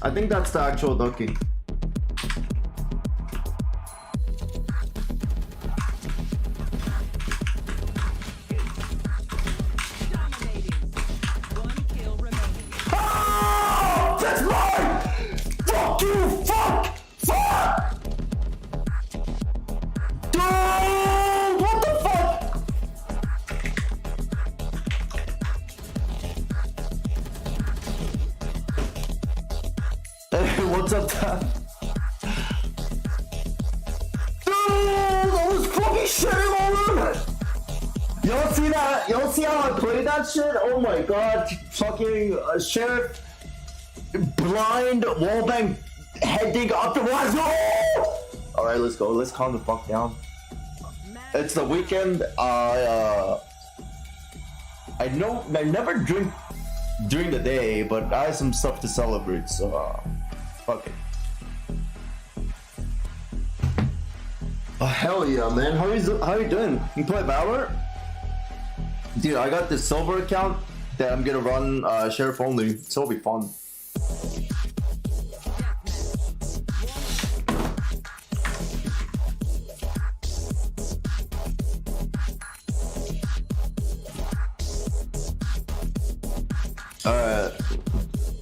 I think that's the actual ducky. Oh, that's mine! Fuck you! Fuck! Fuck! Dude, what the fuck? Hey, what's up, Dad? Dude, I was fucking shitting all over it! Y'all see that? Y'all see how I played that shit? Oh my god, fucking sheriff, blind, wallbang, heading up the walls. No! Alright, let's go. Let's calm the fuck down. It's the weekend. I never drink during the day, but I have some stuff to celebrate, so fuck it. Oh hell yeah, man! How you doing? You play Valor? Dude, I got this silver account that I'm gonna run sheriff only, so it'll be fun.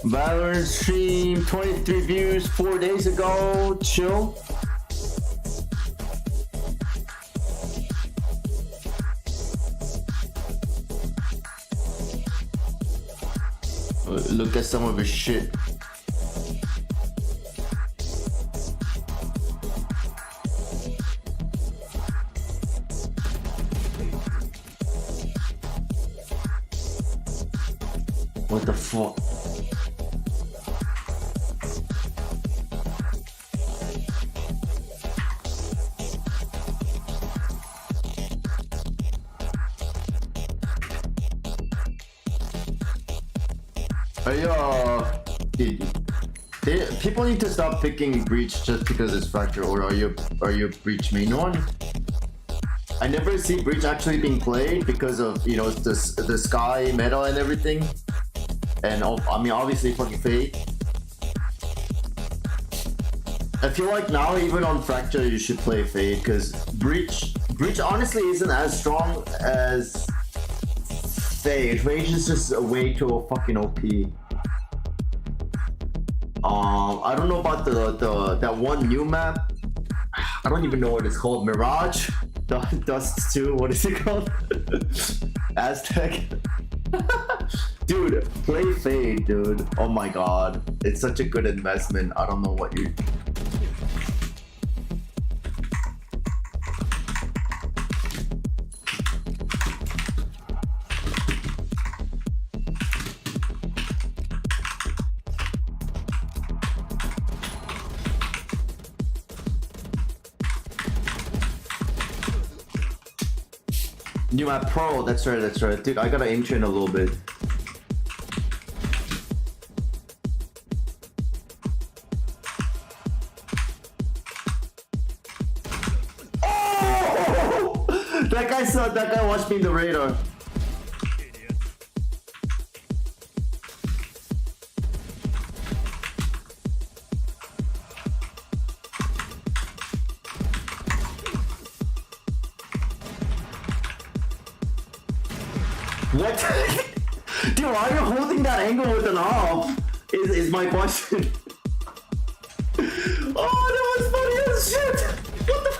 Valorant stream, 23 views 4 days ago. Chill. Look at some of his shit. What the fuck? Dude, people need to stop picking Breach just because it's Fracture, or are you Breach main one? I never see Breach actually being played because of, you know, the Sky meta and everything, and I mean obviously fucking Fade. I feel like now even on Fracture you should play Fade because Breach honestly isn't as strong as Fade. Rage is just a way too fucking OP. I don't know about that one new map. I don't even know what it's called. Mirage? Dust 2, what is it called? Aztec? Dude, play Fade, dude. Oh my god. It's such a good investment. I don't know what you... New map Pro, that's right. Dude, I gotta aimtrain a little bit. Oh! That guy watched me in the radar. What? Dude, why are you holding that angle with an off? Is my question. Oh, that was funny as shit! What the?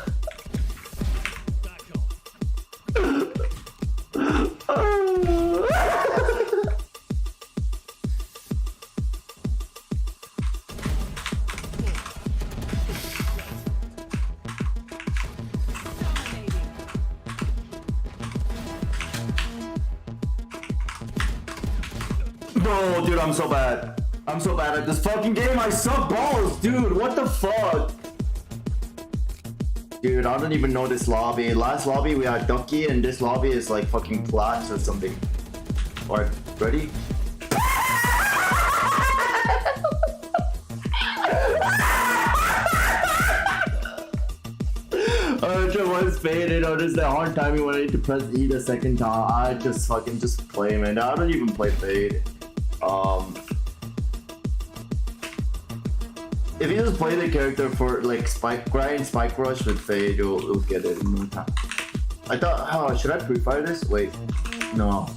Bro, dude, I'm so bad. I'm so bad at this fucking game. I suck balls, dude. What the fuck? Dude, I don't even know this lobby. Last lobby we had Ducky, and this lobby is like fucking Flats or something. Alright, ready? Was faded. I noticed that hard timing when I need to press E the second time. I just fucking play, man. I don't even play Fade. if you just play the character for like grind Spike Rush with Fade, you'll get it in no time. I thought, oh, should I pre-fire this? Wait, no.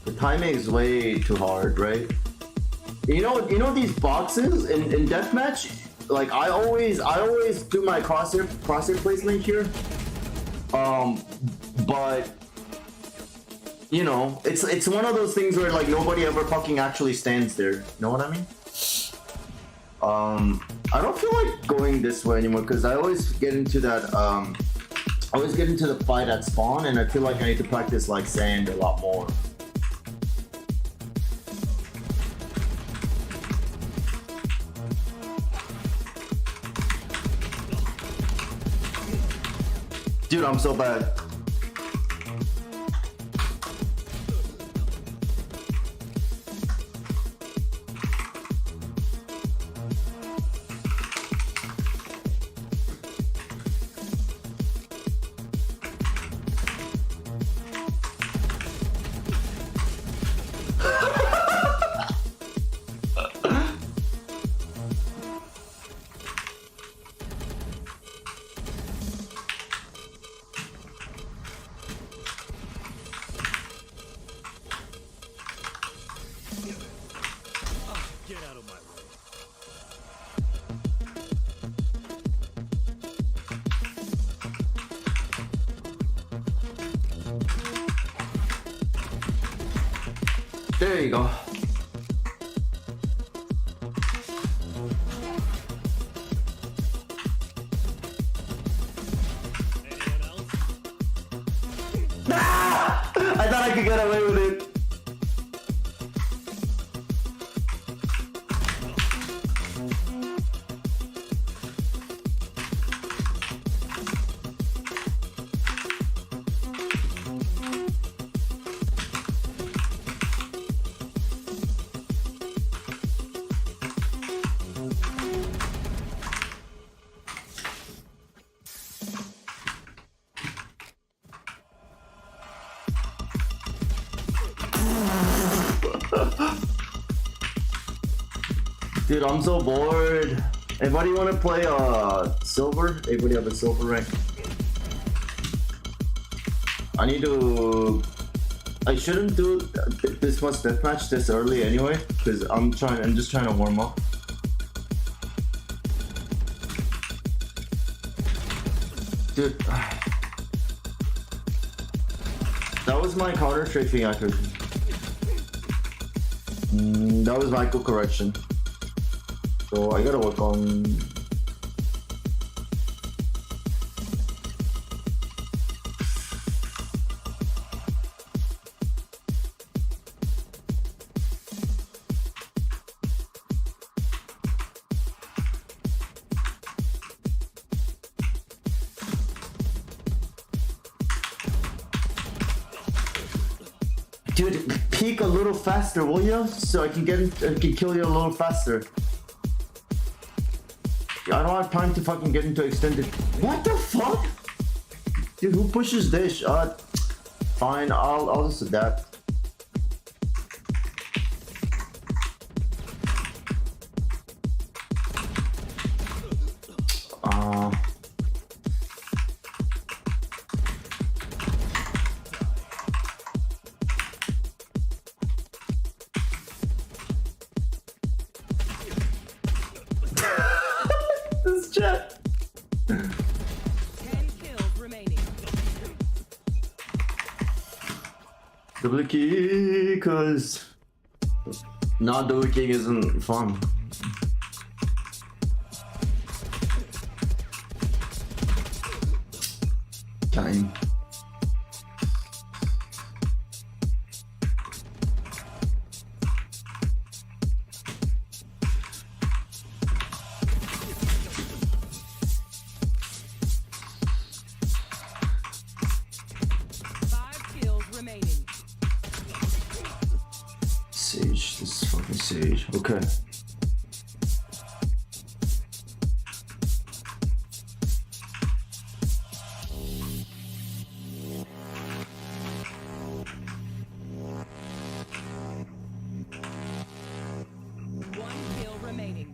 The timing is way too hard, right? You know these boxes in deathmatch. Like I always do my crosshair placement here. But you know, it's one of those things where like nobody ever fucking actually stands there. You know what I mean? I don't feel like going this way anymore because I always get into that. I always get into the fight at spawn, and I feel like I need to practice like sand a lot more. Dude, I'm so bad. There you go. Ah! I thought I could get away with it. Dude, I'm so bored. Anybody want to play silver? Anybody have a silver rank? I shouldn't do this much deathmatch this early anyway, because I'm just trying to warm up. Dude, that was my counter strafing accuracy. That was my correction. So I gotta work on. Dude, peek a little faster, will you? So I can kill you a little faster. I don't have time to fucking get into extended. What the fuck? Dude, who pushes this? Fine, I'll just adapt. This chat. 10 kills remaining. Double key, cause not double kicking isn't fun. Time. Sage, this is fucking Sage. Okay. One kill remaining.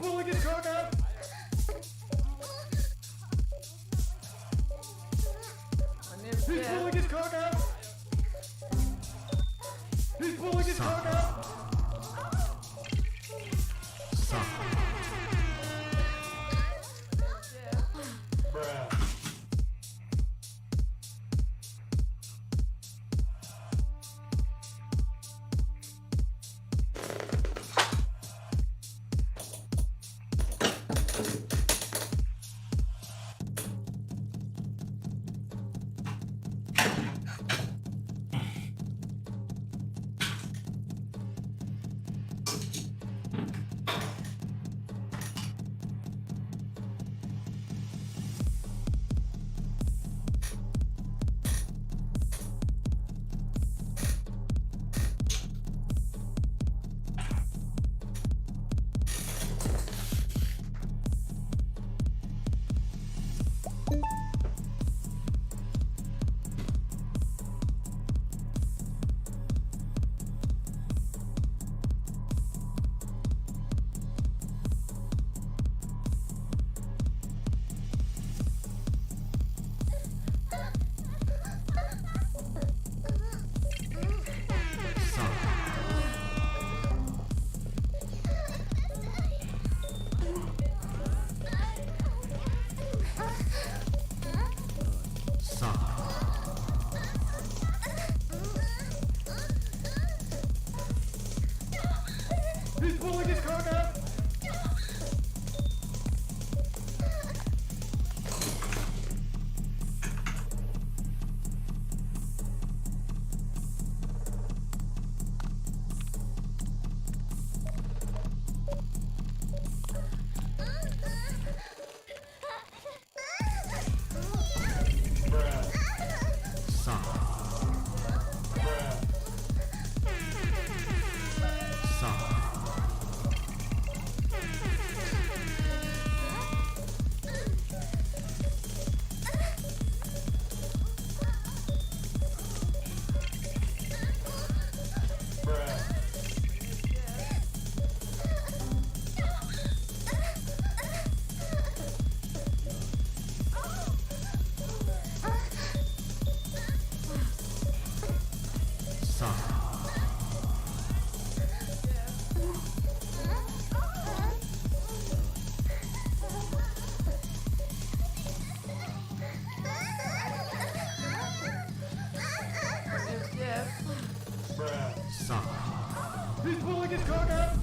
pulling his cock out! He's pulling his cock out! He's pulling his cock out! Bruh. He's pulling his cock out! He's pulling his cock out!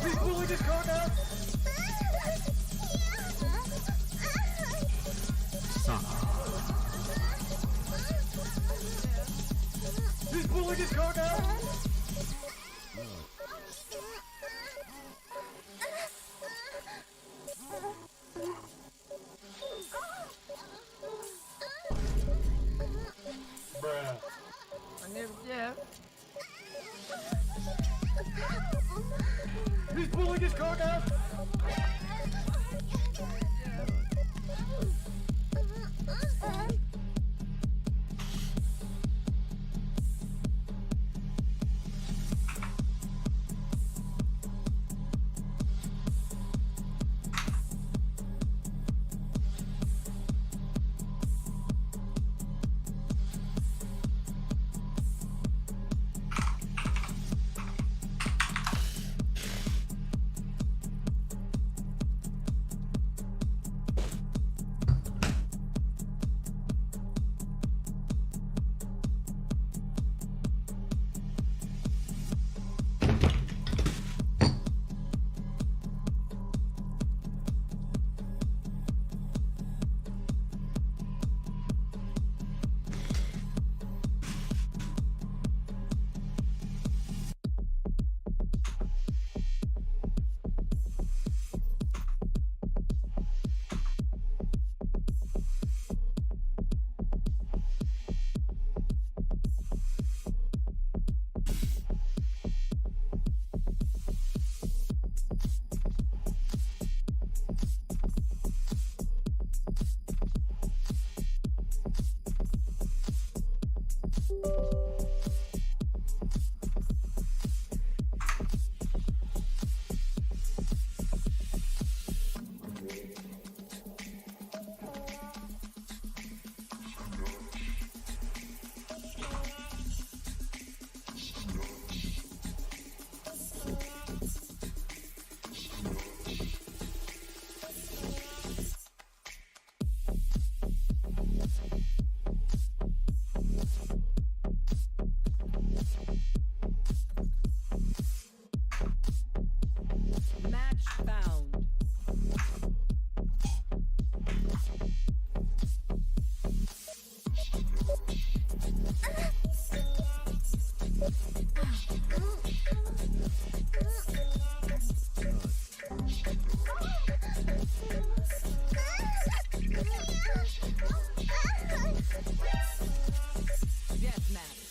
He's pulling his cock out! He's pulling his cock out! Bruh. I never did. He's pulling his cock out! Match found. Deathmatch.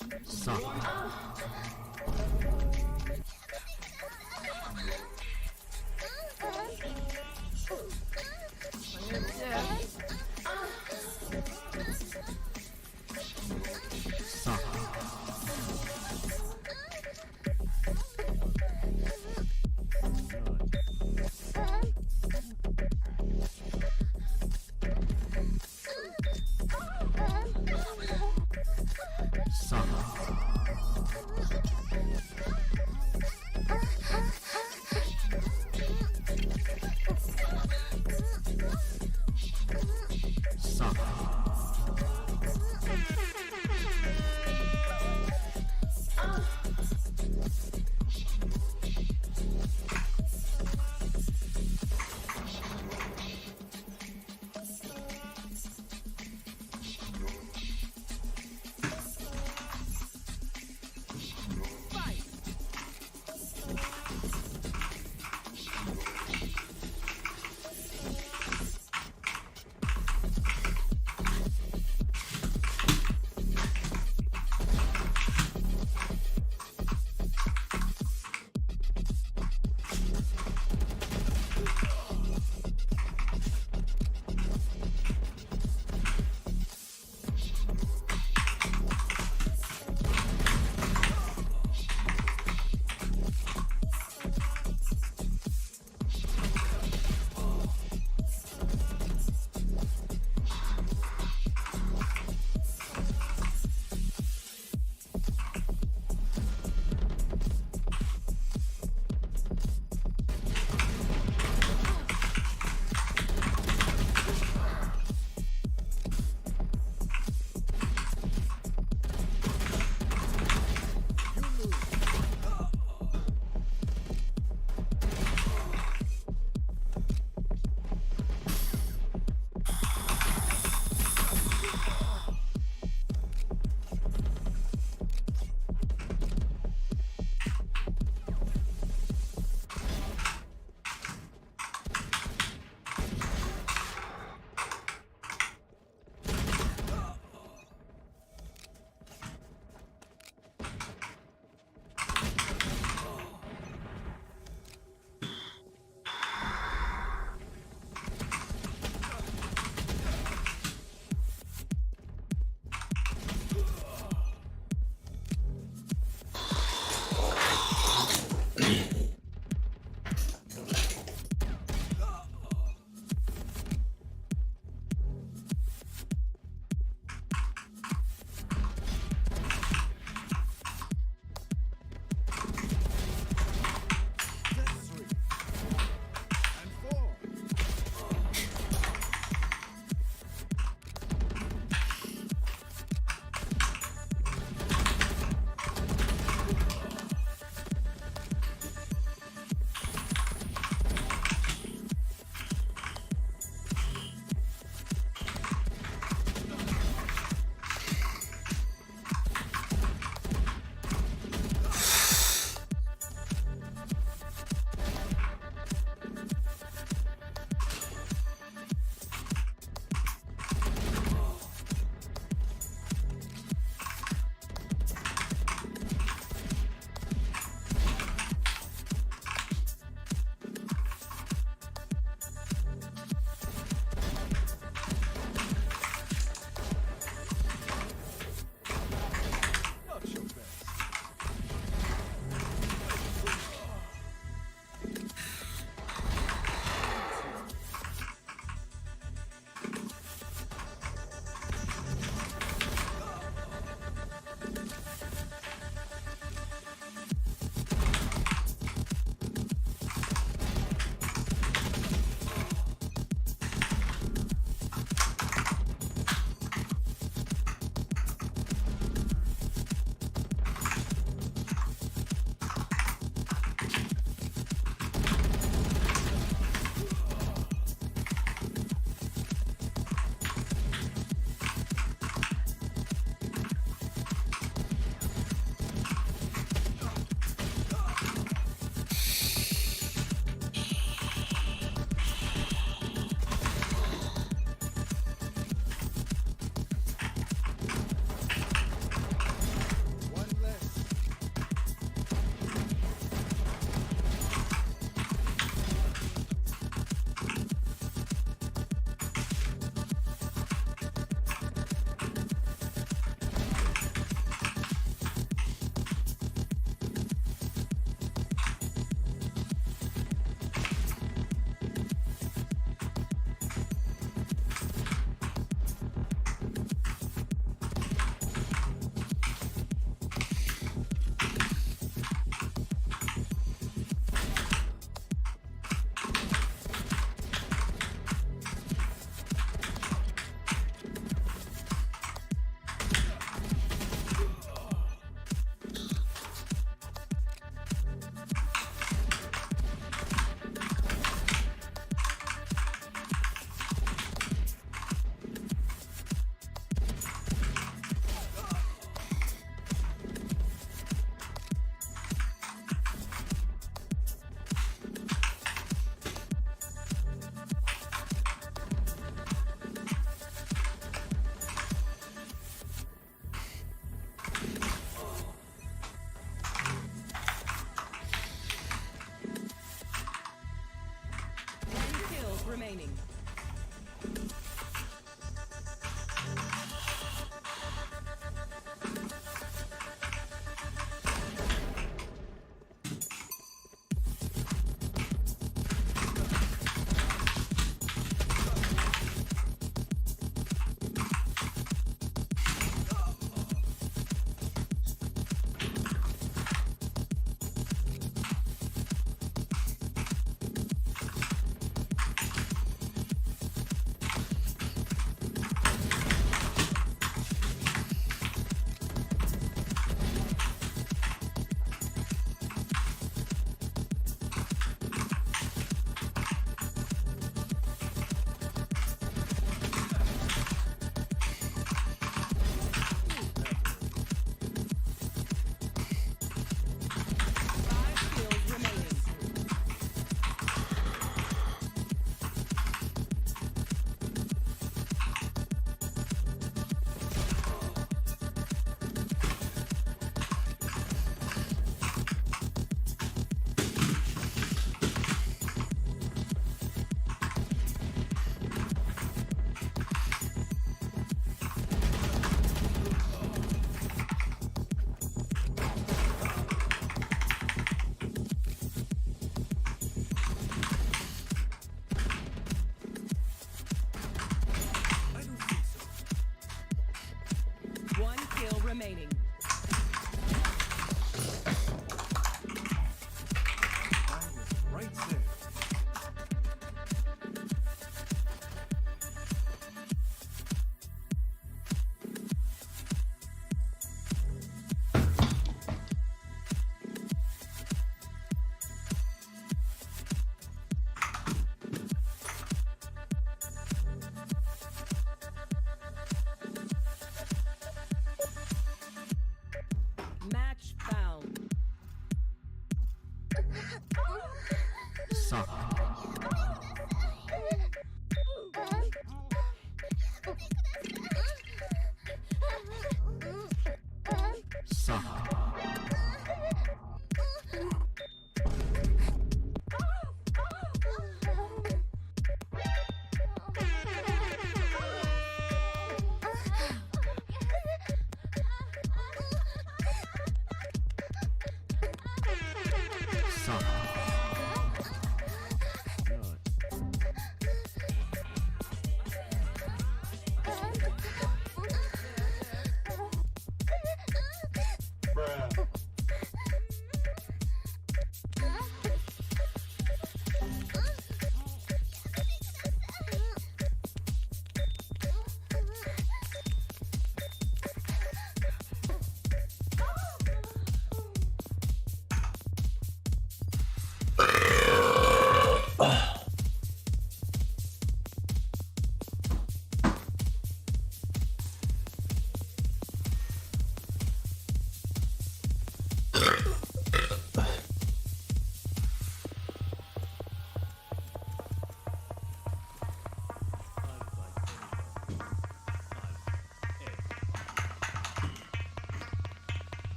Bruh.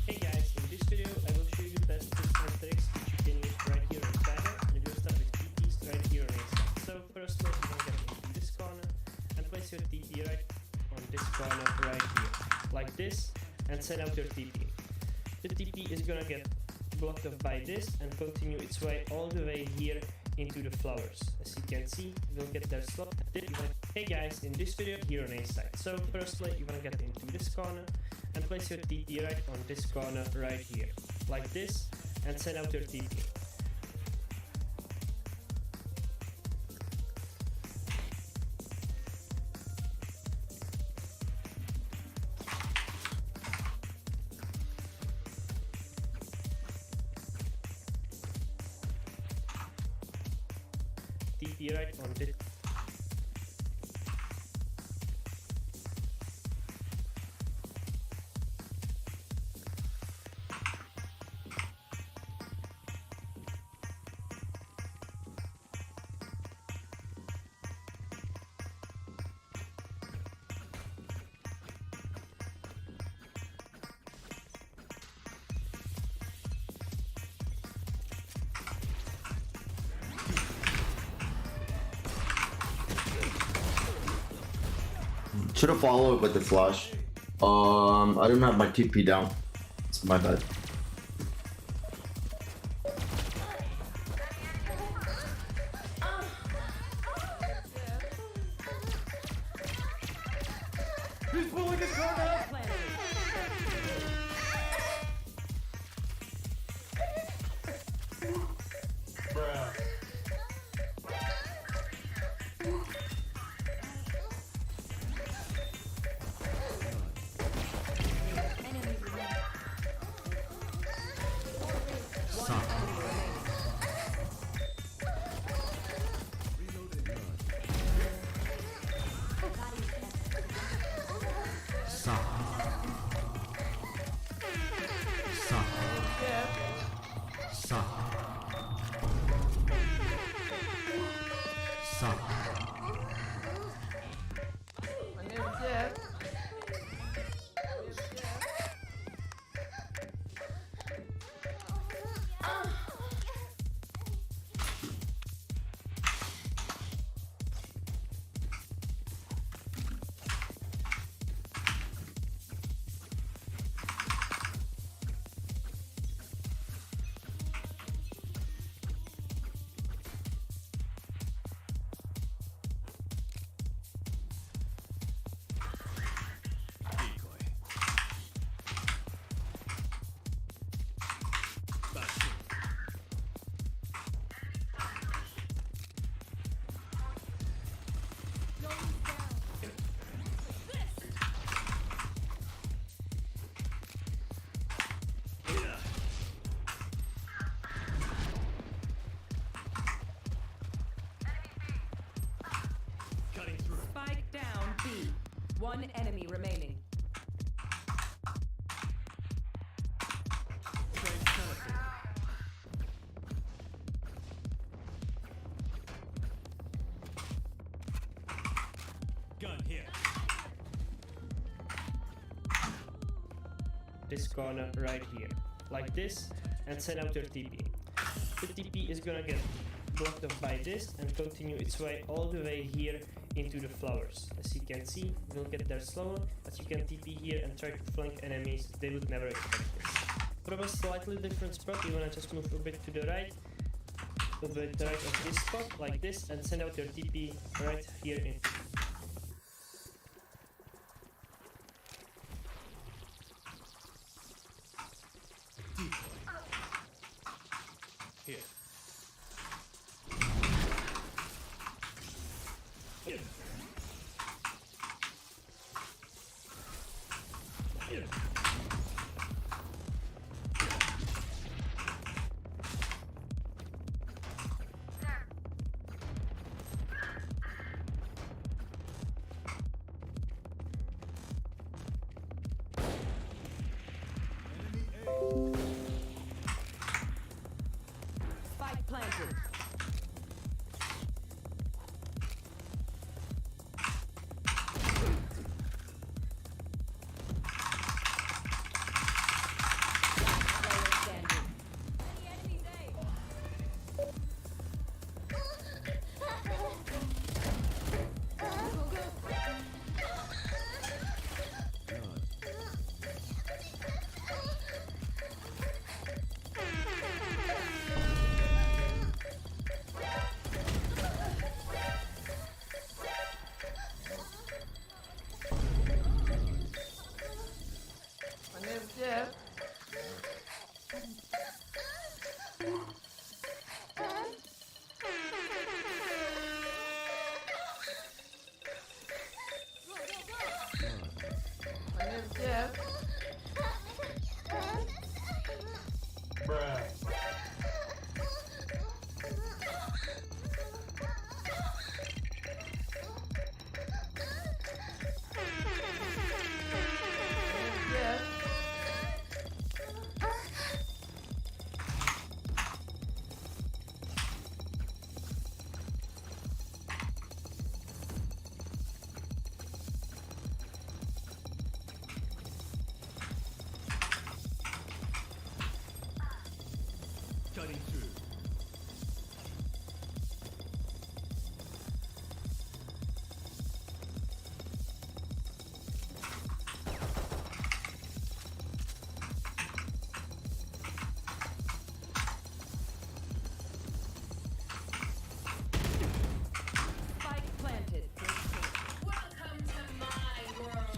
Hey guys, in this video I will show you the best tips and tricks which you can use right here on Tryhard, and we'll start with TPs right here on A side. So first you're gonna get into this corner and place your TP right on this corner right here, like this, and set out your TP. The TP is gonna get blocked off by this and continue its way all the way here into the flowers. As you can see, we'll get there slot. Hey guys, in this video here on A side. So firstly you wanna get into this corner and place your TP right on this corner right here, like this, and set out your TP. TP right on this. Should have followed with the flush. I didn't have my TP down. It's my bad. He's pulling his card out! Bruh. Spike down B. One enemy remaining. this corner right here, like this, and send out your TP. The TP is gonna get blocked off by this and continue its way all the way here into the flowers. As you can see, we'll get there slower, as you can TP here and try to flank enemies. They would never expect this. From a slightly different spot, you wanna just move a bit to the right, a bit right of this spot, like this, and send out your TP right here in. Here. Here. Spike planted. Player standing. My name's Jeff. My name's Jeff. Bruh. Jeff. Cutting through. Spike planted. Welcome to my world.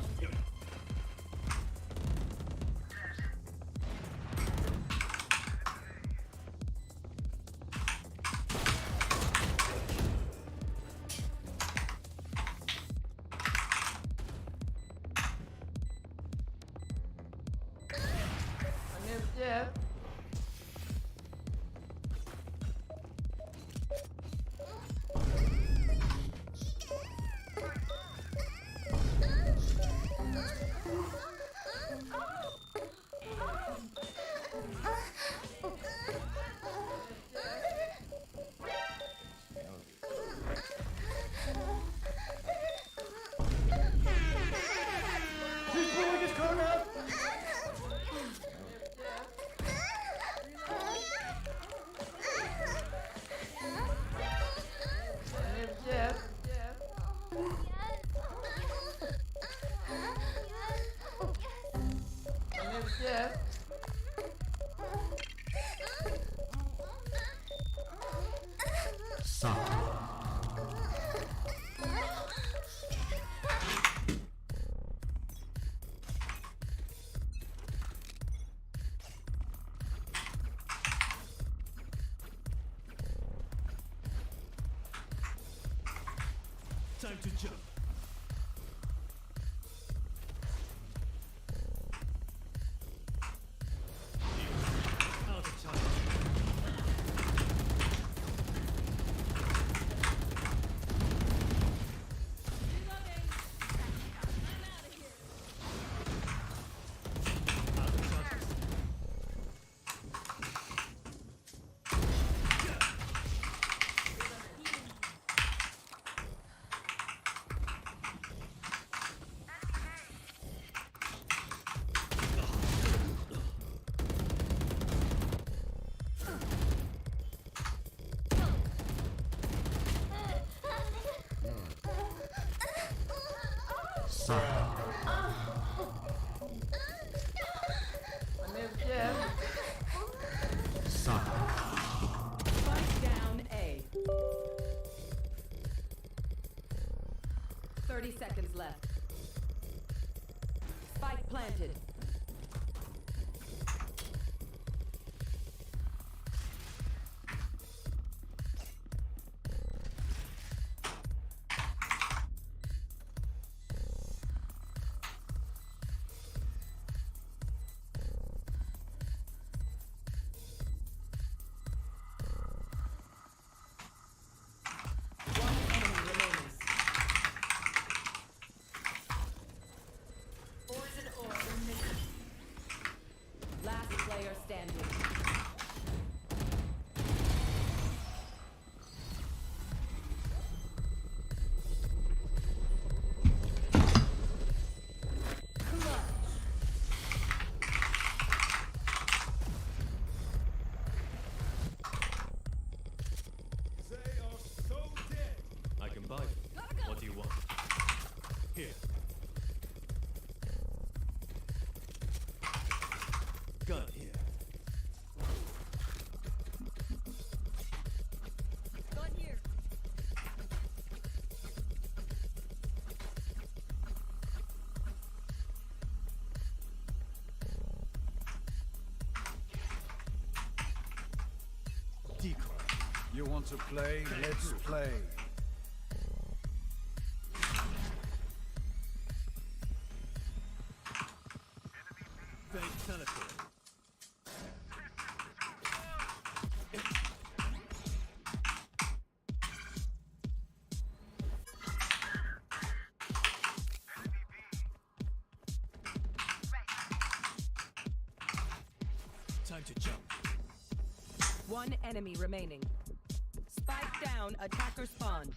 My name's Jeff. He's pulling his cone up! My name's Jeff. My name's Jeff. Time to jump. Out of charge. Out of charge. My name's Jeff. Spike down A. 30 seconds left. Spike planted. One enemy remaining. Poison orb emitted. Last player standing. They are so dead. I can buy them. What do you want? Here. Gun here. Gun here. Decoy. You want to play? Let's play. Fake teleport. Time to jump. One enemy remaining. Spike down, attacker spawn.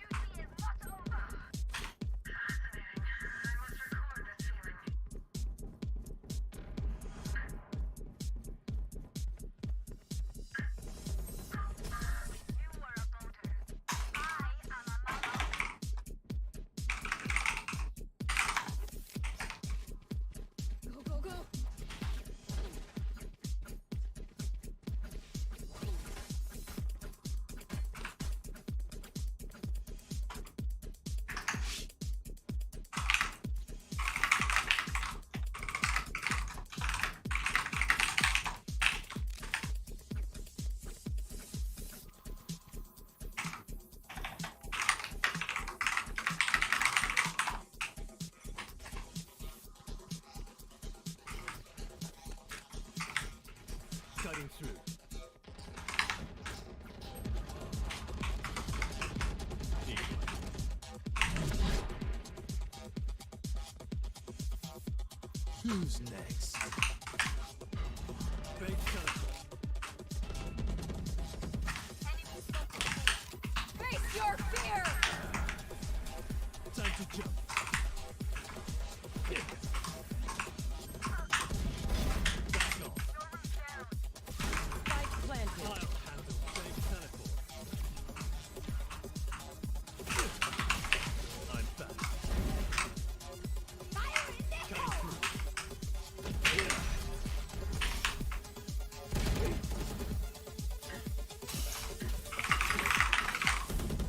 Go, go, go! Cutting through. Who's next? Fake teleport. Face your fear! Time to jump. Back off. Spike planted. I'll handle fake teleport. I'm back. Cutting through.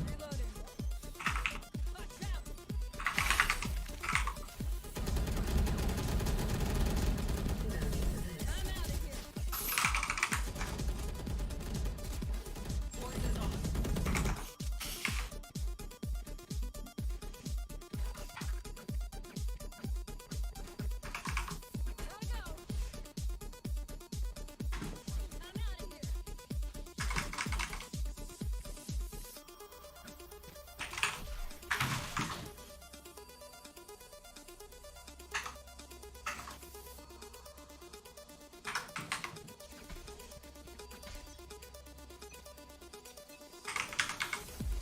Reloading. Watch out! I'm out of here. Poison off. Gotta go. I'm out of here.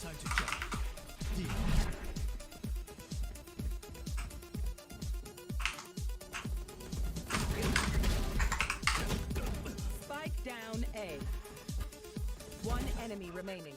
Time to jump. Deep. Spike down A. One enemy remaining.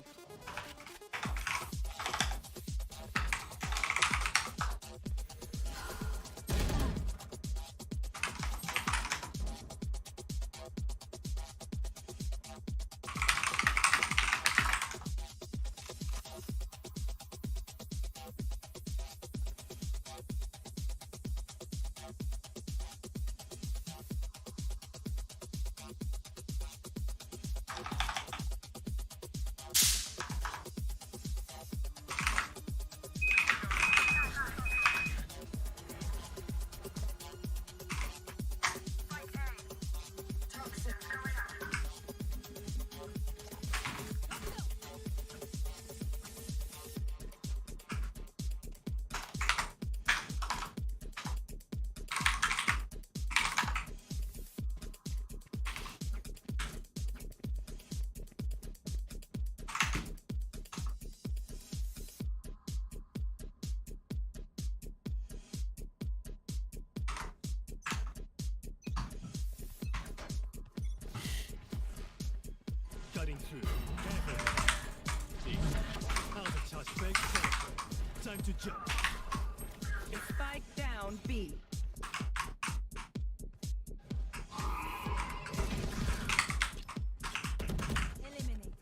through. Out of touch, fake territory. Time to jump. Spike down B. Eliminate.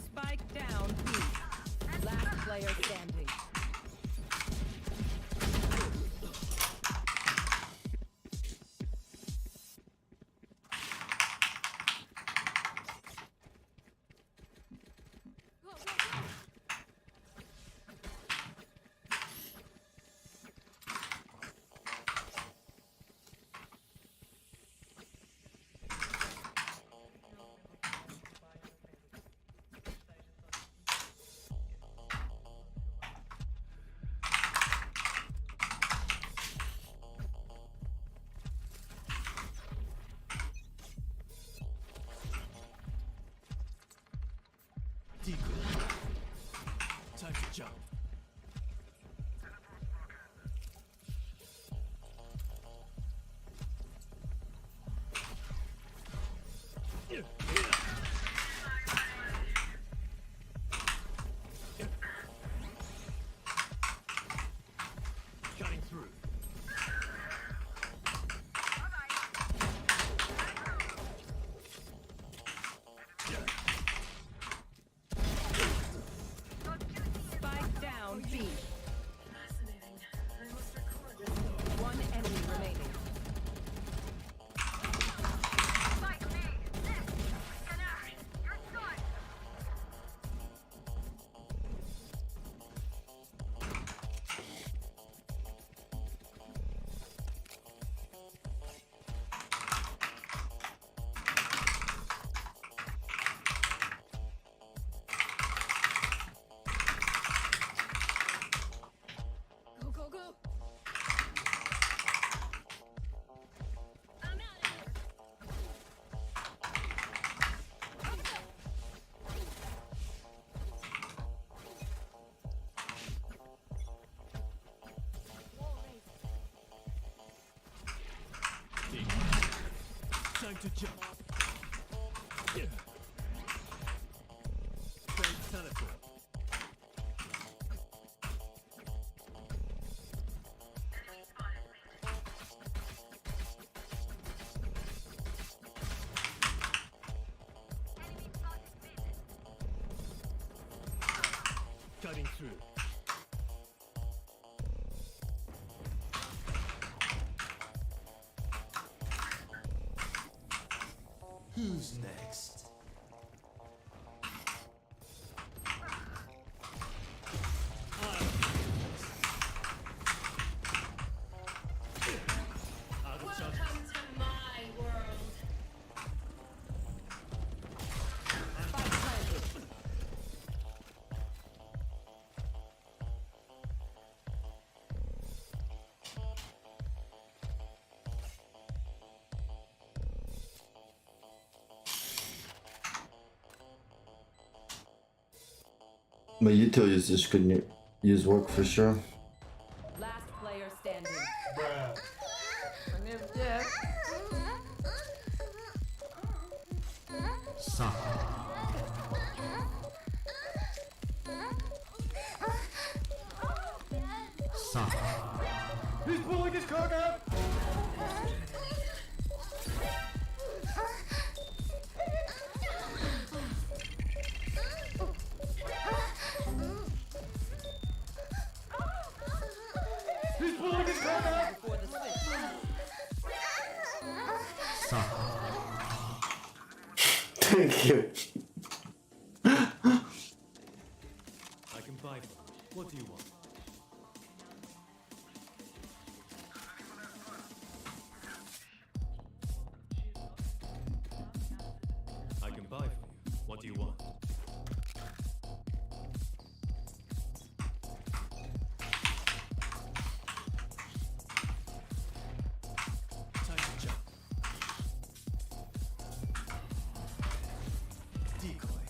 Spike down B. Last player standing. Decoy. Time to jump. Cutting through. Spike down B. Fascinating. I must record this. One enemy remaining. Go, go, go. I'm out of here. Time to jump. Fake territory. Cutting through. Who's next? Out of touch. Welcome to my world. Spike planted. My util users couldn't use work for sure. Last player standing. Bruh. I mean, yeah. He's pulling his cock out! He's pulling his cock out! Before the switch. Thank you. I can buy one. What do you want? I can buy for you. What do you want? Time to jump. Decoy.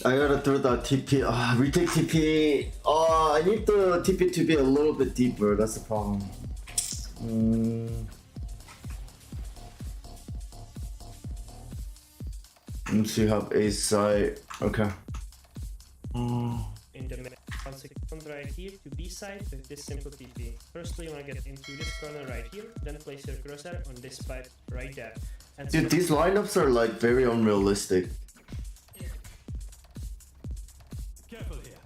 I gotta throw the TP. Retake TP. I need the TP to be a little bit deeper. That's the problem. Once you have a side. Okay. In the middle. 1 second right here to B side with this simple TP. Firstly, you want to get into this corner right here, then place your crosshair on this pipe right there. And Dude, these lineups are like very unrealistic. Careful here.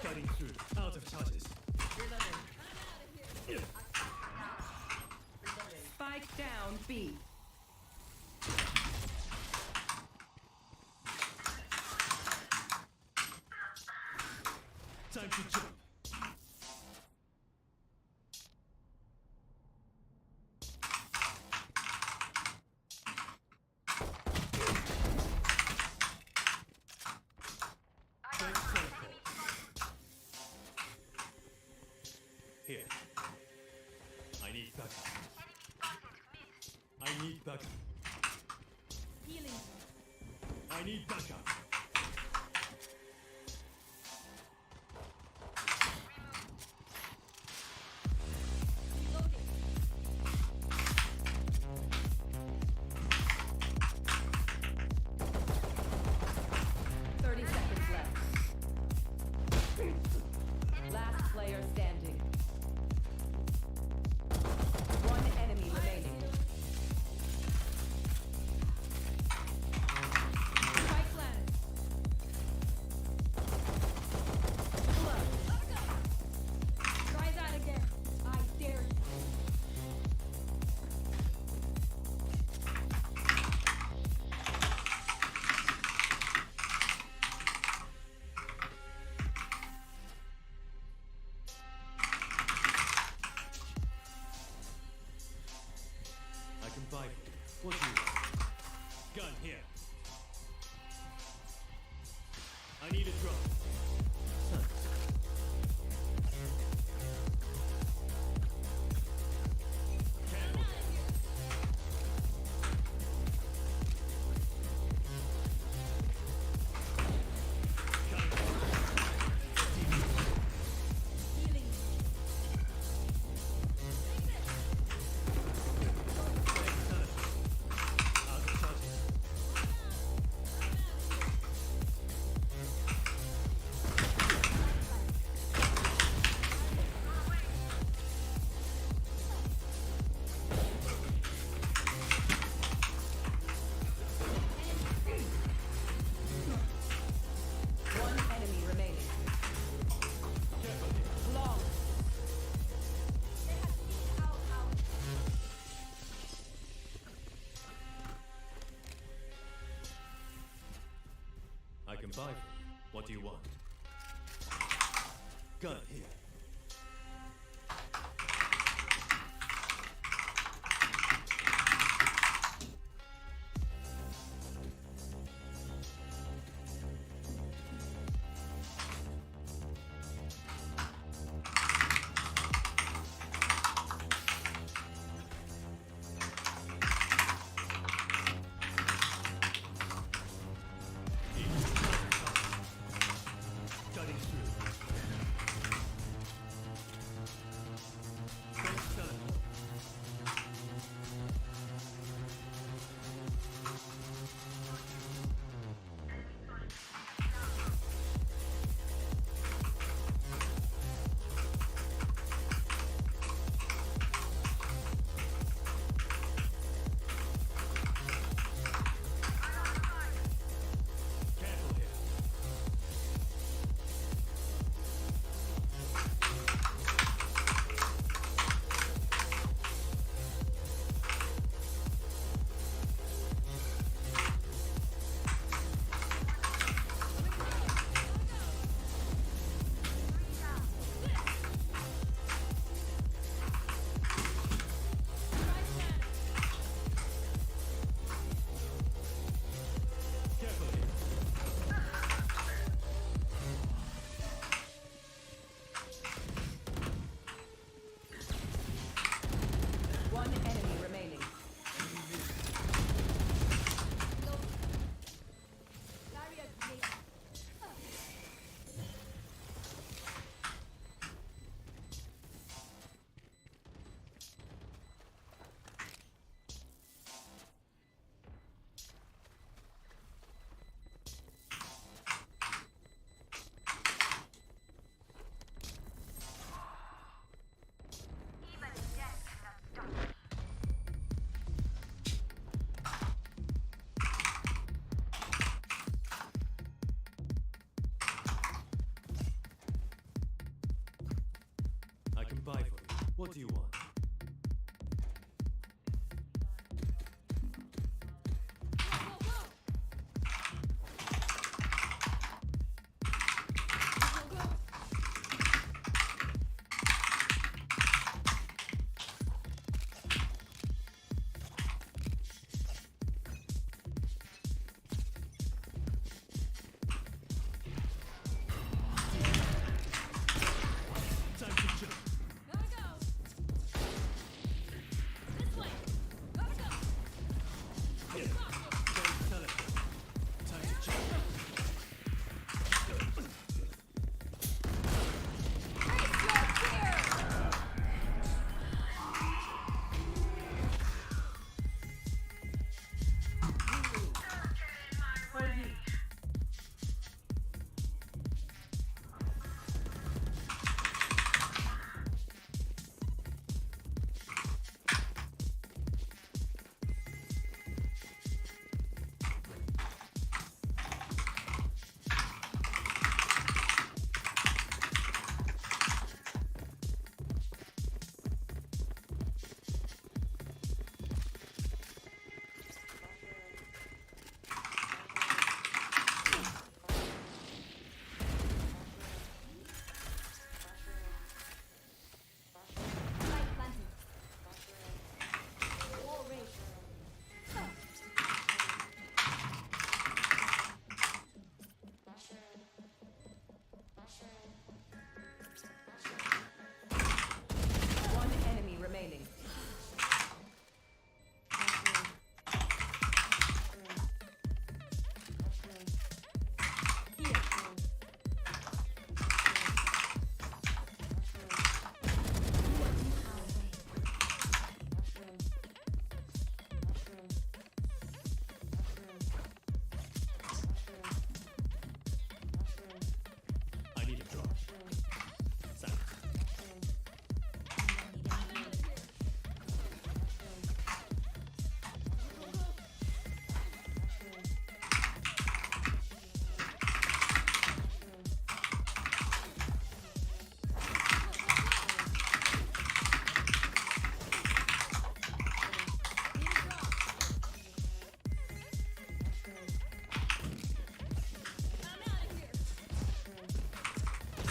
Cutting through. Out of charges. Spike down B. Time to jump. Here. I need backup. I need backup. Healing. I need backup. Reloading. 30 seconds left. Last player standing. One enemy remaining. Spike planted. Try that again. I dare you. I can buy for you. What do you want? Gun here. I need a drop. Thanks. Careful. Healing. Out of charges. One enemy remaining. Careful here. Long. I can buy for you. What do you want? Gun here. Cutting through. What do you want? Time to jump. Gotta go. This way. Gotta go. Here. Don't teleport. Time to jump. Face your fear. Light planted. Wall raised. One enemy remaining. I need a drop. Silence. I'm out of here. I'm out of here.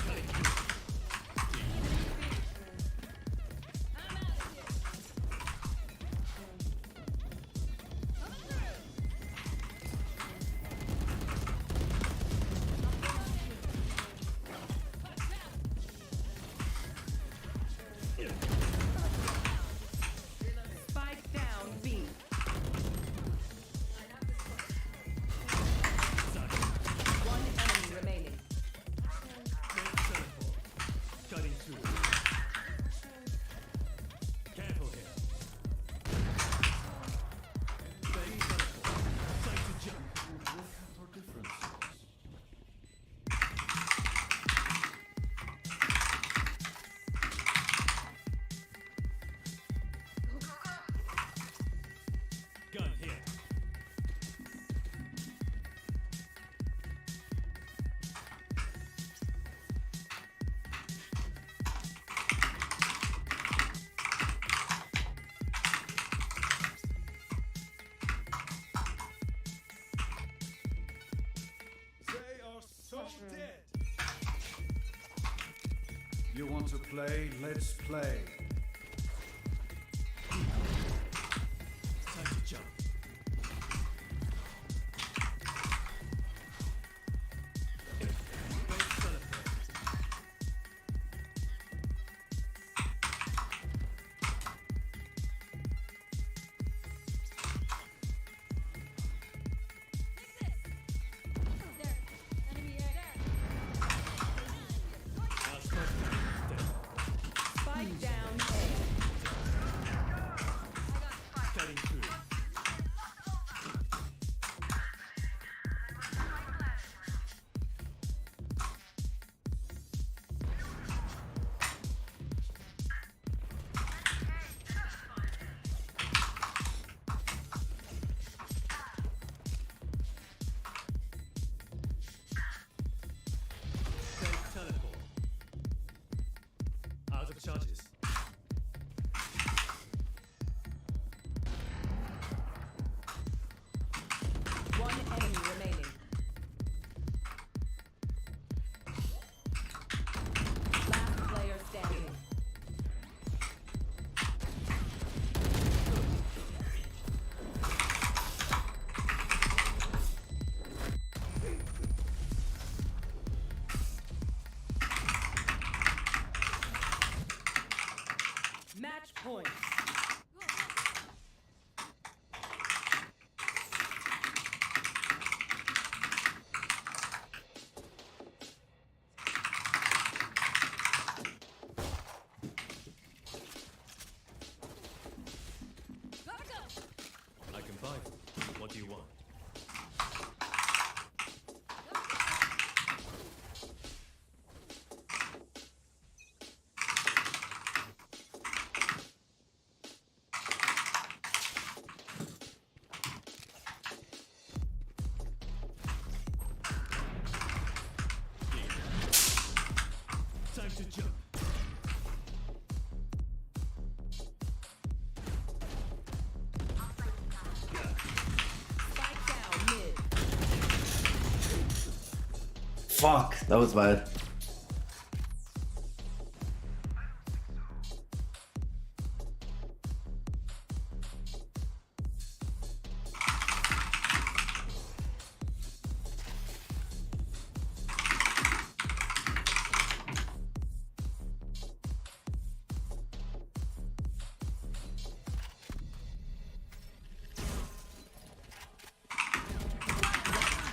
Coming through. Spike down B. One enemy remaining. Don't teleport. Cutting through. Careful here. Don't teleport. Time to jump. Work out our differences. Gun here. They are so dead. You want to play? Let's play. Time to jump. Don't teleport. There. Enemy there. Last person. Dead. Spike down A. Cutting through. Don't teleport. Out of charges. points. Gotta go. I can buy them. What do you want? Time to jump. Spike down mid. Fuck, that was bad.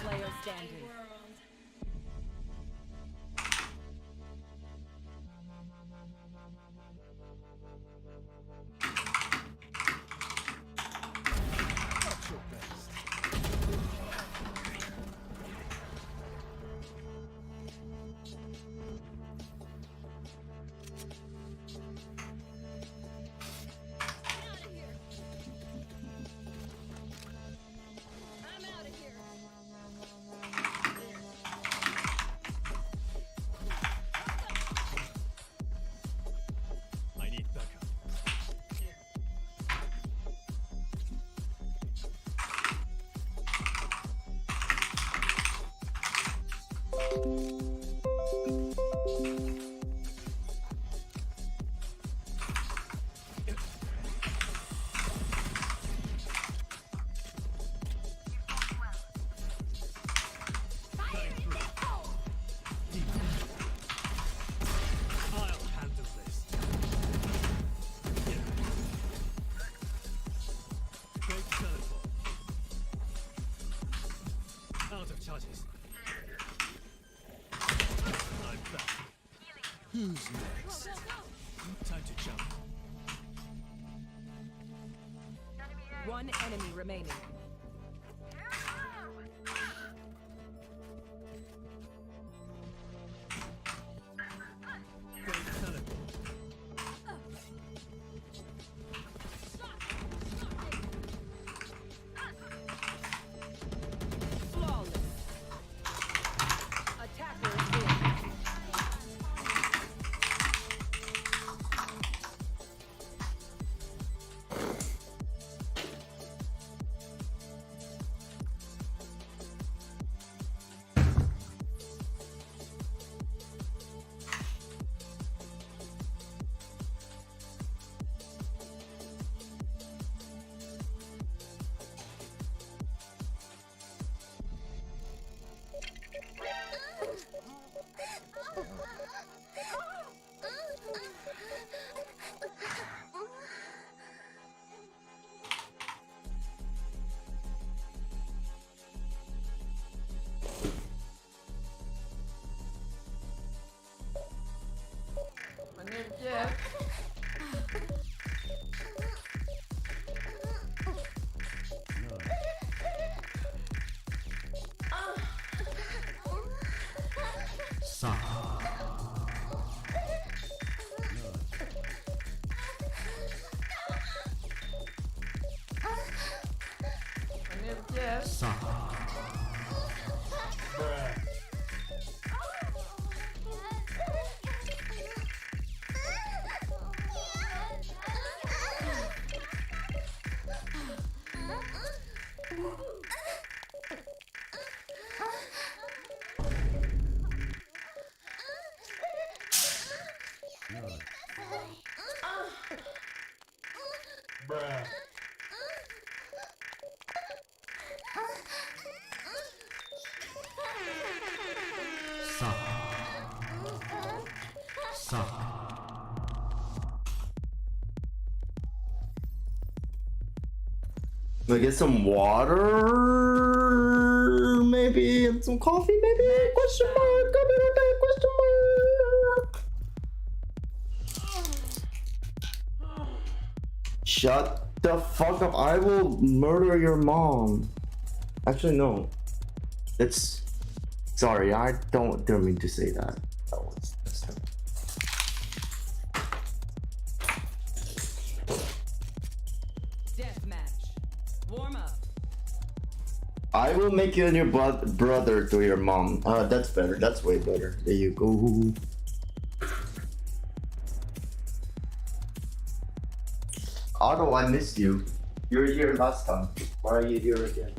Player standing. World. I'm out of here. I need backup. I'll handle this. Great teleport. Out of charges. I'm back. Who's next? Go, go. Time to jump. One enemy remaining. Great teleport. Flawless. Attackers win. Gonna get some water, maybe, and some coffee, maybe? Question mark, I'll be right back, question mark. Shut the fuck up, I will murder your mom. Actually, no. It's... Sorry, I didn't mean to say that. That's terrible. Deathmatch. Warm up. I will make you and your brother to your mom. That's better. That's way better. There you go. Otto, I missed you. You were here last time. Why are you here again?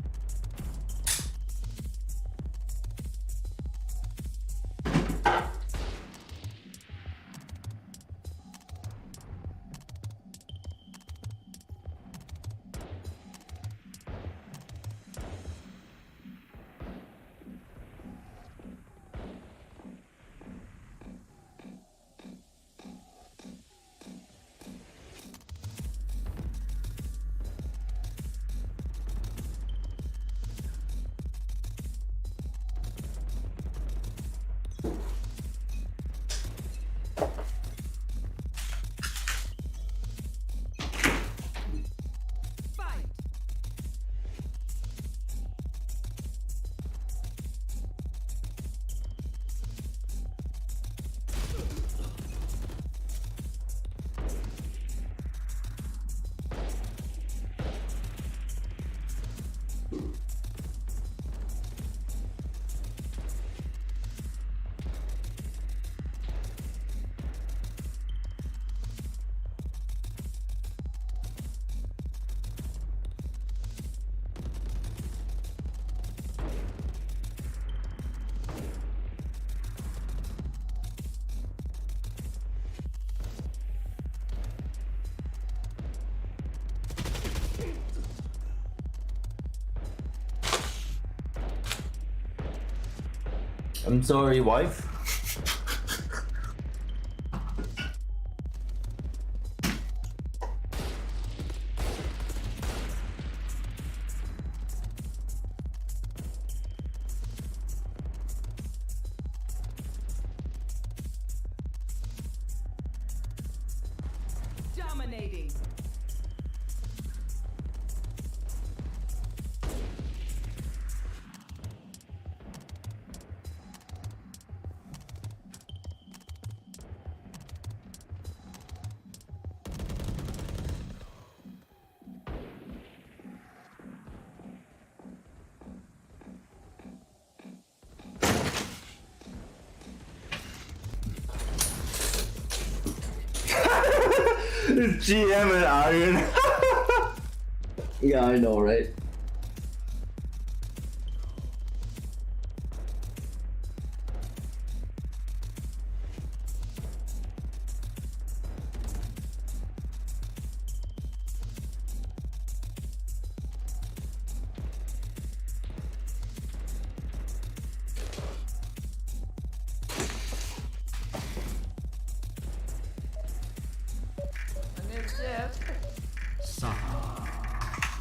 Fight. I'm sorry, wife. Dominating. GM and Iron. Yeah, I know, right?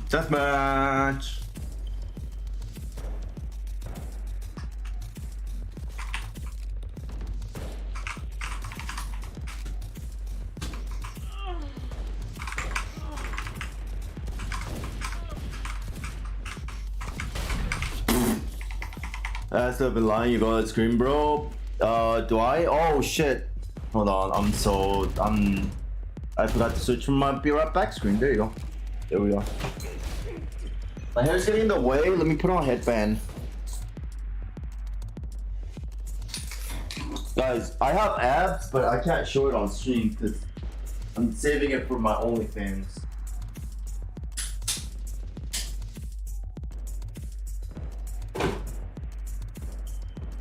Deathmatch. That's the line you got to screen, bro. Do I? Oh shit. Hold on. I forgot to switch from my be right back screen. There you go. There we go. My hair's getting in the way. Let me put on a headband. Guys, I have abs, but I can't show it on stream because I'm saving it for my OnlyFans.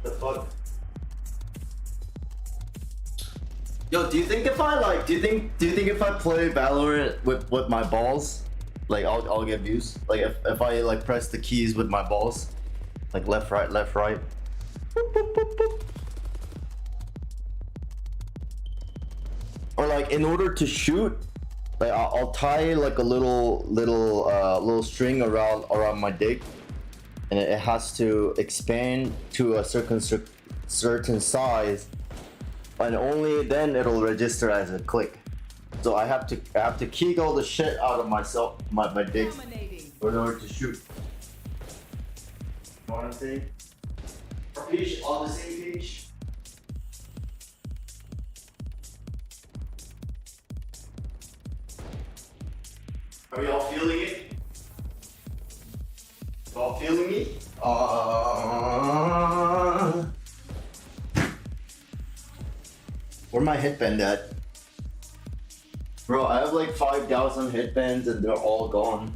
The fuck? Yo, do you think if I like, do you think if I play Valorant with my balls, like I'll get views? Like if I like press the keys with my balls, like left right. Boop, boop, boop, boop. Or like in order to shoot, Like I'll tie like a little string around my dick, and it has to expand to a certain size, and only then it'll register as a click. So I have to kegel the shit out of myself, my dick, Dominating. in order to shoot. You know what I'm saying? Page on the same page. Are y'all feeling it? Y'all feeling me? Where my headband at? Bro, I have like 5,000 headbands and they're all gone.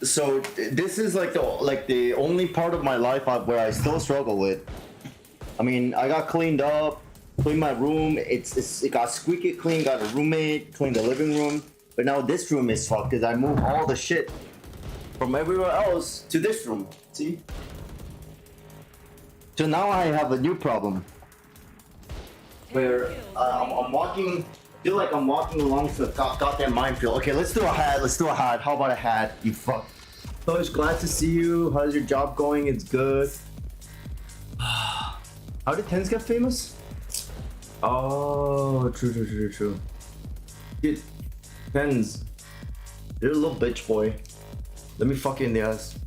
So this is like the only part of my life where I still struggle with. I mean, I got cleaned up, cleaned my room. It got squeaky clean. Got a roommate, cleaned the living room. But now this room is fucked because I moved all the shit from everywhere else to this room. See? So now I have a new problem where I'm walking. I feel like I'm walking along the goddamn minefield. Okay, let's do a hat. Let's do a hat. How about a hat? You fuck. Coach, glad to see you. How's your job going? It's good. How did Tens get famous? Oh, true. Dude, Tens, you're a little bitch boy. Let me fuck you in the ass.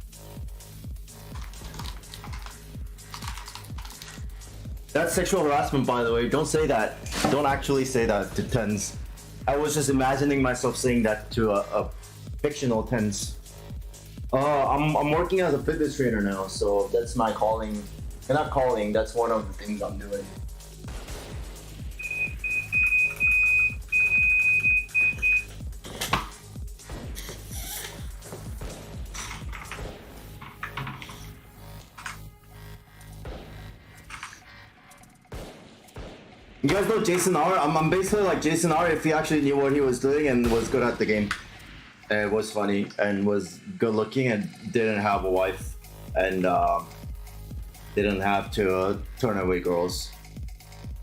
That's sexual harassment, by the way. Don't say that. Don't actually say that to Tens. I was just imagining myself saying that to a fictional Tens. I'm working as a fitness trainer now, so that's my calling. Not calling, that's one of the things I'm doing. You guys know Jason R? I'm basically like Jason R if he actually knew what he was doing and was good at the game. And was funny and was good looking and didn't have a wife and didn't have to turn away girls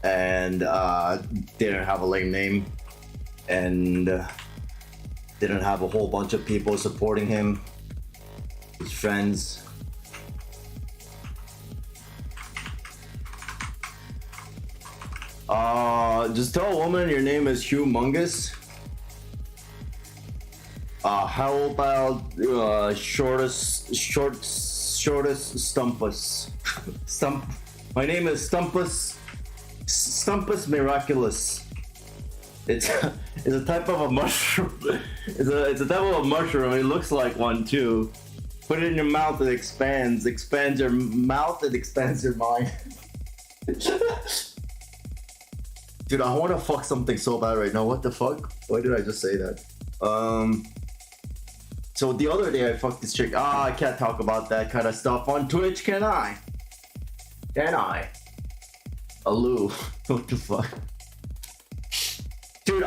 and didn't have a lame name and didn't have a whole bunch of people supporting him, his friends. Just tell a woman your name is humongous. How about shortest Stumpus? My name is Stumpus Miraculous. It's a type of a mushroom. It's a type of a mushroom. It looks like one too. Put it in your mouth, it expands. Expands your mouth, it expands your mind. Dude, I want to fuck something so bad right now. What the fuck? Why did I just say that? So the other day I fucked this chick. I can't talk about that kind of stuff on Twitch, can I? Can I? Aloo. What the fuck? Dude,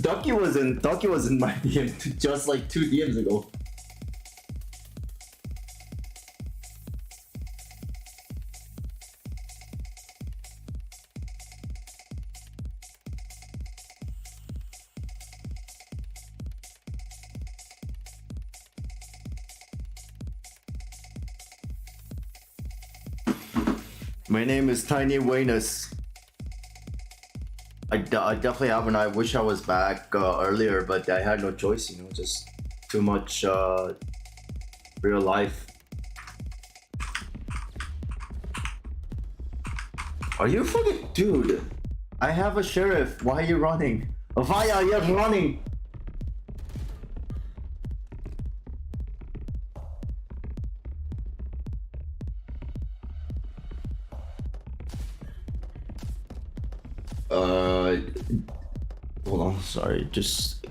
Ducky was in my DM just like 2 DMs ago. My name is Tiny Waynus. I definitely haven't. I wish I was back earlier, but I had no choice, you know, just too much real life. Are you fucking... Dude, I have a sheriff. Why are you running? Vaya, you're running! Hold on, sorry. Just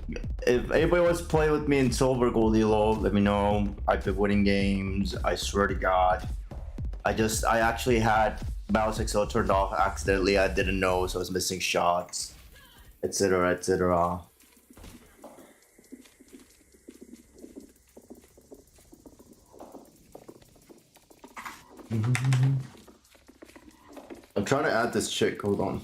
if anybody wants to play with me in Silver Gold Elo, let me know. I've been winning games. I swear to God. I actually had mouse XL turned off accidentally. I didn't know, so I was missing shots, etc., etc. I'm trying to add this chick. Hold on.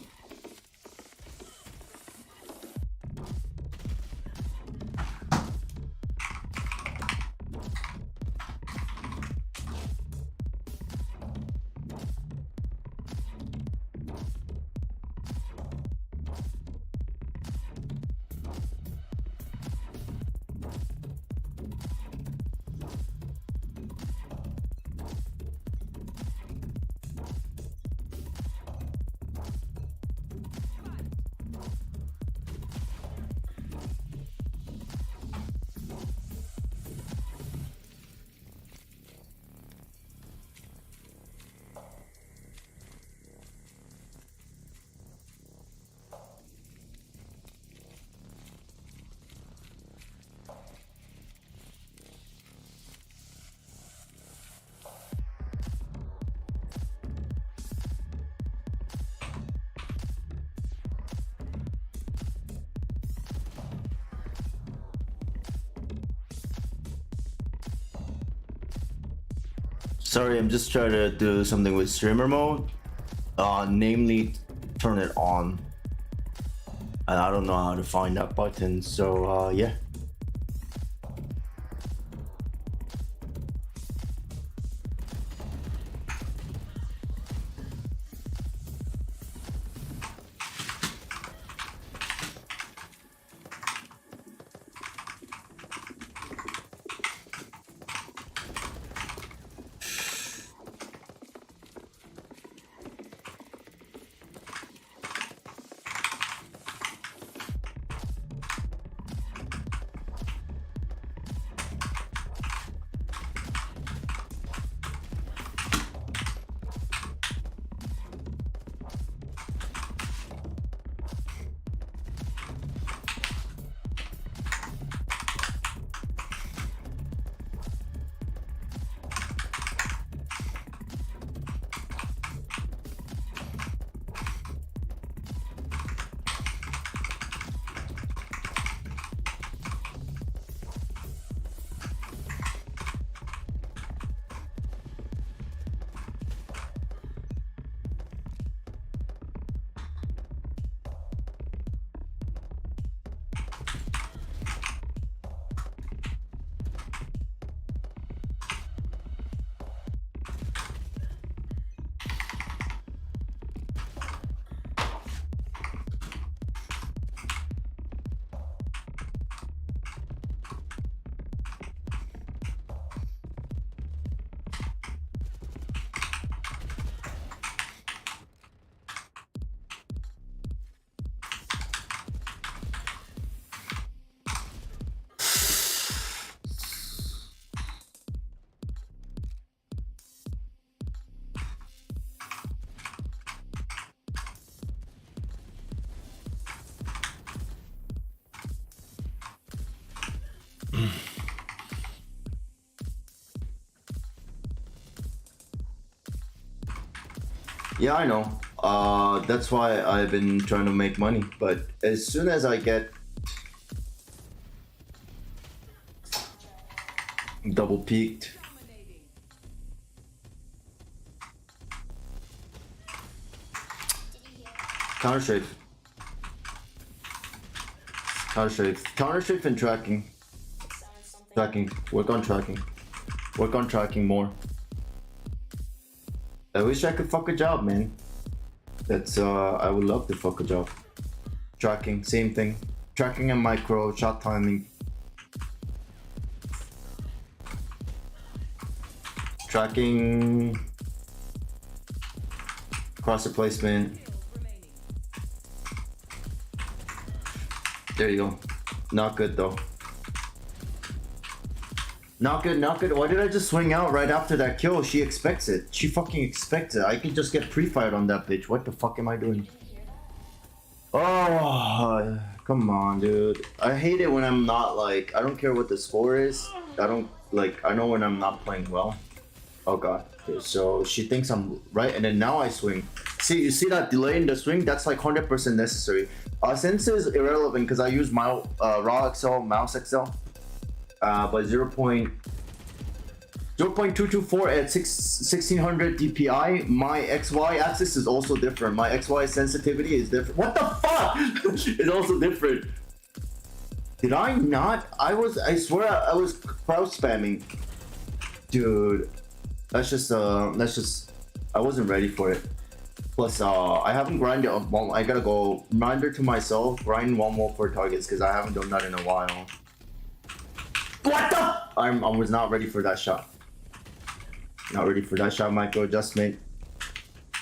Sorry, I'm just trying to do something with streamer mode. Namely, turn it on. And I don't know how to find that button, so yeah. Yeah, I know. That's why I've been trying to make money. But as soon as I get double peaked, counter strafe, and tracking. Work on tracking more. I wish I could fuck a job, man. That's I would love to fuck a job. Tracking, same thing. Tracking and micro, shot timing. Tracking, cross replacement. There you go. Not good though. Not good, not good. Why did I just swing out right after that kill? She expects it. She fucking expects it. I could just get pre-fired on that bitch. What the fuck am I doing? Oh, come on, dude. I hate it when I'm not like, I don't care what the score is. I don't like, I know when I'm not playing well. Oh god. Okay, so she thinks I'm right, and then now I swing. See, you see that delay in the swing? That's like 100% necessary. Sense is irrelevant because I use my raw XL, mouse XL. But 0.224 at 1600 DPI. My XY axis is also different. My XY sensitivity is different. What the fuck? It's also different. Did I not? I swear I was crowd spamming. Dude, that's just I wasn't ready for it. Plus, I haven't grinded. Well, I gotta go reminder to myself, grind one more for targets because I haven't done that in a while. What the? I was not ready for that shot. Not ready for that shot. Micro adjustment.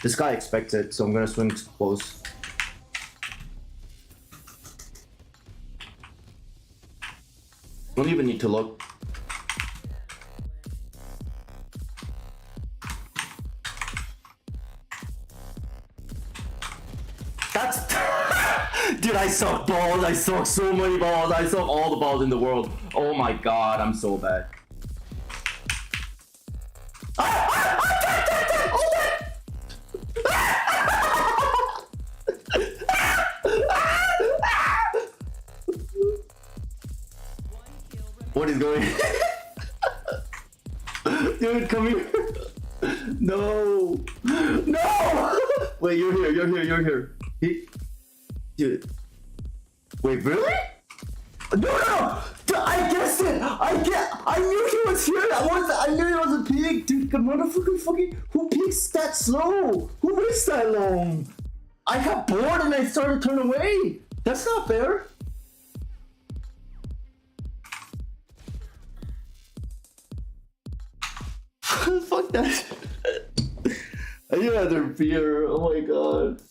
This guy expects it, so I'm gonna swing close. Don't even need to look. That's dude, I suck balls. I suck so many balls. I suck all the balls in the world. Oh my god, I'm so bad. What is going Dude, come here. No. No. Wait, you're here. Dude. Wait, really? No. I guessed it. I knew he was here. I knew he was a pig. Dude, motherfucker, fucking. Who peeks that slow? Who waits that long? I got bored and I started to turn away. That's not fair. Fuck that. I need another beer. Oh my god.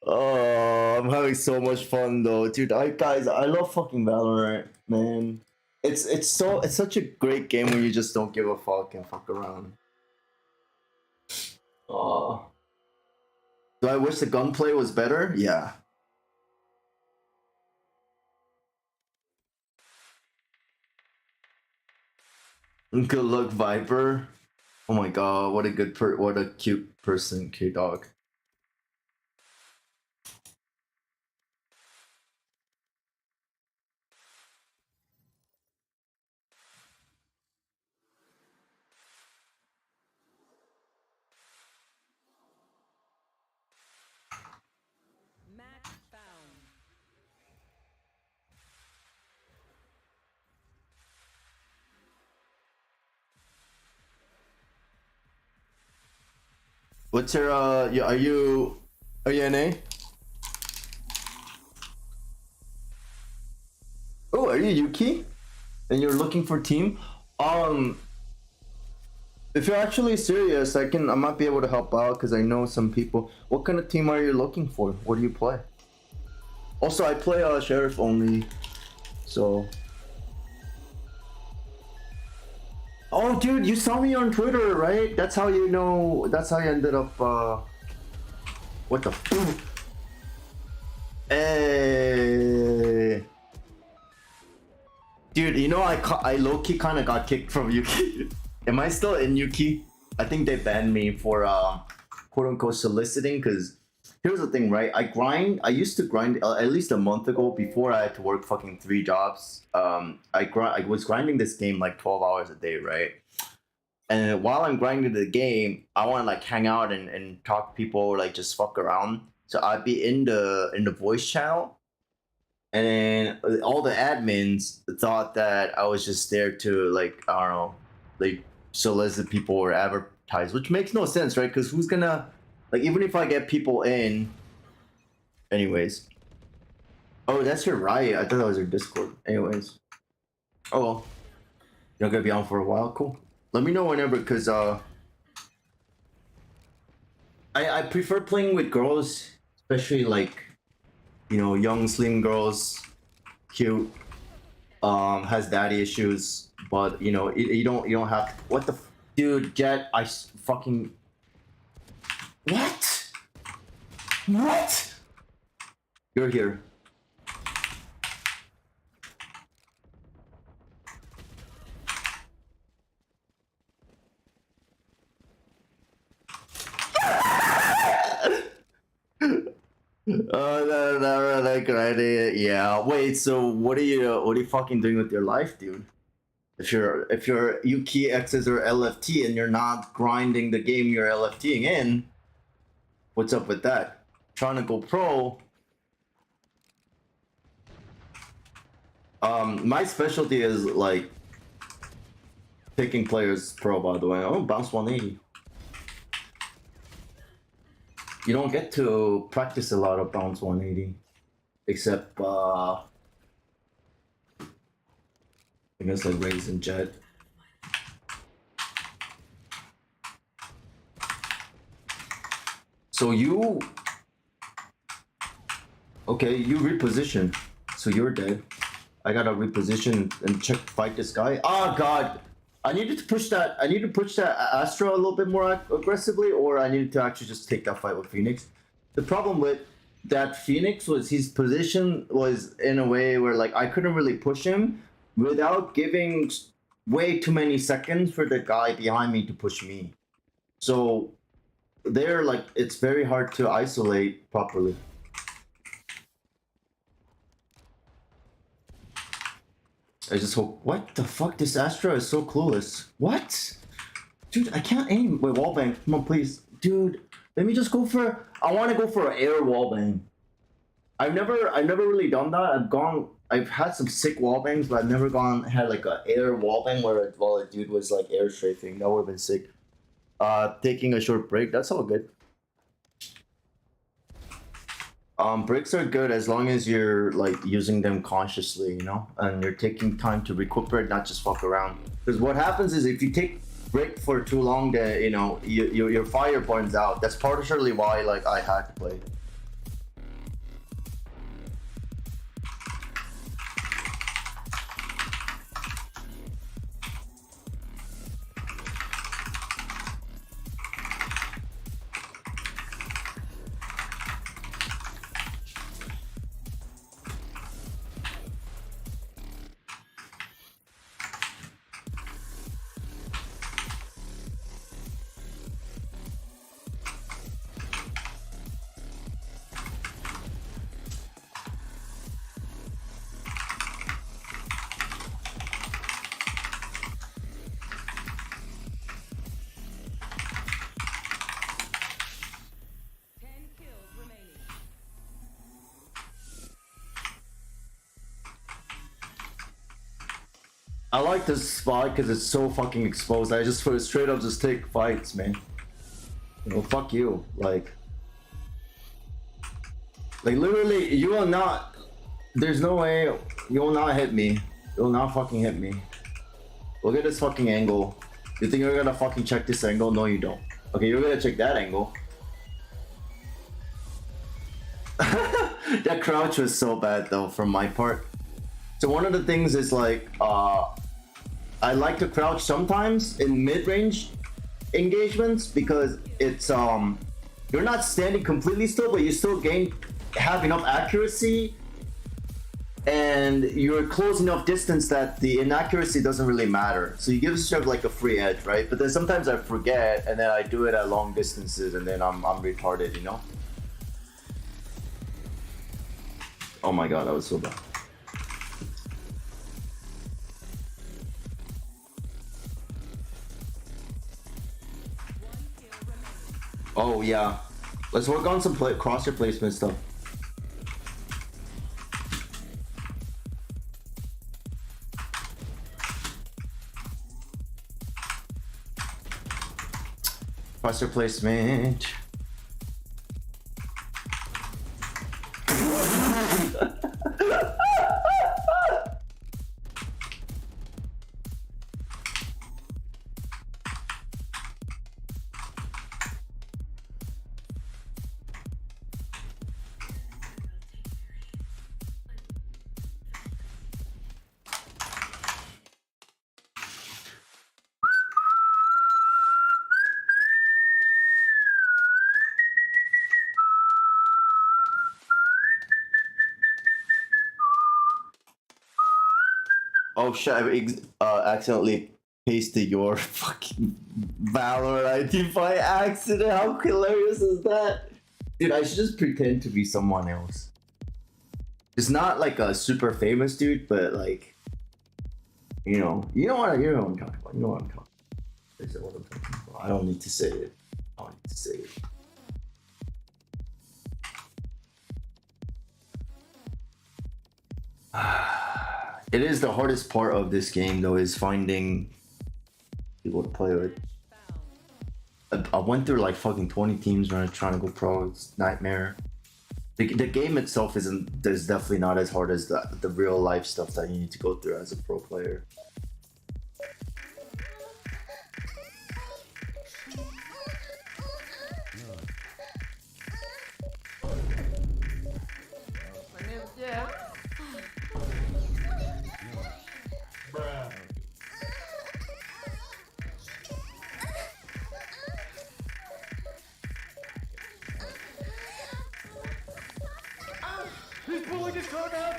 Oh, I'm having so much fun though, dude. Guys, I love fucking Valorant, man. It's such a great game when you just don't give a fuck and fuck around. Oh. Do I wish the gunplay was better? Yeah. Good luck, Viper. Oh my god, what a what a cute person, cute dog. Match found. What's your are you NA? Oh, are you Yuki? And you're looking for team? If you're actually serious, I might be able to help out because I know some people. What kind of team are you looking for? What do you play? Also, I play Sheriff only, so. Oh, dude, you saw me on Twitter, right? That's how you know. That's how you ended up. What the? Hey. Dude, you know I low-key kind of got kicked from Yuki. Am I still in Yuki? I think they banned me for quote-unquote soliciting. Because here's the thing, right? I used to grind at least a month ago before I had to work fucking 3 jobs. I was grinding this game like 12 hours a day, right? And while I'm grinding the game, I want to like hang out and talk to people, like just fuck around. So I'd be in the voice channel. And then all the admins thought that I was just there to like, I don't know, like solicit people or advertise, which makes no sense, right? Because who's gonna, like, even if I get people in, anyways. Oh, that's your Riot. I thought that was your Discord. Anyways. Oh well. You're gonna be on for a while? Cool. Let me know whenever, because I prefer playing with girls, especially like, you know, young slim girls, cute, has daddy issues, but you know, you don't have to, what the dude, Jet, fucking what? You're here. Oh no, like right. Yeah. Wait. So what are you fucking doing with your life, dude? If you key X's or LFT and you're not grinding the game you're LFTing in, what's up with that? Trying to go pro. My specialty is like picking players pro, by the way. Oh, bounce 180. You don't get to practice a lot of bounce 180, except I guess like Raise and Jet. So you, okay, you reposition, so you're dead. I gotta reposition and check fight this guy. Oh god, I needed to push that. I need to push that Astra a little bit more aggressively, or I needed to actually just take that fight with Phoenix. The problem with that Phoenix was his position was in a way where like I couldn't really push him without giving way too many seconds for the guy behind me to push me. So there, like, it's very hard to isolate properly. I just hope. What the fuck? This Astra is so clueless. What? Dude, I can't aim. Wait, wallbang. Come on, please. Dude, let me just go for. I want to go for an air wallbang. I've never really done that. I've had some sick wallbangs, but I've never had like an air wallbang where a dude was like air strafing. That would have been sick. Taking a short break. That's all good. Breaks are good as long as you're like using them consciously, you know, and you're taking time to recuperate, not just fuck around. Because what happens is if you take break for too long, then you know your fire burns out. That's partially why like I had to play. I like this spot because it's so fucking exposed. I just straight up just take fights, man. You know, fuck you. Like literally, you will not. There's no way you will not hit me. You will not fucking hit me. Look at this fucking angle. You think you're gonna fucking check this angle? No, you don't. Okay, you're gonna check that angle. That crouch was so bad though, from my part. So one of the things is like, I like to crouch sometimes in mid-range engagements because it's you're not standing completely still, but you still have enough accuracy, and you're close enough distance that the inaccuracy doesn't really matter. So you give yourself like a free edge, right? But then sometimes I forget, and then I do it at long distances, and then I'm retarded, you know? Oh my god, that was so bad. Oh yeah, let's work on some crosshair placement stuff. Crosshair placement. Oh shit, I accidentally pasted your fucking Valor ID by accident. How hilarious is that? Dude, I should just pretend to be someone else. It's not like a super famous dude, but like You know what I'm talking about. You know what I'm talking about. Is what I'm talking about. I don't need to say it. I don't need to say it. It is the hardest part of this game, though, is finding people to play with. I went through like fucking 20 teams when I was trying to go pro. It's nightmare. The game itself isn't. There's definitely not as hard as the real life stuff that you need to go through as a pro player. He's pulling his tongue out!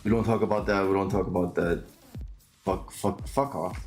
We don't talk about that. We don't talk about that. Fuck off.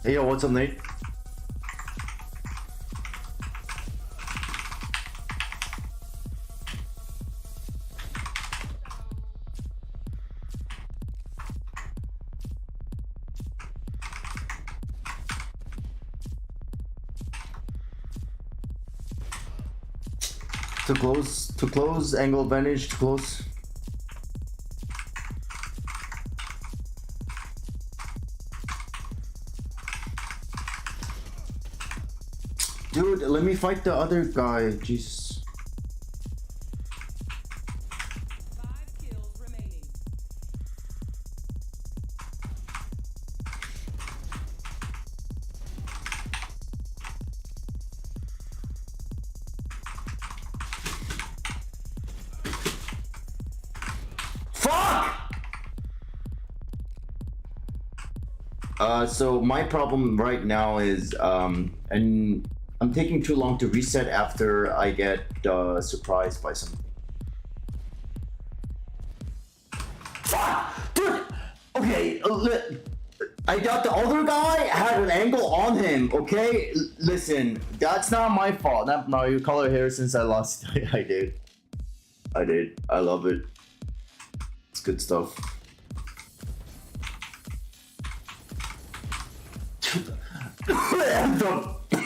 Hey yo, what's up, Nate? To close, angle advantage, to close. Dude, let me fight the other guy, jeez. 5 kills remaining. Fuck! So my problem right now is, and I'm taking too long to reset after I get surprised by something. Fuck! Dude! Okay, I got the other guy had an angle on him, okay? Listen, that's not my fault. No, you color hair since I lost. I did. I love it. It's good stuff.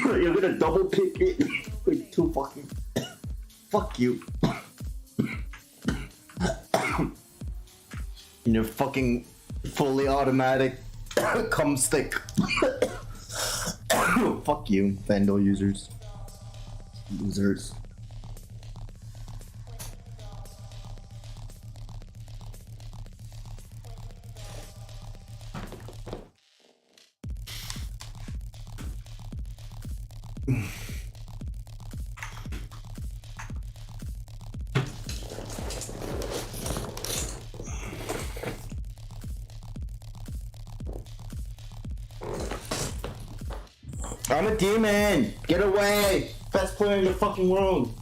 You're gonna double pick it with 2 fucking. Fuck you. In your fucking fully automatic cum stick. Fuck you, Vandal users. Losers. I'm a demon! Get away! Best player in the fucking world!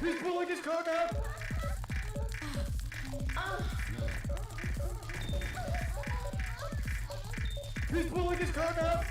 He's pulling his cock out! He's pulling his cock out!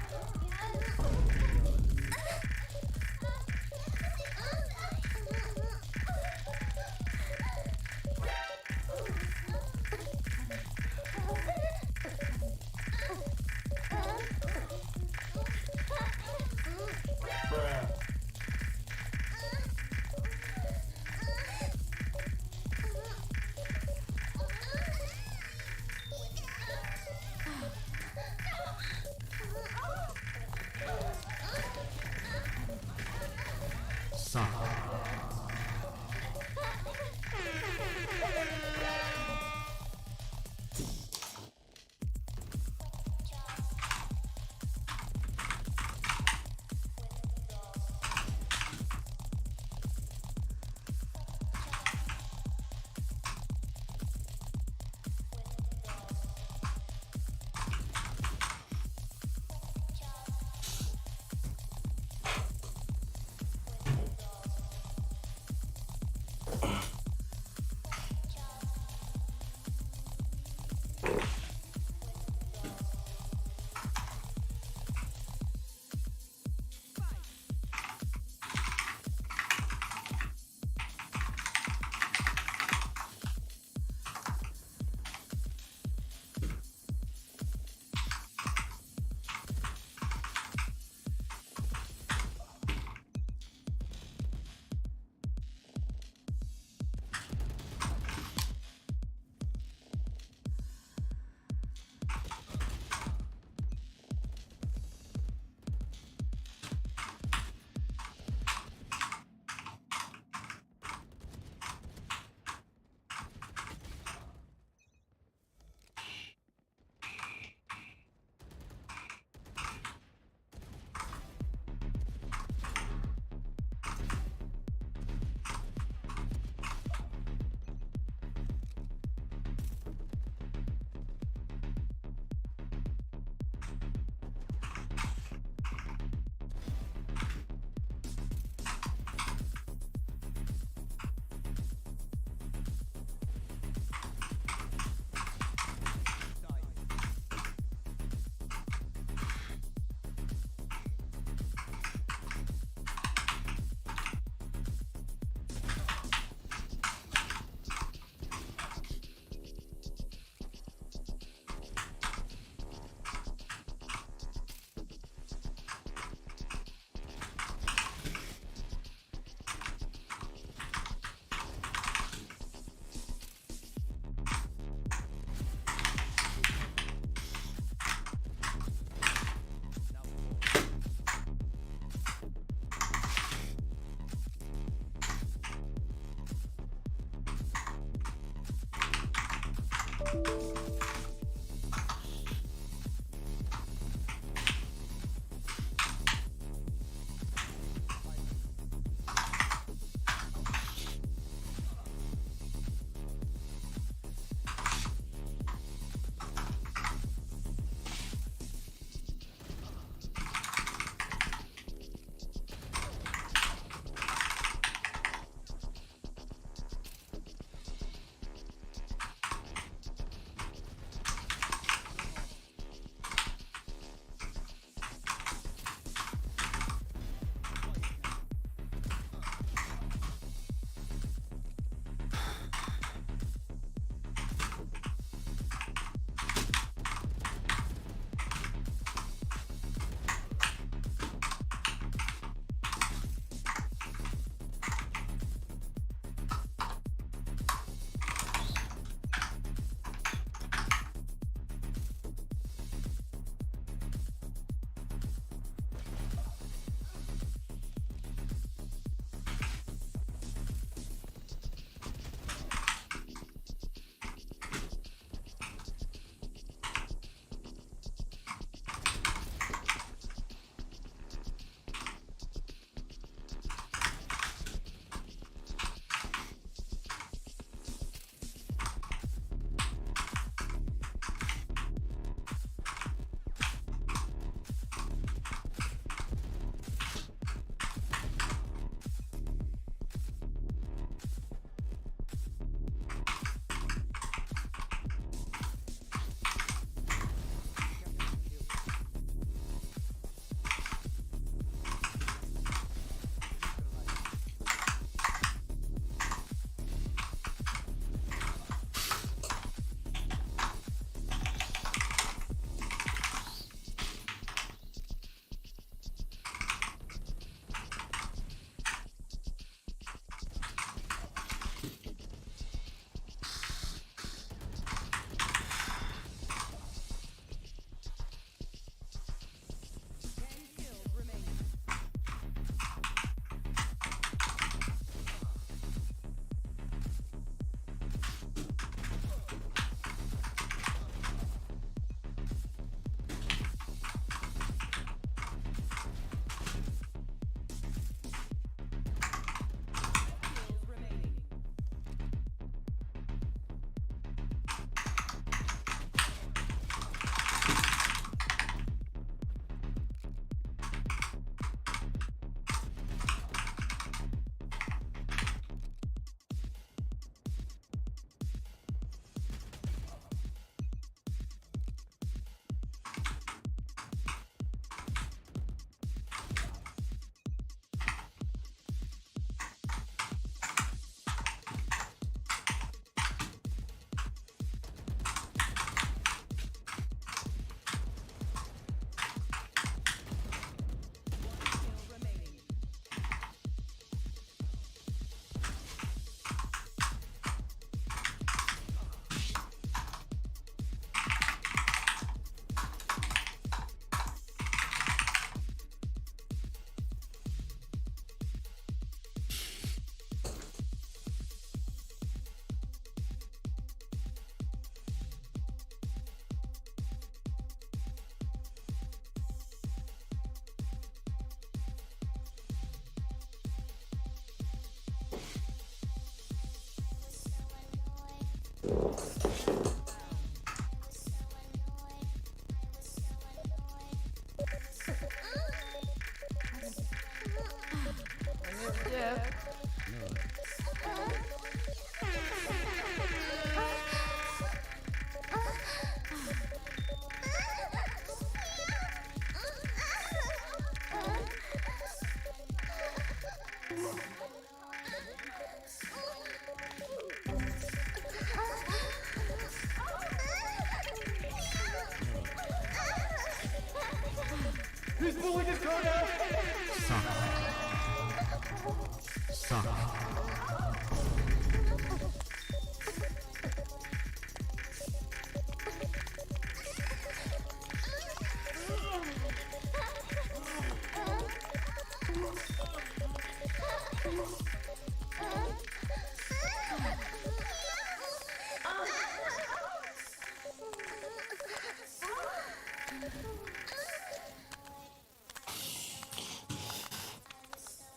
He's pulling his coat out!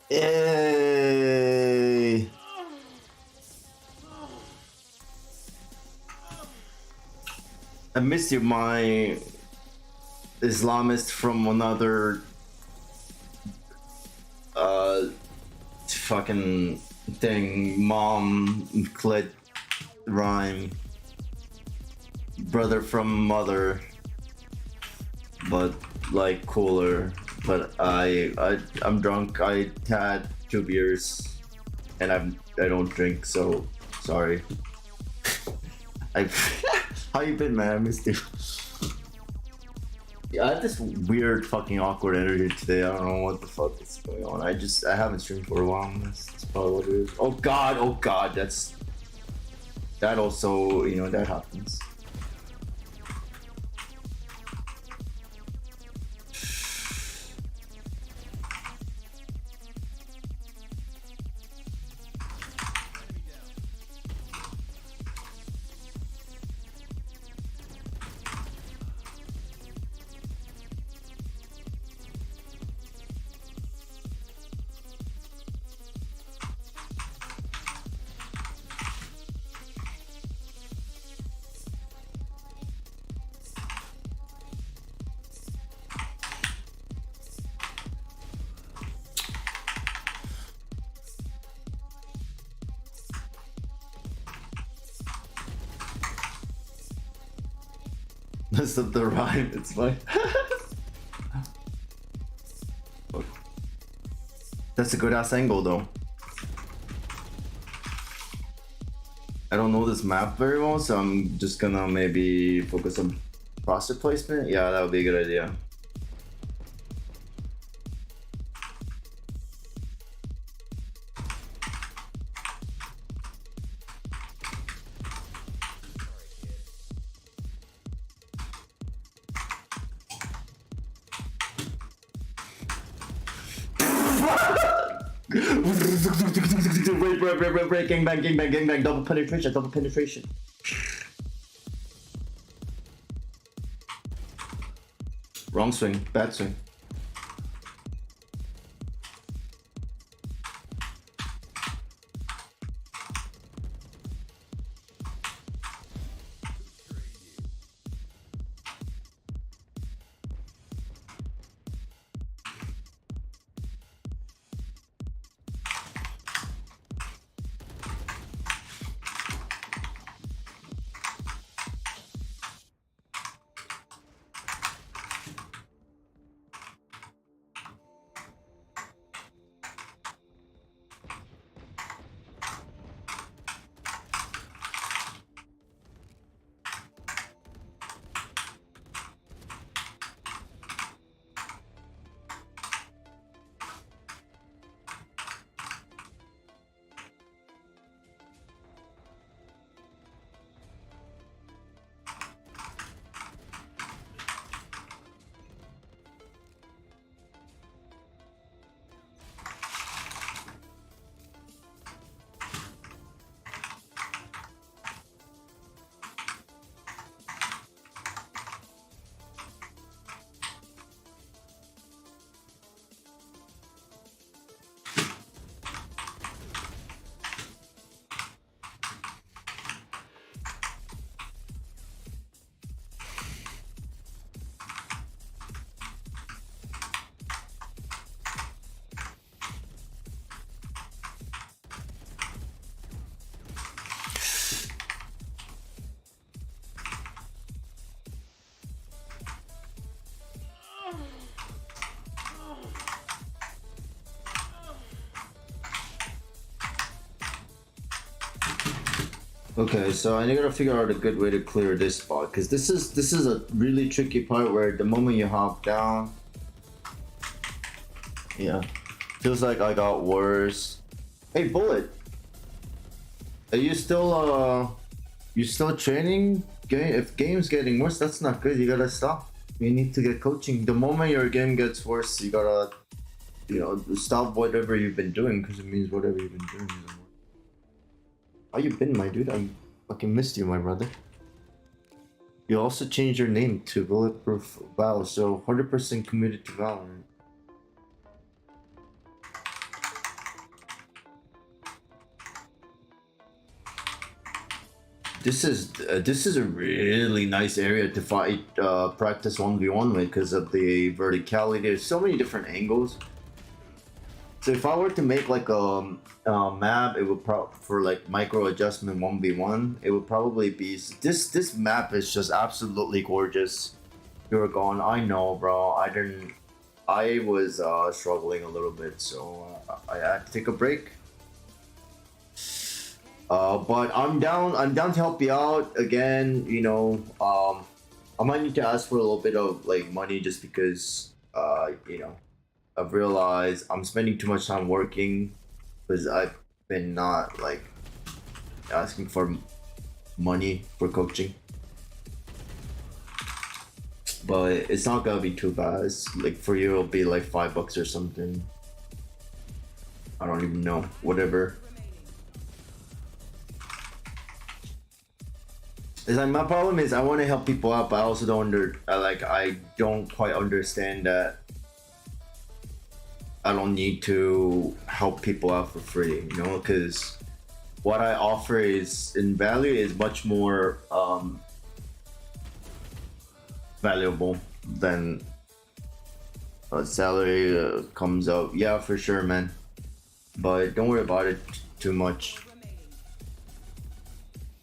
Hey. I missed you, my Islamist from another fucking thing, mom clit rhyme, brother from mother, but like cooler. But I'm drunk. I had 2 beers, and I don't drink, so sorry. I how you been, man? I missed you. Yeah, I have this weird fucking awkward energy today. I don't know what the fuck is going on. I haven't streamed for a while. That's probably what it is. Oh god, that also, you know, that happens. Messed up the rhyme, it's fine. That's a good ass angle though. I don't know this map very well, so I'm just gonna maybe focus on prospect placement. Yeah, that would be a good idea. Break, gang bang, double penetration. Wrong swing, bad swing. Okay, so I gotta figure out a good way to clear this spot, because this is a really tricky part where the moment you hop down, yeah, feels like I got worse. Hey, Bullet, are you still training? If game's getting worse, that's not good. You gotta stop. You need to get coaching. The moment your game gets worse, you gotta, you know, stop whatever you've been doing, because it means whatever you've been doing isn't working. How you been, my dude? I fucking missed you, my brother. You also changed your name to Bulletproof Val, so 100% committed to Valorant. this is a really nice area to fight practice 1v1 with because of the verticality. There's so many different angles. So if I were to make like a map, it would for like micro adjustment 1v1, it would probably be this map is just absolutely gorgeous. You're gone. I know, bro. I was struggling a little bit, so I had to take a break. But I'm down to help you out again. You know, I might need to ask for a little bit of like money just because you know, I've realized I'm spending too much time working because I've been not like asking for money for coaching. But it's not gonna be too bad. It's like for you, it'll be like $5 or something. I don't even know. Whatever. It's like my problem is I want to help people out, but I also don't I don't quite understand that I don't need to help people out for free, you know, because what I offer is in value is much more valuable than a salary comes up. Yeah, for sure, man, but don't worry about it too much.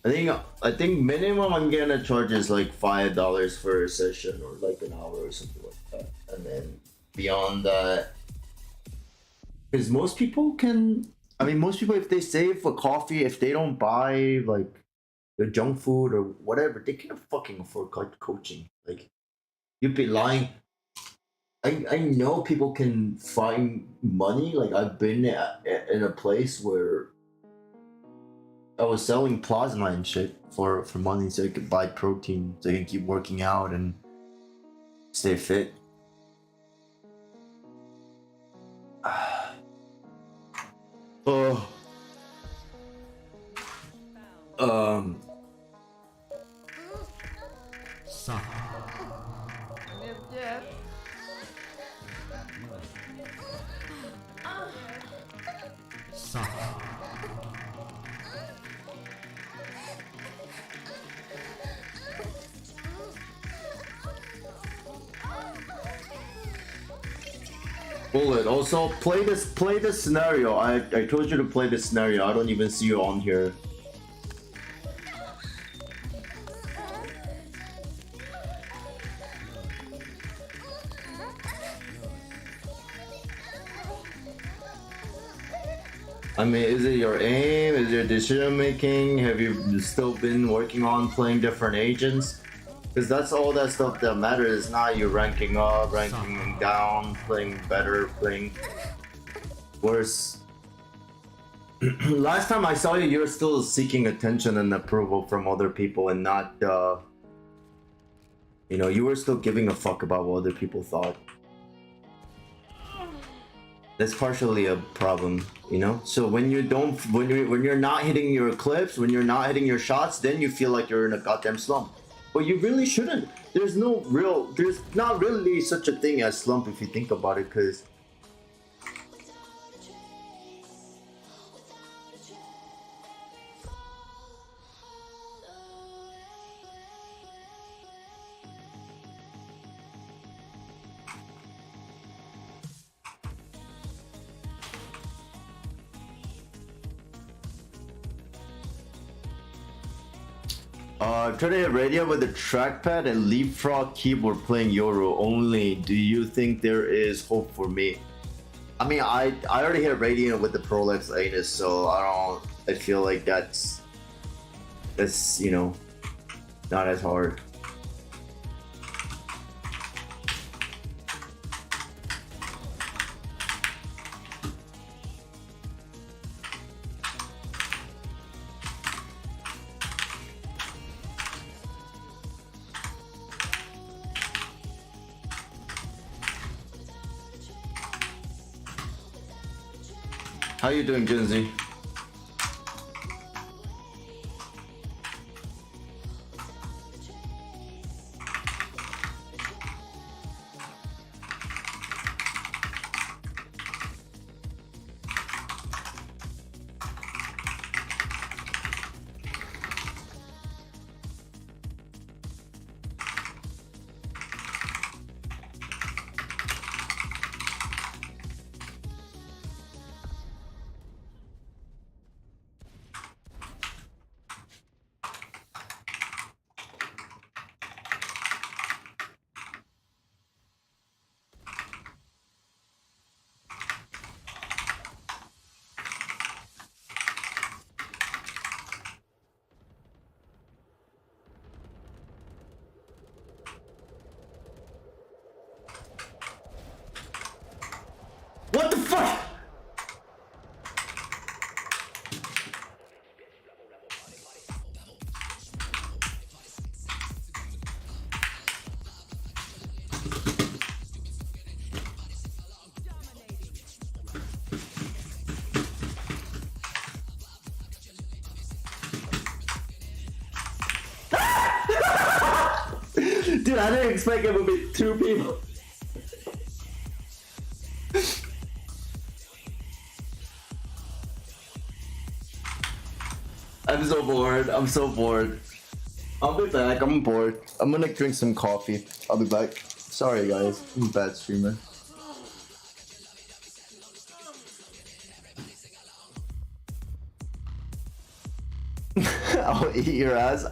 I think minimum I'm gonna charge is like $5 for a session or like an hour or something like that, and then beyond that, because most people if they save for coffee, if they don't buy like the junk food or whatever, they can't fucking afford coaching. Like, you'd be lying. I know people can find money. Like, I've been in a place where I was selling plasma and shit for money so I could buy protein so I can keep working out and stay fit. Oh. Bullet, also play this scenario. I told you to play this scenario. I don't even see you on here. I mean, is it your aim? Is it your decision making? Have you still been working on playing different agents? Because that's all that stuff that matters. It's not you ranking up, ranking down, playing better, playing worse. Last time I saw you, you're still seeking attention and approval from other people and not, you know, you were still giving a fuck about what other people thought. That's partially a problem, you know? So when you don't, when you're not hitting your clips, when you're not hitting your shots, then you feel like you're in a goddamn slump. But you really shouldn't. There's not really such a thing as slump if you think about it, because try to hit radio with a trackpad and leapfrog keyboard playing Yoru only. Do you think there is hope for me? I mean, I already hit radio with the Prolex Anus, so I feel like that's you know, not as hard. How you doing, Junzi? fuck? Dude, I didn't expect it would be 2 people. I'm so bored. I'm so bored. I'll be back. I'm bored. I'm gonna drink some coffee. I'll be back. Sorry, guys. I'm a bad streamer. I'll eat your ass.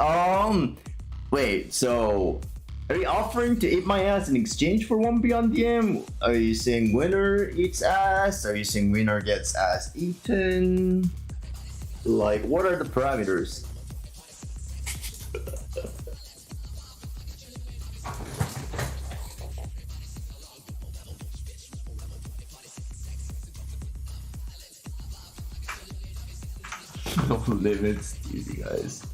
Wait. So, are you offering to eat my ass in exchange for 1 beyond DM? Are you saying winner eats ass? Are you saying winner gets ass eaten? Like, what are the parameters? No limits, easy guys.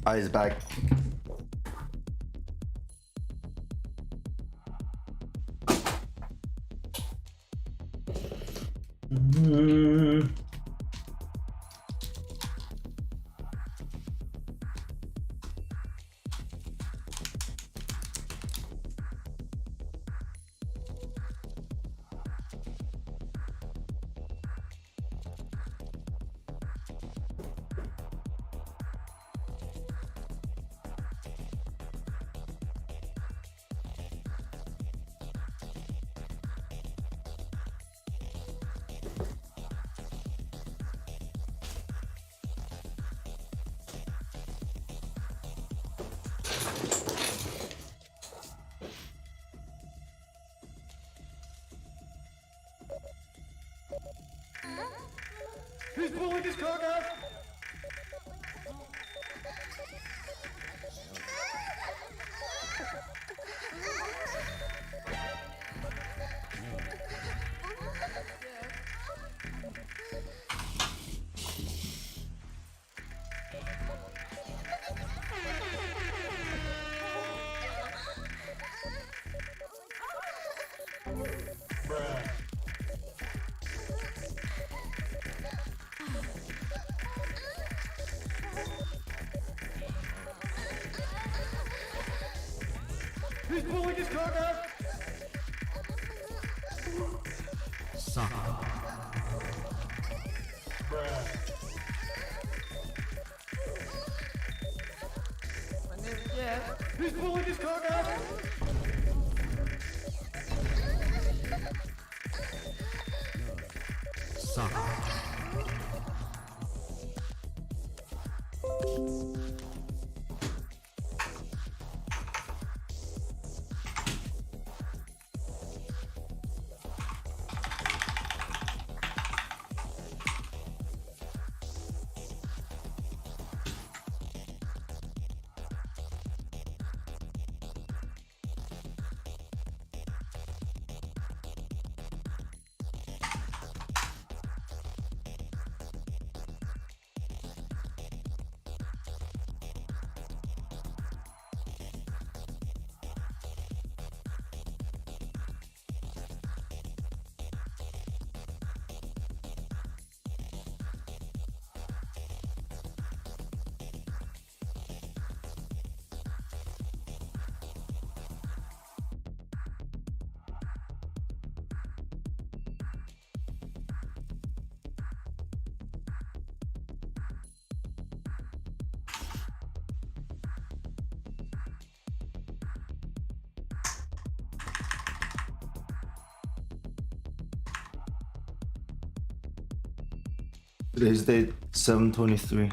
Eyes back. He's pulling his cock out! He's pulling his cock out! He's pulling his cock out! Today's date 7/23.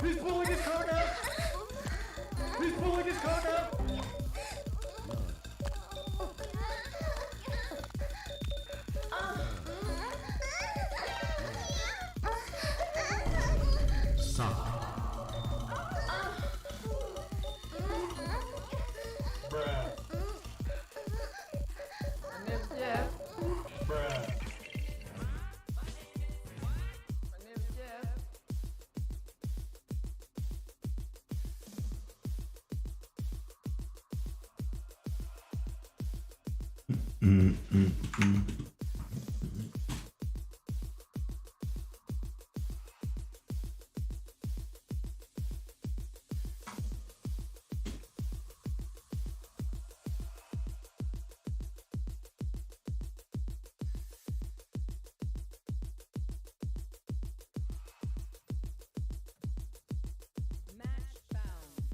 He's pulling his cock out! He's pulling his cock out! Match found.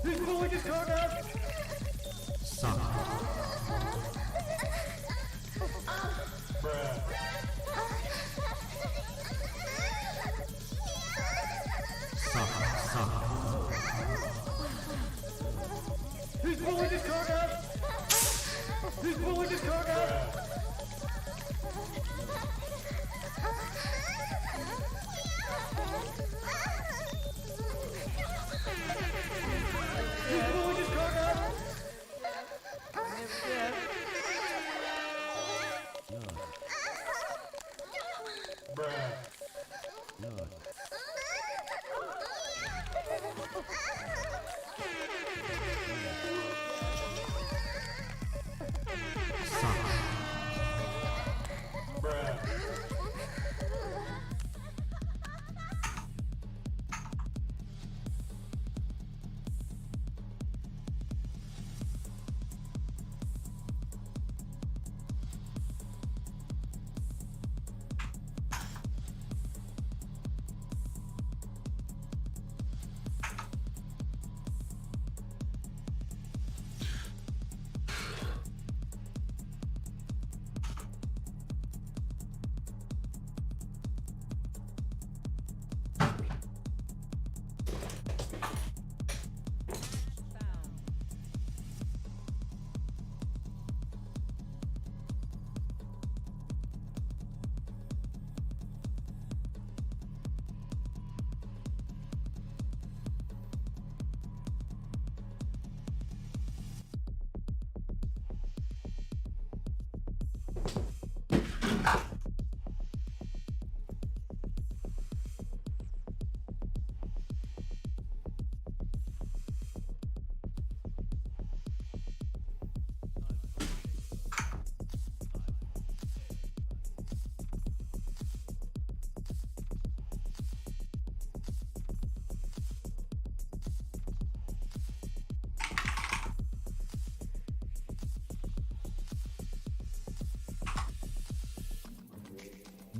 He's pulling his cock out! He's pulling his cock out! He's pulling his cock out! He's pulling his cock out!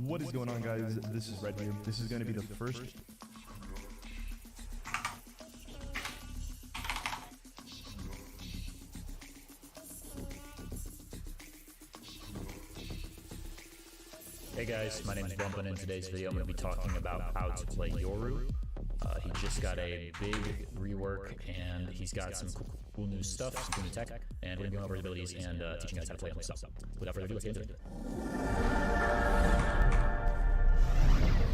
What is going on, guys? This is Red here. This is going to be the first. Hey guys, my name is Bumpin'. In today's video I'm going to be talking about how to play Yoru. He just got a big rework and he's got some cool new stuff, some cool new tech, and we're going to be going over his abilities and teaching you guys how to play him and stuff. So without further ado, let's get into it.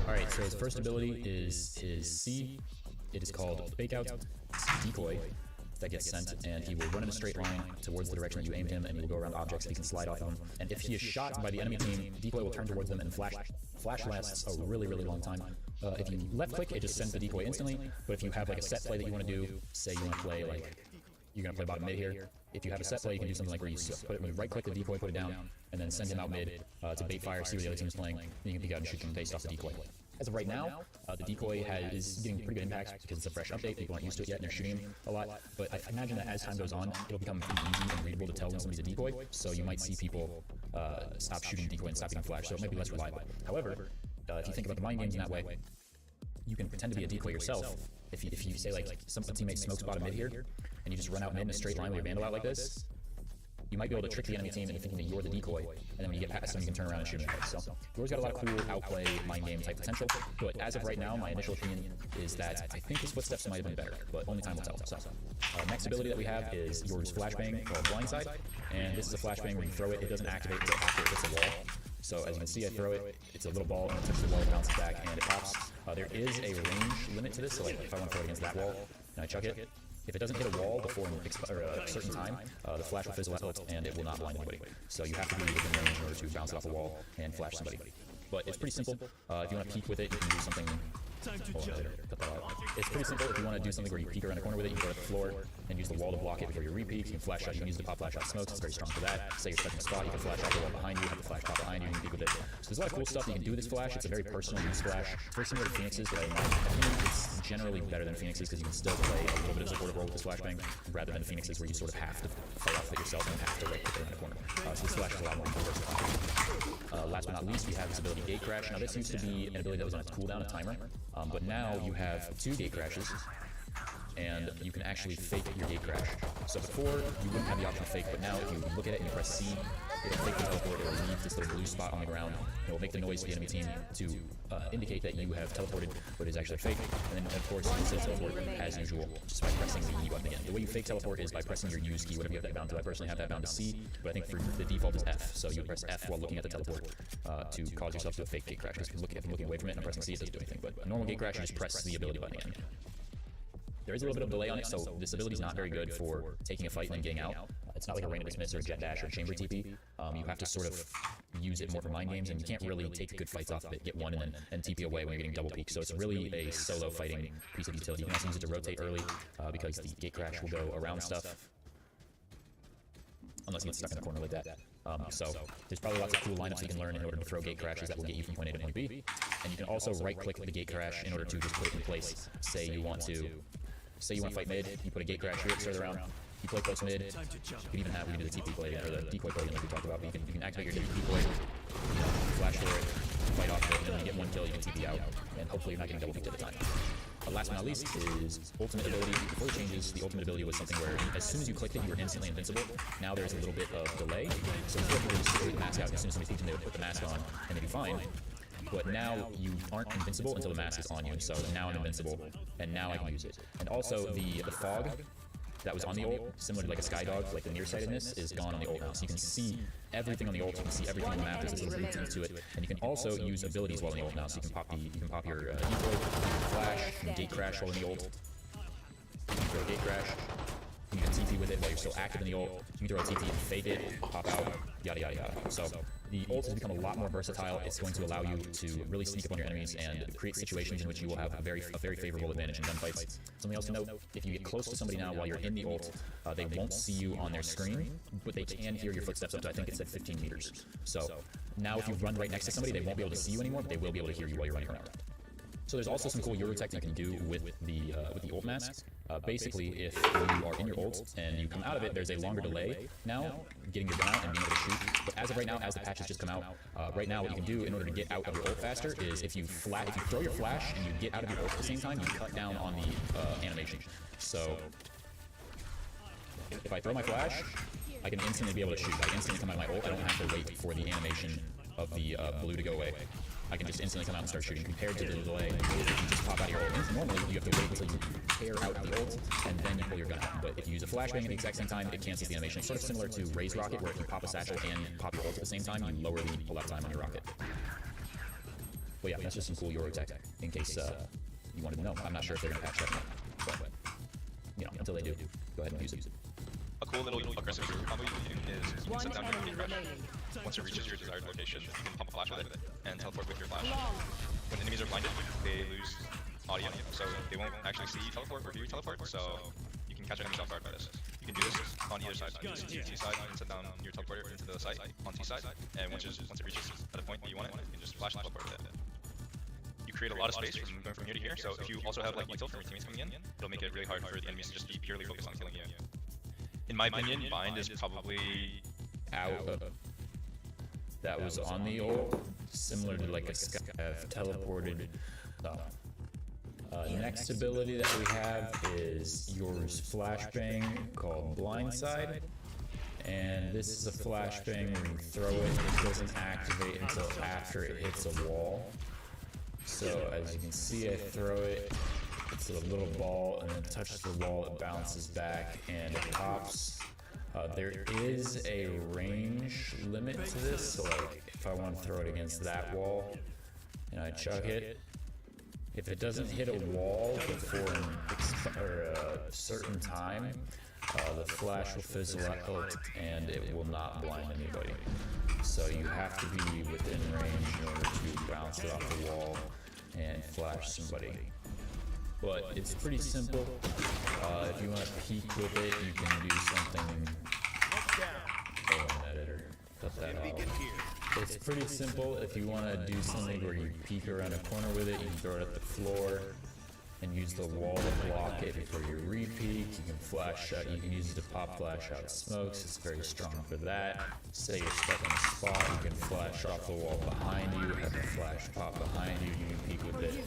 Alright, so his first ability is his C. It is called Fake Out. It's a decoy that gets sent, and he will run in a straight line towards the direction that you aim him, and he will go around objects that he can slide off of them. And if he is shot by the enemy team, decoy will turn towards them and flash. Flash lasts a really long time. If you left click, it just sends the decoy instantly, but if you have like a set play that you want to do, say you want to play like, you're going to play bottom mid here, if you have a set play, you can do something like where you right click the decoy, put it down, and then send him out mid to bait fire, see what the other team is playing, and you can peek out and shoot him based off the decoy. As of right now, the decoy is getting pretty good impacts because it's a fresh update, people aren't used to it yet and they're shooting him a lot, but I imagine that as time goes on, it'll become pretty easy and readable to tell when somebody's a decoy, so you might see people stop shooting decoy and stop getting flash, so it might be less reliable. However, if you think about the mind games in that way, you can pretend to be a decoy yourself. If you say like a teammate smokes bottom mid here, and you just run out mid in a straight line with your vandal out like this, you might be able to trick the enemy team into thinking that you're the decoy, and then when you get past them, you can turn around and shoot them. So Yoru's got a lot of cool outplay, mind game type potential, but as of right now, my initial opinion is that I think his footsteps might have been better, but only time will tell. So next ability that we have is Yoru's flashbang called Blindside, and this is a flashbang where you throw it, it doesn't activate until after it hits a wall. So as you can see, I throw it, it's a little ball, and it touches the wall, it bounces back, and it pops. There is a range limit to this, so like if I want to throw it against that wall, and I chuck it, if it doesn't hit a wall before a certain time, the flash will fizzle out and it will not blind anybody. So you have to be within range in order to bounce it off a wall and flash somebody. But it's pretty simple. If you want to peek with it, you can do something. It's pretty simple. If you want to do something where you peek around a corner with it, you can go to the floor and use the wall to block it before you re-peek. You can flash out. You can use the pop flash out smokes. It's very strong for that. Say you're touching a spot, you can flash out the wall behind you, have the flash pop behind you, and peek with it. So there's a lot of cool stuff that you can do with this flash. It's a very personal use flash. It's very similar to Phoenix's, but in my opinion, it's generally better than Phoenix's because you can still play a little bit of supportive role with this flashbang rather than Phoenix's where you sort of have to fight off with it yourself and have to right click around a corner. So this flash is a lot more versatile. Last but not least, we have this ability Gate Crash. Now this used to be an ability that was on a cooldown, a timer, but now you have 2 Gate Crashes, and you can actually fake your gate crash. So before, you wouldn't have the option to fake, but now if you look at it and you press C, it'll fake the teleport, it'll leave this little blue spot on the ground, it will make the noise to the enemy team to indicate that you have teleported, but it is actually fake. And then, of course, you still teleport as usual, just by pressing the E button again. The way you fake teleport is by pressing your use key, whatever you have that bound to. I personally have that bound to C, but I think for the default is F. So you press F while looking at the teleport to cause yourself to a fake gate crash. Because if I'm looking away from it and I'm pressing C, it doesn't do anything. But a normal gate crash, you just press the ability button again. There is a little bit of delay on it, so this ability is not very good for taking a fight and then getting out. It's not like a rain of dismiss or a jet dash or a chamber TP. You have to sort of use it more for mind games, and you can't really take good fights off of it, get one and then TP away when you're getting double peak. So it's really a solo fighting piece of utility. You can also use it to rotate early because the gate crash will go around stuff. Unless you get stuck in a corner like that. So there's probably lots of cool lineups you can learn in order to throw gate crashes that will get you from point A to point B. And you can also right-click the gate crash in order to just put it in place. Say you want to fight mid, you put a gate crash here, start around. You play close mid. You can even have, we can do the TP play or the decoy play like we talked about. But you can activate your decoy, flash for it, fight off it, and then when you get one kill, you can TP out, and hopefully you're not getting double peaked at the time. Last but not least is ultimate ability. Before the changes, the ultimate ability was something where as soon as you clicked it, you were instantly invincible. Now there's a little bit of delay. So before people just put the mask out, as soon as somebody peeked them, they would put the mask on, and they'd be fine. But now you aren't invincible until the mask is on you. So now I'm invincible, and now I can use it. And also the fog that was on the ult, similar to like a skydog, like the nearsightedness, is gone on the ult now. So you can see everything on the ult, you can see everything on the map, there's this little routine to it, and you can also use abilities while in the ult now. So you can pop your decoy, you can flash, you can gate crash while in the ult, you can throw a gate crash, you can TP with it while you're still active in the ult, you can throw a TP and fake it, pop out, yada yada yada. So the ult has become a lot more versatile. It's going to allow you to really sneak up on your enemies and create situations in which you will have a very favorable advantage in gunfights. Something else to note, if you get close to somebody now while you're in the ult, they won't see you on their screen, but they can hear your footsteps up to, I think it's at 15 meters. So now if you run right next to somebody, they won't be able to see you anymore, but they will be able to hear you while you're running around. So there's also some cool Euro tech you can do with the ult mask. Basically, if you are in your ult and you come out of it, there's a longer delay now getting your gun out and being able to shoot. But as of right now, as the patches just come out, right now what you can do in order to get out of your ult faster is if you throw your flash and you get out of your ult at the same time, you cut down on the animation. So if I throw my flash, I can instantly be able to shoot. I instantly come out of my ult. I don't have to wait for the animation of the blue to go away. I can just instantly come out and start shooting. Compared to the delay, you just pop out of your ult. Normally, you have to wait until you tear out the ult, and then you pull your gun out. But if you use a flashbang at the exact same time, it cancels the animation. It's sort of similar to Ray's rocket, where if you pop a satchel and pop your ult at the same time, you lower the pull-out time on your rocket. But yeah, that's just some cool Euro tech, in case you wanted to know. I'm not sure if they're going to patch that yet, but you know, until they do, go ahead and use it. A cool little aggressive combo you can do is you can set down your gate crash. Once it reaches your desired location, you can pump a flash with it and teleport with your flash. When enemies are blinded, they lose audio, so they won't actually see you teleport or hear you teleport, so you can catch enemies off guard by this. You can do this on either side. You can use T side and set down your teleporter into the site on T side, and once it reaches at a point where you want it, you can just flash and teleport with it. You create a lot of space from going from here to here, so if you also have like util from your teammates coming in, it'll make it really hard for the enemies to just be purely focused on killing you. In my opinion, bind is probably out. That was on the ult, similar to like a scav teleported. Next ability that we have is yours flashbang called blindside. And this is a flashbang where you throw it, it doesn't activate until after it hits a wall. So as you can see, I throw it, it's a little ball, and then it touches the wall, it bounces back, and it pops. There is a range limit to this, so like if I want to throw it against that wall and I chuck it, if it doesn't hit a wall before a certain time, the flash will fizzle out and it will not blind anybody. So you have to be within range in order to bounce it off the wall and flash somebody. But it's pretty simple. If you want to peek with it, you can do something. Oh, an editor. Cut that off. It's pretty simple. If you want to do something where you peek around a corner with it, you can throw it at the floor and use the wall to block it before you re-peek. You can flash out. You can use it to pop flash out smokes. It's very strong for that. Say you're stuck in a spot, you can flash off the wall behind you, have a flash pop behind you, you can peek with it.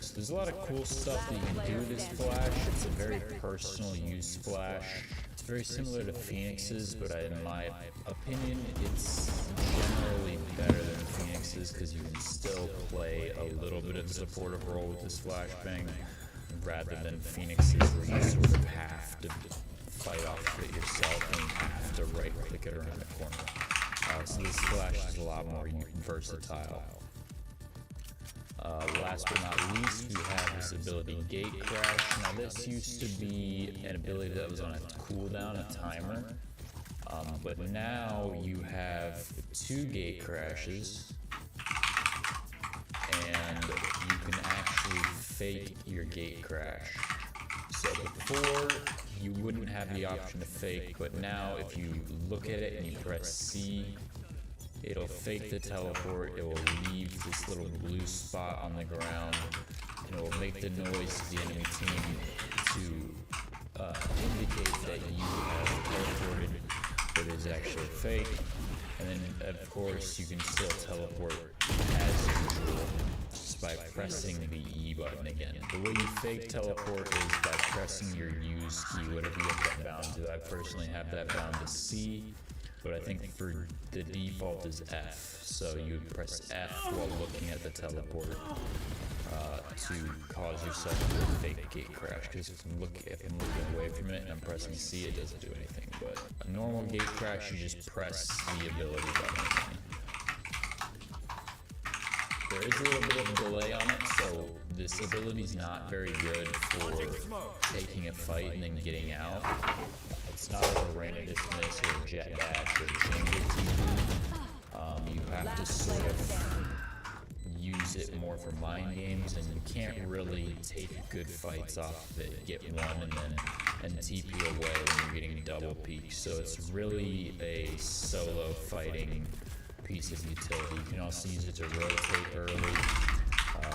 So there's a lot of cool stuff that you can do with this flash. It's a very personal use flash. It's very similar to Phoenix's, but in my opinion, it's generally better than Phoenix's because you can still play a little bit of a supportive role with this flashbang rather than Phoenix's where you sort of have to fight off it yourself and you have to right click it around the corner. So this flash is a lot more versatile. Last but not least, we have this ability Gate Crash. Now this used to be an ability that was on a cooldown, a timer, but now you have 2 Gate Crashes, and you can actually fake your Gate Crash. So before, you wouldn't have the option to fake, but now if you look at it and you press C, it'll fake the teleport, it will leave this little blue spot on the ground, and it will make the noise to the enemy team to indicate that you have teleported, but it is actually fake. And then, of course, you can still teleport as usual just by pressing the E button again. The way you fake teleport is by pressing your use key, whatever you have that bound to. I personally have that bound to C, but I think for the default is F. So you would press F while looking at the teleport to cause yourself to fake Gate Crash. Because if I'm looking away from it and I'm pressing C, it doesn't do anything. But a normal Gate Crash, you just press the ability button. There is a little bit of a delay on it, so this ability is not very good for taking a fight and then getting out. It's not overrated, it's nice or jet dash or chamber TV. You have to sort of use it more for mind games, and you can't really take good fights off of it. Get one and TP away when you're getting double peak. So it's really a solo fighting piece of utility. You can also use it to rotate early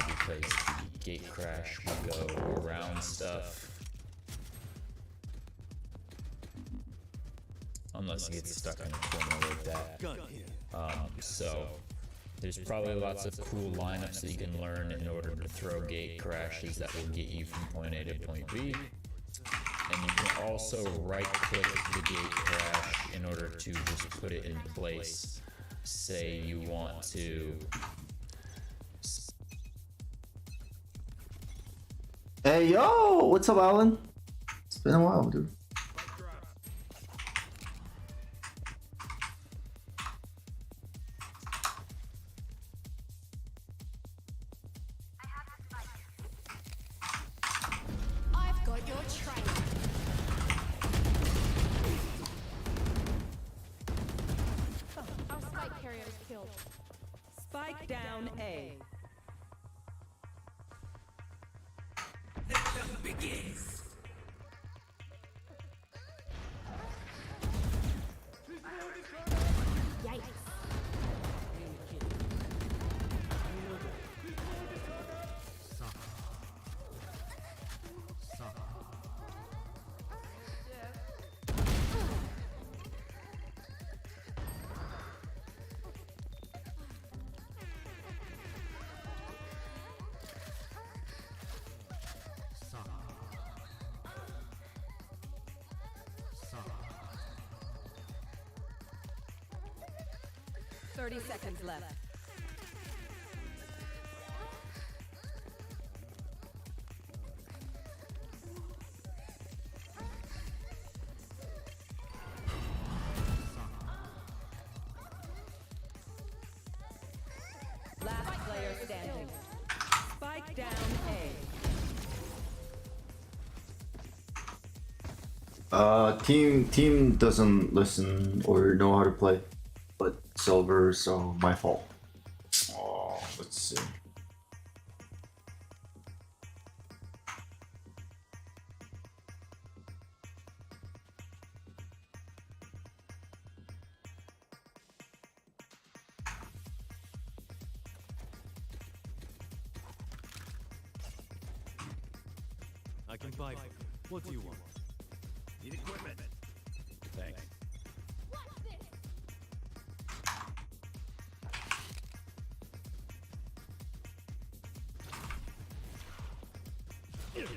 because the Gate Crash will go around stuff. Unless you get stuck in a corner like that. So there's probably lots of cool lineups that you can learn in order to throw Gate Crashes that will get you from point A to point B. And you can also right click the Gate Crash in order to just put it in place. Say you want to... Hey yo, what's up, Alan? It's been a while, dude. I've got your train. Our spike carrier is killed. Spike down A. Yikes. Thirty seconds left. Last player standing. Spike down A. Team doesn't listen or know how to play, but Silver, so my fault. Oh, let's see. I can buy. What do you want? Need equipment. Thanks. Face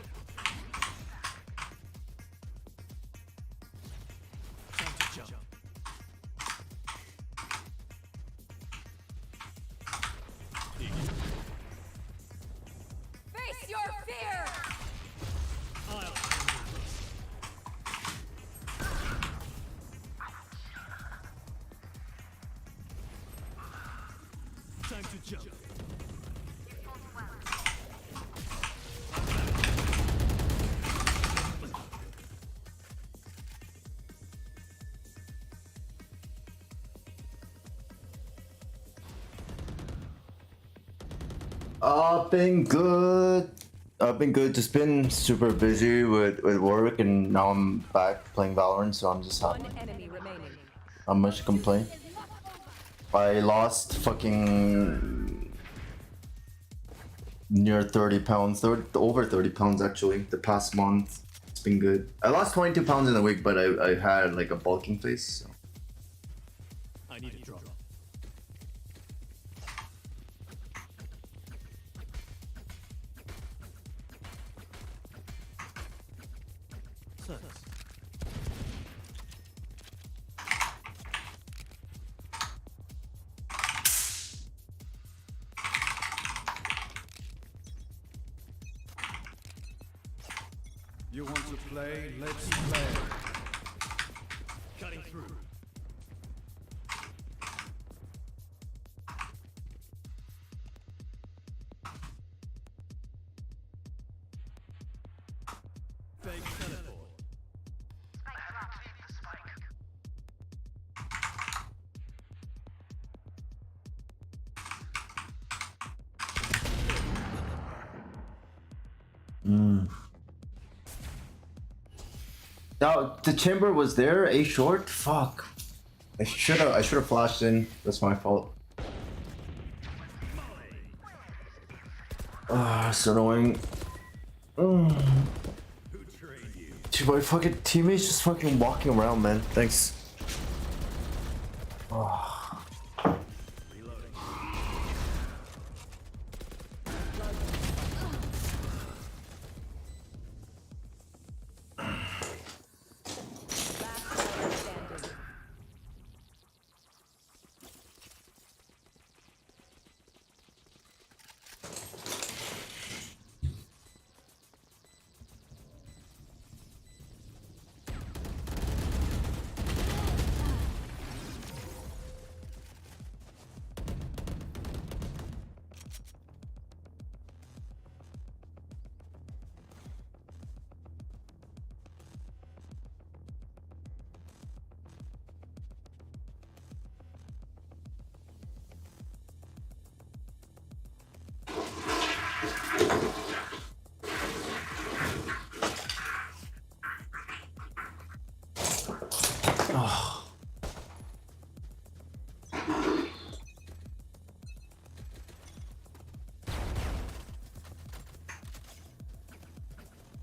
your fear! Time to jump. I've been good. I've been good. Just been super busy with work, and now I'm back playing Valorant, so I'm just happy. One enemy remaining. Not much to complain. I lost fucking near 30 pounds, over 30 pounds actually, the past month. It's been good. I lost 22 pounds in a week, but I had like a bulking phase. So. I need a drop. You want to play? Let's play. Cutting through. Fake teleport. Now the chamber was there. A short. Fuck. I should have flashed in. That's my fault. Ah, so annoying. Dude, my fucking teammates just fucking walking around, man. Thanks. Oh.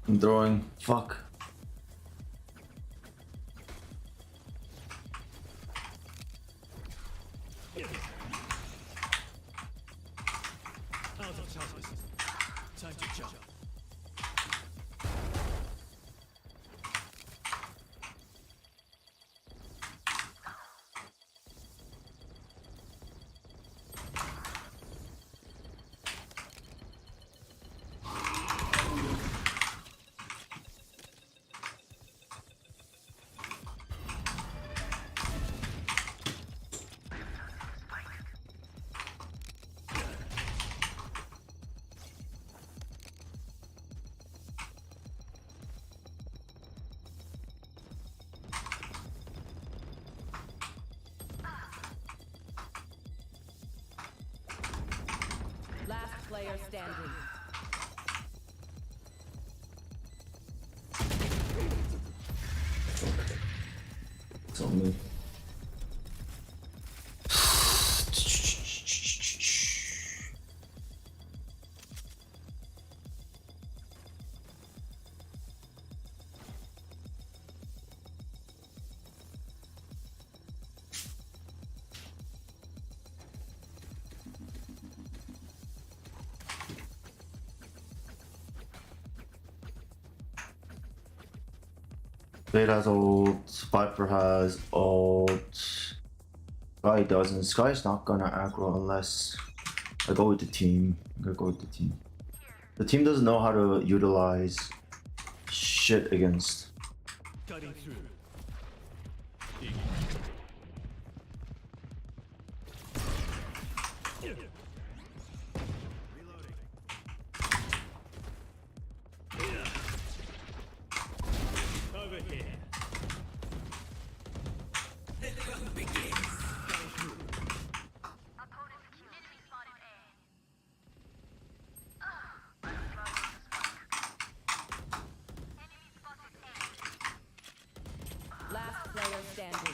I'm throwing. Fuck. Out of toughness. Time to jump. Last player standing. It's on me. Blade has ult, Viper has ult. Sky doesn't. Sky's not gonna aggro unless I go with the team. I'm gonna go with the team. The team doesn't know how to utilize shit against. Cutting through. Over here. Last player standing.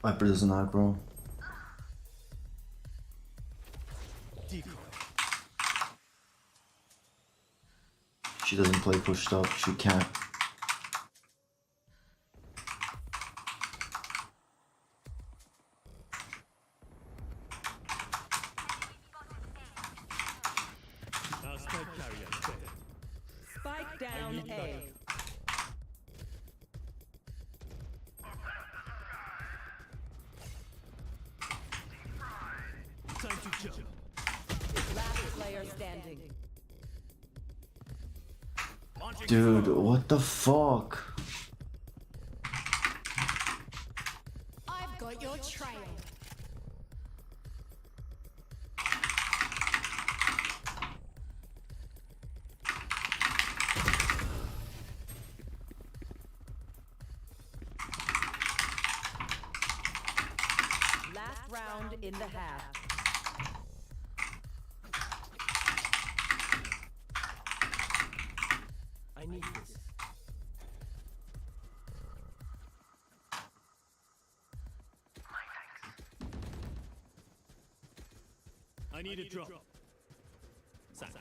Viper doesn't aggro. She doesn't play pushed up. She can't. Spike down A. Time to jump. Last player standing. Dude, what the fuck? I've got your trail. Last round in the half. I need this. I need a drop. Sack.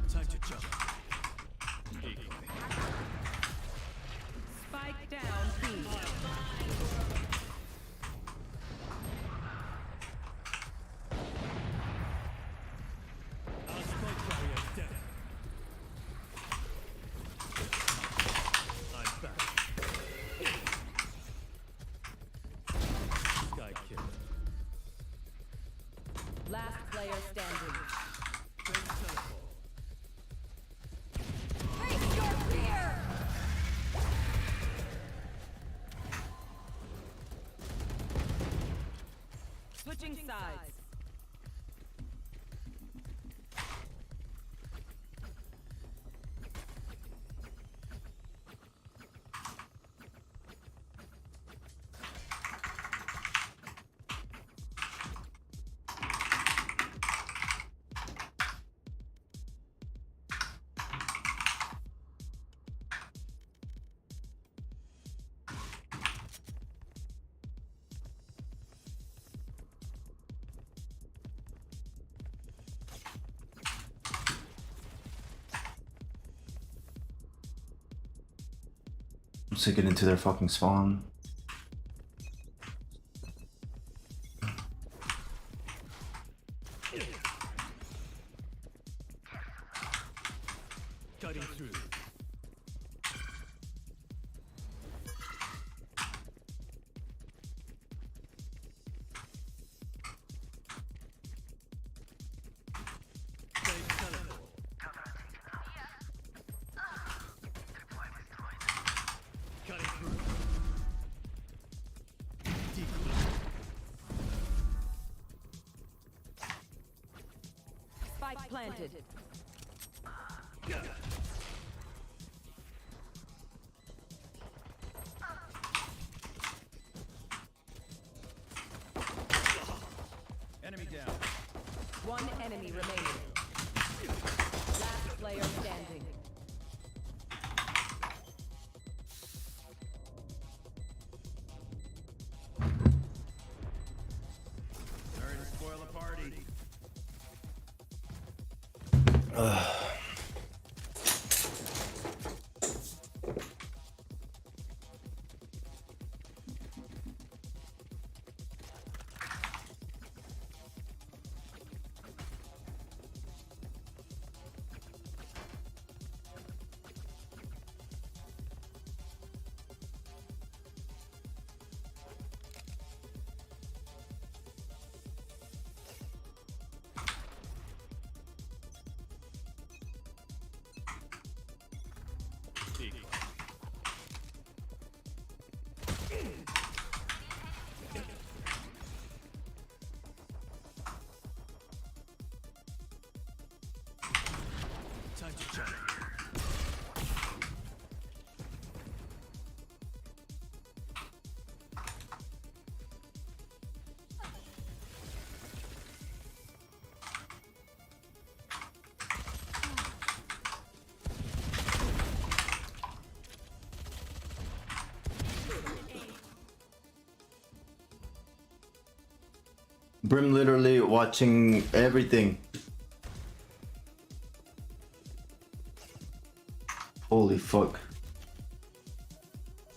Time to jump. Spike down B. Our spike barrier dead. I'm back. Sky kill. Last player standing. Face your fear! Switching sides. I'm sick into their fucking spawn. Cutting through. planted. Enemy down. One enemy remaining. Last player standing. Sorry to spoil the party. Time to jump. Brim literally watching everything. Holy fuck.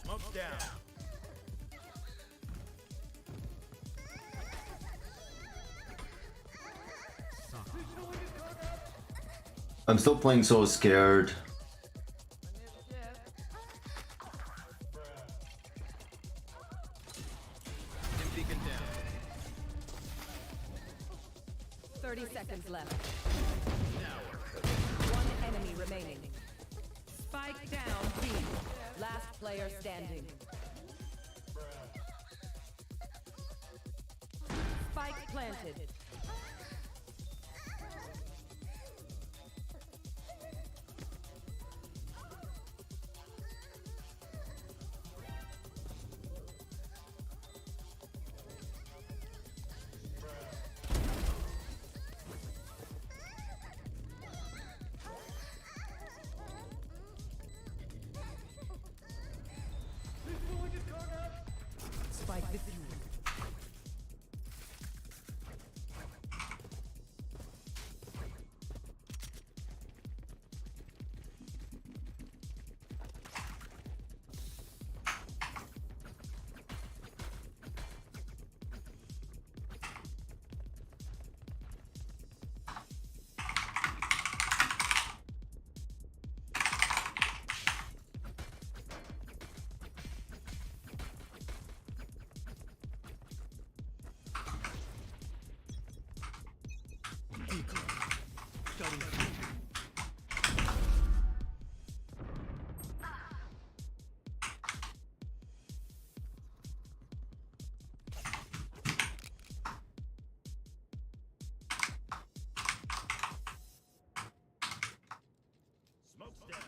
Smoke's down. I'm still playing so scared. Beacon down. 30 seconds left. One enemy remaining. Spike down B. Last player standing. Spike planted. Spike defused. Smoke's down.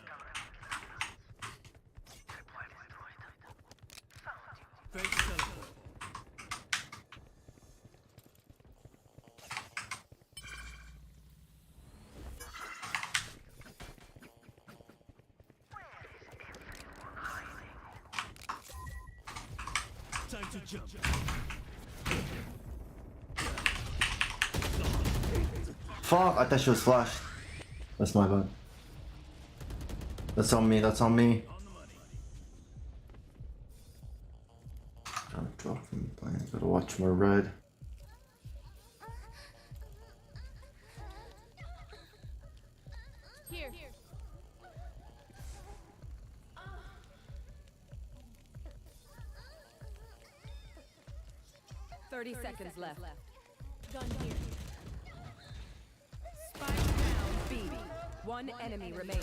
Fake teleport. Time to jump. Fuck, I thought she was flashed. That's my bad. That's on me, that's on me. Gotta drop from the plane, gotta watch my red. Here. 30 seconds left. Gun here. Spike down B. One enemy remaining.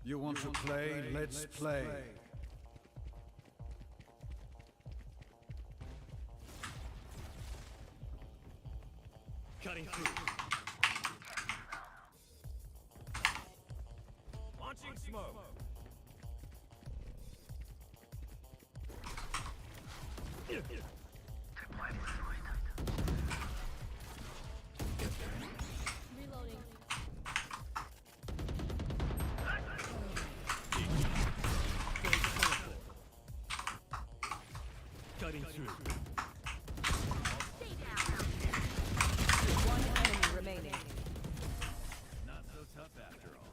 You want to play? Let's play. Cutting through. Launching smoke. Reloading. Cutting through. One enemy remaining. Not so tough after all.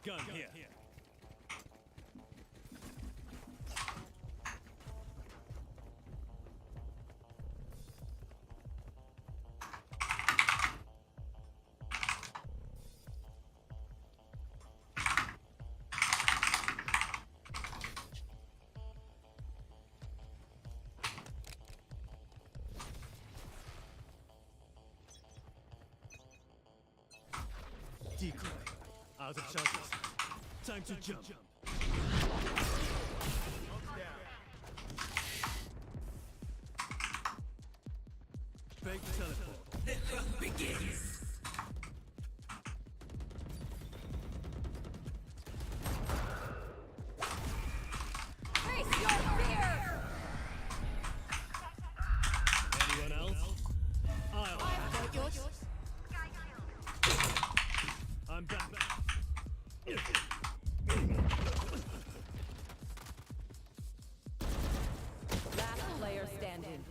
Gun here. Decoy. Out of chances. Time to jump. Fake teleport. The hunt begins. Face your fear! Anyone else? I'll Got yours. I'm back. Last player standing.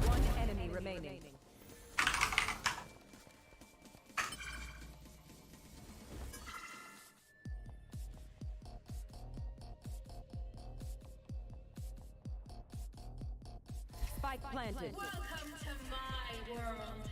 One enemy remaining. Spike planted. Welcome to my world.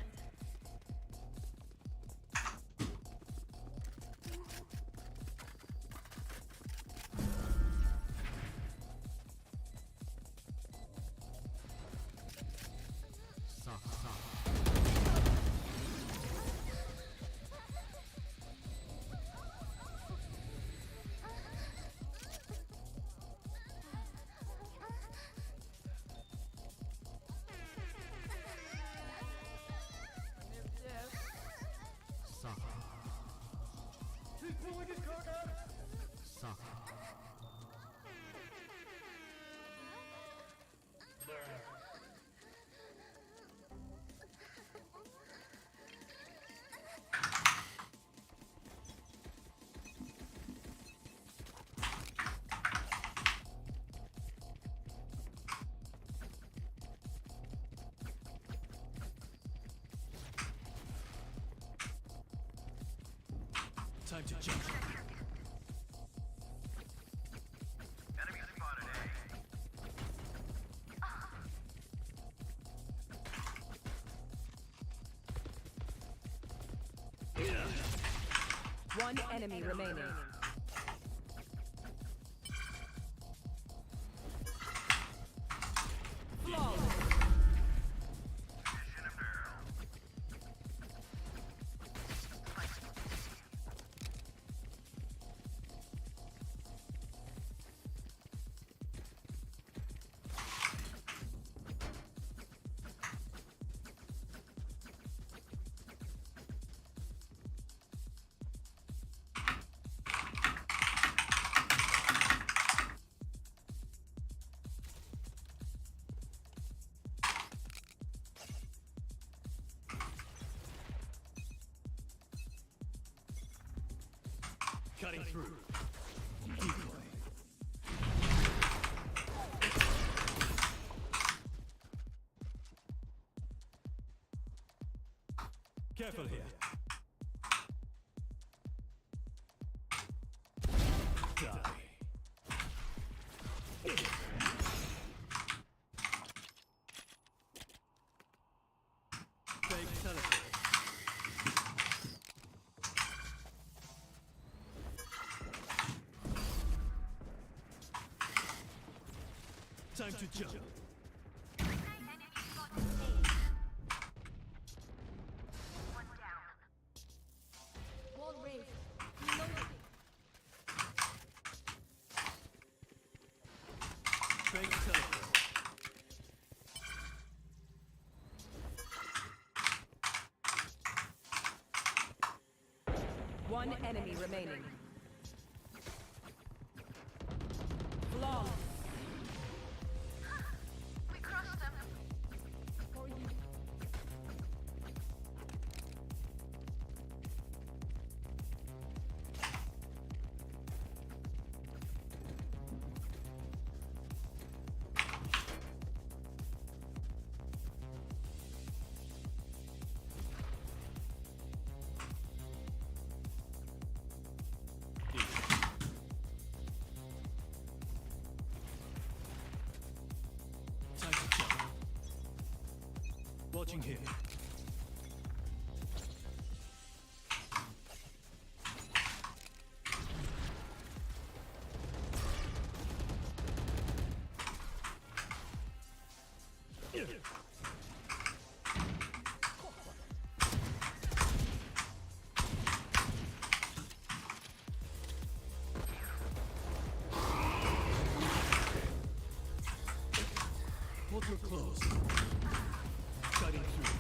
He's pulling his cock out! Time to jump. Enemy spotted One enemy remaining. Flawless. Cutting through. Decoy. Careful here. Die. Fake teleport. Time to jump. Wall raised. Reloading. Fake teleport. One enemy remaining. Flawless. We crushed them. For you. Time to jump. Watching here. Portal closed. Cutting through.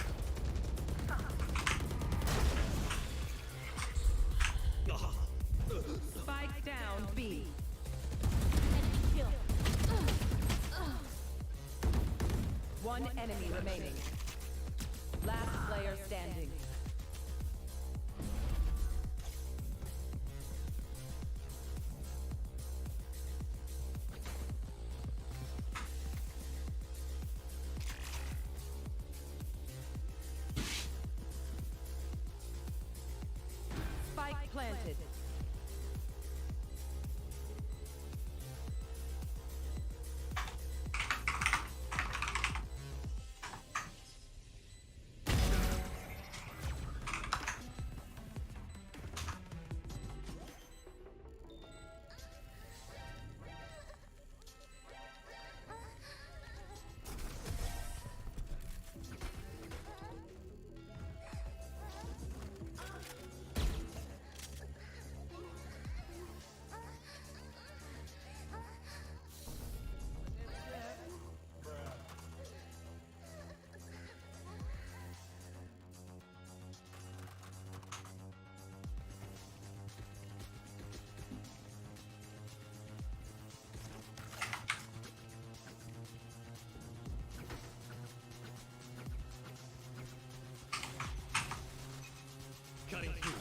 Spike down B. Enemy kill. One enemy remaining. Last player standing. Spike planted. Cutting through.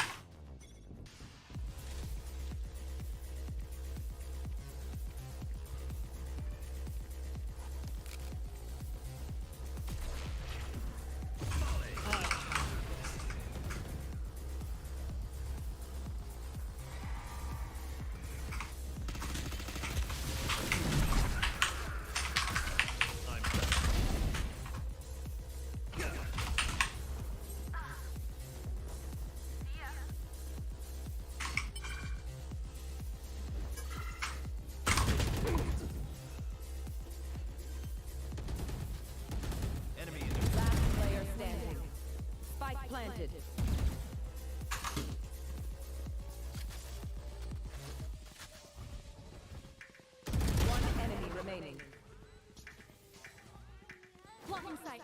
Last player standing. Spike planted. One enemy remaining. Blocking sight.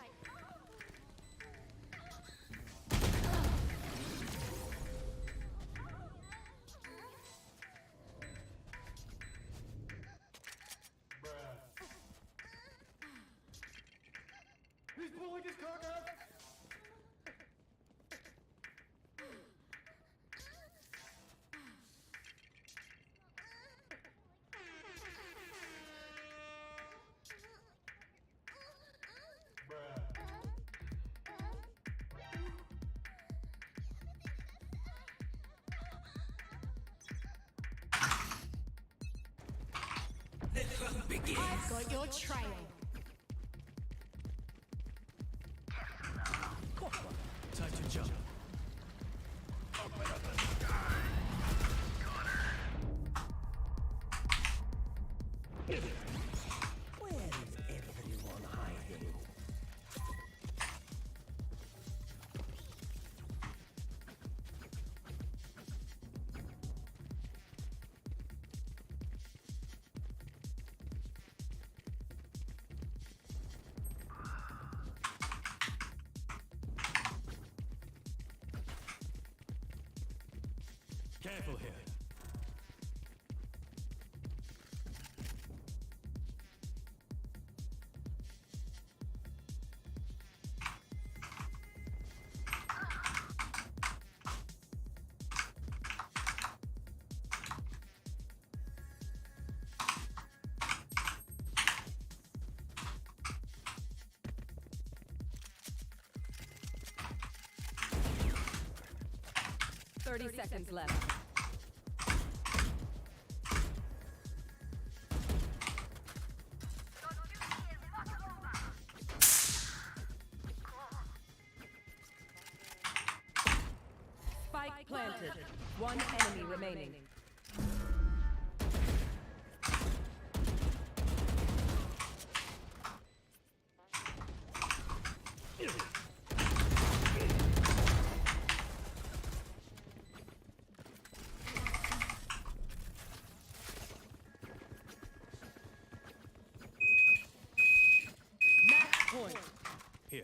He's pulling his cock out! I've got your trail. Time to jump. Careful here. Thirty seconds left. Spike planted. One enemy remaining. Match point. Here.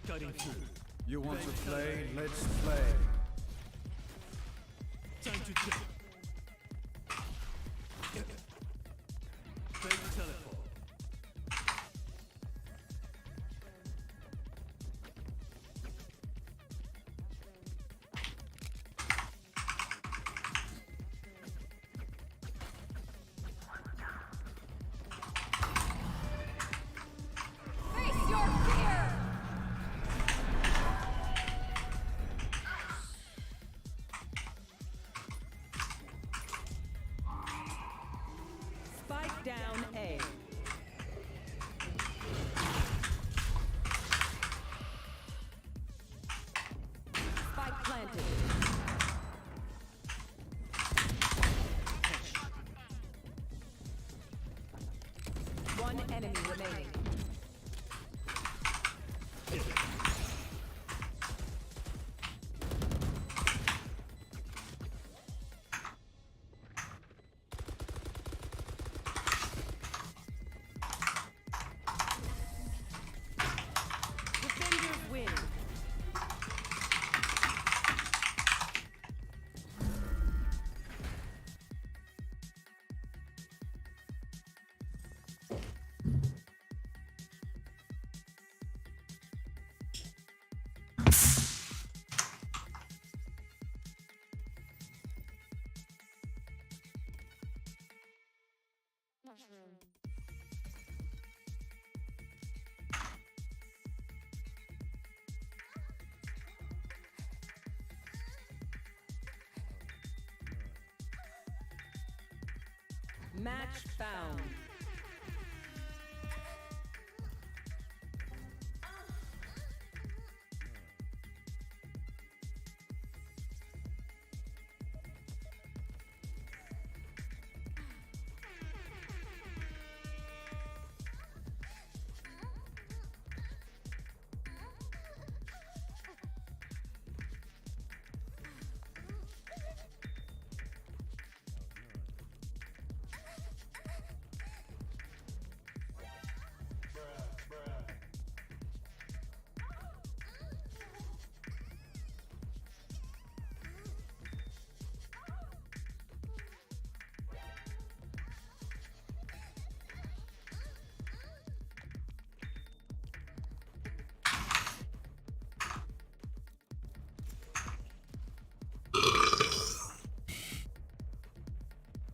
Cutting through. You want to play? Let's play. Time to jump. Fake teleport. Face your fear! Spike down A. Spike planted. One enemy remaining. Defenders win. Match found.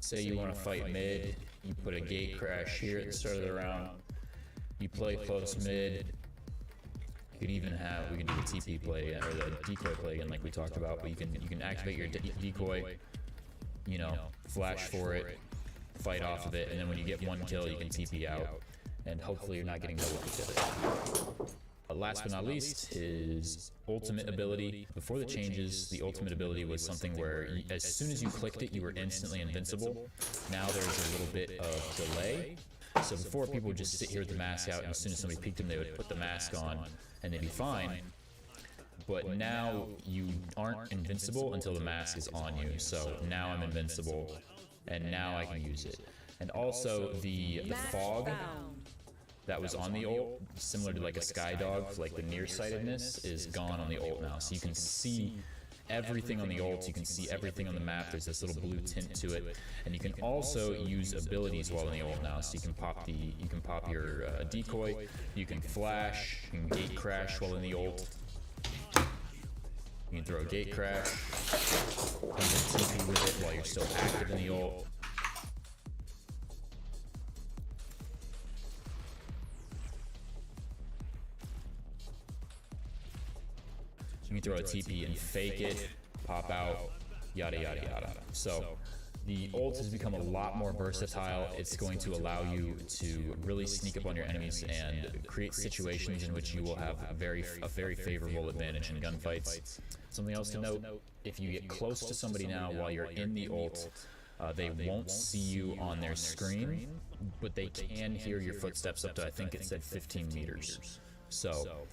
Say you want to fight mid, you put a gate crash here at the start of the round. You play close mid. You could even have, we can do the TP play or the decoy play again, like we talked about. But you can activate your decoy, you know, flash for it, fight off of it, and then when you get one kill, you can TP out, and hopefully you're not getting double kill. Last but not least, his ultimate ability. Before the changes, the ultimate ability was something where as soon as you clicked it, you were instantly invincible. Now there's a little bit of delay. So before, people would just sit here with the mask out, and as soon as somebody peeked them, they would put the mask on, and they'd be fine. But now you aren't invincible until the mask is on you. So now I'm invincible, and now I can use it. And also the fog that was on the ult, similar to like a skydog, like the nearsightedness, is gone on the ult now. So you can see everything on the ult, you can see everything on the map. There's this little blue tint to it, and you can also use abilities while in the ult now. So you can pop your decoy, you can flash, you can gate crash while in the ult. You can throw a gate crash, you can TP with it while you're still active in the ult. You can throw a TP and fake it, pop out, yada yada yada. So the ult has become a lot more versatile. It's going to allow you to really sneak up on your enemies and create situations in which you will have a very favorable advantage in gunfights. Something else to note, if you get close to somebody now while you're in the ult, they won't see you on their screen, but they can hear your footsteps up to, I think it said 15 meters. So,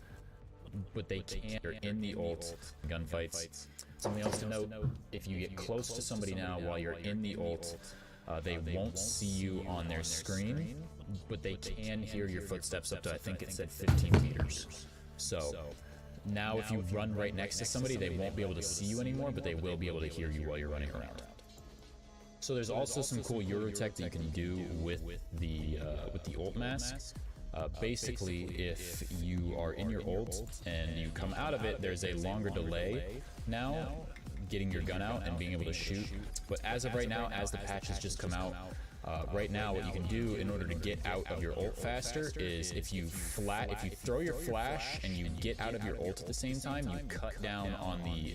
but they can't, you're in the ult gunfights. Something else to note, if you get close to somebody now while you're in the ult, they won't see you on their screen, but they can hear your footsteps up to, I think it said 15 meters. So now if you run right next to somebody, they won't be able to see you anymore, but they will be able to hear you while you're running around. So there's also some cool Eurotech that you can do with the ult mask. Basically, if you are in your ult and you come out of it, there's a longer delay now getting your gun out and being able to shoot. But as of right now, as the patch has just come out, right now what you can do in order to get out of your ult faster is if you throw your flash and you get out of your ult at the same time, you cut down on the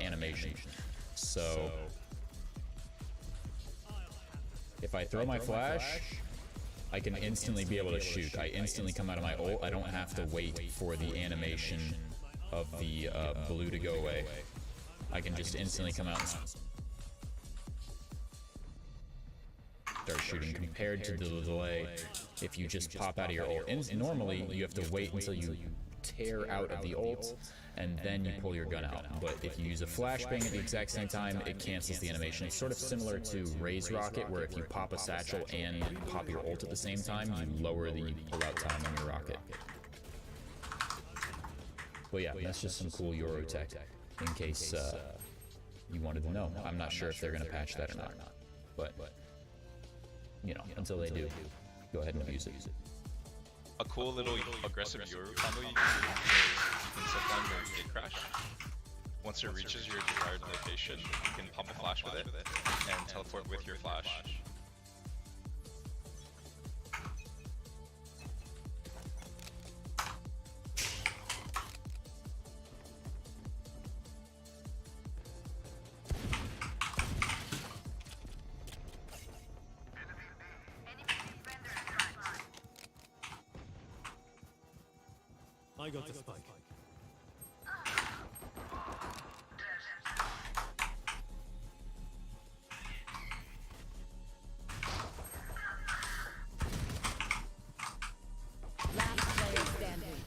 animation. So if I throw my flash, I can instantly be able to shoot. I instantly come out of my ult. I don't have to wait for the animation of the blue to go away. I can just instantly come out and start shooting, compared to the delay if you just pop out of your ult. Normally, you have to wait until you tear out of the ult, and then you pull your gun out. But if you use a flashbang at the exact same time, it cancels the animation. It's sort of similar to Ray's rocket, where if you pop a satchel and pop your ult at the same time, you lower the pullout time on your rocket. Well, yeah, that's just some cool Eurotech, in case you wanted to know. I'm not sure if they're going to patch that or not, but, you know, until they do, go ahead and use it. A cool little aggressive Euro combo you can do is you can set down your gate crash. Once it reaches your desired location, you can pump a flash with it and teleport with your flash. I got the spike. Last player standing.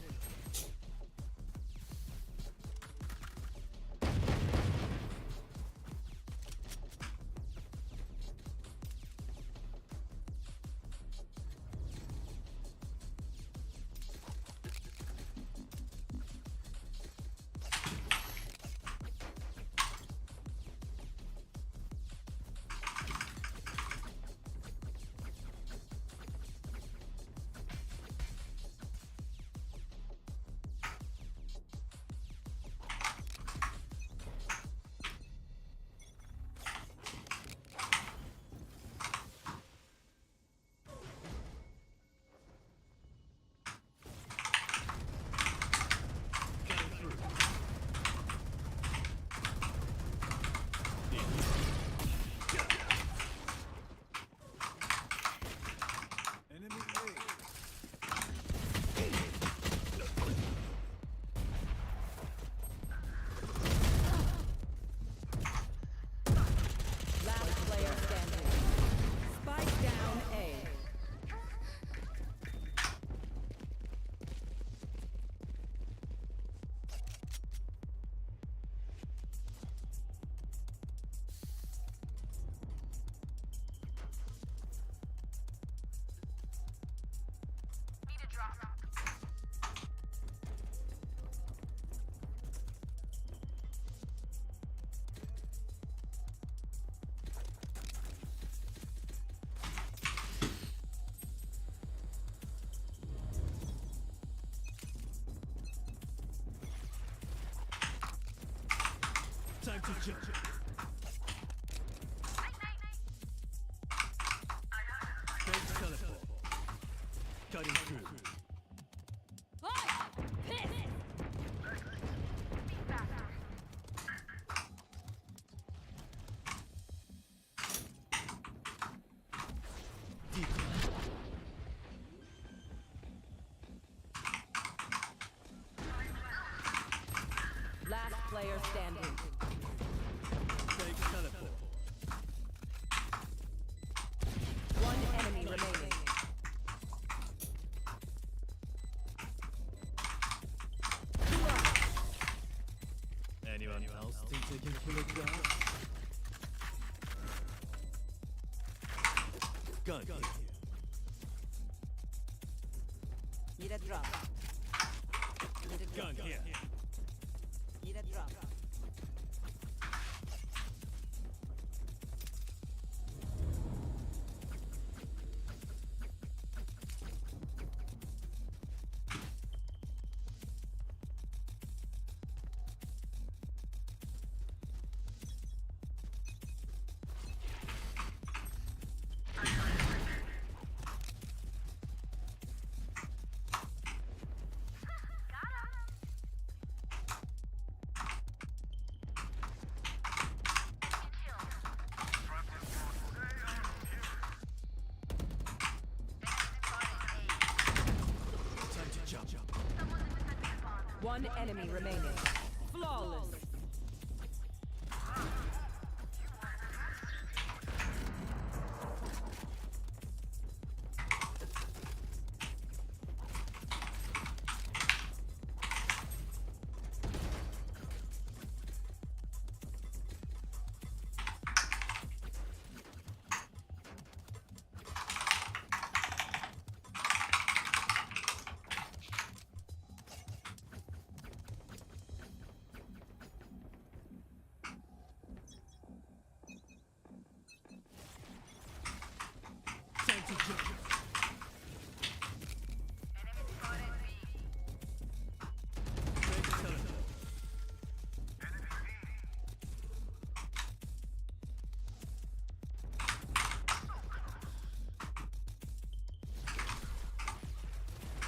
Time to jump. Fake teleport. Cutting through. Last player standing. Fake teleport. One enemy remaining. Anyone else think they can kill a guard? Gun here. Need a drop. Need a drop. Gun here. Need a drop. Time to jump. One enemy remaining. Flawless. Time to jump. Fake teleport.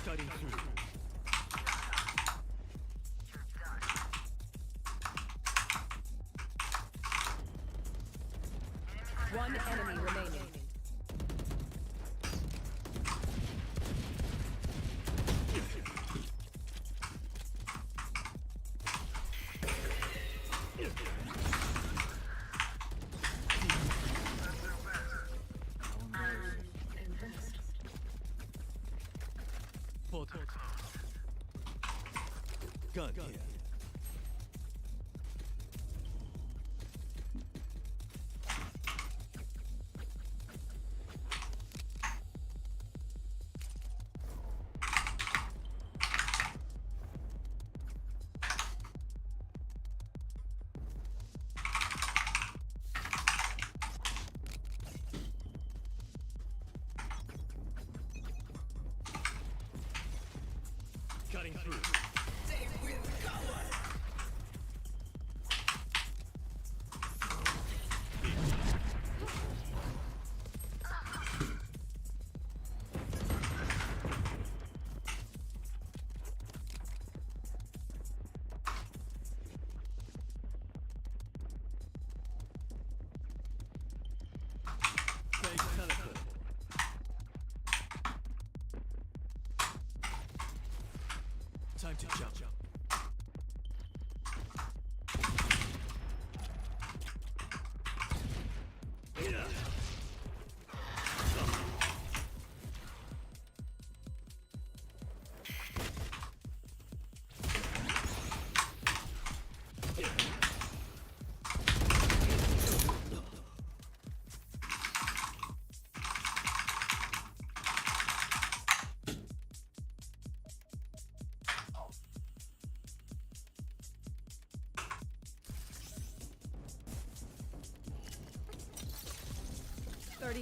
Cutting through. One enemy remaining. Voltaic. Gun here. Cutting through. Fake teleport. Time to jump.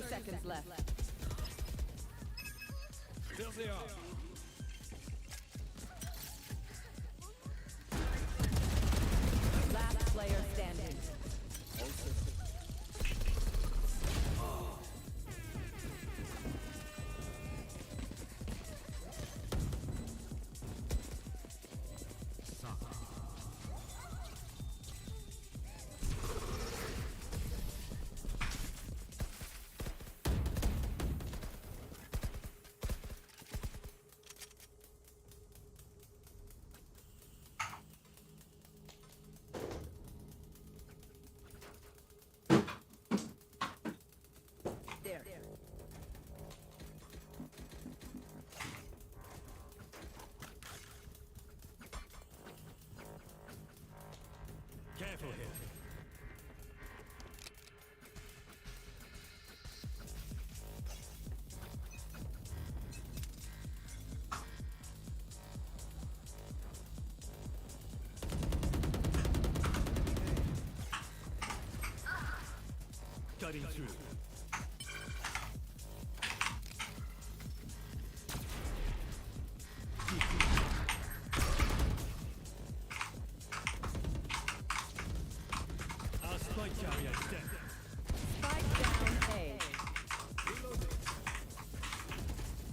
Seconds left. There they are. Last player standing. Careful here. Cutting through. Our spike carrier is dead. Spike down A.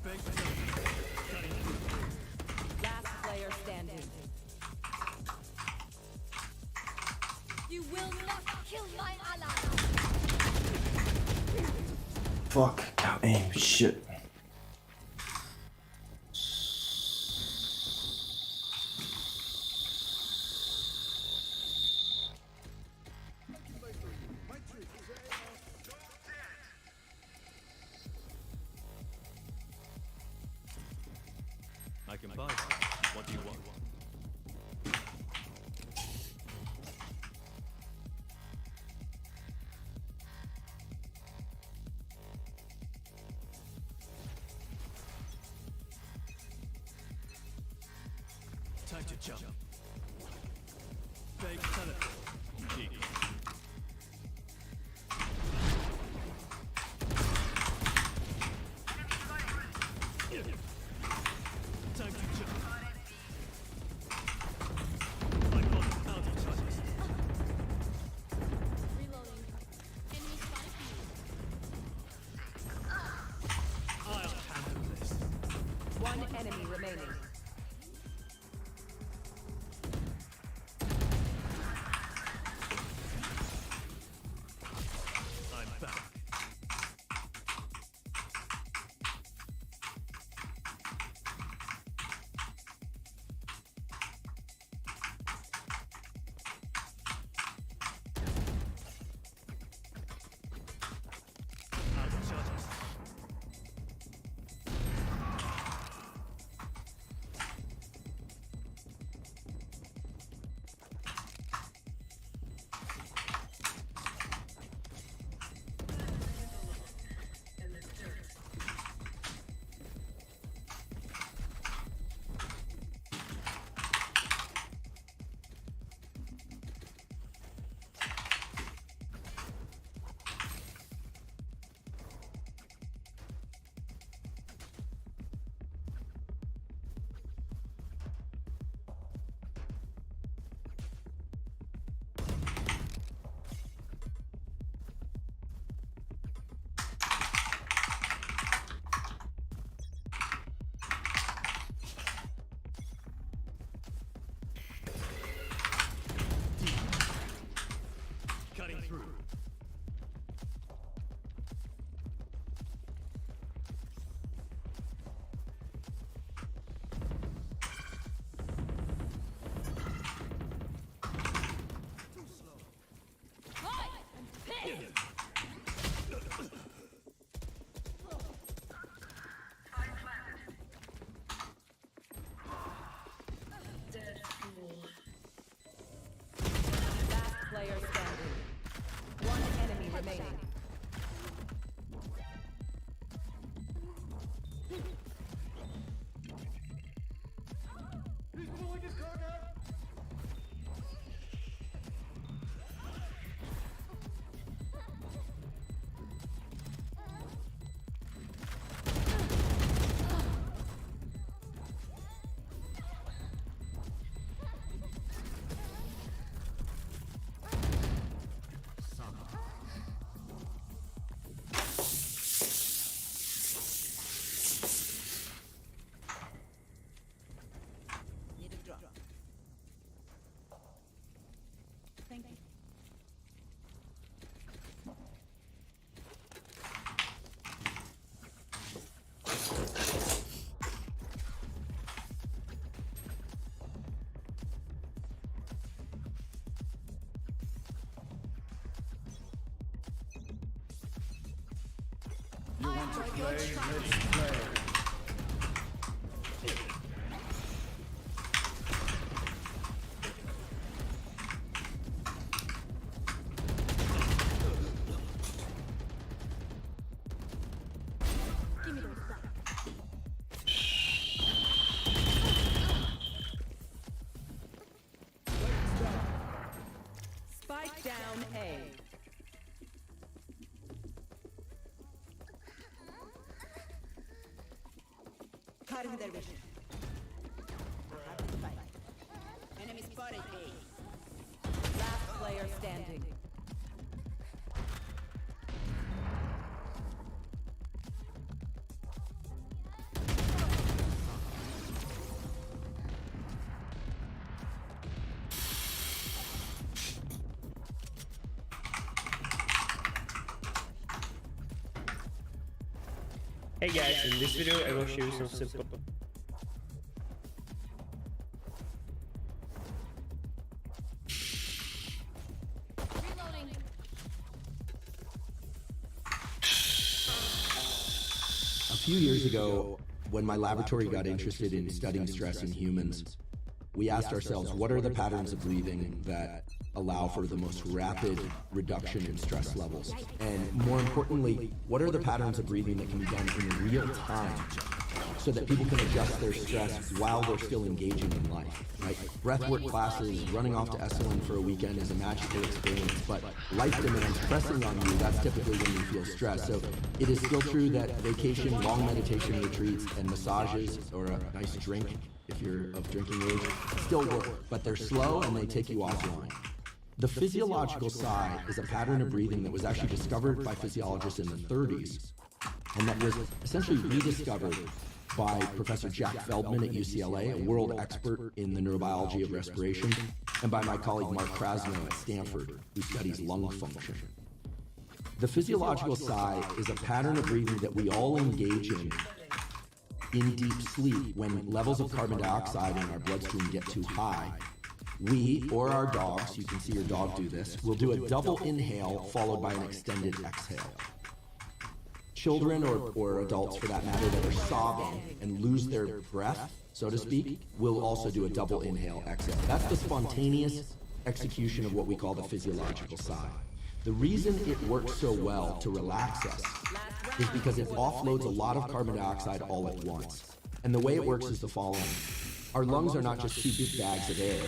Fake turret. Cutting through. Last player standing. You will not kill my ally. Fuck. Ow, aim. Shit. I can buy. What do you want? Time to jump. Fake teleport. Geek. Time to jump. I've got a bounty charges. Reloading. Enemy spotted I'll handle this. One enemy remaining. I'm back. Out of charges. Cutting through. Dead fool. Last player standing. One enemy remaining. He's pulling his cargo! Need a drop. Thank you. You want to play? Let's play. down A. Cutting their vision. Enemy spotted A. Last player standing. Hey guys, in this video I will show you some simple Reloading. A few years ago, when my laboratory got interested in studying stress in humans, we asked ourselves, what are the patterns of breathing that allow for the most rapid reduction in stress levels? And more importantly, what are the patterns of breathing that can be done in real time so that people can adjust their stress while they're still engaging in life, right? Breathwork classes, running off to Esalen for a weekend is a magical experience, but life demands pressing on you, that's typically when you feel stressed. So it is still true that vacation, long meditation retreats, and massages, or a nice drink, if you're of drinking age, still work, but they're slow and they take you offline. The physiological sigh is a pattern of breathing that was actually discovered by physiologists in the 30s, and that was essentially rediscovered by Professor Jack Feldman at UCLA, a world expert in the neurobiology of respiration, and by my colleague Mark Krasno at Stanford, who studies lung function. The physiological sigh is a pattern of breathing that we all engage in deep sleep when levels of carbon dioxide in our bloodstream get too high. We, or our dogs, you can see your dog do this, will do a double inhale followed by an extended exhale. Children, or adults for that matter, that are sobbing and lose their breath, so to speak, will also do a double inhale exhale. That's the spontaneous execution of what we call the physiological sigh. The reason it works so well to relax us is because it offloads a lot of carbon dioxide all at once. And the way it works is the following. Our lungs are not just two big bags of air.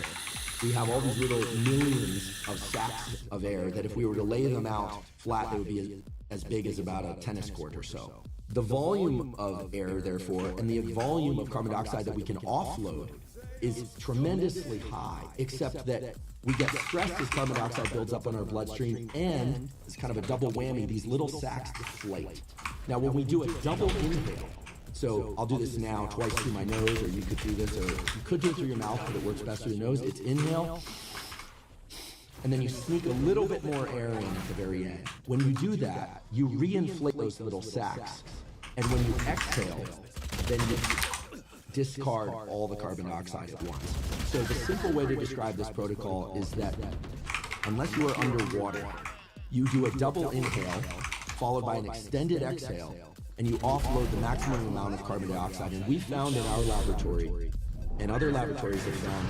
We have all these little millions of sacs of air that if we were to lay them out flat, they would be as big as about a tennis court or so. The volume of air, therefore, and the volume of carbon dioxide that we can offload is tremendously high, except that we get stressed as carbon dioxide builds up in our bloodstream, and it's kind of a double whammy, these little sacs deflate. Now, when we do a double inhale, so I'll do this now twice through my nose, or you could do this, or you could do it through your mouth, but it works best through your nose. It's inhale, and then you sneak a little bit more air in at the very end. When you do that, you reinflate those little sacs, and when you exhale, then you discard all the carbon dioxide at once. So the simple way to describe this protocol is that unless you are underwater, you do a double inhale followed by an extended exhale, and you offload the maximum amount of carbon dioxide. And we found in our laboratory, and other laboratories have found,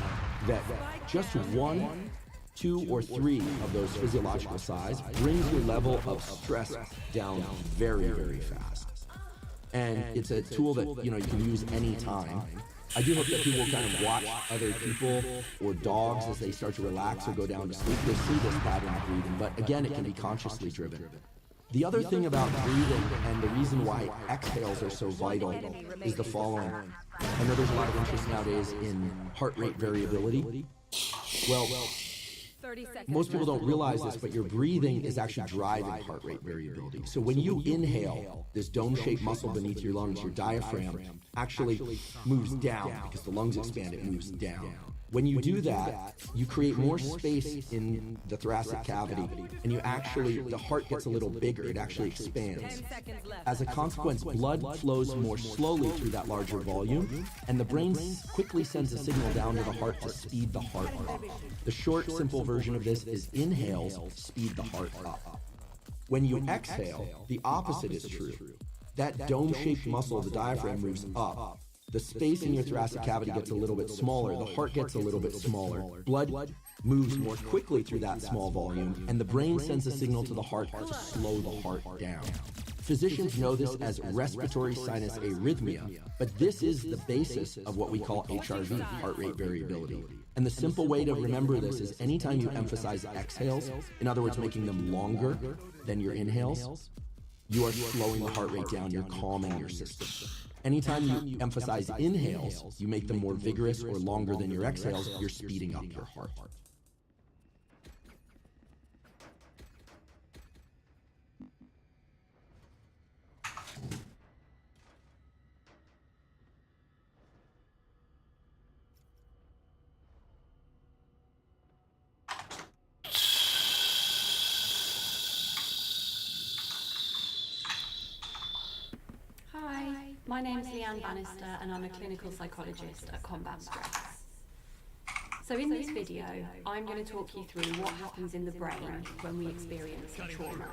that just 1, 2, or 3 of those physiological sighs brings your level of stress down very, very fast. And it's a tool that, you can use anytime. I do hope that people kind of watch other people or dogs as they start to relax or go down to sleep. They see this pattern of breathing, but again, it can be consciously driven. The other thing about breathing, and the reason why exhales are so vital, is the following. I know there's a lot of interest nowadays in heart rate variability. Well, most people don't realize this, but your breathing is actually driving heart rate variability. So when you inhale, this dome-shaped muscle beneath your lungs, your diaphragm, actually moves down because the lungs expand, it moves down. When you do that, you create more space in the thoracic cavity, and the heart gets a little bigger, it actually expands. As a consequence, blood flows more slowly through that larger volume, and the brain quickly sends a signal down to the heart to speed the heart up. The short, simple version of this is inhales speed the heart up. When you exhale, the opposite is true. That dome-shaped muscle, the diaphragm, moves up. The space in your thoracic cavity gets a little bit smaller, the heart gets a little bit smaller, blood moves more quickly through that small volume, and the brain sends a signal to the heart to slow the heart down. Physicians know this as respiratory sinus arrhythmia, but this is the basis of what we call HRV, heart rate variability. And the simple way to remember this is anytime you emphasize exhales, in other words, making them longer than your inhales, you are slowing the heart rate down, you're calming your system. Anytime you emphasize inhales, you make them more vigorous or longer than your exhales, you're speeding up your heart. Hi, my name's Leanne Bannister and I'm a clinical psychologist at Combat Stress. So in this video, I'm going to talk you through what happens in the brain when we experience a trauma.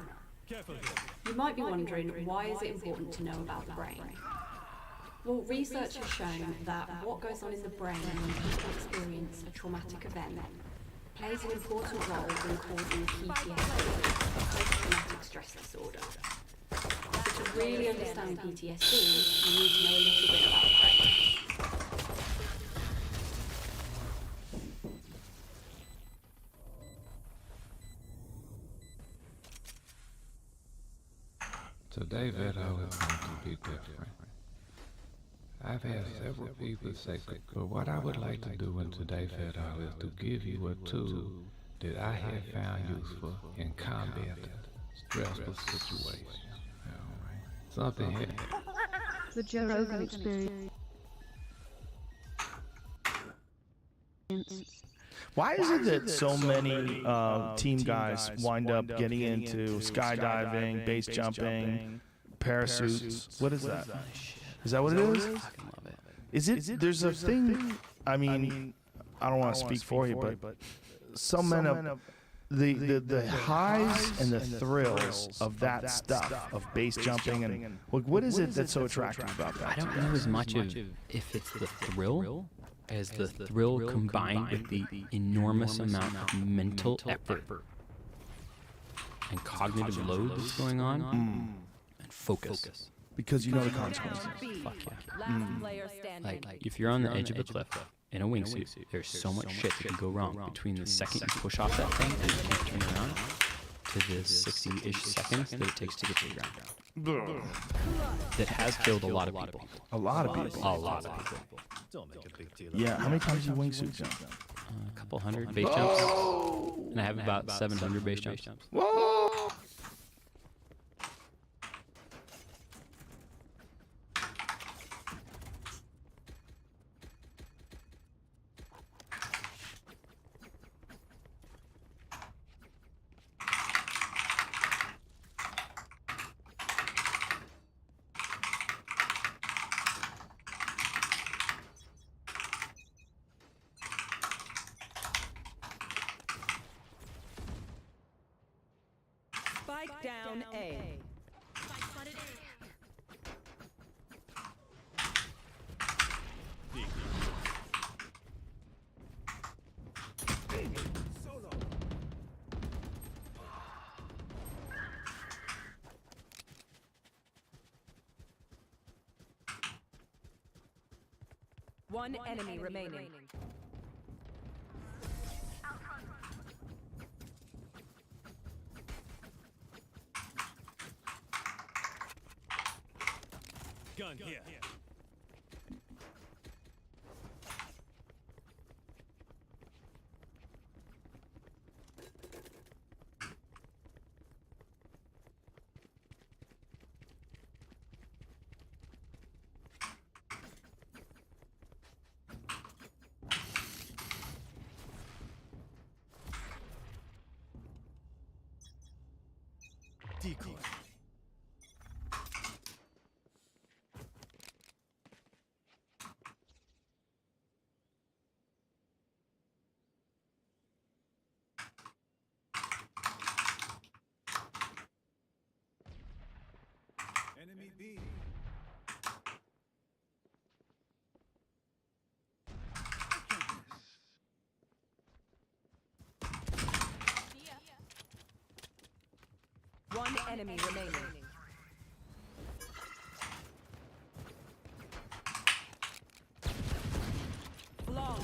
You might be wondering, why is it important to know about the brain? Well, research has shown that what goes on in the brain when people experience a traumatic event plays an important role in causing PTSD, post-traumatic stress disorder. So to really understand PTSD, you need to know a little bit about the brain. Today, video is going to be different. I've had several people say, but what I would like to do in today's video is to give you a tool that I have found useful in combat stressful situations. Something happened. The Joe Rogan experience. Why is it that so many team guys wind up getting into skydiving, base jumping, parachutes? What is that? Is that what it is? Is it? There's a thing. I mean, I don't want to speak for you, but some men of the highs and the thrills of that stuff of base jumping and like, what is it that's so attractive about that? I don't know as much of if it's the thrill as the thrill combined with the enormous amount of mental effort and cognitive load that's going on and focus. Because you know the consequences. Fuck yeah. Like if you're on the edge of a cliff in a wingsuit, there's so much shit that can go wrong between the second you push off that thing and you can't turn around to the 60-ish seconds that it takes to get to the ground. That has killed a lot of people. A lot of people. A lot of people. Don't make a big deal. Yeah, how many times do you wingsuit jump? A couple hundred base jumps. And I have about 700 base jumps. Whoa! Spike down A. One enemy remaining. Gun here. Decoy. Enemy B. One enemy remaining. Long.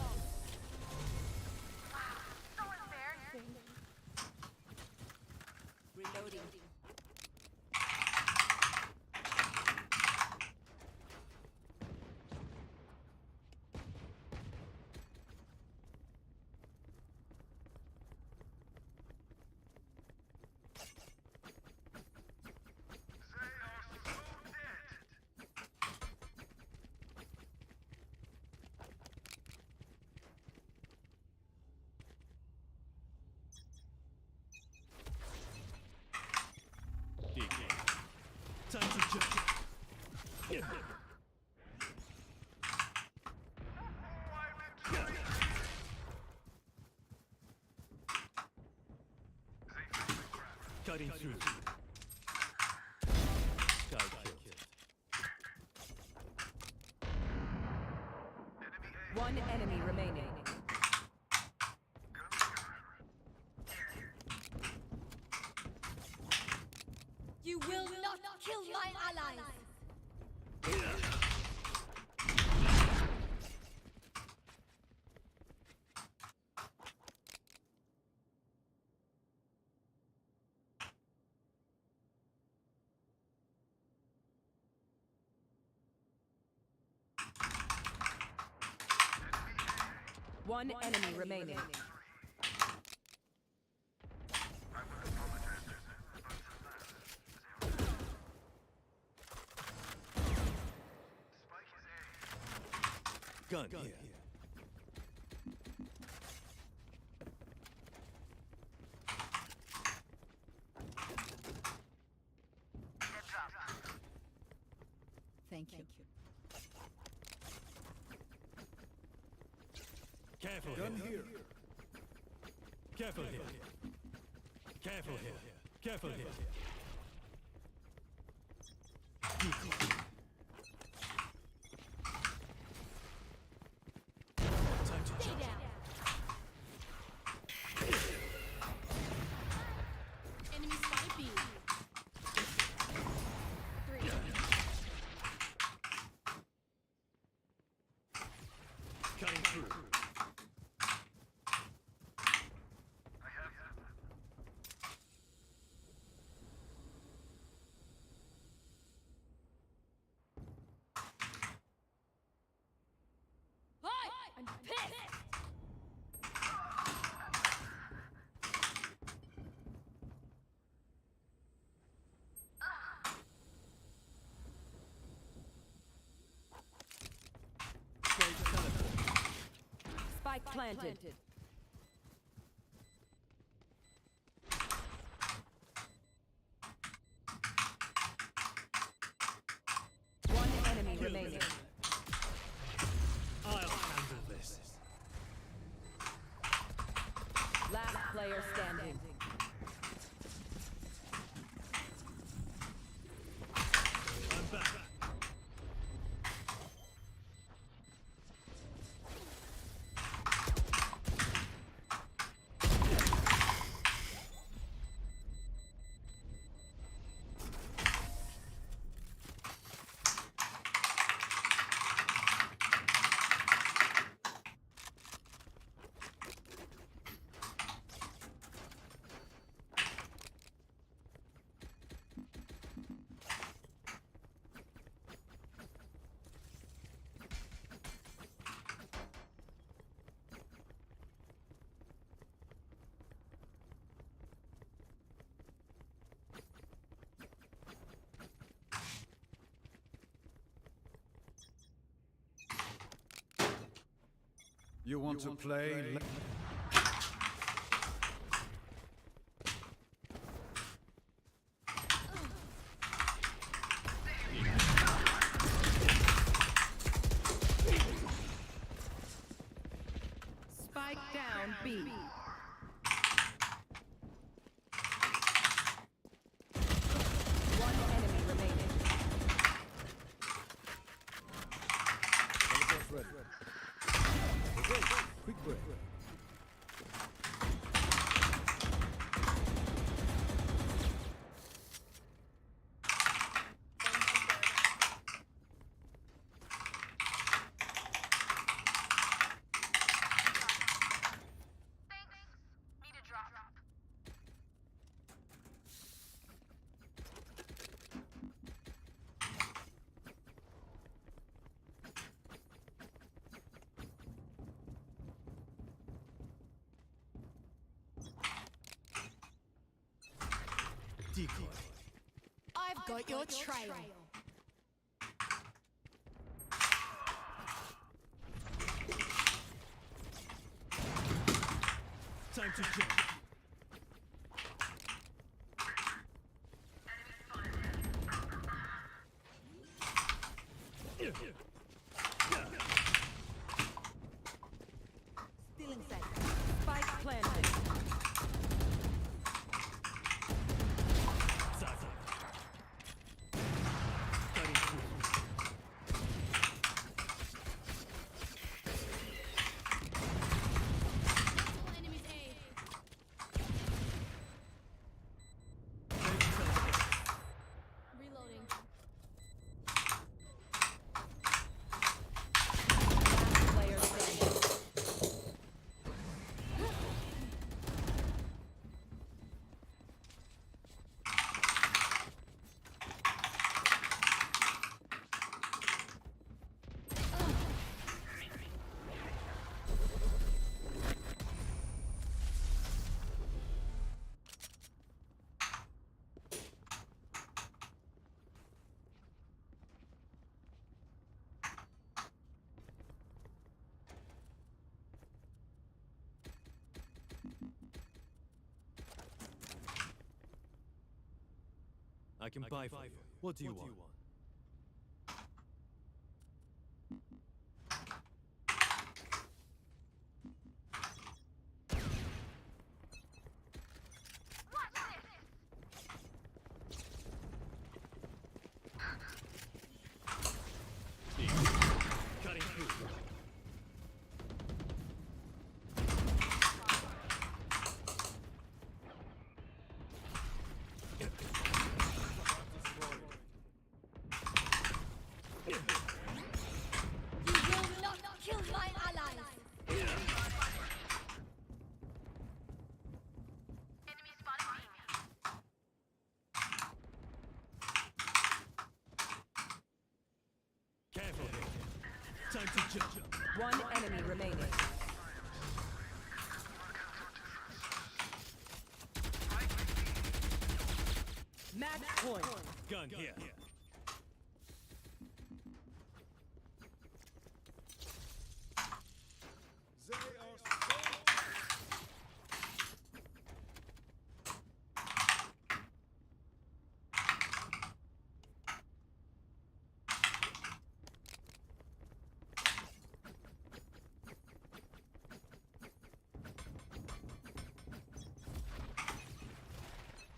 Cutting through. Guy killed. One enemy remaining. You will not kill my allies. One enemy remaining. Gun here. Thank you. Careful Gun here. here. Careful here. Careful here. Careful here. Decoy. Time to Stay jump. down. Enemy spotted B. 3. Cutting through. Hi! I'm pissed! Spike planted. One enemy remaining. I'll handle this. Last player standing. I'm back. You want to play? Spike down B. One enemy remaining. Quick break. Decoy. I've got your trail. Time to jump. Still inside. Spike planted. Reloading. Player standing. I can buy for you. What do you want? Cutting through. You will not kill my allies. Careful here. Time to jump. One enemy remaining. Match point. Gun here.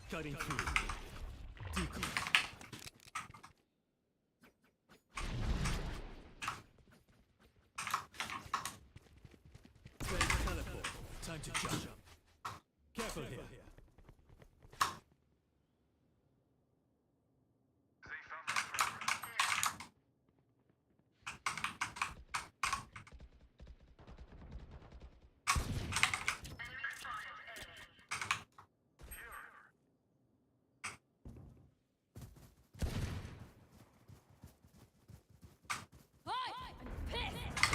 Cutting through. Decoy. Teleport. Time to jump. Careful here. Hi! I'm pissed!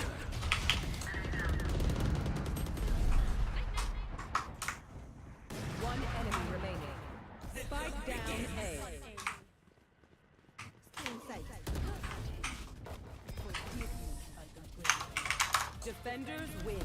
One enemy remaining. Spike down A. Still inside. Defenders win.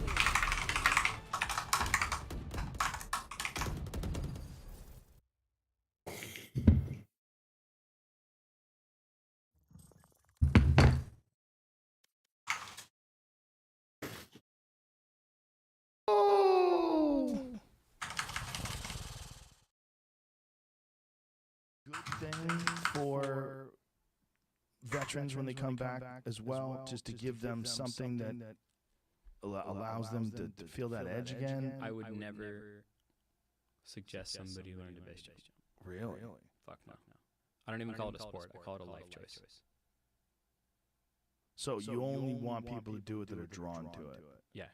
Good thing for veterans when they come back as well, just to give them something that allows them to feel that edge again. I would never suggest somebody learn to base jump. Really? Fuck no. I don't even call it a sport. I call it a life choice. So you only want people to do it that are drawn to it. Yeah.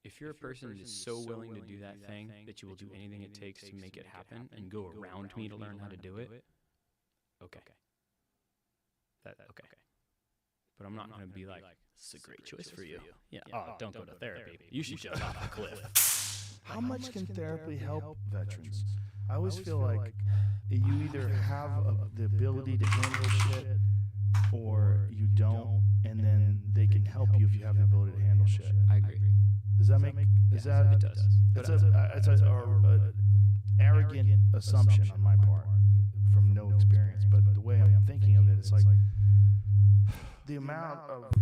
If you're a person that is so willing to do that thing that you will do anything it takes to make it happen and go around me to learn how to do it, okay. Okay. But I'm not going to be like, this is a great choice for you. Yeah. Oh, don't go to therapy. You should jump off a cliff. How much can therapy help veterans? I always feel like you either have the ability to handle shit or you don't, and then they can help you if you have the ability to handle shit. I agree. Does that make? Is that? It does. arrogant assumption on my part from no experience, but the way I'm thinking of it, it's like the amount of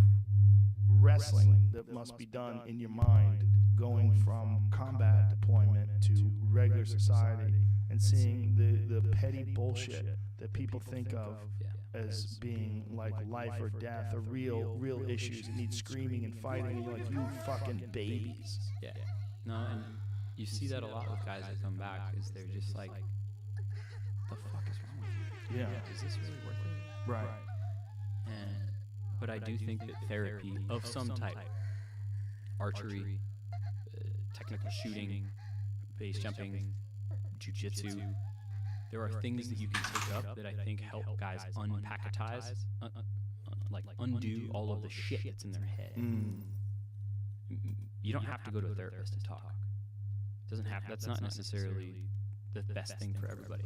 wrestling that must be done in your mind going from combat deployment to regular society and seeing the petty bullshit that people think of as being like life or death or real issues that need screaming and fighting, and you're like, you fucking babies. Yeah. No, and you see that a lot with guys that come back, is they're just like, the fuck is wrong with you? Yeah. Is this really worth it? Right. But I do think that therapy of some type, archery, technical shooting, base jumping, jiu-jitsu, there are things that you can take up that I think help guys unpacketize, undo all of the shit that's in their head. You don't have to go to a therapist to talk. Doesn't have. That's not necessarily the best thing for everybody.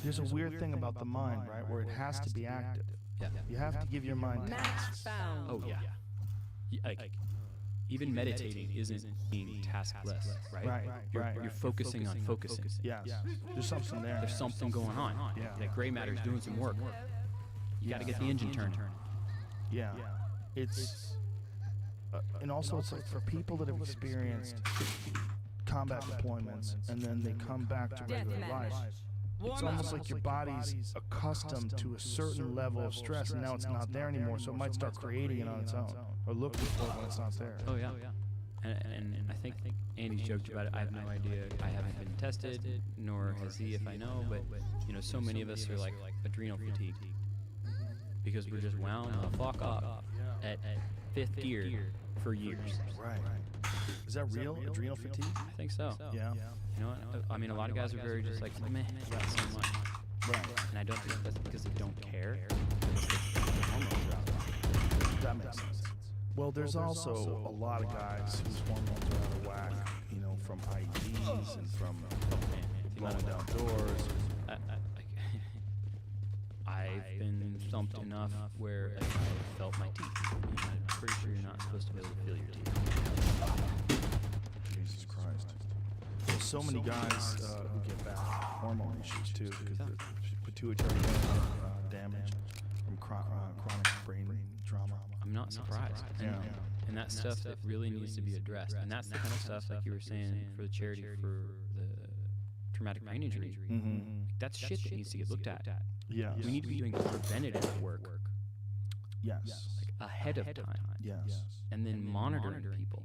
There's a weird thing about the mind, right, where it has to be active. Yeah. You have to give your mind tasks. Oh yeah. Even meditating isn't being taskless, right? You're focusing on focusing. Yes. There's something there. There's something going on. Yeah. That gray matter's doing some work. You got to get the engine turning. Yeah. It's and also it's like for people that have experienced combat deployments and then they come back to regular life, it's almost like your body's accustomed to a certain level of stress, and now it's not there anymore, so it might start creating it on its own, or looking for it when it's not there. Oh yeah. And I think Andy's joked about it. I have no idea. I haven't been tested, nor has he, if I know. But so many of us are like adrenal fatigue because we're just wound the fuck up at fifth gear for years. Right. Is that real? Adrenal fatigue? I think so. Yeah. You know, I mean, a lot of guys are very just like, meh, I got so much. Right. And I don't think that's because they don't care. That makes sense. Well, there's also a lot of guys whose hormones are out of whack, from IEDs and from blowing down doors. I've been thumped enough where I felt my teeth. I'm pretty sure you're not supposed to be able to feel your teeth. Jesus Christ. There's so many guys who get bad hormone issues too, because the pituitary damage from chronic brain trauma. I'm not surprised. And that's stuff that really needs to be addressed. And that's the kind of stuff, like you were saying, for the charity for the traumatic brain injury. That's shit that needs to get looked at. Yeah. We need to be doing preventative work. Yes. Like ahead of time. Yes. And then monitoring people.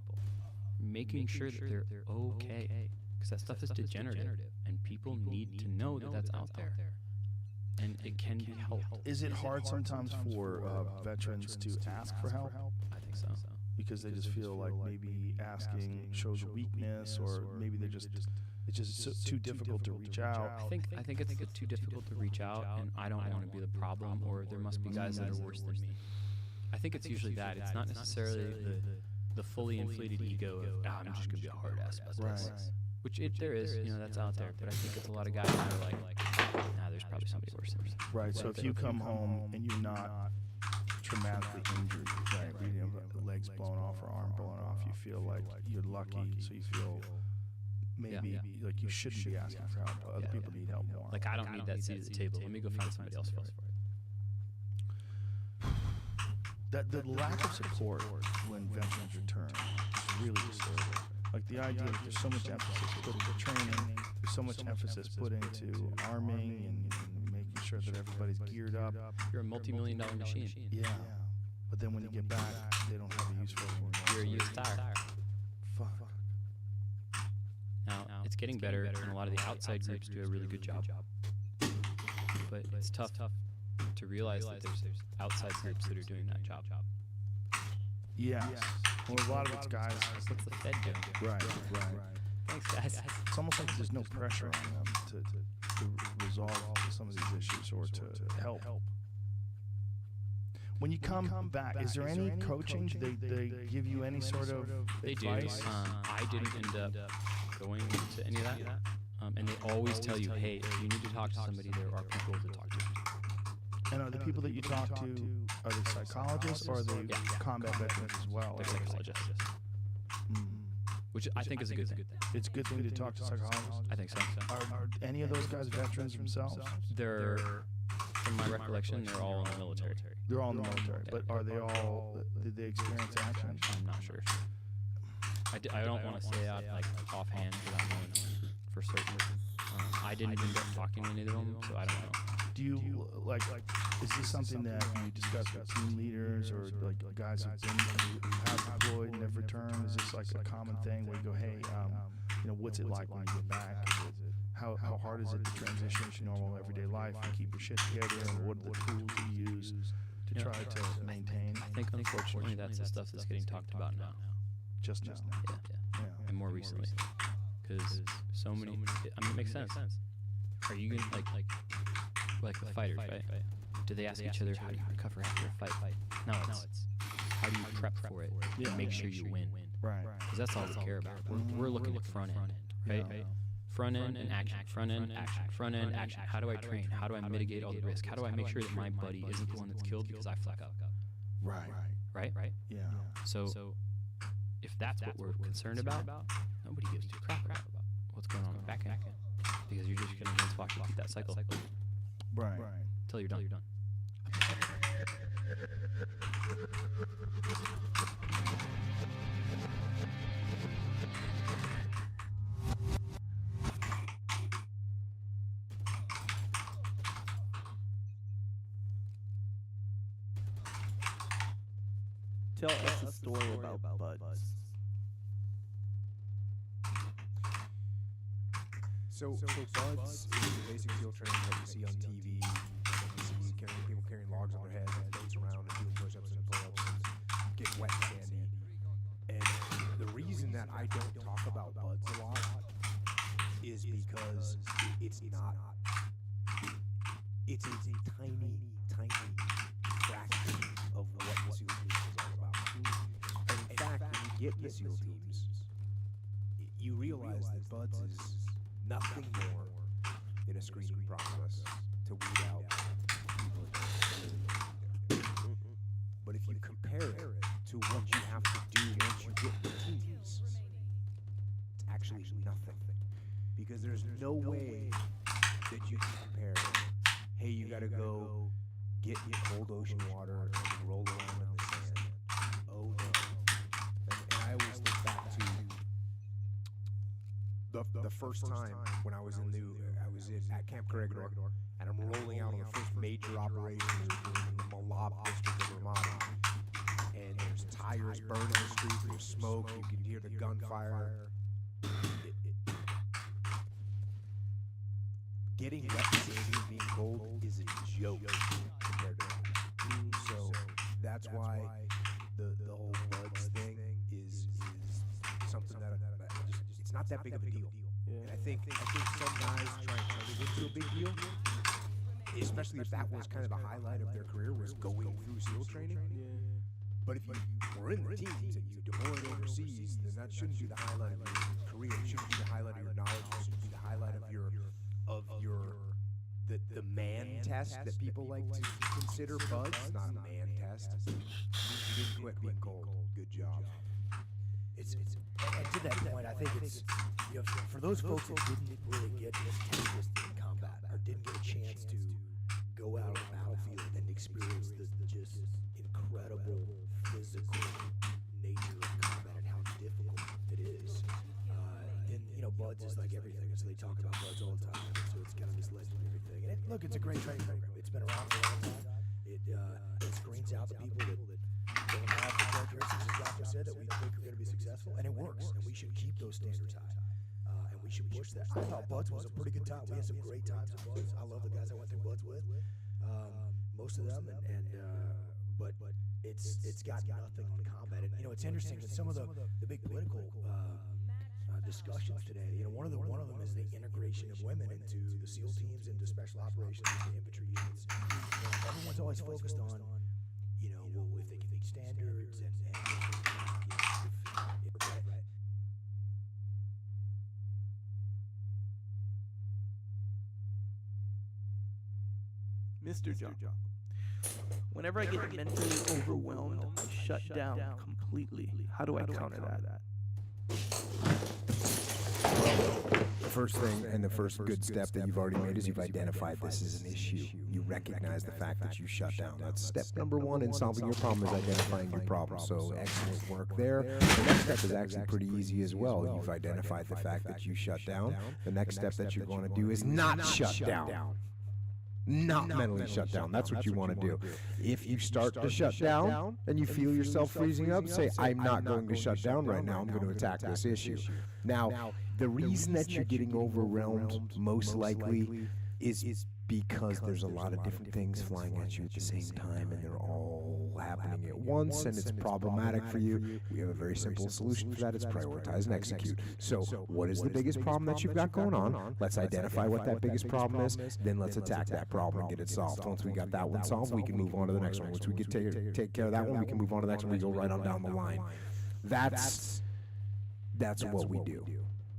Making sure that they're okay. Because that stuff is degenerative. And people need to know that that's out there. And it can be helped. Is it hard sometimes for veterans to ask for help? I think so. Because they just feel like maybe asking shows a weakness, or maybe they're just it's just too difficult to reach out. I think it's too difficult to reach out, and I don't want to be the problem, or there must be guys that are worse than me. I think it's usually that. It's not necessarily the fully inflated ego of, I'm just going to be a hard ass about this. Which there is, that's out there. But I think it's a lot of guys that are like, there's probably somebody worse than me. Right, so if you come home and you're not traumatically injured, right, legs blown off or arm blown off, you feel like you're lucky, so you feel maybe like you shouldn't be asking for help, but other people need help more. Like, I don't need that seat at the table. Let me go find somebody else for it. The lack of support when veterans return is really disturbing. Like the idea that there's so much emphasis put into training, there's so much emphasis put into arming and making sure that everybody's geared up. You're a multi-million-dollar machine. Yeah. But then when you get back, they don't have a use for it anymore. You're a used tire. Fuck. Now, it's getting better, and a lot of the outside groups do a really good job. But it's tough to realize that there's outside groups that are doing that job. Yes. Well, a lot of it's guys. What's the Fed doing? Right. Thanks, guys. It's almost like there's no pressure on them to resolve some of these issues or to help. When you come back, is there any coaching? Do they give you any sort of advice? They do. I didn't end up going to any of that. And they always tell you, hey, if you need to talk to somebody, there are people to talk to. And are the people that you talk to, are they psychologists or are they combat veterans as well? They're psychologists. which I think is a good thing. It's a good thing to talk to psychologists. I think so. Are any of those guys veterans themselves? They're, from my recollection, they're all in the military. They're all in the military, but are they all? Did they experience action? I'm not sure. I don't want to say that like offhand without knowing for certain. I didn't end up talking to any of them, so I don't know. Do you like? Is this something that you discuss with team leaders or like guys who've been who have deployed and have returned? Is this like a common thing where you go, hey, what's it like when you get back? Is it, how hard is it to transition to normal everyday life and keep your shit together? And what are the tools you use to try to maintain? I think unfortunately that's the stuff that's getting talked about now. Just now. Yeah. And more recently, because so many. I mean, it makes sense. Are you gonna like the fighters, right? Do they ask each other how do you recover after a fight? No, it's how do you prep for it and make sure you win. Right. Because that's all we care about. We're looking at front end, right? Front end and action. Front end action. Front end action. How do I train? How do I mitigate all the risk? How do I make sure that my buddy isn't the one that's killed because I fuck up? Right. Yeah. So if that's what we're concerned about, nobody gives two crap about what's going on in the back end. Because you're just going to watch repeat that cycle. Right. Until you're done. Tell us a story about buds. So buds is the basic SEAL training that you see on TV. You see people carrying logs on their heads and floats around and doing push-ups and pull-ups and getting wet and sandy. And the reason that I don't talk about buds a lot is because it's not. It's a tiny fraction of what the SEAL team is all about. And in fact, when you get in the SEAL teams, you realize that buds is nothing more than a screening process to weed out people. But if you compare it to what you have to do once you get the teams, it's actually nothing. Because there's no way that you can compare, hey, you gotta go get in cold ocean water and roll around in the sand. Oh no. And I always think back to the first time when I was at Camp Corregidor, and I'm rolling out on the first major operation we were doing in the Malab district of Ramadi. And there's tires burning the street, there's smoke, you can hear the gunfire. Getting wet and sandy and being cold is a joke compared to that. So that's why the whole buds thing is something that it's not that big of a deal. And I think some guys try and turn it into a big deal, especially if that was kind of the highlight of their career, was going through SEAL training. But if you were in the teams and you deployed overseas, then that shouldn't be the highlight of your career. It shouldn't be the highlight of your knowledge. It should be the highlight of the man test that people like to consider buds. Not a man test. It means you didn't quit being cold. Good job. And to that point, I think it's, for those folks that didn't really get tested in combat or didn't get a chance to go out on the battlefield and experience the just incredible physical nature of combat and how difficult it is, then, buds is like everything. So they talk about buds all the time. So it's kind of this legendary thing. And look, it's a great training program. It's been around for a long time. It screens out the people that don't have the characteristics, as Doctor said, that we think are going to be successful, and it works, and we should keep those standards high, and we should push that. I thought Buds was a pretty good time. We had some great times at Buds. I love the guys I went through Buds with, most of them, but it's got nothing on combat. And it's interesting that some of the big political discussions today, one of them is the integration of women into the SEAL teams, into special operations, into infantry units. Everyone's always focused on, if they can meet standards and right. Mr. John, whenever I get mentally overwhelmed, I shut down completely. How do I counter that? first thing and the first good step that you've already made is you've identified this as an issue. You recognize the fact that you shut down. That's step number one in solving your problem, is identifying your problem. So excellent work there. The next step is actually pretty easy as well. You've identified the fact that you shut down. The next step that you're going to do is not shut down. Not mentally shut down. That's what you want to do. If you start to shut down and you feel yourself freezing up, say, I'm not going to shut down right now. I'm going to attack this issue. Now, the reason that you're getting overwhelmed most likely is because there's a lot of different things flying at you at the same time, and they're all happening at once, and it's problematic for you. We have a very simple solution for that. It's prioritize and execute. So what is the biggest problem that you've got going on? Let's identify what that biggest problem is, then let's attack that problem and get it solved. Once we got that one solved, we can move on to the next one. Once we get take care of that one, we can move on to the next one. We go right on down the line. That's what we do.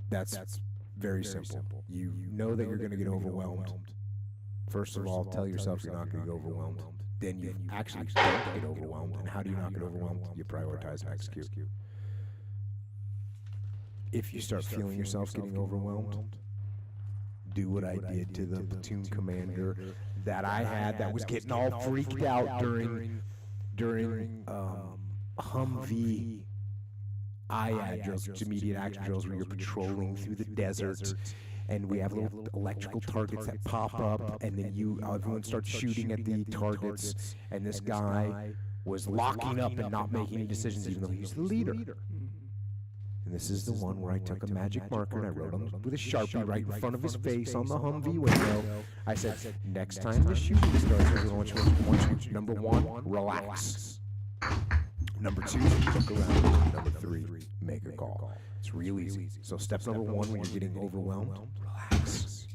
That's very simple. You know that you're going to get overwhelmed. First of all, tell yourself you're not going to get overwhelmed. Then you actually don't get overwhelmed. And how do you not get overwhelmed? You prioritize and execute. If you start feeling yourself getting overwhelmed, do what I did to the platoon commander that I had that was getting all freaked out during Humvee IAD drills, intermediate action drills, where you're patrolling through the desert. And we have little electrical targets that pop up, and then everyone starts shooting at the targets, and this guy was locking up and not making any decisions, even though he's the leader. And this is the one where I took a magic marker and I wrote him with a Sharpie right in front of his face on the Humvee window. I said, next time the shooting starts, everyone number one, relax. Number two, look around. Number three, make a call. It's real easy. So step number one, when you're getting overwhelmed, relax.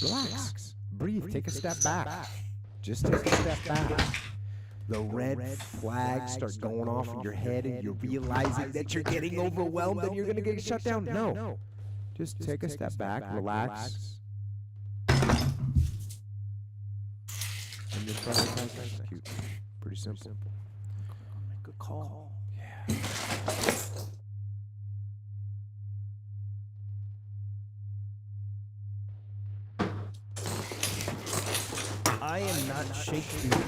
Relax. Breathe. Take a step back. Just take a step back. The red flags start going off in your head and you're realizing that you're getting overwhelmed and you're going to get shut down. No. Just take a step back, relax. And then prioritize and execute. Pretty simple. Make a call. Yeah. I am not Shakespeare,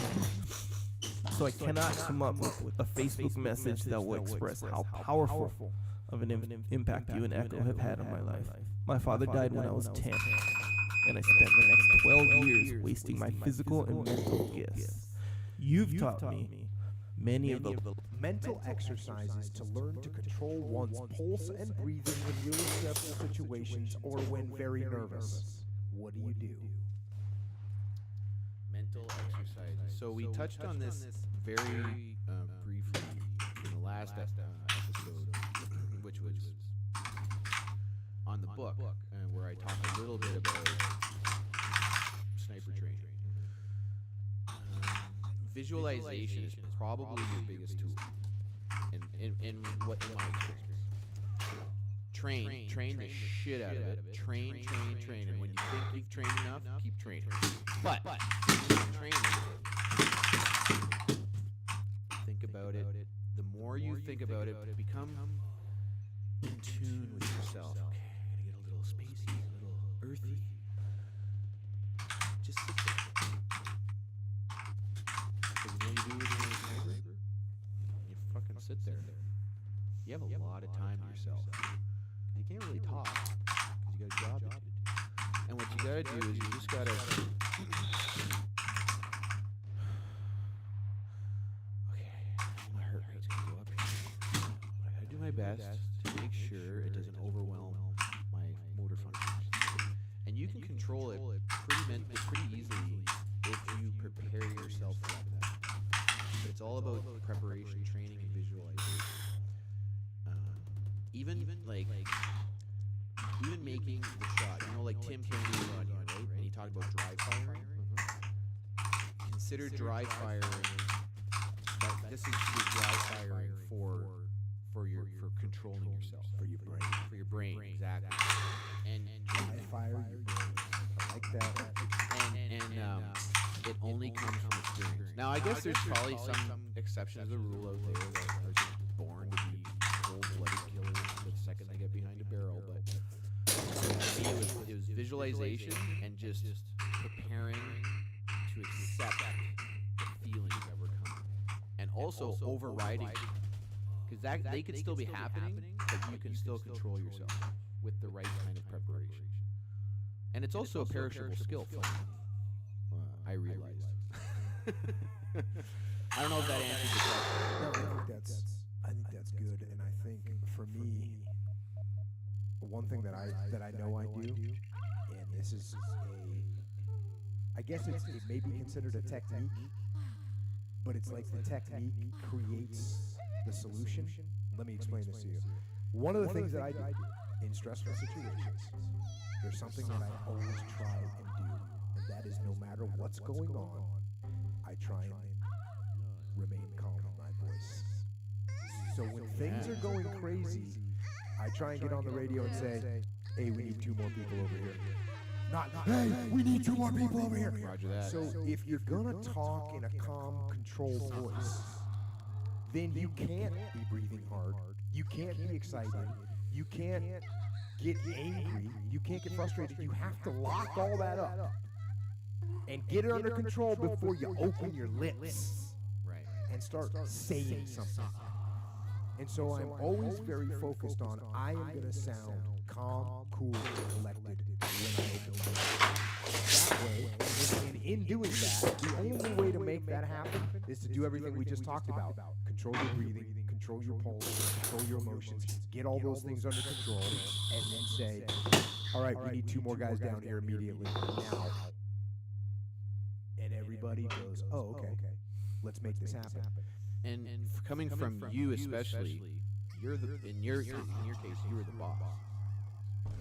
so I cannot come up with a Facebook message that will express how powerful of an impact you and Echo have had on my life. My father died when I was 10, and I spent the next 12 years wasting my physical and mental gifts. You've taught me many of the mental exercises to learn to control one's pulse and breathing in really stressful situations or when very nervous. What do you do? Mental exercises. So we touched on this very briefly in the last episode, which was on the book, where I talked a little bit about sniper training. Visualization is probably your biggest tool in my experience. Train the shit out of it. Train, and when you think you've trained enough, keep training. But training, think about it. The more you think about it, become in tune with yourself. Okay, I'm gonna get a little spacey, a little earthy. Just sit there. Because you know you do it in a sniper? You fucking sit there. You have a lot of time to yourself. You can't really talk because you got a job to do. And what you gotta do is you just gotta my heart rate's gonna go up here. But I gotta do my best to make sure it doesn't overwhelm my motor functions. And you can control it pretty easily if you prepare yourself for that. But it's all about preparation, training, and visualization. Even making the shot, like Tim Kennedy was on here, right? And he talked about dry firing. Consider dry firing. This is your dry firing for controlling yourself. For your brain, exactly. And dry fire your brain. I like that. And it only comes from experience. Now, I guess there's probably some exceptions to the rule out there that are just born to be cold-blooded killers the second they get behind a barrel, but visualization and just preparing to accept the feelings that were coming, and also overriding, because that they could still be happening, but you can still control yourself with the right kind of preparation. And it's also a perishable skill. I realized. I don't know if that answers the question. No, I think that's good, and I think for me, one thing that I know I do, and this is I guess it may be considered a technique, but it's like the technique creates the solution. Let me explain this to you. One of the things that I do in stressful situations, there's something that I always try and do, and that is no matter what's going on, I try and remain calm in my voice. So when things are going crazy, I try and get on the radio and say, hey, we need 2 more people over here. Not, hey, we need 2 more people over here. Roger that. So if you're gonna talk in a calm, controlled voice, then you can't be breathing hard. You can't be excited. You can't get angry. You can't get frustrated. You have to lock all that up and get it under control before you open your lips and start saying something. And so I'm always very focused on I am going to sound calm, cool, and collected when I open my lips. That way, and in doing that, the only way to make that happen is to do everything we just talked about. Control your breathing, control your pulse, control your emotions, get all those things under control, and then say, all right, we need 2 more guys down here immediately, now. And everybody goes, oh, okay, let's make this happen. And coming from you especially, you're in your case, you were the boss.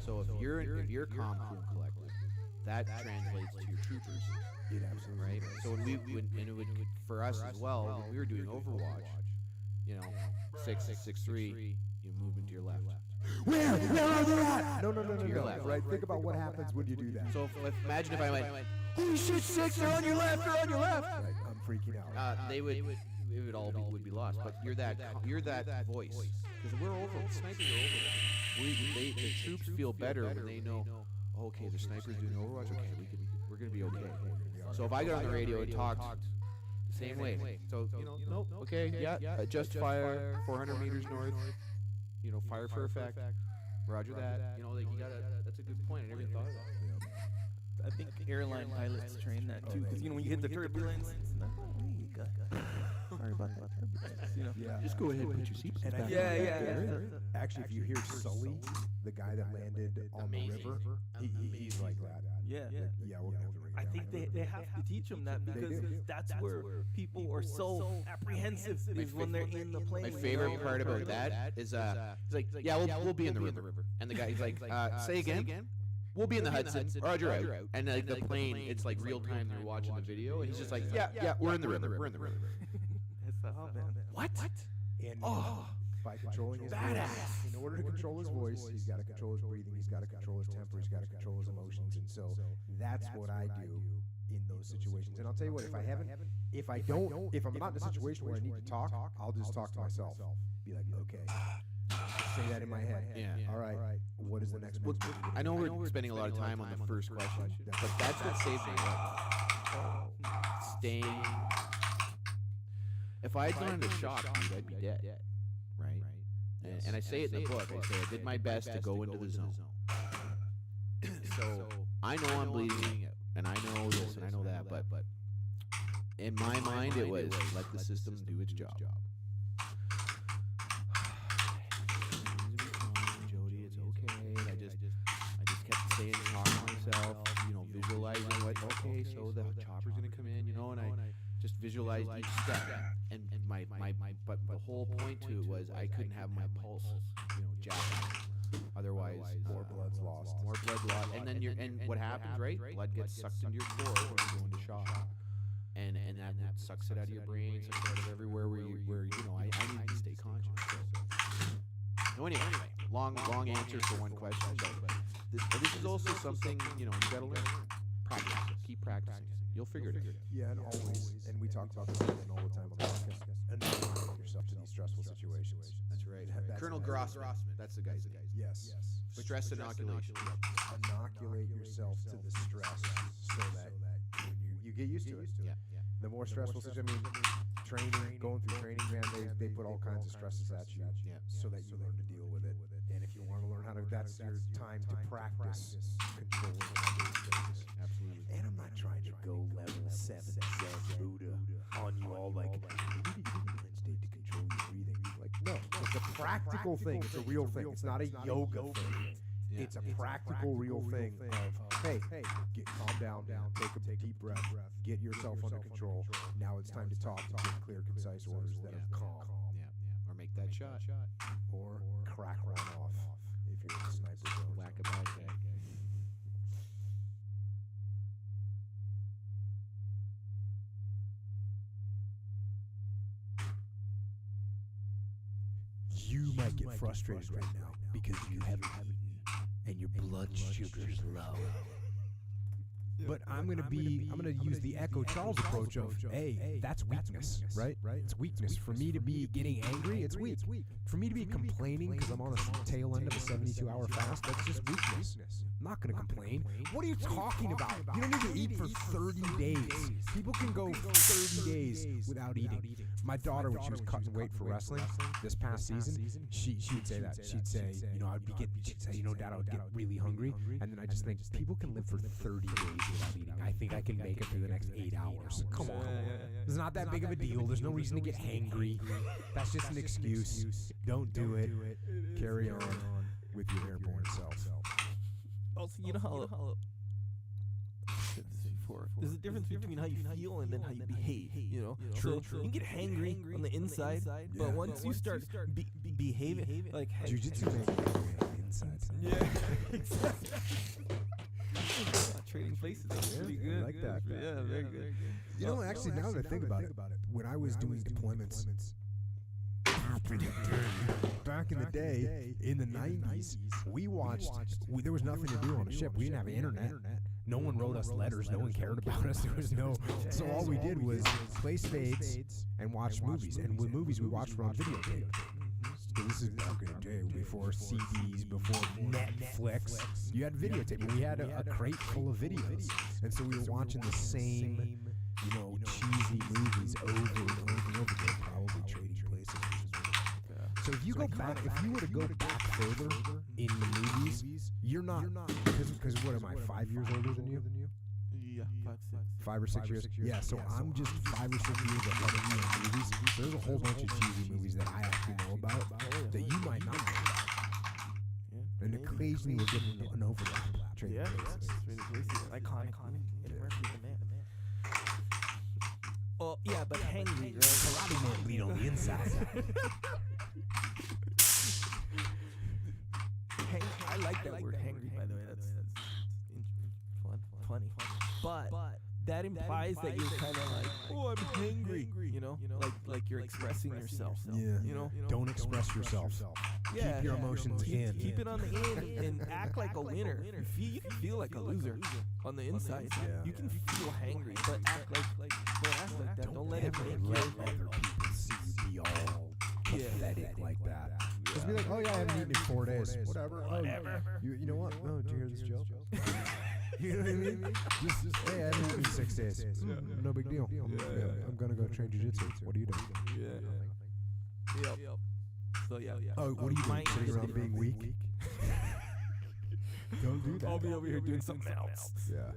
So if you're calm, cool, and collected, that translates to your troopers. It absolutely right. So when it would for us as well, when we were doing Overwatch, 6-6-3, you move into your left. Where are they at? No, To your left. Right. Think about what happens when you do that. So imagine if I went, holy shit, 6, they're on your left, they're on your left. Right, I'm freaking out. It would all would be lost. But you're that voice, because we're over. Snipers are over. The troops feel better when they know. Okay, the snipers doing Overwatch. Okay, we're gonna be okay. So if I got on the radio and talked the same way, so nope. Okay, yeah, adjust fire 400 meters north. Fire for effect. Roger that. Like you gotta. That's a good point. I never even thought of that. I think airline pilots train that too, because when you hit the turbulence, sorry about that turbulence. Just go ahead and put your seatbelt back. Yeah. Actually, if you hear Sully, the guy that landed on the river, he's like that. Yeah, we're gonna have to ring I think they have to teach them that, because that's where people are so apprehensive is when they're in the plane. My favorite part about that is he's like, yeah, we'll be in the river, and the guy's like, say again. We'll be in the Hudson. Roger out. And like the plane, it's like real time. They're watching the video, and he's just like, yeah, we're in the river. We're in the river. What? And by controlling his voice, in order to control his voice, he's got to control his breathing. He's got to control his temper. He's got to control his emotions. And so that's what I do in those situations. And I'll tell you what, if I'm not in a situation where I need to talk, I'll just talk to myself. Be like, okay. Just say that in my head. Yeah. All right. What is the next Well, move? I know we're spending a lot of time on the first question, but that's what saved me. Staying. If I had gone into shock, dude, I'd be dead. Right? And I say it in the book. I say I did my best to go into the zone. So I know I'm bleeding out, and I know this, and I know that, but in my mind it was let the system do its job. Jody, it's okay. I just kept saying, talking to myself, visualizing what. Okay, so the chopper's gonna come in, and I just visualized each step. And but the whole point to it was I couldn't have my pulse, jacked. Otherwise, more blood's lost. More blood lost. And then what happens, right? Blood gets sucked into your core when you go into shock. And that sucks it out of your brain, sucks it out of everywhere where I need to stay conscious. So anyway, long answer for one question, but this is also something, you gotta learn. Practice. Keep practicing. You'll figure it out. Yeah, and always, and we talk about this all the time on the podcast, and yourself to these stressful situations. That's right. right. That's Colonel the guy. Grossman. That's the guy's name. Yes. Stress inoculation. Inoculate yourself to the stress so that you get used to it. Yeah. The more stressful situation, I mean, going through training, man, they put all kinds of stresses at you so that you learn to deal with it. And if you want to learn how to, that's your time to practice controlling those things. Absolutely. And I'm not trying to go level 7 Zen Buddha on you all like, you need to get Wednesday to control your breathing. Like, no, it's a practical thing. It's a real thing. It's not a yoga thing. It's a practical, real thing of, hey, calm down, take a deep breath, get yourself under control. Now it's time to talk to give clear, concise orders that are calm. Or make that shot. Or crack one off if you're in a sniper zone. Whack a bad guy. You might get frustrated right now because you haven't eaten and your blood sugar's low. But I'm gonna use the Echo Charles approach of, hey, that's weakness, right? It's weakness. For me to be getting angry, it's weak. For me to be complaining because I'm on a tail end of a 72-hour fast, that's just weakness. I'm not gonna complain. What are you talking about? You don't need to eat for 30 days. People can go 30 days without eating. My daughter, when she was cutting weight for wrestling this past season, she'd say that. She'd say, she'd say, Dad, I would get really hungry. And then I just think people can live for 30 days without eating. I think I can make it through the next 8 hours. Come on. It's not that big of a deal. There's no reason to get hangry. That's just an excuse. Don't do it. Carry on with your airborne self. Also, you know how I've said this before. There's a difference between how you feel and then how you behave. True. So you can get hangry on the inside, but once you start behaving like Jiu-jitsu makes you angry inside. Yeah, exactly. Trading places, pretty good. I like that. Yeah, very good. You know, actually, now that I think about it, when I was doing deployments back in the day, in the 90s, we watched, there was nothing to do on a ship. We didn't have internet. No one wrote us letters. No one cared about us. There was no. So all we did was play spades and watch movies. And with movies, we watched on videotape. So this is back in the day, before CDs, before Netflix. You had videotape. And we had a crate full of videos. And so we were watching the same, cheesy movies over and over and over again, probably trading places. So if you go back, if you were to go back further in the movies, you're not, because what am I, 5 years older than you? Yeah, 5, 6. 5 or 6 years? Yeah, so I'm just 5 or 6 years ahead of you in movies. So there's a whole bunch of cheesy movies that I actually know about that you might not know about. And occasionally we'll get an overlap. Yeah, iconic. Well, yeah, but hangry, right? Karate man bleed on the inside. I like that word, hangry, by the way. That's funny. But that implies that you're kind of like, oh, I'm hangry, like you're expressing yourself. Don't express yourself. Yeah, keep your emotions in. Keep it on the in and act like a winner. You can feel like a loser on the inside. You can feel hangry, but act like that. Don't let it make you. Let other people see you be all pathetic like that. Just be like, oh yeah, I haven't eaten in 4 days. Whatever. You know what? Oh, did you hear this joke? You know what I mean? Just hey, I haven't eaten in 6 days. No big deal. I'm gonna go train jiu-jitsu. What are you doing? Yep. So yeah. Oh, what are you doing? Sitting around being weak? Don't do that. I'll be over here doing something else. Yeah.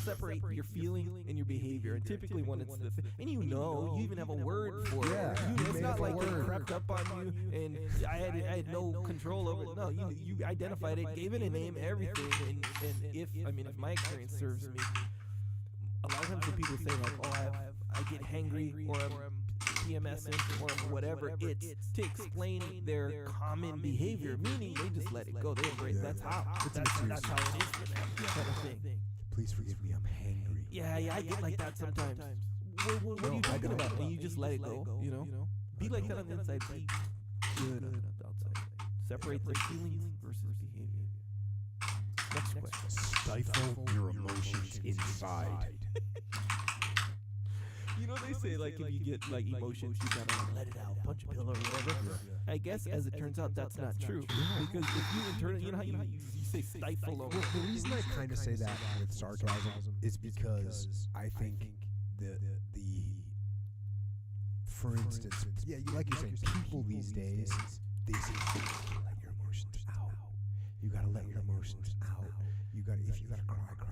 Separate your feeling and your behavior. And typically when it's the thing, and you even have a word for it. It's not like it crept up on you and I had no control over it. No, you identified it, gave it a name, everything. And if my experience serves me, a lot of times when people say like, oh, I get hangry or I'm PMSing or whatever, it's to explain their common behavior, meaning they just let it go. They embrace that's how it is for them, kind of thing. Please forgive me, I'm hangry. Yeah, I get like that sometimes. What are you talking about? And you just let it go, Be like that on the inside, be good on the outside. Separate the feelings versus behavior. Next question. Stifle your emotions inside. You know they say like if you get like emotions, you gotta like, let it out, punch a pillow or whatever. I guess as it turns out, that's not true because if you internal, you know how you say stifle. Well, the reason I kind of say that with sarcasm is because I think the for instance, yeah, like you're saying, people these days, they say you gotta let your emotions out. You gotta let your emotions out. If you gotta cry, cry.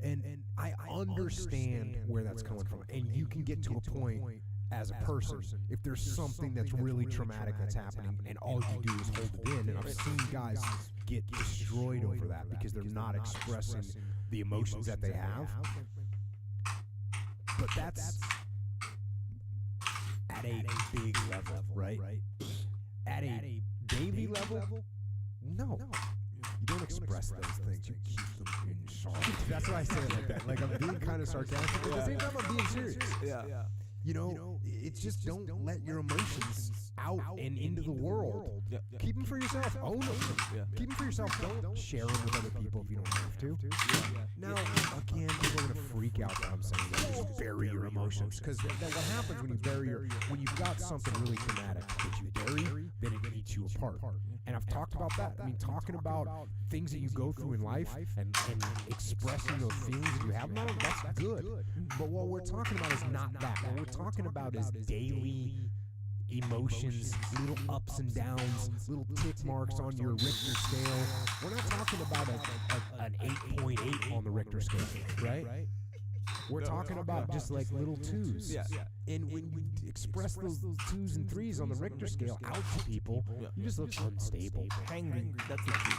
And I understand where that's coming from, and you can get to a point as a person if there's something that's really traumatic that's happening, and all you do is hold it in. And I've seen guys get destroyed over that because they're not expressing the emotions that they have. But that's at a big level, right? At a daily level, no. You don't express those things. You keep them inside. That's why I say it like that. Like I'm being kind of sarcastic, but at the same time I'm being serious. Yeah. You know, it's just don't let your emotions out and into the world. Keep them for yourself. Own them. Keep them for yourself. Don't share them with other people if you don't have to. Now, again, people are gonna freak out that I'm saying that. Just bury your emotions, because what happens when you when you've got something really traumatic that you bury, then it eats you apart. And I've talked about that. I mean, talking about things that you go through in life and expressing those feelings that you have about them, that's good. But what we're talking about is not that. What we're talking about is daily emotions, little ups and downs, little tick marks on your Richter scale. We're not talking about an 8.8 on the Richter scale, right? We're talking about just like little twos. And when you express those twos and threes on the Richter scale out to people, you just look unstable. Hangry. That's the key.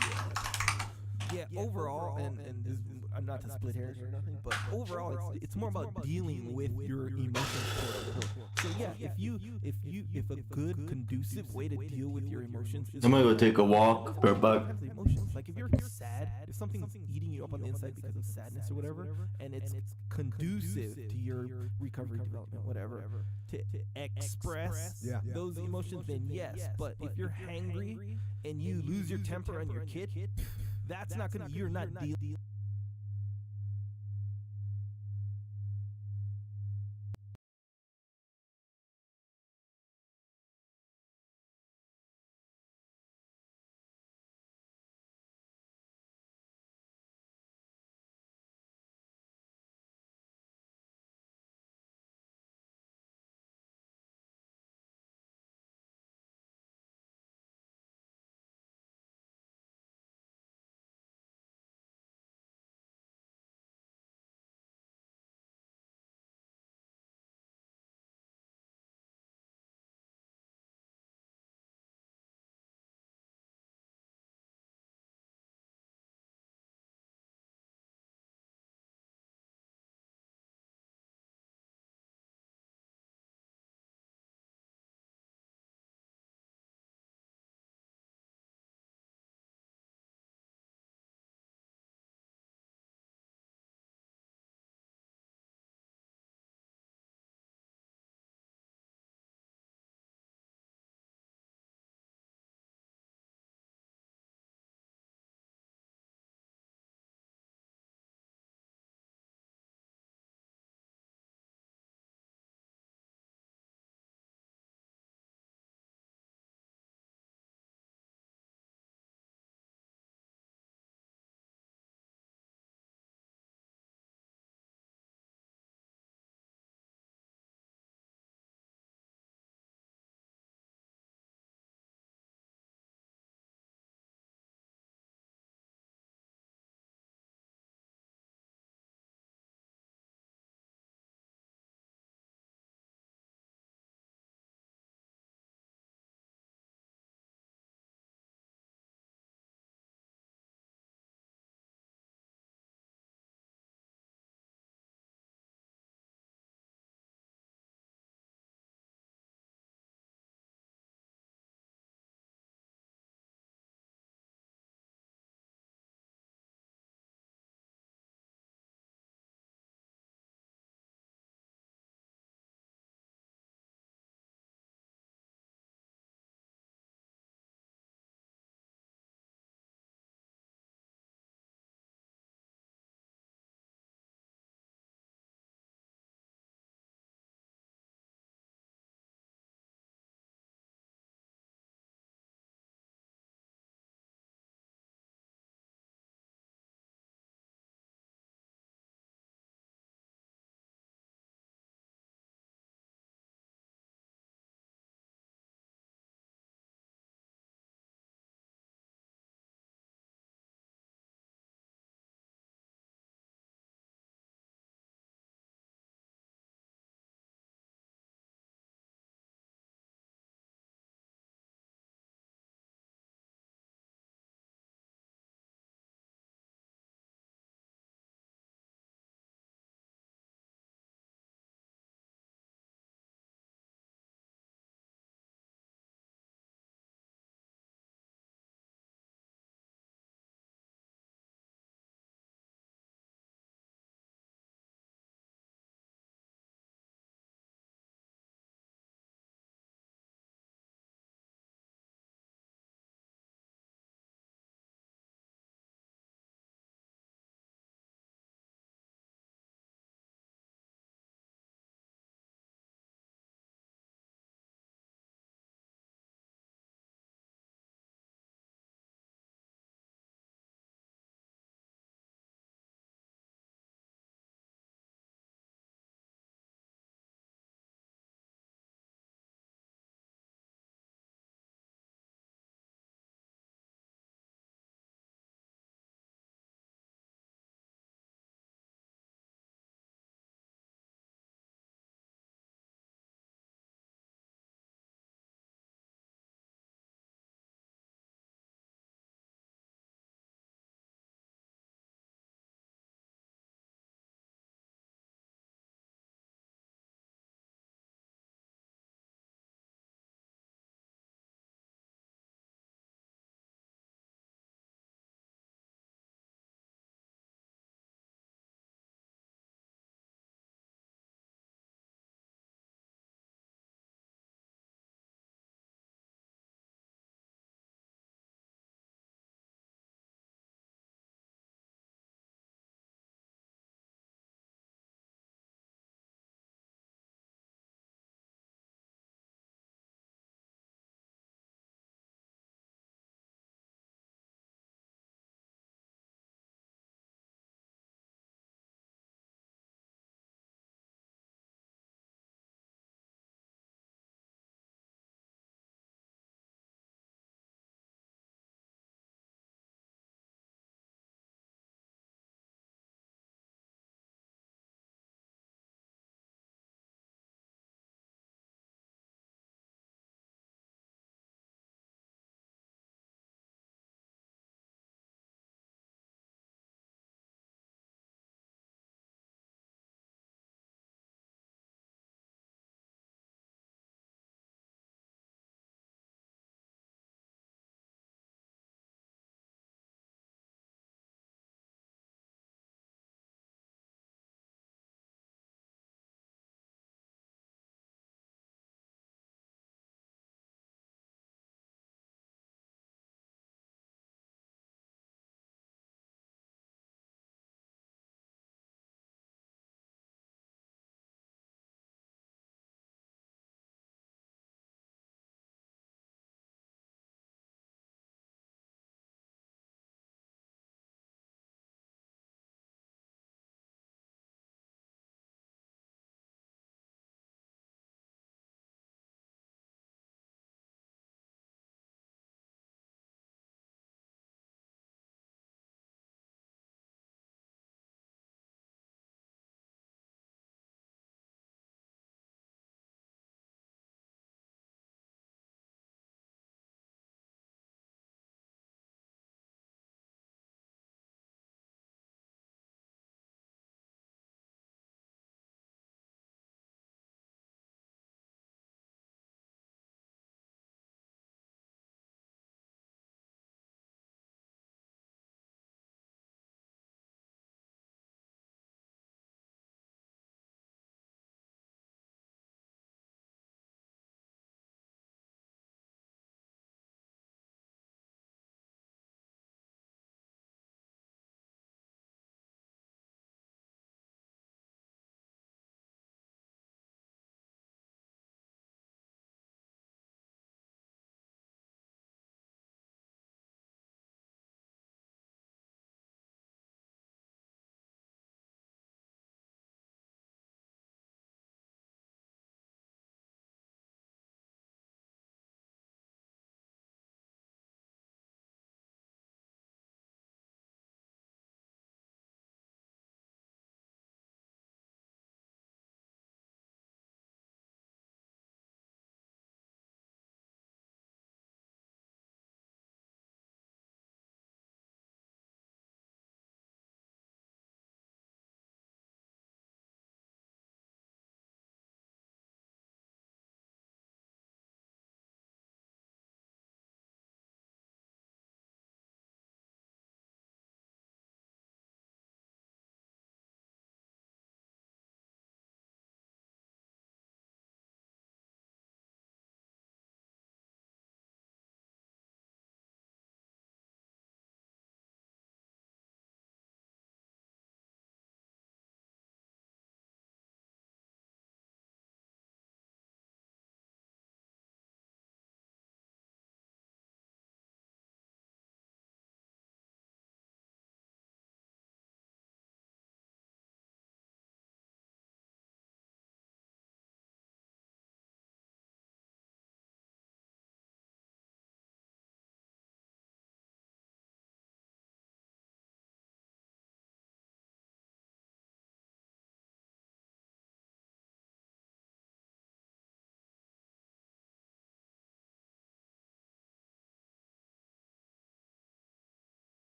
Yeah, overall, and this, I'm not to split hairs or nothing, but overall, it's more about dealing with your emotions. So yeah, if a good conducive way to deal with your emotions is I'm gonna go take a walk, Burbug. emotions. Like if you're sad, if something's eating you up on the inside because of sadness or whatever, and it's conducive to your recovery, development, whatever, to express those emotions, then yes. But if you're hangry and you lose your temper on your kid, that's not gonna. You're not dealing.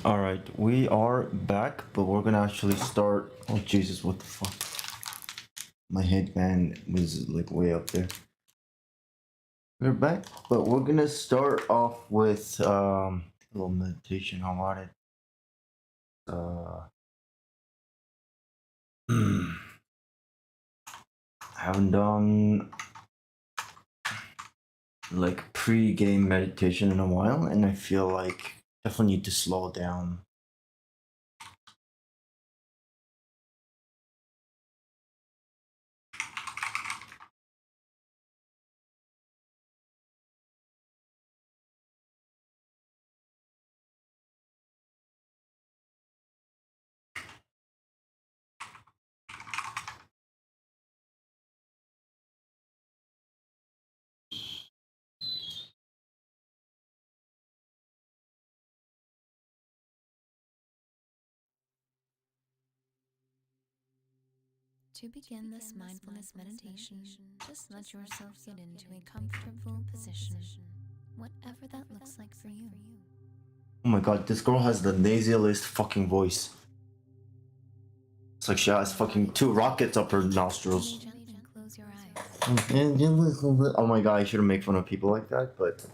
Alright, we are back, but we're gonna actually start. Oh Jesus, what the fuck? My headband was like way up there. We're back, but we're gonna start off with a little meditation. I want it. I haven't done like pre-game meditation in a while, and I feel like definitely need to slow down. To begin this mindfulness meditation, just let yourself get into a comfortable position, whatever that looks like for you. Oh my god, this girl has the nasaliest fucking voice. It's like she has fucking 2 rockets up her nostrils. Close your eyes. Oh my god, I shouldn't make fun of people like that, but...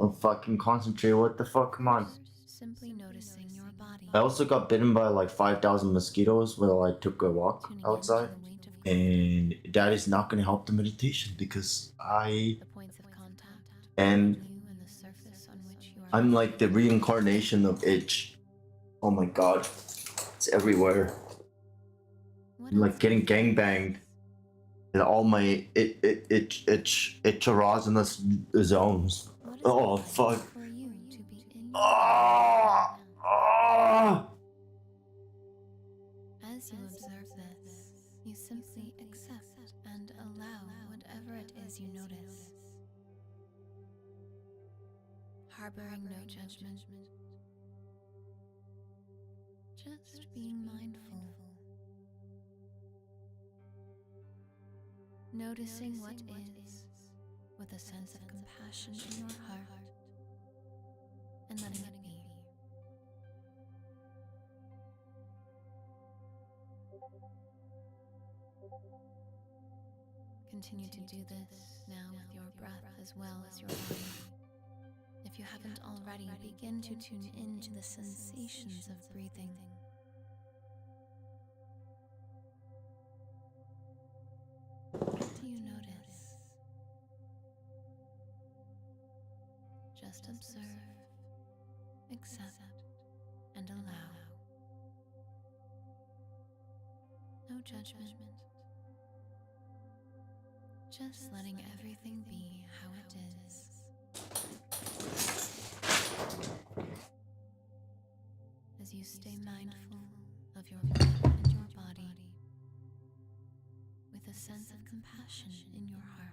I'll fucking concentrate, what the fuck, come on. Simply noticing your body. I also got bitten by like 5,000 mosquitoes while I took a walk outside. And that is not going to help the meditation because I'm like the reincarnation of itch. Oh my god. It's everywhere. I'm like getting gangbanged. And all my itch-erogenous zones. Oh fuck. Oh! Oh! As you observe this, you simply accept and allow whatever it is you notice. Harboring no judgment. Just being mindful. Noticing what is with a sense of compassion in your heart and letting it be. Continue to do this now with your breath as well as your body. If you haven't already, begin to tune into the sensations of breathing. What do you notice? Just observe, accept, and allow. No judgment. Just letting everything be how it is. As you stay mindful of your breath and your body, with a sense of compassion in your heart.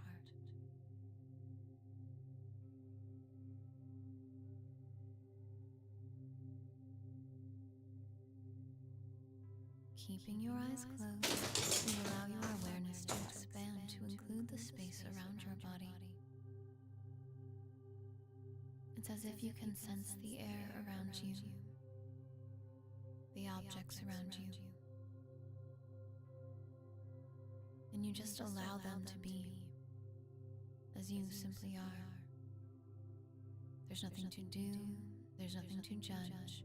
Keeping your eyes closed, you allow your awareness to expand to include the space around your body. It's as if you can sense the air around you, the objects around you, and you just allow them to be as you simply are. There's nothing to do, there's nothing to judge.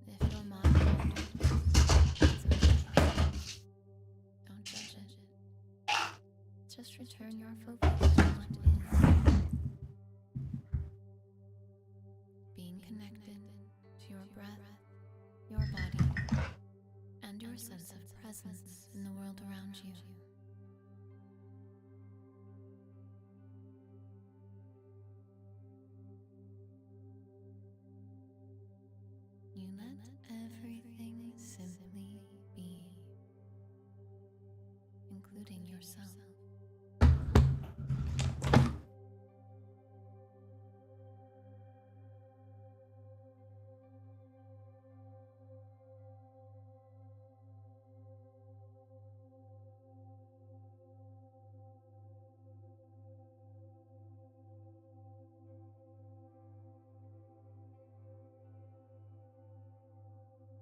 If your mind wanders, it's okay. Don't judge it. Just return your focus to what is. Being connected to your breath, your body, and your sense of presence in the world around you. You let everything simply be, including yourself.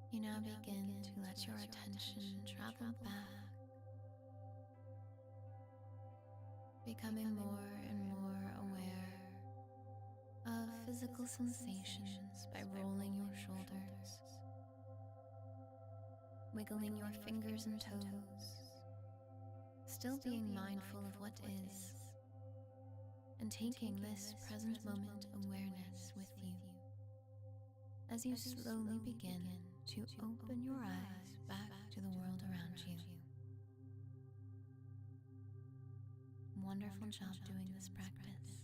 You now begin to let your attention travel back, becoming more and more aware of physical sensations by rolling your shoulders, wiggling your fingers and toes, still being mindful of what is, and taking this present moment awareness with you as you slowly begin to open your eyes back to the world around you. Wonderful job doing this practice.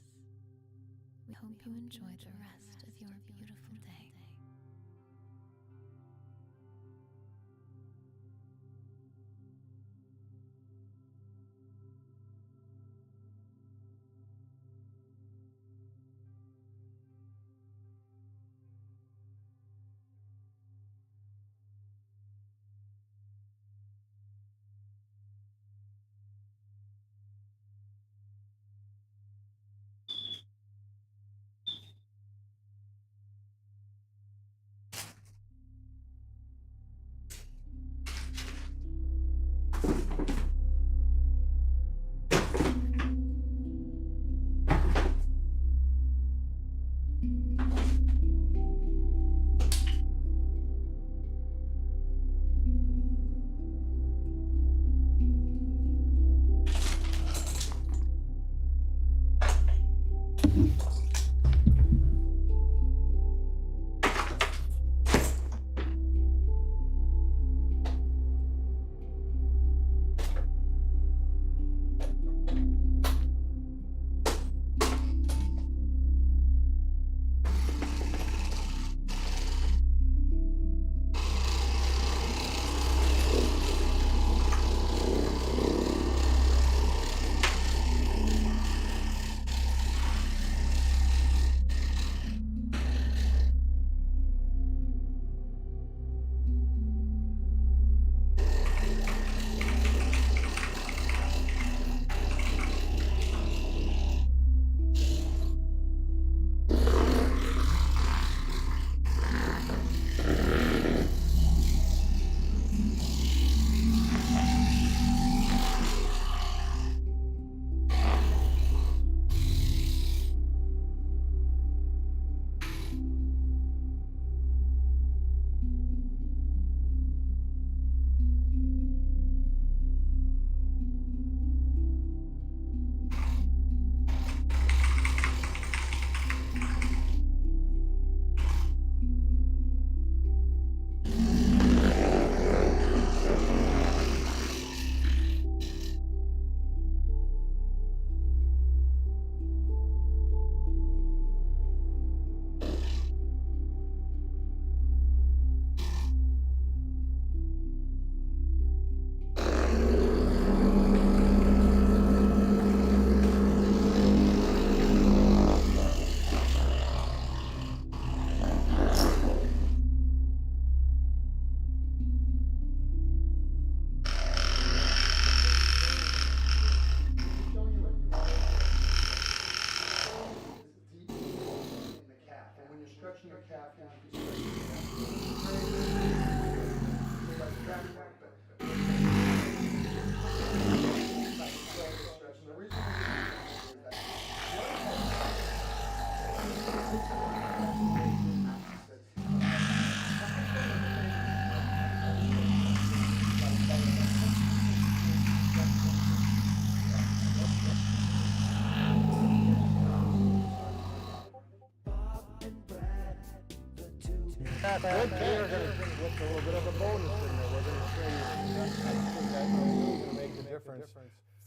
We hope you enjoy the rest of your beautiful day. Good catch. We're going to get a little bit of a bonus in there. We're going to show you that's really going to make the difference.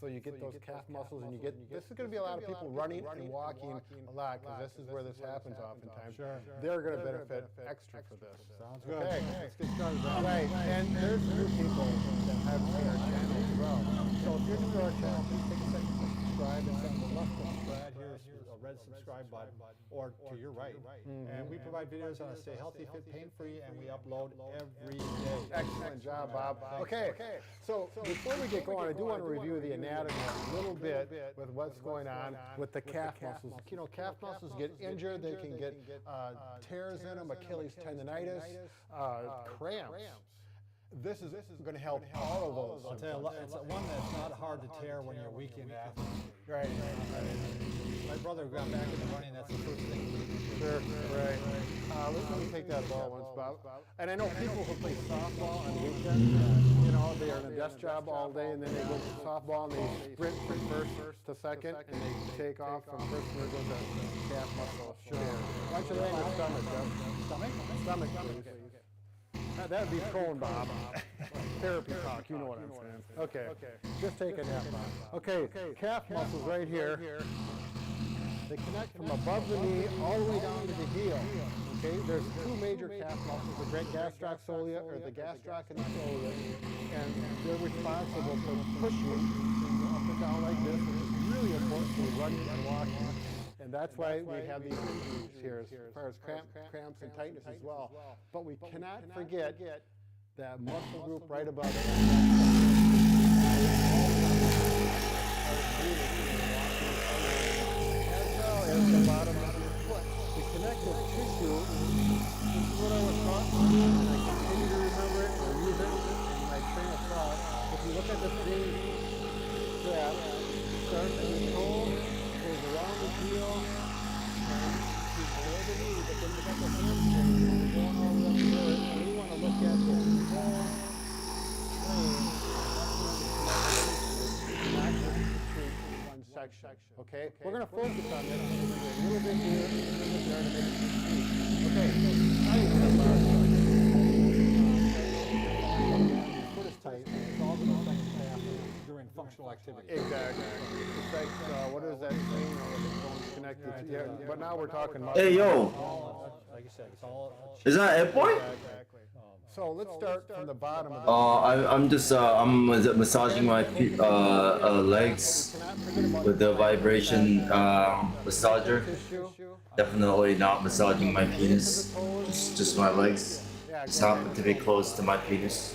So you get those calf muscles, and you get, this is going to be a lot of people running and walking a lot, because this is where this happens oftentimes. Sure. They're going to benefit extra for this. Sounds good. Okay, let's get started. Right, and there's new people that have seen our channel as well. So if you're new to our channel, please take a second to subscribe, and on the left of Brad here is a red subscribe button, or to your right. And we provide videos on a stay healthy, fit, pain-free, and we upload every day. Excellent job, Bob. Okay, so before we get going, I do want to review the anatomy a little bit with what's going on with the calf muscles. You know, calf muscles get injured, they can get tears in them, Achilles tendonitis, cramps. This is going to help all of those. I'll tell you, it's one that's not hard to tear when you're a weekend athlete. Right. My brother got back into running, that's the first thing he did. Sure, right. Let me take that ball once, Bob. And I know people who play softball on the weekends, you know, they are in a desk job all day, and then they go to softball, and they sprint from first to second, and they take off from first and they go to calf muscle. Sure. Why don't you lay on your stomach, Jeff? Stomach, please. That would be prone, Bob. Therapy talk, you know what I'm saying. Okay, just take a nap, Bob. Okay, calf muscles right here. They connect from above the knee all the way down to the heel. Okay, there's two major calf muscles, the gastrocnemius soleus or the gastrocnemius soleus, and they're responsible for pushing up and down like this, which is really important for running and walking. And that's why we have these injuries here as far as cramps and tightness as well. But we cannot forget that muscle group right above it. As well as the bottom of your foot. The connective tissue, this is what I was taught to do, and I continue to remember it or use it in my train of thought. If you look at the three straps, it starts at the toe, goes around the heel, and below the knee, but then you got the hamstring, and you're going all the way up to there, and we want to look at the whole plane, not just treat one section, okay? We're going to focus on this a little bit here, and a little bit there to make it complete. Okay, now you have foot is tight, it's all going to affect the calf during functional activity. Exactly. It's like, what is that thing? Bones connected. Yeah, but now we're talking about. Hey, yo. Like you said, it's all. Is that it, boy? Exactly. So let's start from the bottom of the. I'm just I'm massaging my legs with the vibration massager. Definitely not massaging my penis. Just my legs. Just happen to be close to my penis.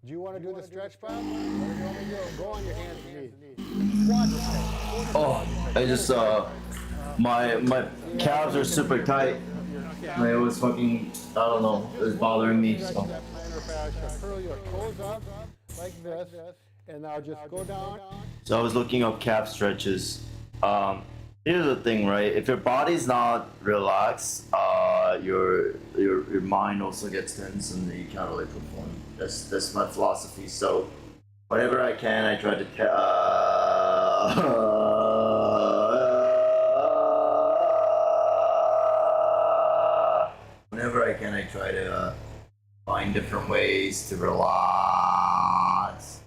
Do you want to do the stretch, Bob? What do you want me to do? Go on your hands and knees. Oh, I just my calves are super tight. It was fucking, I don't know, it was bothering me. So. Curl your toes up like this, and now just go down. So I was looking up calf stretches. Here's the thing, right? If your body's not relaxed, your mind also gets tense, and you can't really perform. That's my philosophy. So whenever I can, I try to find different ways to relax.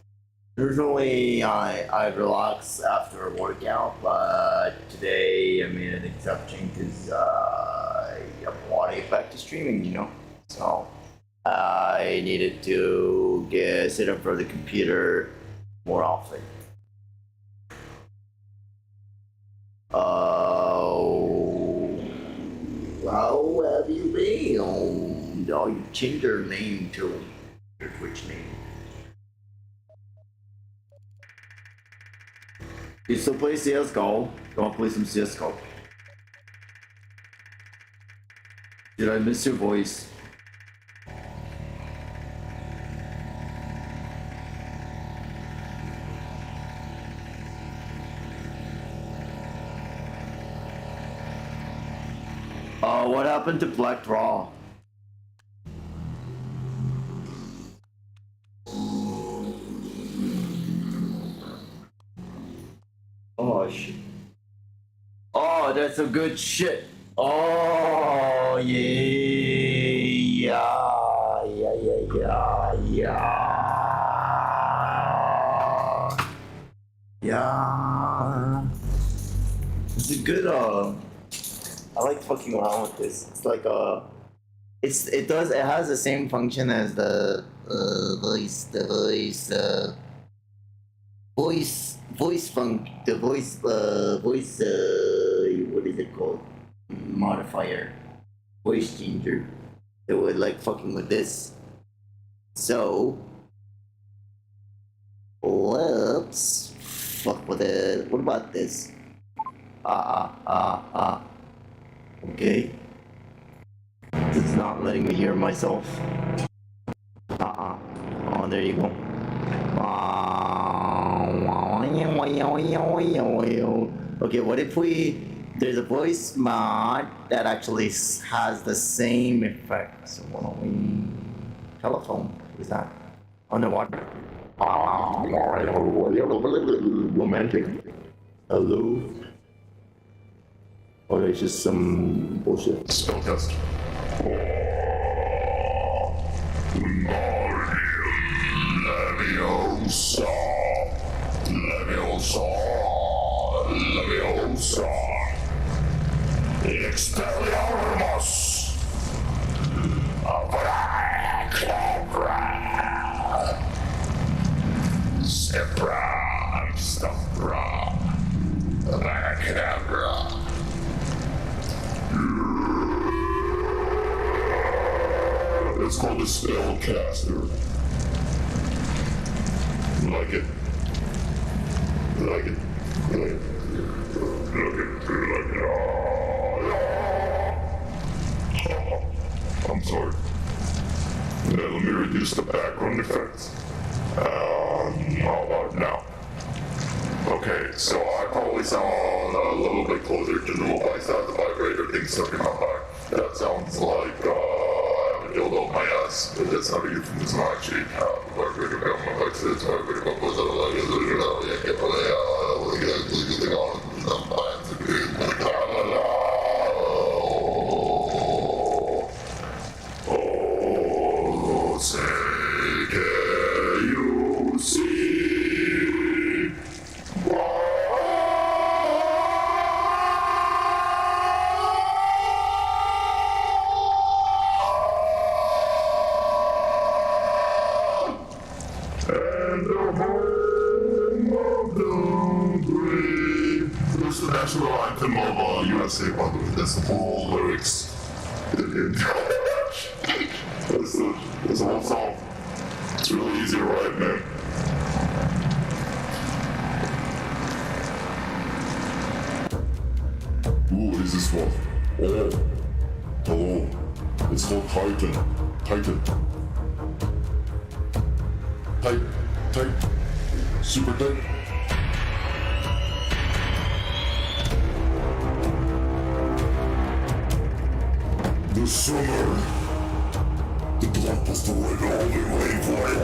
Usually I relax after a workout, but today I made an exception because I want to get back to streaming, you know. So I needed to sit up for the computer more often. How have you been? Oh, you changed your name to your Twitch name. You still play CSGO? You want to play some CSGO? Did I miss your voice? What happened to Black Draw? Oh shit. Oh, that's a good shit. Oh yeah. Yeah. It's a good I like fucking around with this. It's like it has the same function as the voice what is it called? Modifier. Voice changer. It would like fucking with this. So let's fuck with it. What about this? Okay. It's not letting me hear myself. Oh, there you go. Okay, what if there's a voice mod that actually has the same effect. So why don't we... Telephone, who's that? Underwater. Romantic. Hello. Oh, it's just some bullshit. Spell test. Leviosa. Expelliarmus. Abracadabra. Zebra. Stuffbra. Abracadabra. It's called a spellcaster. Like it. Like it. Like it. I'm sorry. Let me reduce the background effects. How about now? Okay, so I probably sound a little bit closer to the voice as the vibrator thing stuck in my back. That sounds like I have a dildo up my ass, but that's not even, it's not actually a vibrator down my back, so it's vibrator up my It's the national anthem of USA, by the way. That's the full lyrics. That's the whole song. It's really easy to write, man. Ooh, what is this one? Oh, hello. It's called Titan. Tight. Super tight. The summer. The blockbuster went all the way for it.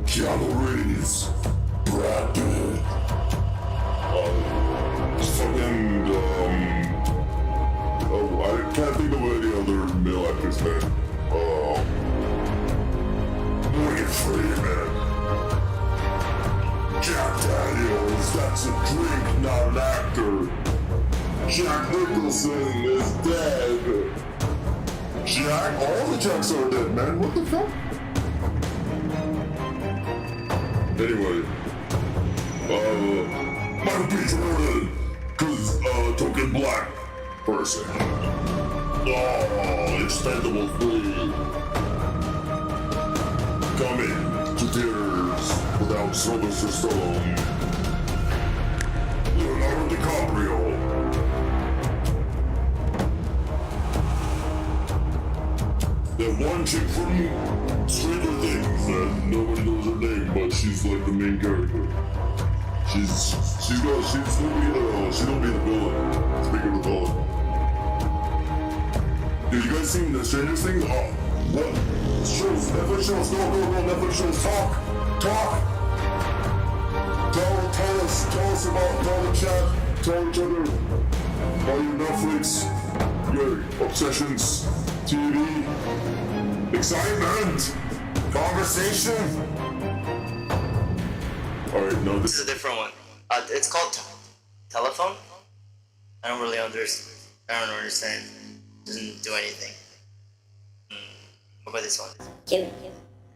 Keanu Reeves. Brad Pitt. I can't think of any other male actors, man. Morgan Freeman. Jack Daniels, that's a drink, not an actor. Jack Nicholson is dead. All the Jacks are dead, man. What the fuck? Anyway, Michael B. Jordan, cause token black person. Oh, Expendable 3. Coming to theaters without Sylvester Stallone. Leonardo DiCaprio. That one chick from Stranger Things that nobody knows her name, but she's like the main character. She's gonna be the villain. Speaking of the villain. Dude, you guys seen the Stranger Things? Oh, what? Shows, Netflix shows, no, Netflix shows, talk! Tell us about, tell the chat, tell each other, all your Netflix, your obsessions. TV. Excitement! Conversation! Alright, no, this is a different one. It's called telephone? I don't really understand. I don't understand. Doesn't do anything. What about this one? Cute.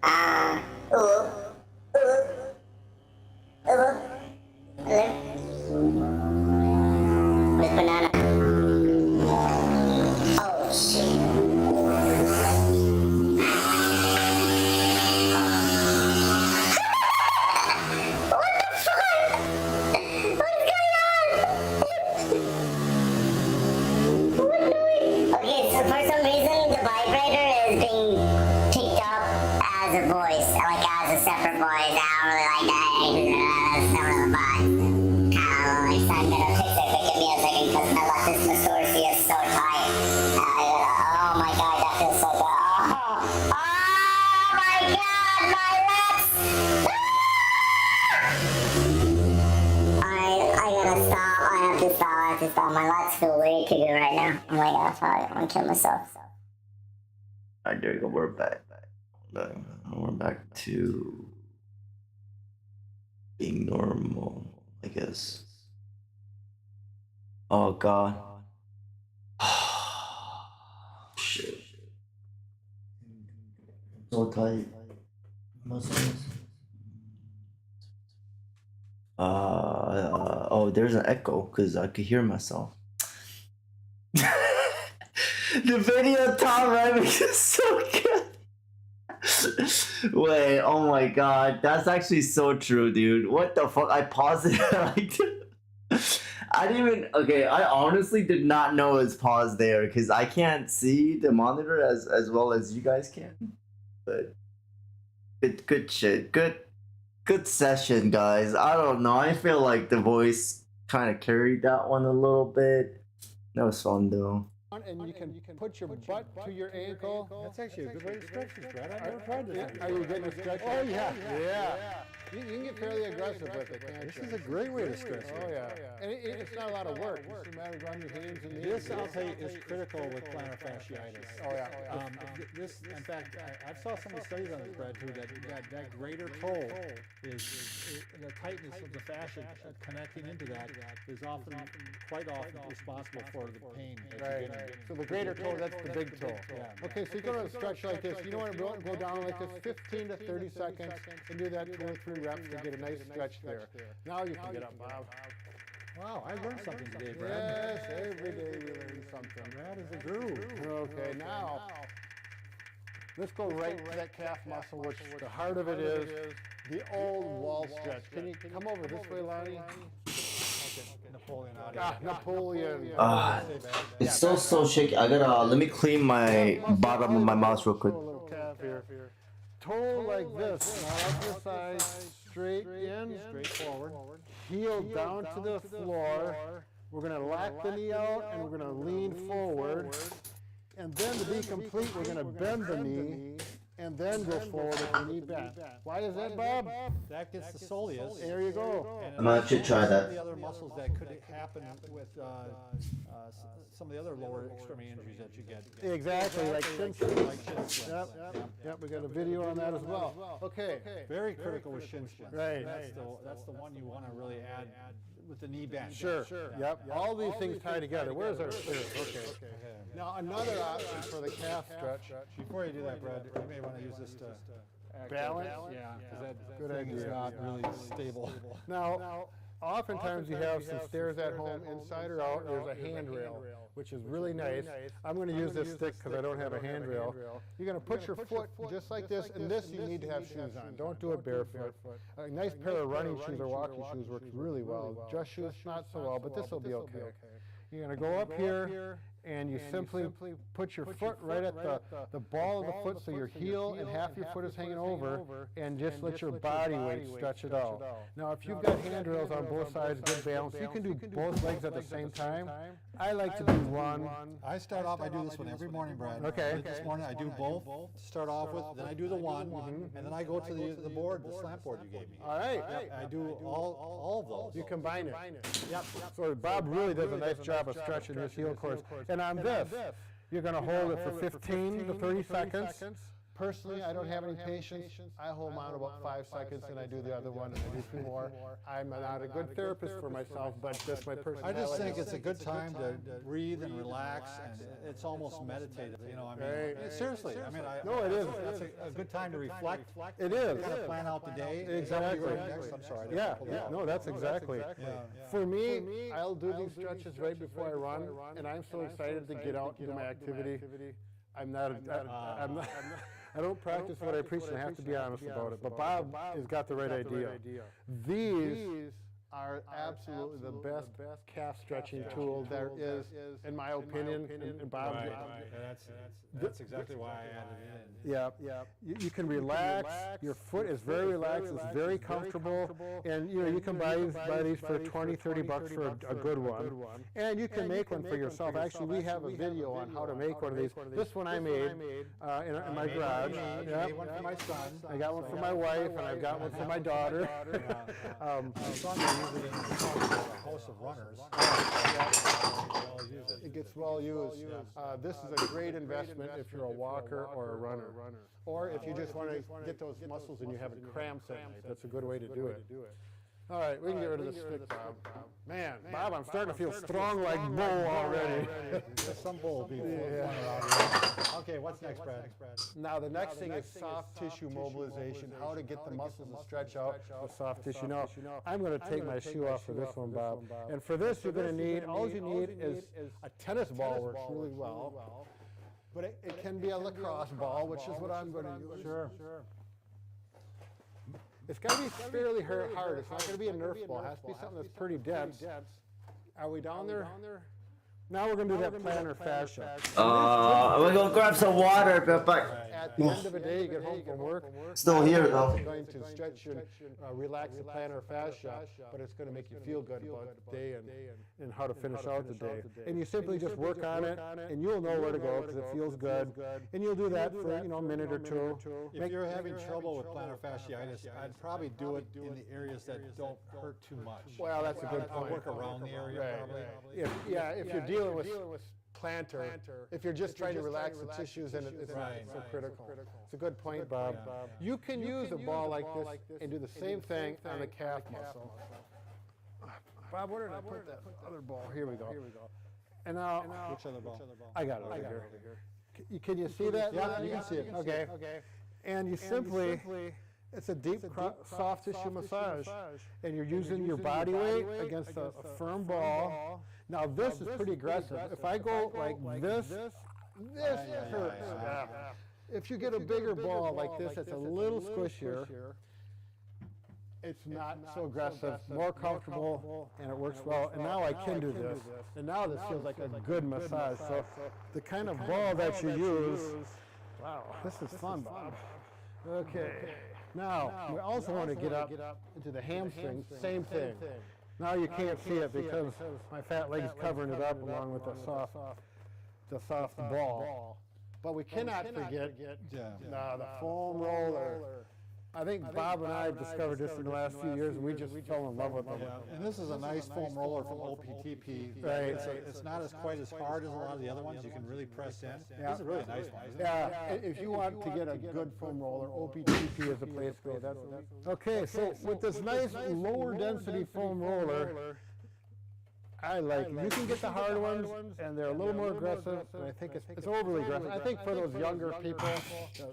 Hello. With banana. Oh shit. Okay, so for some reason the vibrator is being picked up as a voice, like as a separate voice. I don't really like that. That's not really fun. So I'm gonna fix it. Give me a second because my left massage is so tight. Oh my god, that feels so good. Oh my god, my lips! I gotta stop. I have to stop. My lips feel way too good right now. Oh my god, I'm gonna kill myself. Alright, there you go. We're back. We're back to being normal, I guess. Oh god. Shit. So tight. Muscles. Oh, there's an echo because I could hear myself. The video top right is so good. Wait, oh my god, that's actually so true, dude. What the fuck? I paused it. I didn't even. Okay, I honestly did not know it was paused there because I can't see the monitor as well as you guys can. But good shit. Good session, guys. I don't know. I feel like the voice kind of carried that one a little bit. That was fun though. And you can put your butt to your ankle. That's actually a good way to stretch this, Brad. I've never tried this. Are you getting a stretch? Oh yeah, yeah. You can get fairly aggressive with it, can't you? This is a great way to stretch. Oh yeah, and it's not a lot of work. It's just a matter of running your hands and knees. This, I'll tell you, is critical with plantar fasciitis. Oh yeah. This, in fact, I've saw some of the studies on this, Brad, too. That greater toe is the tightness of the fascia connecting into that is quite often responsible for the pain that you get. So the greater toe, that's the big toe. Yeah. Okay, so you're going to stretch like this. You know what? Go down like this, 15 to 30 seconds, and do that 2 or 3 reps to get a nice stretch there. Now you can get up, Bob. Wow, I learned something today, Brad. Yes, every day we learn something. Brad is a guru. Okay, now let's go right to that calf muscle, which the heart of it is the old wall stretch. Can you come over this way, Lonnie? Napoleon out Ah, Napoleon. It's so shaky. I gotta let me clean my bottom of my mouth real quick. A little calf here. Toe like this. Now exercise straight in, straight forward. Heel down to the floor. We're gonna lock the knee out and we're gonna lean forward. And then to be complete, we're gonna bend the knee and then go forward with the knee bent. Why is that, Bob? That gets the soleus. There you go. I'm gonna actually try that. The other muscles that could happen with some of the other lower extremity injuries that you get. Exactly, like shin splints. Yep, we got a video on that as well. Okay. Very critical with shin splints. Right. That's the one you want to really add with the knee bend. Sure. Yep. All these things tie together. Where's our spirit? Okay. Now another option for the calf stretch. Before you do that, Brad, you may want to use this to balance. Yeah, because that Good thing is idea. not really stable. Now, oftentimes you have some stairs at home, inside or out, there's a handrail, which is really nice. I'm going to use this stick because I don't have a handrail. You're going to put your foot just like this, and this you need to have shoes on. Don't do it barefoot. A nice pair of running shoes or walking shoes works really well. Dress shoes, not so well, but this will be okay. You're going to go up here, and you simply put your foot right at the ball of the foot so your heel and half your foot is hanging over, and just let your body weight stretch it out. Now if you've got handrails on both sides, good balance, you can do both legs at the same time. I like to do one. I start off, I do this one every morning, Brad. Okay. This morning I do both to start off with, then I do the one, and then I go to the board, the slant board you gave me. All right. I do all of those. You combine it. Yep. So Bob really does a nice job of stretching his heel cords. And on this, You're going to hold it for 15 to 30 seconds. Personally, I don't have any patience. I hold mine about 5 seconds and I do the other one and I do 2 more. I'm not a good therapist for myself, but just my personality. I just think it's a good time to breathe and relax, and it's almost meditative. You know, I mean, seriously. I mean, no, it is. It's a good time to reflect. It is. Kind of plan out the day. Exactly. I'm sorry. Yeah. No, that's exactly. For me, I'll do these stretches right before I run, and I'm so excited to get out and do my activity. I don't practice what I preach, and I have to be honest about it. But Bob has got the right idea. These are absolutely the best calf stretching tool there is, in my opinion. And Bob, that's exactly why I added it in. Yeah. You can relax. Your foot is very relaxed. It's very comfortable. And you can buy these for $20, $30 for a good one. And you can make one for yourself. Actually, we have a video on how to make one of these. This one I made in my garage. I made one for my son. I got one for my wife, and I've got one for my daughter. Usually in the House of Runners. It gets well used. This is a great investment if you're a walker or a runner. Or if you just want to get those muscles and you have cramps at night. That's a good way to do it. All right, we can get rid of the stick, Bob. Man, Bob, I'm starting to feel strong like bull already. There's some bull people around here. Okay, what's next, Brad? Now, the next thing is soft tissue mobilization, how to get the muscles to stretch out with soft tissue. Now, I'm going to take my shoe off for this one, Bob. And for this, you're going to need, all you need is a tennis ball works really well. But it can be a lacrosse ball, which is what I'm going to use. Sure. It's got to be fairly hard. It's not going to be a Nerf ball. It has to be something that's pretty dense. Are we down there? Now we're going to do that plantar fascia. We're going to grab some water, but at the end of the day, you get home from work. Still here, though. It's going to stretch and relax the plantar fascia, but it's going to make you feel good about the day and how to finish out the day. And you simply just work on it, and you'll know where to go because it feels good. And you'll do that for a minute or two. If you're having trouble with plantar fasciitis, I'd probably do it in the areas that don't hurt too much. Well, that's a good point. I'll work around the area probably. If you're dealing with plantar, if you're just trying to relax the tissues, and it's not so critical. It's a good point, Bob. You can use a ball like this and do the same thing on the calf muscle. Bob, where did I put that other ball? Here we go. And now, which other ball? I got it over here. Can you see that? Yeah, you can see it. Okay. And you simply, it's a deep, soft tissue massage. And you're using your body weight against a firm ball. Now this is pretty aggressive. If I go like this hurts. If you get a bigger ball like this, it's a little squishier. It's not so aggressive, more comfortable, and it works well. And now I can do this. And now this feels like a good massage. So the kind of ball that you use, wow, this is fun, Bob. Okay. Now, we also want to get up into the hamstrings, same thing. Now you can't see it because my fat leg's covering it up along with the soft ball. But we cannot forget the foam roller. I think Bob and I discovered this in the last few years, and we just fell in love with them. And this is a nice foam roller from OPTP. Right. It's not quite as hard as a lot of the other ones. You can really press in. This is a really nice one, isn't it? Yeah, if you want to get a good foam roller, OPTP is the place to go. Okay, so with this nice lower density foam roller, I like it. You can get the hard ones, and they're a little more aggressive, and I think it's overly aggressive. I think for those younger people,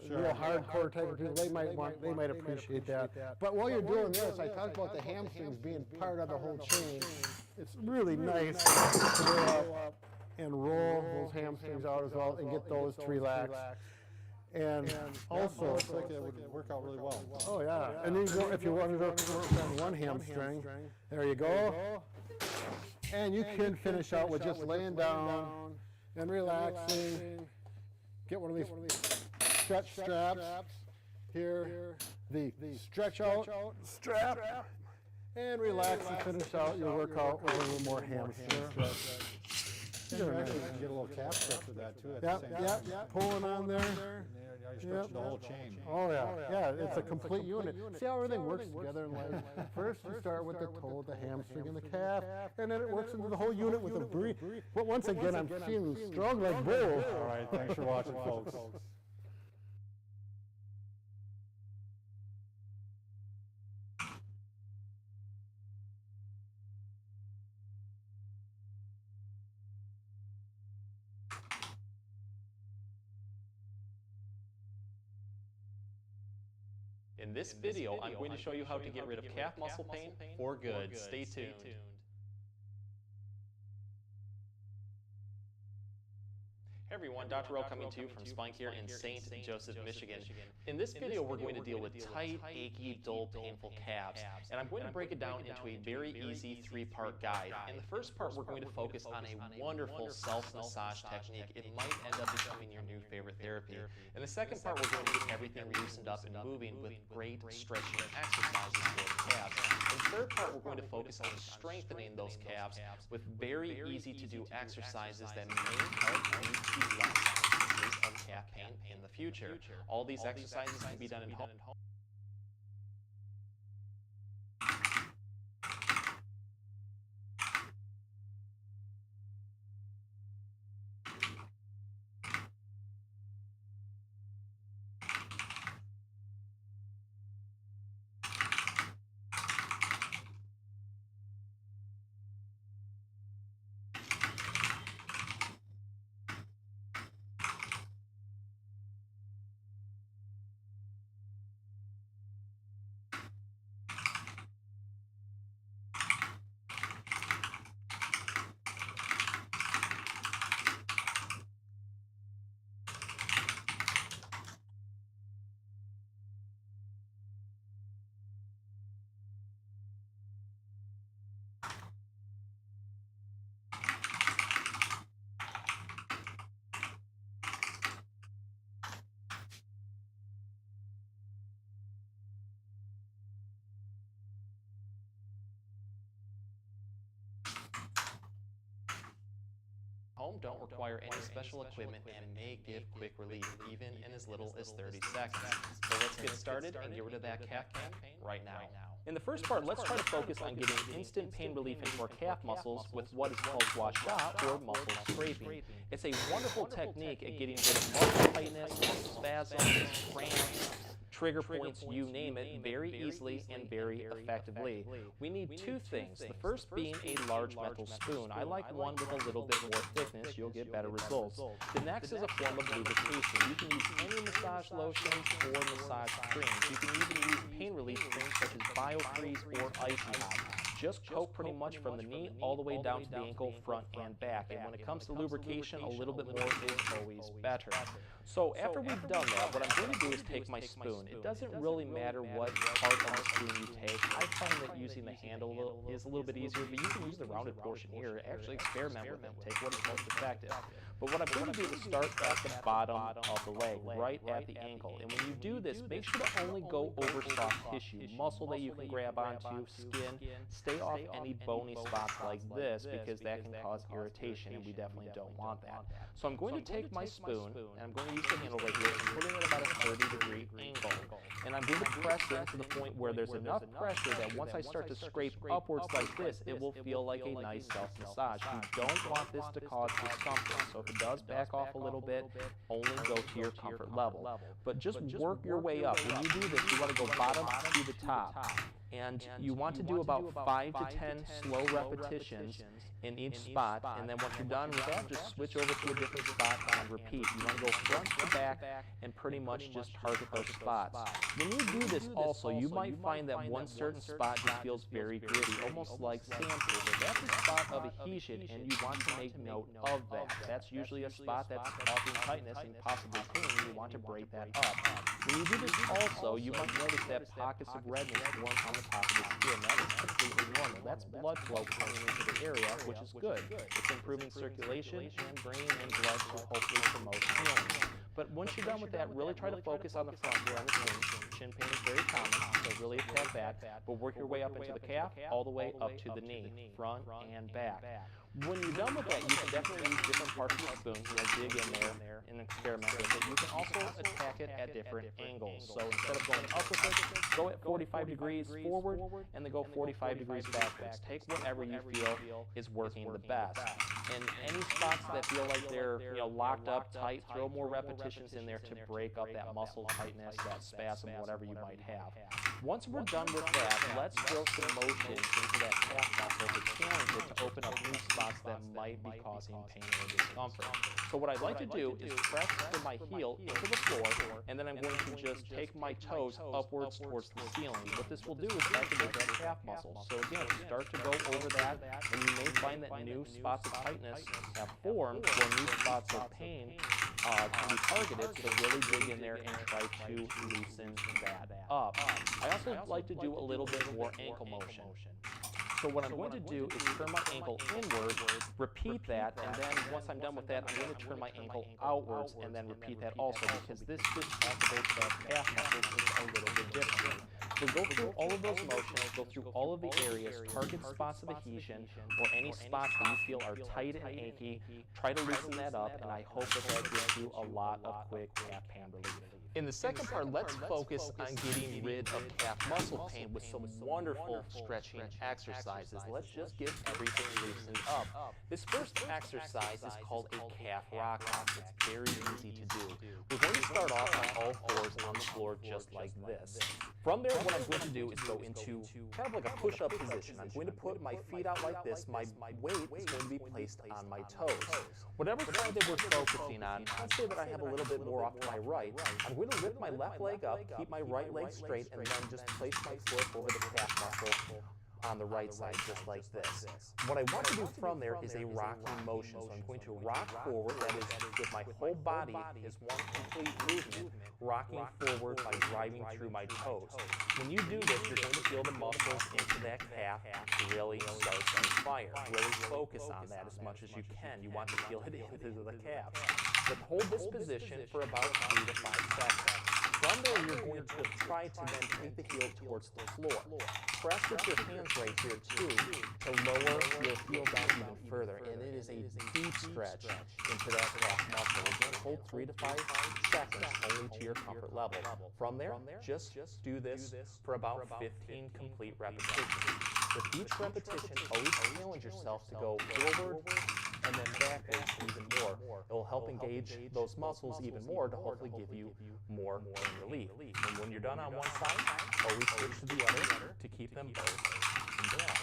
real hardcore type of people, they might appreciate that. But while you're doing this, I talked about the hamstrings being part of the whole chain. It's really nice to go up and roll those hamstrings out as well and get those to relax. And also, looks like it would work out really well. Oh yeah, and then you go, if you want to go work on one hamstring, there you go. And you can finish out with just laying down and relaxing. Get one of these stretch straps. Here, the stretch out strap. And relax and finish out your workout with a little more hamstring stretch. You can actually get a little calf stretch with that too at the same time. Yep, pulling on there. And there, now you're stretching the whole chain. Oh yeah, it's a complete unit. See how everything works together in life? First you start with the toe, the hamstring, and the calf, and then it works into the whole unit with a breathe. But once again, I'm feeling strong like bulls. All right, thanks for watching, folks. In this video, I'm going to show you how to get rid of calf muscle pain for good. Stay tuned. Hey everyone, Dr. Earl coming to you from Spine Care in St. Joseph, Michigan. In this video, we're going to deal with tight, achy, dull, painful calves, and I'm going to break it down into a very easy 3-part guide. In the first part, we're going to focus on a wonderful self-massage technique. It might end up becoming your new favorite therapy. In the second part, we're going to get everything loosened up and moving with great stretching exercises for calves. In the third part, we're going to focus on strengthening those calves with very easy to do exercises that may help you to less instances of calf pain in the future. All these exercises can be done at home. Home don't require any special equipment and may give quick relief, even in as little as 30 seconds. So let's get started and get rid of that calf pain right now. In the first part, let's try to focus on getting instant pain relief into our calf muscles with what is called gua sha, or muscle scraping. It's a wonderful technique at getting rid of muscle tightness, spasms, cramps, trigger points, you name it, very easily and very effectively. We need two things. The first being a large metal spoon. I like one with a little bit more thickness. You'll get better results. The next is a form of lubrication. You can use any massage lotions or massage creams. You can even use pain relief creams such as BioFreeze or Icy Hot. Just coat pretty much from the knee all the way down to the ankle, front and back. And when it comes to lubrication, a little bit more is always better. So after we've done that, what I'm going to do is take my spoon. It doesn't really matter what part of the spoon you take. I find that using the handle is a little bit easier, but you can use the rounded portion here. Actually experiment with it and take what is most effective. But what I'm going to do is start at the bottom of the leg, right at the ankle. And when you do this, make sure to only go over soft tissue, muscle that you can grab onto, skin. Stay off any bony spots like this because that can cause irritation, and we definitely don't want that. So I'm going to take my spoon, and I'm going to use the handle right here and put it at about a 30-degree angle. And I'm going to press in to the point where there's enough pressure that once I start to scrape upwards like this, it will feel like a nice self-massage. You don't want this to cause discomfort. So if it does back off a little bit, only go to your comfort level. But just work your way up. When you do this, you want to go bottom to the top. And you want to do about 5 to 10 slow repetitions in each spot, and then once you're done with that, just switch over to a different spot and repeat. You want to go front to back and pretty much just target those spots. When you do this also, you might find that one certain spot just feels very gritty, almost like sandpaper. That's a spot of adhesion, and you want to make note of that. That's usually a spot that's causing tightness and possibly pain. You want to break that up. When you do this also, you might notice that pockets of redness form on the top of the skin. That is completely normal. That's blood flow coming into the area, which is good. It's improving circulation and bringing in blood to hopefully promote healing. But once you're done with that, really try to focus on the front here on the chin. Chin pain is very common, so really attack that, but work your way up into the calf, all the way up to the knee, front and back. When you're done with that, you can definitely use different parts of the spoon, dig in there and experiment with it. You can also attack it at different angles. So instead of going up with it, go at 45 degrees forward and then go 45 degrees backwards. Take whatever you feel is working the best. And any spots that feel like they're locked up tight, throw more repetitions in there to break up that muscle tightness, that spasm, whatever you might have. Once we're done with that, let's throw some motion into that calf muscle to challenge it to open up new spots that might be causing pain or discomfort. So what I'd like to do is press with my heel into the floor, and then I'm going to just take my toes upwards towards the ceiling. What this will do is activate that calf muscle. So again, start to go over that, and you may find that new spots of tightness have formed, or new spots of pain can be targeted, so really dig in there and try to loosen that up. I also like to do a little bit more ankle motion. So what I'm going to do is turn my ankle inward, repeat that, and then once I'm done with that, I'm going to turn my ankle outwards and then repeat that also, because this just activates that calf muscle just a little bit differently. So go through all of those motions, go through all of the areas, target spots of adhesion, or any spots that you feel are tight and achy. Try to loosen that up, and I hope that gives you a lot of quick calf pain relief. In the second part, let's focus on getting rid of calf muscle pain with some wonderful stretching exercises. Let's just get everything loosened up. This first exercise is called a calf rock up. It's very easy to do. We're going to start off on all fours on the floor just like this. From there, what I'm going to do is go into kind of like a push-up position. I'm going to put my feet out like this. My weight is going to be placed on my toes. Whatever side that we're focusing on, let's say that I have a little bit more off to my right. I'm going to lift my left leg up, keep my right leg straight, and then just place my foot over the calf muscle on the right side, just like this. What I want to do from there is a rocking motion. So I'm going to rock forward, that is with my whole body is one complete movement, rocking forward by driving through my toes. When you do this, you're going to feel the muscles into that calf really start to fire. Really focus on that as much as you can. You want to feel it into the calf. But hold this position for about 3 to 5 seconds. From there, you're going to try to then take the heel towards the floor. Press with your hands right here, too, to lower your heel down even further. And it is a deep stretch into that calf muscle. Again, hold 3 to 5 seconds, only to your comfort level. From there, just do this for about 15 complete repetitions. With each repetition, always challenge yourself to go forward and then backwards even more. It will help engage those muscles even more to hopefully give you more pain relief. And when you're done on one side, always switch to the other to keep them both in balance.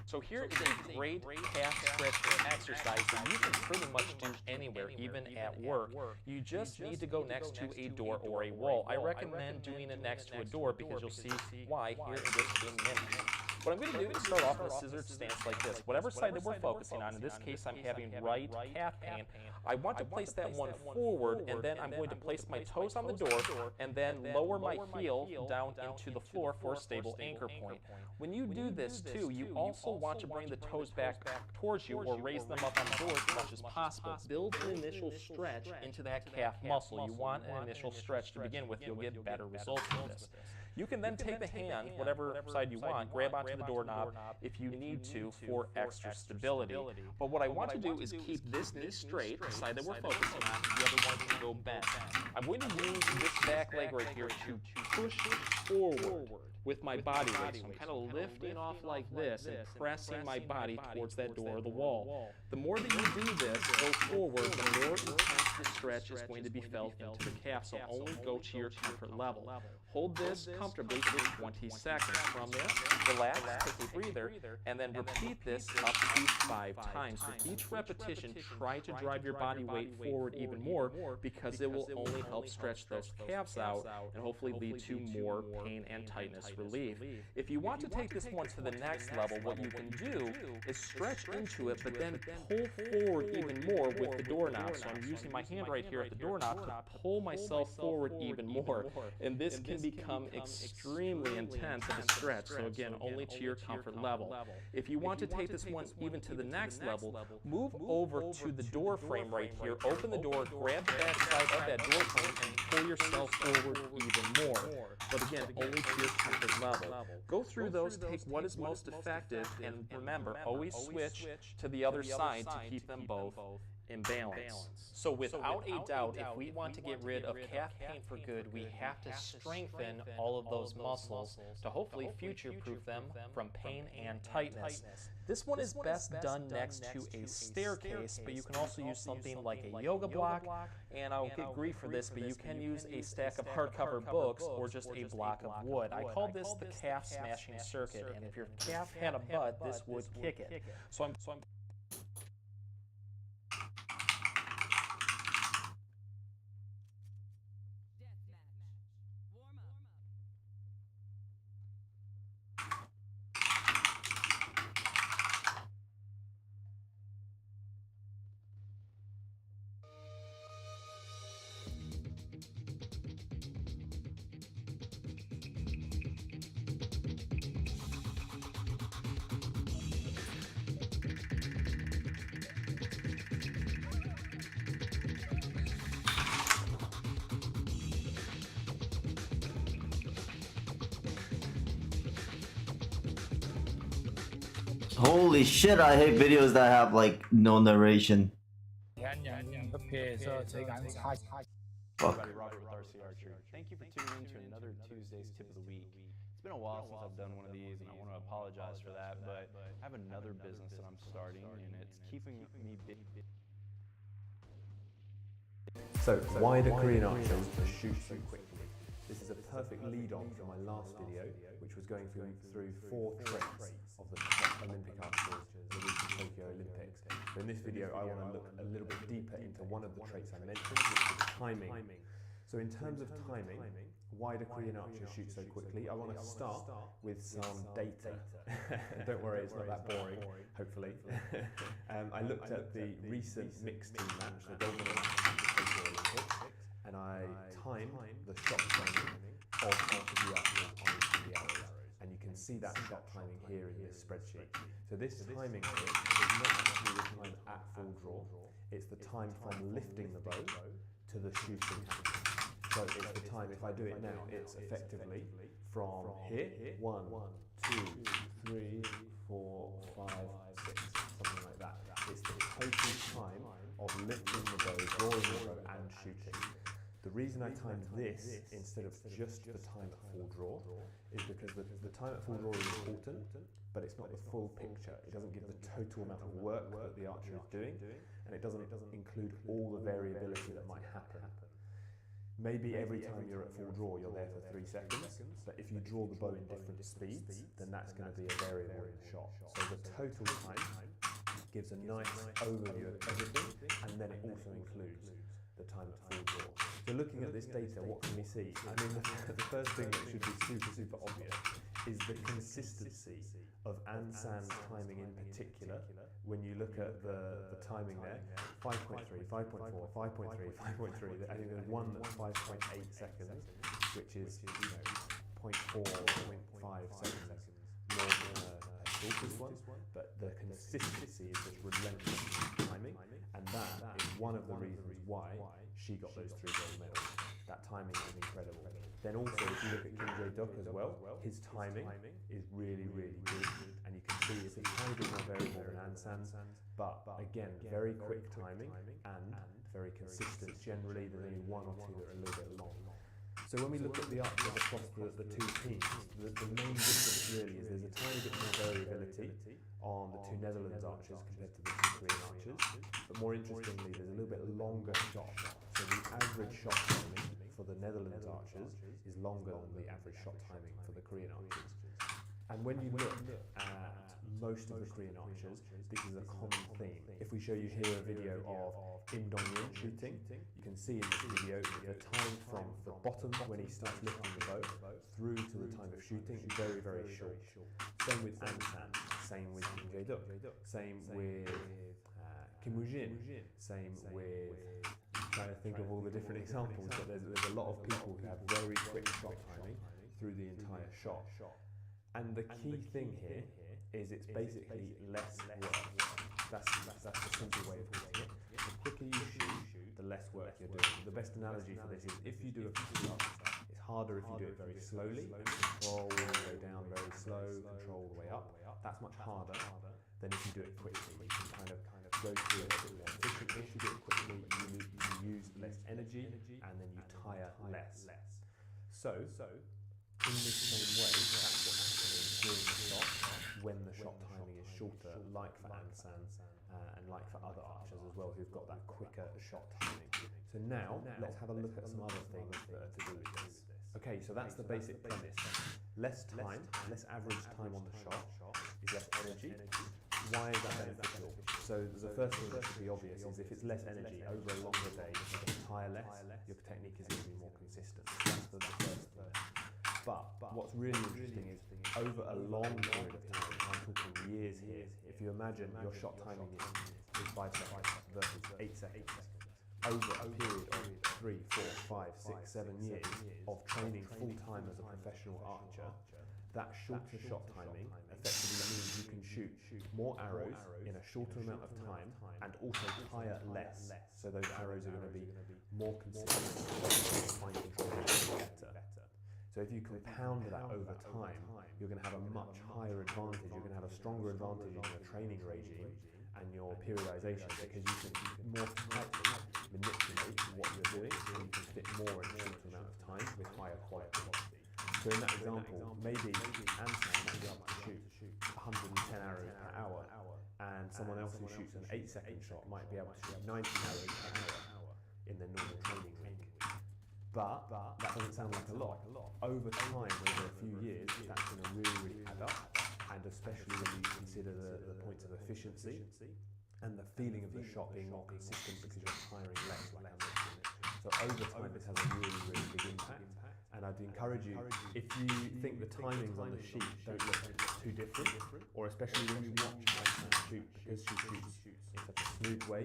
So here is a great calf stretching exercise that you can pretty much do anywhere, even at work. You just need to go next to a door or a wall. I recommend doing it next to a door because you'll see why here in just a minute. What I'm going to do is start off in a scissored stance like this. Whatever side that we're focusing on, in this case I'm having right calf pain, I want to place that one forward, and then I'm going to place my toes on the door and then lower my heel down into the floor for a stable anchor point. When you do this too, you also want to bring the toes back towards you or raise them up on the door as much as possible. Build an initial stretch into that calf muscle. You want an initial stretch to begin with. You'll get better results with this. You can then take the hand, whatever side you want, grab onto the doorknob if you need to for extra stability. But what I want to do is keep this knee straight, the side that we're focusing on, the other one can go bent. I'm going to use this back leg right here to push forward with my body weight. So I'm kind of lifting off like this and pressing my body towards that door or the wall. The more that you do this, go forward, the more intense the stretch is going to be felt into the calf. So only go to your comfort level. Hold this comfortably for 20 seconds. From there, relax, take a breather, and then repeat this up to 5 times. With each repetition, try to drive your body weight forward even more because it will only help stretch those calves out and hopefully lead to more pain and tightness relief. If you want to take this one to the next level, what you can do is stretch into it, but then pull forward even more with the doorknob. So I'm using my hand right here at the doorknob to pull myself forward even more. And this can become extremely intense of a stretch. So again, only to your comfort level. If you want to take this one even to the next level, move over to the door frame right here. Open the door, grab the back side of that door frame, and pull yourself forward even more. But again, only to your comfort level. Go through those, take what is most effective, and remember, always switch to the other side to keep them both in balance. So without a doubt, if we want to get rid of calf pain for good, we have to strengthen all of those muscles to hopefully future-proof them from pain and tightness. This one is best done next to a staircase, but you can also use something like a yoga block, and I'll get grief for this, but you can use a stack of hardcover books or just a block of wood. I call this the calf smashing circuit, and if your calf had a butt, this would kick it. So I'm Holy shit, I hate videos that have like no narration. Fuck. Robert with RC Archery. Thank you for tuning in to another Tuesday's Tip of the Week. It's been a while since I've done one of these, and I want to apologize for that, but I have another business that I'm starting, and it's keeping me busy. So, why do Korean archers shoot so quickly? This is a perfect lead-on from my last video, which was going through 4 traits of the top Olympic archers in the recent Tokyo Olympics. So in this video, I want to look a little bit deeper into one of the traits I mentioned, which is timing. So in terms of timing, why do Korean archers shoot so quickly? I want to start with some data. Don't worry, it's not that boring, hopefully. I looked at the recent mixed team match, the gold medal match at the Tokyo Olympics, and I timed the shot timing of each of the archers on each of the arrows. And you can see that shot timing here in this spreadsheet. So this timing here is not actually the time at full draw, it's the time from lifting the bow to the shooting action. So it's the time, if I do it now, it's effectively from here, 1, 2, 3, 4, 5, 6, something like that. It's the total time of lifting the bow, drawing the bow and shooting. The reason I timed this instead of just the time at full draw is because the time at full draw is important, but it's not the full picture. It doesn't give the total amount of work that the archer is doing, and it doesn't include all the variability that might happen. Maybe every time you're at full draw, you're there for 3 seconds, but if you draw the bow in different speeds, then that's going to be a variable in the shot. So the total time gives a nice overview of everything, and then it also includes the time at full draw. So looking at this data, what can we see? I mean, the first thing that should be super obvious is the consistency of Ansan's timing in particular. When you look at the timing there, 5.3, 5.4, 5.3, 5.3, I think there's one that's 5.8 seconds, which is 0.4, 0.5 seconds more than a shortest one, but the consistency is just relentless timing, and that is one of the reasons why she got those 3 gold medals. That timing is incredible. Then also, if you look at Kim Jae-duk as well, his timing is really good, and you can see it's a tiny bit more variable than Ansan's, but again, very quick timing and very consistent. Generally, there's only 1 or 2 that are a little bit long. So when we look at the archers across the 2 teams, the main difference really is there's a tiny bit more variability on the 2 Netherlands archers compared to the 2 Korean archers, but more interestingly, there's a little bit longer shot. So the average shot timing for the Netherlands archers is longer than the average shot timing for the Korean archers. And when you look at most of the Korean archers, this is a common theme. If we show you here a video of Im Dong-yun shooting, you can see in this video the time from the bottom when he starts lifting the bow through to the time of shooting is very short. Same with Ansan, same with Kim Jae-duk, same with Kim Woo-jin, same with, I'm trying to think of all the different examples, but there's a lot of people who have very quick shot timing through the entire shot. And the key thing here is it's basically less work. That's the simple way of putting it. The quicker you shoot, the less work you're doing. The best analogy for this is if you do a push-up, it's harder if you do it very slowly, control all the way down very slow, control all the way up. That's much harder than if you do it quickly. You can kind of go through it a bit more efficiently. If you do it quickly, you use less energy and then you tire less. So in this same way, that's what's happening during the shot when the shot timing is shorter, like for Ansan and like for other archers as well who've got that quicker shot timing. So now, let's have a look at some other things that are to do with this. Okay, so that's the basic premise. Less time, less average time on the shot is less energy. Why is that beneficial? So the first thing that should be obvious is if it's less energy over a longer day, you can tire less, your technique is going to be more consistent. That's the first thing. But what's really interesting is over a long period of time, I'm talking years here, if you imagine your shot timing is 5 seconds versus 8 seconds, over a period of 3, 4, 5, 6, 7 years of training full-time as a professional archer, that shorter shot timing effectively means you can shoot more arrows in a shorter amount of time and also tire less. So those arrows are going to be more consistent, fine control better. So if you compound that over time, you're going to have a much higher advantage. You're going to have a stronger advantage in your training regime and your periodization because you can more tightly manipulate what you're doing and you can fit more in a shorter amount of time with higher quality. So in that example, maybe Ansan might be able to shoot 110 arrows per hour and someone else who shoots an 8-second shot might be able to shoot 90 arrows per hour in their normal training week. But that doesn't sound like a lot. Over time, over a few years, that's going to really add up, and especially when you consider the points of efficiency and the feeling of the shot being more consistent because you're tiring less, like I mentioned. So over time, this has a really big impact. And I'd encourage you, if you think the timings on the sheet don't look too different, or especially when you watch Ansan shoot, because she shoots in such a smooth way,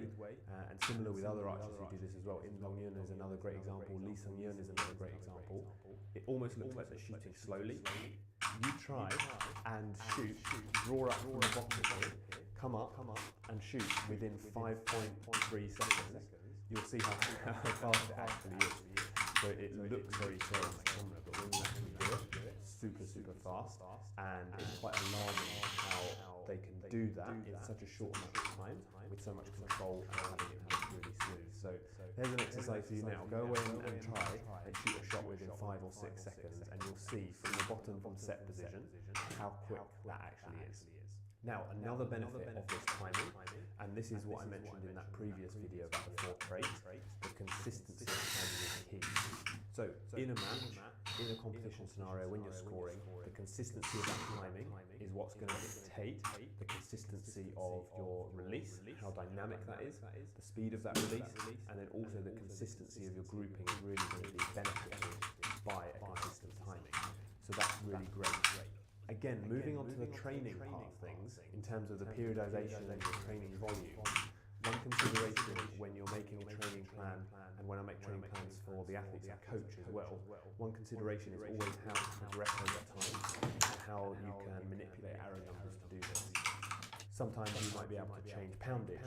and similar with other archers who do this as well. Im Dong-Yun is another great example, Lee Sung-Yun is another great example. It almost looks like they're shooting slowly. You try and shoot, draw up from the bottom here, come up and shoot within 5.3 seconds. You'll see how fast it actually is. So it looks very slow on the camera, but when you actually do it, it's super fast, and it's quite alarming how they can do that in such a short amount of time with so much control and having it really smooth. So there's an exercise for you now. Go away and try and shoot a shot within 5 or 6 seconds, and you'll see from the bottom from set position how quick that actually is. Now, another benefit of this timing, and this is what I mentioned in that previous video about the 4 traits, the consistency of timing is key. So, in a match, in a competition scenario, when you're scoring, the consistency of that timing is what's going to dictate the consistency of your release, how dynamic that is, the speed of that release, and then also the consistency of your grouping is really going to be benefited by a consistent timing. So that's really great. Again, moving on to the training part of things, in terms of the periodization and your training volume, one consideration when you're making a training plan, and when I make training plans for the athletes I coach as well, one consideration is always how to progress over time and how you can manipulate arrow numbers to do this. Sometimes you might be able to change poundage,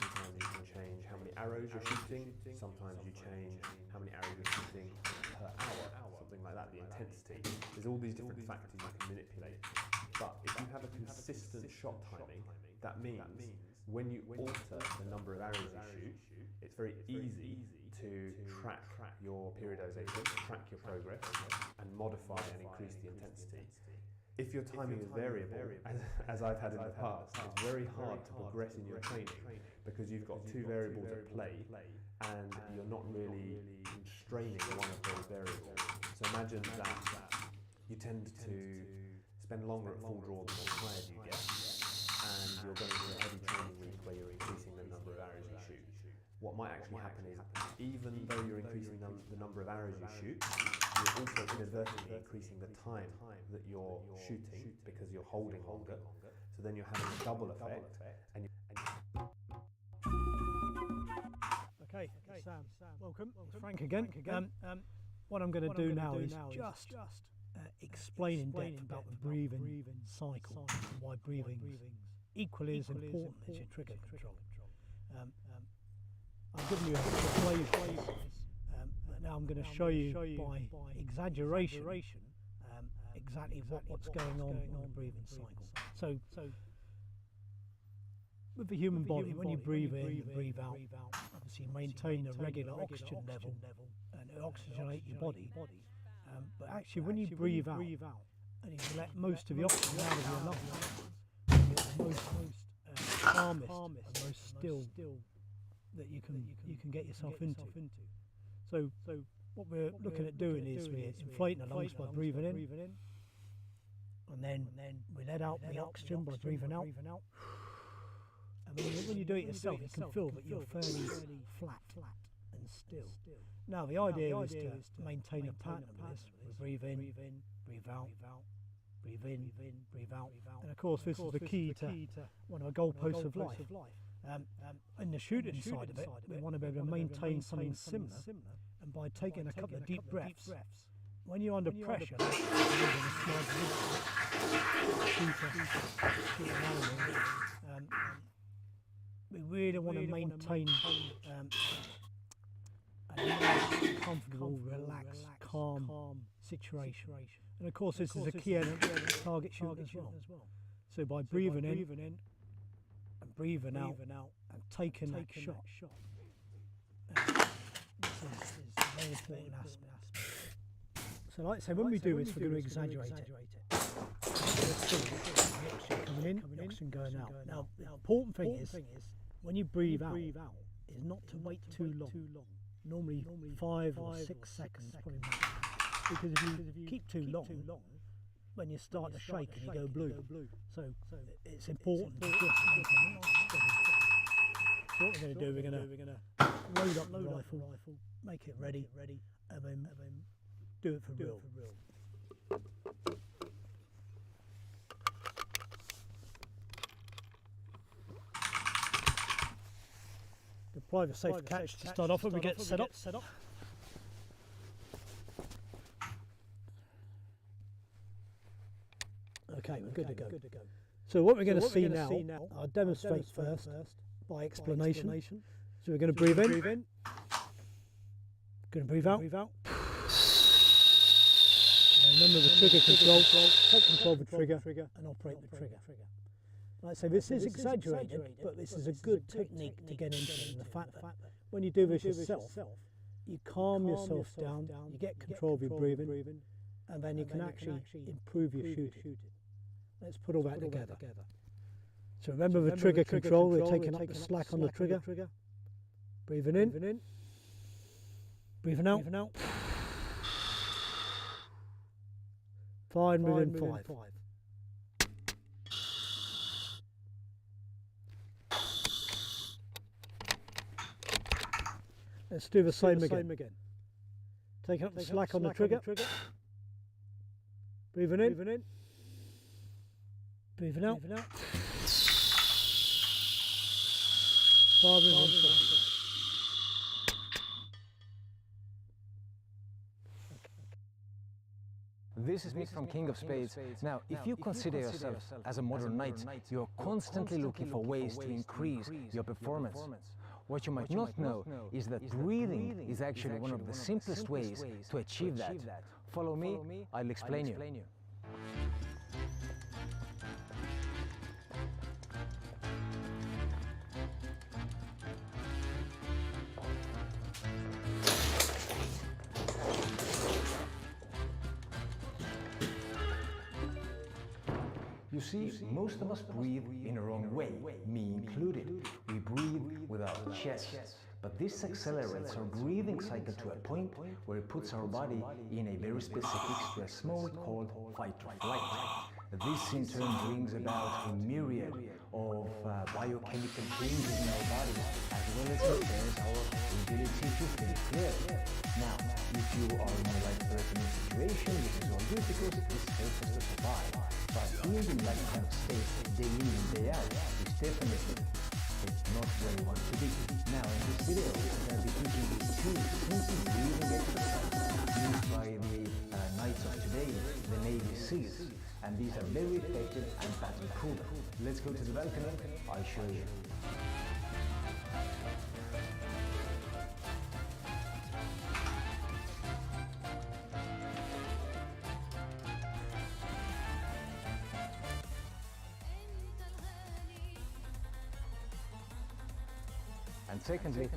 sometimes you can change how many arrows you're shooting, sometimes you change how many arrows you're shooting per hour, something like that, the intensity. There's all these different factors you can manipulate. But if you have a consistent shot timing, that means when you alter the number of arrows you shoot, it's very easy to track your periodization, track your progress, and modify and increase the intensity. If your timing is variable, as I've had in the past, it's very hard to progress in your training because you've got 2 variables at play and you're not really constraining one of those variables. So imagine that you tend to spend longer at full draw the more tired you get, and you're going through a heavy training week where you're increasing the number of arrows you shoot. What might actually happen is, even though you're increasing the number of arrows you shoot, you're also inadvertently increasing the time that you're shooting because you're holding longer. So then you're having a double effect. And Okay, Sam, welcome. It's Frank again. What I'm going to do now is just explain in depth about the breathing cycle and why breathing is equally as important as your trigger control. I'm giving you a flavor Now I'm going to show you by exaggeration exactly what's going on in the breathing cycle. So with the human body, when you breathe in, you breathe out, obviously you maintain a regular oxygen level and oxygenate your body. But actually when you breathe out and you let most of the oxygen out of your lungs, you're the most calmest and most still that you can get yourself into. So what we're looking at doing is we're inflating the lungs by breathing in, and then we let out the oxygen by breathing out. And when you do it yourself, you can feel that you're fairly flat and still. Now the idea is to maintain a pattern of this. We breathe in, breathe out, breathe in, breathe out. And of course this is the key to one of the goalposts of life. In the shooting side of it, we want to be able to maintain something similar, and by taking a couple of deep breaths, when you're under pressure, we really want to maintain a nice, comfortable, relaxed, calm situation. And of course this is a key element of target shooting as well. So by breathing in and breathing out and taking that shot, this is a very important aspect. So like I say, when we do this, we're going to exaggerate it. Let's see the oxygen coming in, the oxygen going out. Now the important thing is, when you breathe out, is not to wait too long. Normally 5 or 6 seconds probably max. Because if you keep too long, when you start to shake and you go blue. So it's important to just make a nice steady. So what we're going to do, we're going to load up the rifle, make it ready, and then do it for real. The private safe catch to start off with, we get set up. Okay, we're good to go. So what we're going to see now, I'll demonstrate first by explanation. So we're going to breathe in, going to breathe out. And remember the trigger control, take control of the trigger and operate the trigger. Like I say, this is exaggerated, but this is a good technique to get into. And the fact that when you do this yourself, you calm yourself down, you get control of your breathing, and then you can actually improve your shooting. Let's put all that together. So remember the trigger control, we're taking up the slack on the trigger. Breathing in, breathing out. Fine within 5. Let's do the same again. Taking up the slack on the trigger. Breathing in. Breathing out. 5 within 5. This is Mick from King of Spades. Now, if you consider yourself as a modern knight, you're constantly looking for ways to increase your performance. What you might not know is that breathing is actually one of the simplest ways to achieve that. Follow me, I'll explain you. You see, most of us breathe in a wrong way, me included. We breathe with our chest. But this accelerates our breathing cycle to a point where it puts our body in a very specific stress mode called fight or flight. This in turn brings about a myriad of biochemical changes in our body, as well as impairs our ability to think clearly. Now, if you are in a life-threatening situation, this is all good because this helps us to survive. But being in that kind of state day in and day out is definitely not where you want to be. Now, in this video, we're going to be teaching these 2 simple breathing exercises used by the knights of today, the Navy SEALs. And these are very effective and pattern proven. Let's go to the balcony, I'll show you. And secondly,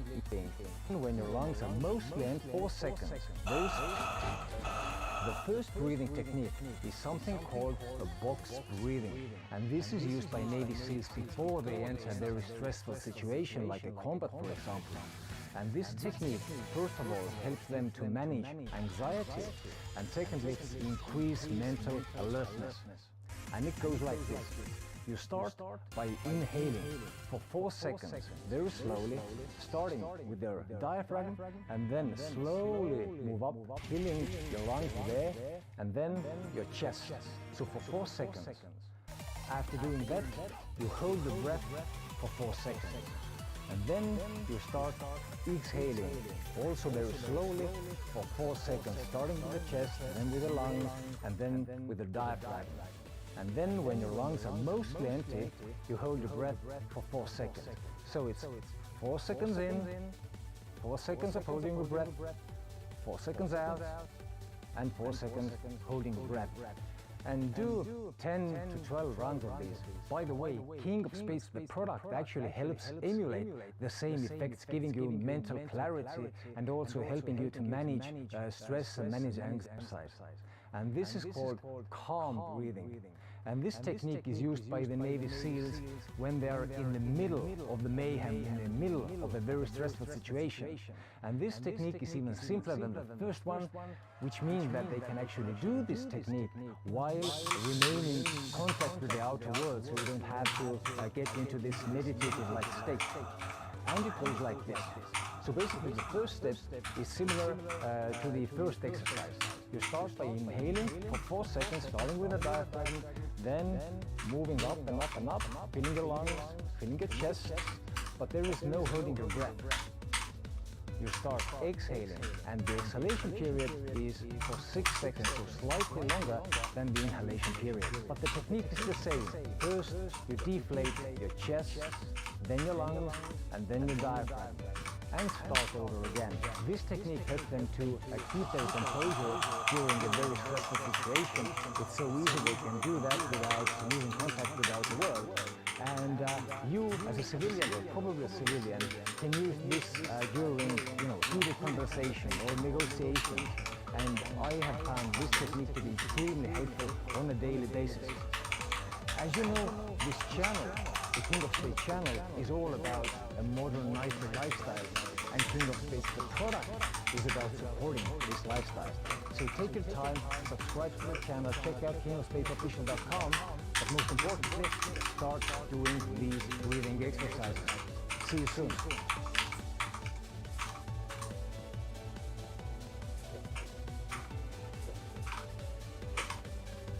when your lungs are mostly empty, 4 seconds. The first breathing technique is something called a box breathing, and this is used by Navy SEALs before they enter a very stressful situation like a combat, for example. And this technique, first of all, helps them to manage anxiety, and secondly, increase mental alertness. And it goes like this. You start by inhaling for 4 seconds, very slowly, starting with your diaphragm, and then slowly move up, filling your lungs with air, and then your chest. So for 4 seconds. After doing that, you hold the breath for 4 seconds. And then you start exhaling, also very slowly, for 4 seconds, starting with the chest, then with the lungs, and then with the diaphragm. And then when your lungs are mostly empty, you hold your breath for 4 seconds. So it's 4 seconds in, 4 seconds of holding your breath, 4 seconds out, and 4 seconds holding your breath. And do 10 to 12 rounds of these. By the way, King of Spades, the product, actually helps emulate the same effects, giving you mental clarity and also helping you to manage stress and manage anxiety. And this is called calm breathing. And this technique is used by the Navy SEALs when they are in the middle of the mayhem, in the middle of a very stressful situation. And this technique is even simpler than the first one, which means that they can actually do this technique while remaining in contact with the outer world, so you don't have to get into this meditative-like state. And it goes like this. So basically the first step is similar to the first exercise. You start by inhaling for 4 seconds, starting with the diaphragm, then moving up and up and up, filling your lungs, filling your chest, but there is no holding your breath. You start exhaling, and the exhalation period is for 6 seconds, so slightly longer than the inhalation period. But the technique is the same. First, you deflate your chest, then your lungs, and then your diaphragm. And start over again. This technique helps them to keep their composure during a very stressful situation. It's so easy they can do that without losing contact with the outer world. And you, as a civilian, or probably a civilian, can use this during, heated conversation or negotiation. And I have found this technique to be extremely helpful on a daily basis. As you know, this channel, the King of Spades channel, is all about a modern, nicer lifestyle. And King of Spades, the product, is about supporting this lifestyle. So take your time, subscribe to the channel, check out kingofspadesofficial.com, but most importantly, start doing these breathing exercises. See you soon.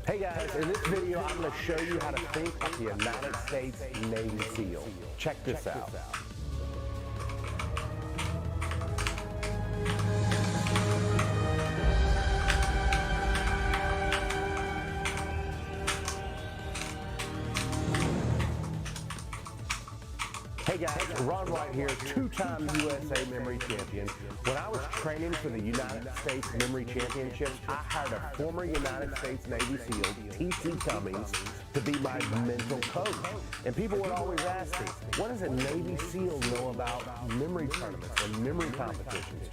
Hey guys, in this video I'm going to show you how to think like the United States Navy SEAL. Check this out. Hey guys, Ron Wright here, two-time USA Memory Champion. When I was training for the United States Memory Championships, I hired a former United States Navy SEAL, T.C. Cummings, to be my mental coach. And people would always ask me, what does a Navy SEAL know about memory tournaments and memory competitions?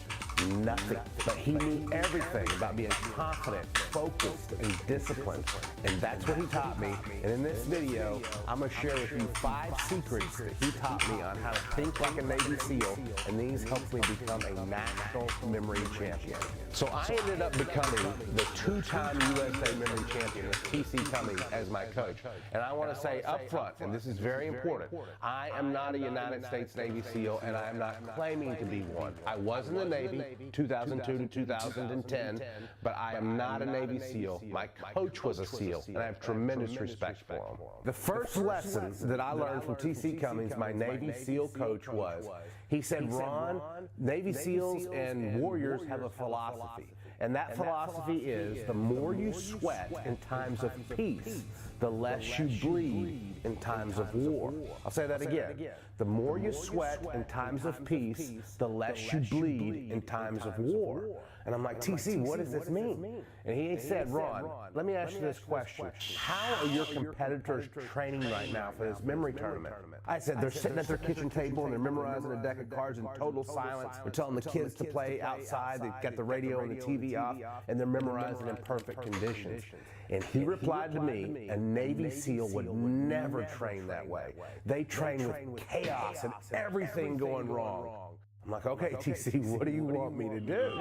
Nothing. But he knew everything about being confident, focused, and disciplined. And that's what he taught me. And in this video, I'm going to share with you 5 secrets that he taught me on how to think like a Navy SEAL, and these helped me become a national memory champion. So I ended up becoming the 2-time USA Memory Champion with T.C. Cummings as my coach. And I want to say up front, and this is very important, I am not a United States Navy SEAL, and I am not claiming to be one. I was in the Navy 2002 to 2010, but I am not a Navy SEAL. My coach was a SEAL, and I have tremendous respect for him. The first lesson that I learned from T.C. Cummings, my Navy SEAL coach, was, he said, Ron, Navy SEALs and warriors have a philosophy. And that philosophy is, the more you sweat in times of peace, the less you bleed in times of war. I'll say that again. The more you sweat in times of peace, the less you bleed in times of war. And I'm like, TC, what does this mean? And he said, Ron, let me ask you this question. How are your competitors training right now for this memory tournament? I said, they're sitting at their kitchen table and they're memorizing a deck of cards in total silence. We're telling the kids to play outside. They've got the radio and the TV off, and they're memorizing in perfect conditions. And he replied to me, a Navy SEAL would never train that way. They train with chaos and everything going wrong. I'm like, okay, TC, what do you want me to do?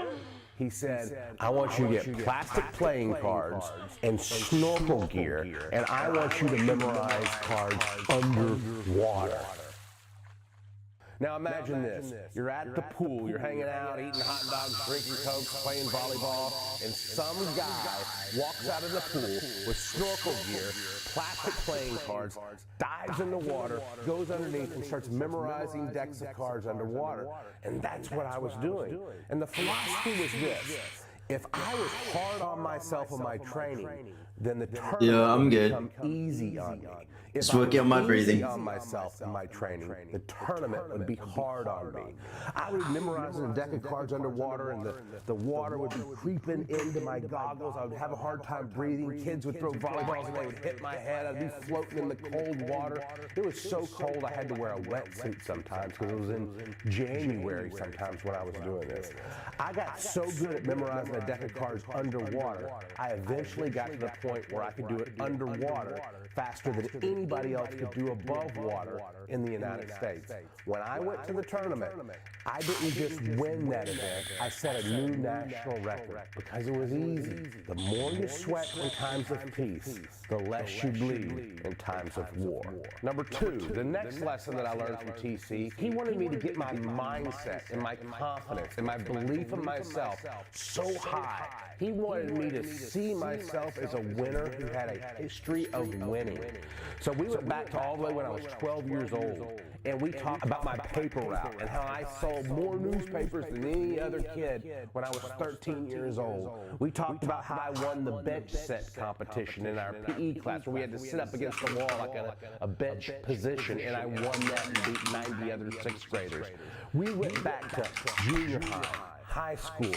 He said, I want you to get plastic playing cards and snorkel gear, and I want you to memorize cards underwater. Now imagine this, you're at the pool, you're hanging out, eating hot dogs, drinking Cokes, playing volleyball, and some guy walks out of the pool with snorkel gear, plastic playing cards, dives in the water, goes underneath and starts memorizing decks of cards underwater. And that's what I was doing. And the philosophy was this, if I was hard on myself in my training, then the tournament would become easy on me. Just working on my breathing. On myself and my training, the tournament would be hard on me. I would be memorizing a deck of cards underwater, and the water would be creeping into my goggles. I would have a hard time breathing. Kids would throw volleyballs and they would hit my head. I'd be floating in the cold water. It was so cold I had to wear a wetsuit sometimes because it was in January sometimes when I was doing this. I got so good at memorizing a deck of cards underwater, I eventually got to the point where I could do it underwater faster than anybody else could do above water in the United States. When I went to the tournament, I didn't just win that event, I set a new national record because it was easy. The more you sweat in times of peace, the less you bleed in times of war. Number two, the next lesson that I learned from TC, he wanted me to get my mindset and my confidence and my belief in myself so high. He wanted me to see myself as a winner who had a history of winning. So we went back to all the way when I was 12 years old, and we talked about my paper route and how I sold more newspapers than any other kid when I was 13 years old. We talked about how I won the bench set competition in our PE class where we had to sit up against the wall like a bench position, and I won that and beat 90 other sixth graders. We went back to junior high school,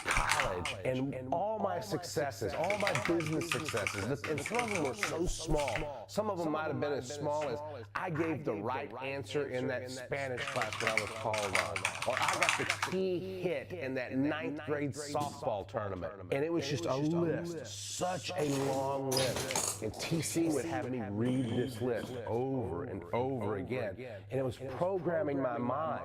college, and all my successes, all my business successes, and some of them were so small. Some of them might have been as small as I gave the right answer in that Spanish class when I was called on, or I got the key hit in that 9th grade softball tournament. And it was just a list, such a long list. And TC would have me read this list over and over again. And it was programming my mind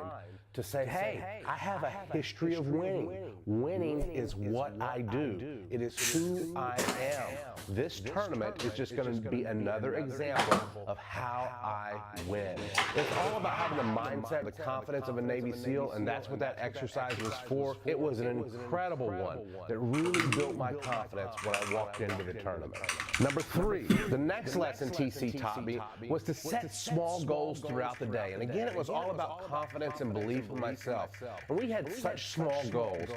to say, hey, I have a history of winning. Winning is what I do. It is who I am. This tournament is just going to be another example of how I win. It's all about having the mindset, the confidence of a Navy SEAL, and that's what that exercise was for. It was an incredible one that really built my confidence when I walked into the tournament. Number three, the next lesson TC taught me was to set small goals throughout the day. And again, it was all about confidence and belief in myself. And we had such small goals.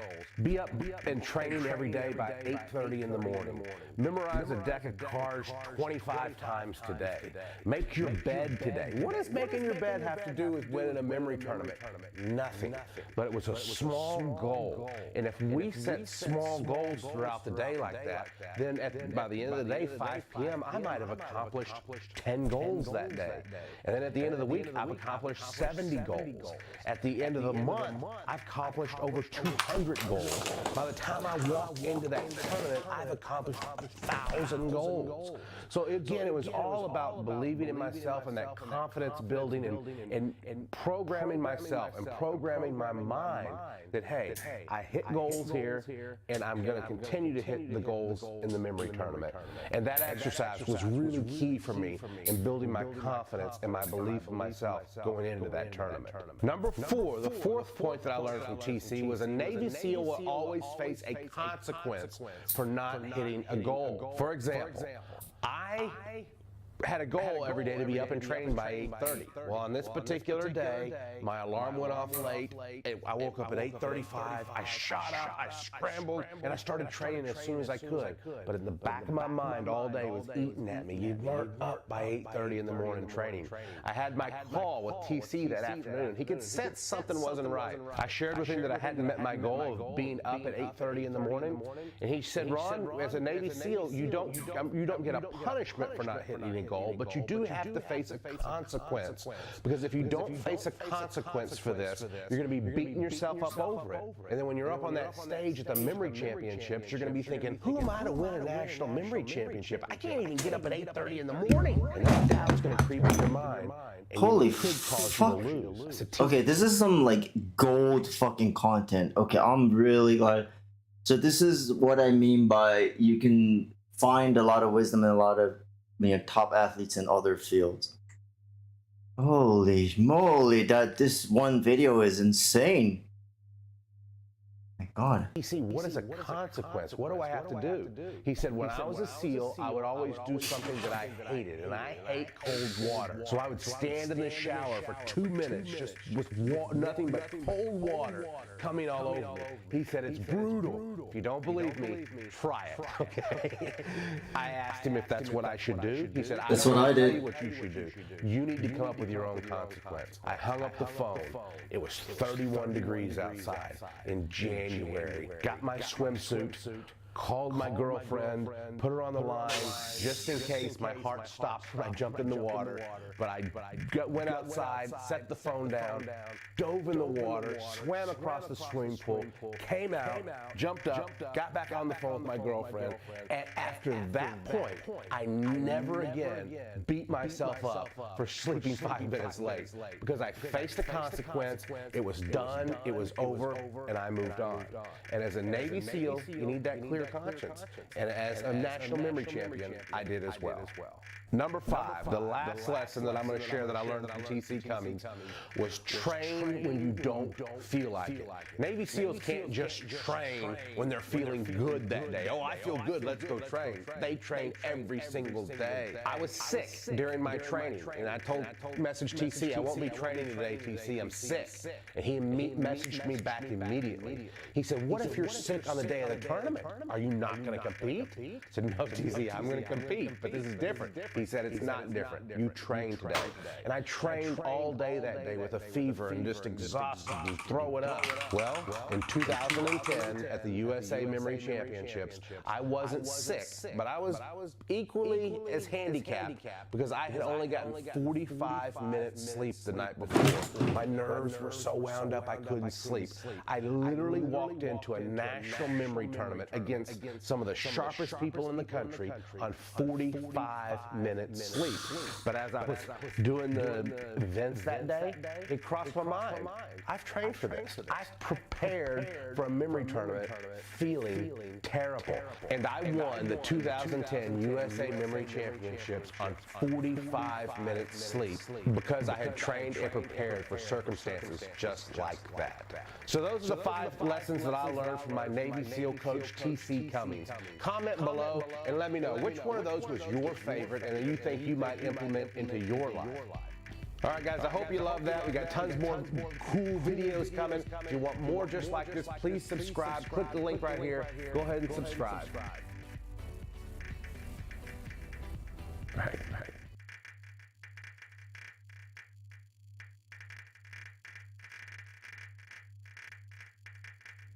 Be up and training every day by 8:30 in the morning. Memorize a deck of cards 25 times today. Make your bed today. What does making your bed have to do with winning a memory tournament? Nothing. But it was a small goal. And if we set small goals throughout the day like that, then by the end of the day, 5 p.m., I might have accomplished 10 goals that day. And then at the end of the week, I've accomplished 70 goals. At the end of the month, I've accomplished over 200 goals. By the time I walk into that tournament, I've accomplished 1,000 goals. So again, it was all about believing in myself and that confidence building and programming myself and programming my mind that, hey, I hit goals here and I'm going to continue to hit the goals in the memory tournament. And that exercise was really key for me in building my confidence and my belief in myself going into that tournament. Number four, the fourth point that I learned from TC was a Navy SEAL will always face a consequence for not hitting a goal. For example, I had a goal every day to be up and training by 8:30. Well, on this particular day, my alarm went off late. I woke up at 8:35. I shot up, I scrambled, and I started training as soon as I could. But in the back of my mind all day was eating at me. You weren't up by 8:30 in the morning training. I had my call with TC that afternoon. He could sense something wasn't right. I shared with him that I hadn't met my goal of being up at 8:30 in the morning, and he said, "Ron, as a Navy SEAL, you don't get a punishment for not hitting a goal, but you do have to face a consequence. Because if you don't face a consequence for this, you're going to be beating yourself up over it. And then when you're up on that stage at the memory championships, you're going to be thinking, who am I to win a national memory championship? I can't even get up at 8:30 in the morning." And that doubt's going to creep in your mind. Holy fuck. Okay, this is some like gold fucking content. Okay, I'm really glad. So this is what I mean by you can find a lot of wisdom in a lot of top athletes in other fields. Holy moly, this one video is insane. My God. TC, what is a consequence? What do I have to do? He said, when I was a SEAL, I would always do something that I hated, and I hate cold water. So I would stand in the shower for 2 minutes just with nothing but cold water coming all over me. He said, it's brutal. If you don't believe me, try it, okay? I asked him if that's what I should do. He said, that's what I did. Tell you what you should do. You need to come up with your own consequence. I hung up the phone. It was 31 degrees outside in January. Got my swimsuit, called my girlfriend, put her on the line, just in case my heart stopped when I jumped in the water. But I went outside, set the phone down, dove in the water, swam across the swimming pool, came out, jumped up, got back on the phone with my girlfriend, and after that point, I never again beat myself up for sleeping 5 minutes late, because I faced the consequence, it was done, it was over, and I moved on. And as a Navy SEAL, you need that clear conscience. And as a national memory champion, I did as well. Number 5, the last lesson that I'm going to share that I learned from TC Cummings was train when you don't feel like it. Navy SEALs can't just train when they're feeling good that day. Oh, I feel good, let's go train. They train every single day. I was sick during my training, and I messaged TC, I won't be training today, TC, I'm sick. And he messaged me back immediately. He said, what if you're sick on the day of the tournament? Are you not going to compete? I said, no, TC, I'm going to compete, but this is different. He said, it's not different. You train today. And I trained all day that day with a fever and just exhausted and throwing up. Well, in 2010 at the USA Memory Championships, I wasn't sick, but I was equally as handicapped because I had only gotten 45 minutes sleep the night before. My nerves were so wound up I couldn't sleep. I literally walked into a national memory tournament against some of the sharpest people in the country on 45 minutes sleep. But as I was doing the events that day, it crossed my mind. I've trained for this. I've prepared for a memory tournament feeling terrible. And I won the 2010 USA Memory Championships on 45 minutes sleep because I had trained and prepared for circumstances just like that. So those are the 5 lessons that I learned from my Navy SEAL coach, TC Cummings. Comment below and let me know which one of those was your favorite and you think you might implement into your life. All right, guys, I hope you love that. We got tons more cool videos coming. If you want more just like this, please subscribe. Click the link right here. Go ahead and subscribe. Right.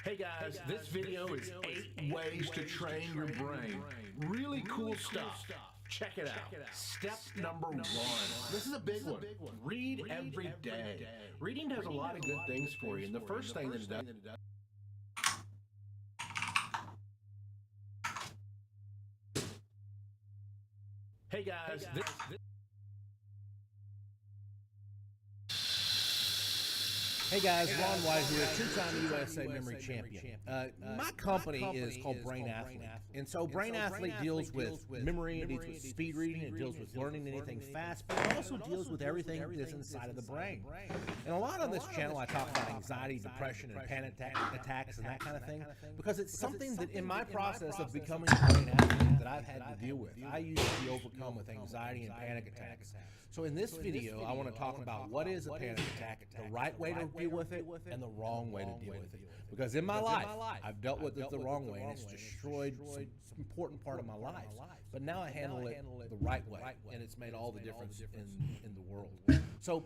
Hey guys, this video is 8 ways to train your brain. Really cool stuff. Check it out. Step number 1. This is a big one. Read every day. Reading does a lot of good things for you, and the first thing that it does. Hey guys, Hey guys, Ron White here, two-time USA memory champion. My company is called Brain Athlete, and so Brain Athlete deals with memory, it deals with speed reading, it deals with learning anything fast, but it also deals with everything that's inside of the brain. And a lot on this channel I talk about anxiety, depression, and panic attacks and that kind of thing, because it's something that in my process of becoming a brain athlete that I've had to deal with. I used to be overcome with anxiety and panic attacks. So in this video, I want to talk about what is a panic attack, the right way to deal with it, and the wrong way to deal with it. Because in my life, I've dealt with it the wrong way, and it's destroyed some important part of my life. But now I handle it the right way, and it's made all the difference in the world. So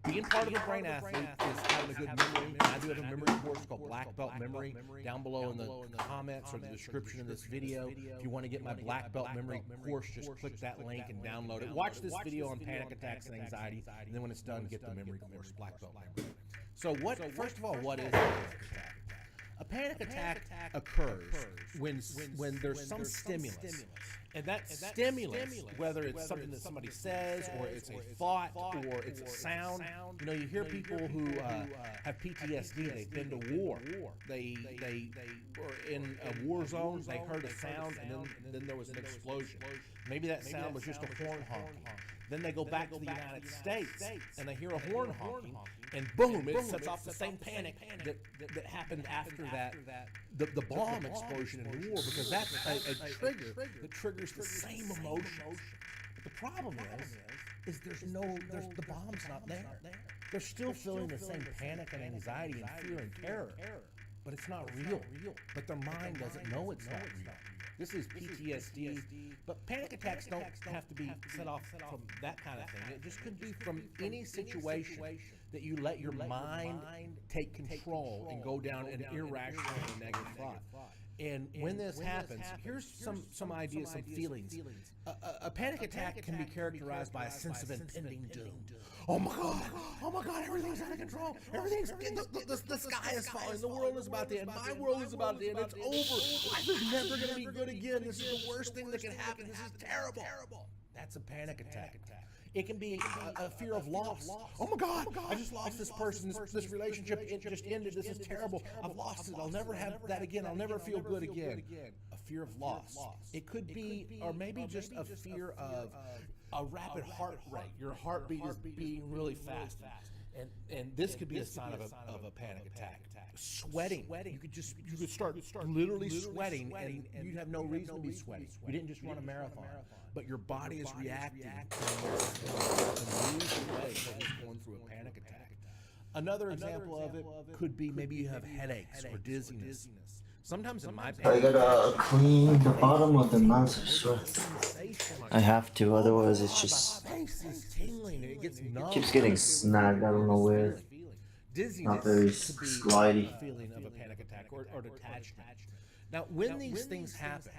being part of the Brain Athlete is having a good memory. I do have a memory course called Black Belt Memory down below in the comments or the description of this video. If you want to get my Black Belt Memory course, just click that link and download it. Watch this video on panic attacks and anxiety, and then when it's done, get the memory course, Black Belt Memory. So first of all, what is a panic attack? A panic attack occurs when there's some stimulus. And that stimulus, whether it's something that somebody says, or it's a thought, or it's a sound. You know, you hear people who have PTSD, they've been to war. They were in a war zone, they heard a sound, and then there was an explosion. Maybe that sound was just a horn honking. Then they go back to the United States, and they hear a horn honking, and boom, it sets off the same panic that happened after that, the bomb explosion in the war, because that's a trigger that triggers the same emotion. But the problem is the bomb's not there. They're still feeling the same panic and anxiety and fear and terror, but it's not real. But their mind doesn't know it's not real. This is PTSD, but panic attacks don't have to be set off from that kind of thing. It just could be from any situation that you let your mind take control and go down an irrational and negative thought. And when this happens, here's some ideas, some feelings. A panic attack can be characterized by a sense of impending doom. Oh my God, everything's out of control. The sky is falling, the world is about to end, my world is about to end, it's over. Life is never going to be good again. This is the worst thing that can happen. This is terrible. That's a panic attack. It can be a fear of loss. Oh my God, I just lost this person, this relationship, it just ended, this is terrible. I've lost it, I'll never have that again, I'll never feel good again. A fear of loss. It could be, or maybe just a fear of a rapid heart rate. Your heartbeat is beating really fast. And this could be a sign of a panic attack. Sweating. You could start literally sweating, and you'd have no reason to be sweating. You didn't just run a marathon, but your body is reacting in a way that is going through a panic attack. Another example of it could be maybe you have headaches or dizziness. Sometimes in my I gotta clean the bottom of the mouse. I swear. I have to, otherwise it's just keeps getting snagged. I don't know where. Not very slidey. Feeling of a panic attack or detachment. Now, when these things happen,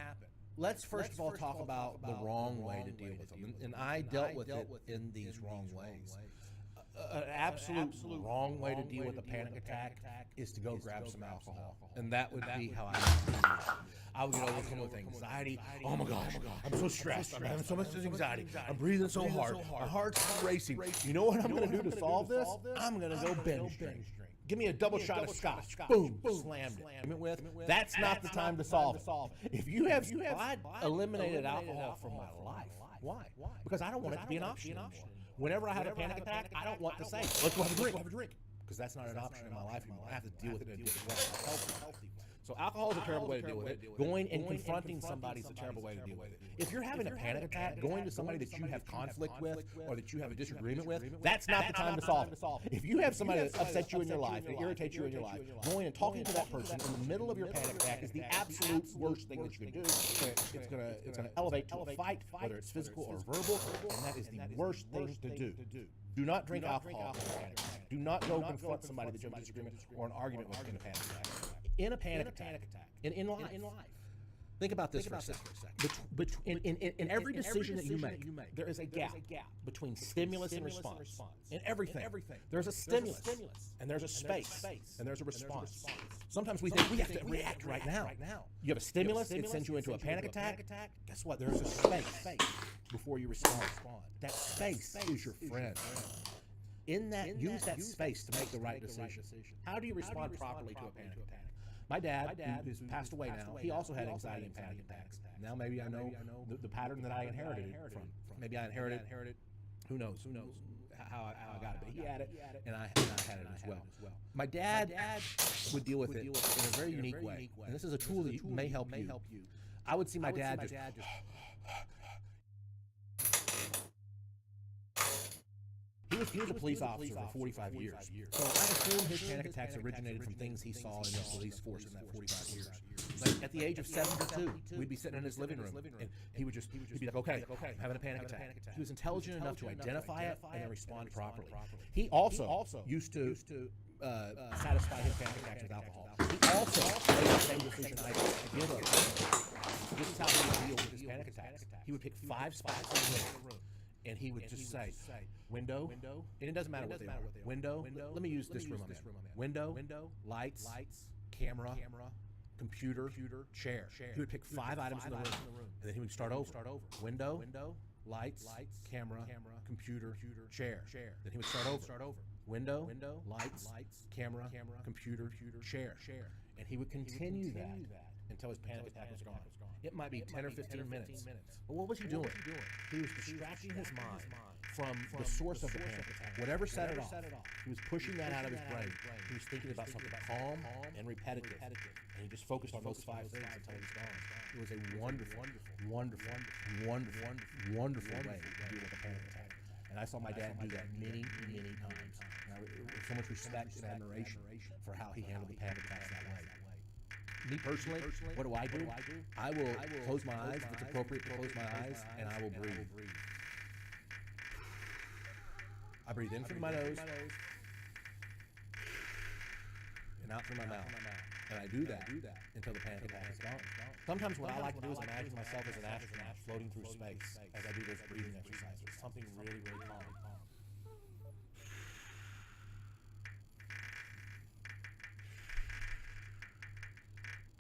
let's first of all talk about the wrong way to deal with them. And I dealt with it in these wrong ways. An absolute wrong way to deal with a panic attack is to go grab some alcohol. And that would be how I would deal with it. I would get overcome with anxiety. Oh my gosh, I'm so stressed. I'm having so much anxiety. I'm breathing so hard. My heart's racing. You know what I'm going to do to solve this? I'm going to go binge drink. Give me a double shot of scotch. Boom, slammed it. That's not the time to solve it. If you have, I eliminated alcohol from my life. Why? Because I don't want it to be an option anymore. Whenever I have a panic attack, I don't want to say, let's go have a drink. Because that's not an option in my life anymore. I have to deal with it in a different way. Healthy. So alcohol is a terrible way to deal with it. Going and confronting somebody is a terrible way to deal with it. If you're having a panic attack, going to somebody that you have conflict with or that you have a disagreement with, that's not the time to solve it. If you have somebody that upsets you in your life, that irritates you in your life, going and talking to that person in the middle of your panic attack is the absolute worst thing that you can do. It's gonna elevate to a fight, whether it's physical or verbal, and that is the worst thing to do. Do not drink alcohol in a panic attack. Do not go confront somebody that you have a disagreement or an argument with in a panic attack. In a panic attack, in life, think about this for a second. In every decision that you make, there is a gap between stimulus and response. In everything, there's a stimulus, and there's a space, and there's a response. Sometimes we think we have to react right now. You have a stimulus, it sends you into a panic attack. Guess what? There's a space before you respond. That space is your friend. in that, use that space to make the right decision. How do you respond properly to a panic attack? My dad, who's passed away now, he also had anxiety and panic attacks. Now maybe I know the pattern that I inherited it from. Maybe I inherited, who knows how I got it, but he had it, and I had it as well. My dad would deal with it in a very unique way, and this is a tool that may help you. I would see my dad just He was a police officer for 45 years, so I assume his panic attacks originated from things he saw in the police force in that 45 years. Like at the age of 72, we'd be sitting in his living room, and he'd be like, okay, I'm having a panic attack. He was intelligent enough to identify it and then respond properly. He also used to satisfy his panic attacks with alcohol. He also made the same decision I did to give up. This is how he would deal with his panic attacks. He would pick 5 spots in the room. And he would just say, window, and it doesn't matter what they are. Window, let me use this room I'm in. Window, lights, camera, computer, chair. He would pick 5 items in the room, and then he would start over. Window, lights, camera, computer, chair. Then he would start over. Window, lights, camera, computer, chair. And he would continue that until his panic attack was gone. It might be 10 or 15 minutes. But what was he doing? He was distracting his mind from the source of the panic attack. Whatever set it off, he was pushing that out of his brain. He was thinking about something calm and repetitive. And he just focused on those 5 things until he was gone. It was a wonderful, wonderful, wonderful, wonderful way to deal with a panic attack. And I saw my dad do that many, many times. And with so much respect and admiration for how he handled the panic attacks that way. Me personally, what do? I will close my eyes if it's appropriate to close my eyes, and I will breathe. I breathe in through my nose and out through my mouth. And I do that until the panic attack is gone. Sometimes what I like to do is imagine myself as an astronaut floating through space as I do those breathing exercises. Something really, really calm.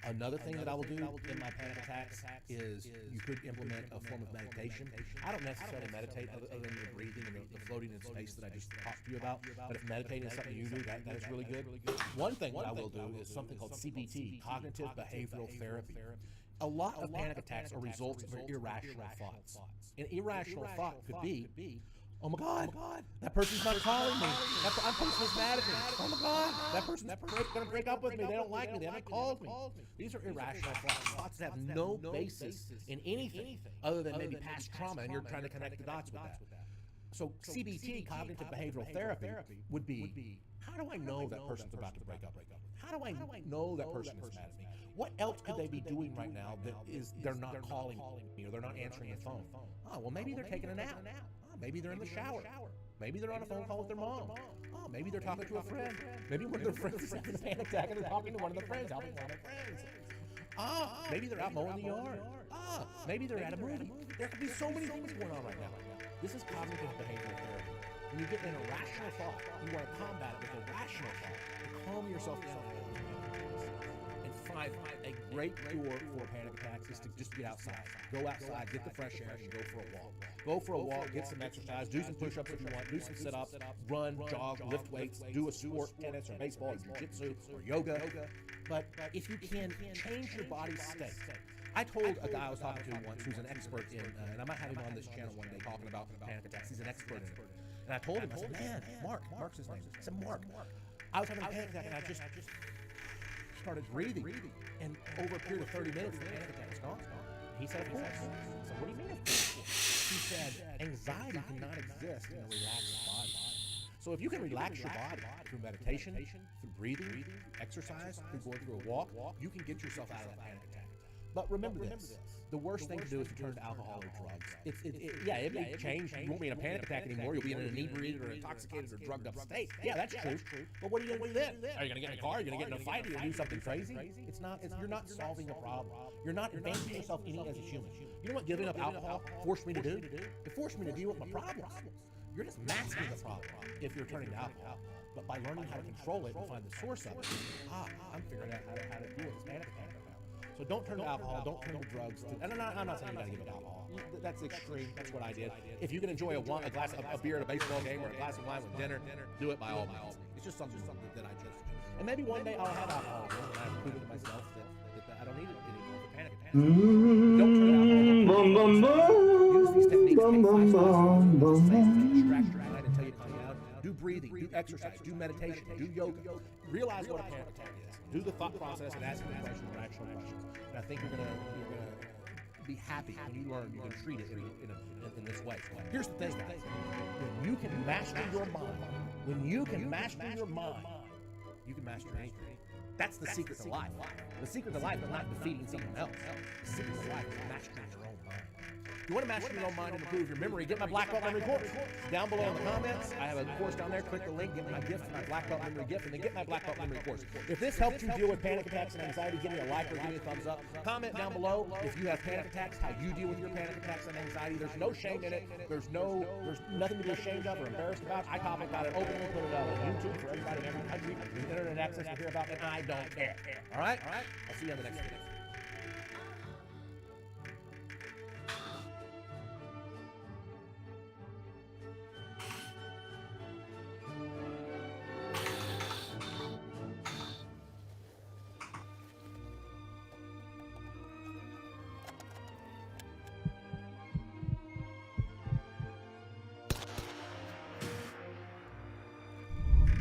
Another thing that I will do in my panic attacks is you could implement a form of meditation. I don't necessarily meditate other than the breathing and the floating in space that I just talked to you about. But if meditating is something you do, that is really good. One thing that I will do is something called CBT, cognitive behavioral therapy. A lot of panic attacks are results of irrational thoughts. An irrational thought could be, oh my God, that person's not calling me. That person's mad at me. Oh my God, that person's going to break up with me. They don't like me. They haven't called me. These are irrational thoughts that have no basis in anything other than maybe past trauma, and you're trying to connect the dots with that. So CBT, cognitive behavioral therapy, would be, how do I know that person's about to break up? How do I know that person is mad at me? What else could they be doing right now that is they're not calling me or they're not answering the phone? Oh, well, maybe they're taking a nap. Maybe they're in the shower. Maybe they're on a phone call with their mom. Oh, maybe they're talking to a friend. Maybe one of their friends is having a panic attack and they're talking to one of their friends, helping one of their friends. Maybe they're out mowing the yard. Maybe they're at a movie. There could be so many things going on right now. This is cognitive behavioral therapy. When you get an irrational thought, you want to combat it with a rational thought to calm yourself down. And find a great cure for panic attacks is to just get outside. Go outside, get the fresh air, and go for a walk. Go for a walk, get some exercise, do some push-ups if you want, do some sit-ups, run, jog, lift weights, do a sport, tennis or baseball or jiu-jitsu or yoga. But if you can change your body's state. I told a guy I was talking to once who's an expert in, and I might have him on this channel one day talking about panic attacks. He's an expert in it. And I told him, I said, man, Mark's his name. I said, Mark, I was having a panic attack and I just started breathing. And over a period of 30 minutes, the panic attack was gone. He said, of course. I said, what do you mean, of course? He said, anxiety cannot exist in a relaxed body. So if you can relax your body through meditation, through breathing, exercise, through going through a walk, you can get yourself out of that panic attack. But remember this, the worst thing to do is to turn to alcohol or drugs. It may change. You won't be in a panic attack anymore. You'll be in an inebriated or intoxicated or drugged up state. Yeah, that's true. But what are you going to do then? Are you going to get in a car? Are you going to get in a fight? Are you going to do something crazy? You're not solving a problem. You're not advancing yourself any as a human. You know what giving up alcohol forced me to do? It forced me to deal with my problems. You're just masking the problem if you're turning to alcohol. But by learning how to control it and find the source of it, I'm figuring out how to deal with this panic attack. So So don't turn to alcohol, don't turn to drugs. And I'm not saying you gotta give up alcohol. That's extreme. That's what I did. If you can enjoy a glass of a beer at a baseball game or a glass of wine with dinner, do it by all means. It's just something that I chose to do. And maybe one day I'll have alcohol again, and I've proven to myself that I don't need it anymore for panic attacks. Don't turn to alcohol. Use these techniques. Take 5 steps to distract your mind until you calm down. Do breathing, do exercise, do meditation, do yoga. Realize what a panic attack is. Do the thought process and ask the question, rational questions. And I think you're gonna be happy when you learn you can treat it in this way. Here's the thing, guys. When you can master your mind, you can master anything. That's the secret to life. The secret to life is not defeating someone else. The secret to life is mastering your own mind. If you want to master your own mind and improve your memory, get my Black Belt Memory course. Down below in the comments, I have a course down there. Click the link, get my gift, my Black Belt Memory gift, and then get my Black Belt Memory course. If this helped you deal with panic attacks and anxiety, give me a like or give me a thumbs up. Comment down below if you have panic attacks, how you deal with your panic attacks and anxiety. There's no shame in it. There's nothing to be ashamed of or embarrassed about. I talk about it openly, put it out on YouTube for everybody in every country. There's internet access to hear about it, and I don't care. All right? I'll see you on the next video.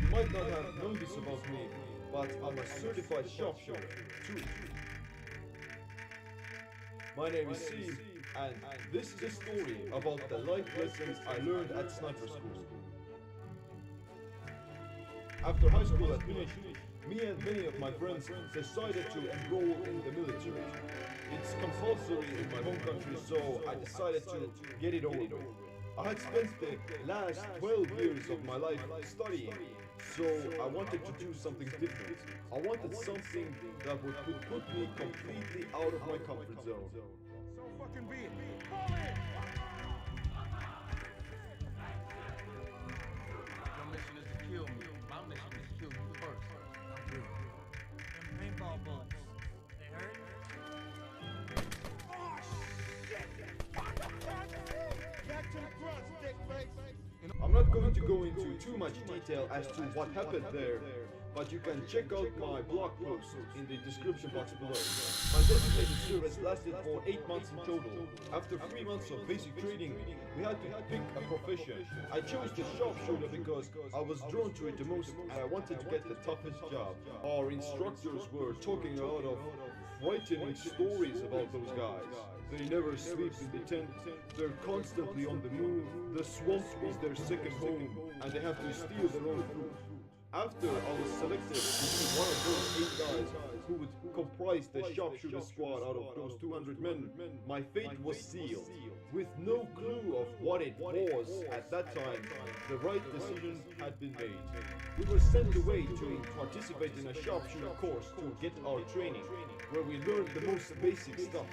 You might not have known this about me, but I'm a certified sharpshooter, too. My name is Steve, and this is a story about the life lessons I learned at sniper school. After high school had finished, me and many of my friends decided to enroll in the military. It's compulsory in my home country, so I decided to get it over with. I had spent the last 12 years of my life studying, so I wanted to do something different. I wanted something that would put me completely out of my comfort zone. So fucking be it. Fall in! Your mission is to kill me. My mission is to kill you first. I'm good. Them paintball bullets. They hurt? Oh shit! Back to the front, dick face! I'm not going to go into too much detail as to what happened there, but you can check out my blog post in the description box below. My designated service lasted for 8 months in total. After 3 months of basic training, we had to pick a profession. I chose the sharpshooter because I was drawn to it the most and I wanted to get the toughest job. Our instructors were talking a lot of frightening stories about those guys. They never sleep in the tent, they're constantly on the move, the swamp is their second home, and they have to steal their own food. After I was selected to be one of those 8 guys who would comprise the sharpshooter squad out of those 200 men, my fate was sealed. With no clue of what it was at that time, the right decision had been made. We were sent away to participate in a sharpshooter course to get our training, where we learned the most basic stuff,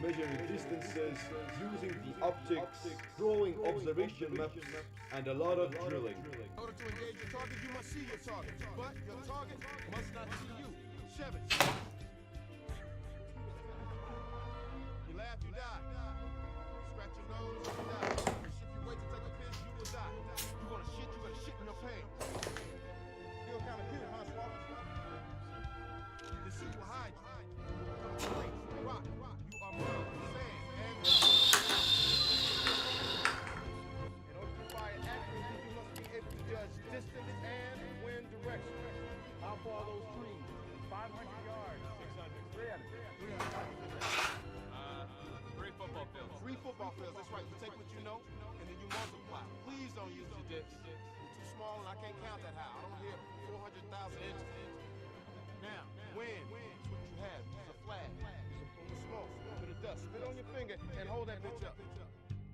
measuring distances, using the optics, drawing observation maps, and a lot of drilling. In order to engage your target, you must see your target, but your target must not see you. Shevitz. You laugh, you die. Scratch your nose, you die. If you wait to take a piss, you will die. You wanna shit, you better shit in your pants. Still kinda cute, huh, Swamp? The suit will hide you. Rock, you are mine, sand, and in order to fire accurately, you must be able to judge distance and wind direction. How far are those trees? 500 yards. 600. 3 football fields. 3 football fields, that's right. You take what you know, and then you multiply. Please don't use your dicks. You're too small, and I can't count that high. I don't hear 400,000 inches. Now, wind is what you have. Use a flag. From the smoke to the dust. Spit on your finger and hold that bitch up.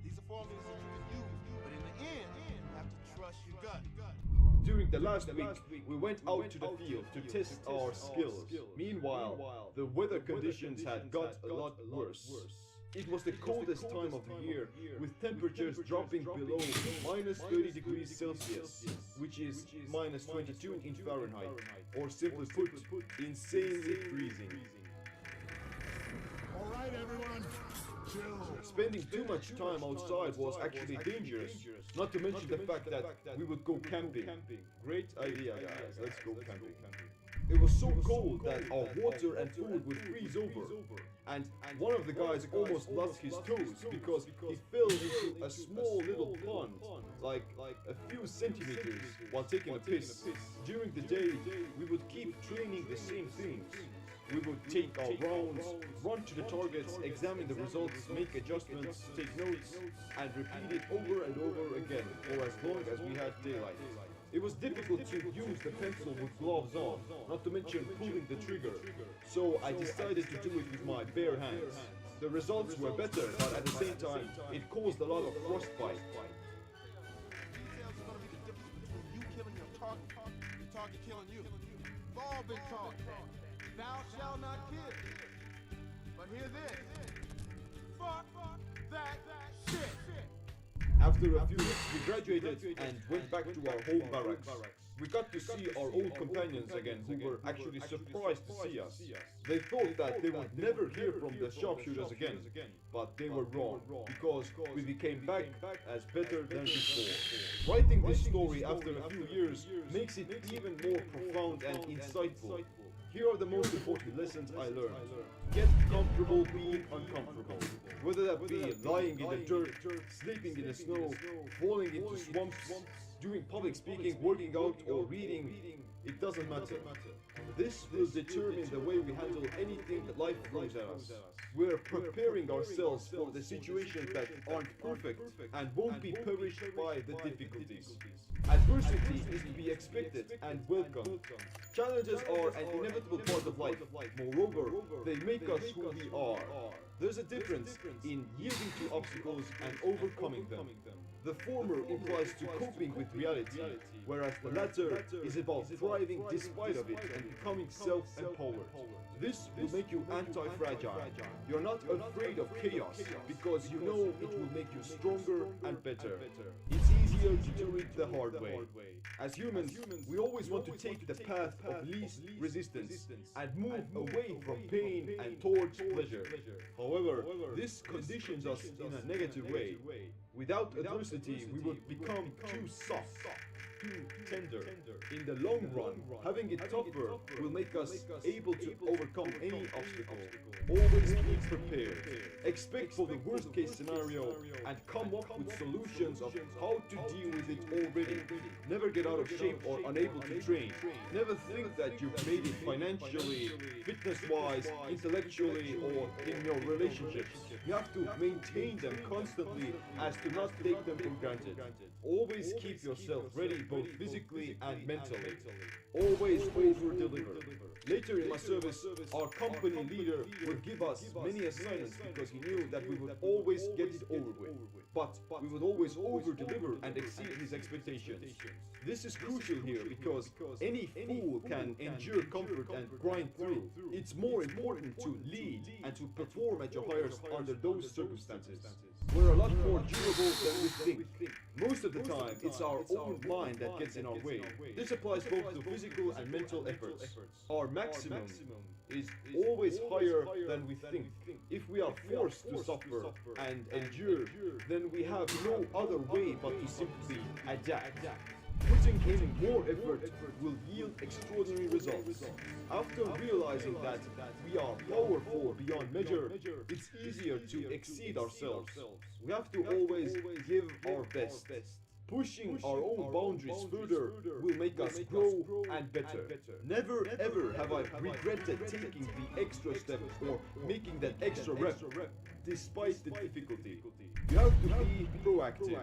These are formulas that you can use, but in the end, you have to trust your gut. During the last week, we went out to the field to test our skills. Meanwhile, the weather conditions had got a lot worse. It was the coldest time of the year, with temperatures dropping below minus 30 degrees Celsius, which is minus 22 in Fahrenheit, or simply put, insanely freezing. everyone. Chill. Spending too much time outside was actually dangerous. Not to mention the fact that we would go camping. Great idea, guys. Let's go camping. It was so cold that our water and food would freeze over. And one of the guys almost lost his toes because he fell into a small little pond, like a few centimeters, while taking a piss. During the day, we would keep training the same things. We would take our rounds, run to the targets, examine the results, make adjustments, take notes, and repeat it over and over again for as long as we had daylight. It was difficult to use the pencil with gloves on, not to mention pulling the trigger, so I decided to do it with my bare hands. The results were better, but at the same time, it caused a lot of frostbite. You killing your target killing you. We've all been taught that. Thou shalt not kill. But hear this. Fuck that shit. After a few weeks, we graduated and went back to our home barracks. We got to see our old companions again, who were actually surprised to see us. They thought that they would never hear from the sharpshooters again, but they were wrong, because we became back as better than before. Writing this story after a few years makes it even more profound and insightful. Here are the most important lessons I learned. Get comfortable being uncomfortable. Whether that be lying in the dirt, sleeping in the snow, falling into swamps, doing public speaking, working out, or reading, it doesn't matter. This will determine the way we handle anything that life throws at us. We're preparing ourselves for the situations that aren't perfect and won't be perished by the difficulties. Adversity is to be expected and welcome. Challenges are an inevitable part of life. Moreover, they make us who we are. There's a difference in yielding to obstacles and overcoming them. The former implies to coping with reality, whereas the latter is about thriving despite of it and becoming self-empowered. This will make you anti-fragile. You're not afraid of chaos because you know it will make you stronger and better. It's easier to do it the hard way. As humans, we always want to take the path of least resistance and move away from pain and towards pleasure. However, this conditions us in a negative way. Without adversity, we would become too soft, too tender. In the long run, having it tougher will make us able to overcome any obstacle. Always be prepared. Expect for the worst case scenario and come up with solutions of how to deal with it already. Never get out of shape or unable to train. Never think that you've made it financially, fitness-wise, intellectually, or in your relationships. You have to maintain them constantly as to not take them for granted. Always keep yourself ready both physically and mentally. Always over-deliver. Later in my service, our company leader would give us many assignments because he knew that we would always get it over with. But we would always over-deliver and exceed his expectations. This is crucial here because any fool can endure comfort and grind through. It's more important to lead and to perform at your highest under those circumstances. We're a lot more durable than we think. Most of the time, it's our own mind that gets in our way. This applies both to physical and mental efforts. Our maximum is always higher than we think. If we are forced to suffer and endure, then we have no other way but to simply adapt. Putting in more effort will yield extraordinary results. After realizing that we are powerful beyond measure, it's easier to exceed ourselves. We have to always give our best. Pushing our own boundaries further will make us grow and better. Never ever have I regretted taking the extra step or making that extra rep, despite the difficulty. You have to be proactive.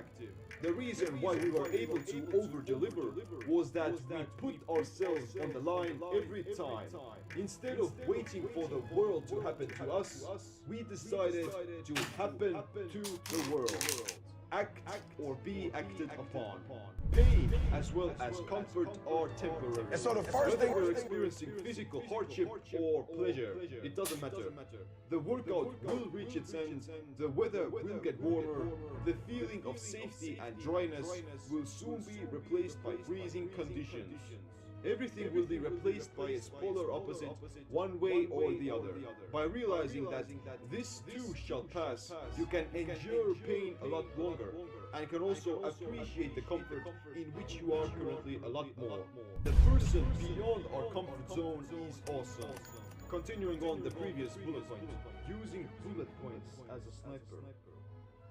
The reason why we were able to over-deliver was that we put ourselves on the line every time. Instead of waiting for the world to happen to us, we decided to happen to the world. Act or be acted upon. Pain as well as comfort are temporary. And so the first Whether thing we're experiencing physical hardship or pleasure, it doesn't matter. The workout will reach its end, the weather will get warmer, the feeling of safety and dryness will soon be replaced by freezing conditions. Everything will be replaced by its polar opposite, one way or the other. By realizing that this too shall pass, you can endure pain a lot longer, and can also appreciate the comfort in which you are currently a lot more. The person beyond our comfort zone is awesome. Continuing on the previous bullet point, using bullet points as a sniper.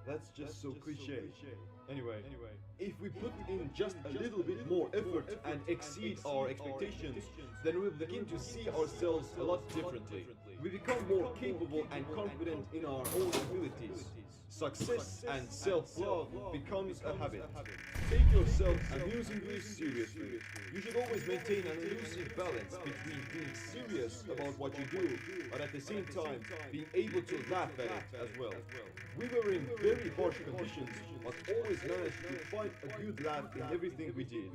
That's just so cliche. Anyway, if we put in just a little bit more effort and exceed our expectations, then we'll begin to see ourselves a lot differently. We become more capable and confident in our own abilities. Success and self-love becomes a habit. Take yourself amusingly seriously. You should always maintain an elusive balance between being serious about what you do, but at the same time being able to laugh at it as well. We were in very harsh conditions, but always managed to find a good laugh in everything we did.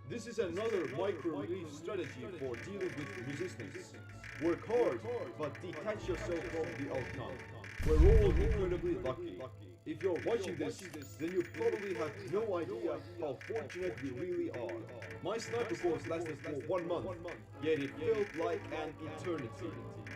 This is another micro-relief strategy for dealing with resistance. Work hard, but detach yourself from the outcome. We're all incredibly lucky. If you're watching this, then you probably have no idea how fortunate we really are. My sniper course lasted for 1 month, yet it felt like an eternity.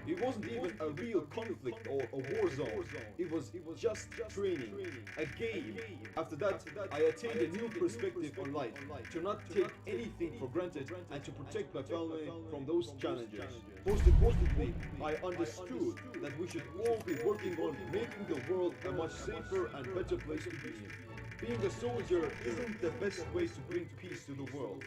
It wasn't even a real conflict or a war zone. It was just training, a game. After that, I attained a new perspective on life, to not take anything for granted and to protect my family from those challenges. Most importantly, I understood that we should all be working on making the world a much safer and better place to be in. Being a soldier isn't the best way to bring peace to the world.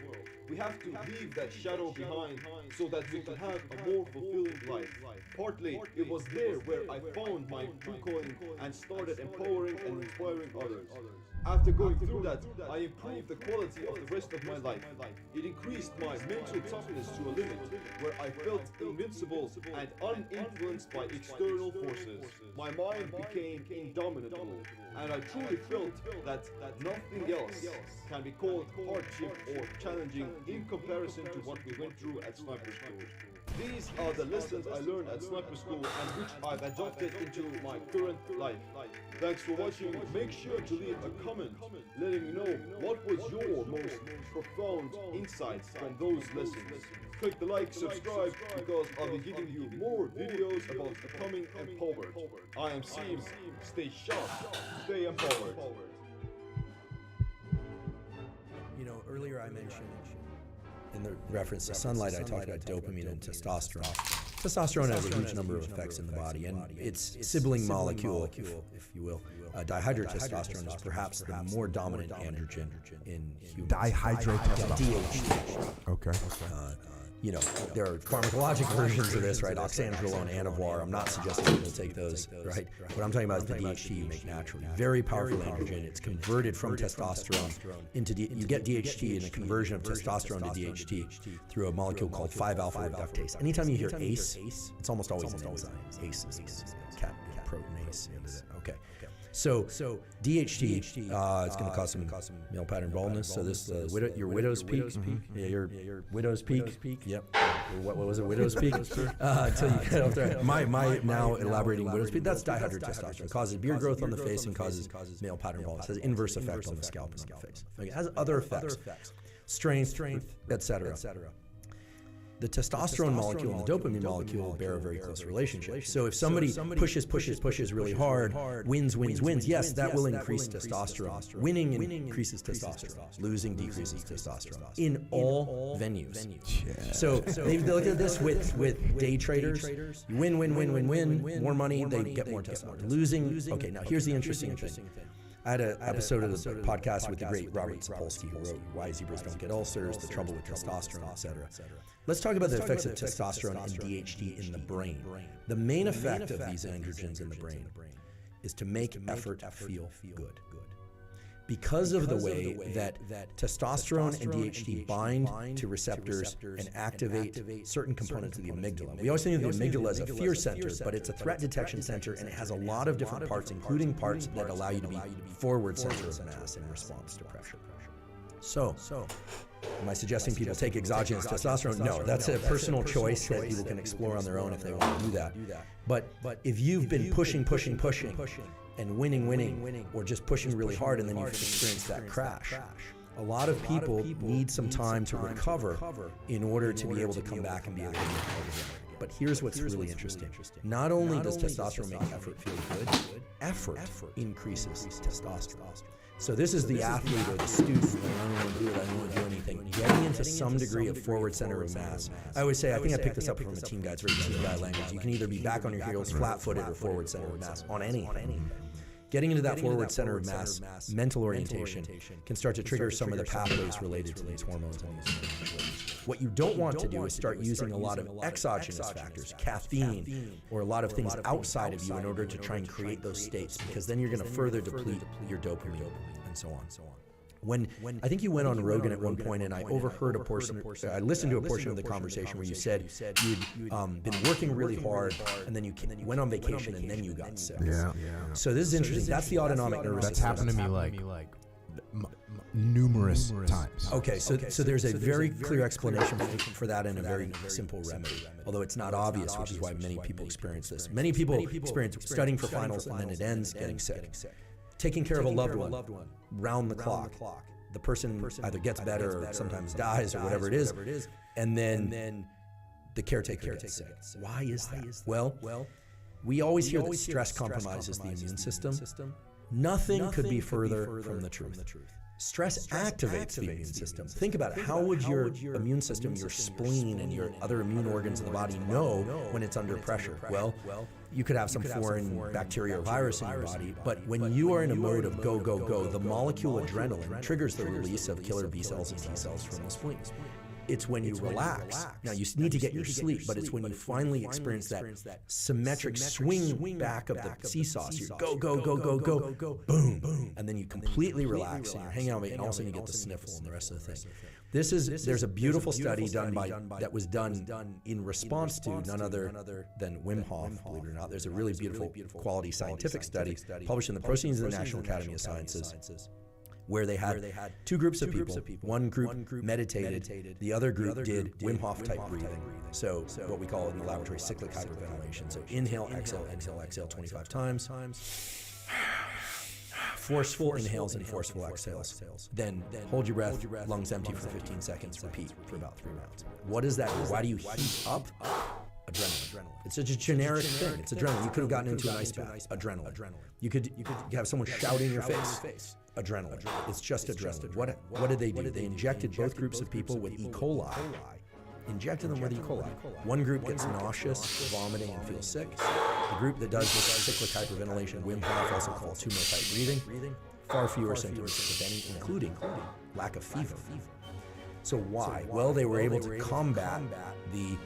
We have to leave that shadow behind so that we can have a more fulfilling life. Partly, it was there where I found my true calling and started empowering and inspiring others. After going through that, I improved the quality of the rest of my life. It increased my mental toughness to a limit where I felt invincible and uninfluenced by external forces. My mind became indomitable, and I truly felt that nothing else can be called hardship or challenging in comparison to what we went through at sniper school. These are the lessons I learned at sniper school and which I've adopted into my current life. Thanks for watching. Make sure to leave a comment letting me know what was your most profound insights from those lessons. Click the like, subscribe, because I'll be giving you more videos about becoming empowered. I am Seems. Stay sharp, stay empowered. You know, earlier I mentioned in the reference to sunlight, I talked about dopamine and testosterone. Testosterone has a huge number of effects in the body, and its sibling molecule, if you will, dihydrotestosterone, is perhaps the more dominant androgen in humans. Dihydrotestosterone. Okay. You know, there are pharmacologic versions of this, right? Oxandrolone, Anavar. I'm not suggesting people take those, right? What I'm talking about is the DHT you make naturally. Very powerful androgen. It's converted from testosterone into you get DHT in a conversion of testosterone to DHT through a molecule called 5-alpha reductase. Anytime you hear ACE, it's almost always an enzyme. ACE is cat proteinase. Okay. So DHT, it's going to cause some male pattern baldness. So this your widow's peak. Yeah, your widow's peak. Yep. What was it? Widow's peak. Until you get up there. My now elaborating widow's peak. That's dihydrotestosterone. Causes beard growth on the face and causes male pattern baldness. Has inverse effect on the scalp and on the face. Okay. It has other effects. Strength, etc. The testosterone molecule and the dopamine molecule bear a very close relationship. So if somebody pushes really hard, wins, yes, that will increase testosterone. Winning increases testosterone. Losing decreases testosterone in all venues. Yeah. So they look at this with day traders. You win, more money, they get more testosterone. Losing, okay, now here's the interesting thing. I had an episode of the podcast with the great Robert Sapolsky, who wrote Why Zebras Don't Get Ulcers, The Trouble with Testosterone, etc. Let's talk about the effects of testosterone and DHT in the brain. The main effect of these androgens in the brain is to make effort feel good. Because of the way that testosterone and DHT bind to receptors and activate certain components of the amygdala. We always think of the amygdala as a fear center, but it's a threat detection center, and it has a lot of different parts, including parts that allow you to be forward center of mass in response to pressure. So, am I suggesting people take exogenous testosterone? No, that's a personal choice that people can explore on their own if they want to do that. But if you've been pushing, and winning, or just pushing really hard, and then you've experienced that crash, A lot of people need some time to recover in order to be able to come back and be able to move forward again. But here's what's really interesting. Not only does testosterone make effort feel good, effort increases testosterone. So this is the athlete or the student, like, I don't want to do it, I don't want to do anything, getting into some degree of forward center of mass. I always say, I think I picked this up from a team guide, it's very team guide language. You can either be back on your heels, flat-footed, or forward center of mass on anything. Getting into that forward center of mass, mental orientation, can start to trigger some of the pathways related to these hormones and these hormones. What you don't want to do is start using a lot of exogenous factors, caffeine, or a lot of things outside of you in order to try and create those states, because then you're going to further deplete your dopamine and so on. When I think you went on Rogan at one point, and I overheard a portion, I listened to a portion of the conversation where you said you'd been working really hard, and then you went on vacation, and then you got sick. Yeah. So this is interesting. That's the autonomic nervous system. That's happened to me like numerous times. Okay, so there's a very clear explanation for that and a very simple remedy, although it's not obvious, which is why many people experience this. Many people experience studying for finals and then it ends getting sick. Taking care of a loved one, round the clock. The person either gets better or sometimes dies or whatever it is, and then the caretaker gets sick. Why is that? Well, we always hear that stress compromises the immune system. Nothing could be further from the truth. Stress activates the immune system. Think about it. How would your immune system, your spleen, and your other immune organs in the body know when it's under pressure? Well, you could have some foreign bacteria or virus in your body, but when you are in a mode of go, go, go, the molecule adrenaline triggers the release of killer B cells and T cells from the spleen. It's when you relax. Now, you need to get your sleep, but it's when you finally experience that symmetric swing back of the seesaw. So you go, go, go, go, go, boom, boom, and then you completely relax, and you're hanging out, and all of a sudden you get the sniffle and the rest of the thing. There's a beautiful study that was done in response to none other than Wim Hof, believe it or not. There's a really beautiful quality scientific study published in the Proceedings of the National Academy of Sciences, where they had two groups of people. One group meditated, the other group did Wim Hof type breathing. So what we call in the laboratory cyclic hyperventilation. So inhale, exhale 25 times. Forceful inhales and forceful exhales. Then hold your breath, lungs empty for 15 seconds, repeat for about 3 rounds. What does that do? Why do you heat up? Adrenaline. It's such a generic thing. It's adrenaline. You could have gotten into an ice bath. Adrenaline. You could have someone shout in your face. Adrenaline. It's just adrenaline. What did they do? They injected both groups of people with E. coli. Injected them with E. coli. One group gets nauseous, vomiting, and feels sick. The group that does this cyclic hyperventilation, Wim Hof, also called sumo-type breathing, far fewer symptoms, if any, including lack of fever. So why? Well, they were able to combat the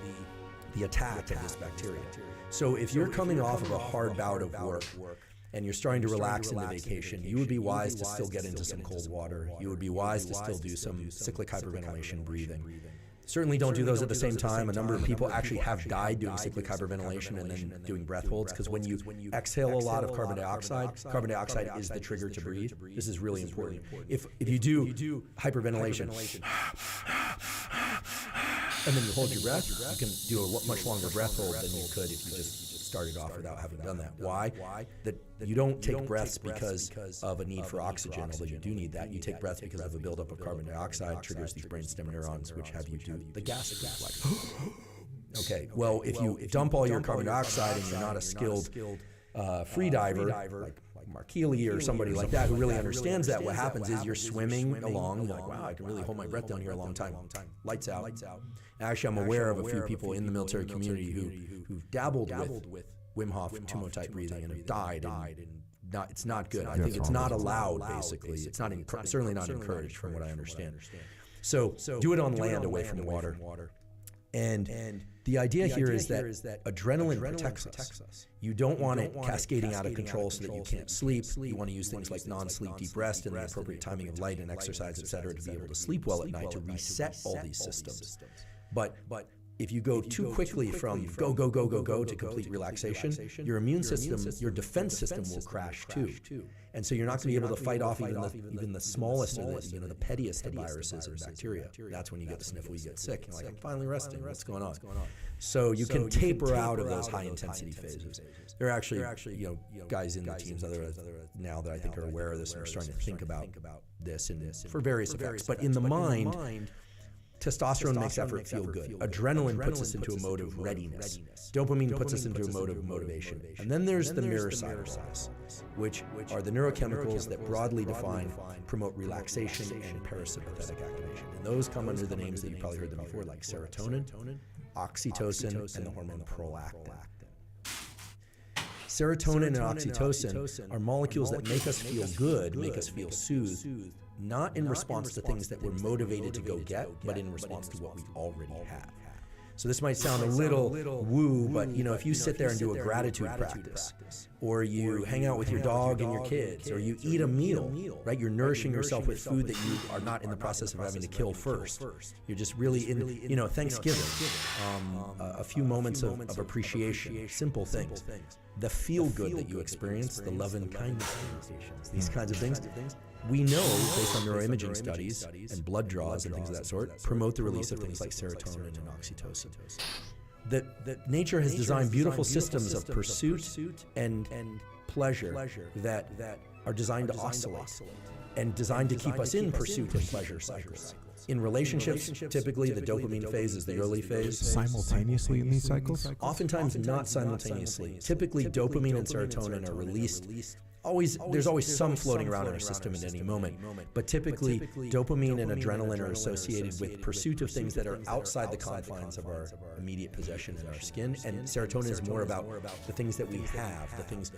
attack of this bacteria. So if you're coming off of a hard bout of work and you're starting to relax into vacation, you would be wise to still get into some cold water. You would be wise to still do some cyclic hyperventilation breathing. Certainly don't do those at the same time. A number of people actually have died doing cyclic hyperventilation and then doing breath holds, because when you exhale a lot of carbon dioxide is the trigger to breathe. This is really important. If you do hyperventilation and then you hold your breath, you can do a much longer breath hold than you could if you just started off without having done that. Why? That you don't take breaths because of a need for oxygen, although you do need that. You take breaths because of a buildup of carbon dioxide, triggers these brainstem neurons, which have you do the gas reflex. Okay, well, if you dump all your carbon dioxide and you're not a skilled free diver, like Mark Healy or somebody like that who really understands that, what happens is you're swimming along, you're like, wow, I can really hold my breath down here a long time. Lights out. Actually, I'm aware of a few people in the military community who've dabbled with Wim Hof and Tumo type breathing and have died. And it's not good. I think it's not allowed, basically. It's not certainly not encouraged from what I understand. So do it on land away from water. And the idea here is that adrenaline protects us. You don't want it cascading out of control so that you can't sleep. You want to use things like non-sleep deep rest and the appropriate timing of light and exercise, etc., to be able to sleep well at night, to reset all these systems. But if you go too quickly from go to complete relaxation, your immune system, your defense system will crash too. And so you're not going to be able to fight off even the smallest of the pettiest of viruses and bacteria. That's when you get the sniffle, you get sick. You're like, I'm finally resting. What's going on? So you can taper out of those high intensity phases. There are actually guys in the teams now that I think are aware of this and are starting to think about this for various effects. But in the mind, testosterone makes effort feel good. Adrenaline puts us into a mode of readiness. Dopamine puts us into a mode of motivation. And then there's the mirror side of this, which are the neurochemicals that broadly defined promote relaxation and parasympathetic activation. And those come under the names that you've probably heard them before, like serotonin, oxytocin, and the hormone prolactin. Serotonin and oxytocin are molecules that make us feel good, make us feel soothed, not in response to things that we're motivated to go get, but in response to what we already have. So this might sound a little woo, but if you sit there and do a gratitude practice, or you hang out with your dog and your kids, or you eat a meal, right? You're nourishing yourself with food that you are not in the process of having to kill first. You're just really in, Thanksgiving, a few moments of appreciation, simple things. The feel good that you experience, the love and kindness conversations, these kinds of things. We know, based on neuroimaging studies and blood draws and things of that sort, promote the release of things like serotonin and oxytocin. That nature has designed beautiful systems of pursuit and pleasure that are designed to oscillate and designed to keep us in pursuit and pleasure cycles. In relationships, typically the dopamine phase is the early phase. Simultaneously in these cycles? Oftentimes not simultaneously. Typically dopamine and serotonin are released. There's always some floating around in our system at any moment, but typically dopamine and adrenaline are associated with pursuit of things that are outside the confines of our immediate possession in our skin, and serotonin is more about the things that we have, the things,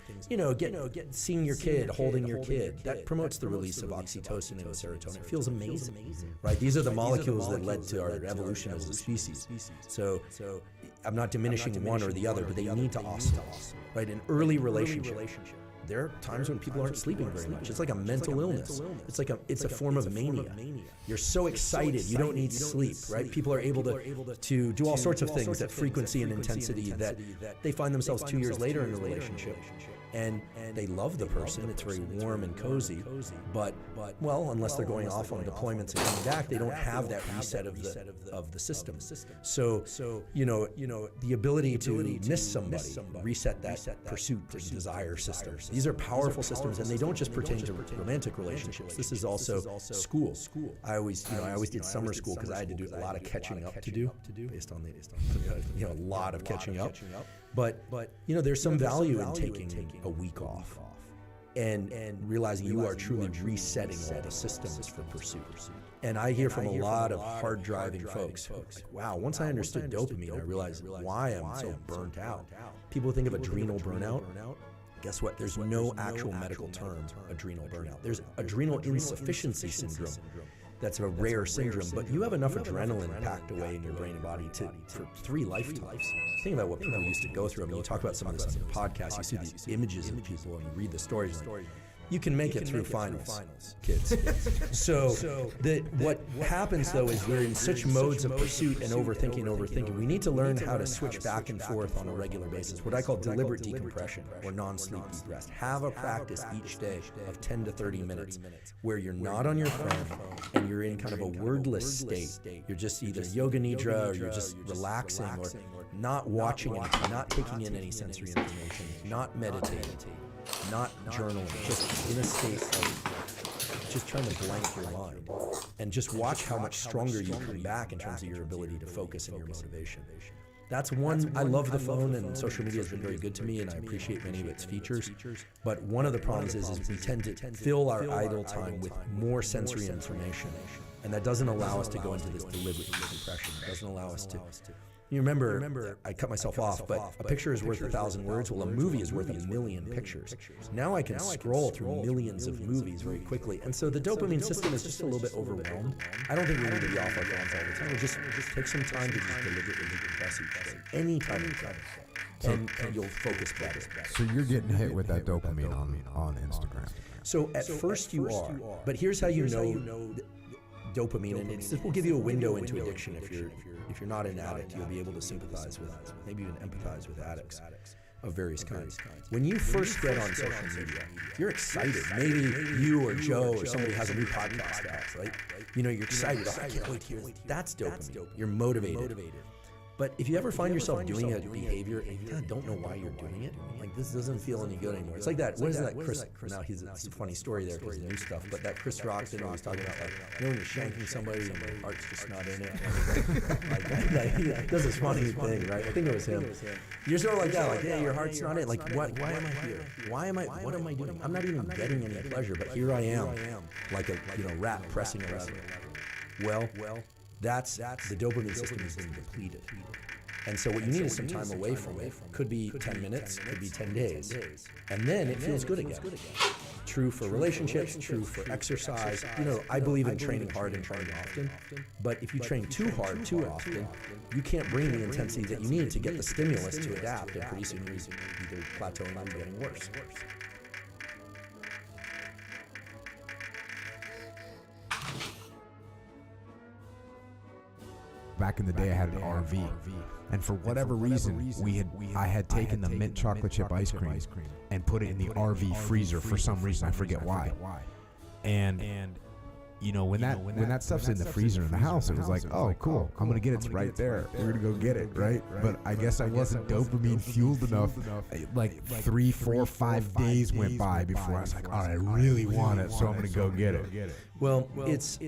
seeing your kid, holding your kid, that promotes the release of oxytocin and serotonin. It feels amazing, right? These are the molecules that led to our evolution as a species. So I'm not diminishing one or the other, but they need to oscillate, right? An early relationship. There are times when people aren't sleeping very much. It's like a mental illness. It's a form of mania. You're so excited, you don't need sleep, right? People are able to do all sorts of things at frequency and intensity that they find themselves 2 years later in a relationship. And they love the person, it's very warm and cozy, but unless they're going off on deployments and coming back, they don't have that reset of the system. So the ability to miss somebody, reset that pursuit and desire system. These are powerful systems, and they don't just pertain to romantic relationships. This is also school. I always did summer school because I had to do a lot of catching up to do based on a lot of catching up. But there's some value in taking a week off and realizing you are truly resetting all the systems for pursuit. And I hear from a lot of hard driving folks, like, wow, once I understood dopamine, I realized why I'm so burnt out. People think of adrenal burnout. Guess what? There's no actual medical term, adrenal burnout. There's adrenal insufficiency syndrome. That's a rare syndrome, but you have enough adrenaline packed away in your brain and body for 3 lifetimes. Think about what people used to go through. I mean, you talk about some of this on the podcast, you see these images of people and you read the stories. You can make it through finals, kids. So what happens though is we're in such modes of pursuit and overthinking. We need to learn how to switch back and forth on a regular basis, what I call deliberate decompression or non-sleep deep rest. Have a practice each day of 10 to 30 minutes where you're not on your phone and you're in kind of a wordless state. You're just either yoga nidra or you're just relaxing or not watching anything, not taking in any sensory information, not meditating, not journaling, just in a state of just trying to blank your mind and just watch how much stronger you come back in terms of your ability to focus and your motivation. That's one. I love the phone, and social media has been very good to me, and I appreciate many of its features. But one of the problems is we tend to fill our idle time with more sensory information, and that doesn't allow us to go into this deliberate decompression. It doesn't allow us to. You remember, I cut myself off, but a picture is worth 1,000 words. Well, a movie is worth 1,000,000 pictures. Now I can scroll through millions of movies very quickly. And so the dopamine system is just a little bit overwhelmed. I don't think we need to be off our phones all the time. Just take some time to just deliberately decompress each day. Any time you can. And you'll focus better. So you're getting hit with that dopamine on Instagram. So at first you are, but here's how you know dopamine, and this will give you a window into addiction. If you're not an addict, you'll be able to sympathize with, maybe even empathize with addicts of various kinds. When you first get on social media, you're excited. Maybe you or Joe or somebody has a new podcast out, right? You know, you're excited. Oh, I can't wait to hear it. That's dopamine. You're motivated. But if you ever find yourself doing a behavior and you kind of don't know why you're doing it, like this doesn't feel any good anymore. It's like that. What is that? Chris. Now it's a funny story there because of new stuff. But that Chris Rock thing was talking about, like, you know, when you're shanking somebody and your heart's just not in it. Like, he does this funny thing, right? I think it was him. You're sort of like that, like, yeah, your heart's not in it. Like, what? Why am I here? What am I doing? I'm not even getting any pleasure, but here I am, like a rat pressing a lever. Well, that's the dopamine system is being depleted. And so what you need is some time away from it. Could be 10 minutes, could be 10 days. And then it feels good again. True for relationships, true for exercise. You know, I believe in training hard and training often. But if you train too hard, too often, you can't bring the intensity that you need to get the stimulus to adapt. And pretty soon you're either plateauing or getting worse. Back in the day, I had an RV, and for whatever reason, I had taken the mint chocolate chip ice cream and put it in the RV freezer for some reason. I forget why. And you know, when that stuff's in the freezer in the house, it was like, oh, cool, I'm gonna get it. It's right there. We're gonna go get it, right? But I guess I wasn't dopamine fueled enough. Like 3, 4, 5 days went by before I was like, all right, I really want it, so I'm gonna go get it. Well, it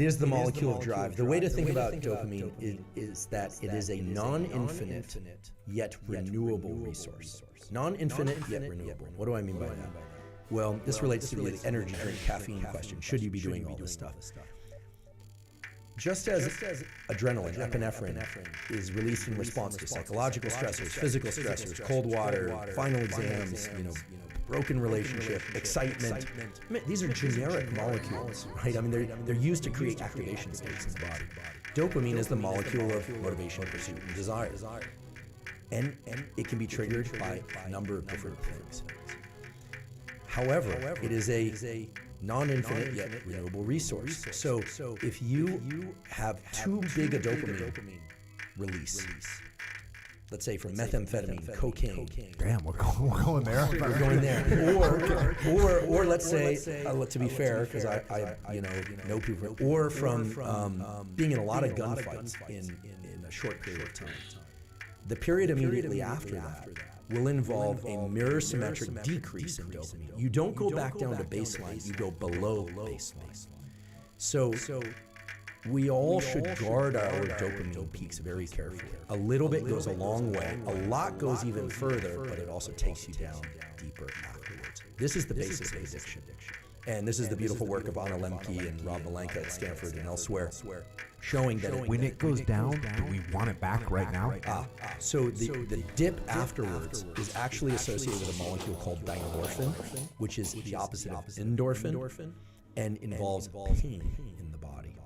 is the molecule of drive. The way to think about dopamine is that it is a non-infinite yet renewable resource. Non-infinite yet renewable. What do I mean by that? Well, this relates to the energy drink caffeine question. Should you be doing all this stuff? Just as adrenaline, epinephrine, is released in response to psychological stressors, physical stressors, cold water, final exams, broken relationship, excitement. I mean, these are generic molecules, right? I mean, they're used to create activation states in the body. Dopamine is the molecule of motivation, pursuit, and desire. And it can be triggered by a number of different things. However, it is a non-infinite yet renewable resource. So if you have too big a dopamine release, let's say from methamphetamine, cocaine. Damn, we're going there. We're going there. Or let's say, to be fair, because I know people, or from being in a lot of gunfights in a short period of time. The period immediately after that will involve a mirror symmetric decrease in dopamine. You don't go back down to baseline, you go below baseline. So we all should guard our dopamine peaks very carefully. A little bit goes a long way, a lot goes even further, but it also takes you down deeper afterwards. This is the basis of addiction. And this is the beautiful work of Anna Lemke and Rob Malenka at Stanford and elsewhere, showing that when it goes down, do we want it back right now? So the dip afterwards is actually associated with a molecule called dynorphin, which is the opposite of endorphin, and involves pain in the body.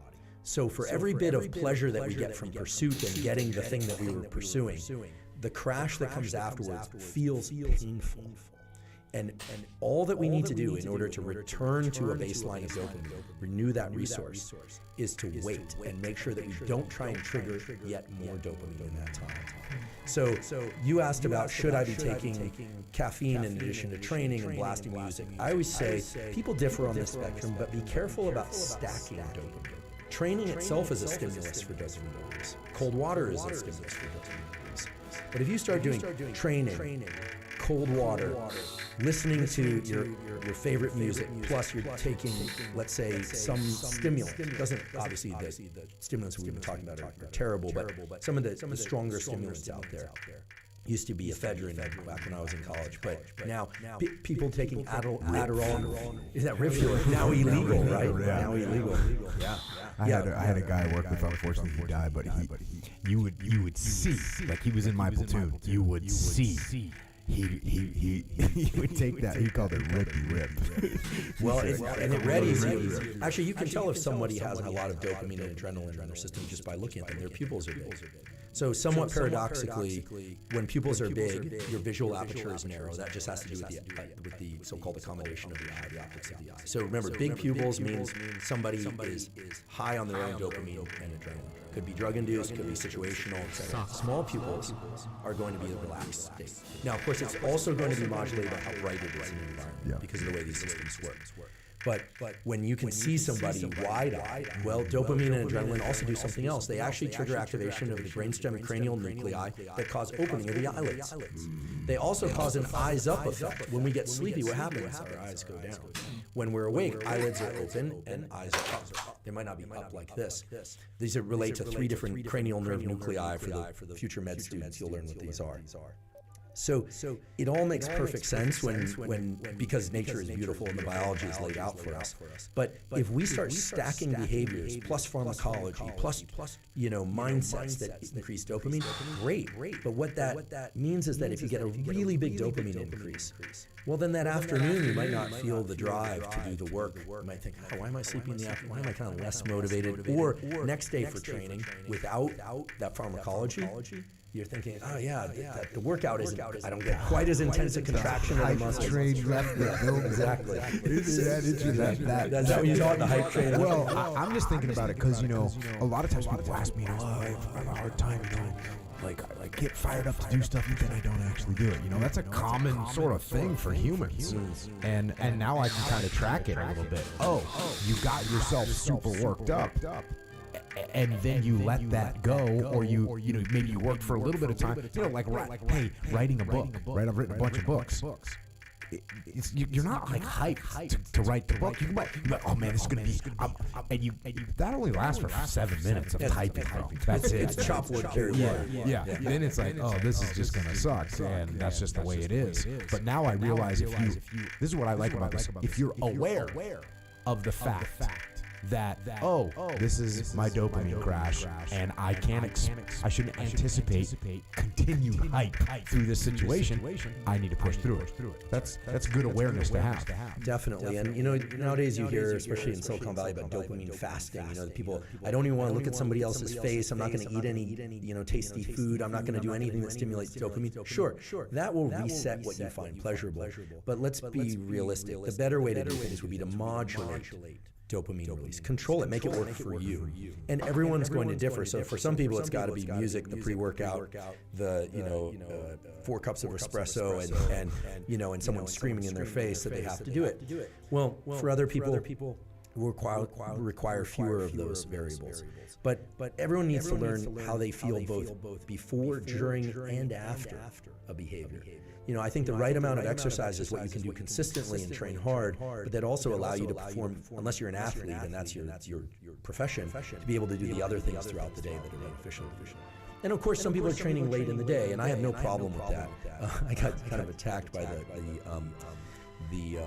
So for every bit of pleasure that we get from pursuit and getting the thing that we were pursuing, the crash that comes afterwards feels painful. And all that we need to do in order to return to a baseline of dopamine, renew that resource, is to wait and make sure that we don't try and trigger yet more dopamine in that time. So you asked about should I be taking caffeine in addition to training and blasting music. I always say people differ on this spectrum, but be careful about stacking dopamine. Training itself is a stimulus for dopamine release. Cold water is a stimulus for dopamine release. But if you start doing training, cold water, listening to your favorite music, plus you're taking, let's say, some stimulant. It doesn't, obviously, the stimulants we've been talking about are terrible, but some of the stronger stimulants out there. Used to be ephedrine back when I was in college, but now people taking Adderall, is that Rivulet? Now illegal, right? Now illegal. Yeah. I had a guy I worked with. Unfortunately, he died, but you would see, like he was in my platoon. You would see. He would take that. He called it rip. Well, it readies you. Actually, you can tell if somebody has a lot of dopamine and adrenaline in their system just by looking at them. Their pupils are big. So somewhat paradoxically, when pupils are big, your visual aperture is narrow. That just has to do with the so-called accommodation of the eye, the optics of the eye. So remember, big pupils means somebody is high on their own dopamine and adrenaline. Could be drug-induced, could be situational, etc. Small pupils are going to be a relaxed state. Now, of course, it's also going to be modulated by how bright it is in the environment because of the way these systems work. But when you can see somebody wide-eyed, well, dopamine and adrenaline also do something else. They actually trigger activation of the brainstem cranial nuclei that cause opening of the eyelids. They also cause an eyes-up effect. When we get sleepy, what happens? Our eyes go down. When we're awake, eyelids are open and eyes are up. They might not be up like this. These relate to 3 different cranial nerve nuclei. For the future med students, you'll learn what these are. So it all makes perfect sense when because nature is beautiful and the biology is laid out for us. But if we start stacking behaviors plus pharmacology plus mindsets that increase dopamine, great. But what that means is that if you get a really big dopamine increase, well, then that afternoon you might not feel the drive to do the work. You might think, why am I sleeping in the afternoon? Why am I kind of less motivated? Or next day for training without that pharmacology, you're thinking, the workout isn't, I don't get quite as intense a contraction of the muscles. Train left. Exactly. Is that what you thought, the hype train? Well, I'm just thinking about it because, a lot of times people ask me, I have a hard time, like get fired up to do stuff, but then I don't actually do it. That's a common sort of thing for humans. And now I can kind of track it a little bit. Oh, you got yourself super worked up. And then you let that go, or maybe you worked for a little bit of time. Writing a book. Right, I've written a bunch of books. You're not like hyped to write the book. You might, oh man, this is gonna be, and you that only lasts for 7 minutes of typing. That's it. It's chop wood, yeah. Then it's like, oh, this is just gonna suck, and that's just the way it is. But now I realize if you, this is what I like about this. If you're aware of the fact that this is my dopamine crash, and I shouldn't anticipate continued hype through this situation. I need to push through it. That's good awareness to have. Definitely. And nowadays you hear, especially in Silicon Valley, about dopamine fasting. The people, I don't even want to look at somebody else's face. I'm not going to eat any tasty food. I'm not going to do anything that stimulates dopamine. Sure, that will reset what you find pleasurable. But let's be realistic. The better way to do things would be to modulate dopamine release. Control it, make it work for you. And everyone's going to differ. So for some people it's got to be music, the pre-workout, the 4 cups of espresso and someone screaming in their face that they have to do it. Well, for other people require fewer of those variables. But everyone needs to learn how they feel both before, during, and after a behavior. I think the right amount of exercise is what you can do consistently and train hard, but that also allow you to perform, unless you're an athlete and that's your profession, to be able to do the other things throughout the day that are beneficial. And of course, some people are training late in the day, and I have no problem with that. I got kind of attacked by the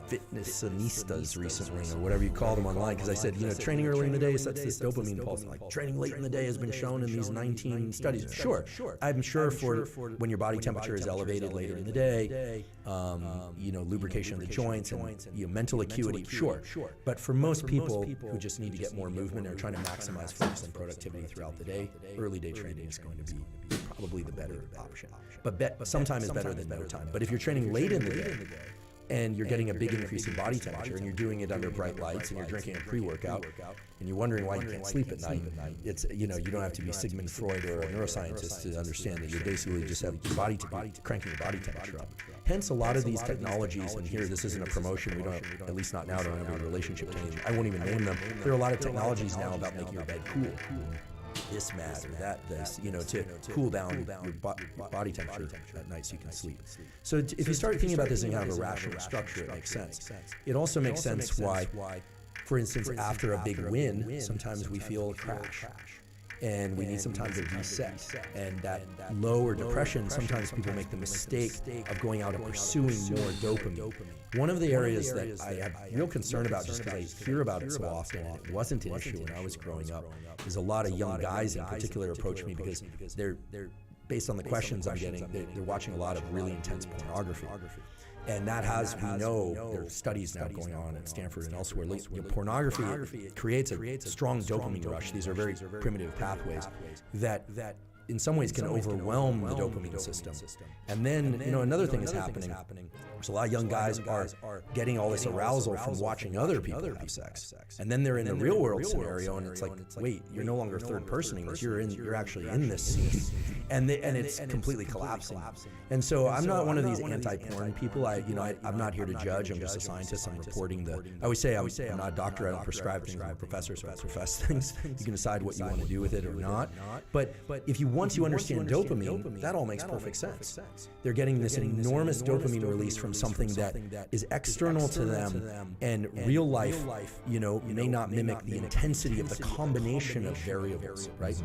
fitnessistas recently, or whatever you call them online, because I said, training early in the day sets this dopamine pulse. Like, training late in the day has been shown in these 19 studies. Sure. I'm sure for when your body temperature is elevated later in the day, lubrication of the joints and mental acuity, sure. But for most people who just need to get more movement or are trying to maximize focus and productivity throughout the day, early day training is going to be probably the better option. But sometime is better than no time. But if you're training late in the day, and you're getting a big increase in body temperature, and you're doing it under bright lights, and you're drinking a pre-workout, and you're wondering why you can't sleep at night, it's, you don't have to be Sigmund Freud or a neuroscientist to understand that you basically just have your body cranking your body temperature up. Hence, a lot of these technologies, and here, this isn't a promotion, we don't, at least not now, don't have a relationship to any, I won't even name them. There are a lot of technologies now about making your bed cool. This mat or this, to cool down your body temperature at night so you can sleep. So if you start thinking about this in kind of a rational structure, it makes sense. It also makes sense why, for instance, after a big win, sometimes we feel a crash. And we need some time to reset. And that low or depression, sometimes people make the mistake of going out and pursuing more dopamine. One of the areas that I have real concern about, just because I hear about it so often, and it wasn't an issue when I was growing up, is a lot of young guys in particular approach me because they're based on the questions I'm getting, they're watching a lot of really intense pornography. And that has, we know, there are studies now going on at Stanford and elsewhere. Pornography creates a strong dopamine rush. These are very primitive pathways that in some ways can overwhelm the dopamine system. And then, another thing is happening. There's a lot of young guys are getting all this arousal from watching other people have sex. And then they're in the real world scenario, and it's like, wait, you're no longer third personing this. You're actually in this scene. And it's completely collapsing. And so I'm not one of these anti-porn people. I'm not here to judge. I'm just a scientist. I'm reporting I always say I'm not a doctor. I don't prescribe things. I'm a professor, so I profess things. You can decide what you want to do with it or not. But if once you understand dopamine, that all makes perfect sense. They're getting this enormous dopamine release from something that is external to them, and real life, may not mimic the intensity of the combination of variables, right?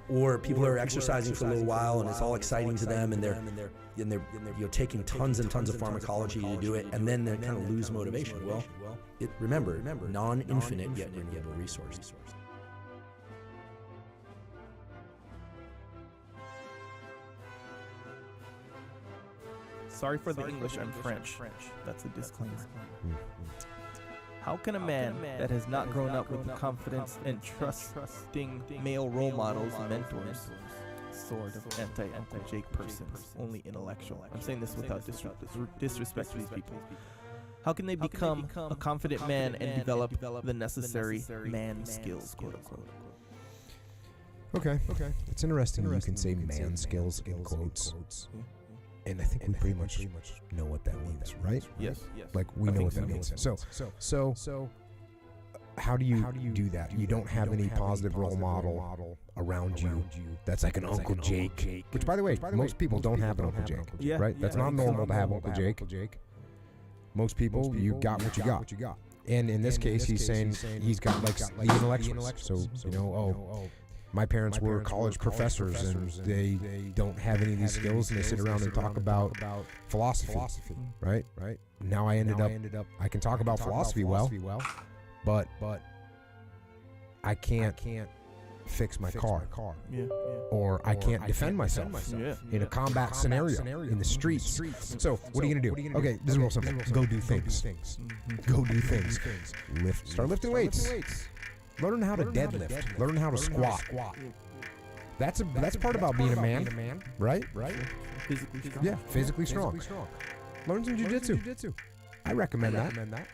Or people are exercising for a little while and it's all exciting to them, and they're taking tons and tons of pharmacology to do it, and then they kind of lose motivation. Well, remember, non-infinite yet renewable resource. Sorry for the English, I'm French. That's a disclaimer. How can a man that has not grown up with the confidence and trusting male role models and mentors, sort of anti-Uncle Jake person, only intellectual? I'm saying this without disrespect to these people. How can they become a confident man and develop the necessary man skills, quote unquote? Okay. It's interesting you can say man skills in quotes. And I think we pretty much know what that means, right? Yes. Like we know what that means. So how do you do that? You don't have any positive role model around you that's like an Uncle Jake. Which, by the way, most people don't have an Uncle Jake, right? That's not normal to have Uncle Jake. Most people, you got what you got. And in this case, he's saying he's got like the intellectuals. So, my parents were college professors and they don't have any of these skills, and they sit around and talk about philosophy, right? Now I ended up, I can talk about philosophy well, but I can't fix my car, or I can't defend myself in a combat scenario in the streets. So what are you gonna do? Okay, this is real simple. Go do things. Go do things. Start lifting weights. Learn how to deadlift. Learn how to squat. That's part about being a man, right? Physically strong. Yeah, physically strong. Learn some jiu-jitsu. I recommend that.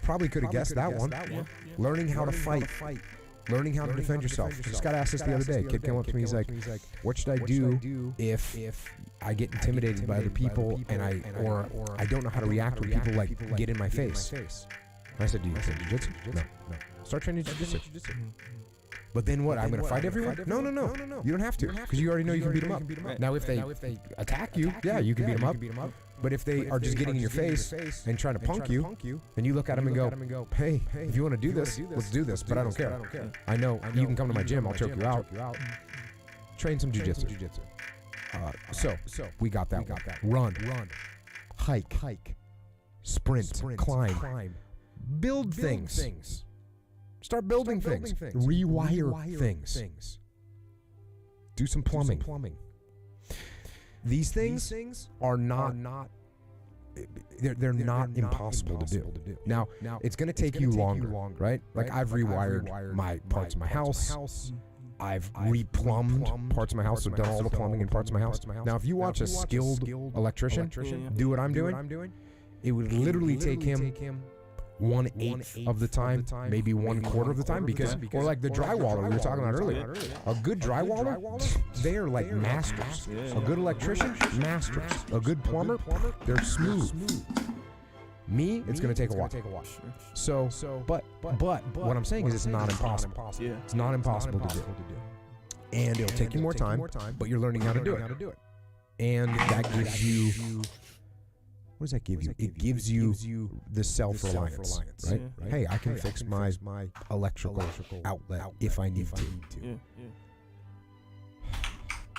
Probably could have guessed that one. Learning how to fight. Learning how to defend yourself. Just got asked this the other day. Kid came up to me. He's like, "What should I do if I get intimidated by other people and I don't know how to react when people like get in my face?" I said, "Do you train jiu-jitsu?" No. Start training jiu-jitsu. But then what? I'm going to fight everyone? No. You don't have to, because you already know you can beat them up. Now, if they attack you, yeah, you can beat them up. But if they are just getting in your face and trying to punk you, then you look at them and go, "Hey, if you want to do this, let's do this, but I don't care. I know you can come to my gym, I'll choke you out." Train some jiu-jitsu. So we got that one. Run. Hike. Sprint. Climb. Build things. Start building things. Rewire things. Do some plumbing. These things are not they're not impossible to do. Now it's going to take you longer, right? Like I've rewired my parts of my house. I've replumbed parts of my house, so done all the plumbing in parts of my house. Now if you watch a skilled electrician do what I'm doing, it would literally take him 1/8 of the time, maybe 1/4 of the time, because, or like the drywaller we were talking about earlier. A good drywaller, they are like masters. A good electrician, masters. A good plumber, they're smooth. Me, it's going to take a while. So, but what I'm saying is it's not impossible. It's not impossible to do. And it'll take you more time, but you're learning how to do it. And that gives you... What does that give you? It gives you the self-reliance, right? Hey, I can fix my electrical outlet if I need to.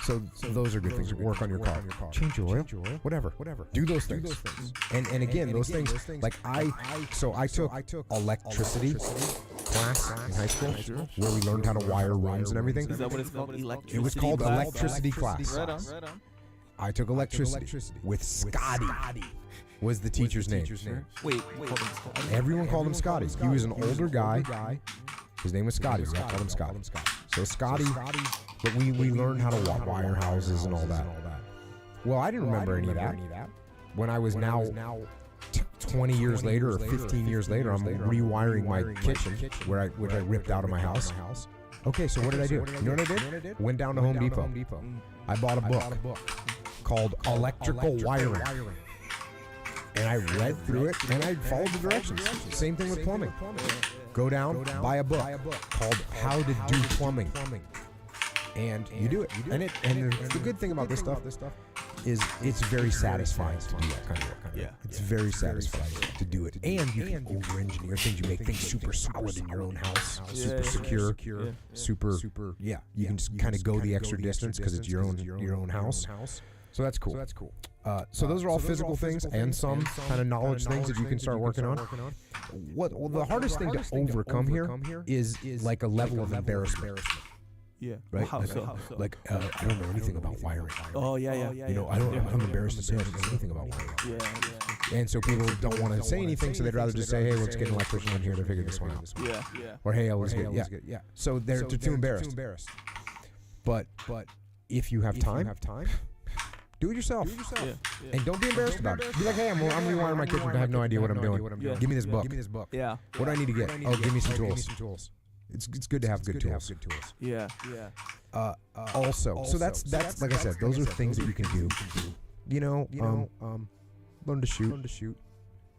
So those are good things. Work on your car. Change your oil. Whatever. Do those things. And again, those things, like I took electricity class in high school where we learned how to wire rooms and everything. Is that what it's called? Electricity? It was called electricity class. Right on. I took electricity with Scotty. Was the teacher's name. Wait. Everyone called him Scotty. He was an older guy. His name was Scotty. We all called him Scotty. So Scotty But we learned how to wire houses and all that. Well, I didn't remember any of that. When I was now 20 years later or 15 years later, I'm rewiring my kitchen where I ripped out of my house. Okay, so what did I do? You know what I did? Went down to Home Depot. I bought a book called Electrical Wiring. And I read through it and I followed the directions. Same thing with plumbing. Go down, buy a book called How to Do Plumbing. And you do it. And the good thing about this stuff is it's very satisfying to do that kind of work. It's very satisfying to do it. And you can over-engineer things. You make things super solid in your own house, super secure, super. Yeah, you can just kind of go the extra distance because it's your own house. So that's cool. So those are all physical things and some kind of knowledge things that you can start working on. What the hardest thing to overcome here is like a level of embarrassment. Yeah. Right. How so? Like I don't know anything about wiring. Oh yeah. You know, I'm embarrassed to say I don't know anything about wiring. Yeah. And so people don't want to say anything, so they'd rather just say, "Hey, let's get an electrician in here to figure this one out." Yeah. Or "Hey, let's get yeah." So they're too embarrassed. But if you have time, do it yourself. And don't be embarrassed about it. Be like, "Hey, I'm rewiring my kitchen. I have no idea what I'm doing. Give me this book. Yeah. What do I need to get? Oh, give me some tools. It's good to have good tools. Yeah. Also, so that's like I said, those are things that you can do. You know, learn to shoot.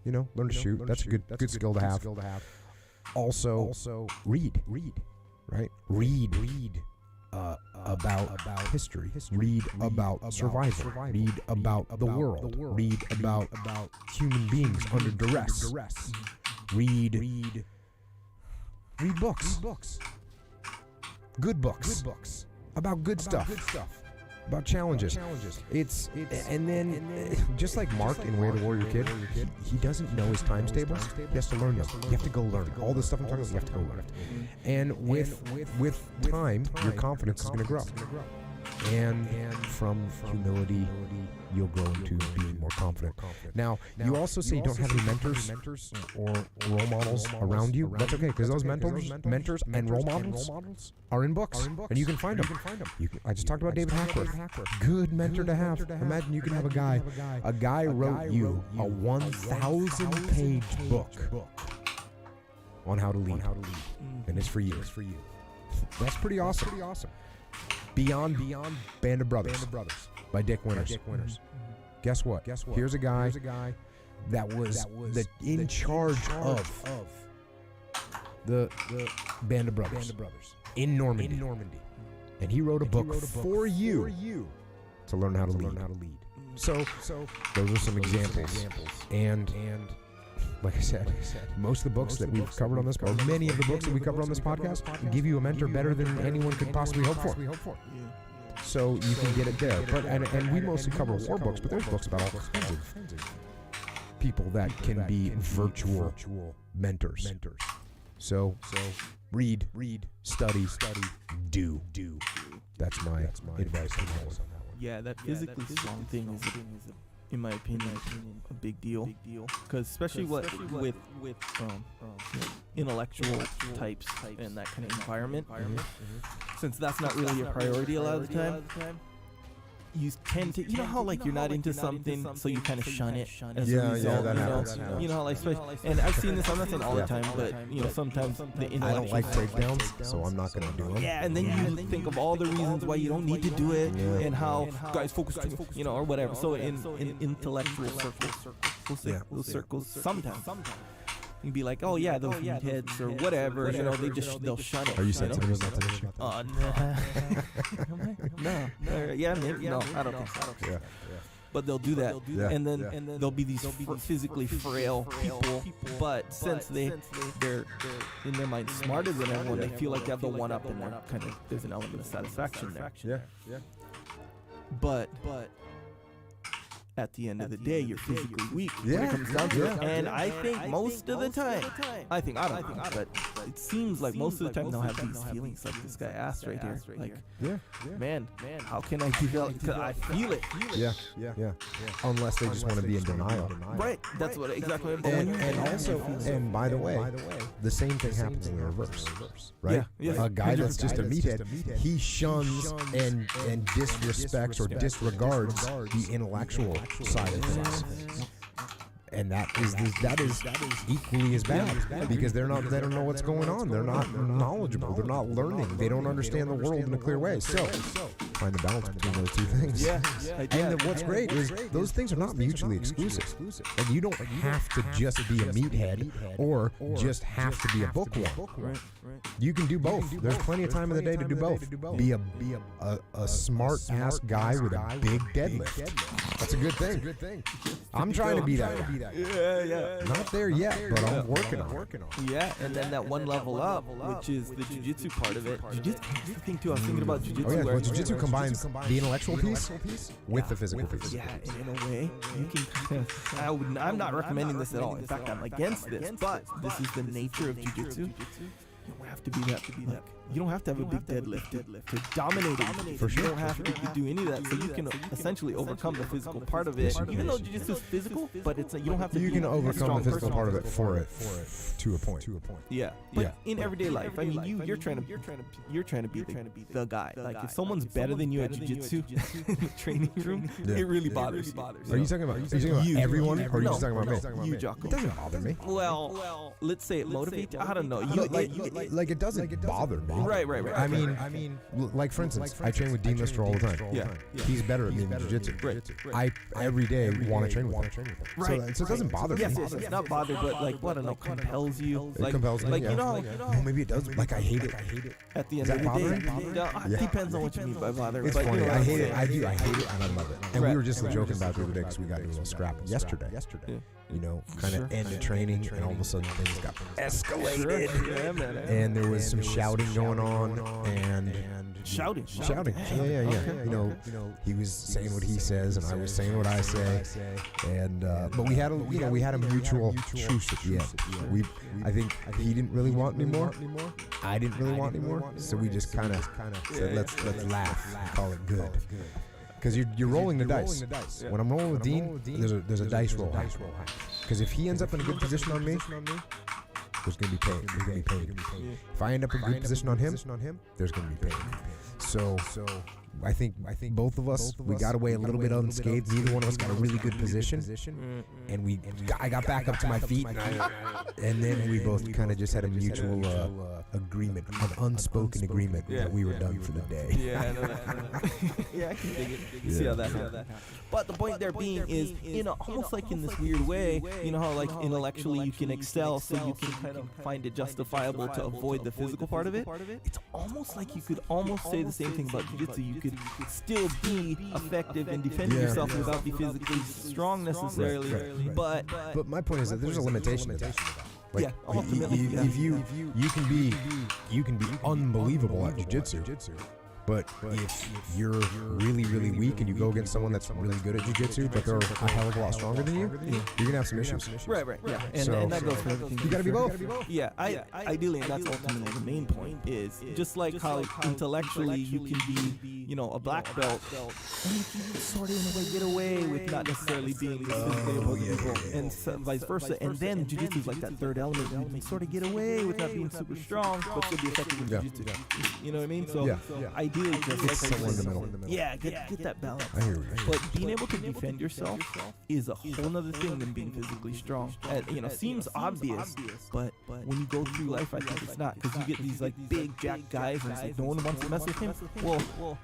You know, learn to shoot. That's a good skill to have. Also, read. Right? Read about history. Read about survival. Read about the world. Read about human beings under duress. Read books. Good books. About good stuff. About challenges. And then just like Mark in Way to Warrior Kid, he doesn't know his times tables. He has to learn them. You have to go learn all this stuff I'm talking about. You have to go learn it. And with time, your confidence is going to grow. And from humility, you'll grow into being more confident. Now, you also say you don't have any mentors or role models around you. That's okay, because those mentors and role models are in books, and you can find them. I just talked about David Hackworth. Good mentor to have. Imagine you can have a guy wrote you a 1,000-page book on how to lead, and it's for you. That's pretty awesome. Beyond Band of Brothers by Dick Winters. Guess what? Here's a guy that was in charge of the Band of Brothers in Normandy. And he wrote a book for you to learn how to lead. So those are some examples. And like I said, most of the books that we've covered on this, or many of the books that we covered on this podcast, give you a mentor better than anyone could possibly hope for. So you can get it there. But and we mostly cover war books, but there's books about all kinds of people that can be virtual mentors. So read, study, do. That's my advice on that one. Yeah, that physically strong thing is, in my opinion, a big deal. Because especially with intellectual types and that kind of environment, since that's not really a priority a lot of the time, you tend to, you know how like you're not into something, so you kind of shun it as a result. That happens. You know how like, and I've seen this. I'm not saying all the time, but you know sometimes the intellectual. I don't like breakdowns, so I'm not going to do them. Yeah, and then you think of all the reasons why you don't need to do it, and how guys focus too much, you know, or whatever. So in intellectual circles, circles sometimes. You'd be like, oh yeah, those meatheads or whatever, you know, they'll shun it. Are you sensitive about that issue? No. Yeah, maybe. No, I don't think so. Yeah. But they'll do that, and then there'll be these physically frail people. But since they're in their mind smarter than everyone, they feel like they have the one up, and there's an element of satisfaction there. Yeah. But at the end of the day, you're physically weak when it comes down to it. And I think most of the time, I don't think, but it seems like most of the time they'll have these feelings like this guy asked right here. Like, man, how can I develop? Because I feel it. Yeah. Unless they just want to be in denial. Right. That's what exactly. And by the way, the same thing happens in the reverse, right? Yeah. A guy that's just a meathead, he shuns and disrespects or disregards the intellectual side of things. And that is equally as bad because they don't know what's going on. They're not knowledgeable. They're not learning. They don't understand the world in a clear way. So find the balance between those two things. And what's great is those things are not mutually exclusive. Like you don't have to just be a meathead or just have to be a bookworm. You can do both. There's plenty of time in the day to do both. Be a smart ass guy with a big deadlift. That's a good thing. I'm trying to be that guy. Yeah. Not there yet, but I'm working on it. Yeah, and then that one level up, which is the jiu-jitsu part of it. Jiu-jitsu, here's the thing too, I was thinking about jiu-jitsu. Oh yeah, well, jiu-jitsu combines the intellectual piece with the physical piece. Yeah, and in a way, you can I'm not recommending this at all. In fact, I'm against this, but this is the nature of jiu-jitsu. You don't have to be that. You don't have to have a big deadlift to dominate it. For sure. You don't have to do any of that. So you can essentially overcome the physical part of it. Even though jiu-jitsu is physical, but it's you don't have to. You can overcome the physical part of it to a point. Yeah, but in everyday life, I mean, you're trying to be the guy. Like if someone's better than you at jiu-jitsu in the training room, it really bothers you. Are you talking about everyone, or are you just talking about me? You, Jocko. It doesn't bother me. Well, let's say it motivates you. I don't know. Like it doesn't bother me. Right. I mean, like for instance, I train with Dean Lister all the time. Yeah. He's better at me in jiu-jitsu. I every day want to train with him. Right. So it doesn't bother me. Yes, it's not bother, but like what I don't know, compels you. It compels me. Like you know, maybe it does. Like I hate it. At the end of the day, it depends on what you mean by bother. It's funny. I hate it. I hate it, and I love it. And we were just joking about it the other day because we got into a little scrap yesterday. You know, kind of ended training, and all of a sudden things got escalated. And there was some shouting going on, and shouting. Yeah. You know, he was saying what he says, and I was saying what I say, and but we had a mutual truce at the end. I think he didn't really want any more. I didn't really want any more, so we just kind of said let's laugh and call it good. Because you're rolling the dice. When I'm rolling with Dean, there's a dice roll. Because if he ends up in a good position on me, there's gonna be pain. There's gonna be pain. If I end up in a good position on him, there's gonna be pain. So I think both of us, we got away a little bit unscathed. Neither one of us got a really good position, and I got back up to my feet, and then we both kind of just had a mutual agreement, an unspoken agreement that we were done for the day. Yeah, I know that. Yeah, I can dig it. You see how that happens. But the point there being is, almost like in this weird way, you know how like intellectually you can excel, so you can kind of find it justifiable to avoid the physical part of it. It's almost like you could almost say the same thing about jiu-jitsu. You could still be effective in defending yourself without be physically strong necessarily. But my point is that there's a limitation to that. Like, ultimately, if you can be unbelievable at jiu-jitsu. But if you're really, really weak and you go against someone that's really good at jiu-jitsu, but they're a hell of a lot stronger than you, you're gonna have some issues. Right. Yeah, and that goes for everything. You gotta be both. Yeah, ideally, and that's ultimately the main point. Is just like how intellectually you can be, a black belt, and you can sort of in a way get away with not necessarily being physically above people, and vice versa. And then jiu-jitsu is like that third element. You can sort of get away with not being super strong, but still be effective in jiu-jitsu. You know what I mean? So ideally, just somewhere in the middle. Yeah, get that balance. I hear you. But being able to defend yourself is a whole other thing than being physically strong. And, seems obvious, but when you go through life, I think it's not, because you get these like big jack guys, and it's like no one wants to mess with him. Well,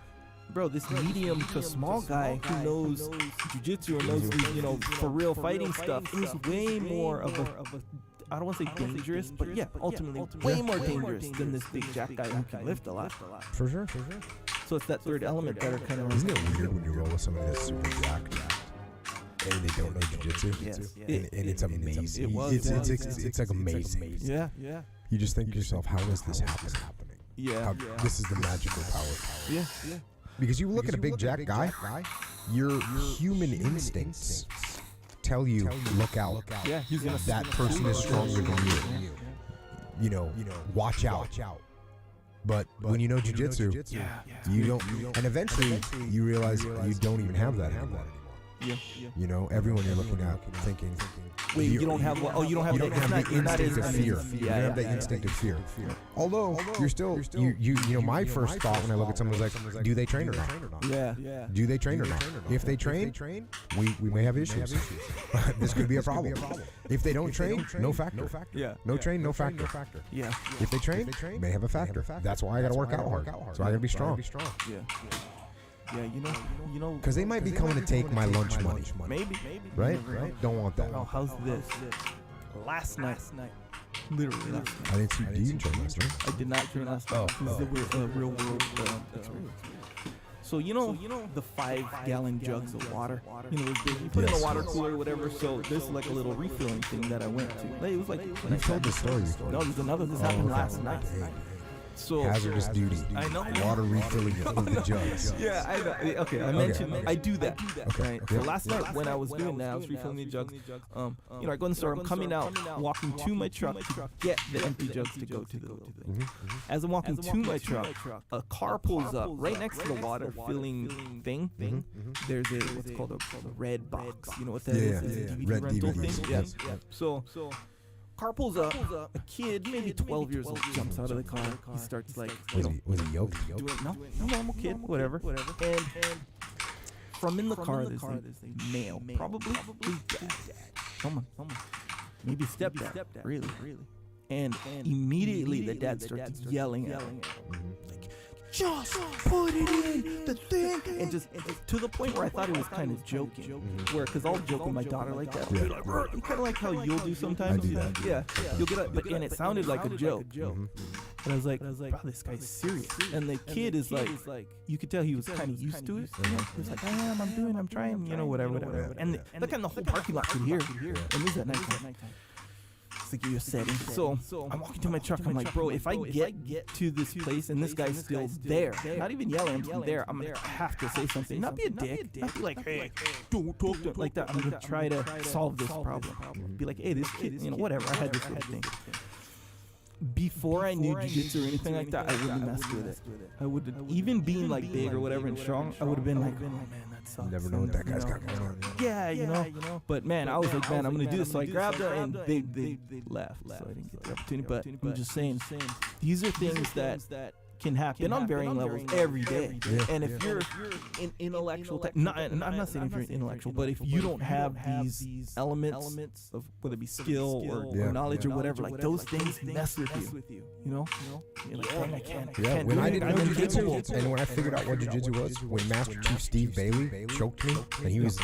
bro, this medium to small guy who knows jiu-jitsu or knows these, for real fighting stuff is way more of a I don't want to say dangerous, but ultimately way more dangerous than this big jack guy who can lift a lot. For sure. So it's that third element that are kind of. Isn't it weird when you roll with somebody that's super jacked and they don't know jiu-jitsu? Yes. And it's amazing. It's like amazing. Yeah. You just think to yourself, how is this happening? Yeah. This is the magical power. Yeah. Because you look at a big jack guy, your human instincts tell you, look out. Yeah, that person is stronger than you. watch out. But when you know jiu-jitsu, you don't, and eventually you realize you don't even have that anymore. Everyone you're looking at thinking, wait, you don't have what? Oh, you don't have the instinct of fear. You don't have that yeah. instinct of fear. Although you're still, my first thought when I look at someone is like, do they train or not? Yeah. Do they train or not? If they train, we may have issues. This could be a problem. If they don't train, no factor. Yeah. No train, no factor. Yeah. If they train, may have a factor. That's why I got to work out hard. So I got to be strong. Yeah. Yeah, you know, because they might be coming to take my lunch money. Maybe. Right? Don't want that. Oh, how's this? Last night. Literally last night. I didn't see. You didn't train last night? I did not train last night. This is a real world experience. So you know the 5-gallon jugs of water. You put in a water cooler or whatever. So this is like a little refilling thing that I went to. It was like you told the story before. No, there's another. This happened last night. So hazardous duty. I know. Water refilling of the jugs. Yeah, I know. Okay, I mentioned I do that. Okay. So last night when I was doing that, I was refilling the jugs. I go in the store. I'm coming out, walking to my truck to get the empty jugs to go to the little thing. As I'm walking to my truck, a car pulls up right next to the water filling thing. There's what's called a red box. You know what that is? It's a DVD rental thing. Yeah. So. Car pulls up, a kid, maybe 12 years old, jumps out of the car. He starts like, was he yoked? No, normal kid, whatever. And from in the car, there's a male, probably his dad. Someone, maybe stepdad, really. And immediately the dad starts yelling at him, like, just put it in the thing, and just to the point where I thought he was kind of joking, where because I'll joke with my daughter like that, be like, kind of like how you'll do sometimes. I do that. Yeah, you'll get up, but and it sounded like a joke. And I was like, bro, this guy's serious. And the kid is like, you could tell he was kind of used to it. He was like, I'm trying, whatever. And the whole parking lot could hear. And this is at nighttime. To give you a setting. So I'm walking to my truck. I'm like, bro, if I get to this place and this guy's still there, not even yelling, I'm still there, I'm gonna have to say something. Not be a dick. Not be like, hey, don't talk to him like that. I'm gonna try to solve this problem. Be like, hey, this kid, whatever. I had this little thing. Before I knew jiu-jitsu or anything like that, I wouldn't mess with it. I would, even being like big or whatever and strong, I would have been like, oh man, that sucks. You never know what that guy's got going on. Yeah, But man, I was like, man, I'm gonna do this. So I grabbed it and they left. So I didn't get the opportunity. But I'm just saying, these are things that can happen on varying levels every day. And if you're an intellectual type, I'm not saying if you're an intellectual, but if you don't have these elements of whether it be skill or knowledge or whatever, like those things mess with you. You're like, dang, I can't. Yeah, when I didn't know jiu-jitsu, and when I figured out what jiu-jitsu was, when Master Chief Steve Bailey choked me, and he was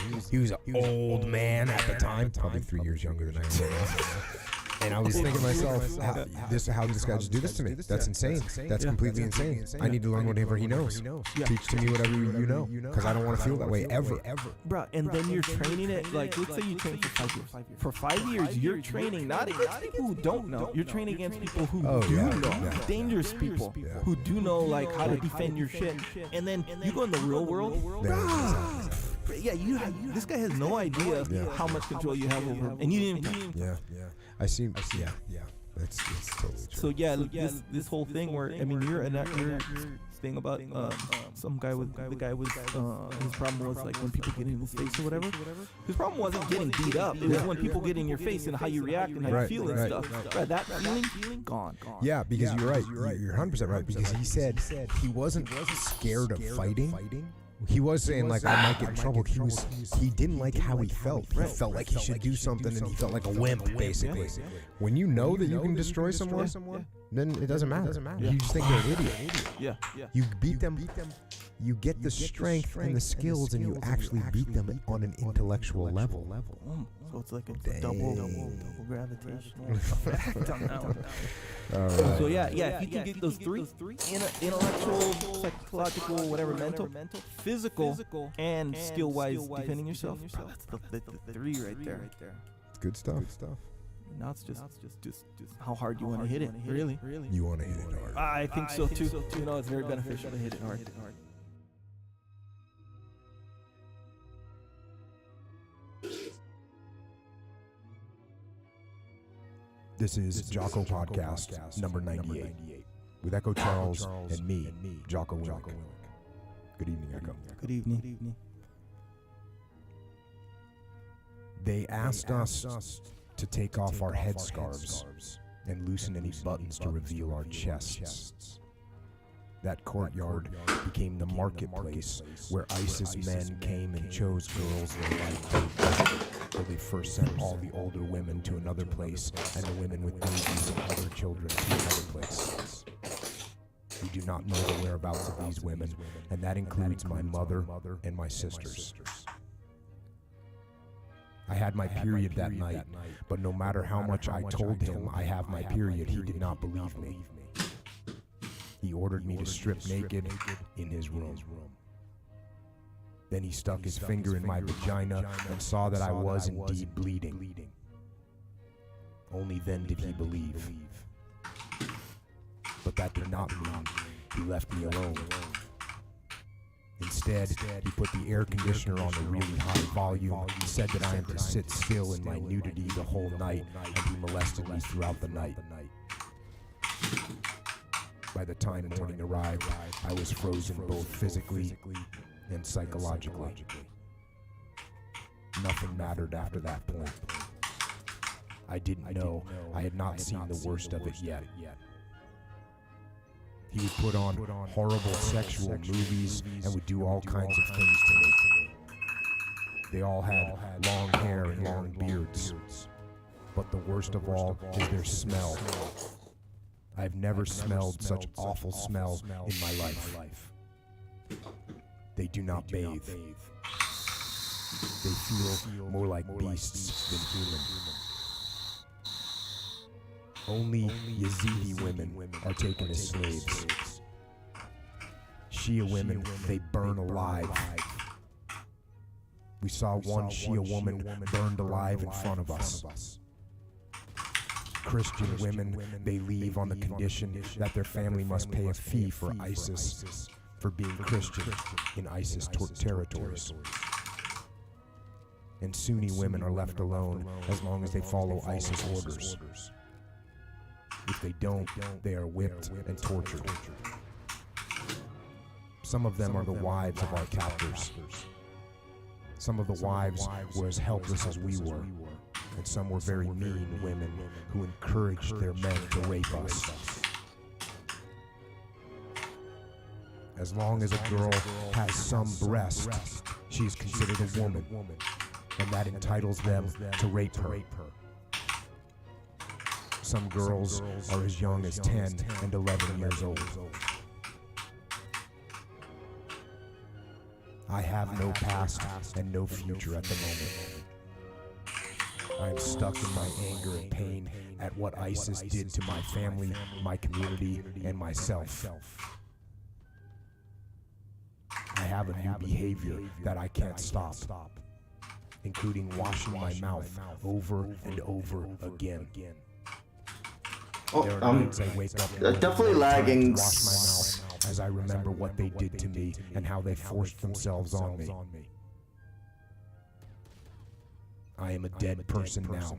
an old man at the time, probably 3 years younger than I am right now. And I was thinking to myself, how this guy just do this to me? That's insane. That's completely insane. I need to learn whatever he knows. Teach to me whatever you know, because I don't want to feel that way ever. Bro, and then you're training it, like, let's say you train for 5 years. For 5 years, you're training not against people who don't know. You're training against people who do know. Dangerous people who do know, like, how to defend your shit. And then you go in the real world. Yeah, this guy has no idea how much control you have over him, and you didn't even. Yeah. I see. Yeah. That's totally true. So this whole thing where you're thing about some guy with his problem was like when people get in his face or whatever. His problem wasn't getting beat up. It was when people get in your face and how you react and how you feel and stuff. Right, that feeling gone. Yeah, because you're right. You're 100% right, because he said he wasn't scared of fighting. He was saying like I might get in trouble. He didn't like how he felt. He felt like he should do something, and he felt like a wimp basically. When you know that you can destroy someone, then it doesn't matter. You just think they're an idiot. Yeah. You beat them. You get the strength and the skills, and you actually beat them on an intellectual level. So it's like a double gravitational effect. So if you can get those three, intellectual, psychological, whatever, mental, physical, and skill-wise defending yourself, bro, that's the three right there. Good stuff. Now it's just how hard you want to hit it. Really. You want to hit it hard. I think so too. It's very beneficial to hit it hard. This is Jocko Podcast number 98 with Echo Charles and me, Jocko Willick. Good evening, Echo. Good evening. They asked us to take off our headscarves and loosen any buttons to reveal our chests. That courtyard became the marketplace where ISIS men came and chose girls they liked. So they first sent all the older women to another place and the women with babies and other children to another place. We do not know the whereabouts of these women, and that includes my mother and my sisters. I had my period that night, but no matter how much I told him I have my period, he did not believe me. He ordered me to strip naked in his room. Then he stuck his finger in my vagina and saw that I was indeed bleeding. Only then did he believe. But that did not mean he left me alone. Instead, he put the air conditioner on a really high volume. He said that I am to sit still in my nudity the whole night, and he molested me throughout the night. By the time morning arrived, I was frozen both physically and psychologically. Nothing mattered after that point. I didn't know I had not seen the worst of it yet. He would put on horrible sexual movies and would do all kinds of things to me. They all had long hair and long beards. But the worst of all is their smell. I've never smelled such awful smell in my life. They do not bathe. They feel more like beasts than human. Only Yazidi women are taken as slaves. Shia women, they burn alive. We saw one Shia woman burned alive in front of us. Christian women, they leave on the condition that their family must pay a fee for ISIS for being Christian in ISIS territories. And Sunni women are left alone as long as they follow ISIS orders. If they don't, they are whipped and tortured. Some of them are the wives of our captors. Some of the wives were as helpless as we were, and some were very mean women who encouraged their men to rape us. As long as a girl has some breast, she is considered a woman, and that entitles them to rape her. Some girls are as young as 10 and 11 years old. I have no past and no future at the moment. I am stuck in my anger and pain at what ISIS did to my family, my community, and myself. I have a new behavior that I can't stop, including washing my mouth over and over again. Oh, definitely lagging. Wash my mouth as I remember what they did to me and how they forced themselves on me. I am a dead person now.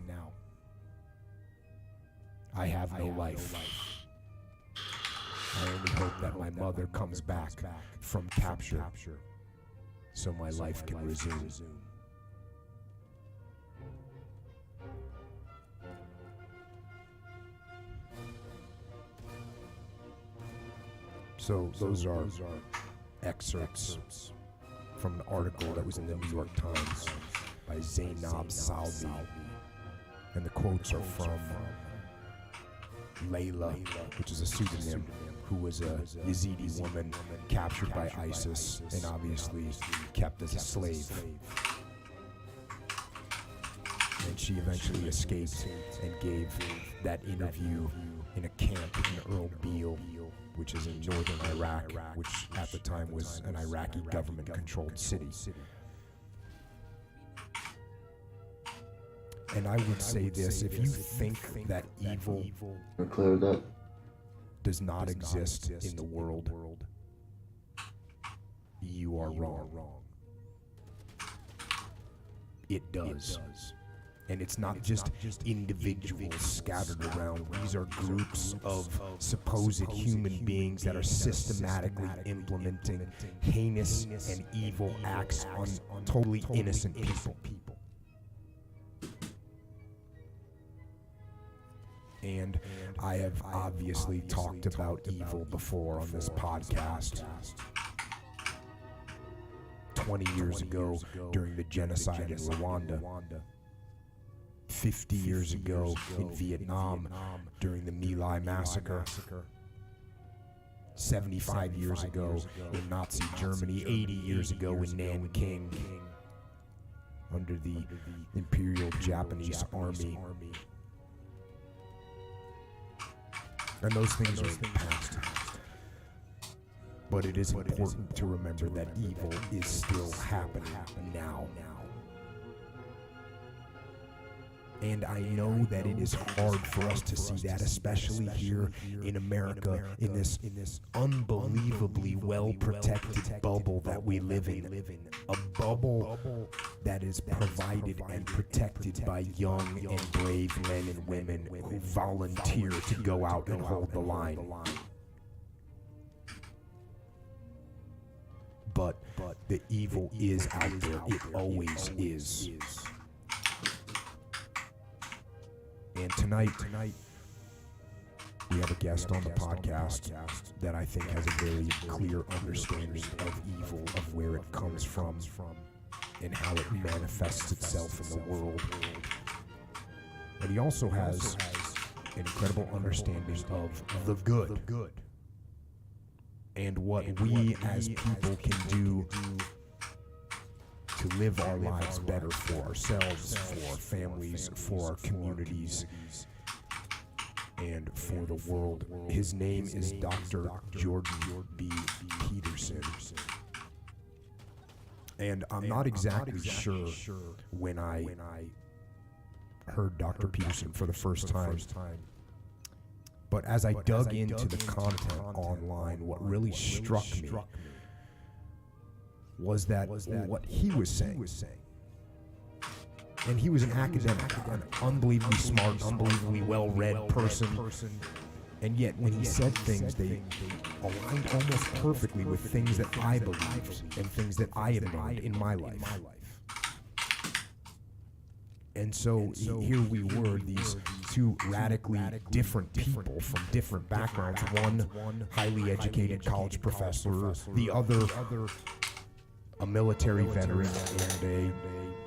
I have no life. I only hope that my mother comes back from capture so my life can resume. So those are excerpts from an article that was in the New York Times by Zainab Salvi. And the quotes are from Layla, which is a pseudonym, who was a Yazidi woman captured by ISIS and obviously kept as a slave. And she eventually escaped and gave that interview in a camp in Erbil, which is in northern Iraq, which at the time was an Iraqi government-controlled city. And I would say this, if you think that evil does not exist in the world, you are wrong. It does. And it's not just individuals scattered around. These are groups of supposed human beings that are systematically implementing heinous and evil acts on totally innocent people. And I have obviously talked about evil before on this podcast. 20 years ago during the genocide in Rwanda. 50 years ago in Vietnam during the My Lai massacre. 75 years ago in Nazi Germany. 80 years ago in Nanking under the Imperial Japanese Army. And those things are in the past. But it is important to remember that evil is still happening now. And I know that it is hard for us to see that, especially here in America, in this unbelievably well-protected bubble that we live in. A bubble that is provided and protected by young and brave men and women who volunteer to go out and hold the line. But the evil is out there. It always is. And tonight, we have a guest on the podcast that I think has a very clear understanding of evil, of where it comes from, and how it manifests itself in the world. But he also has an incredible understanding of the good, and what we as people can do to live our lives better for ourselves, for our families, for our communities, and for the world. His name is Dr. Jordan B. Peterson. And I'm not exactly sure when I heard Dr. Peterson for the first time. But as I dug into the content online, what really struck me was that what he was saying, and he was an academic, an unbelievably smart, unbelievably well-read person, and yet when he said things, they aligned almost perfectly with things that I believed and things that I had learned in my life. And so here we were, these two radically different people from different backgrounds. One highly educated college professor, the other a military veteran and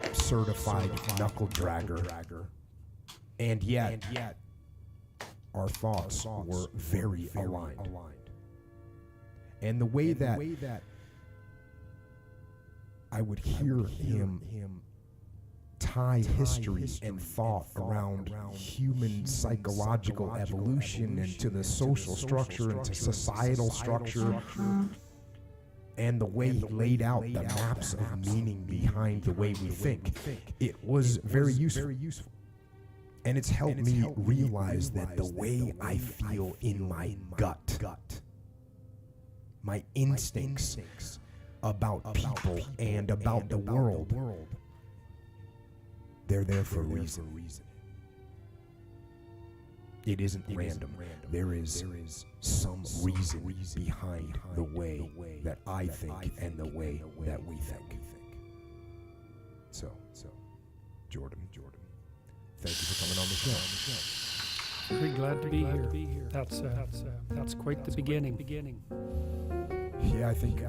a certified knuckle dragger. And yet our thoughts were very aligned. And the way that I would hear him tie history and thought around human psychological evolution and to the social structure and to societal structure, and the way he laid out the maps of meaning behind the way we think, it was very useful. And it's helped me realize that the way I feel in my gut, my instincts about people and about the world, they're there for a reason. It isn't random. There is some reason behind the way that I think and the way that we think. So, Jordan, thank you for coming on the show. Very glad to be here. That's quite the beginning. Yeah, I think,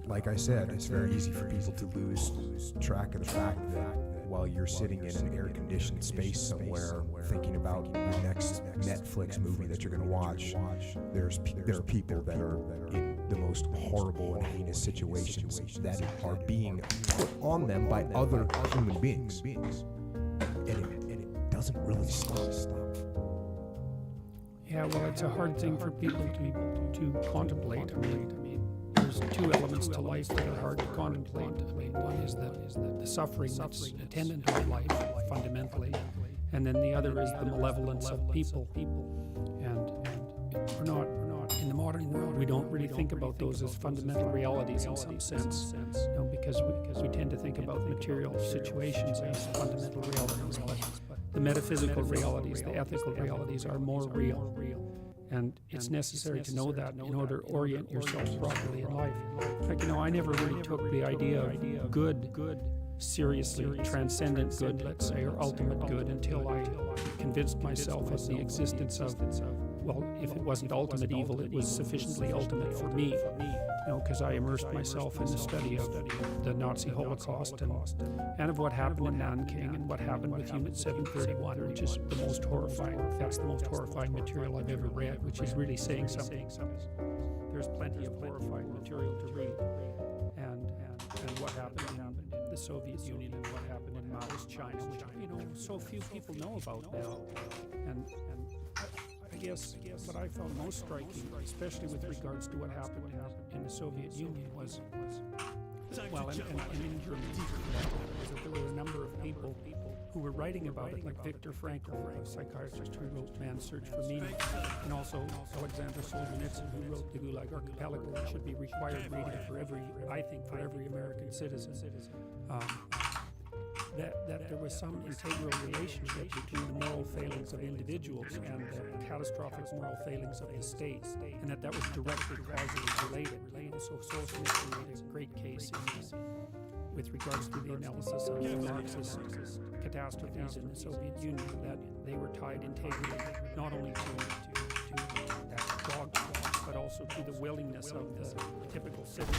like I said, it's very easy for people to lose track of the fact that while you're sitting in an air-conditioned space somewhere thinking about your next Netflix movie that you're going to watch, there are people that are in the most horrible and heinous situations that are being put on them by other human beings. And it doesn't really stop. Yeah, well, it's a hard thing for people to contemplate. I mean, there's two elements to life that are hard to contemplate. I mean, one is the suffering that's attendant to life, fundamentally, and then the other is the malevolence of people. And we're not in the modern world. we don't really think about those as fundamental realities in some sense, because we tend to think about material situations as fundamental realities, but the metaphysical realities, the ethical realities are more real. And it's necessary to know that in order to orient yourself properly in life. In fact, I never really took the idea of good seriously, transcendent good, let's say, or ultimate good, until I convinced myself of the existence of, well, if it wasn't ultimate evil, it was sufficiently ultimate for me, because I immersed myself in the study of the Nazi Holocaust and of what happened in Nanking and what happened with Unit 731, which is the most horrifying. That's the most horrifying material I've ever read, which is really saying something. There's plenty of horrifying material to read, and what happened in the Soviet Union and what happened in Maoist China, which so few people know about now, and I guess what I found most striking, especially with regards to what happened in the Soviet Union, was, well, and in Germany, was that there were a number of people who were writing about it, like Viktor Frankl, a psychiatrist who wrote Man's Search for Meaning, and also Alexander Solzhenitsyn, who wrote The Gulag Archipelago, which should be required reading for every American citizen. That there was some integral relationship between the moral failings of individuals and the catastrophic moral failings of the state, and that was directly causally related. So Solzhenitsyn made a great case with regards to the analysis of the Marxist catastrophes in the Soviet Union, that they were tied integrally not only to that dogma, but also to the willingness of the typical citizen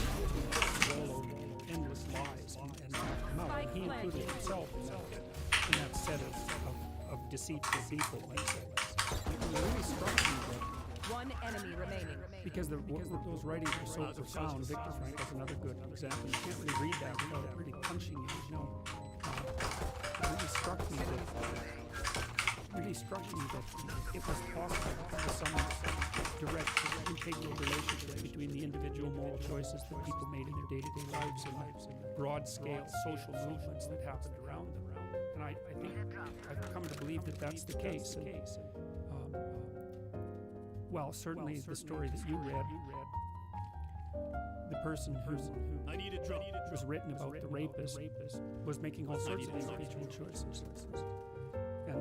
to swallow endless lies and come out. And he included himself in that set of deceitful people. It really struck me that one enemy remaining. Because those writings are so profound. Viktor Frankl is another good example. You can't really read that without it really punching you. It really struck me that it was possible to have some direct integral relationship between the individual moral choices that people made in their day-to-day lives and broad-scale social movements that happened around them. And I think I've come to believe that that's the case. Well, certainly the story that you read, the person who was written about the rapist was making all sorts of individual choices. And,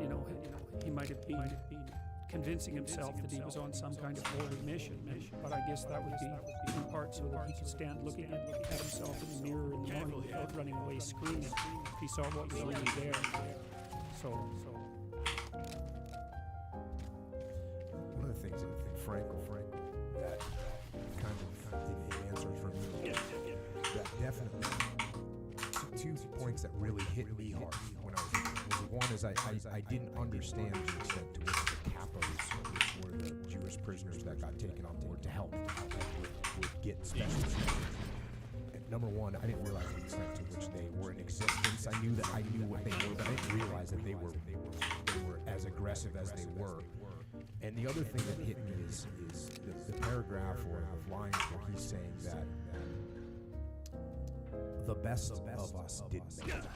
he might have been convincing himself that he was on some kind of holy mission, but I guess that would be in part so that he could stand looking at himself in the mirror in the morning without running away screaming if he saw what was really there. So. One of the things in Frankl that kind of in answer for me, that definitely two points that really hit me hard when I was young. One is I didn't understand the extent to which the capos, which were the Jewish prisoners that got taken on board to help, would get special treatment. Number one, I didn't realize the extent to which they were in existence. I knew what they were, but I didn't realize that they were as aggressive as they were. And the other thing that hit me is the paragraph or the lines where he's saying that the best of us didn't make it. That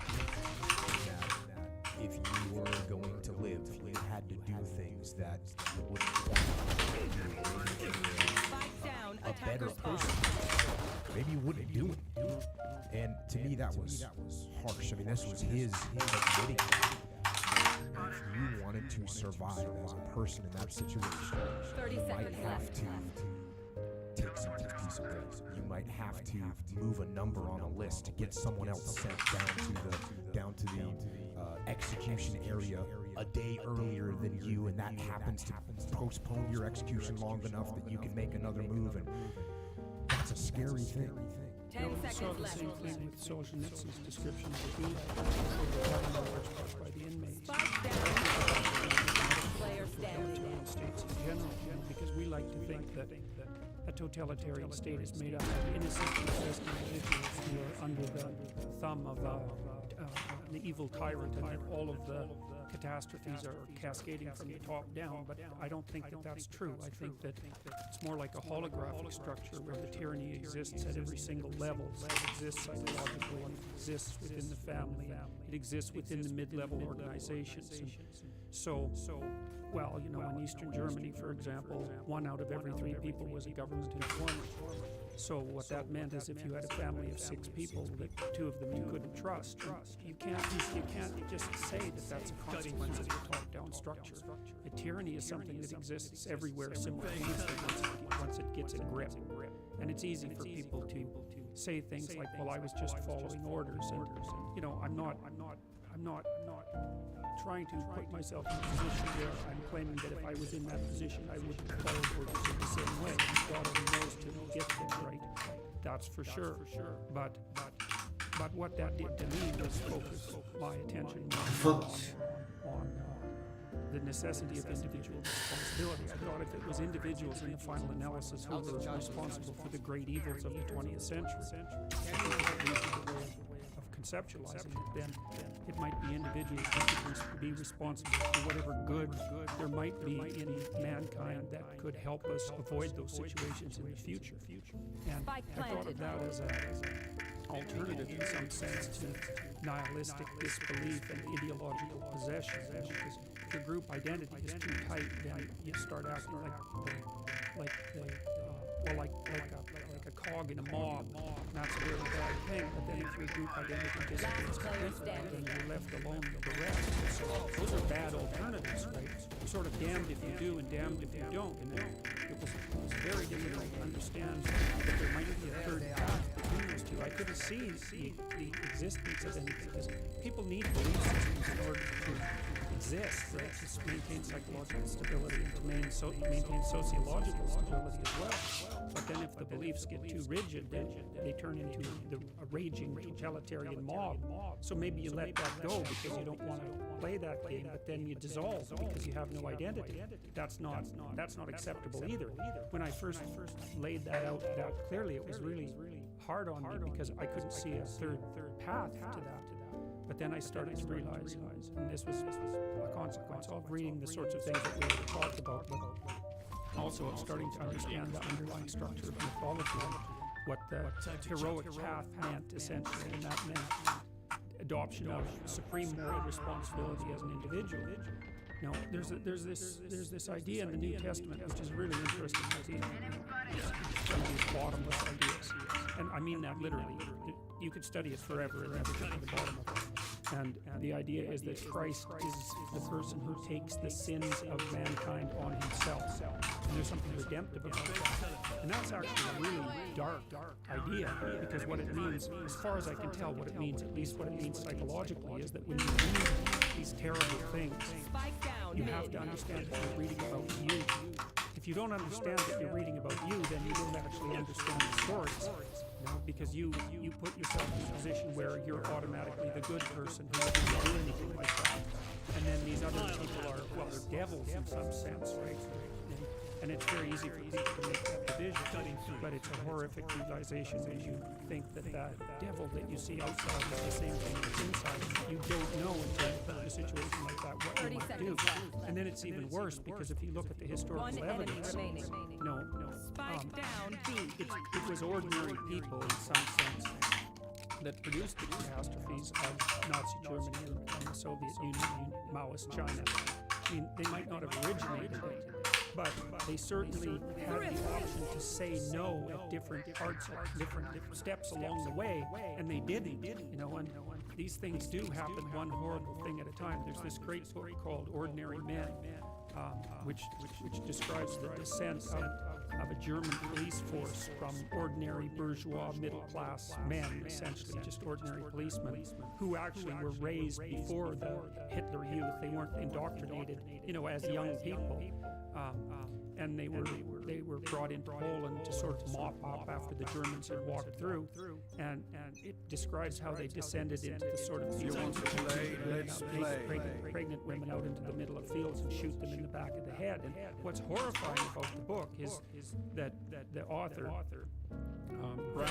if you were going to live, you had to do things that would a better person. Maybe you wouldn't do it. And to me, that was harsh. I mean, this was his admitting that. If you wanted to survive as a person in that situation, you might have to take someone's piece of bread. You might have to move a number on a list to get someone else sent down to the execution area a day earlier than you, and that happens to postpone your execution long enough that you can make another move, and that's a scary thing. 10 We seconds saw the left. same thing with Solzhenitsyn's description of the beat by the inmates. Player standing. Totalitarian states in general, because we like to think that a totalitarian state is made up of innocent, possessed individuals who are under the thumb of an evil tyrant, and that all of the catastrophes are cascading from the top down, but I don't think that that's true. I think that it's more like a holographic structure where the tyranny exists at every single level. It exists psychologically, it exists within the family, it exists within the mid-level organizations. Well, you know, in Eastern Germany, for example, 1 out of every 3 people was a government informant. So what that meant is if you had a family of 6 people, that 2 of them you couldn't trust. You can't just say that that's a consequence of your top-down structure. A tyranny is something that exists everywhere simultaneously once it gets a grip. And it's easy for people to say things like, well, I was just following orders, and you know, I'm not trying to put myself in a position where I'm claiming that if I was in that position, I would follow orders in the same way. God only knows to get it right. That's for sure. But what that did to me was focus my attention more on the necessity of individual responsibility. I thought if it was individuals in the final analysis who were responsible for the great evils of the 20th century, of conceptualizing it, then it might be individuals who could be responsible for whatever good there might be in mankind that could help us avoid those situations in the future. And I thought of that as an alternative in some sense to nihilistic disbelief and ideological possession. Because if your group identity is too tight, then you start acting like a cog in a mob. And that's a really bad thing. But then if your group identity disappears completely, then you're left alone with the rest. So those are bad alternatives, right? You're sort of damned if you do and damned if you don't. And it was very difficult to understand that there might be a third path between those two. I couldn't see the existence of anything, because people need belief systems in order to exist, right? To maintain psychological stability and to maintain sociological stability as well. But then if the beliefs get too rigid, then they turn into a raging totalitarian mob. So maybe you let that go because you don't want to play that game, but then you dissolve because you have no identity. That's not acceptable either. When I first laid that out that clearly, it was really hard on me because I couldn't see a third path to that. But then I started to realize, and this was a consequence of reading the sorts of things that we already talked about, but also of starting to understand the underlying structure of mythology, what the heroic path meant essentially, and that meant adoption of supreme moral responsibility as an individual. Now, there's this idea in the New Testament which is really interesting. Some of these bottomless ideas, and I mean that literally. You could study it forever and never get to the bottom of it. And the idea is that Christ is the person who takes the sins of mankind on himself. And there's something redemptive about that. And that's actually a really dark idea, because what it means, as far as I can tell, what it means, at least what it means psychologically, is that when you read these terrible things, you have to understand that you're reading about you. If you don't understand that you're reading about you, then you don't actually understand the stories. Because you put yourself in a position where you're automatically the good person who doesn't do anything like that. And then these other people are, well, they're devils in some sense, right? And it's very easy for people to make that division, but it's a horrific realization when you think that that devil that you see outside is the same thing that's inside. You don't know until you're put in a situation like that what you might do. And then it's even worse, because if you look at the historical evidence, it was ordinary people in some sense that produced the catastrophes of Nazi Germany and the Soviet Union, Maoist China. I mean, they might not have originated it, but they certainly had the option to say no at different parts, at different steps along the way, and they didn't, you know, and these things do happen one horrible thing at a time. There's this great book called Ordinary Men, which describes the descent of a German police force from ordinary bourgeois middle-class men, essentially just ordinary policemen, who actually were raised before the Hitler Youth. They weren't indoctrinated, you know, as young people. And they were brought into Poland to sort of mop up after the Germans had walked through, and it describes how they descended into the sort of fields, pregnant women out into the middle of fields and shoot them in the back of the head. And what's horrifying about the book is that the author, Brown,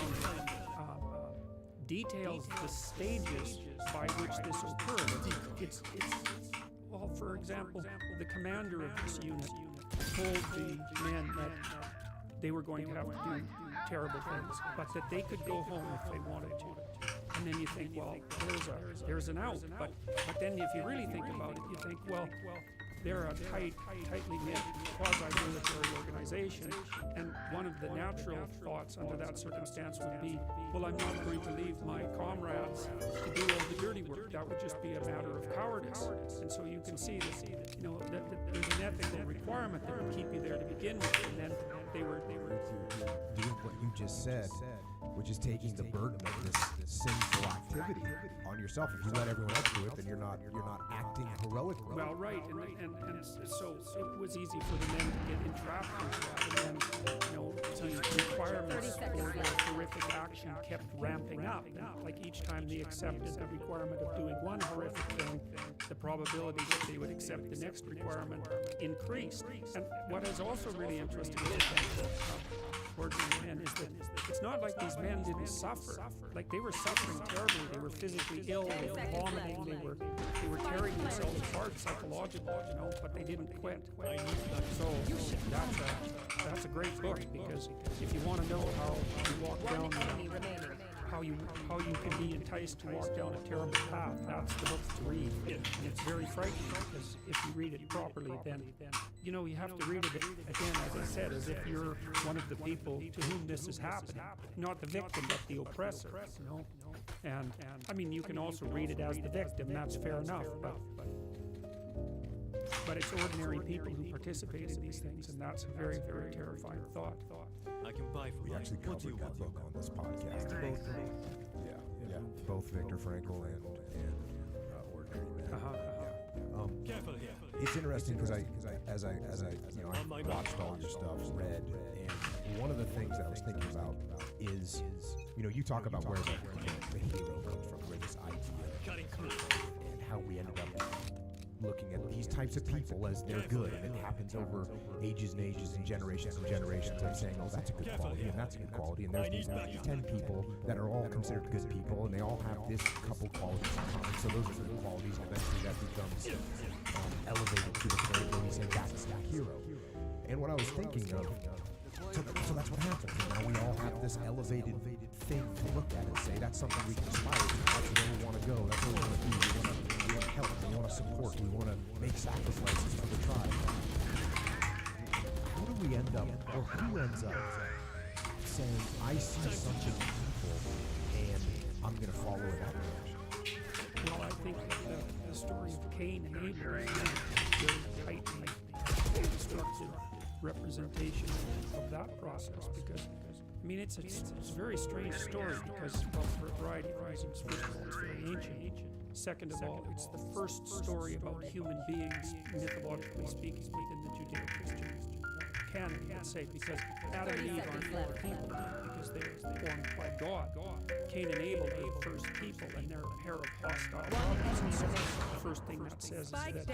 details the stages by which this occurred. It's well, for example, the commander of this unit told the men that they were going to have to do terrible things, but that they could go home if they wanted to. And And then you think, well, there's an out. But then if you really think about it, you think, well, they're a tightly knit quasi-military organization, and one of the natural thoughts under that circumstance would be, well, I'm not going to leave my comrades to do all the dirty work. That would just be a matter of cowardice. And so you can see that, you know, that there's an ethical requirement that would keep you there to begin with, and then they were doing what you just said, which is taking the burden of this sinful activity on yourself. If you let everyone else do it, then you're not acting heroically. Well, right, and so it was easy for the men to get entrapped into that, and then, you know, the requirements for horrific action kept ramping up. And like each time they accepted the requirement of doing one horrific thing, the probability that they would accept the next requirement increased. And what is also really interesting towards these men is that it's not like these men didn't suffer. Like, they were suffering terribly. They were physically ill. They were vomiting. They were tearing themselves apart psychologically, you know, but they didn't quit. So that's a great book, because if you want to know how you walk down, how you can be enticed to walk down a terrible path, that's the book to read. And it's very frightening, because if you read it properly, then, you know, you have to read it again, as I said, as if you're one of the people to whom this is happening, not the victim, but the oppressor, you know. And I mean, you can also read it as the victim. That's fair enough, but it's ordinary people who participate in these things, and that's a very, very terrifying thought. I can buy from We actually covered that book on this podcast. Yeah. Both Viktor Frankl and Ordinary Men. Careful here. It's interesting because I watched all your stuff, read, and one of the things that I was thinking about is, you know, you talk about where the hero comes from, where this idea, and how we ended up looking at these types of people as they're good, and it happens over ages and ages and generations of saying, oh, that's a good quality, and that's a good quality, and there's these 10 people that are all considered good people, and they all have this couple qualities in common, so those are good qualities, and eventually that becomes elevated to the point where we say that's a hero. And what I was thinking of, so that's what happens, and now we all have this elevated thing to look at and say, that's something we can aspire to, that's where we want to go, that's where we want to be, we want to help, we want to support, we want to make sacrifices for the tribe. How do we end up, or who ends up saying, I see something beautiful and I'm going to follow in that direction? Well, I think that the story of Cain and Abel is a very tightly constructed representation of that process, because I mean, it's a very strange story, because, well, for a variety of reasons. First of all, it's very ancient. Second of all, it's the first story about human beings, mythologically speaking, within the Judeo-Christian canon, let's say, because Adam and Eve aren't all people, because they're formed by God. Cain and Abel are the first people, and they're a pair of hostile brothers. So the first thing that says is that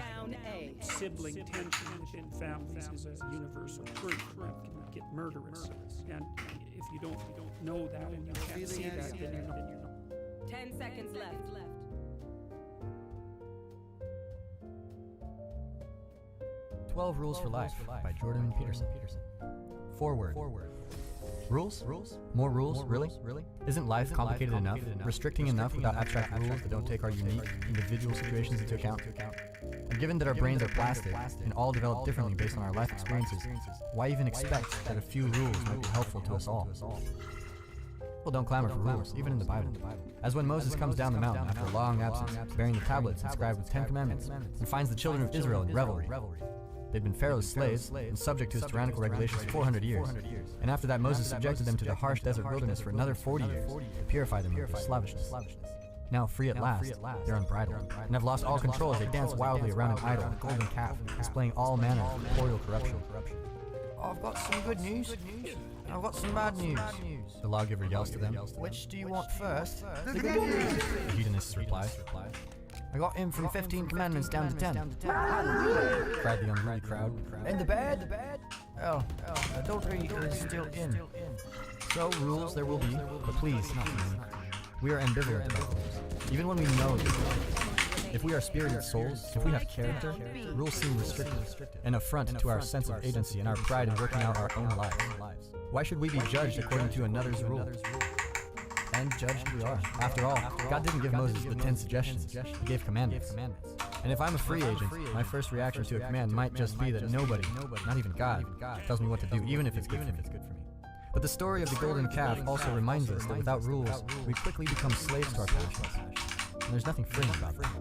sibling tension within families is a universal truth that can get murderous. And if you don't know that, and you can't see that, then you're not. 10 seconds left. 12 Rules for Life by Jordan Peterson. Forward. Rules? More rules? Really? Isn't life complicated enough? Restricting enough without abstract rules that don't take our unique, individual situations into account? And given that our brains are plastic and all develop differently based on our life experiences, why even expect that a few rules might be helpful to us all? People don't clamor for rules, even in the Bible. As when Moses comes down the mountain after a long absence, bearing the tablets inscribed with 10 commandments, and finds the children of Israel in revelry. They'd been Pharaoh's slaves and subject to his tyrannical regulations for 400 years. And after that, Moses subjected them to the harsh desert wilderness for another 40 years to purify them of their slavishness. Now free at last, they're unbridled, and have lost all control as they dance wildly around an idol, a golden calf, displaying all manner of corporeal corruption. I've got some good news. I've got some bad news. The lawgiver yells to them. Which do you want first? The good news! The hedonist replies. I got him from 15 commandments down to 10. Cried the unruly crowd. In the bed? Oh, adultery is still in. So rules there will be, but please, not many. We are ambivalent about rules, even when we know this. If we are spirited souls, if we have character, rules seem restrictive, an affront to our sense of agency and our pride in working out our own lives. Why should we be judged according to another's rule? and judged we are. After all, God didn't give Moses the 10 suggestions, he gave commandments. And if I'm a free agent, my first reaction to a command might just be that nobody, not even God, tells me what to do, even if it's good for me. But the story of the golden calf also reminds us that without rules, we quickly become slaves to our passions. And there's nothing freeing about that.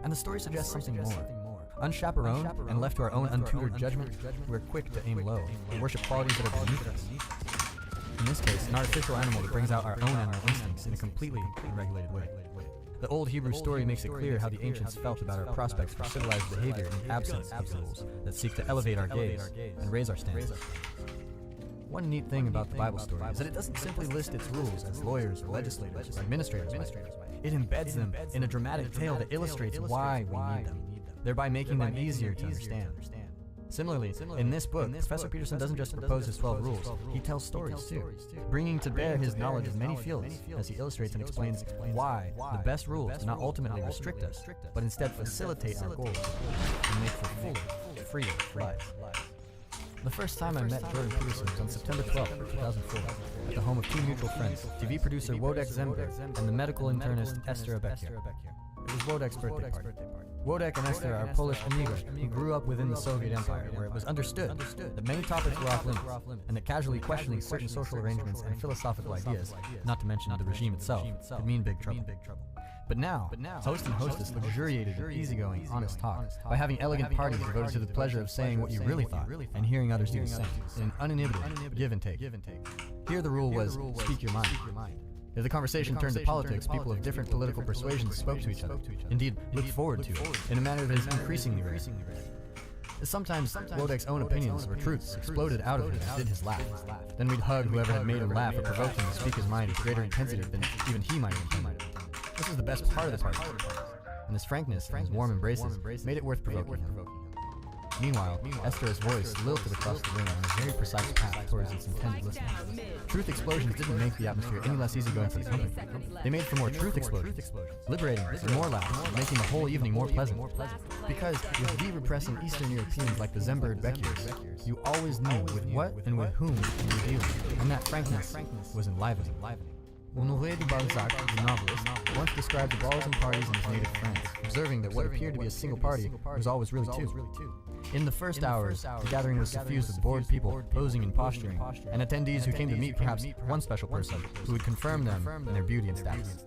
And the story suggests something more. Unchaperoned and left to our own untutored judgment, we're quick to aim low and worship qualities that are beneath us. In this case, an artificial animal that brings out our own animal instincts in a completely unregulated way. The old Hebrew story makes it clear how the ancients felt about our prospects for civilized behavior in the absence of rules that seek to elevate our gaze and raise our standards. One neat thing about the Bible story is that it doesn't simply list its rules as lawyers or legislators or administrators might. It embeds them in a dramatic tale that illustrates why we need them, thereby making them easier to understand. Similarly, in this book, Professor Peterson doesn't just propose his 12 rules, he tells stories too, bringing to bear his knowledge of many fields as he illustrates and explains why the best rules do not ultimately restrict us, but instead facilitate our goals and make for fuller, freer lives. The first time I met Jordan Peterson was on September 12, 2004, at the home of two mutual friends, TV producer Wojtek Zember and the medical internist Esther Abekier. It was Wojtek's birthday party. Wojtek and Esther are Polish amigos who grew up within the Soviet Empire, where it was understood that many topics were off limits, and that casually questioning certain social arrangements and philosophical ideas, not to mention the regime itself, could mean big trouble. But now, host and hostess luxuriated in easygoing, honest talk by having elegant parties devoted to the pleasure of saying what you really thought and hearing others do the same, in an uninhibited give and take. Here the rule was, speak your mind. If the conversation turned to politics, people of different political persuasions spoke to each other, indeed looked forward to it, in a manner that is increasingly rare. Sometimes Wojtek's own opinions or truths exploded out of him and did his laugh. Then we'd hug whoever had made him laugh or provoked him to speak his mind with greater intensity than even he might have intended. This was the best part of the party, and his frankness and his warm embraces made it worth provoking him. Meanwhile, Esther's voice lilted across the room on a very precise path towards its intended listener. Truth explosions didn't make the atmosphere any less easygoing for the company. They made for more truth explosions, liberating and more laughs, making the whole evening more pleasant. Because with de-repressing Eastern Europeans like the Zember Bekiers, you always knew with what and with whom you were dealing, and that frankness was enlivening. Honoré de Balzac, the novelist, once described the balls and parties in his native France, observing that what appeared to be a single party was always really two. In the first hours, the gathering was suffused with bored people posing and posturing, and attendees who came to meet perhaps one special person who would confirm them in their beauty and status.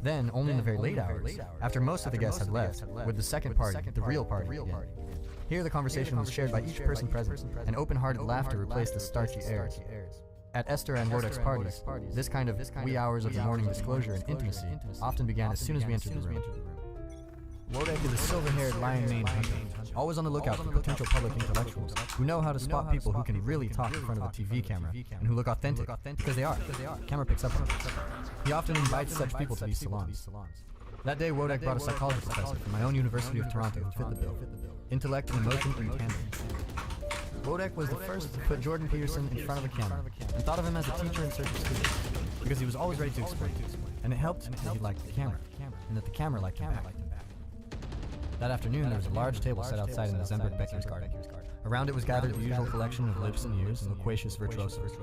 Then, only in the very late hours, after most of the guests had left, would the second party, the real party, begin. Here the conversation was shared by each person present, and open-hearted laughter replaced the starchy airs. At Esther and Wojtek's parties, this kind of wee hours of the morning disclosure and intimacy often began as soon as we entered the room. Wojtek is a silver-haired, lion-maned hunter, always on the lookout for potential public intellectuals who know how to spot people who can really talk in front of a TV camera and who look authentic, because they are. The camera picks up on it. He often invites such people to these salons. That day, Wojtek brought a psychology professor from my own University of Toronto who fit the bill. Intellect and emotion in tandem. Wojtek was the first to put Jordan Peterson in front of a camera and thought of him as a teacher in search of students, because he was always ready to explain, and it helped that he liked the camera, and that the camera liked him back. That afternoon, there was a large table set outside in the Zember Bekier's garden. Around it was gathered the usual collection of lips and ears and loquacious virtuosos.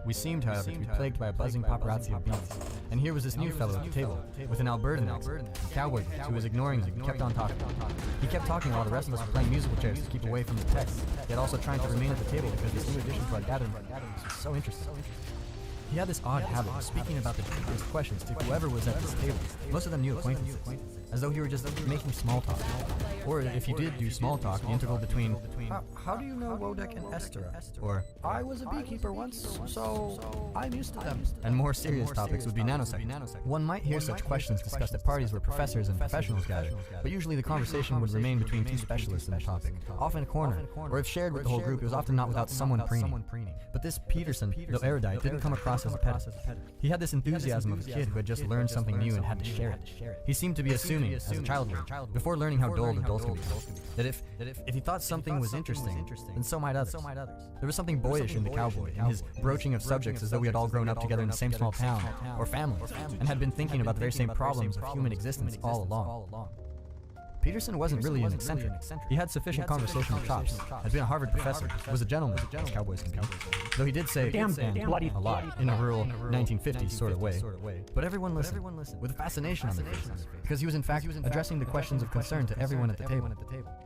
We seemed, however, to be plagued by a buzzing paparazzi of beats, and here was this new fellow at the table, with an Albertan accent, and cowboy boots, who was ignoring them and kept on talking. He kept talking while the rest of us were playing musical chairs to keep away from the text, yet also trying to remain at the table because this new addition to our gathering was so interesting. He had this odd habit of speaking about the deepest questions to whoever was at this table, most of them new acquaintances, as though he were just making small talk. Or if you did do small talk, the interval between, how do you know Wojtek and Esther? Or, I was a beekeeper once, so I'm used to them. And more serious topics would be nanoseconds. One might hear such questions discussed at parties where professors and professionals gather, but usually the conversation would remain between two specialists in the topic, often a corner, or if shared with the whole group, it was often not without someone preening. But this Peterson, though erudite, didn't come across as a pedant. He had this enthusiasm of a kid who had just learned something new and had to share it. He seemed to be assuming, as a child would, before learning how dull adults can be, that if he thought something was interesting, then so might others. There was something boyish in the cowboy, in his broaching of subjects as though we had all grown up together in the same small town, or family, and had been thinking about the very same problems of human existence all along. Peterson wasn't really an eccentric. He had sufficient conversational chops, had been a Harvard professor, was a gentleman, as cowboys can be. Though he did say Damn bloody a lot in a rural 1950s sort of way. But everyone listened, with a fascination on their faces, because he was in fact addressing the questions of concern to everyone at the table.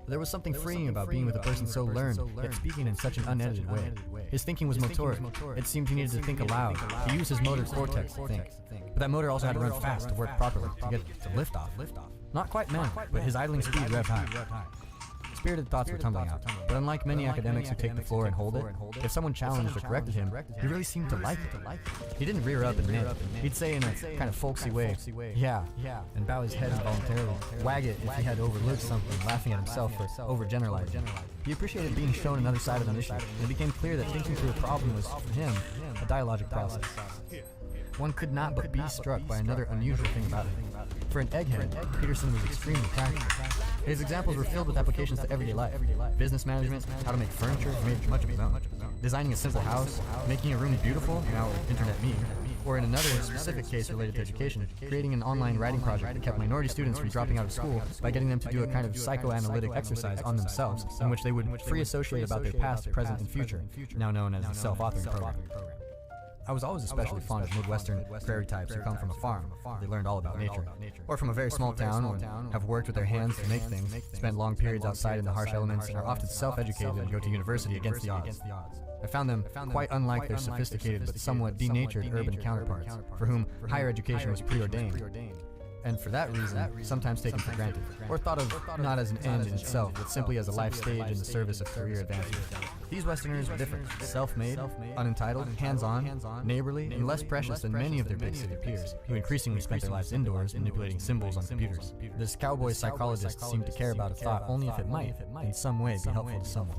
There was something freeing about being with a person so learned, yet speaking in such an unedited way. His thinking was motoric. It seemed he needed to think aloud, to use his motor cortex to think. But that motor also had to run fast to work properly, to get to lift off. Not quite manic, but his idling speed revved high. Spirited thoughts were tumbling out, but unlike many academics who take the floor and hold it, if someone challenged or corrected him, he really seemed to like it. He didn't rear up and knit. He'd say in a kind of folksy way, yeah, and bow his head involuntarily, wag it if he had overlooked something, laughing at himself for overgeneralizing. He appreciated being shown another side of an issue, and it became clear that thinking through a problem was, for him, a dialogic process. One could not but be struck by another unusual thing about him. For an egghead, Peterson was extremely practical. His examples were filled with applications to everyday life. Business management, how to make furniture, made much of his own. Designing a simple house, making a room beautiful, now internet meme. Or in another specific case related to education, creating an online writing project that kept minority students from dropping out of school by getting them to do a kind of psychoanalytic exercise on themselves, in which they would free associate about their past, present, and future, now known as the self-authoring program. I was always especially fond of Midwestern prairie types who come from a farm. They learned all about nature. Or from a very small town or have worked with their hands to make things, spent long periods outside in the harsh elements, and are often self-educated and go to university against the odds. I found them quite unlike their sophisticated but somewhat denatured urban counterparts, for whom higher education was preordained, and for that reason, sometimes taken for granted, or thought of not as an end in itself, but simply as a life stage in the service of career advancement. These Westerners were different, self-made, unentitled, hands-on, neighborly, and less precious than many of their big city peers, who increasingly spent their lives indoors manipulating symbols on computers. This cowboy psychologist seemed to care about a thought only if it might, in some way, be helpful to someone.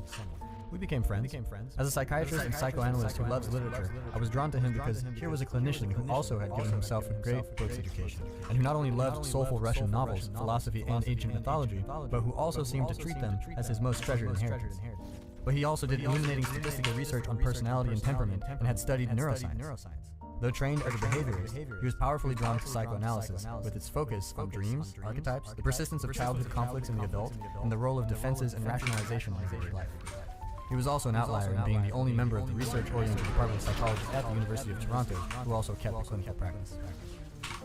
We became friends. As a psychiatrist and psychoanalyst who loves literature, I was drawn to him because here was a clinician who also had given himself a great books education, and who not only loved soulful Russian novels, philosophy, and ancient mythology, but who also seemed to treat them as his most treasured inheritance. But he also did illuminating statistical research on personality and temperament, and had studied neuroscience. Though trained as a behaviorist, he was powerfully drawn to psychoanalysis, with its focus on dreams, archetypes, the persistence of childhood conflicts in the adult, and the role of defenses and rationalization in daily life. He was also an outlier in being the only member of the research-oriented Department of Psychology at the University of Toronto who also kept the clinical practice.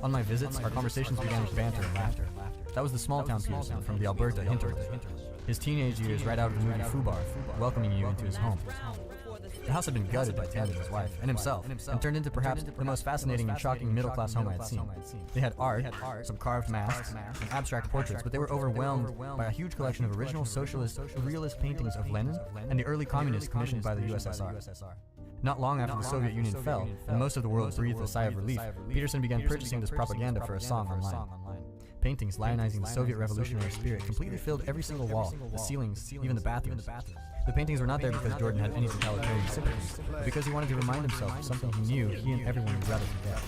On my visits, our conversations began with banter and laughter. That was the small-town Peterson from the Alberta hinterland. His teenage years right out of the movie Fubar, welcoming you into his home. The house had been gutted by Ted and his wife, and himself, and turned into perhaps the most fascinating and shocking middle-class home I had seen. They had art, some carved masks, and abstract portraits, but they were overwhelmed by a huge collection of original socialist, realist paintings of Lenin and the early communists commissioned by the USSR. Not long after the Soviet Union fell, and most of the world breathed a sigh of relief, Peterson began purchasing this propaganda for a song online. Paintings lionizing the Soviet revolutionary spirit completely filled every single wall, the ceilings, even the bathrooms. The paintings were not there because Jordan had any totalitarian sympathies, but because he wanted to remind himself of something he knew he and everyone would rather forget.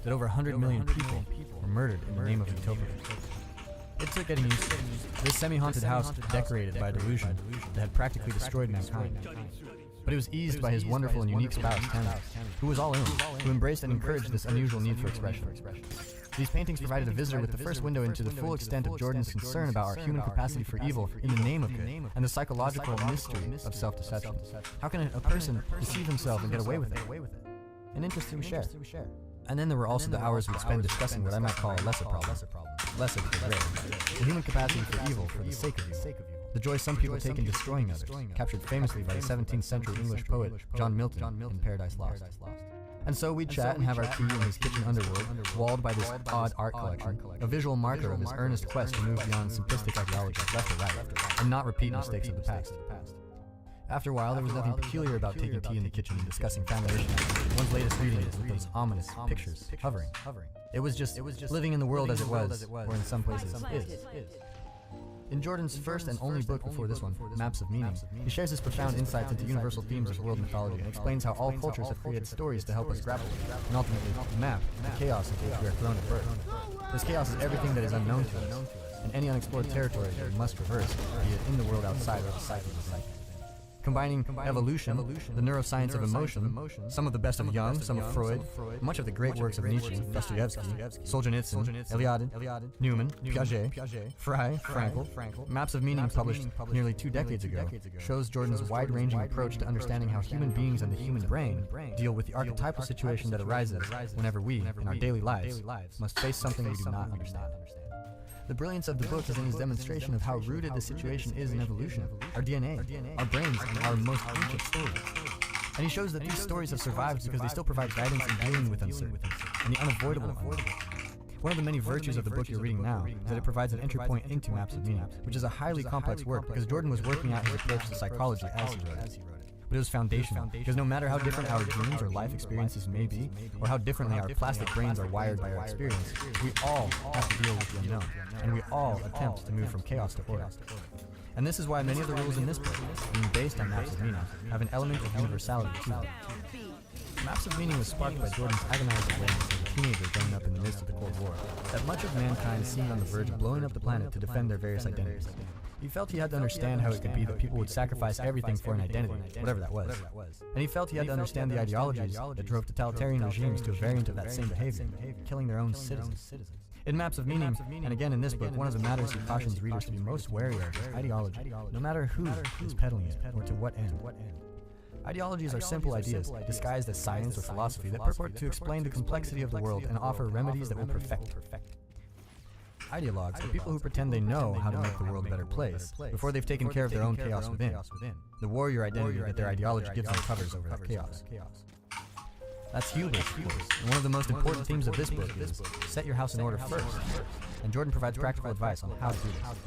That over 100 million people were murdered in the name of utopia. It took getting used to. This semi-haunted house decorated by a delusion that had practically destroyed mankind. But it was eased by his wonderful and unique spouse, Tammy, who was all in, who embraced and encouraged this unusual need for expression. These paintings provided a visitor with the first window into the full extent of Jordan's concern about our human capacity for evil in the name of good, and the psychological mystery of self-deception. How can a person deceive himself and get away with it? An interest we share. And then there were also the hours we'd spend discussing what I might call a lesser problem. Lesser because rare. The human capacity for evil for the sake of evil. The joy some people take in destroying others, captured famously by the 17th century English poet John Milton in Paradise Lost. And so we'd chat and have our tea in his kitchen underworld, walled by this odd art collection, a visual marker of his earnest quest to move beyond simplistic ideologies left or right, and not repeat mistakes of the past. After a while, there was nothing peculiar about taking tea in the kitchen and discussing family issues, one's latest readings with those ominous pictures hovering. It was just living in the world as it was, or in some places is. In Jordan's first and only book before this one, Maps of Meaning, he shares his profound insights into universal themes of world mythology and explains how all cultures have created stories to help us grapple with, and ultimately map the chaos into which we are thrown at birth. This chaos is everything that is unknown to us, and any unexplored territory that we must traverse, be it in the world outside or the psyche within. combining evolution, the neuroscience of emotion, some of the best of Jung, some of Freud, much of the great works of Nietzsche, Dostoevsky, Solzhenitsyn, Eliade, Newman, Piaget, Frey, Frankl. Maps of Meaning, published nearly 2 decades ago, shows Jordan's wide-ranging approach to understanding how human beings and the human brain deal with the archetypal situation that arises whenever we, in our daily lives, must face something we do not understand. The brilliance of the book is in his demonstration of how rooted the situation is in evolution, our DNA, our brains, and our most ancient stories. And he shows that these stories have survived because they still provide guidance in dealing with uncertainty and the unavoidable. One of the many virtues of the book you're reading now is that it provides an entry point into Maps of Meaning, which is a highly complex work because Jordan was working out his approach to psychology as he wrote it. But it was foundational, because no matter how different our dreams or life experiences may be, or how differently our plastic brains are wired by our experience, we all have to deal with the unknown, and we all attempt to move from chaos to order. And this is why many of the rules in this book, being based on Maps of Meaning, have an element of universality to them. Maps of Meaning was sparked by Jordan's agonized awareness as a teenager growing up in the midst of the Cold War, that much of mankind seemed on the verge of blowing up the planet to defend their various identities. He felt he had to understand how it could be that people would sacrifice everything for an identity, whatever that was. And he felt he had to understand the ideologies that drove totalitarian regimes to a variant of that same behavior, killing their own citizens. In Maps of Meaning, and again in this book, one of the matters he cautions readers to be most wary of is ideology, no matter who is peddling it, or to what end. Ideologies are simple ideas, disguised as science or philosophy, that purport to explain the complexity of the world and offer remedies that will perfect. Ideologues are people who pretend they know how to make the world a better place before they've taken care of their own chaos within. The warrior identity that their ideology gives them covers over that chaos. That's hubris. And one of the most important themes of this book is set your house in order first. And Jordan provides practical advice on how to do this.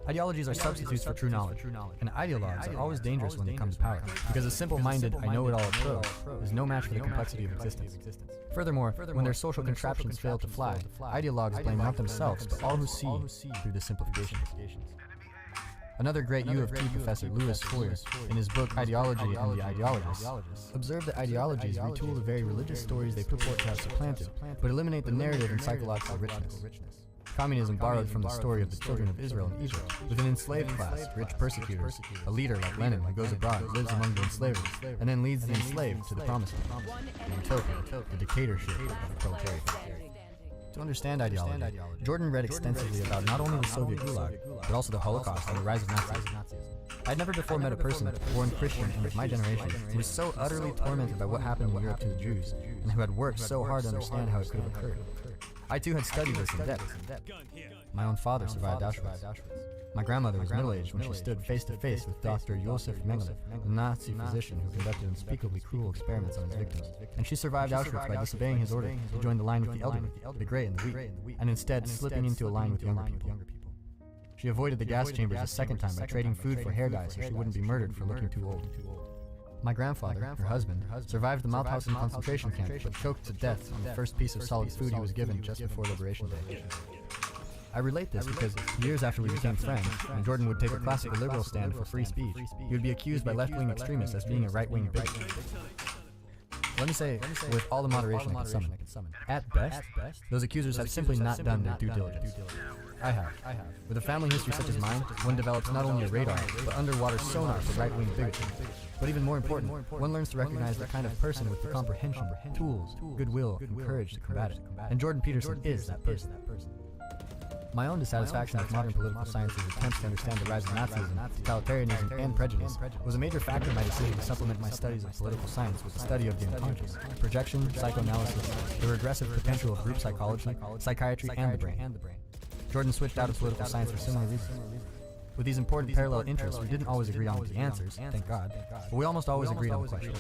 Ideologies are substitutes for true knowledge, and ideologues are always dangerous when they come to power, because a simple-minded, I-know-it-all approach is no match for the complexity of existence. Furthermore, when their social contraptions fail to fly, ideologues blame not themselves, but all who see through the simplification. Another great U of T professor, Louis Foyer, in his book Ideology and the Ideologists, observed that ideologies retool the very religious stories they purport to have supplanted, but eliminate the narrative and psychological richness. Communism borrowed from the story of the children of Israel in Egypt, with an enslaved class, rich persecutors, a leader like Lenin who goes abroad, lives among the enslavers, and then leads the enslaved to the promised land, and utopia, the dictatorship of the proletariat. To understand ideology, Jordan read extensively about not only the Soviet Gulag, but also the Holocaust and the rise of Nazism. I'd never before met a person, born Christian and of my generation, who was so utterly tormented by what happened in Europe to the Jews, and who had worked so hard to understand how it could have occurred. I too had studied this in depth. My own father survived Auschwitz. My grandmother was middle-aged when she stood face-to-face with Dr. Josef Mengele, a Nazi physician who conducted unspeakably cruel experiments on his victims. And she survived Auschwitz by disobeying his order to join the line with the elderly, the gray and the weak, and instead slipping into a line with younger people. She avoided the gas chambers a second time by trading food for hair dye so she wouldn't be murdered for looking too old. My grandfather, her husband, survived the Mauthausen concentration camp but choked to death on the first piece of solid food he was given just before Liberation Day. I relate this because years after we became friends, when Jordan would take a classical liberal stand for free speech, he would be accused by left-wing extremists as being a right-wing bigot. Let me say, with all the moderation I can summon, at best, those accusers have simply not done their due diligence. I have. With a family history such as mine, one develops not only a radar, but underwater sonar for right-wing bigotry. But even more important, one learns to recognize the kind of person with the comprehension, tools, goodwill, and courage to combat it. And Jordan Peterson is that person. My own dissatisfaction with modern political science's attempts to understand the rise of Nazism, totalitarianism, and prejudice was a major factor in my decision to supplement my studies of political science with the study of the unconscious, projection, psychoanalysis, the regressive potential of group psychology, psychiatry, and the brain. Jordan switched out of political science for similar reasons. With these important parallel interests, we didn't always agree on the answers, thank God, but we almost always agreed on the questions.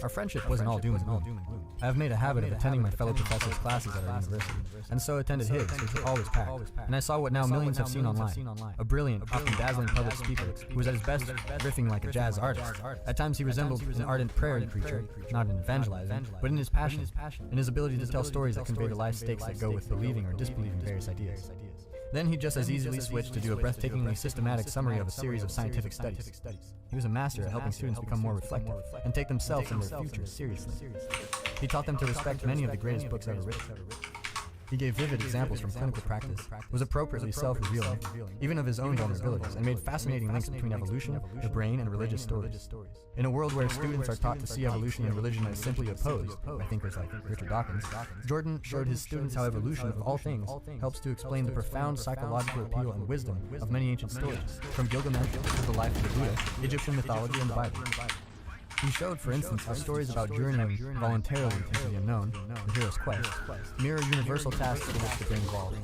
Our friendship wasn't all doom and gloom. I have made a habit of attending my fellow professors' classes at our university, and so attended his, which were always packed. And I saw what now millions have seen online, a brilliant, often dazzling public speaker who was at his best riffing like a jazz artist. At times he resembled an ardent prairie preacher, not in evangelizing, but in his passion, in his ability to tell stories that convey the life stakes that go with believing or disbelieving various ideas. Then he just as easily switched to do a breathtakingly systematic summary of a series of scientific studies. He was a master at helping students become more reflective and take themselves and their future seriously. He taught them to respect many of the greatest books ever written. He gave vivid examples from clinical practice, was appropriately self-revealing, even of his own vulnerabilities, and made fascinating links between evolution, the brain, and religious stories. In a world where students are taught to see evolution and religion as simply opposed by thinkers like Richard Dawkins, Jordan showed his students how evolution of all things helps to explain the profound psychological appeal and wisdom of many ancient stories, from Gilgamesh to the life of the Buddha, Egyptian mythology, and the Bible. He showed, for instance, how stories about journeying voluntarily into the unknown, the hero's quest, mirror universal tasks for which the brain evolved.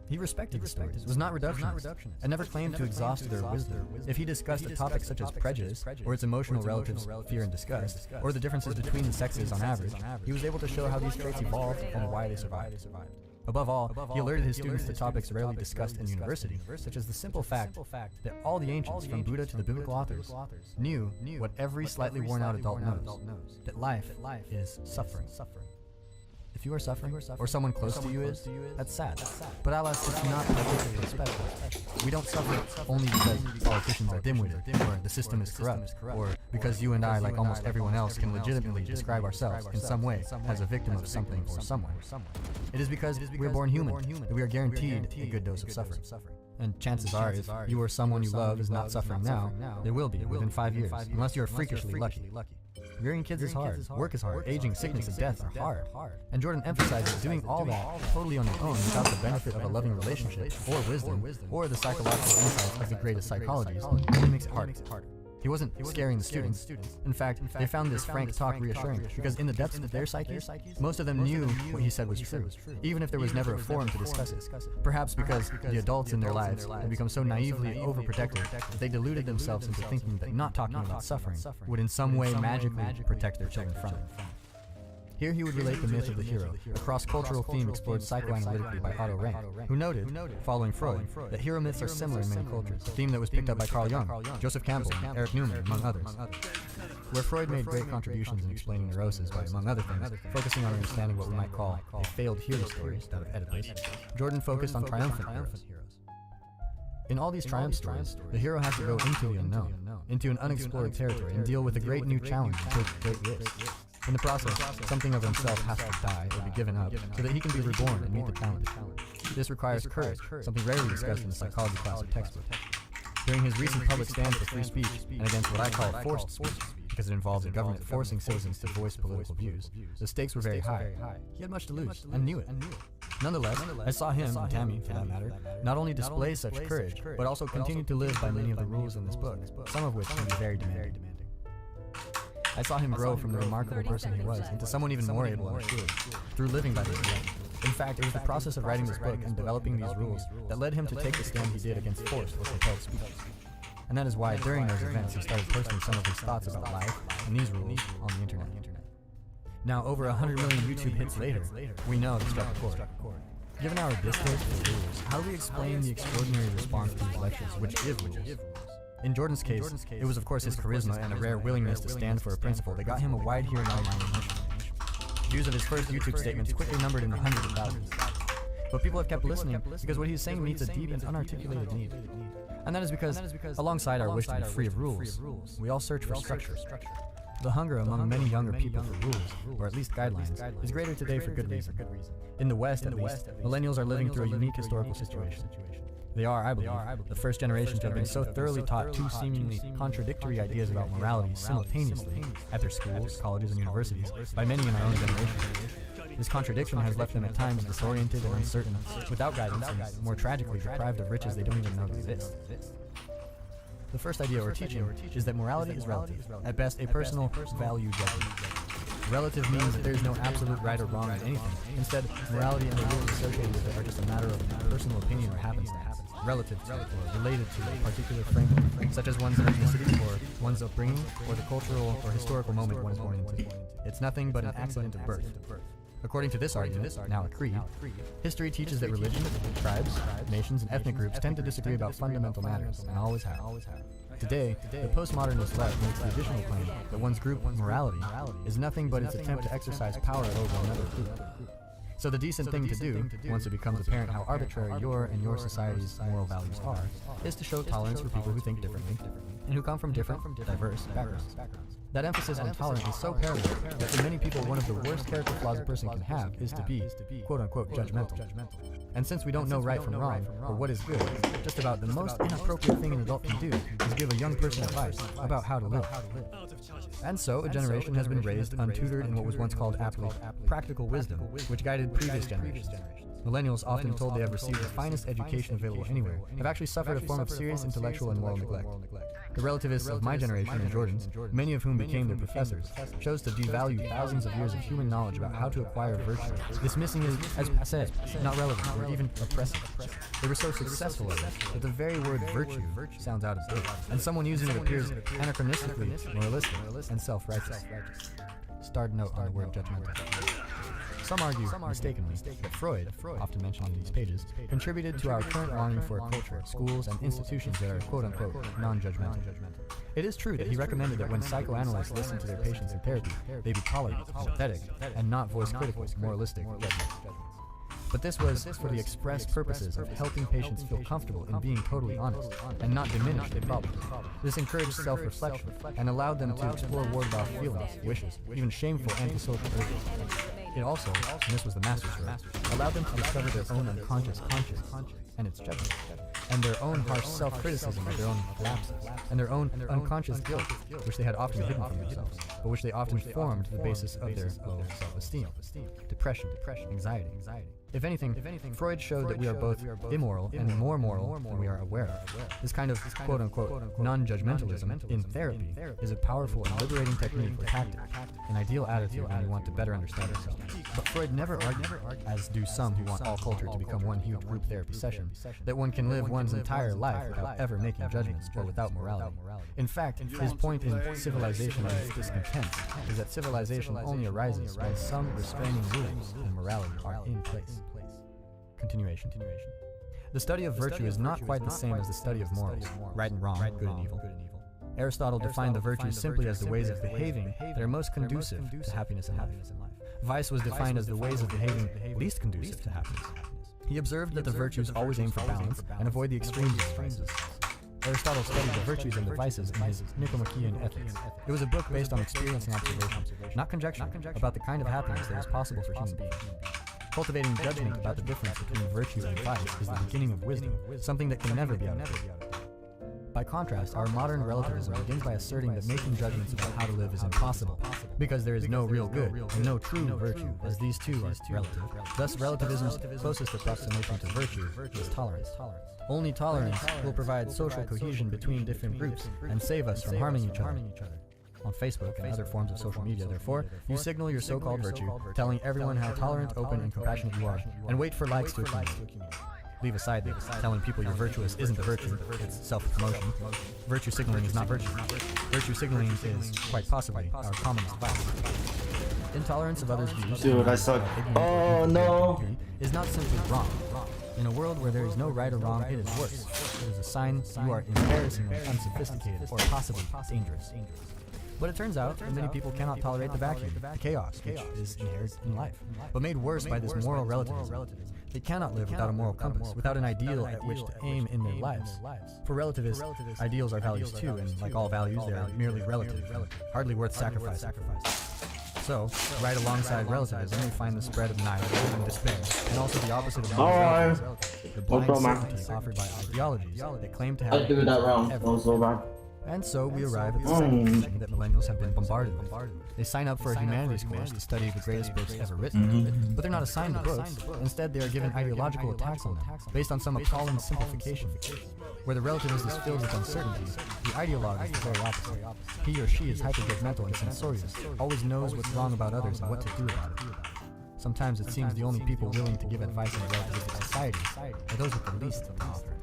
He respected the stories, was not reductionist, and never claimed to exhaust their wisdom. If he discussed a topic such as prejudice, or its emotional relatives, fear and disgust, or the differences between the sexes on average, he was able to show how these traits evolved and why they survived. Above all, he alerted his students to topics rarely discussed in university, such as the simple fact that all the ancients, from Buddha to the biblical authors, knew what every slightly worn-out adult knows, that life is suffering. If you are suffering, or someone close to you is, that's sad. But alas, it's not particularly special. We don't suffer only because politicians are dim-witted, or the system is corrupt, or because you and I, like almost everyone else, can legitimately describe ourselves in some way as a victim of something or someone. It is because we're born human that we are guaranteed a good dose of suffering. And chances are, if you or someone you love is not suffering now, there will be within 5 years, unless you're freakishly lucky. Rearing kids is hard, work is hard, aging, sickness, and death are hard. And Jordan emphasizes doing all that totally on your own without the benefit of a loving relationship, or wisdom, or the psychological insights of the greatest psychologies only makes it harder. He wasn't scaring the students. In fact, they found this frank talk reassuring, because in the depths of their psyches, most of them knew what he said was true, even if there was never a forum to discuss it. Perhaps because the adults in their lives had become so naively overprotective that they deluded themselves into thinking that not talking about suffering would in some way magically protect their children from it. Here he would relate the myth of the hero, a cross-cultural theme explored psychoanalytically by Otto Rank, who noted, following Freud, that hero myths are similar in many cultures, a theme that was picked up by Carl Jung, Joseph Campbell, Eric Newman, among others. Where Freud made great contributions in explaining neurosis by, among other things, focusing on understanding what we might call a failed hero story out of Oedipus, Jordan focused on triumphant heroes. In all these triumph stories, the hero has to go into the unknown, into an unexplored territory, and deal with a great new challenge and take great risks. In the process, something of himself has to die or be given up so that he can be reborn and meet the challenge. This requires courage, something rarely discussed in the psychology class or textbook. During his recent public stand for free speech and against what I call forced speech, because it involves the government forcing citizens to voice political views, the stakes were very high. He had much to lose and knew it. Nonetheless, I saw him, and Tammy for that matter, not only display such courage, but also continue to live by many of the rules in this book, some of which can be very demanding. I saw him grow from the remarkable person he was into someone even more able and assured, through living by these rules. In fact, it was the process of writing this book and developing these rules that led him to take the stand he did against forced or compelled speech. And that is why during those events he started posting some of his thoughts about life and these rules on the internet. Now, over 100 million YouTube hits later, we know it struck a chord. Given our distaste for rules, how do we explain the extraordinary response to his lectures, which give rules? In Jordan's case, it was of course his charisma and a rare willingness to stand for a principle that got him a wide hearing online admission. Views of his first YouTube statements quickly numbered in the hundreds of thousands. But people have kept listening because what he's saying meets a deep and unarticulated need. And that is because, alongside our wish to be free of rules, we all search for structure. The hunger among many younger people for rules, or at least guidelines, is greater today for good reason. In the West, at least, millennials are living through a unique historical situation. They are, I believe, the first generation to have been so thoroughly taught two seemingly contradictory ideas about morality simultaneously at their schools, colleges, and universities by many in our own generation. This contradiction has left them at times disoriented and uncertain, without guidance, and more tragically deprived of riches they don't even know exist. The first idea or teaching is that morality is relative, at best a personal value judgment. Relative means that there is no absolute right or wrong in anything. Instead, morality and the rules associated with it are just a matter of personal opinion or happenstance, relative to or related to a particular framework, such as one's ethnicity or one's upbringing or the cultural or historical moment one is born into. It's nothing but an accident of birth. According to this argument, now a creed, history teaches that religion, tribes, nations, and ethnic groups tend to disagree about fundamental matters, and always have. Today, the postmodernist left makes the additional claim that one's group morality is nothing but its attempt to exercise power over another group. So the decent thing to do, once it becomes apparent how arbitrary your and your society's moral values are, is to show tolerance for people who think differently, and who come from different, diverse backgrounds. That emphasis on tolerance is so paramount that for many people one of the worst character flaws a person can have is to be, quote-unquote, judgmental. And since we don't know right from wrong, or what is good, just about the most inappropriate thing an adult can do is give a young person advice about how to live. And so, a generation has been raised untutored in what was once called aptly practical wisdom, which guided previous generations. Millennials, often told they have received the finest education available anywhere, have actually suffered a form of serious intellectual and moral neglect. The relativists of my generation and Jordan's, many of whom became their professors, chose to devalue thousands of years of human knowledge about how to acquire virtue, dismissing it as passé, not relevant, or even oppressive. They were so successful at it that the very word virtue sounds out of date, and someone using it appears anachronistically moralistic and self-righteous. Starred note on the word judgmental. Some argue, mistakenly, that Freud, often mentioned in these pages, contributed to our current longing for a culture, schools, and institutions that are quote-unquote non-judgmental. It is true that he recommended that when psychoanalysts listen to their patients in therapy, they be tolerant, sympathetic, and not voice critical, moralistic judgments. But this was for the express purposes of helping patients feel comfortable in being totally honest, and not diminish their problems. This encouraged self-reflection, and allowed them to explore ward-off feelings, wishes, even shameful antisocial urges. It also, and this was the master's work, allowed them to discover their own unconscious conscience and its judgment, and their own harsh self-criticism of their own lapses, and their own unconscious guilt, which they had often hidden from themselves, but which they often formed the basis of their low self-esteem, depression, anxiety. If anything, Freud showed that we are both immoral and more moral than we are aware of. This kind of quote-unquote non-judgmentalism in therapy is a powerful and liberating technique for tactic, an ideal attitude when you want to better understand yourself. But Freud never argued, as do some who want all culture to become one huge group therapy session, that one can live one's entire life without ever making judgments or without morality. In fact, his point in Civilization and Its Discontent is that civilization only arises when some restraining rules and morality are in place. Continuation. The study of virtue is not quite the same as the study of morals, right and wrong, good and evil. Aristotle defined the virtues simply as the ways of behaving that are most conducive to happiness in life. Vice was defined as the ways of behaving least conducive to happiness. He observed that the virtues always aim for balance and avoid the extremes of vices. Aristotle studied the virtues and the vices in his Nicomachean Ethics. It was a book based on experience and observation, not conjecture, about the kind of happiness that is possible for human beings. Cultivating judgment about the difference between virtue and vice is the beginning of wisdom, something that can never be outdated. By contrast, our modern relativism begins by asserting that making judgments about how to live is impossible, because there is no real good and no true virtue, as these two are relative. Thus, relativism's closest approximation to virtue is tolerance. Only tolerance will provide social cohesion between different groups and save us from harming each other. On Facebook and other forms of social media, therefore, you signal your so-called virtue, telling everyone how tolerant, open, and compassionate you are, and wait for likes to accumulate. Leave aside that telling people you're virtuous isn't a virtue, it's self-promotion. Virtue signaling is not virtue. Virtue signaling is, quite possibly, our commonest vice. Intolerance of others' views, Dude, I suck. Oh no! is not simply wrong. In a world where there is no right or wrong, it is worse. It is a sign you are embarrassingly unsophisticated or possibly dangerous. But it turns out that many people cannot tolerate the vacuum, the chaos, which is inherent in life, but made worse by this moral relativism. They cannot live without a moral compass, without an ideal at which to aim in their lives. For relativists, ideals are values too, and like all values, they are merely relative, hardly worth sacrifice. So, right alongside relativism, we find the spread of nihilism and despair, and also the opposite of relativism, the blind certainty offered by ideologies that claim to have everything. And so we arrive at the second conclusion that millennials have been bombarded with. They sign up for a humanities course to study the greatest books ever written, but they're not assigned the books. Instead, they are given ideological attacks on them, based on some appalling simplification. Where the relativist is filled with uncertainty, the ideologue is the very opposite. He or she is hyper-judgmental and censorious, always knows what's wrong about others and what to do about it. Sometimes it seems the only people willing to give advice in a relativistic society are those with the least to offer.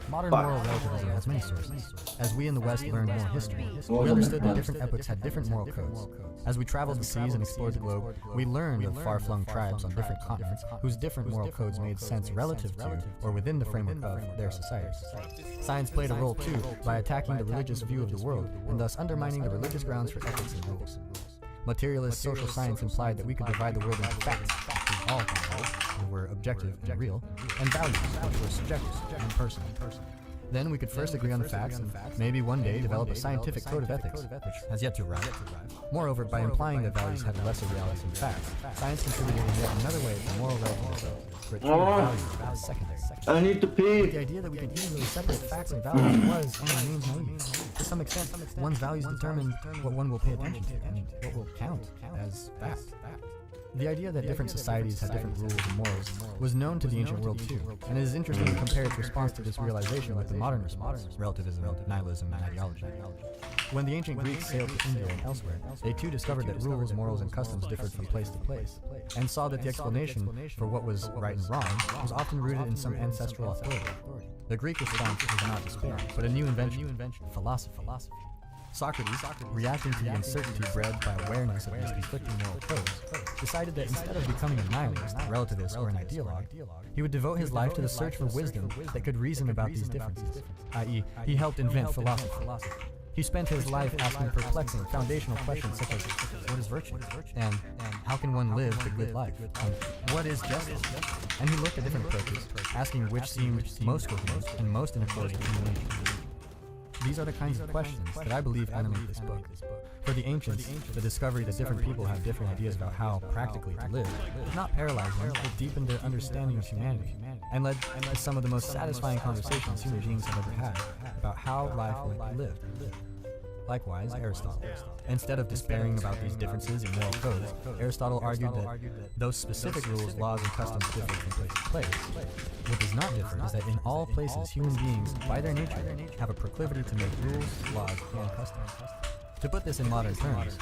Modern moral relativism has many sources. As we in the West learned more history, we understood that different epochs had different moral codes. As we traveled the seas and explored the globe, we learned of far-flung tribes on different continents whose different moral codes made sense relative to or within the framework of their societies. Science played a role too by attacking the religious view of the world and thus undermining the religious grounds for ethics and rules. Materialist social science implied that we could divide the world into facts, which all things were objective and real, and values, which were subjective and personal. Then we could first agree on the facts and maybe one day develop a scientific code of ethics, which has yet to arrive. Moreover, by implying that values have lesser reality than facts, science contributed in yet another way to moral relativism, where treated values as secondary. I need to pee. But the idea that we can easily separate facts and values was and remains naive. To some extent, one's values determine what one will pay attention to and what will count as fact. The idea that different societies had different rules and morals was known to the ancient world too, and it is interesting to compare its response to this realization with the modern response, relativism, nihilism, and ideology. When the ancient Greeks sailed to India and elsewhere, they too discovered that rules, morals, and customs differed from place to place, and saw that the explanation for what was right and wrong was often rooted in some ancestral authority. The Greek response was not despair, but a new invention, philosophy. Socrates, reacting to the uncertainty bred by awareness of these conflicting moral codes, decided that instead of becoming a nihilist, relativist, or an ideologue, he would devote his life to the search for wisdom that could reason about these differences, i.e., he helped invent philosophy. He spent his life asking perplexing, foundational questions such as, what is virtue? And how can one live the good life? And what is justice? And he looked at different approaches, asking which seemed most coherent and most in accord with human nature. These are the kinds of questions that I believe animate this book. For the ancients, the discovery that different people have different ideas about how practically to live did not paralyze them, but deepened their understanding of humanity, and led to some of the most satisfying conversations human beings have ever had about how life might be lived. Likewise, Aristotle. Instead of despairing about these differences in moral codes, Aristotle argued that though specific rules, laws, and customs differ from place to place, what does not differ is that in all places, human beings, by their nature, have a proclivity to make rules, laws, and customs. To put this in modern terms,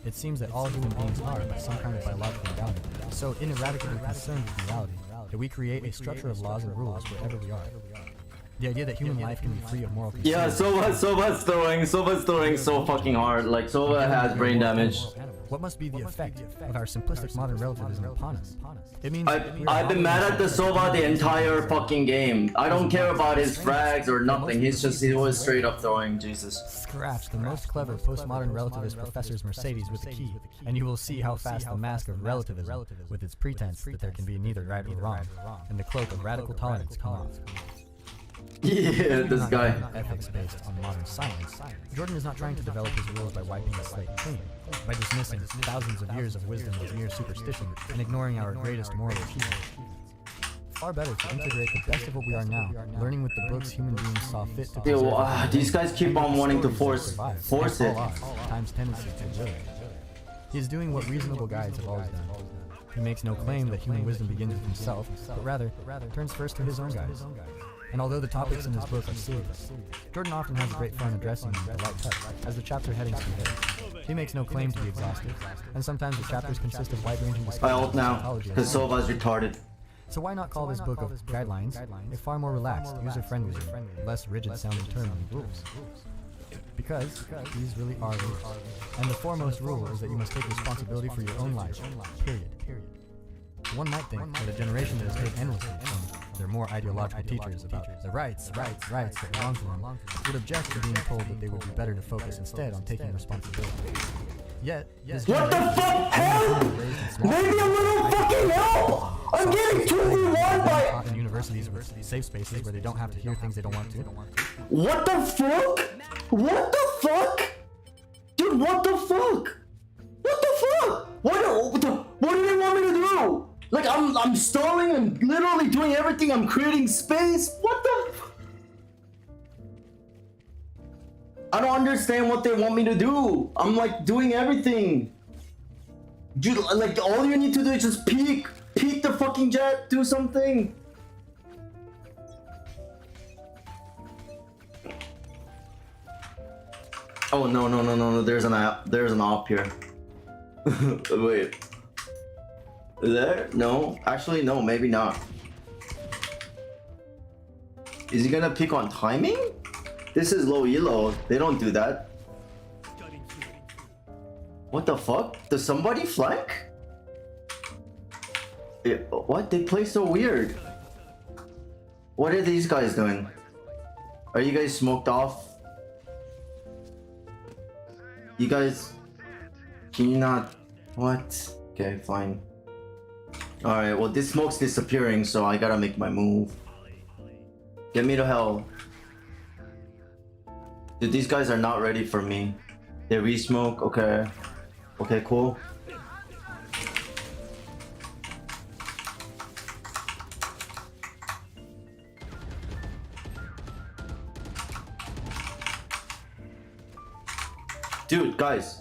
it seems that all human beings are, by some kind of biological endowment, so ineradicably concerned with reality that we create a structure of laws and rules wherever we are. The idea that human life can be free of moral Yeah, Sova's throwing so fucking hard. Like, Sova has brain damage. What must be the effect of our simplistic modern relativism upon us? It means I've been mad at the Sova the entire fucking game. I don't care about his frags or nothing. He was straight up throwing. Jesus. Scratch the most clever postmodern relativist professor's Mercedes with the key, and you will see how fast the mask of relativism, with its pretense that there can be neither right or wrong, and the cloak of radical tolerance come off. Yeah, this guy. Ethics based on modern science. Jordan is not trying to develop his rules by wiping the slate clean, by dismissing thousands of years of wisdom as mere superstition and ignoring our greatest moral achievement. Far better to integrate the best of what we are now, learning with the books human beings saw fit to preserve. These guys keep on wanting to force it. Time's tendency to obliterate. He is doing what reasonable guides have always done. He makes no claim that human wisdom begins with himself, but rather turns first to his own guides. And although the topics in this book are serious, Jordan often has great fun addressing them with a light touch, as the chapter headings convey. He makes no claim to be exhaustive, and sometimes the chapters consist of wide-ranging discussions. I ult now, because Sova's retarded. So why not call this book of guidelines a far more relaxed, user-friendly, less rigid-sounding term than rules? Because these really are rules. And the foremost rule is that you must take responsibility for your own life, period. One might think that a generation that has heard endlessly from their more ideological teachers about the rights that belong to them would object to being told that they would be better to focus instead on taking responsibility. Yet, this what the fuck? Hell? Maybe a little fucking hell! I'm getting 2v1 by... in universities with safe spaces where they don't have to hear things they don't want to. What the fuck? What the fuck? Dude, what the fuck? What the fuck? What do they want me to do? Like, I'm stalling, I'm literally doing everything, I'm creating space. What the I don't understand what they want me to do. I'm like doing everything. Dude, like all you need to do is just peek the fucking jet, do something. Oh no, there's an op here. Wait. There? No. Actually, no, maybe not. Is he gonna pick on timing? This is low elo. They don't do that. What the fuck? Does somebody flank? What? They play so weird. What are these guys doing? Are you guys smoked off? You guys... Can you not... What? Okay, fine. Alright, well this smoke's disappearing, so I gotta make my move. Get me to hell. Dude, these guys are not ready for me. They re-smoke. Okay. Okay, cool. Dude, guys.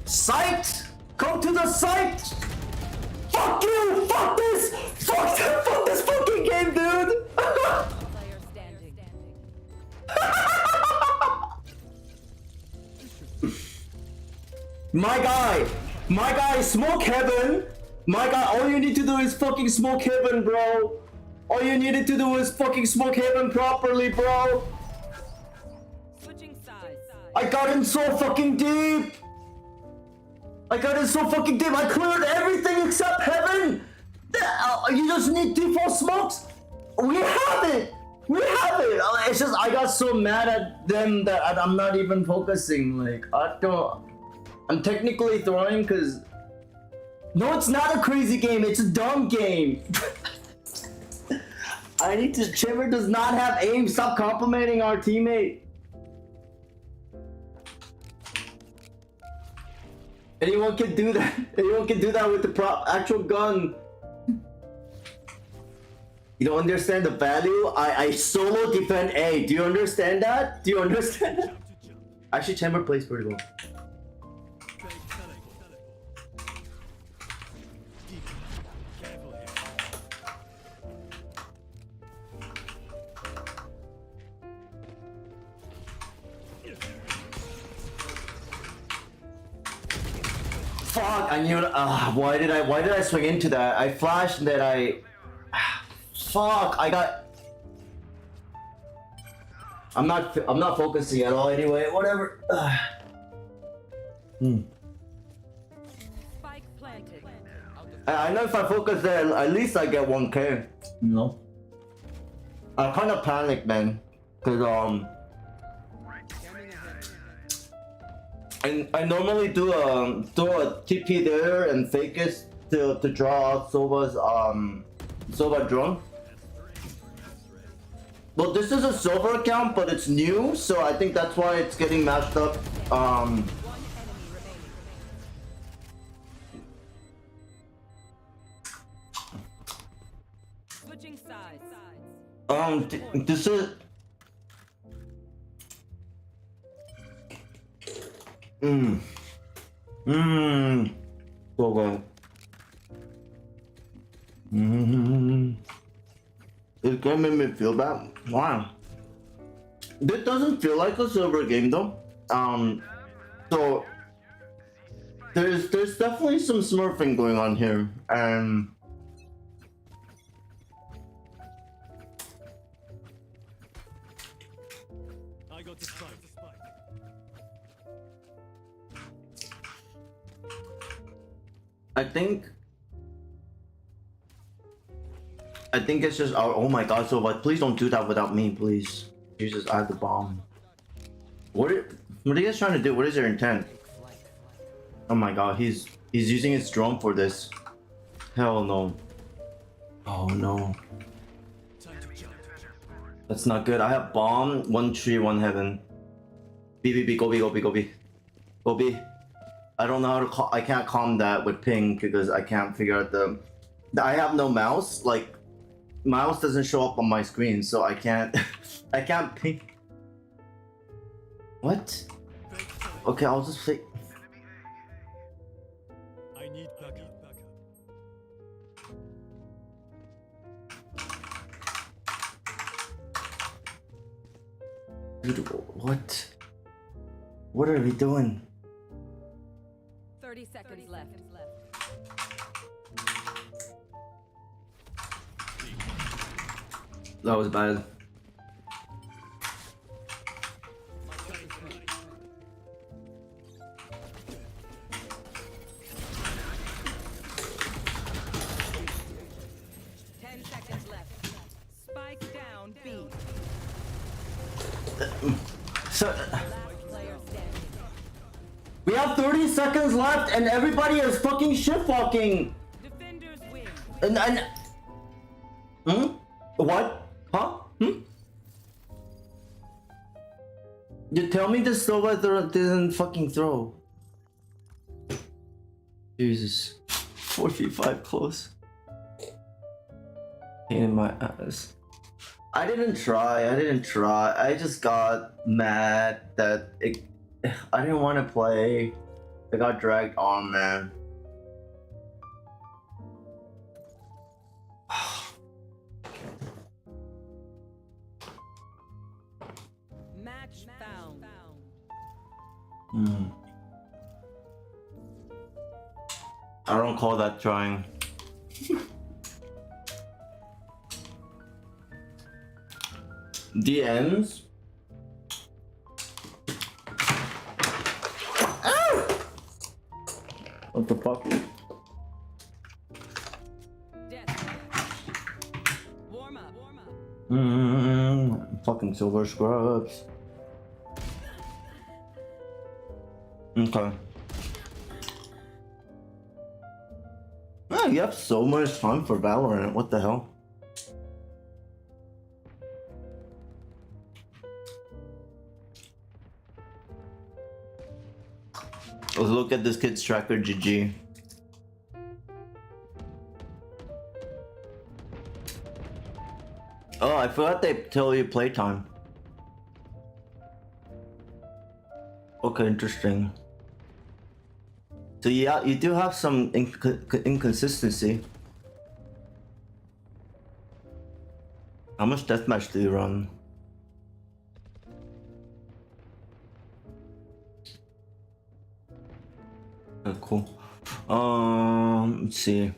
Site! Come to the site! Fuck you! Fuck this! Fuck this fucking game, dude! My guy, smoke heaven. My guy, all you need to do is fucking smoke heaven, bro. All you needed to do is fucking smoke heaven properly, bro. I got in so fucking deep. I cleared everything except heaven. You just need default smokes. We have it. It's just I got so mad at them that I'm not even focusing. Like I'm technically throwing because no, it's not a crazy game. It's a dumb game. I need to. Trevor does not have aim. Stop complimenting our teammate. Anyone can do that. Anyone can do that with the actual gun. You don't understand the value? I solo defend A. Do you understand that? Actually, Chamber plays pretty well. Fuck! I knew. Why did I swing into that? I flashed and then I. Fuck! I got. I'm not focusing at all. Anyway, whatever. Spike planted. I know if I focus there, at least I get 1K. You know. I kind of panicked, man, cause And I normally do a TP there and fake it to draw out Sova's Sova drone. Well, this is a Sova account, but it's new, so I think that's why it's getting mashed up. Switching sides. This is. So good. It can make me feel bad. Wow. This doesn't feel like a silver game though. So there's definitely some smurfing going on here, and I got the spike. I think it's just our. Oh my god! So what? Please don't do that without me, please. Jesus, I have the bomb. What are you guys trying to do? What is their intent? Oh my god, he's using his drone for this. Hell no. Oh no. That's not good. I have bomb, 1 tree, 1 heaven. B, go B. I don't know how to I can't calm that with ping because I can't figure out I have no mouse. Like, mouse doesn't show up on my screen, so I can't ping. What? Okay, I'll just fake. I need backup. Dude, what? What are we doing? 30 seconds left. That was bad. Spike down B. So we have 30 seconds left and everybody is fucking shift walking. Defenders win. And What? Huh? You tell me this Nova didn't fucking throw. Jesus. 4v5 close. Pain in my ass. I didn't try. I just got mad that I didn't want to play. I got dragged on, man. Match found. I don't call that trying. DMs. What the fuck? Warm up. Fucking silver scrubs. Okay. Man, you have so much time for Valorant. What the hell? Let's look at this kid's tracker, GG. Oh, I forgot they tell you playtime. Okay, interesting. So yeah, you do have some inconsistency. How much deathmatch do you run? Okay, cool. Let's see.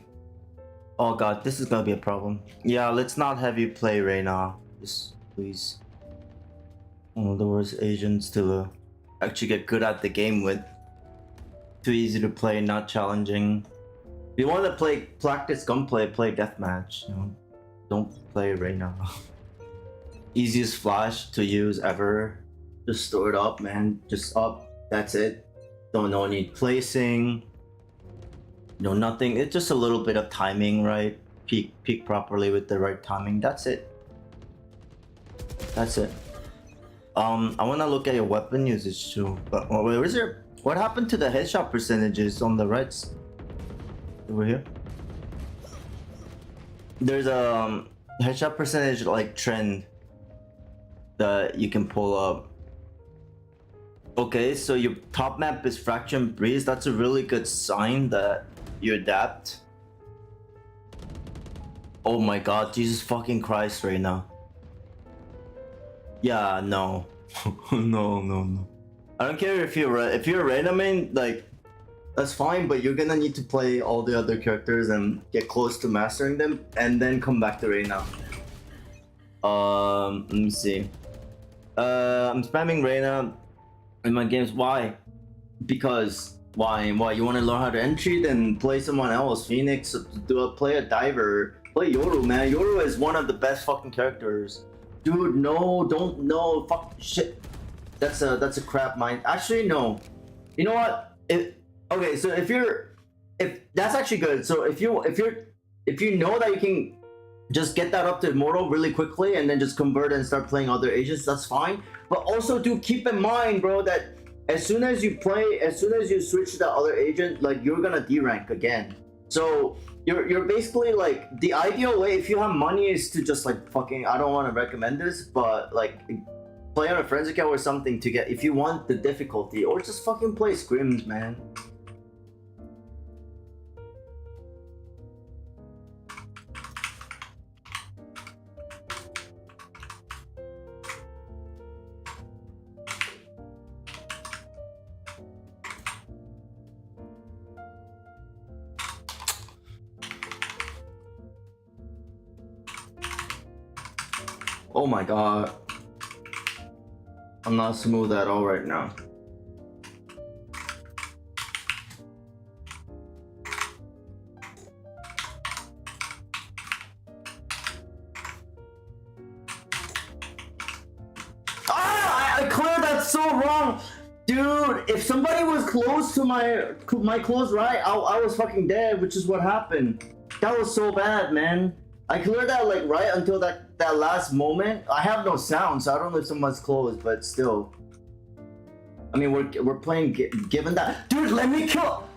Oh god, this is gonna be a problem. Yeah, let's not have you play right now. Just please. One of the worst agents to actually get good at the game with. Too easy to play, not challenging. If you want to play practice gunplay, play deathmatch. You know? Don't play right now. Easiest flash to use ever. Just store it up, man. Just up. That's it. Don't need placing. No, nothing. It's just a little bit of timing, right? Peek properly with the right timing. That's it. That's it. I wanna look at your weapon usage too. But where is your? What happened to the headshot percentages on the right? Over here. There's a headshot percentage like trend that you can pull up. Okay, so your top map is Fraction Breeze. That's a really good sign that you adapt. Oh my god, Jesus fucking Christ right now. Yeah, no. no. I don't care if you're a random main, like, that's fine, but you're gonna need to play all the other characters and get close to mastering them, and then come back to Reyna. Let me see. I'm spamming Reyna in my games. Why? Because why? You want to learn how to entry? Then play someone else. Phoenix, play a diver. Play Yoru, man. Yoru is one of the best fucking characters. Dude, no, don't, no, fuck, shit. That's a crap mind. Actually, no. You know what? Okay, so if that's actually good. So if you know that you can just get that up to immortal really quickly and then just convert and start playing other agents, that's fine. But also do keep in mind, bro, that as soon as you switch to the other agent, like, you're gonna D-rank again. So you're basically like, the ideal way, if you have money, is to just like fucking, I don't want to recommend this, but like play on a friend's account or something to get, if you want the difficulty, or just fucking play scrims, man. Oh my god. I'm not smooth at all right now. I cleared that so wrong. Dude, if somebody was close to my close right, I was fucking dead, which is what happened. That was so bad, man. I cleared that like right until that last moment. I have no sound, so I don't know if someone's close, but still. I mean, we're playing given that. Dude, let me kill.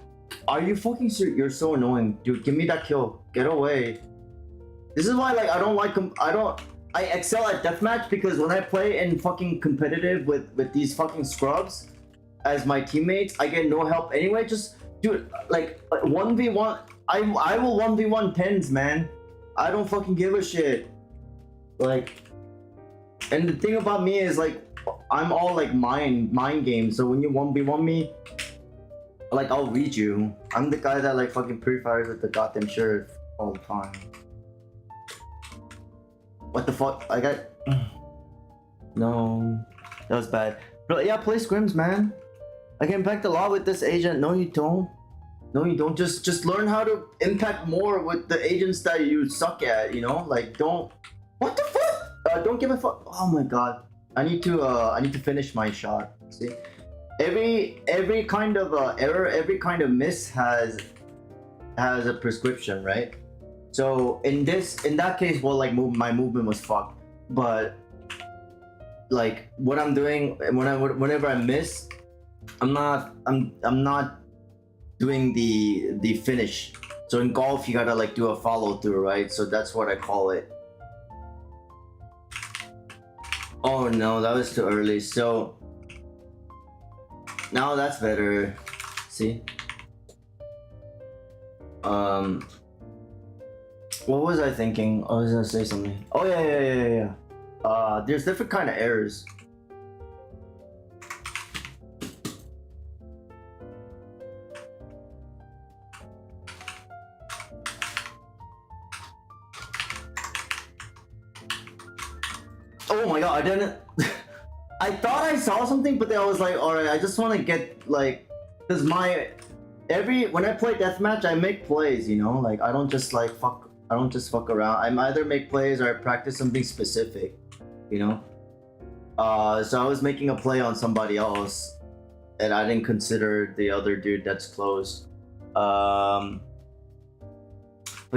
Are you fucking serious? You're so annoying, dude. Give me that kill. Get away. This is why, like, I don't like I excel at deathmatch because when I play in fucking competitive with these fucking scrubs as my teammates, I get no help anyway. Just dude, like 1v1. I will 1v1 tens, man. I don't fucking give a shit. Like, and the thing about me is like I'm all like mind games. So when you 1v1 me, like I'll read you. I'm the guy that like fucking pre-fires with the goddamn sheriff all the time. What the fuck? I got no, that was bad. But yeah, play scrims, man. I can impact a lot with this agent. No, you don't. No, you don't. Just learn how to impact more with the agents that you suck at. You know, like don't. What the fuck? Don't give a fuck. Oh my god. I need to finish my shot. See, every kind of error, every kind of miss has a prescription, right? So in that case, well, like my movement was fucked, but like what I'm doing whenever I miss, I'm not doing the finish. So in golf, you gotta like do a follow through, right? So that's what I call it. Oh no, that was too early. So now that's better. See? What was I thinking? I was gonna say something. Oh yeah. There's different kind of errors. Oh my god, I didn't. I thought I saw something, but then I was like, alright, I just want to get like, because when I play deathmatch, I make plays, you know, like I don't just fuck around. I either make plays or I practice something specific, you know. So I was making a play on somebody else, and I didn't consider the other dude that's close. But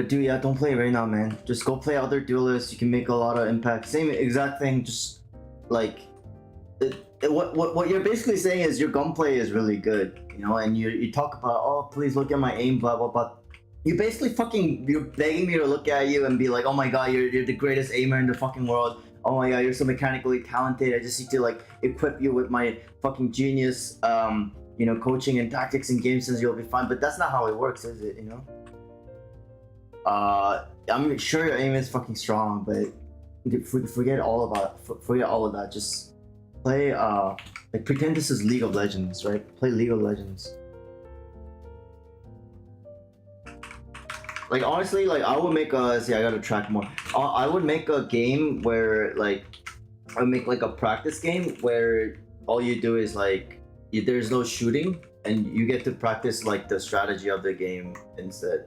dude, yeah, don't play right now, man. Just go play other duelists. You can make a lot of impact. Same exact thing. Just like what you're basically saying is your gunplay is really good, you know. And you talk about, oh, please look at my aim, blah blah blah. You basically you're begging me to look at you and be like, oh my god, you're the greatest aimer in the fucking world. Oh my god, you're so mechanically talented. I just need to like equip you with my fucking genius, you know, coaching and tactics and game sense. You'll be fine. But that's not how it works, is it? You know. I'm sure your aim is fucking strong, but forget all of that. Just play like pretend this is League of Legends, right? Play League of Legends. Like honestly, like I would make I gotta track more. I would make a game where like I would make like a practice game where all you do is like there's no shooting and you get to practice like the strategy of the game instead.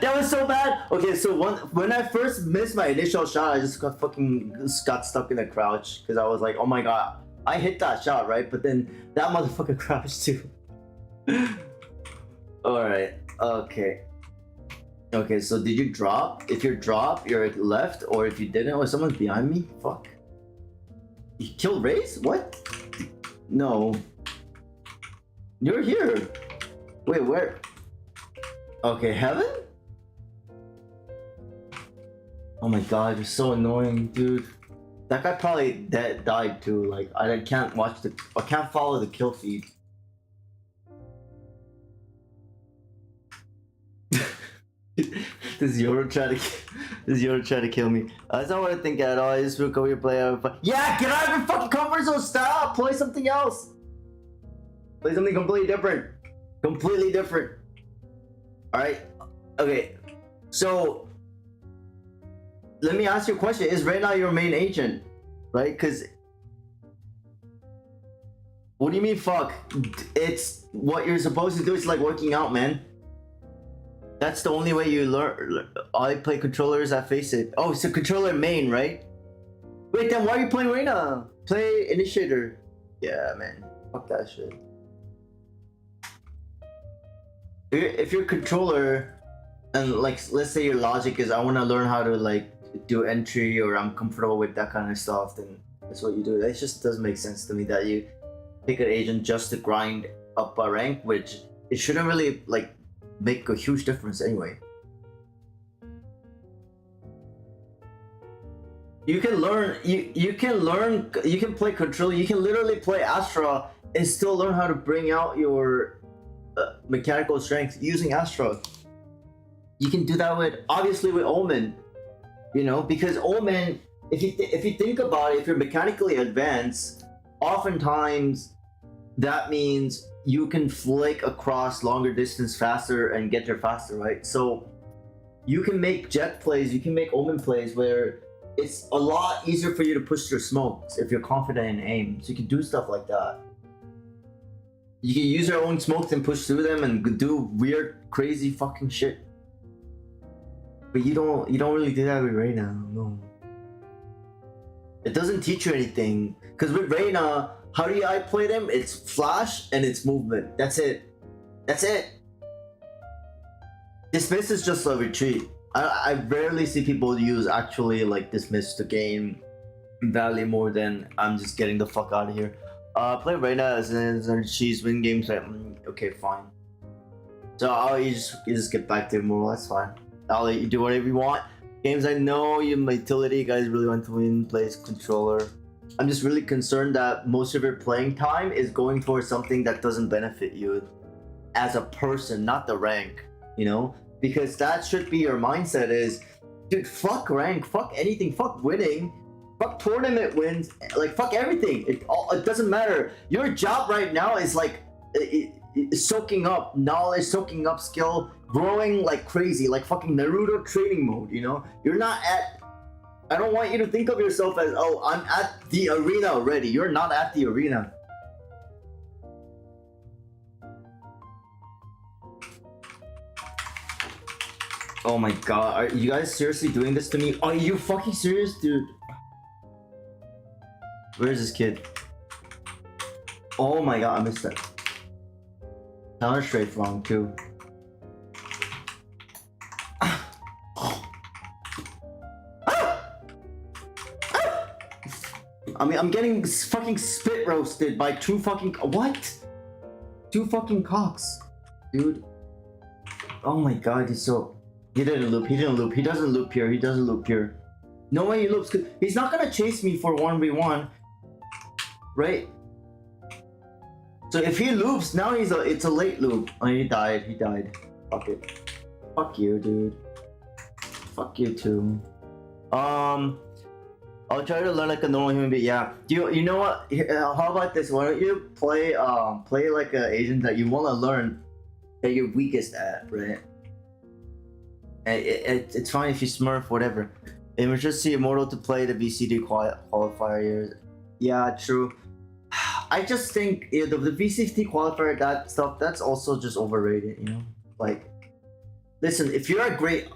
That was so bad. Okay, so when I first missed my initial shot, I just got stuck in a crouch because I was like, oh my god, I hit that shot, right? But then that motherfucker crouched too. All right. Okay. Okay. So did you drop? If you drop, you're left, or if you didn't, or someone's behind me. Fuck. You killed Raze? What? No. You're here. Wait, where? Okay, Heaven? Oh my god, you're so annoying, dude. That guy probably died too. Like I can't follow the kill feed. This Yoro trying to kill me. That's not what I think at all. I just will go here play out. Yeah, get out of your fucking comfort zone. Stop. Play something else. Play something completely different. Completely different. All right. Okay. So let me ask you a question. Is Reyna your main agent? Right? Because what do you mean fuck? It's what you're supposed to do. It's like working out, man. That's the only way you learn. I play controllers that face it. Oh, it's a controller main, right? Wait, then why are you playing Reyna? Play initiator. Yeah, man. Fuck that shit. If you're a controller, and like, let's say your logic is I want to learn how to like do entry, or I'm comfortable with that kind of stuff, then that's what you do. It just doesn't make sense to me that you pick an agent just to grind up a rank, which it shouldn't really like make a huge difference anyway. You can learn, you can play control, you can literally play Astra and still learn how to bring out your mechanical strength using Astra. You can do that with, obviously, with Omen, you know, because Omen, if you think about it, if you're mechanically advanced, oftentimes that means you can flick across longer distance faster and get there faster, right? So you can make jet plays, you can make Omen plays where it's a lot easier for you to push your smokes if you're confident in aim. So you can do stuff like that. You can use your own smokes and push through them and do weird, crazy fucking shit. But you don't really do that with Reyna, no. It doesn't teach you anything. Because with Reyna, how do I play them? It's flash and it's movement. That's it. That's it. Dismiss is just a retreat. I rarely see people use actually like dismiss to gain value more than I'm just getting the fuck out of here. Play Reyna and she's win games like okay, fine. So you just get back to more, that's fine. I'll let you do whatever you want. Games I know you utility, you guys really want to win, plays controller. I'm just really concerned that most of your playing time is going towards something that doesn't benefit you as a person, not the rank, you know? Because that should be your mindset is, dude, fuck rank, fuck anything, fuck winning, fuck tournament wins, like fuck everything. It doesn't matter. Your job right now is like soaking up knowledge, soaking up skill, growing like crazy, like fucking Naruto training mode, you know? You're not at, I don't want you to think of yourself as, oh, I'm at the arena already. You're not at the arena. Oh my god, are you guys seriously doing this to me? Are you fucking serious, dude? Where's this kid? Oh my god, I missed that. Counter strafe wrong too. I mean, I'm getting fucking spit roasted by two fucking what? Two fucking cocks, dude. Oh my god, he's so. He didn't loop. He didn't loop. He doesn't loop here. He doesn't loop here. No way he loops. He's not gonna chase me for 1v1, right? So if he loops now, it's a late loop. Oh, he died. He died. Fuck it. Fuck you, dude. Fuck you too. I'll try to learn like a normal human being. Yeah. You know what? How about this? Why don't you play like an agent that you want to learn that you're weakest at, right? It's fine if you smurf, whatever. And we're just see Immortal to play the VCD qualifier years. Yeah, true. I just think the VCT qualifier, that stuff, that's also just overrated, you know? Like, listen, if you're a great...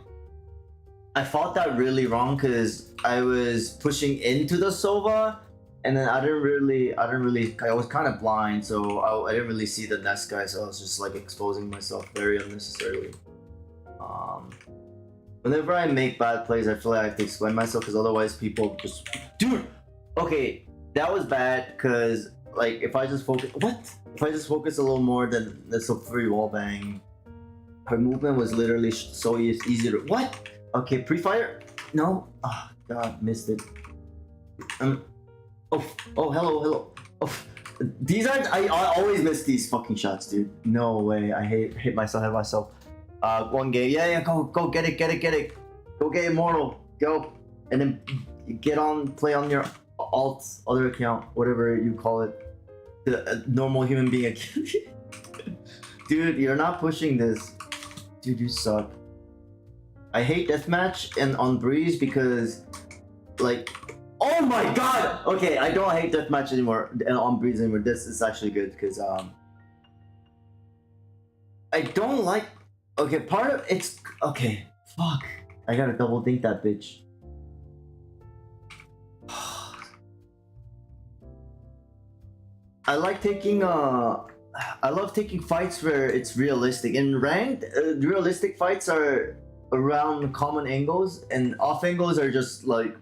I fought that really wrong because I was pushing into the Sova and then I was kind of blind, so I didn't really see the next guy, so I was just like exposing myself very unnecessarily. Whenever I make bad plays, I feel like I have to explain myself because otherwise people just... Dude! Okay, that was bad because, like, if I just focus... What? If I just focus a little more, then that's a free wall bang. Her movement was literally so easy to... What? Okay, pre-fire? No? Oh, God, missed it. Oh, hello. Oh, these are... I always miss these fucking shots, dude. No way. I hate myself. One game. Yeah, go get it. Go get Immortal. Go. And then play on your other account, whatever you call it. The normal human being account. Dude, you're not pushing this. Dude, you suck. I hate deathmatch and on Breeze because, like, oh my god! Okay, I don't hate deathmatch anymore and on Breeze anymore. This is actually good because I don't like. Okay, part of it's okay. Fuck, I gotta double think that bitch. I like taking I love taking fights where it's realistic. In ranked, realistic fights are around common angles, and off angles are just like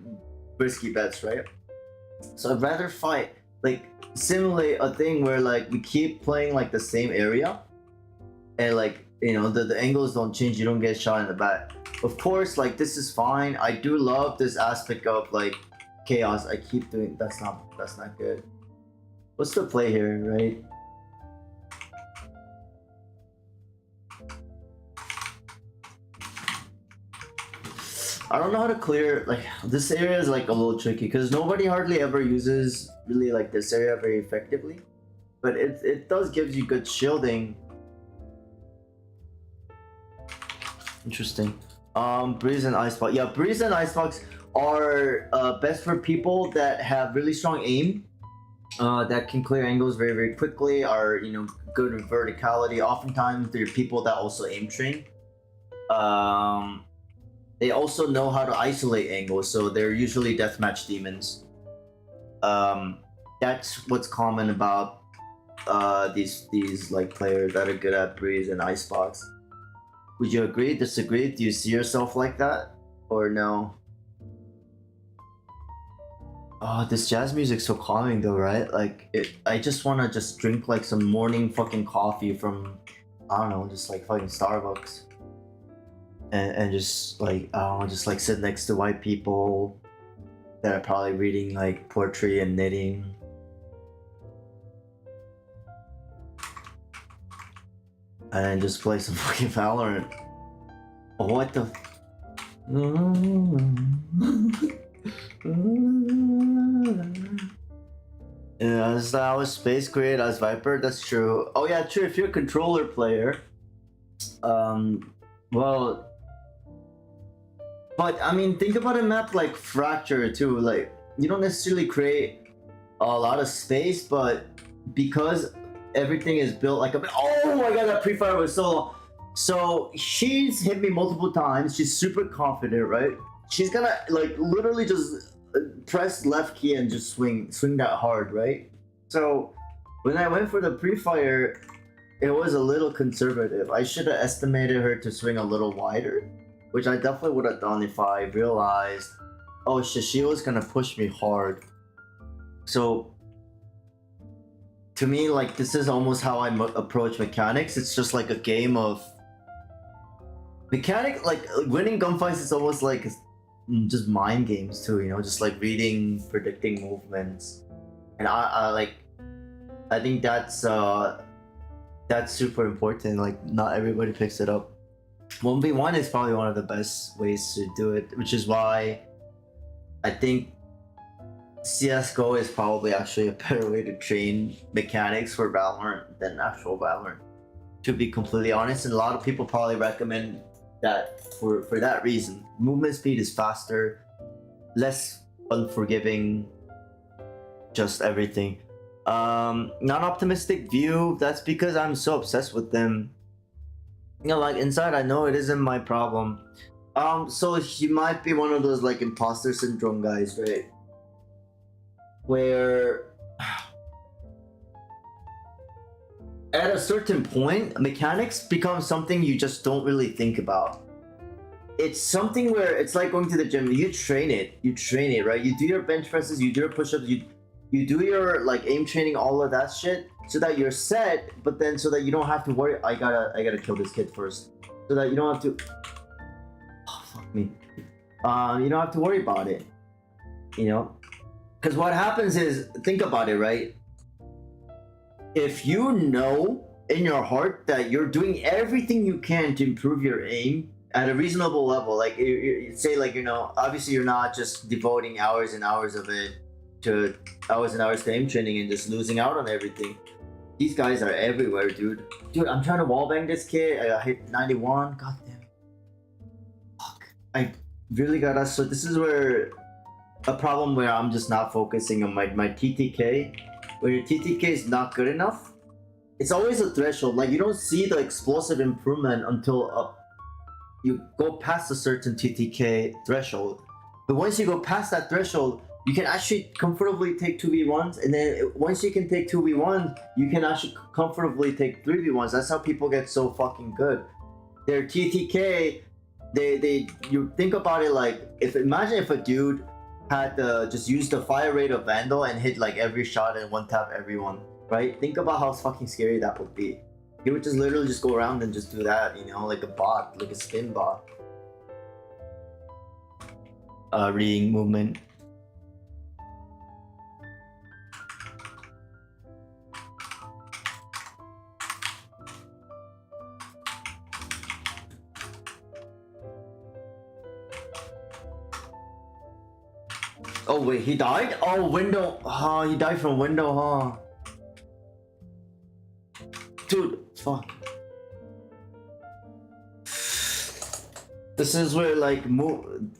risky bets, right? So I'd rather fight like simulate a thing where like we keep playing like the same area, and like you know the angles don't change. You don't get shot in the back. Of course, like this is fine. I do love this aspect of like chaos. I keep doing that's not good. What's the play here, right? I don't know how to clear, like, this area is like a little tricky because nobody hardly ever uses really like this area very effectively, but it does gives you good shielding. Interesting. Breeze and Icebox. Yeah, Breeze and Icebox are best for people that have really strong aim, that can clear angles very, very quickly, are, you know, good with verticality. Oftentimes, they're people that also aim train. They also know how to isolate angles, so they're usually deathmatch demons. That's what's common about these like players that are good at Breeze and Icebox. Would you agree, disagree? Do you see yourself like that, or no? Oh, this jazz music's so calming though, right? Like, I just wanna just drink like some morning fucking coffee from, I don't know, just like fucking Starbucks. And just like, just like sit next to white people that are probably reading like poetry and knitting. And just play some fucking Valorant. Oh, what the? Yeah, that was Space Grid as Viper, that's true. Oh yeah, true, if you're a controller player, well, but I mean, think about a map like Fracture too. Like, you don't necessarily create a lot of space, but because everything is built like a, oh my god, that pre-fire was so long. So she's hit me multiple times. She's super confident, right? She's gonna like literally just press left key and just swing that hard, right? So when I went for the pre-fire, it was a little conservative. I should have estimated her to swing a little wider, which I definitely would have done if I realized, oh shit, she was gonna push me hard. So to me, like, this is almost how I approach mechanics. It's just like a game of mechanic. Like winning gunfights is almost like just mind games too, you know, just like reading, predicting movements. And I think that's super important. Like, not everybody picks it up. 1v1 is probably one of the best ways to do it, which is why I think CSGO is probably actually a better way to train mechanics for Valorant than actual Valorant, to be completely honest. And a lot of people probably recommend that for that reason. Movement speed is faster, less unforgiving, just everything. Non-optimistic view, that's because I'm so obsessed with them. You know, like, inside I know it isn't my problem. So he might be one of those like imposter syndrome guys, right? Where at a certain point, mechanics become something you just don't really think about. It's something where it's like going to the gym. You train it, right? You do your bench presses, you do your push-ups, you do your like aim training, all of that shit, so that you're set. But then so that you don't have to worry. I gotta kill this kid first, so that you don't have to. Oh, fuck me. You don't have to worry about it. You know, because what happens is, think about it, right? If you know in your heart that you're doing everything you can to improve your aim at a reasonable level, like you say, like, you know, obviously you're not just devoting hours and hours of it to hours and hours to aim training and just losing out on everything. These guys are everywhere, dude. Dude, I'm trying to wallbang this kid. I hit 91. God damn. Fuck. I really gotta. So this is where a problem where I'm just not focusing on my TTK. When your TTK is not good enough, it's always a threshold. Like, you don't see the explosive improvement until you go past a certain TTK threshold. But once you go past that threshold, you can actually comfortably take 2v1s, and then once you can take 2v1s, you can actually comfortably take 3v1s. That's how people get so fucking good. Their TTK, you think about it like, imagine if a dude had to just use the fire rate of Vandal and hit like every shot and one tap everyone, right? Think about how fucking scary that would be. He would just literally just go around and just do that, you know, like a bot, like a spin bot. Reading movement. Oh wait, he died? Oh, window. Oh, he died from window, huh? Dude, fuck. This is where like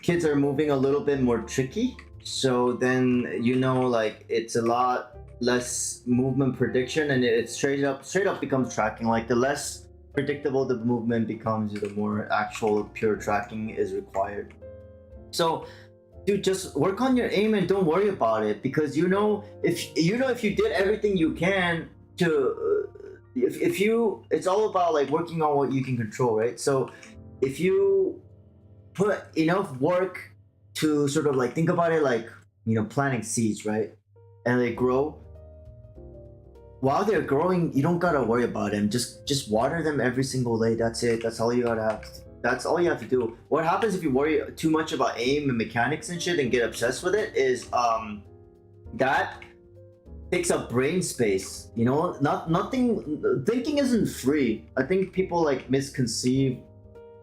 kids are moving a little bit more tricky. So then, you know, like it's a lot less movement prediction, and it straight up becomes tracking. Like the less predictable the movement becomes, the more actual pure tracking is required. So dude, just work on your aim and don't worry about it, because you know if you did everything you can to if you, it's all about like working on what you can control, right? So if you put enough work to sort of like think about it like, you know, planting seeds, right? And they grow. While they're growing, you don't gotta worry about them. Just water them every single day. That's it. That's all you gotta have. That's all you have to do. What happens if you worry too much about aim and mechanics and shit and get obsessed with it is that takes up brain space. You know, nothing. Thinking isn't free. I think people like misconceive,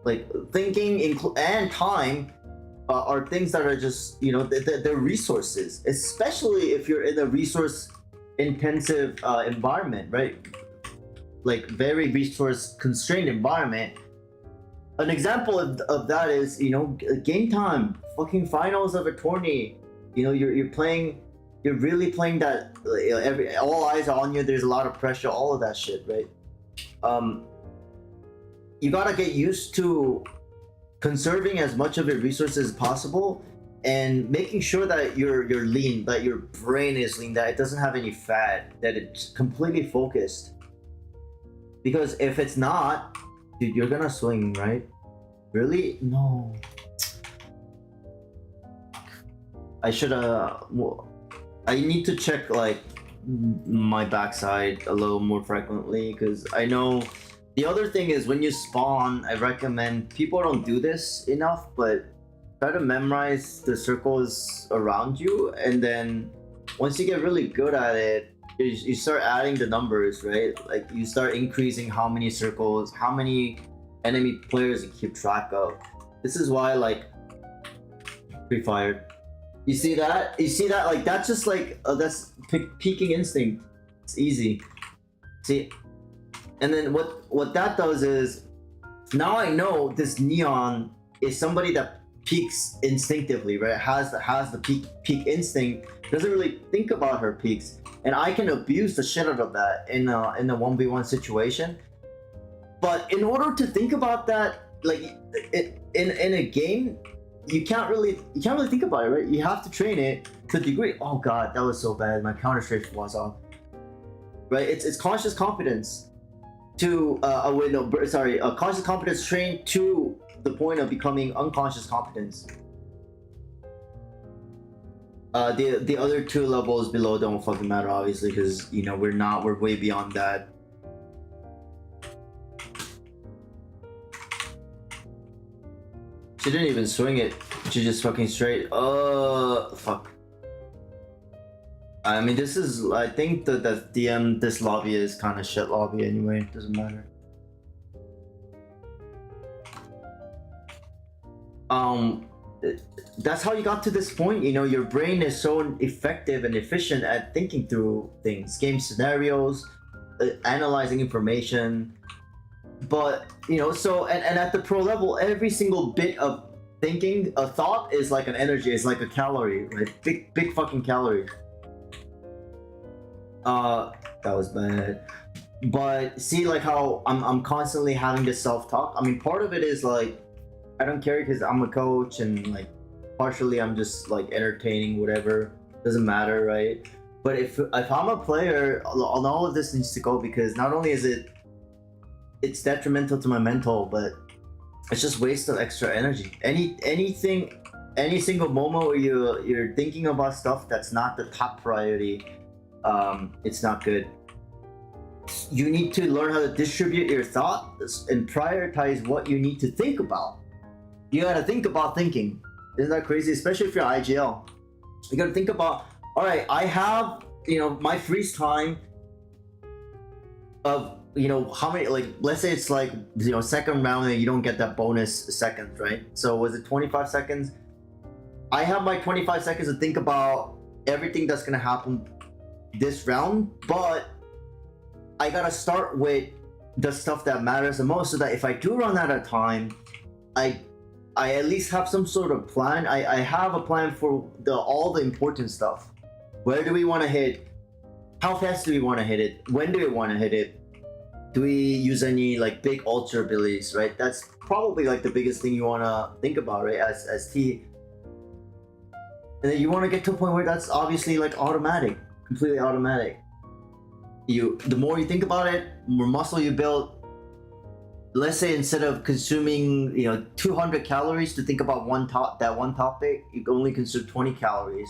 like thinking and time are things that are just, you know, they're resources. Especially if you're in a resource-intensive environment, right? Like very resource-constrained environment. An example of that is, you know, game time, fucking finals of a tourney. You know, you're really playing that. You know, all eyes are on you. There's a lot of pressure. All of that shit, right? You gotta get used to conserving as much of your resources as possible, and making sure that you're lean, that your brain is lean, that it doesn't have any fat, that it's completely focused. Because if it's not, dude, you're gonna swing, right? Really? No. I should I need to check like my backside a little more frequently, because I know the other thing is when you spawn, I recommend, people don't do this enough, but try to memorize the circles around you, and then once you get really good at it, you start adding the numbers, right? Like you start increasing how many circles, how many enemy players you keep track of. This is why like pre-fired. You see that? Like that's just like that's peaking instinct. It's easy. See, and then what that does is, now I know this Neon is somebody that peaks instinctively, right? Has the peak instinct. Doesn't really think about her peaks, and I can abuse the shit out of that in a 1v1 situation. But in order to think about that, like in a game, you can't really think about it, right? You have to train it to a degree. Oh god, that was so bad. My counter strafe was off. Right? It's conscious competence to conscious competence trained to the point of becoming unconscious competence. The other two levels below don't fucking matter, obviously, because you know we're way beyond that. She didn't even swing it. She just fucking straight. Fuck. I mean, this is. I think that this lobby is kind of shit lobby anyway. Doesn't matter. That's how you got to this point. You know, your brain is so effective and efficient at thinking through things, game scenarios, analyzing information. But you know, so and at the pro level, every single bit of thinking, a thought is like an energy, it's like a calorie, right? Big fucking calorie. That was bad. But see, like how I'm constantly having this self-talk. I mean, part of it is like I don't care because I'm a coach, and like partially I'm just like entertaining, whatever, doesn't matter, right? But if I'm a player, all of this needs to go, because not only is it's detrimental to my mental, but it's just waste of extra energy. Anything any single moment where you're thinking about stuff that's not the top priority, it's not good. You need to learn how to distribute your thoughts and prioritize what you need to think about. You gotta think about thinking. Isn't that crazy? Especially if you're IGL. You gotta think about, all right, I have, my freeze time of, how many, like, let's say it's like, second round and you don't get that bonus seconds, right? So was it 25 seconds? I have my 25 seconds to think about everything that's gonna happen this round, but I gotta start with the stuff that matters the most, so that if I do run out of time, I at least have some sort of plan. I have a plan for all the important stuff. Where do we want to hit? How fast do we want to hit it? When do we want to hit it? Do we use any like big ultra abilities, right? That's probably like the biggest thing you want to think about, right? As T. And then you want to get to a point where that's obviously like automatic, completely automatic. The more you think about it, more muscle you build. Let's say instead of consuming 200 calories to think about that one topic, you can only consume 20 calories,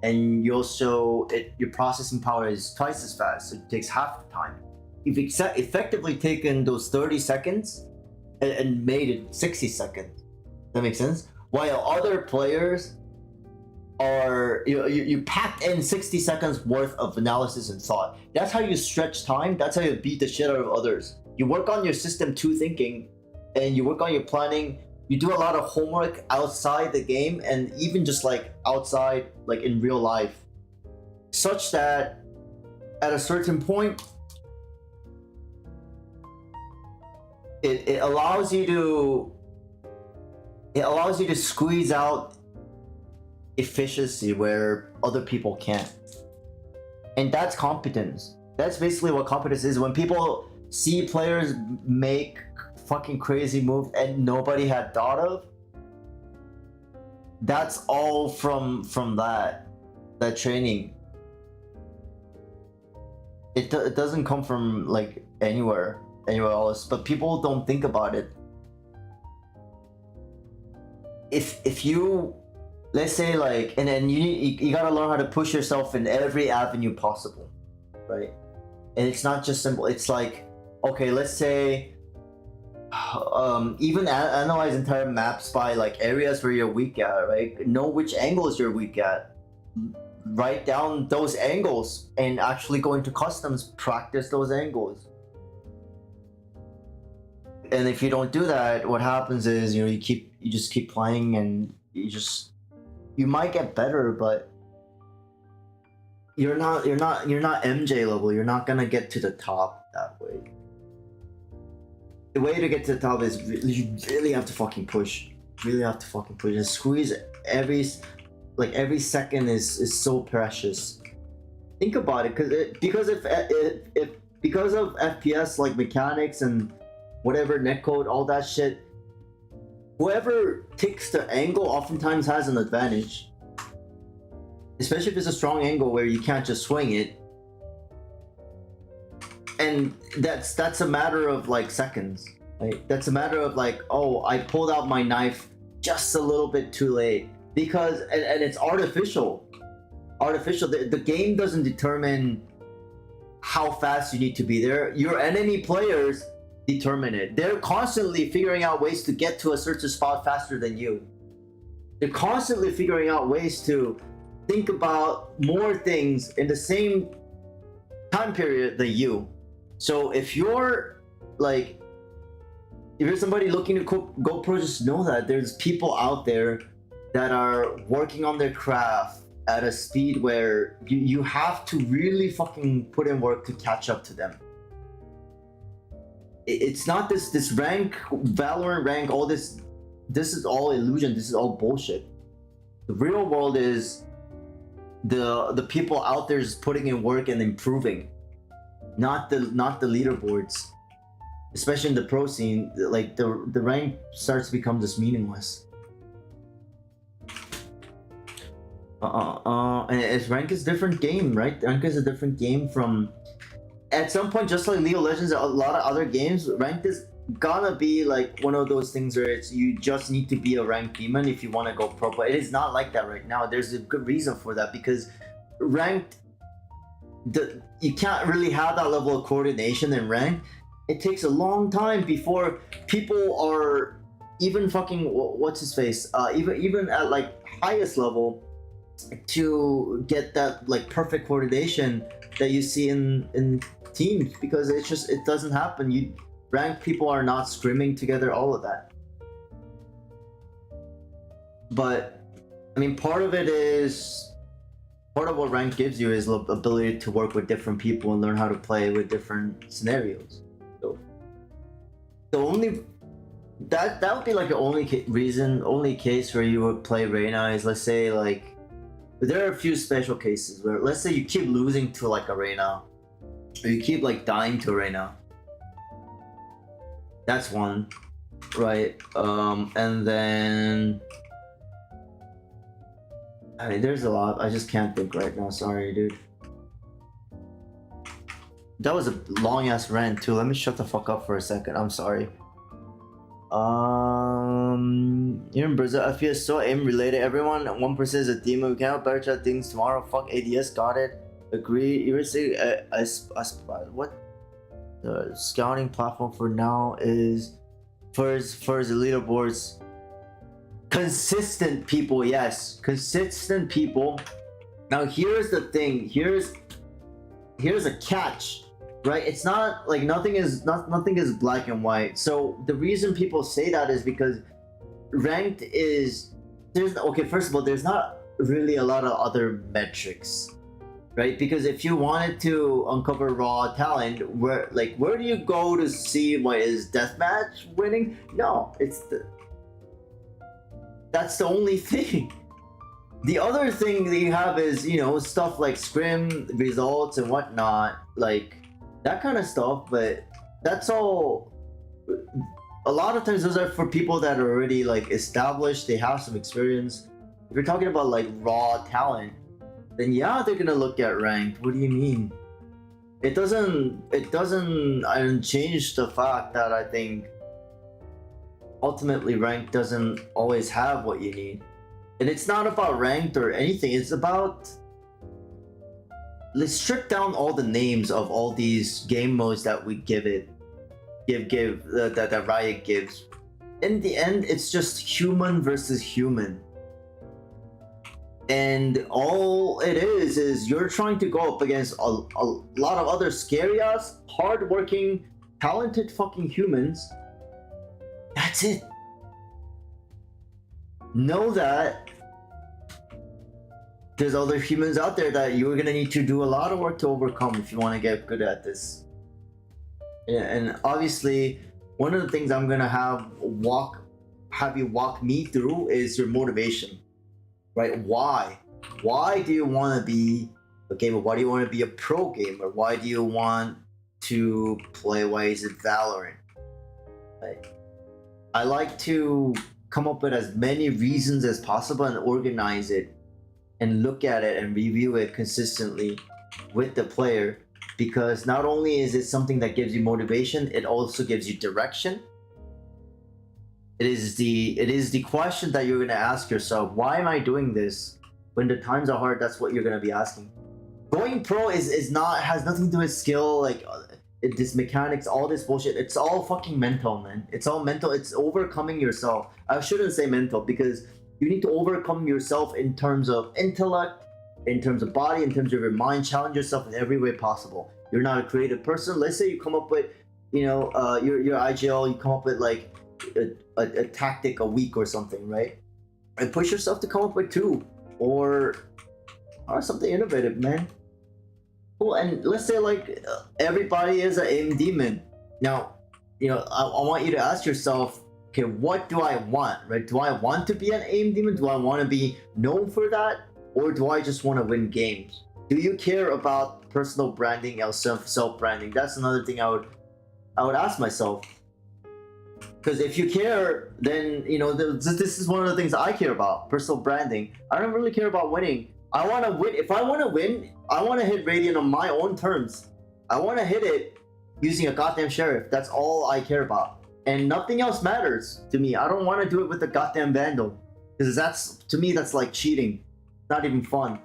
and you also your processing power is twice as fast, so it takes half the time. You've effectively taken those 30 seconds and made it 60 seconds. That makes sense? While other players are you pack in 60 seconds worth of analysis and thought. That's how you stretch time. That's how you beat the shit out of others. You work on your system 2 thinking, and you work on your planning. You do a lot of homework outside the game, and even just like outside, like in real life, such that at a certain point it allows you to squeeze out efficiency where other people can't. And that's competence. That's basically what competence is. When people see players make fucking crazy moves and nobody had thought of, that's all from that training. It doesn't come from like anywhere else, but people don't think about it. If you, let's say like, and then you gotta learn how to push yourself in every avenue possible, right? And it's not just simple. It's like, okay, let's say even analyze entire maps by like areas where you're weak at, right? Know which angles you're weak at, write down those angles, and actually go into customs, practice those angles. And if you don't do that, what happens is you just keep playing, and you might get better, but you're not MJ level. You're not gonna get to the top that way. The way to get to the top is you really have to fucking push. Really have to fucking push and squeeze it. Every second is so precious. Think about it, because of FPS like mechanics and whatever netcode, all that shit. Whoever takes the angle oftentimes has an advantage. Especially if it's a strong angle where you can't just swing it. And that's a matter of like seconds. Right? That's a matter of like, oh, I pulled out my knife just a little bit too late. Because, and it's artificial. The game doesn't determine how fast you need to be there. Your enemy players determine it. They're constantly figuring out ways to get to a certain spot faster than you. They're constantly figuring out ways to think about more things in the same time period than you. So if you're somebody looking to go pro, just know that there's people out there that are working on their craft at a speed where you have to really fucking put in work to catch up to them. It's not this rank, Valorant rank, all this is all illusion. This is all bullshit. The real world is the people out there just putting in work and improving, not the leaderboards. Especially in the pro scene, like the rank starts to become just meaningless. And rank is a different game, right? Rank is a different game from. At some point, just like League of Legends, a lot of other games, ranked is gonna be like one of those things where it's you just need to be a ranked demon if you want to go pro, but it is not like that right now. There's a good reason for that, because ranked, you can't really have that level of coordination in ranked. It takes a long time before people are even fucking what's his face, even at like highest level, to get that like perfect coordination that you see in teams, because it doesn't happen. Ranked people are not scrimming together, all of that. But I mean, part of what ranked gives you is the ability to work with different people and learn how to play with different scenarios. So the only that would be like the only case where you would play Reyna is, let's say, like, there are a few special cases where, let's say you keep losing to like a Reyna, or you keep like dying to Reyna. That's one, right? And then I mean, there's a lot. I just can't think right now. Sorry, dude. That was a long ass rant too. Let me shut the fuck up for a second. I'm sorry. Here in Brazil, I feel so aim related. Everyone, 1% is a demon. We cannot better chat things tomorrow. Fuck ADS, got it. Agree. You were saying, what? The scouting platform for now is for his leaderboards. Consistent people, yes, consistent people. Now here's the thing. Here's a catch, right? It's not like nothing is black and white. So the reason people say that is because ranked is first of all, there's not really a lot of other metrics, right? Because if you wanted to uncover raw talent, where do you go to see what is deathmatch winning? No, that's the only thing. The other thing that you have is, stuff like scrim results and whatnot, like that kind of stuff, but that's all. A lot of times those are for people that are already like established, they have some experience. If you're talking about like raw talent, then yeah, they're gonna look at ranked. What do you mean? It doesn't change the fact that I think ultimately ranked doesn't always have what you need. And it's not about ranked or anything, it's about, let's strip down all the names of all these game modes that we that Riot gives. In the end, it's just human versus human. And all it is you're trying to go up against a lot of other scary ass, hardworking, talented fucking humans. That's it. Know that there's other humans out there that you're gonna need to do a lot of work to overcome if you want to get good at this. Yeah, and obviously, one of the things I'm gonna have you walk me through is your motivation, right? Why do you want to be a gamer? Why do you want to be a pro gamer? Why do you want to play? Why is it Valorant? Right? I like to come up with as many reasons as possible and organize it and look at it and review it consistently with the player, because not only is it something that gives you motivation, it also gives you direction. It is the question that you're going to ask yourself, why am I doing this? When the times are hard, that's what you're going to be asking. Going pro has nothing to do with skill, like this mechanics, all this bullshit. It's all fucking mental, man. It's all mental. It's overcoming yourself. I shouldn't say mental, because you need to overcome yourself in terms of intellect, in terms of body, in terms of your mind. Challenge yourself in every way possible. You're not a creative person. Let's say you come up with, your IGL, you come up with like a tactic a week or something, right? And push yourself to come up with 2 or something innovative, man. Cool. And let's say like everybody is an aim demon. Now, I want you to ask yourself, okay, what do I want, right? Do I want to be an aim demon? Do I want to be known for that? Or do I just want to win games? Do you care about personal branding or self-branding? That's another thing I would ask myself. Because if you care, then, this is one of the things I care about, personal branding. I don't really care about winning. I want to win. If I want to win, I want to hit Radiant on my own terms. I want to hit it using a goddamn sheriff. That's all I care about. and nothing else matters to me. I don't want to do it with the goddamn vandal, because that's, to me, that's like cheating. Not even fun.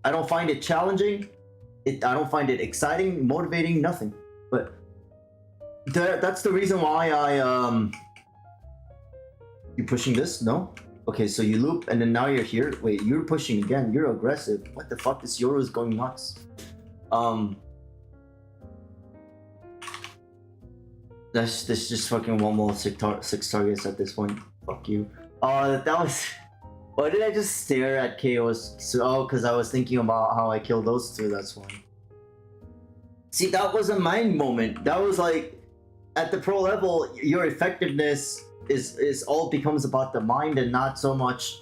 I don't find it challenging. I don't find it exciting, motivating, nothing. But that's the reason why you pushing this? No? Okay, so you loop and then now you're here. Wait, you're pushing again. You're aggressive. What the fuck? This Yoro is going nuts. That's just fucking one more six targets at this point. Fuck you. That was. Why did I just stare at KOs? Oh, because I was thinking about how I killed those two. That's why. See, that was a mind moment. That was like, at the pro level, your effectiveness is all becomes about the mind and not so much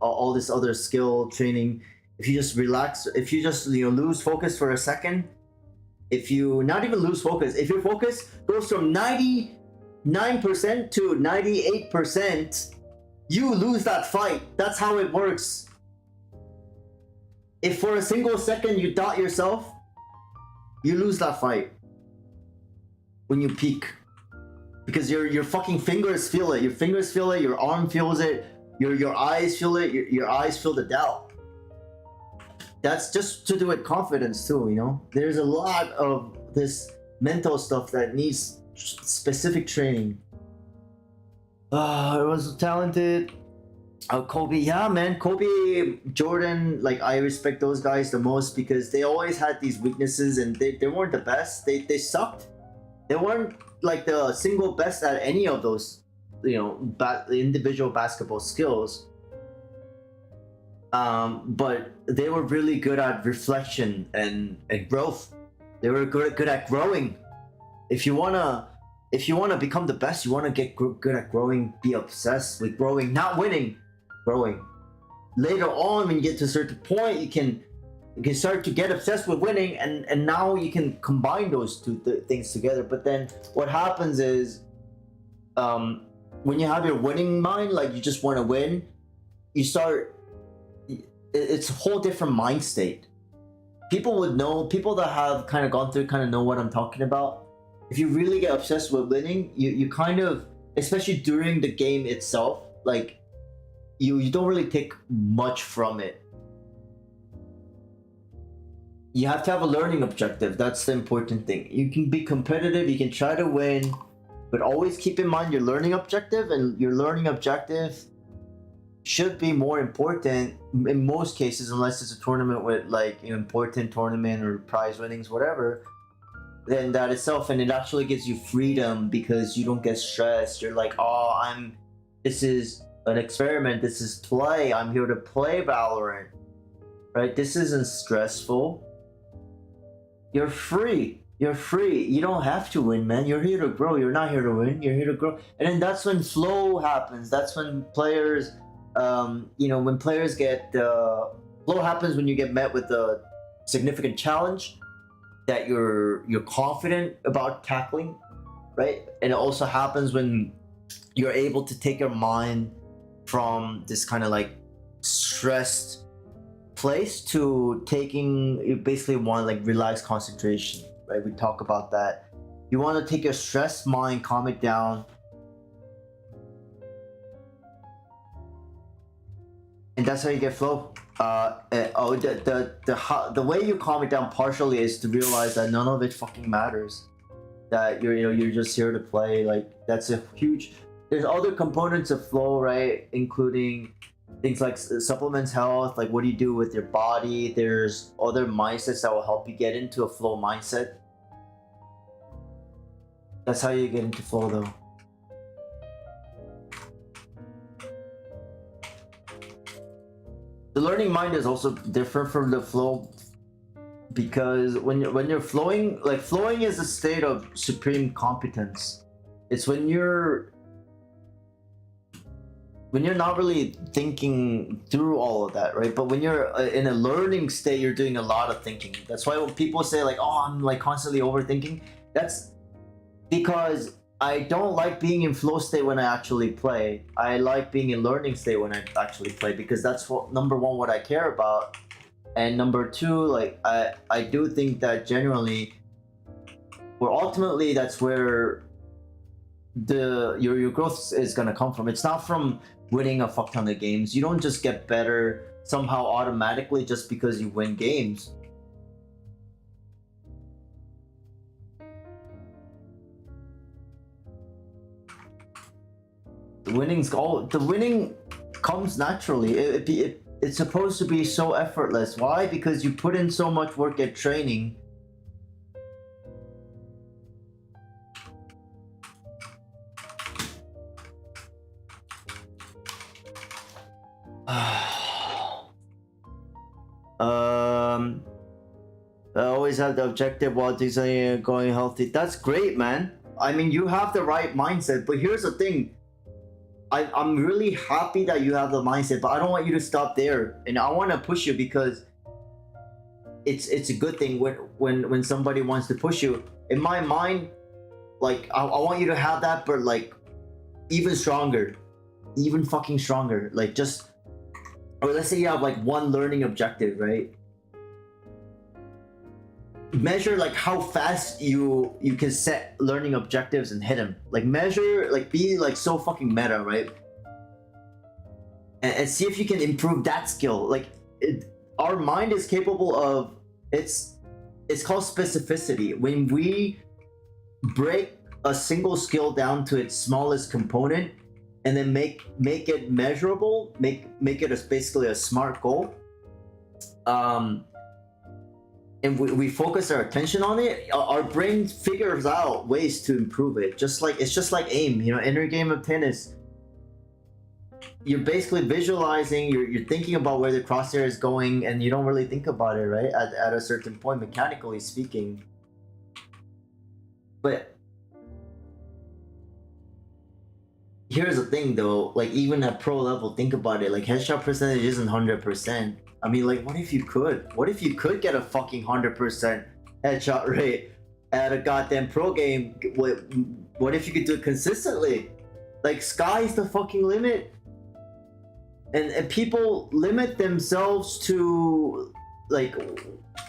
all this other skill training. If you just relax, if you just lose focus for a second, if you not even lose focus, if your focus goes from 99% to 98%, you lose that fight. That's how it works. If for a single second you doubt yourself, you lose that fight when you peak. Because your fucking fingers feel it. Your fingers feel it, your arm feels it, your eyes feel it, your eyes feel the doubt. That's just to do with confidence too, There's a lot of this mental stuff that needs specific training. It was talented. Kobe, yeah, man. Kobe, Jordan, like, I respect those guys the most because they always had these weaknesses and they weren't the best. They sucked. They weren't like the single best at any of those, individual basketball skills. But they were really good at reflection and growth. They were good at growing. If you wanna become the best, you wanna get good at growing. Be obsessed with growing, not winning, growing. Later on, when you get to a certain point, you can start to get obsessed with winning, and now you can combine those two things together. But then what happens is, when you have your winning mind, like you just want to win, it's a whole different mind state. People that have kind of gone through kind of know what I'm talking about. If you really get obsessed with winning, you kind of, especially during the game itself, like you don't really take much from it. You have to have a learning objective. That's the important thing. You can be competitive, you can try to win, but always keep in mind your learning objective, and your learning objective should be more important in most cases, unless it's a tournament with like important tournament or prize winnings, whatever, than that itself. And it actually gives you freedom because you don't get stressed. You're like, this is an experiment, this is play, I'm here to play Valorant, right? This isn't stressful. You're free. You don't have to win, man. You're here to grow. You're not here to win. You're here to grow. And then that's when flow happens. That's when players, when players get flow happens when you get met with a significant challenge that you're confident about tackling, right? And it also happens when you're able to take your mind from this kind of like stressed place to you basically want like relaxed concentration, right? We talk about that. You want to take your stressed mind, calm it down, and that's how you get flow. The way you calm it down partially is to realize that none of it fucking matters. That you're just here to play. Like, that's a huge. There's other components of flow, right? Including things like supplements, health, like what do you do with your body. There's other mindsets that will help you get into a flow mindset. That's how you get into flow, though. The learning mind is also different from the flow, because when you're flowing, like flowing is a state of supreme competence. It's when you're not really thinking through all of that, right? But when you're in a learning state, you're doing a lot of thinking. That's why when people say like, oh, I'm like constantly overthinking, that's because I don't like being in flow state when I actually play. I like being in learning state when I actually play, because that's what, number one, what I care about. And number two, like I do think that generally, or ultimately, that's where your growth is gonna come from. It's not from winning a fuck ton of games. You don't just get better somehow automatically just because you win games. The winning comes naturally. It's supposed to be so effortless. Why? Because you put in so much work at training. I always have the objective while designing going healthy. That's great, man. I mean, you have the right mindset, but here's the thing. I'm really happy that you have the mindset, but I don't want you to stop there. And I want to push you because it's a good thing when somebody wants to push you. In my mind, like I want you to have that, but like even stronger, even fucking stronger. Like just, or let's say you have like one learning objective, right? Measure like how fast you can set learning objectives and hit them. Like measure, like be like so fucking meta, right? And see if you can improve that skill. Like our mind is capable of, it's called specificity. When we break a single skill down to its smallest component and then make it measurable, make it basically a SMART goal, and we focus our attention on it, our brain figures out ways to improve it. It's just like aim, you know, in your game of tennis, you're basically visualizing, you're thinking about where the crosshair is going, and you don't really think about it, right? At a certain point, mechanically speaking. But here's the thing though, like even at pro level, think about it, like headshot percentage isn't 100%. I mean, like, what if you could? What if you could get a fucking 100% headshot rate at a goddamn pro game? What if you could do it consistently? Like, sky's the fucking limit. And people limit themselves to, like,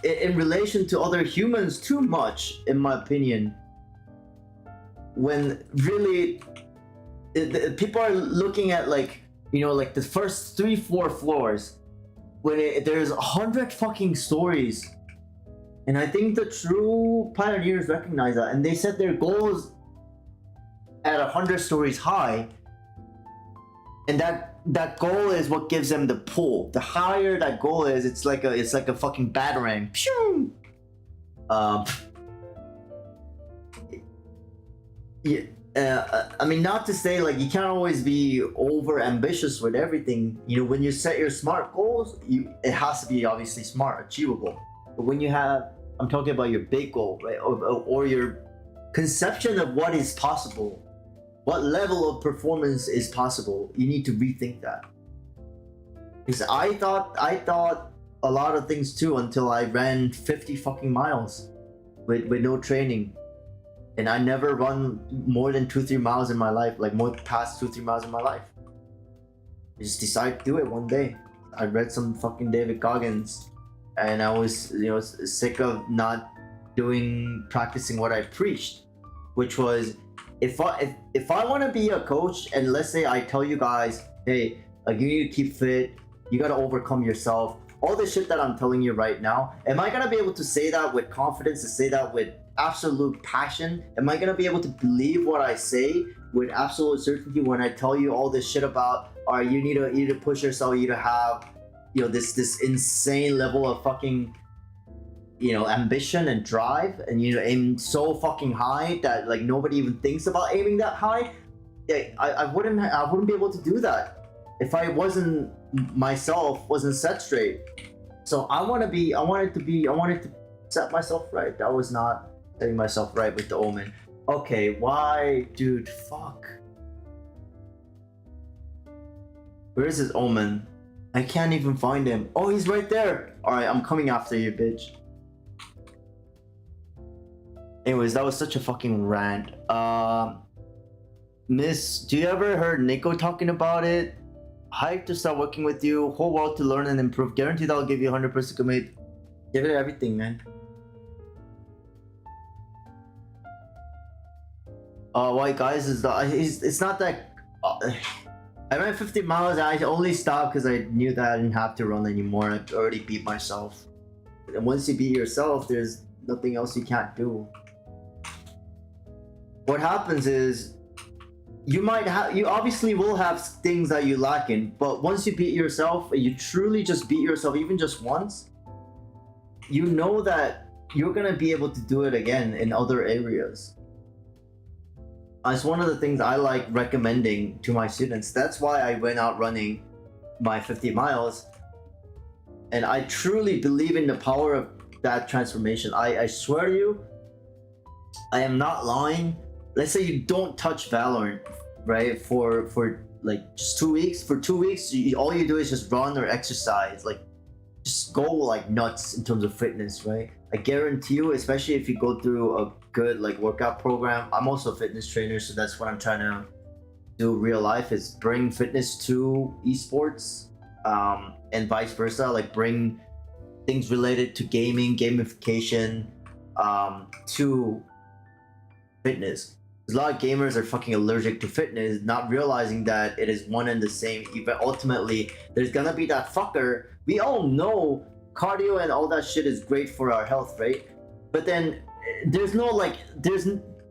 in relation to other humans too much, in my opinion. When really, people are looking at, like, you know, like the first 3-4 floors. When there's 100 fucking stories, and I think the true pioneers recognize that, and they set their goals at 100 stories high, and that goal is what gives them the pull. The higher that goal is, it's like a fucking batarang. Pew! Yeah. I mean, not to say like you can't always be over ambitious with everything. You know, when you set your SMART goals, it has to be obviously smart, achievable. But when you have, I'm talking about your big goal, right, or your conception of what is possible, what level of performance is possible, you need to rethink that. Because I thought a lot of things too until I ran 50 fucking miles with no training. And I never run more than 2-3 miles in my life, like more past 2-3 miles in my life. I just decided to do it one day. I read some fucking David Goggins, and I was, you know, sick of not practicing what I preached, which was, if I want to be a coach, and let's say I tell you guys, hey, like you need to keep fit, you got to overcome yourself, all the shit that I'm telling you right now, am I gonna be able to say that with confidence, to say that with absolute passion? Am I gonna be able to believe what I say with absolute certainty when I tell you all this shit about, all right, you need to push yourself, you need to have, you know, this insane level of fucking, you know, ambition and drive, and you know, aim so fucking high that like nobody even thinks about aiming that high? I wouldn't be able to do that if I wasn't set straight. So I wanted to set myself right. That was not setting myself right with the Omen. Okay, why, dude? Fuck. Where is his Omen? I can't even find him. Oh, he's right there. All right, I'm coming after you, bitch. Anyways, that was such a fucking rant. Miss, do you ever heard Nico talking about it? Hyped to start working with you. Whole world to learn and improve. Guaranteed I'll give you 100% commit. Give it everything, man. Why guys is it's not that I ran 50 miles and I only stopped because I knew that I didn't have to run anymore. I already beat myself. And once you beat yourself, there's nothing else you can't do. What happens is you obviously will have things that you lack in, but once you beat yourself, you truly just beat yourself even just once, you know that you're gonna be able to do it again in other areas. It's one of the things I like recommending to my students. That's why I went out running my 50 miles. And I truly believe in the power of that transformation. I swear to you, I am not lying. Let's say you don't touch Valorant, right? For like just 2 weeks. For 2 weeks, all you do is just run or exercise. Like, just go like nuts in terms of fitness, right? I guarantee you, especially if you go through a good like workout program. I'm also a fitness trainer, so that's what I'm trying to do real life, is bring fitness to esports, and vice versa. Like bring things related to gaming, gamification, to fitness. A lot of gamers are fucking allergic to fitness, not realizing that it is one and the same. But ultimately, there's gonna be that fucker. We all know cardio and all that shit is great for our health, right? But then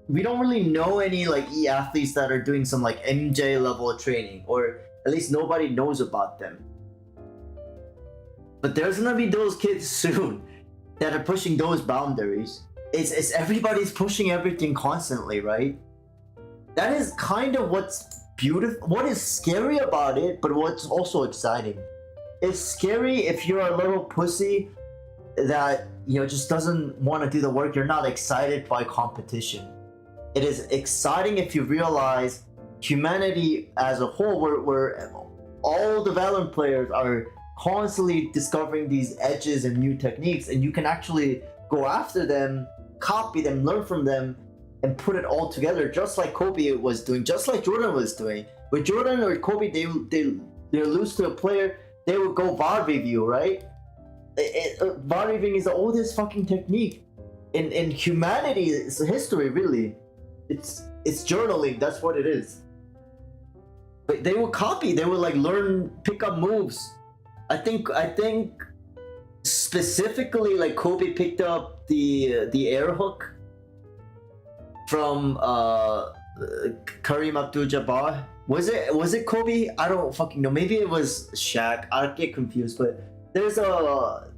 we don't really know any like e-athletes that are doing some like MJ level of training, or at least nobody knows about them. But there's gonna be those kids soon that are pushing those boundaries. It's everybody's pushing everything constantly, right? That is kind of what's beautiful, what is scary about it, but what's also exciting. It's scary if you're a little pussy that, you know, just doesn't want to do the work. You're not excited by competition. It is exciting if you realize humanity as a whole, where all the Valorant players are constantly discovering these edges and new techniques, and you can actually go after them, copy them, learn from them, and put it all together, just like Kobe was doing, just like Jordan was doing. With Jordan or Kobe, they lose to a player, they would go VAR review, right? VAR reviewing is the oldest fucking technique in humanity's history, really. It's journaling, that's what it is. But they would copy, they would like learn, pick up moves. I think specifically like Kobe picked up the air hook from Kareem Abdul-Jabbar. Was it Kobe? I don't fucking know. Maybe it was Shaq. I get confused, but there's a lot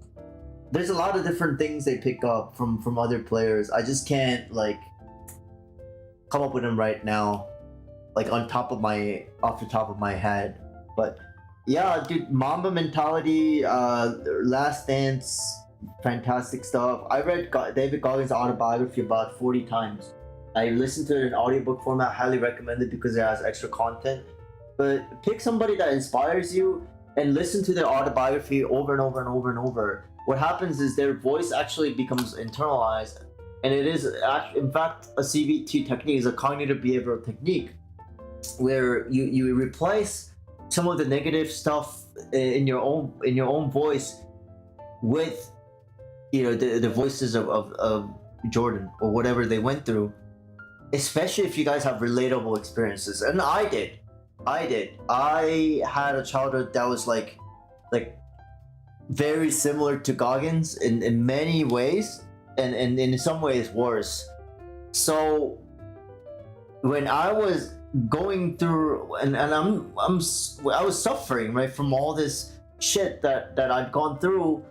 of different things they pick up from other players. I just can't like come up with them right now, like off the top of my head. But yeah, dude, Mamba mentality, Last Dance, fantastic stuff. I read David Goggins' autobiography about 40 times. I listened to it in audiobook format, highly recommend it because it has extra content. But pick somebody that inspires you and listen to their autobiography over and over and over and over. What happens is their voice actually becomes internalized, and it is in fact a CBT technique, is a cognitive behavioral technique, where you replace some of the negative stuff in your own voice with, you know, the voices of Jordan or whatever they went through. Especially if you guys have relatable experiences, and I did. I had a childhood that was like very similar to Goggins in many ways, and in some ways worse. So when I was going through, and I was suffering, right, from all this shit that I'd gone through,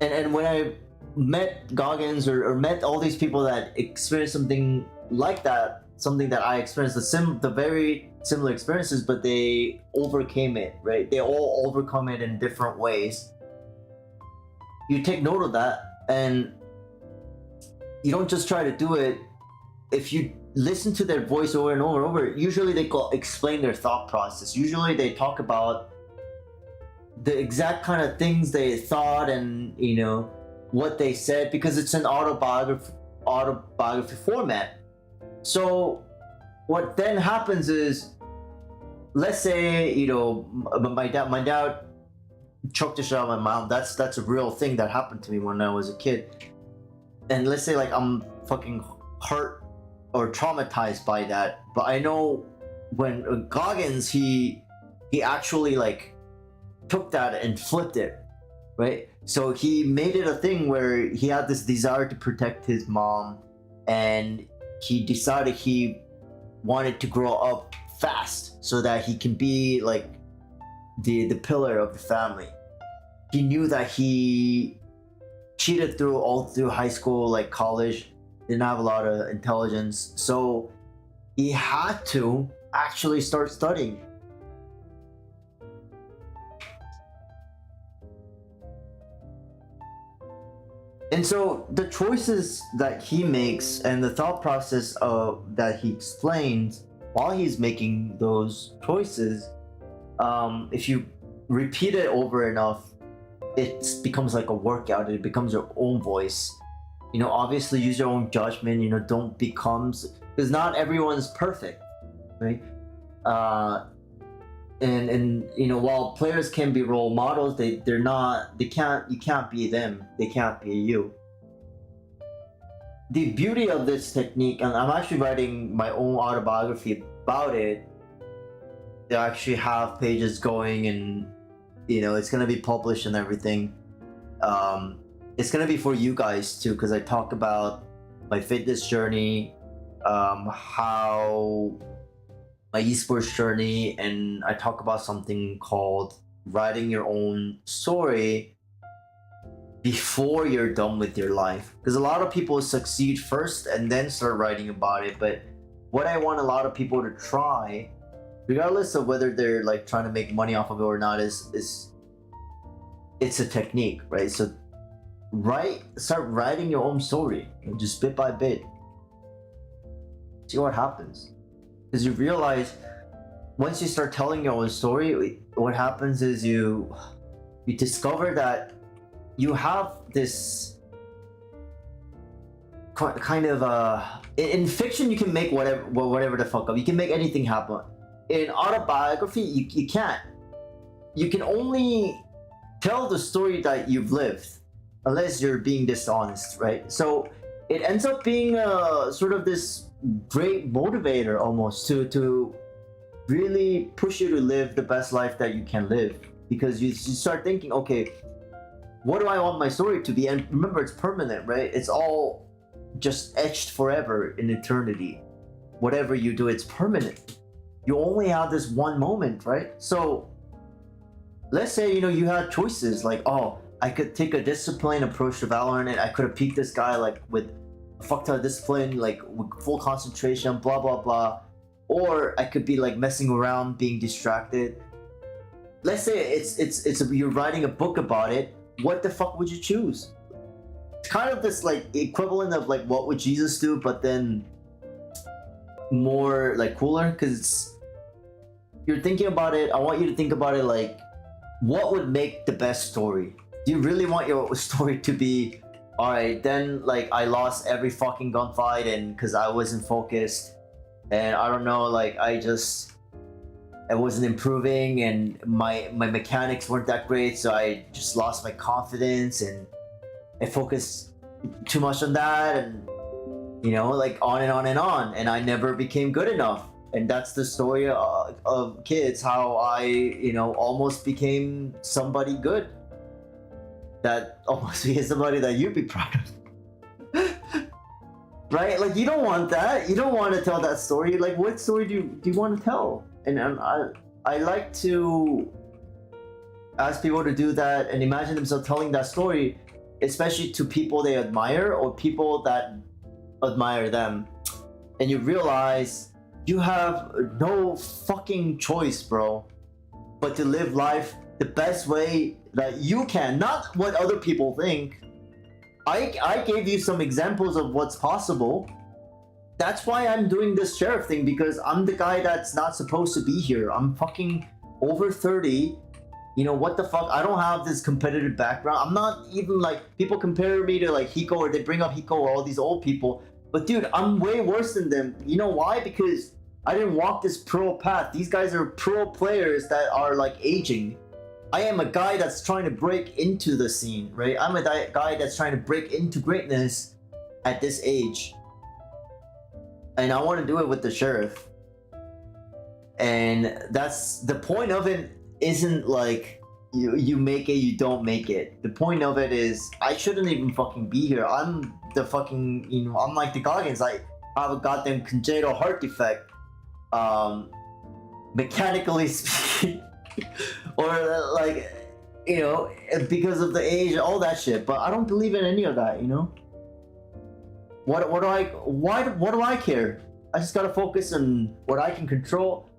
and when I met Goggins or met all these people that experienced something like that, something that I experienced, the very similar experiences, but they overcame it, right? They all overcome it in different ways. You take note of that, and you don't just try to do it. If you listen to their voice over and over and over, usually they explain their thought process. Usually they talk about the exact kind of things they thought, and you know what they said, because it's an autobiography format. So what then happens is, let's say, you know, my dad choked the shit out of my mom. That's a real thing that happened to me when I was a kid. And let's say like I'm fucking hurt or traumatized by that. But I know when Goggins, he actually like took that and flipped it, right? So he made it a thing where he had this desire to protect his mom, and he decided he wanted to grow up fast so that he can be like the pillar of the family. He knew that he cheated all through high school, like college, didn't have a lot of intelligence, so he had to actually start studying. And so the choices that he makes and the thought process that he explains while he's making those choices, if you repeat it over enough, it becomes like a workout. It becomes your own voice. You know, obviously use your own judgment. You know, don't because not everyone's perfect, right? And you know, while players can be role models, you can't be them. They can't be you. The beauty of this technique, and I'm actually writing my own autobiography about it. They actually have pages going, and you know, it's gonna be published and everything. It's gonna be for you guys too, because I talk about my fitness journey, how my esports journey, and I talk about something called writing your own story before you're done with your life. Because a lot of people succeed first and then start writing about it. But what I want a lot of people to try, regardless of whether they're like trying to make money off of it or not, is it's a technique, right? So start writing your own story, just bit by bit. See what happens. Because you realize once you start telling your own story, what happens is you discover that you have this kind of in fiction you can make whatever the fuck up. You can make anything happen. In autobiography, you can't. You can only tell the story that you've lived, unless you're being dishonest, right? So it ends up being sort of this great motivator almost to really push you to live the best life that you can live, because you start thinking, okay, what do I want my story to be? And remember, it's permanent, right? It's all just etched forever in eternity. Whatever you do, it's permanent. You only have this one moment, right? So let's say, you know, you had choices like, oh, I could take a disciplined approach to Valorant, and I could have peaked this guy like with a fuck ton of discipline, like with full concentration, blah blah blah, or I could be like messing around, being distracted. Let's say you're writing a book about it. What the fuck would you choose? It's kind of this like equivalent of like what would Jesus do, but then more like cooler, because you're thinking about it. I want you to think about it like, what would make the best story? Do you really want your story to be, all right, then like I lost every fucking gunfight and because I wasn't focused, and I don't know, like I wasn't improving, and my mechanics weren't that great, so I just lost my confidence and I focused too much on that, and you know, like on and on and on, and I never became good enough. And that's the story of kids, how I, you know, almost became somebody good, that almost became somebody that you'd be proud of. Right? Like, you don't want that. You don't want to tell that story. Like, what story do you want to tell? And I like to ask people to do that and imagine themselves telling that story, especially to people they admire or people that admire them. And you realize you have no fucking choice, bro, but to live life the best way that you can, not what other people think. I gave you some examples of what's possible. That's why I'm doing this sheriff thing, because I'm the guy that's not supposed to be here. I'm fucking over 30. You know, what the fuck? I don't have this competitive background. I'm not even like, people compare me to like Hiko, or they bring up Hiko or all these old people. But dude, I'm way worse than them. You know why? Because I didn't walk this pro path. These guys are pro players that are like aging. I am a guy that's trying to break into the scene, right? I'm a guy that's trying to break into greatness at this age. and I want to do it with the sheriff. And that's the point of it. Isn't like you make it, you don't make it. The point of it is I shouldn't even fucking be here. I'm the fucking, you know, I'm like the Goggins. I have a goddamn congenital heart defect, mechanically speaking, or like, you know, because of the age, all that shit. But I don't believe in any of that, you know. What do I care? I just gotta focus on what I can control.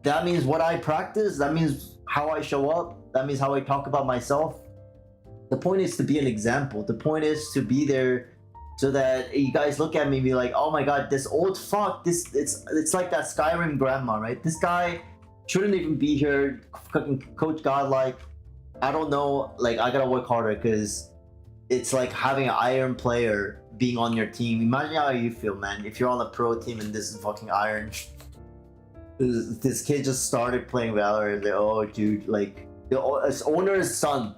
That means what I practice. That means how I show up. That means how I talk about myself. The point is to be an example. The point is to be there so that you guys look at me and be like, oh my god, this old fuck, it's like that Skyrim grandma, right? This guy shouldn't even be here. Fucking Coach Godlike. I don't know, like I gotta work harder because it's like having an iron player being on your team. Imagine how you feel, man, if you're on a pro team and this is fucking iron. This kid just started playing Valorant. Like, oh, dude, like the owner's son.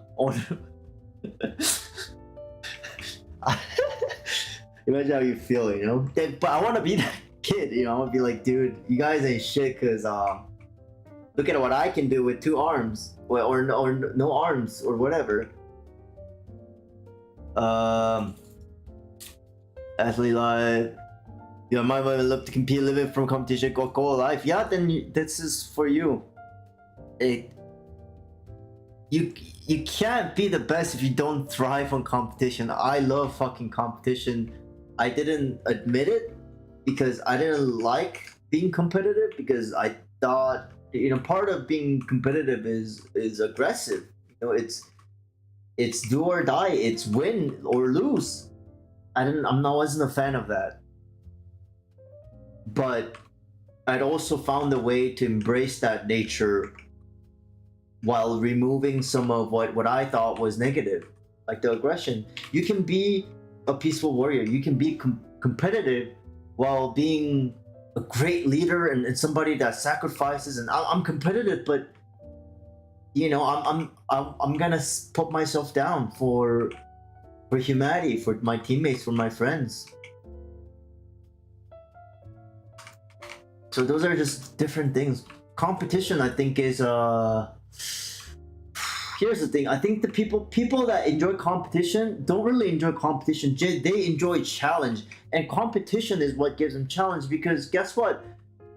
Imagine how you feel, you know. But I want to be that kid, you know. I want to be like, dude, you guys ain't shit, cause look at what I can do with 2 arms, or no arms, or whatever. Athlete life. You might want to look to compete, living from competition, go life. Yeah, then this is for you. You can't be the best if you don't thrive on competition. I love fucking competition. I didn't admit it because I didn't like being competitive, because I thought, you know, part of being competitive is aggressive. You know, it's do or die. It's win or lose. I wasn't a fan of that. But I'd also found a way to embrace that nature while removing some of what I thought was negative, like the aggression. You can be a peaceful warrior. You can be competitive while being a great leader and somebody that sacrifices. And I'm competitive, but you know, I'm gonna put myself down for humanity, for my teammates, for my friends. So those are just different things. Competition, I think, is here's the thing. I think the people that enjoy competition don't really enjoy competition. They enjoy challenge, and competition is what gives them challenge. Because guess what?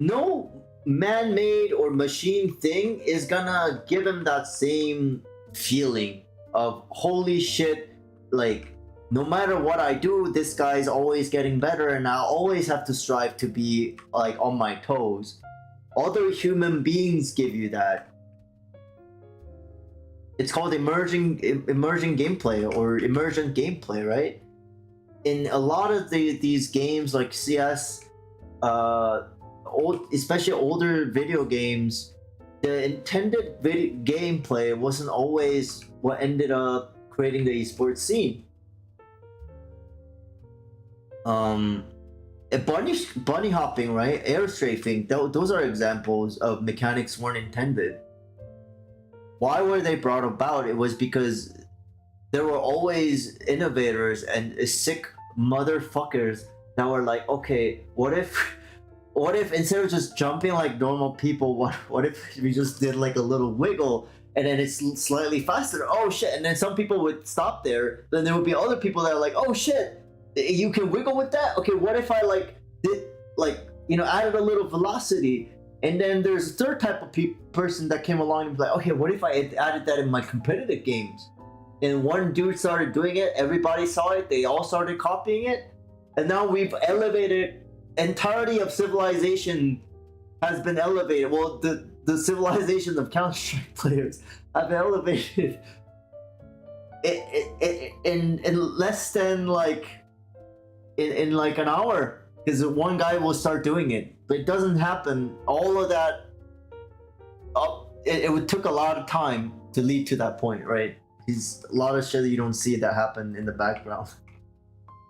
No man-made or machine thing is gonna give them that same feeling of holy shit. Like, no matter what I do, this guy's always getting better, and I always have to strive to be like on my toes. Other human beings give you that. It's called emerging gameplay or emergent gameplay, right? In a lot of these games like CS, especially older video games, the intended gameplay wasn't always what ended up creating the esports scene. Bunny hopping, right? Air strafing, those are examples of mechanics weren't intended. Why were they brought about? It was because there were always innovators and sick motherfuckers that were like, okay, what if instead of just jumping like normal people, what if we just did like a little wiggle and then it's slightly faster? Oh shit. And then some people would stop there. Then there would be other people that are like, oh shit, you can wiggle with that? Okay, what if I added a little velocity? And then there's a third type of person that came along and be like, okay, what if I added that in my competitive games? And one dude started doing it, everybody saw it, they all started copying it, and now we've elevated, entirety of civilization has been elevated. Well, the civilization of Counter-Strike players have elevated in less than in like an hour, because one guy will start doing it. But it doesn't happen. All of that, it took a lot of time to lead to that point, right? There's a lot of shit that you don't see that happen in the background.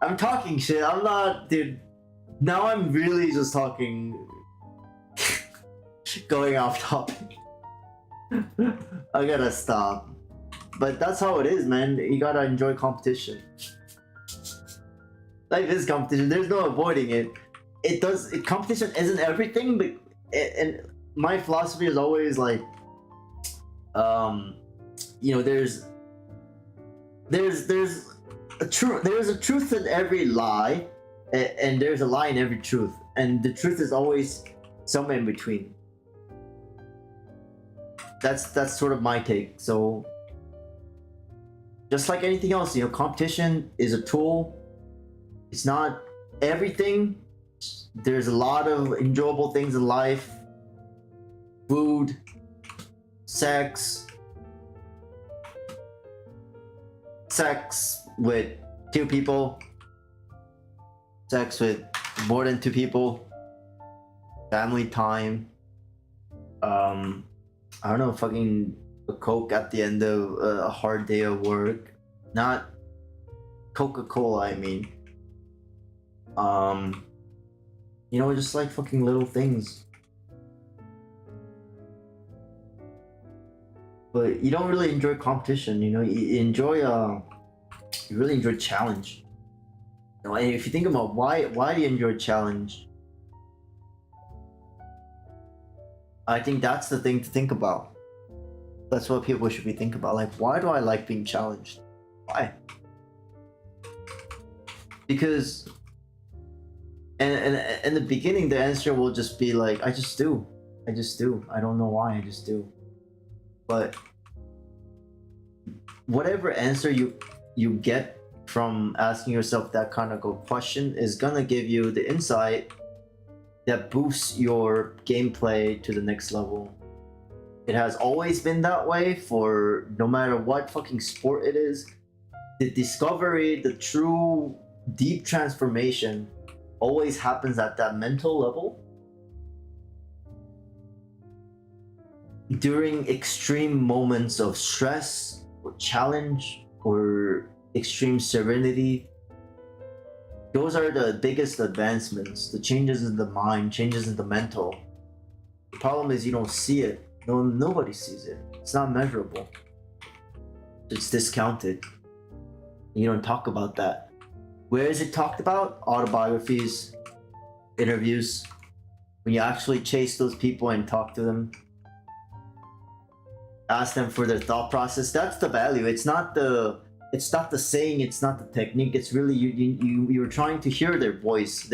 I'm talking shit. I'm not, dude. Now I'm really just talking, going off topic. I gotta stop. But that's how it is, man. You gotta enjoy competition. Life is competition. There's no avoiding it. Competition isn't everything, but and my philosophy is always like, there's a truth in every lie, and there's a lie in every truth, and the truth is always somewhere in between. That's sort of my take. So just like anything else, competition is a tool. It's not everything. There's a lot of enjoyable things in life. Food, sex with 2 people, sex with more than 2 people, family time, I don't know, fucking a Coke at the end of a hard day of work. Not Coca-Cola, I mean. Just like fucking little things. But you don't really enjoy competition, you really enjoy challenge. And if you think about why do you enjoy challenge? I think that's the thing to think about. That's what people should be thinking about. Like, why do I like being challenged? Why? Because and in the beginning the answer will just be like, I just do. I don't know why, I just do. But whatever answer you get from asking yourself that kind of question is gonna give you the insight that boosts your gameplay to the next level. It has always been that way for no matter what fucking sport it is. The discovery, the true deep transformation always happens at that mental level. During extreme moments of stress or challenge or extreme serenity, those are the biggest advancements. The changes in the mind, changes in the mental. The problem is you don't see it. Nobody sees it. It's not measurable. It's discounted. You don't talk about that. Where is it talked about? Autobiographies, interviews. When you actually chase those people and talk to them, ask them for their thought process. That's the value. It's not the saying. It's not the technique. It's really you're trying to hear their voice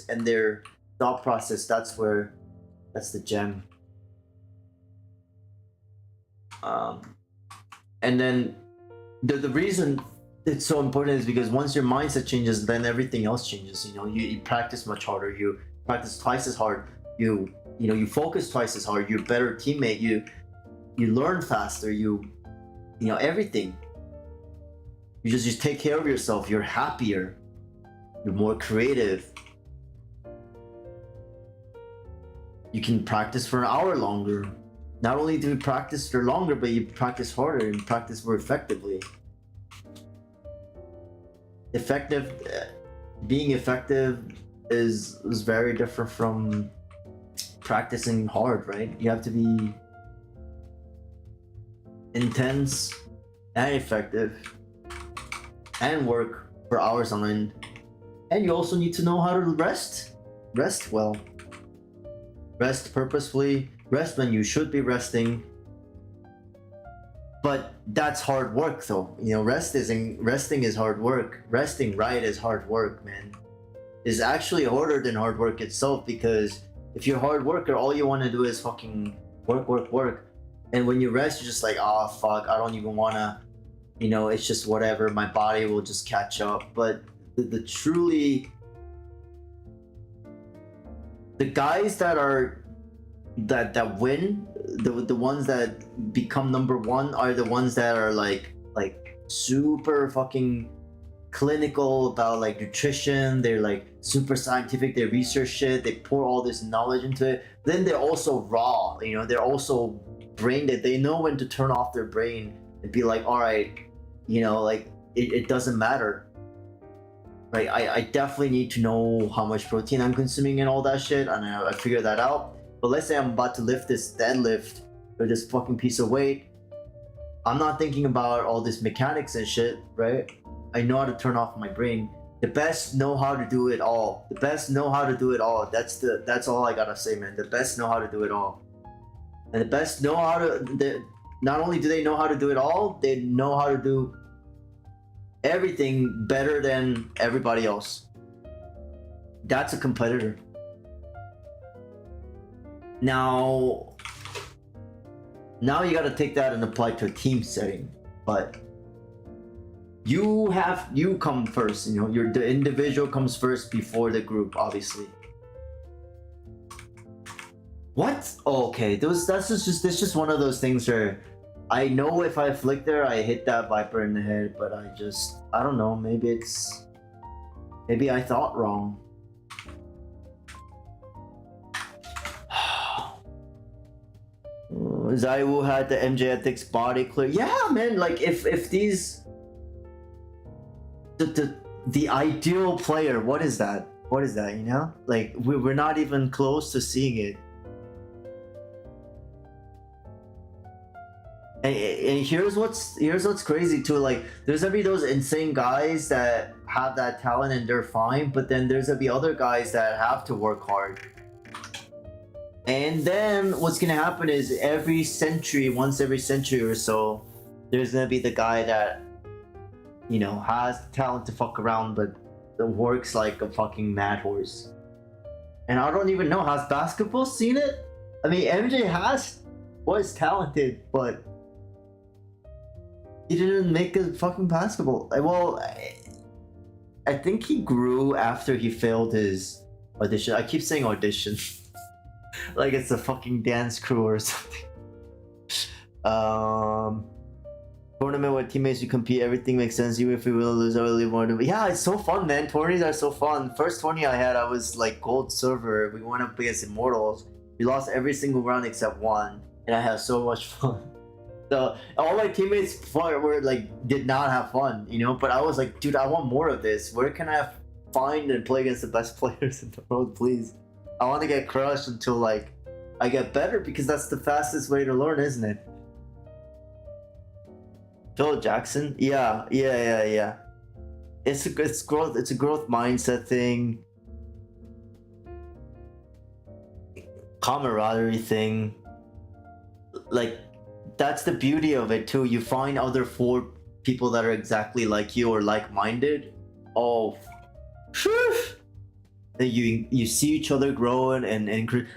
and their thought process. That's the gem. And then the reason it's so important is because once your mindset changes, then everything else changes. You practice much harder. You practice twice as hard. You focus twice as hard. You're a better teammate. You learn faster. Everything. You just take care of yourself. You're happier. You're more creative. You can practice for an hour longer. Not only do you practice for longer, but you practice harder and practice more effectively. Being effective is very different from practicing hard, right? You have to be intense and effective and work for hours on end. And you also need to know how to rest well, rest purposefully, rest when you should be resting. But that's hard work though. Resting is hard work. Resting right is hard work, man. It's actually harder than hard work itself, because if you're a hard worker, all you want to do is fucking work. And when you rest, you're just like, oh fuck, I don't even wanna, it's just whatever, my body will just catch up. But the guys that win, the ones that become number one are the ones that are like super fucking clinical about like nutrition. They're like super scientific. They research shit. They pour all this knowledge into it. Then they're also raw. They're also brain dead. They know when to turn off their brain and be like, all right, it doesn't matter. Right? I definitely need to know how much protein I'm consuming and all that shit, and I figure that out. But let's say I'm about to lift this deadlift or this fucking piece of weight. I'm not thinking about all this mechanics and shit, right? I know how to turn off my brain. The best know how to do it all. The best know how to do it all. That's all I gotta say, man. The best know how to do it all. And the best know how to. Not only do they know how to do it all, they know how to do everything better than everybody else. That's a competitor. Now you got to take that and apply to a team setting, but you come first. You know, the individual comes first before the group, obviously. What? Oh, okay, that's just one of those things where I know if I flick there, I hit that Viper in the head, but I don't know. Maybe I thought wrong. Zaiwu had the MJ Ethics body clear. Yeah, man. Like if these the ideal player, what is that? What is that? You know, like we're not even close to seeing it. And here's what's crazy too. Like there's gonna be those insane guys that have that talent and they're fine, but then there's gonna be other guys that have to work hard. And then what's gonna happen is once every century or so, there's gonna be the guy that, you know, has talent to fuck around, but works like a fucking mad horse. And I don't even know, has basketball seen it? I mean, MJ was talented, but he didn't make a fucking basketball. Well, I think he grew after he failed his audition. I keep saying audition. Like it's a fucking dance crew or something. Tournament with teammates you compete, everything makes sense. Even if we will lose, I really want to. Yeah, it's so fun, man. Tourneys are so fun. First tourney I had, I was like gold server. We went up against Immortals. We lost every single round except one, and I had so much fun. So all my teammates did not have fun, you know. But I was like, dude, I want more of this. Where can I find and play against the best players in the world, please? I want to get crushed until like I get better, because that's the fastest way to learn, isn't it? Phil Jackson, yeah. It's growth. It's a growth mindset thing, camaraderie thing. Like that's the beauty of it too. You find other 4 people that are exactly like you or like-minded. Oh, you see each other growing and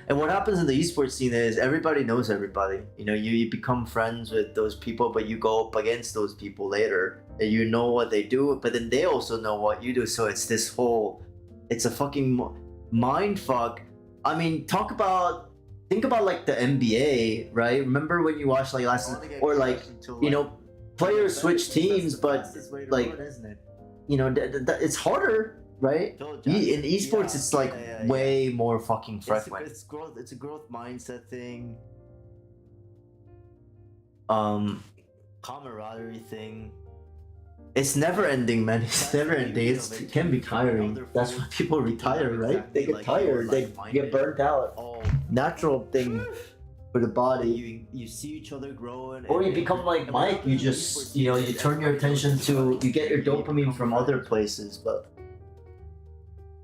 what happens in the esports scene is everybody knows everybody. You know, you become friends with those people, but you go up against those people later and you know what they do, but then they also know what you do. So it's it's a fucking mind fuck. I mean, think about like the NBA, right? Remember when you watched like last season, or like, you know, players switch teams, but like, you know, it's harder. Right? In esports, it's like way more fucking frequent. It's growth. It's a growth mindset thing. Camaraderie thing. It's never ending, man. It's never ending. It can be tiring. That's why people retire, right? They get tired. They get burnt out. Natural thing for the body. You see each other growing. Or you become like Mike. You just, you know, you turn your attention to, you get your dopamine from other places, but.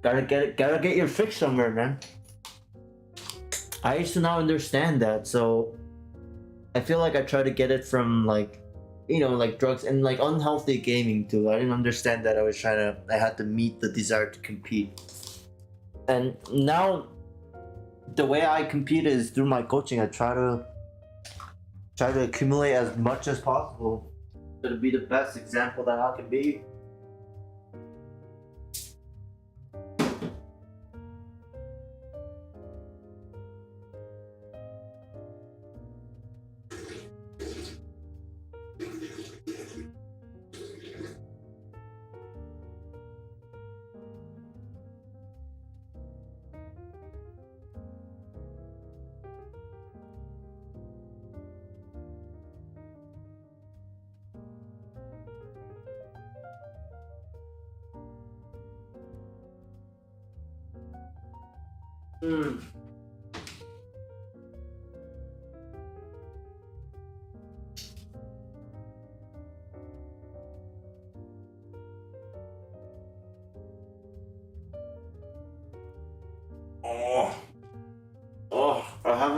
Gotta get your fix somewhere, man. I used to not understand that, so I feel like I try to get it from like, you know, like drugs and like unhealthy gaming too. I didn't understand that. I had to meet the desire to compete. And now the way I compete is through my coaching. I try to accumulate as much as possible to be the best example that I can be.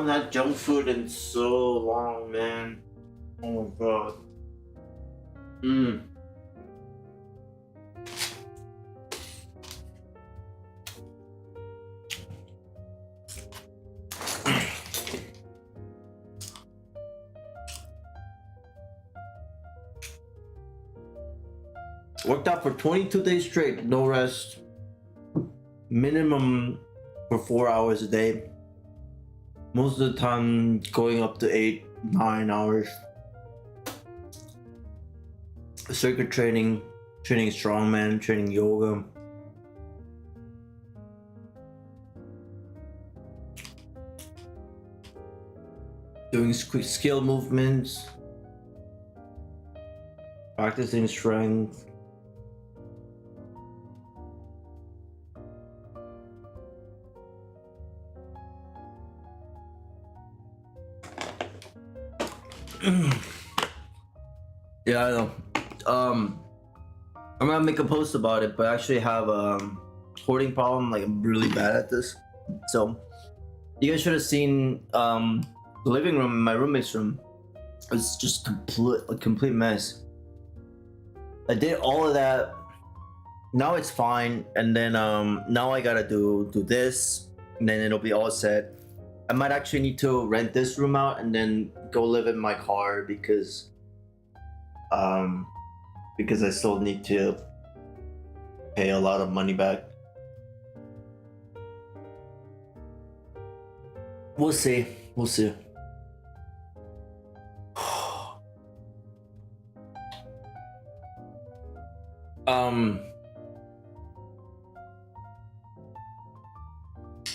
haven't had junk food in so long, man. Oh my god. Worked out for 22 days straight, no rest. Minimum for 4 hours a day. Most of the time going up to 8, 9 hours. Circuit training, training strongman, training yoga. Doing skill movements. Practicing strength. Yeah, I know. I'm gonna make a post about it, but I actually have a hoarding problem. Like, I'm really bad at this. So you guys should have seen the living room, my roommate's room. It's just a complete mess. I did all of that. Now it's fine, and then now I gotta do this, and then it'll be all set. I might actually need to rent this room out and then go live in my car because I still need to pay a lot of money back. We'll see. We'll see.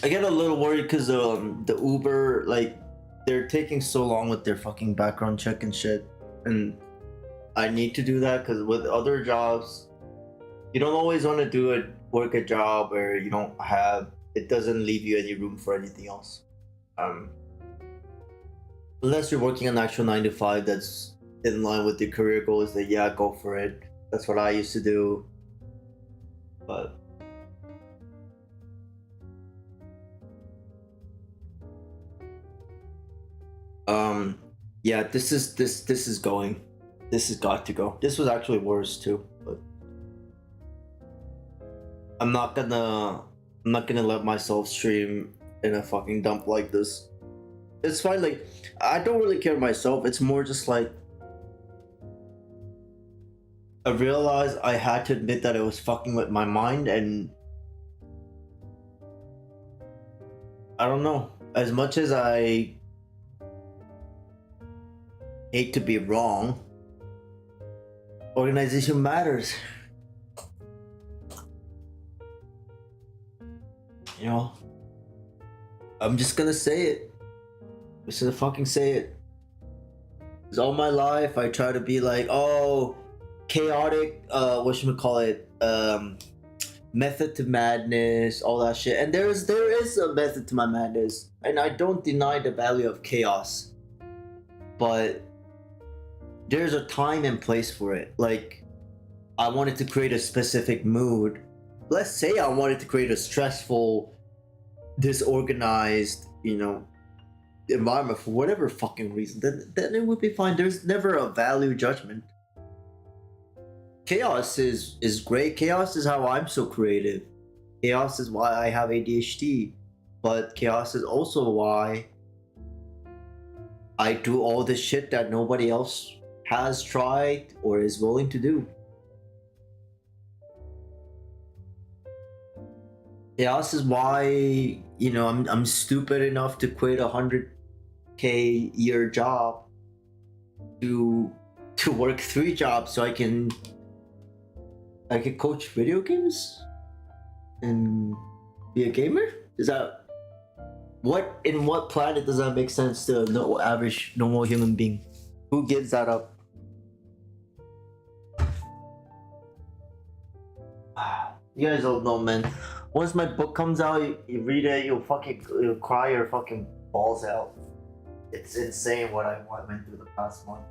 I get a little worried because the Uber, like, they're taking so long with their fucking background check and shit, and I need to do that because with other jobs, you don't always want to work a job where you don't have, it doesn't leave you any room for anything else. Unless you're working an actual 9 to 5 that's in line with your career goals, then yeah, go for it. That's what I used to do. But yeah, this is going. This has got to go. This was actually worse too, but I'm not gonna let myself stream in a fucking dump like this. It's fine. Like, I don't really care myself. It's more just like I realized I had to admit that it was fucking with my mind, and I don't know. As much as I hate to be wrong, organization matters. You know, I'm just gonna say it. I'm just gonna fucking say it. Because all my life I try to be like, oh, chaotic, whatchamacallit, method to madness, all that shit. And there is a method to my madness, and I don't deny the value of chaos, but there's a time and place for it. Like, I wanted to create a specific mood. Let's say I wanted to create a stressful, disorganized, environment for whatever fucking reason, then it would be fine. There's never a value judgment. Chaos is great. Chaos is how I'm so creative. Chaos is why I have ADHD. But chaos is also why I do all this shit that nobody else has tried or is willing to do. Chaos is why, I'm stupid enough to quit a 100K year job to work 3 jobs so I can coach video games and be a gamer. Is that in what planet does that make sense to no average normal human being? Who gives that up? You guys don't know, man. Once my book comes out, you read it, you'll cry your fucking balls out. It's insane what I went through the past month.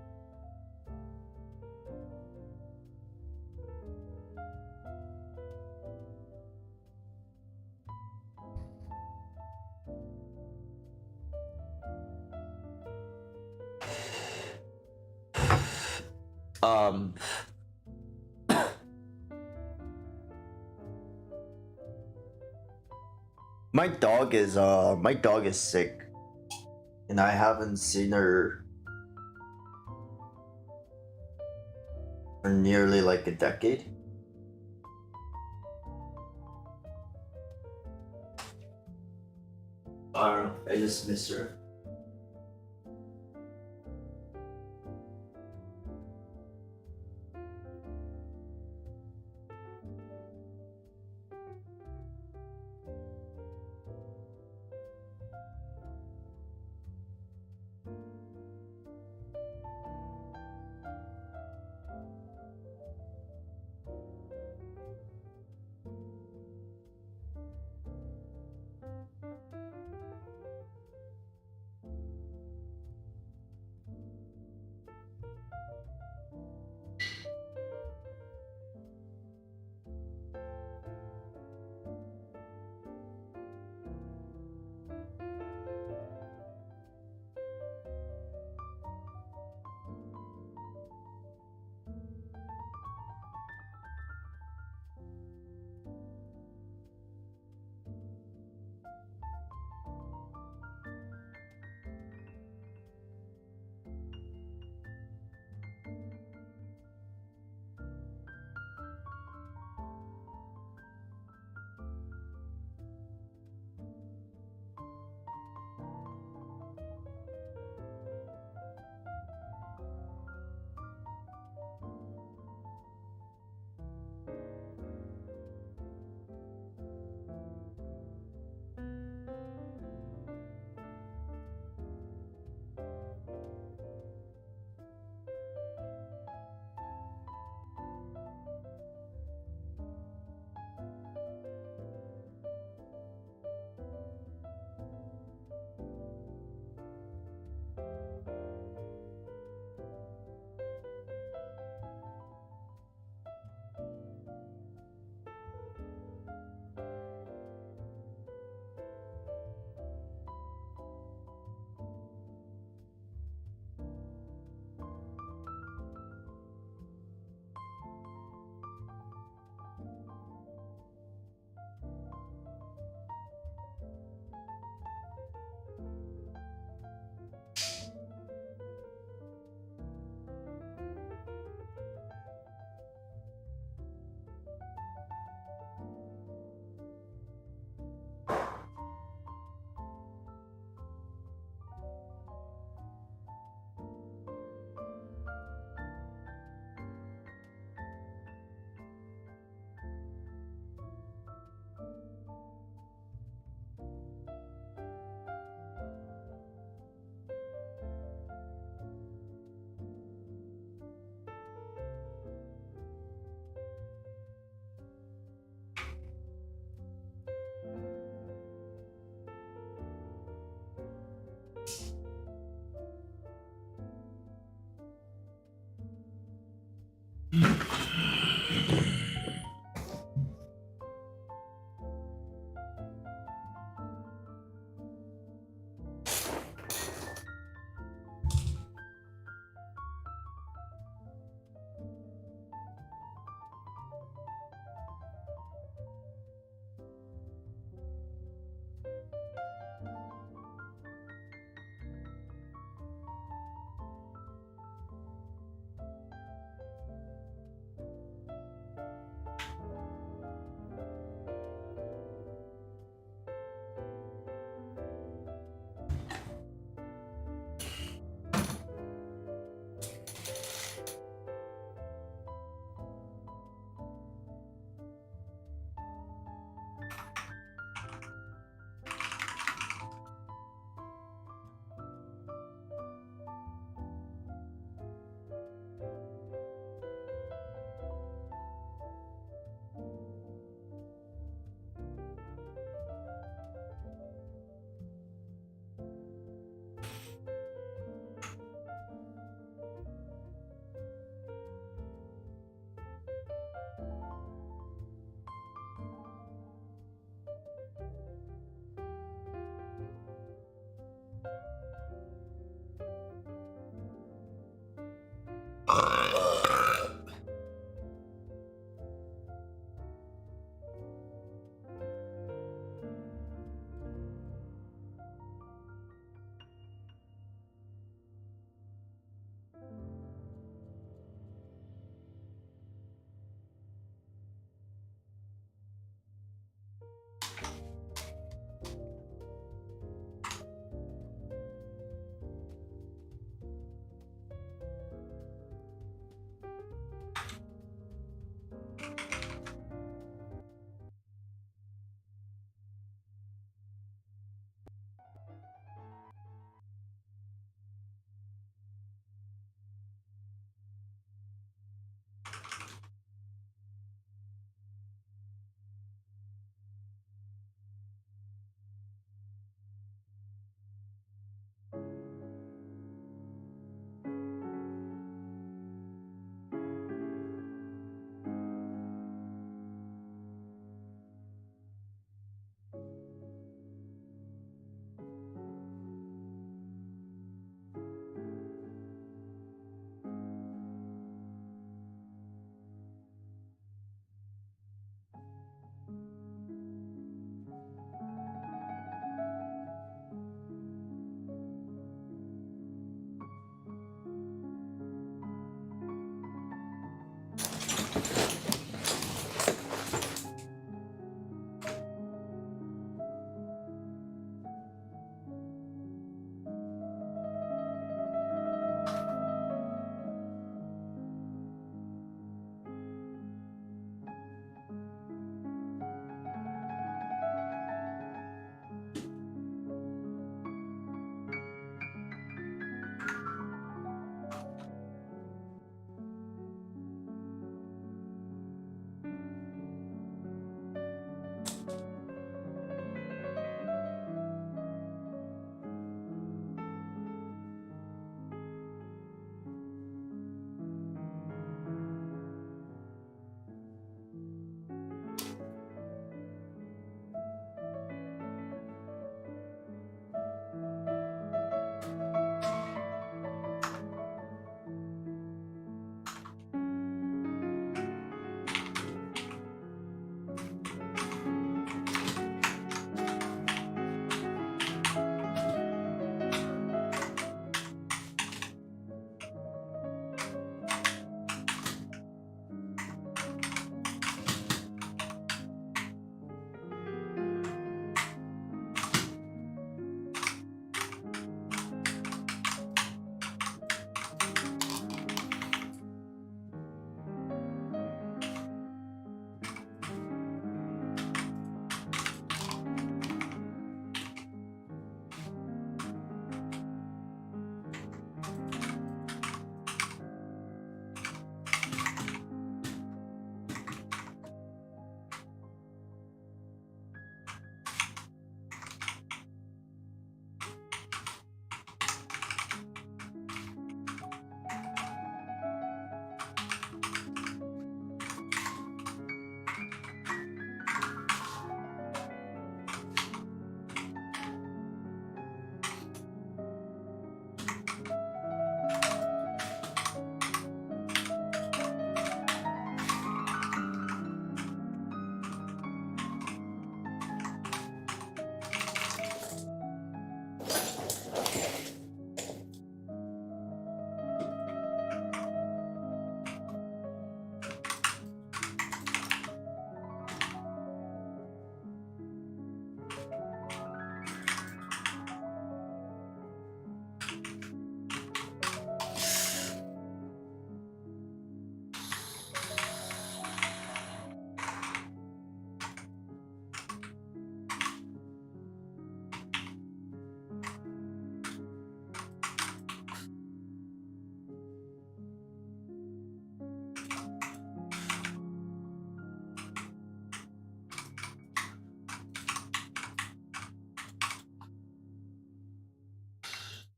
My dog is sick, and I haven't seen her for nearly like a decade. I don't know, I just miss her.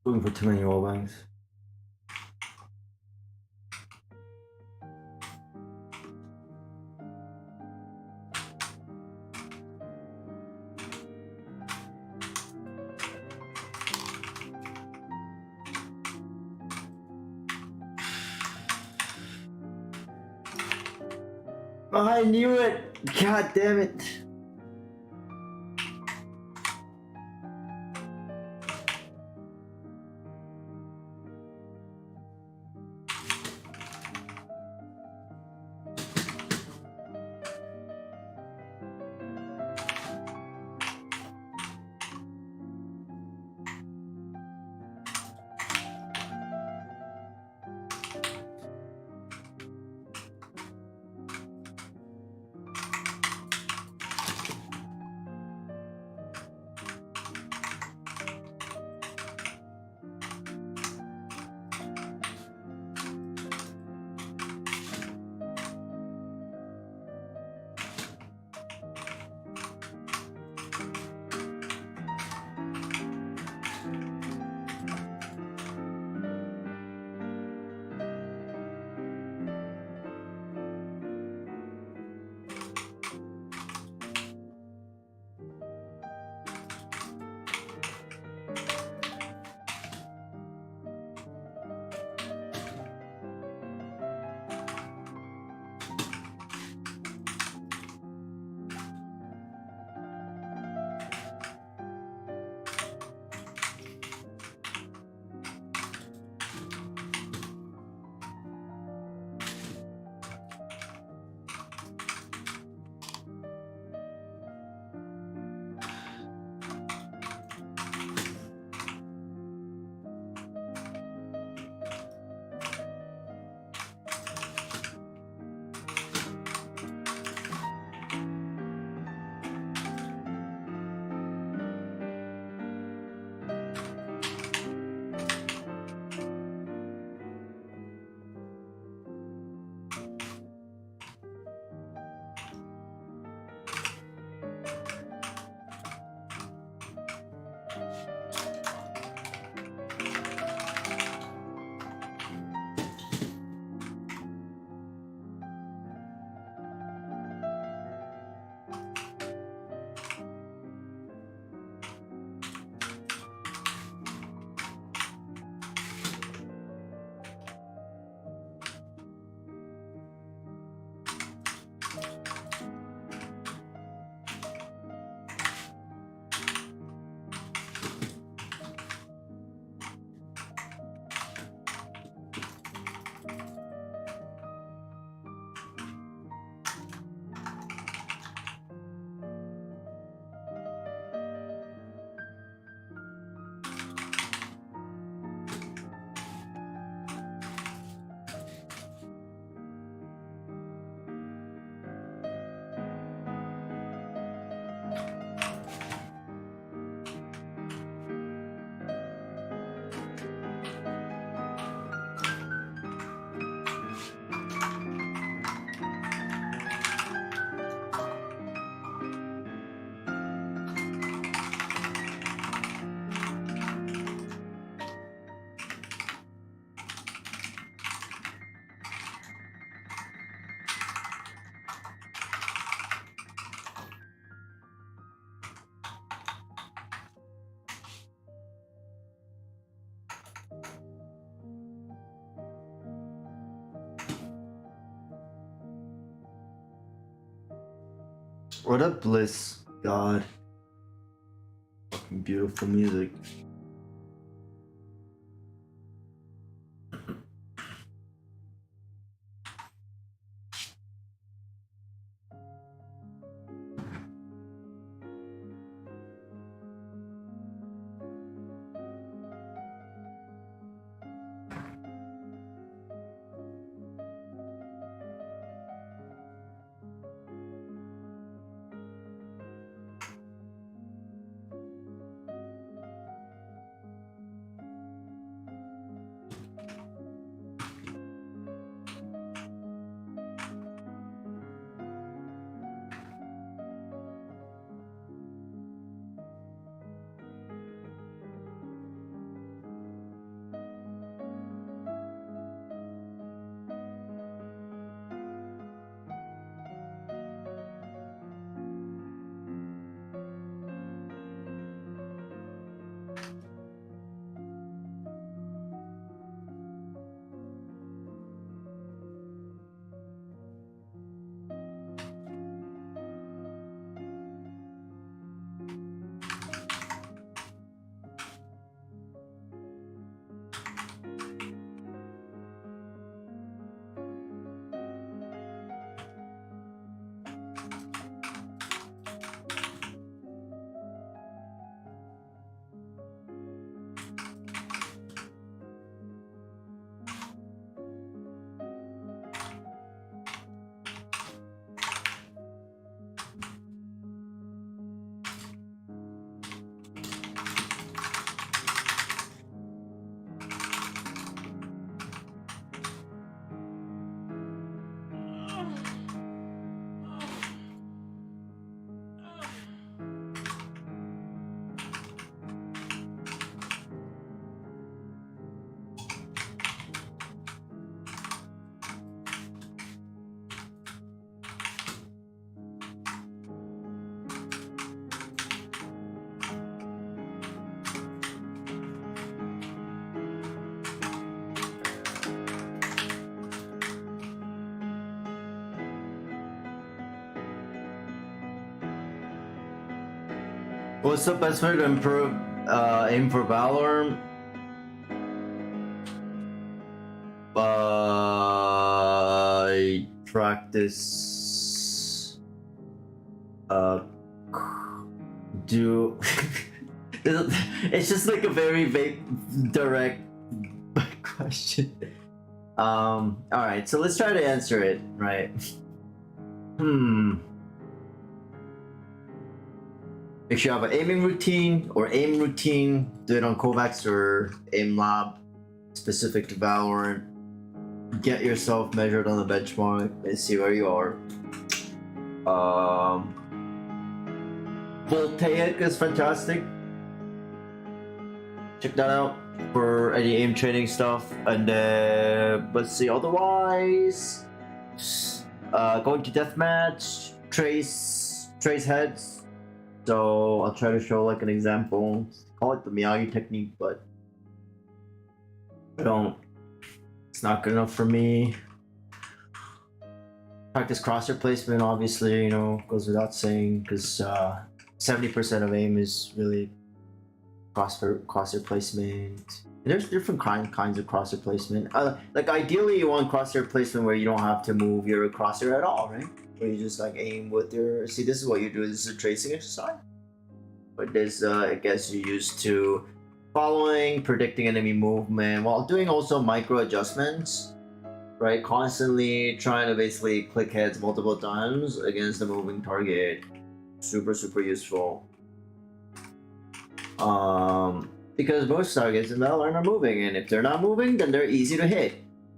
Looking for too many wallbangs. I knew it! God damn it! What a bliss, God. Fucking beautiful music. What's the best way to improve aim for Valor? I practice. Do. It's just like a very direct question. All right, so let's try to answer it. Right. If you have an aiming routine or aim routine, do it on Kovaaks or Aim Lab, specific to Valorant. Get yourself measured on the benchmark and see where you are. Voltaic is fantastic. Check that out for any aim training stuff. And let's see, otherwise, going to deathmatch, trace heads. So I'll try to show like an example. Call it the Miyagi technique, but it's not good enough for me. Practice crosshair placement, obviously, you know, goes without saying, because 70% of aim is really crosshair placement. And there's different kinds of crosshair placement. Like ideally, you want crosshair placement where you don't have to move your crosshair at all, right? Where you just like aim with your. See, this is what you do. This is a tracing exercise. But this, I guess, you're used to following, predicting enemy movement while doing also micro adjustments, right? Constantly trying to basically click heads multiple times against a moving target. Super useful. Because most targets in Valorant are moving, and if they're not moving, then they're easy to hit.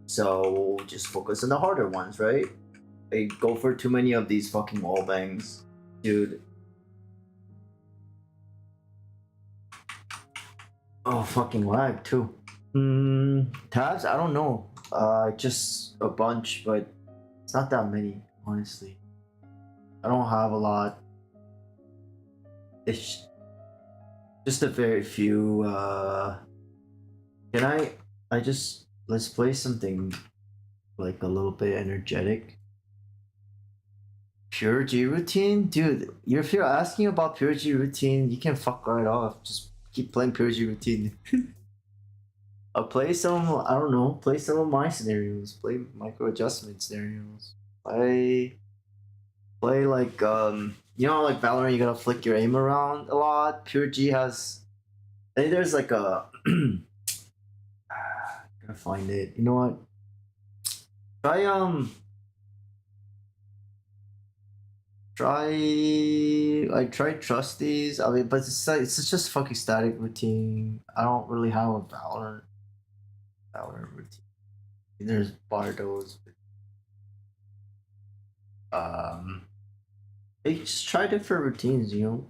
So just focus on the harder ones, right? I go for too many of these fucking wall bangs, dude. Oh, fucking lag too. Tabs? I don't know. Just a bunch, but it's not that many, honestly. I don't have a lot. It's just a very few. Can I just let's play something like a little bit energetic. Pure G routine, dude. If you're asking about Pure G routine, you can fuck right off. Just keep playing Pure G routine. I'll play some. I don't know. Play some of my scenarios. Play micro adjustment scenarios. Play like you know, like Valorant, you gotta flick your aim around a lot. Pure G has. I think there's like a. Gotta find it. You know what? I tried Trustees. I mean, but it's just fucking static routine. I don't really have a Valorant routine. There's Bardos. Just try different routines. You know,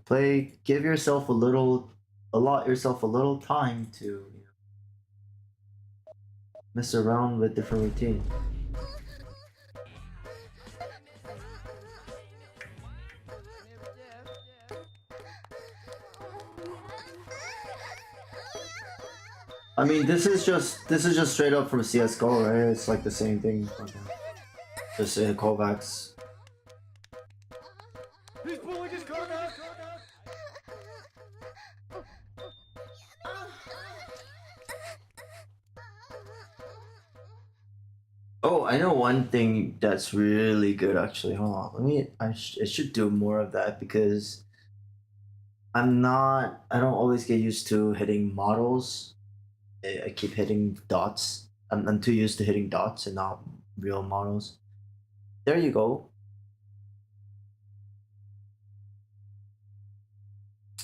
give yourself allot yourself a little time to, you know, mess around with different routines. I mean, this is just straight up from CS:GO, right? It's like the same thing. Just in kovaaks. Oh, I know one thing that's really good actually. Hold on, I should do more of that because I don't always get used to hitting models. I keep hitting dots. I'm too used to hitting dots and not real models. There you go.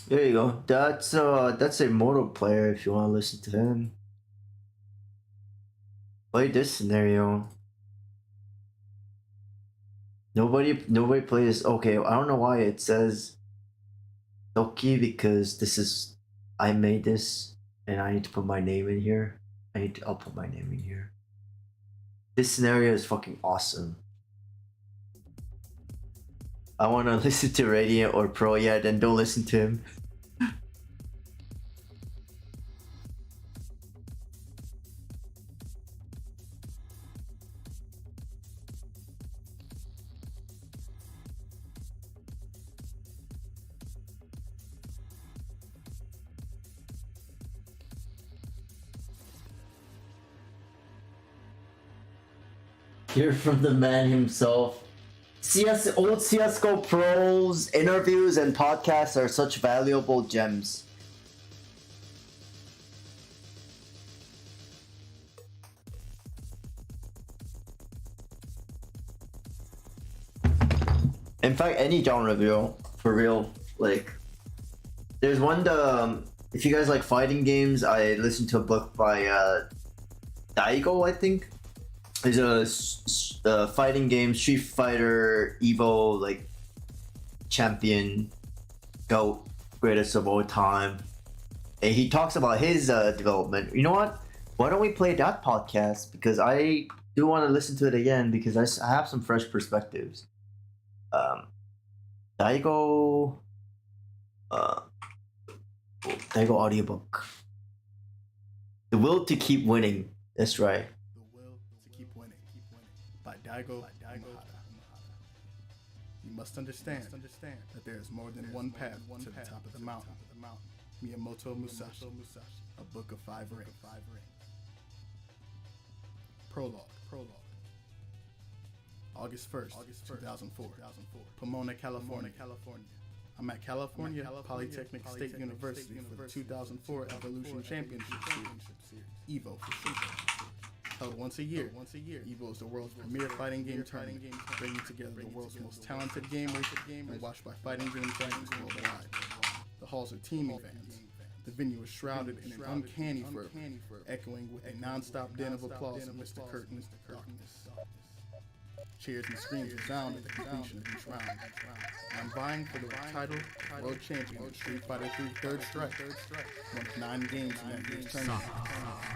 There you go. That's a Mortal player if you want to listen to him. Play this scenario. Nobody plays. Okay, I don't know why it says Doki, because I made this and I need to put my name in here. I'll put my name in here. This scenario is fucking awesome. I want to listen to Radiant or Pro. Yeah, then don't listen to him. Hear from the man himself. Old CSGO pros, interviews, and podcasts are such valuable gems. In fact, any genre video, for real. Like, there's one, if you guys like fighting games, I listened to a book by Daigo, I think. There's a fighting game, Street Fighter, Evo, like, champion, GOAT, greatest of all time. And he talks about his development. You know what? Why don't we play that podcast? Because I do want to listen to it again because I have some fresh perspectives. Daigo audiobook. The Will to Keep Winning. That's right. The Will to Keep Winning. By Daigo Umehara. You must understand that there is more than one path to the top of the mountain. Miyamoto Musashi. A Book of Five Rings. Prologue. August 1st, 2004. Pomona, California. I'm at California Polytechnic State University for the 2004 Evolution Championship Series, EVO for short. Held once a year. EVO is the world's premier fighting game tournament, bringing together the world's most talented gamers and watched by fighting game fans worldwide. The halls are teeming fans. The venue is shrouded in an uncanny fervor, echoing with a non-stop din of applause amidst the curtains of darkness. Cheers and screams resound at the completion of each round. I'm vying for the title of World Champion in Street Fighter 3 Third Strike, one of 9 games in that year's tournament.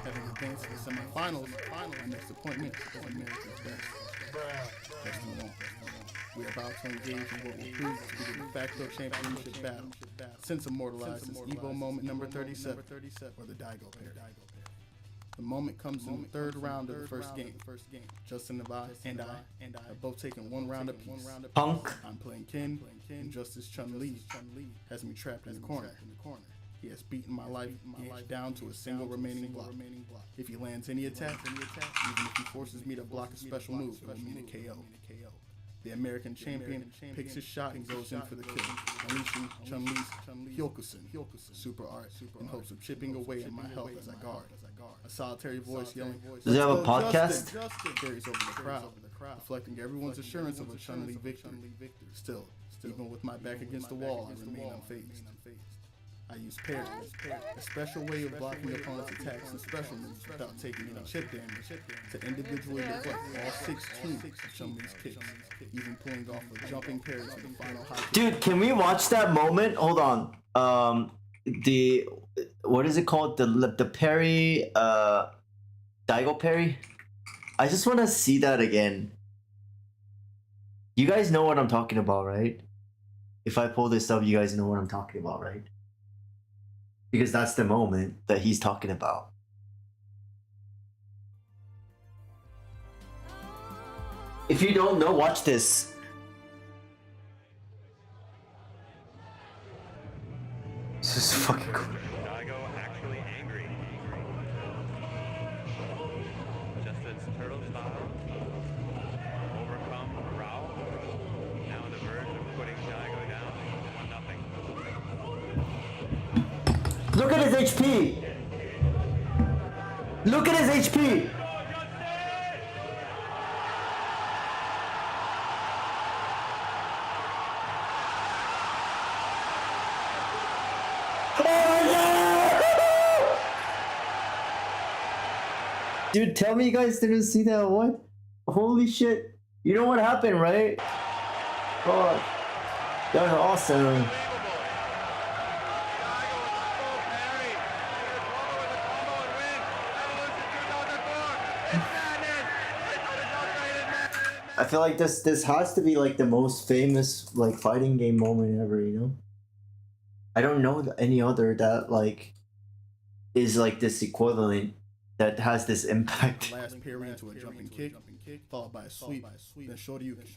Having advanced to the semifinals, my next appointment is America's best. Let's move on. We're about to engage in what will prove to be the de facto championship battle, since immortalized as EVO moment number 37, or the Daigo pair. The moment comes in the third round of the first game. Justin and I have both taken one round apiece. Punk. I'm playing Ken, and Justice Chun-Li has me trapped in the corner. He has beaten my life gauge down to a single remaining block. If he lands any attack, even if he forces me to block a special move, it will mean a KO. The American champion picks his shot and goes in for the kill, unleashing Chun-Li's Hyokusen super art in hopes of chipping away at my health as I guard. A solitary voice yelling, Does he have a podcast? Justin, carries over the crowd, reflecting everyone's assurance of a Chun-Li victory. Still, even with my back against the wall, I remain unfazed. I use parry, a special way of blocking opponent's attacks and special moves without taking any chip damage, to individually deflect all 16 of Chun-Li's kicks, even pulling off a jumping parry to the final high kick. Dude, can we watch that moment? Hold on. The what is it called? The parry, Daigo parry. I just want to see that again. You guys know what I'm talking about, right? If I pull this up, you guys know what I'm talking about, right? Because that's the moment that he's talking about. If you don't know, watch this. This is fucking cool. Daigo actually angry. Justin's turtle style. Overcome Rao. Now on the verge of putting Daigo down. 1-0. Look at his HP! Look at his HP! Dude, tell me you guys didn't see that one? Holy shit. You know what happened, right? God. That was awesome. I feel like this has to be like the most famous like fighting game moment ever, you know? I don't know any other that like is like this equivalent that has this impact. Last parry into a jumping kick, followed by a sweep, then Shoryuken.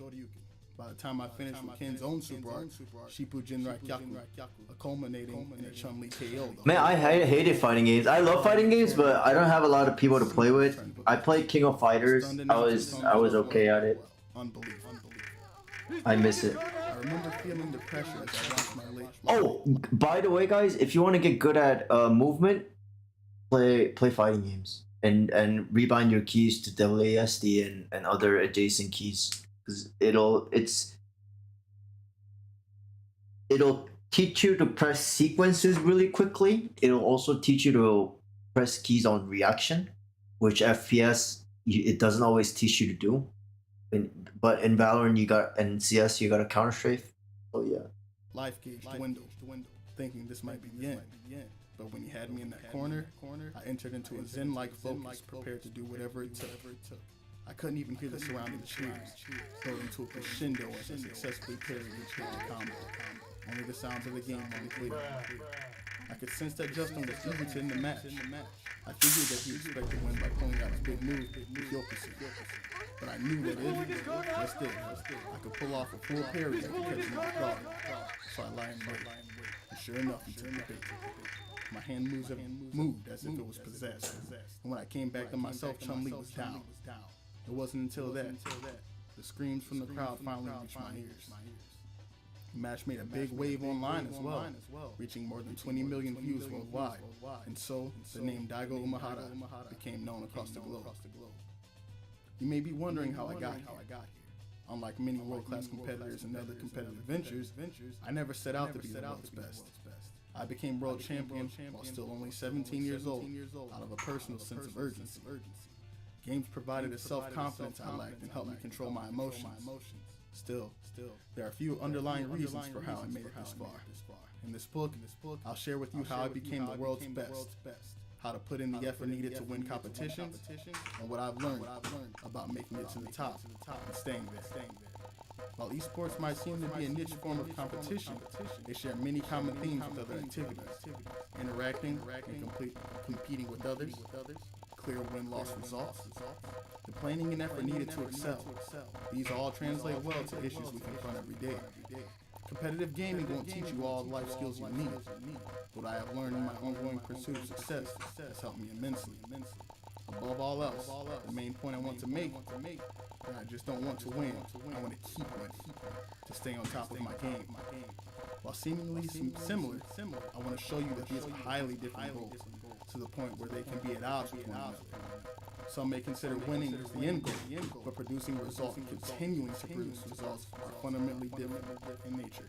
By the time I finished with Ken's own super art, Shippuden Raikyaku, culminating in a Chun-Li KO. Man, I hated fighting games. I love fighting games, but I don't have a lot of people to play with. I played King of Fighters. I was okay at it. I miss it. I remember feeling the pressure as I watched my late. Oh, by the way, guys, if you want to get good at movement, play fighting games and rebind your keys to WASD and other adjacent keys, because it'll teach you to press sequences really quickly. It'll also teach you to press keys on reaction, which FPS it doesn't always teach you to do. But in Valorant and CS you got a counter strafe. Oh yeah. Life gauge dwindled, thinking this might be the end. But when he had me in that corner, I entered into a zen-like focus, prepared to do whatever it took. I couldn't even hear the surrounding cheers, built into a crescendo as I successfully parried each hit and combo. Only the sounds of the game rang clear. I could sense that Justin was eager to end the match. I figured that he expected to win by pulling out his big move, the Kyokusu. But I knew that if, I could pull off a full parry and catch him off guard. So I lied in wait. And sure enough, he took the bait. My hand moved as if it was possessed. And when I came back to myself, Chun-Li was down. It wasn't until that the screams from the crowd finally reached my ears. The match made a big wave online as well, reaching more than 20 million views worldwide. And so, the name Daigo Umehara became known across the globe. You may be wondering how I got here. Unlike many world-class competitors and other competitive ventures, I never set out to be the world's best. I became world champion while still only 17 years old, out of a personal sense of urgency. Games provided the self-confidence I lacked and helped me control my emotions. Still, there are a few underlying reasons for how I made it this far. In this book, I'll share with you how I became the world's best, how to put in the effort needed to win competitions, and what I've learned about making it to the top and staying there. While esports might seem to be a niche form of competition, they share many common themes with other activities. Interacting and competing with others, clear win-loss results, the planning and effort needed to excel. These all translate well to issues we confront every day. Competitive gaming won't teach you all the life skills you need. What I have learned in my ongoing pursuit of success has helped me immensely. Above all else, the main point I want to make, that I just don't want to win, I want to keep winning, to stay on top of my game. While seemingly similar, I want to show you that these are highly different goals, to the point where they can be at odds with one another. Some may consider winning as the end goal, but producing results and continuing to produce results are fundamentally different in nature.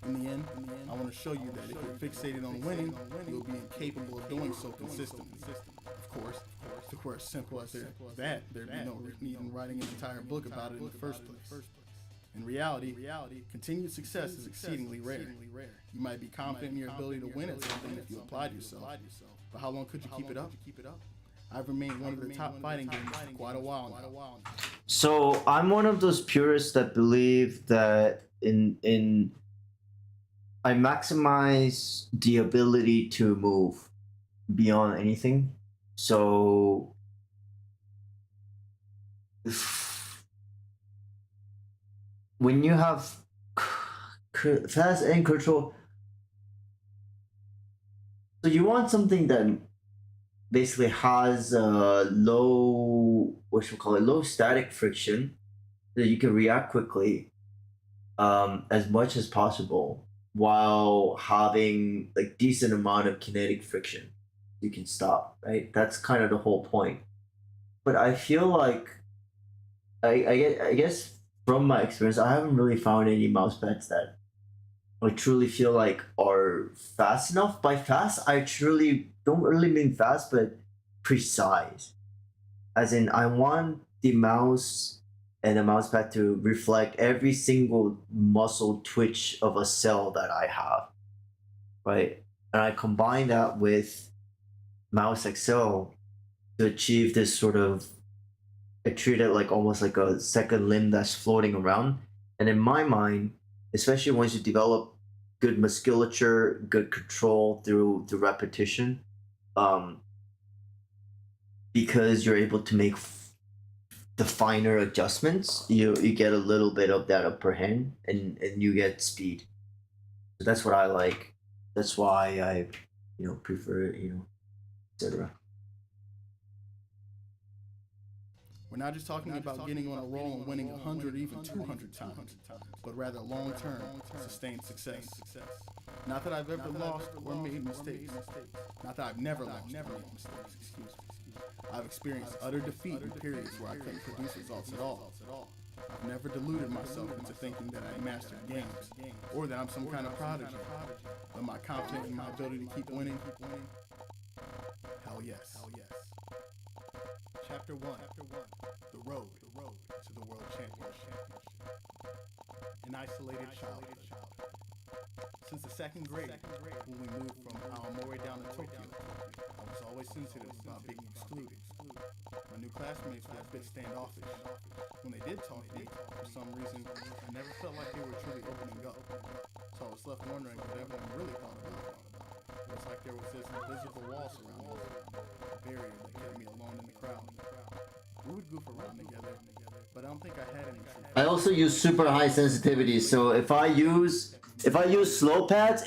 In the end, I want to show you that if you're fixated on winning, you'll be incapable of doing so consistently. Of course, if it were as simple as that, there'd be no need in writing an entire book about it in the first place. In reality, continued success is exceedingly rare. You might be confident in your ability to win at something if you applied yourself, but how long could you keep it up? I've remained one of the top fighting gamers for quite a while now. So I'm one of those purists that believe that I maximize the ability to move beyond anything. So when you have fast and control, so you want something that basically has low static friction, so that you can react quickly as much as possible, while having like decent amount of kinetic friction. You can stop, right? That's kind of the whole point. But I feel like I guess from my experience, I haven't really found any mouse pads that I truly feel like are fast enough. By fast, I truly don't really mean fast, but precise. As in, I want the mouse and the mouse pad to reflect every single muscle twitch of a cell that I have, right? And I combine that with Mouse Excel to achieve this sort of, I treat it like almost like a second limb that's floating around. And in my mind, especially once you develop good musculature, good control through repetition, because you're able to make the finer adjustments, you get a little bit of that upper hand, and you get speed. So that's what I like. That's why I, prefer it, etc. We're not just talking about getting on a roll and winning 100 or even 200 times, but rather long-term, sustained success. Not that I've ever lost or made mistakes. Not that I've never lost or made mistakes, excuse me. I've experienced utter defeat in periods where I couldn't produce results at all. I've never deluded myself into thinking that I mastered games, or that I'm some kind of prodigy. Am I confident in my ability to keep winning? Hell yes. Chapter 1, the road to the World Championship. An isolated childhood. Since the second grade, when we moved from Aomori down to Tokyo, I was always sensitive about being excluded. My new classmates were a bit standoffish. When they did talk to me, for some reason, I never felt like they were truly opening up. So I was left wondering what everyone really thought about it. It was like there was this invisible wall surrounding me, a barrier that kept me alone in the crowd. We would goof around together, but I don't think I had any true friends. I also use super high sensitivity, so if I use slow pads,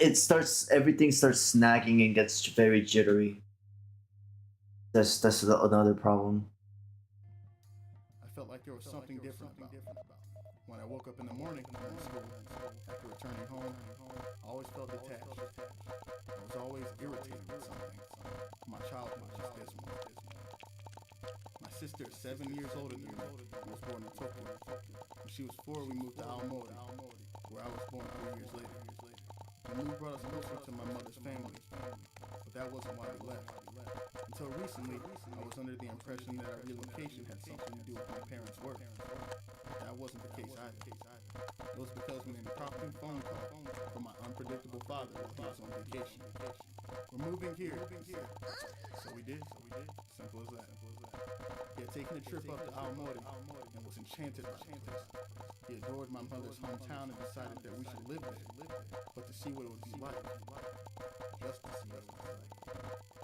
everything starts snagging and gets very jittery. That's another problem. I felt like there was something different about it. When I woke up in the morning from school, after returning home, I always felt detached. I was always irritated with something. My childhood was just dismal. My sister is 7 years older than me and was born in Tokyo. When she was 4, we moved to Aomori, where I was born 3 years later. The move brought us closer to my mother's family, but that wasn't why we left. Until recently, I was under the impression that our relocation had something to do with my parents' work. That wasn't the case either. It was because of an impromptu phone call from my unpredictable father while he was on vacation. We're moving here, he said. So we did. Simple as that. He had taken a trip up to Aomori and was enchanted by the place. He adored my mother's hometown and decided that we should live there, but to see what it would be like. Just to see what it was like.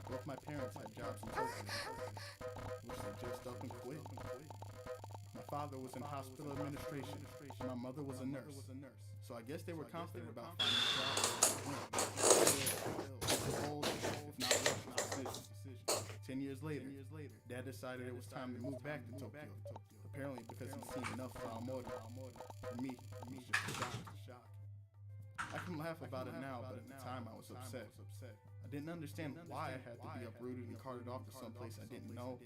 Both my parents had jobs in Tokyo, which they just up and quit. My father was in hospital administration, and my mother was a nurse. So I guess they were confident about finding a job. It was a bold, if not reckless decision. 10 years later, Dad decided it was time to move back to Tokyo. Apparently because he'd seen enough for Aomori. For me, it was just a shock. I can laugh about it now, but at the time I was upset. I didn't understand why I had to be uprooted and carted off to someplace I didn't know.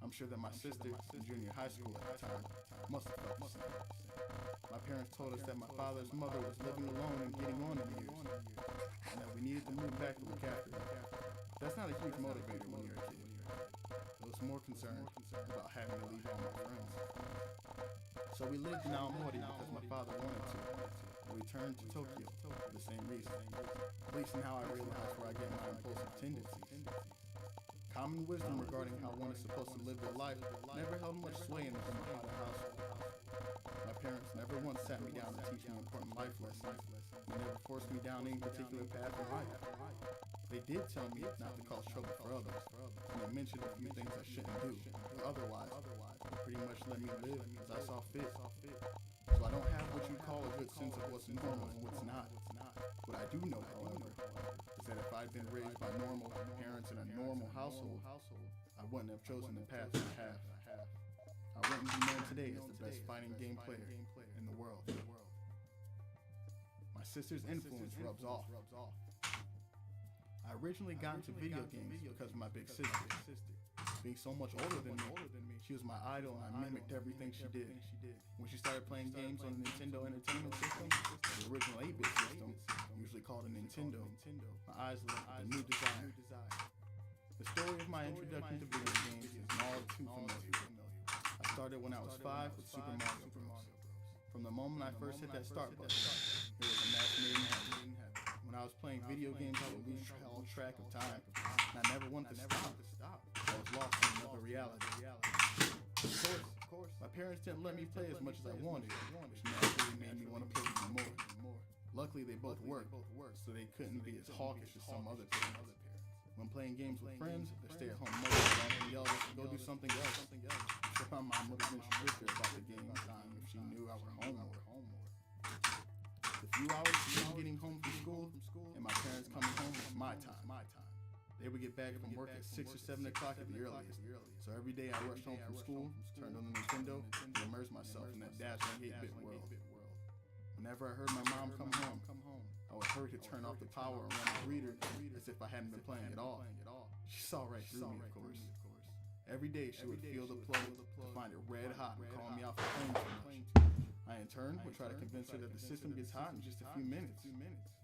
I'm sure that my sister, in junior high school at the time, must have felt the same. My parents told us that my father's mother was living alone and getting on in years, and that we needed to move back to look after her. That's not a huge motivator when you're a kid. I was more concerned about having to leave all my friends. So we lived in Aomori because my father wanted to. We returned to Tokyo for the same reason. At least now I realize where I get my impulsive tendencies. Common wisdom regarding how one is supposed to live their life never held much sway in the Yamahata household. My parents never once sat me down to teach me important life lessons. They never forced me down any particular path in life. They did tell me not to cause trouble for others, and they mentioned a few things I shouldn't do, or otherwise, they pretty much let me live as I saw fit. So I don't have what you call a good sense of what's normal and what's not. What I do know, however, is that if I'd been raised by normal parents in a normal household, I wouldn't have chosen the path I have. I wouldn't be known today as the best fighting game player in the world. My sister's influence rubs off. I originally got into video games because of my big sister. Being so much older than me, she was my idol and I mimicked everything she did. When she started playing games on the Nintendo Entertainment System, the original 8-bit system, usually called a Nintendo, my eyes lit up with a new desire. The story of my introduction to video games is all too familiar. I started when I was 5 with Super Mario Bros. From the moment I first hit that start button, it was a match made in heaven. When I was playing video games, I would lose all track of time, and I never wanted to stop. I was lost in another reality. Of course, my parents didn't let me play as much as I wanted, which naturally made me want to play even more. Luckily, they both worked, so they couldn't be as hawkish as some other parents. When playing games with friends, their stay-at-home mother often yelled us to go do something else. So my mom would have been stricter about the game time if she knew I were home more. The few hours between getting home from school and my parents coming home was my time. They would get back from work at 6 or 7 o'clock at the earliest. So every day I rushed home from school, turned on the Nintendo, and immersed myself in that dazzling 8-bit world. Whenever I heard my mom come home, I would hurry to turn off the power and run the reader as if I hadn't been playing at all. She saw right through me, of course. Every day she would feel the plug to find it red hot and call me out for playing too much. I in turn would try to convince her that the system gets hot in just a few minutes.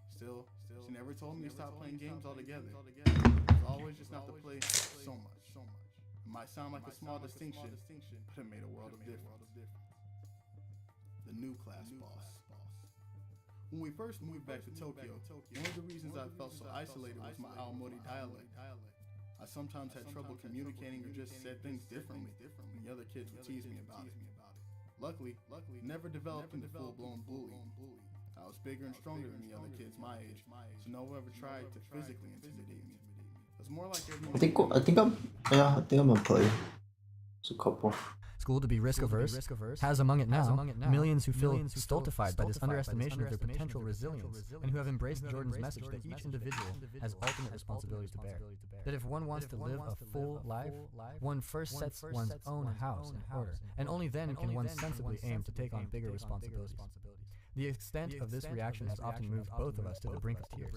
Still, she never told me to stop playing games altogether. It was always just not to play so much. It might sound like a small distinction, but it made a world of difference. The new class boss. When we first moved back to Tokyo, one of the reasons I felt so isolated was my Aomori dialect. I sometimes had trouble communicating or just said things differently, and the other kids would tease me about it. Luckily, it never developed into full-blown bullying. I was bigger and stronger than the other kids my age, so no one ever tried to physically intimidate me. It was more like everyone. I think I'm gonna play. It's a couple. School to be risk-averse has among it now millions who feel stultified by this underestimation of their potential resilience, and who have embraced Jordan's message that each individual has ultimate responsibilities to bear. That if one wants to live a full life, one first sets one's own house in order, and only then can one sensibly aim to take on bigger responsibilities. The extent of this reaction has often moved both of us to the brink of tears.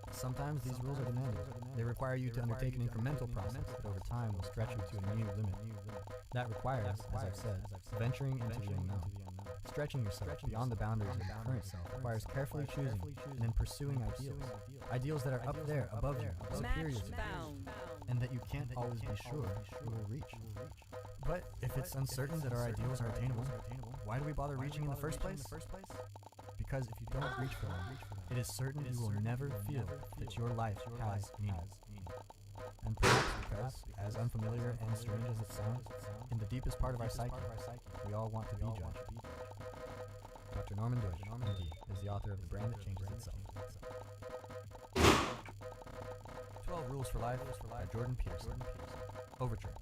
Sometimes these rules are demanding. They require you to undertake an incremental process that over time will stretch you to a new limit. That requires, as I've said, venturing into the unknown. Stretching yourself beyond the boundaries of your current self requires carefully choosing and then pursuing ideals. Ideals that are up there, above you, superior to you, and that you can't always be sure you will reach. But if it's uncertain that our ideals are attainable, why do we bother reaching in the first place? Because if you don't reach for them, it is certain you will never feel that your life has meaning. And perhaps because, as unfamiliar and strange as it sounds, in the deepest part of our psyche, we all want to be judged. Dr. Norman Deutsch, MD, is the author of The Brain That Changes Itself. 12 Rules for Life by Jordan Peterson. Overture.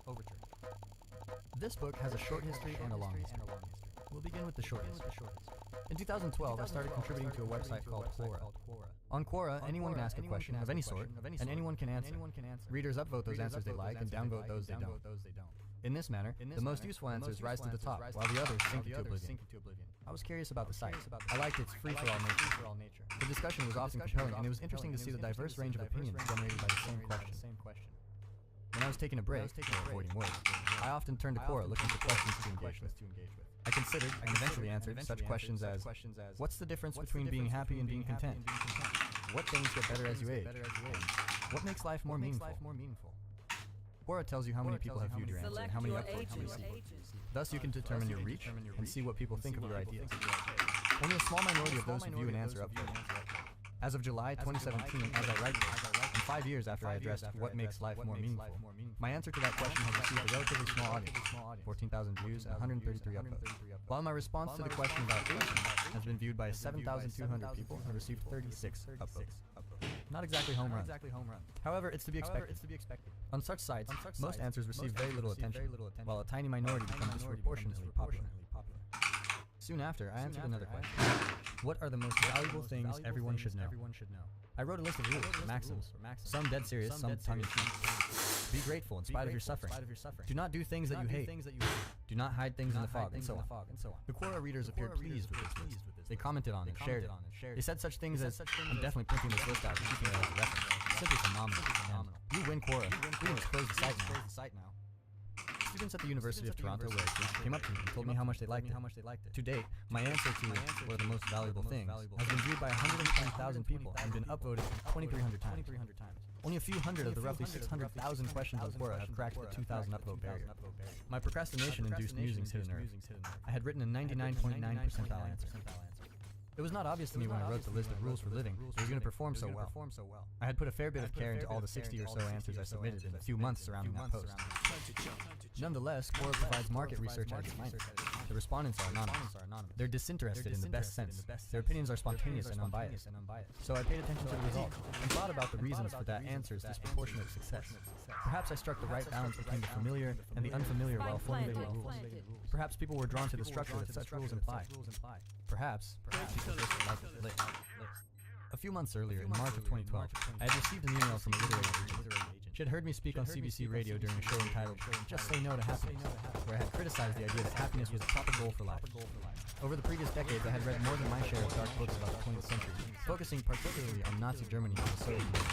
This book has a short history and a long history. We'll begin with the short history. In 2012, I started contributing to a website called Quora. On Quora, anyone can ask a question of any sort, and anyone can answer. Readers upvote those answers they like and downvote those they don't. In this manner, the most useful answers rise to the top, while the others sink into oblivion. I was curious about the site. I liked its free-for-all nature. The discussion was often compelling, and it was interesting to see the diverse range of opinions generated by the same question. When I was taking a break, or avoiding work, I often turned to Quora looking for questions to engage with. I considered, and eventually answered, such questions as, what's the difference between being happy and being content? What things get better as you age? And what makes life more meaningful? Quora tells you how many people have viewed your answer and how many upvotes you received. Thus you can determine your reach and see what people think of your ideas. Only a small minority of those who view an answer upvote. As of July 2017, as I write this, and 5 years after I addressed what makes life more meaningful, my answer to that question has received a relatively small audience, 14,000 views and 133 upvotes, while my response to the question about aging has been viewed by 7,200 people and received 36 upvotes. Not exactly home run. However, it's to be expected. On such sites, most answers receive very little attention, while a tiny minority become disproportionately popular. Soon after, I answered another question. What are the most valuable things everyone should know? I wrote a list of rules, maxims, some dead serious, some tongue-in-cheek. Be grateful in spite of your suffering. Do not do things that you hate. Do not hide things in the fog, and so on. The Quora readers appeared pleased with this list. They commented on it, shared it. They said such things as, I'm definitely printing this list out and keeping it as a reference. Simply phenomenal. You win Quora. We can close the site now. Students at the University of Toronto where I teach came up to me and told me how much they liked it. To date, my answer to what are the most valuable things has been viewed by 110,000 people and been upvoted 2,300 times. Only a few hundred of the roughly 600,000 questions on Quora have cracked the 2,000 upvote barrier. My procrastination-induced musings hit a nerve. I had written a 99.9 percentile answer. It was not obvious to me when I wrote the list of rules for living it was going to perform so well. I had put a fair bit of care into all the 60 or so answers I submitted in the few months surrounding that post. Nonetheless, Quora provides market research at its finest. The respondents are anonymous. They're disinterested in the best sense. Their opinions are spontaneous and unbiased. So I paid attention to the results and thought about the reasons for that answer's disproportionate success. Perhaps I struck the right balance between the familiar and the unfamiliar while formulating rules. Perhaps people were drawn to the structure that such rules imply. Perhaps people just like it. A few months earlier, in March of 2012, I had received an email from a literary agent. She had heard me speak on CBC radio during a show entitled Just Say No to Happiness, where I had criticized the idea that happiness was a proper goal for life. Over the previous decades, I had read more than my share of dark books about the 20th century, focusing particularly on Nazi Germany and the Soviet Union.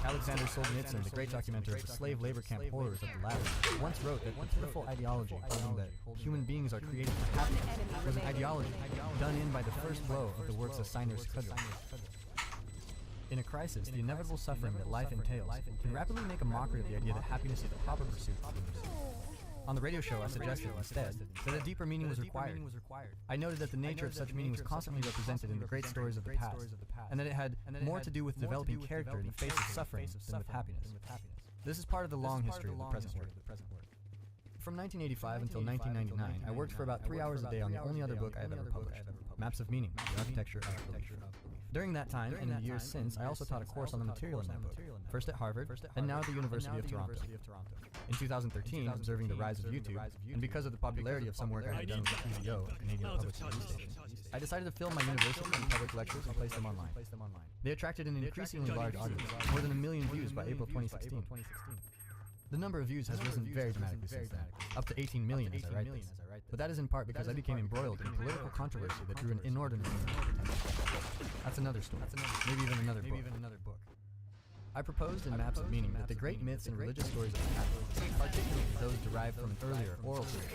Alexander Solzhenitsyn, the great documenter of the slave labor camp horrors of the latter, once wrote that the pitiful ideology holding that human beings are created for happiness was an ideology done in by the first blow of the works of Sinner's Kudra. In a crisis, the inevitable suffering that life entails can rapidly make a mockery of the idea that happiness is the proper pursuit. On the radio show, I suggested instead that a deeper meaning was required. I noted that the nature of such meaning was constantly represented in the great stories of the past, and that it had more to do with developing character in the face of suffering than with happiness. This is part of the long history of the present work. From 1985 until 1999, I worked for about 3 hours a day on the only other book I have ever published, Maps of Meaning, The Architecture of Belief. During that time, and in the years since, I also taught a course on the material in that book, first at Harvard, and now at the University of Toronto. In 2013, observing the rise of YouTube, and because of the popularity of some work I had done with the TVO, a Canadian public TV station, I decided to film my university and public lectures and place them online. They attracted an increasingly large audience, more than 1 million views by April 2016. The number of views has risen very dramatically since then, up to 18 million as I write this. But that is in part because I became embroiled in political controversy that drew an inordinate amount of attention. That's another story, maybe even another book. I proposed in Maps of Meaning that the great myths and religious stories of the past, particularly those derived from an earlier oral period,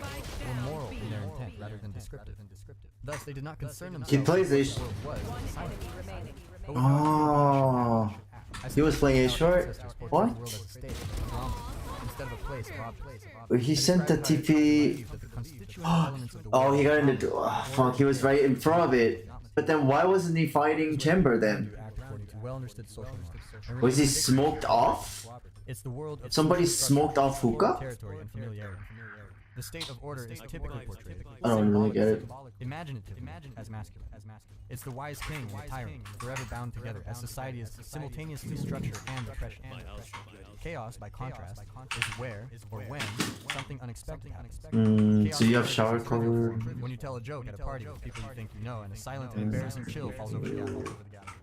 were moral in their intent rather than descriptive. Thus, they did not concern themselves He plays with this. what the world was, silent. Oh, he was playing a short. What? Instead of a place of objects. He sent the TP. Oh, he got into. Oh, fuck, he was right in front of it. But then why wasn't he fighting Timber then? Was he smoked off? Somebody smoked off hookah? The state of order is typically portrayed. I don't really get it. Imaginative as masculine. It's the wise king and the tyrant, forever bound together, as society is simultaneously structure and oppression. Chaos, by contrast, is where or when something unexpected happens. So you have shower cover. When you tell a joke at a party with people you think you know, and a silent and embarrassing chill falls over the gathering.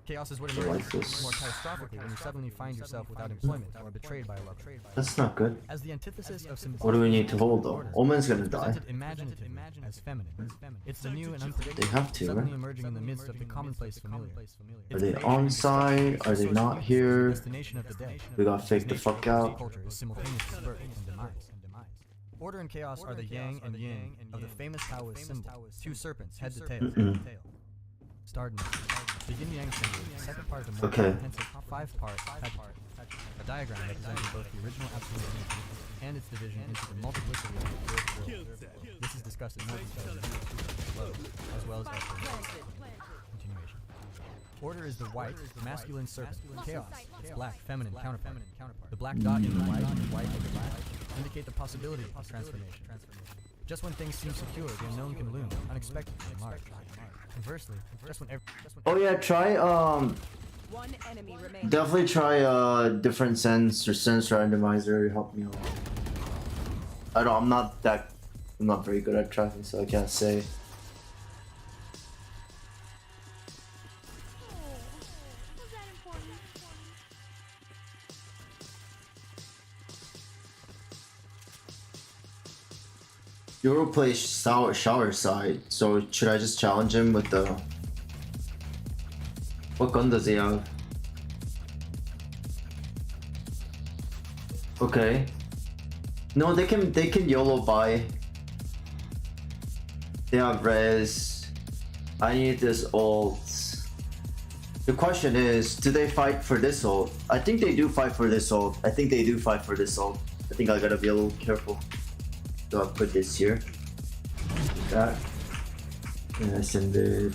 Chaos is what emerges more catastrophically when you suddenly find yourself without employment or betrayed by a lover. That's not good. As the antithesis of What do we need to hold though? Omen's gonna die. Imaginative as feminine. It's the new and unpredictable. They have to, suddenly right? emerging in the midst of the commonplace familiar. Are they on site? Are they not here? We gotta fake the fuck out. Culture is simultaneous birth and demise. Order and chaos are the yang and yin of the famous Taoist symbol, two serpents, head to tail. Starred the yin yang symbol is the second part of the more comprehensive 5-part tetrad, a diagram representing both the original absolute unity and its division into the multiplicity of the third world. This is discussed in more detail in below, as well as elsewhere. Continuation. Order is the white, masculine serpent. Chaos, its black, feminine counterpart. The black dot in the white and the white in the black indicate the possibility of transformation. Just when things seem secure, the unknown can loom, unexpectedly and large. Conversely, just when Oh yeah, try One enemy remains. definitely try different sense or sense randomizer. Help me out. I'm not very good at tracking, so I can't say. Euro plays shower side, so should I just challenge him with the... What gun does he have? Okay. No, they can YOLO buy. They have res. I need this ult. The question is, do they fight for this ult? I think they do fight for this ult. I think I gotta be a little careful. So I'll put this here. That. And I send it.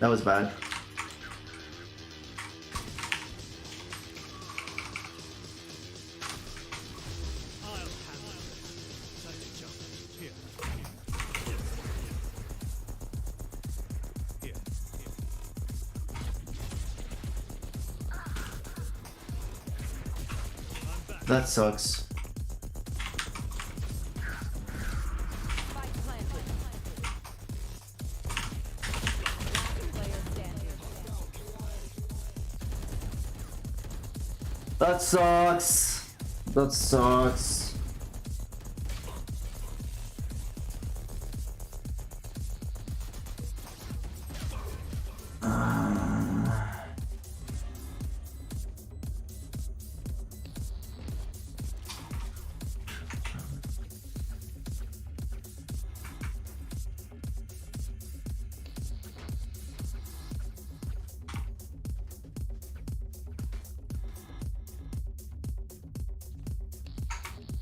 That was bad. That sucks. That sucks. That sucks.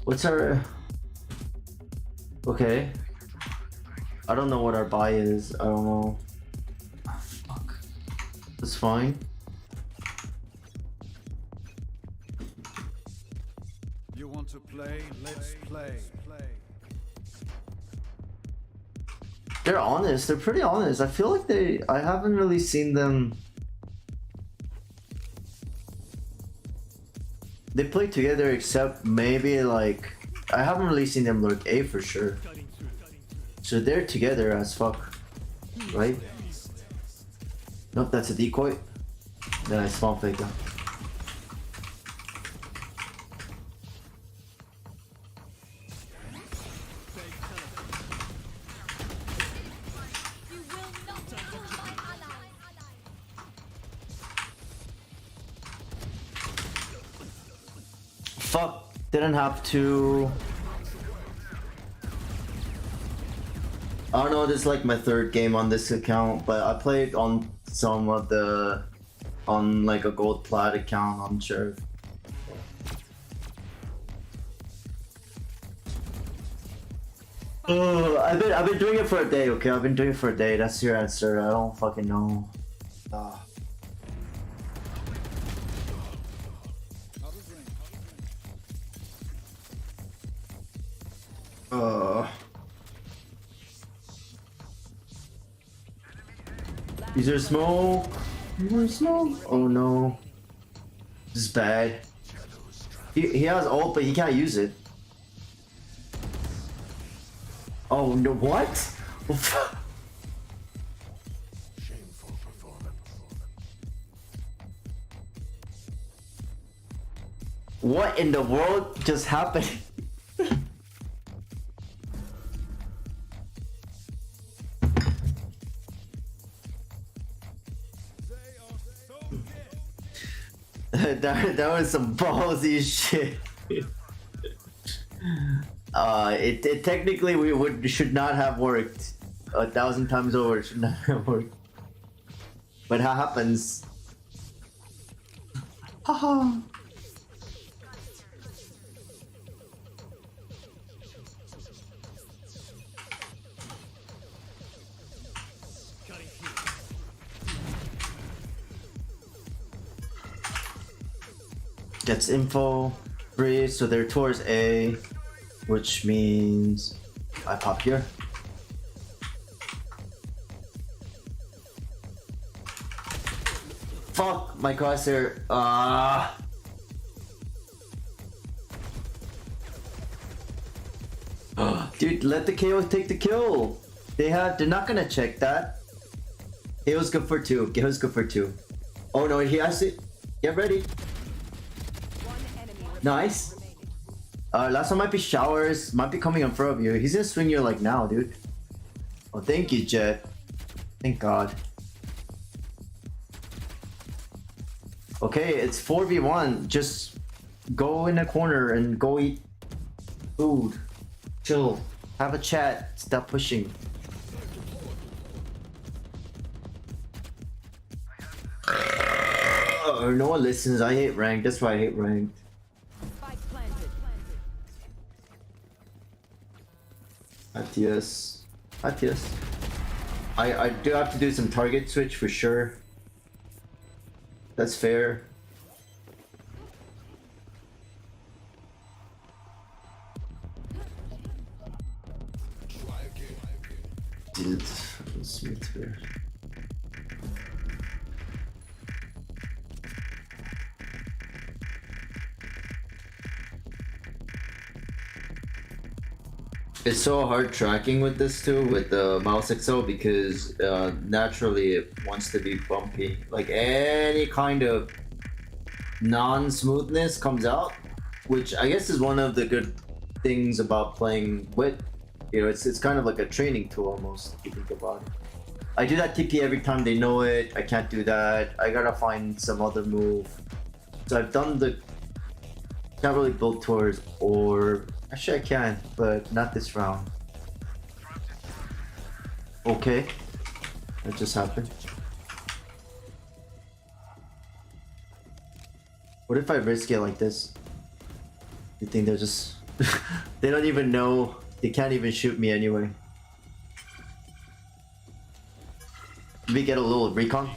What's our... Okay. I don't know what our buy is. I don't know. Ah, fuck. That's fine. You want to play? Let's play. They're honest. They're pretty honest. I feel like I haven't really seen them... They play together except maybe like... I haven't really seen them lurk A for sure. So they're together as fuck. Right? Nope, that's a decoy. Then I spawn fake them. Fuck, didn't have to. I don't know, this is like my third game on this account, but I played on some of the, on like a gold plat account on Sheriff. I've been doing it for a day, okay? I've been doing it for a day. That's your answer. I don't fucking know. Is there smoke? More smoke? Oh no. This is bad. He has ult, but he can't use it. Oh no, what? What in the world just happened? that was some ballsy shit. It technically should not have worked. 1,000 times over, it should not have worked. But how happens? Haha. Gets info, breathe, so they're towards A, which means I pop here. Fuck my crosshair. Dude, let the KO take the kill. They're not gonna check that. KO's good for 2. KO's good for 2. Oh no, he has it. Get ready. Nice. Last one might be showers. Might be coming in front of you. He's gonna swing you like now, dude. Oh, thank you, Jet. Thank God. Okay, it's 4v1. Just go in a corner and go eat food. Chill. Have a chat. Stop pushing. No one listens. I hate ranked. That's why I hate ranked. Atias. I do have to do some target switch for sure. That's fair. Dude, smooth here. It's so hard tracking with this too, with the mouse XL, because naturally it wants to be bumpy. Like any kind of non-smoothness comes out, which I guess is one of the good things about playing with. You know, it's kind of like a training tool almost, if you think about it. I do that TP every time they know it. I can't do that. I gotta find some other move. So I've done the... Can't really build towards, or... Actually I can, but not this round. Okay. That just happened. What if I risk it like this? You think they're just... They don't even know. They can't even shoot me anyway. Did we get a little recon?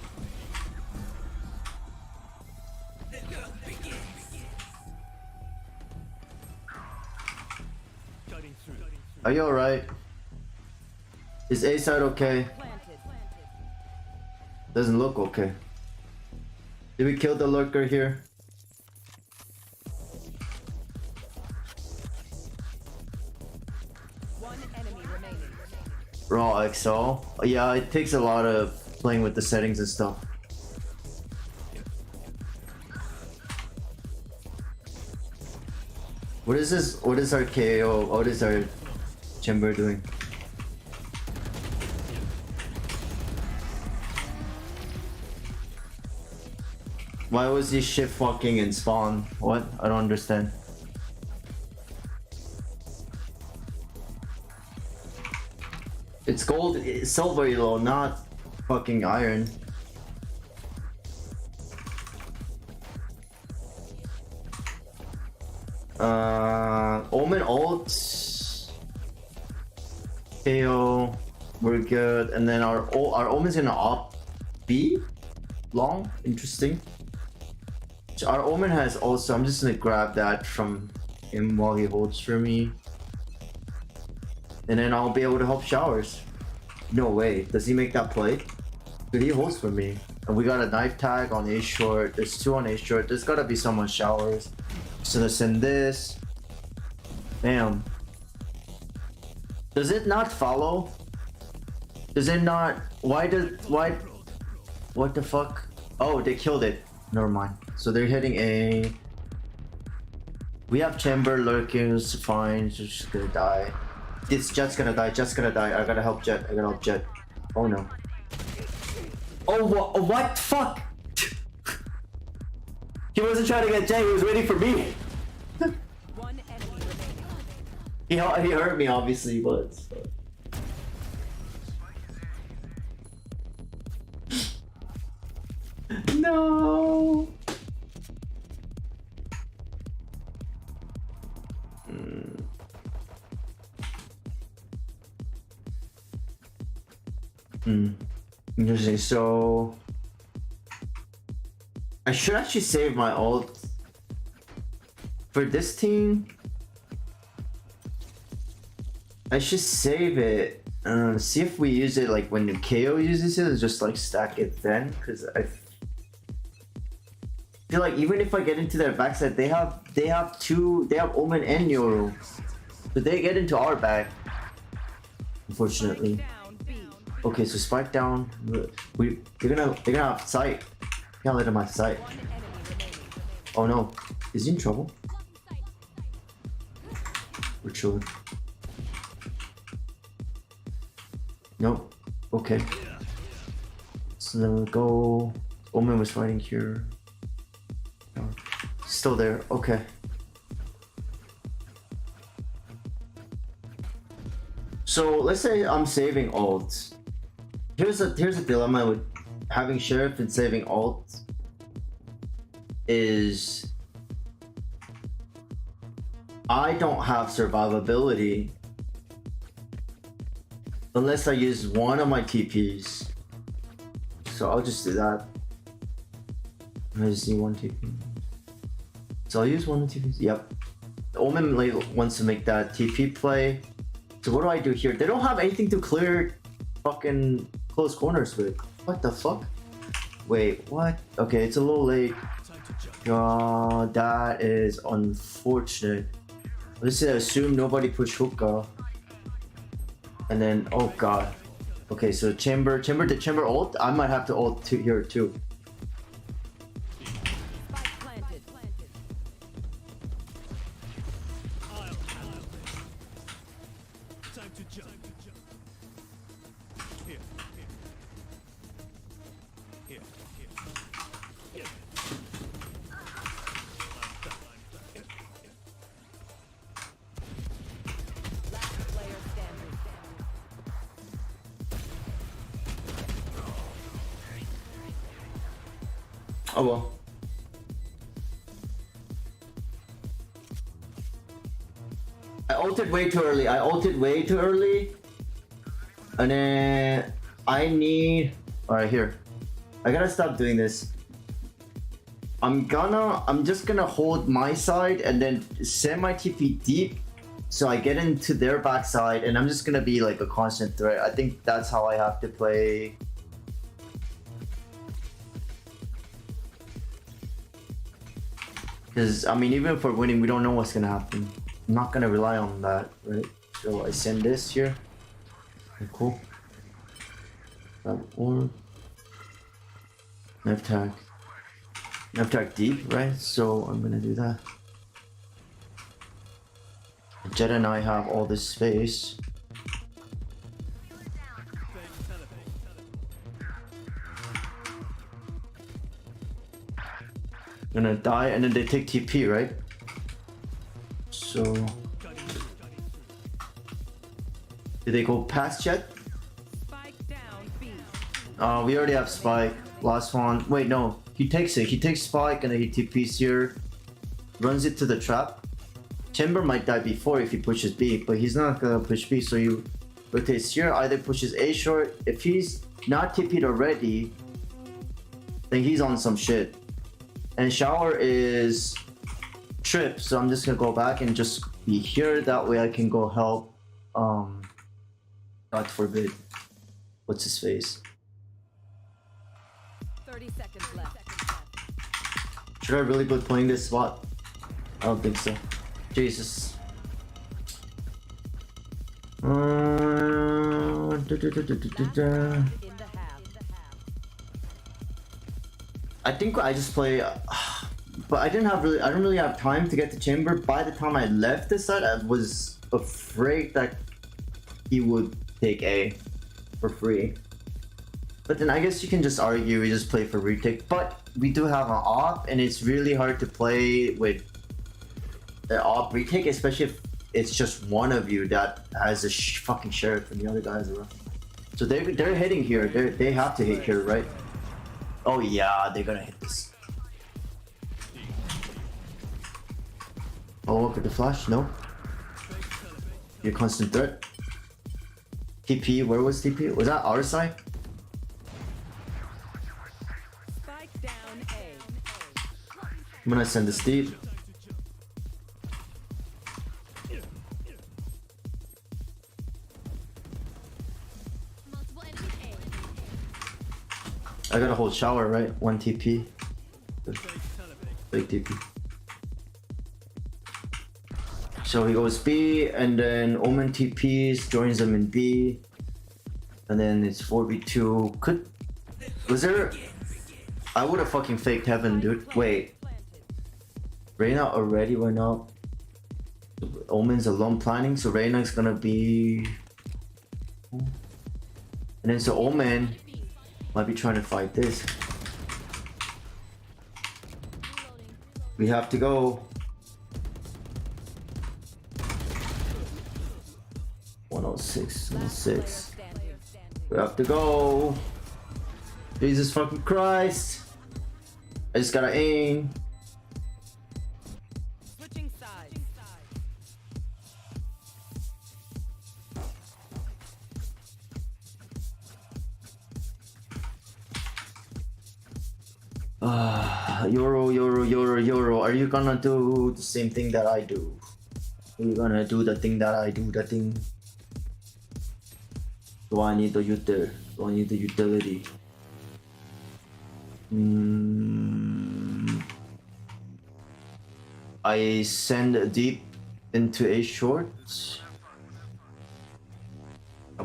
Are you alright? Is A side okay? Doesn't look okay. Did we kill the lurker here? Raw XL. Yeah, it takes a lot of playing with the settings and stuff. What is this? What is our KO? What is our chamber doing? Why was he shift walking in spawn? What? I don't understand. It's gold, it's silver yellow, not fucking iron. Omen ult. KO. We're good. And then our Omen's gonna op B? Long? Interesting. So our Omen has also, I'm just gonna grab that from him while he holds for me. And then I'll be able to help Showers. No way. Does he make that play? Dude, he holds for me. And we got a knife tag on A short. There's 2 on A short. There's gotta be someone Showers. So let's send this. Bam. Does it not follow? Does it not? Why? What the fuck? Oh, they killed it. Never mind. So they're hitting A. We have chamber lurking. It's fine. She's just gonna die. This Jet's gonna die. Jet's gonna die. I gotta help Jet. I gotta help Jet. Oh no. Oh what? Fuck! He wasn't trying to get Jet. He was waiting for me. He hurt me obviously, but. No. Interesting. So I should actually save my ult for this team. I should save it. See if we use it like when KO uses it, and just like stack it then, because I feel like even if I get into their backside, they have Omen and Yoru, but they get into our back, unfortunately. Okay, so spike down. They're gonna have sight. Can't let him have sight. Oh no, is he in trouble? We're chilling. Nope. Okay. So then we'll go. Omen was fighting here. Still there. Okay. So let's say I'm saving ult. Here's a dilemma with having Sheriff and saving ult. Is I don't have survivability unless I use one of my TPs. So I'll just do that. I just need one TP. So I'll use one of the TPs. Yep. The Omen wants to make that TP play. So what do I do here? They don't have anything to clear fucking close corners with. What the fuck? Wait, what? Okay, it's a little late. That is unfortunate. Let's assume nobody pushed hookah. And then, oh god. Okay, so chamber ult. I might have to ult here too. Time to jump. Here. Here. Here. Last player standing. Oh well. I ulted way too early. And then I need... Alright, here. I gotta stop doing this. I'm just gonna hold my side and then send my TP deep so I get into their backside, and I'm just gonna be like a constant threat. I think that's how I have to play. Because, I mean, even if we're winning, we don't know what's gonna happen. I'm not gonna rely on that, right? So I send this here. Okay, cool. That orb. Knife tag deep, right? So I'm gonna do that. Jet and I have all this space. Gonna die and then they take TP, right? So did they go past Jet? We already have Spike. Last one. Wait, no. He takes it. He takes Spike and then he TPs here. Runs it to the trap. Chamber might die before if he pushes B, but he's not gonna push B, so he rotates here, either pushes A short. If he's not TP'd already, then he's on some shit. And Shower is Trip, so I'm just gonna go back and just be here. That way I can go help, God forbid, what's his face? 30 seconds left. Should I really be playing this spot? I don't think so. Jesus. I think I just play, but I don't really have time to get to chamber. By the time I left this side, I was afraid that he would take A for free. But then I guess you can just argue we just play for retake. But we do have an op, and it's really hard to play with the op retake, especially if it's just one of you that has a fucking sheriff and the other guys around. So they're hitting here. They have to hit here, right? Oh yeah, they're gonna hit this. Oh, look at the flash. No. You're constant threat. TP. Where was TP? Was that our side? I'm gonna send this deep. I gotta hold shower, right? One TP. Big TP. So he goes B, and then Omen TPs, joins them in B. And then it's 4v2. Was there... I would have fucking faked heaven, dude. Wait. Reyna already went up. Omen's alone planning, so Reyna's gonna be... And then so Omen might be trying to fight this. We have to go. 106, 106. We have to go. Jesus fucking Christ. I just gotta aim. Switching sides. Euro. Are you gonna do the same thing that I do? Are you gonna do the thing that I do? The thing. Do I need the util? Do I need the utility? I send deep into A short.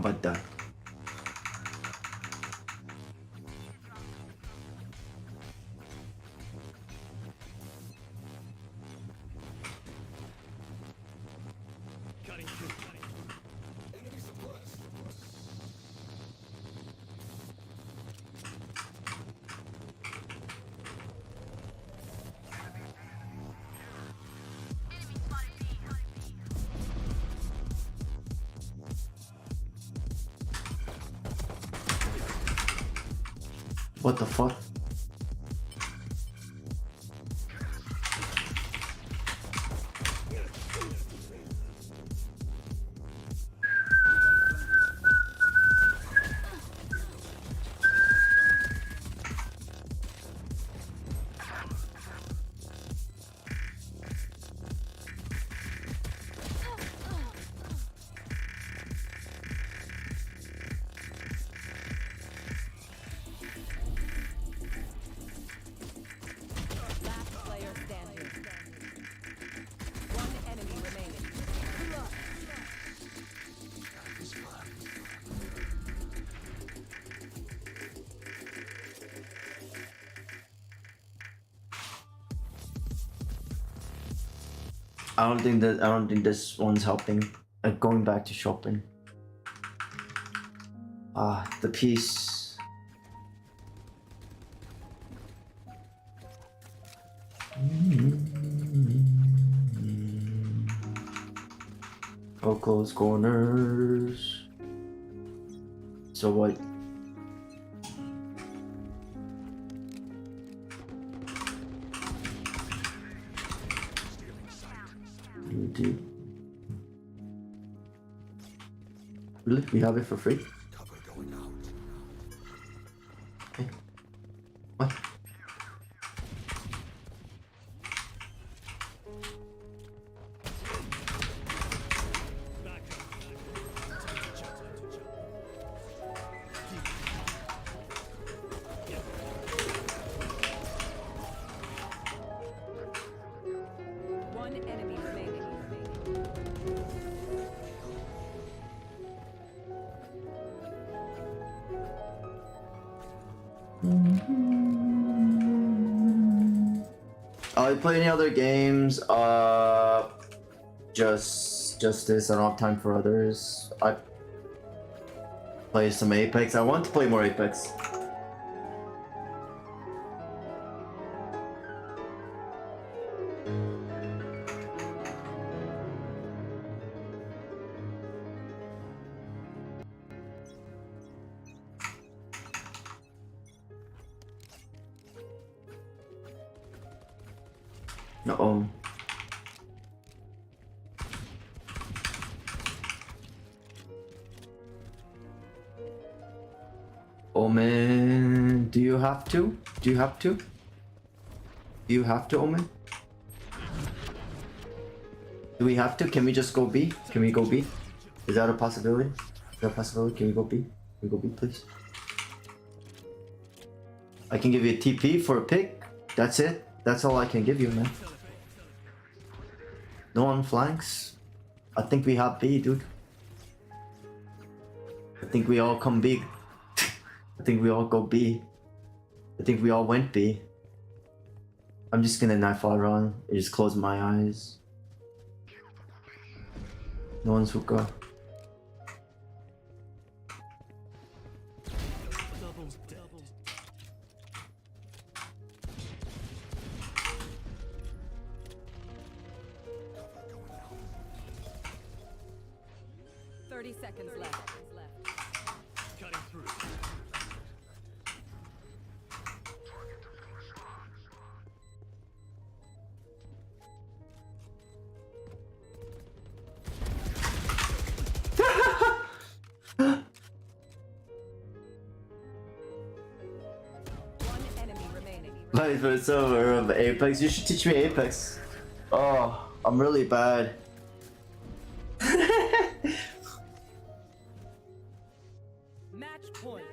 about that? Cutting through. What the fuck? Last player standing. One enemy remaining. I don't think this one's helping. Going back to shopping. The piece. Oh, close corners. So what? Dude. Really? We have it for free? Okay. What? One enemy remaining. You play any other games? Just this. I don't have time for others. I play some Apex. I want to play more Apex. Uh-oh. Oh man, do you have to? Do you have to? Do you have to, Omen? Do we have to? Can we just go B? Can we go B? Is that a possibility? Is that a possibility? Can we go B? Can we go B, please? I can give you a TP for a pick. That's it. That's all I can give you, man. No one flanks. I think we have B, dude. I think we all come B. I think we all go B. I think we all went B. I'm just gonna knife all around and just close my eyes. No one's hookah. Doubles dead. 30 seconds left. Cutting through. One enemy remaining. Play for the server of Apex. You should teach me Apex. Oh, I'm really bad. Match point.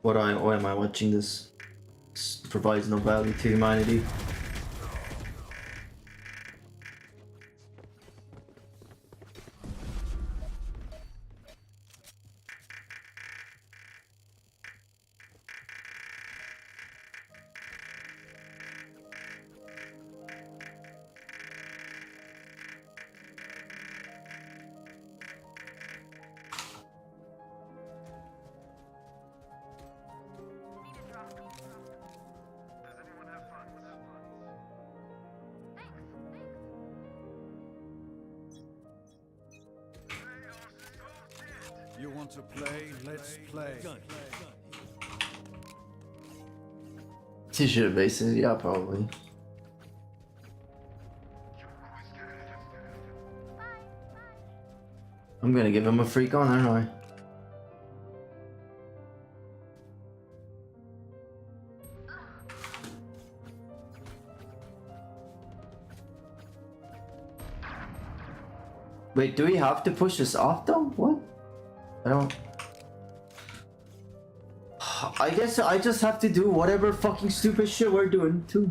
Why am I watching this? This provides no value to humanity. You want to play? Let's play. T-shirt bases, yeah, probably. I'm gonna give him a free gun, aren't I? Wait, do we have to push this off though? What? I don't... I guess I just have to do whatever fucking stupid shit we're doing too.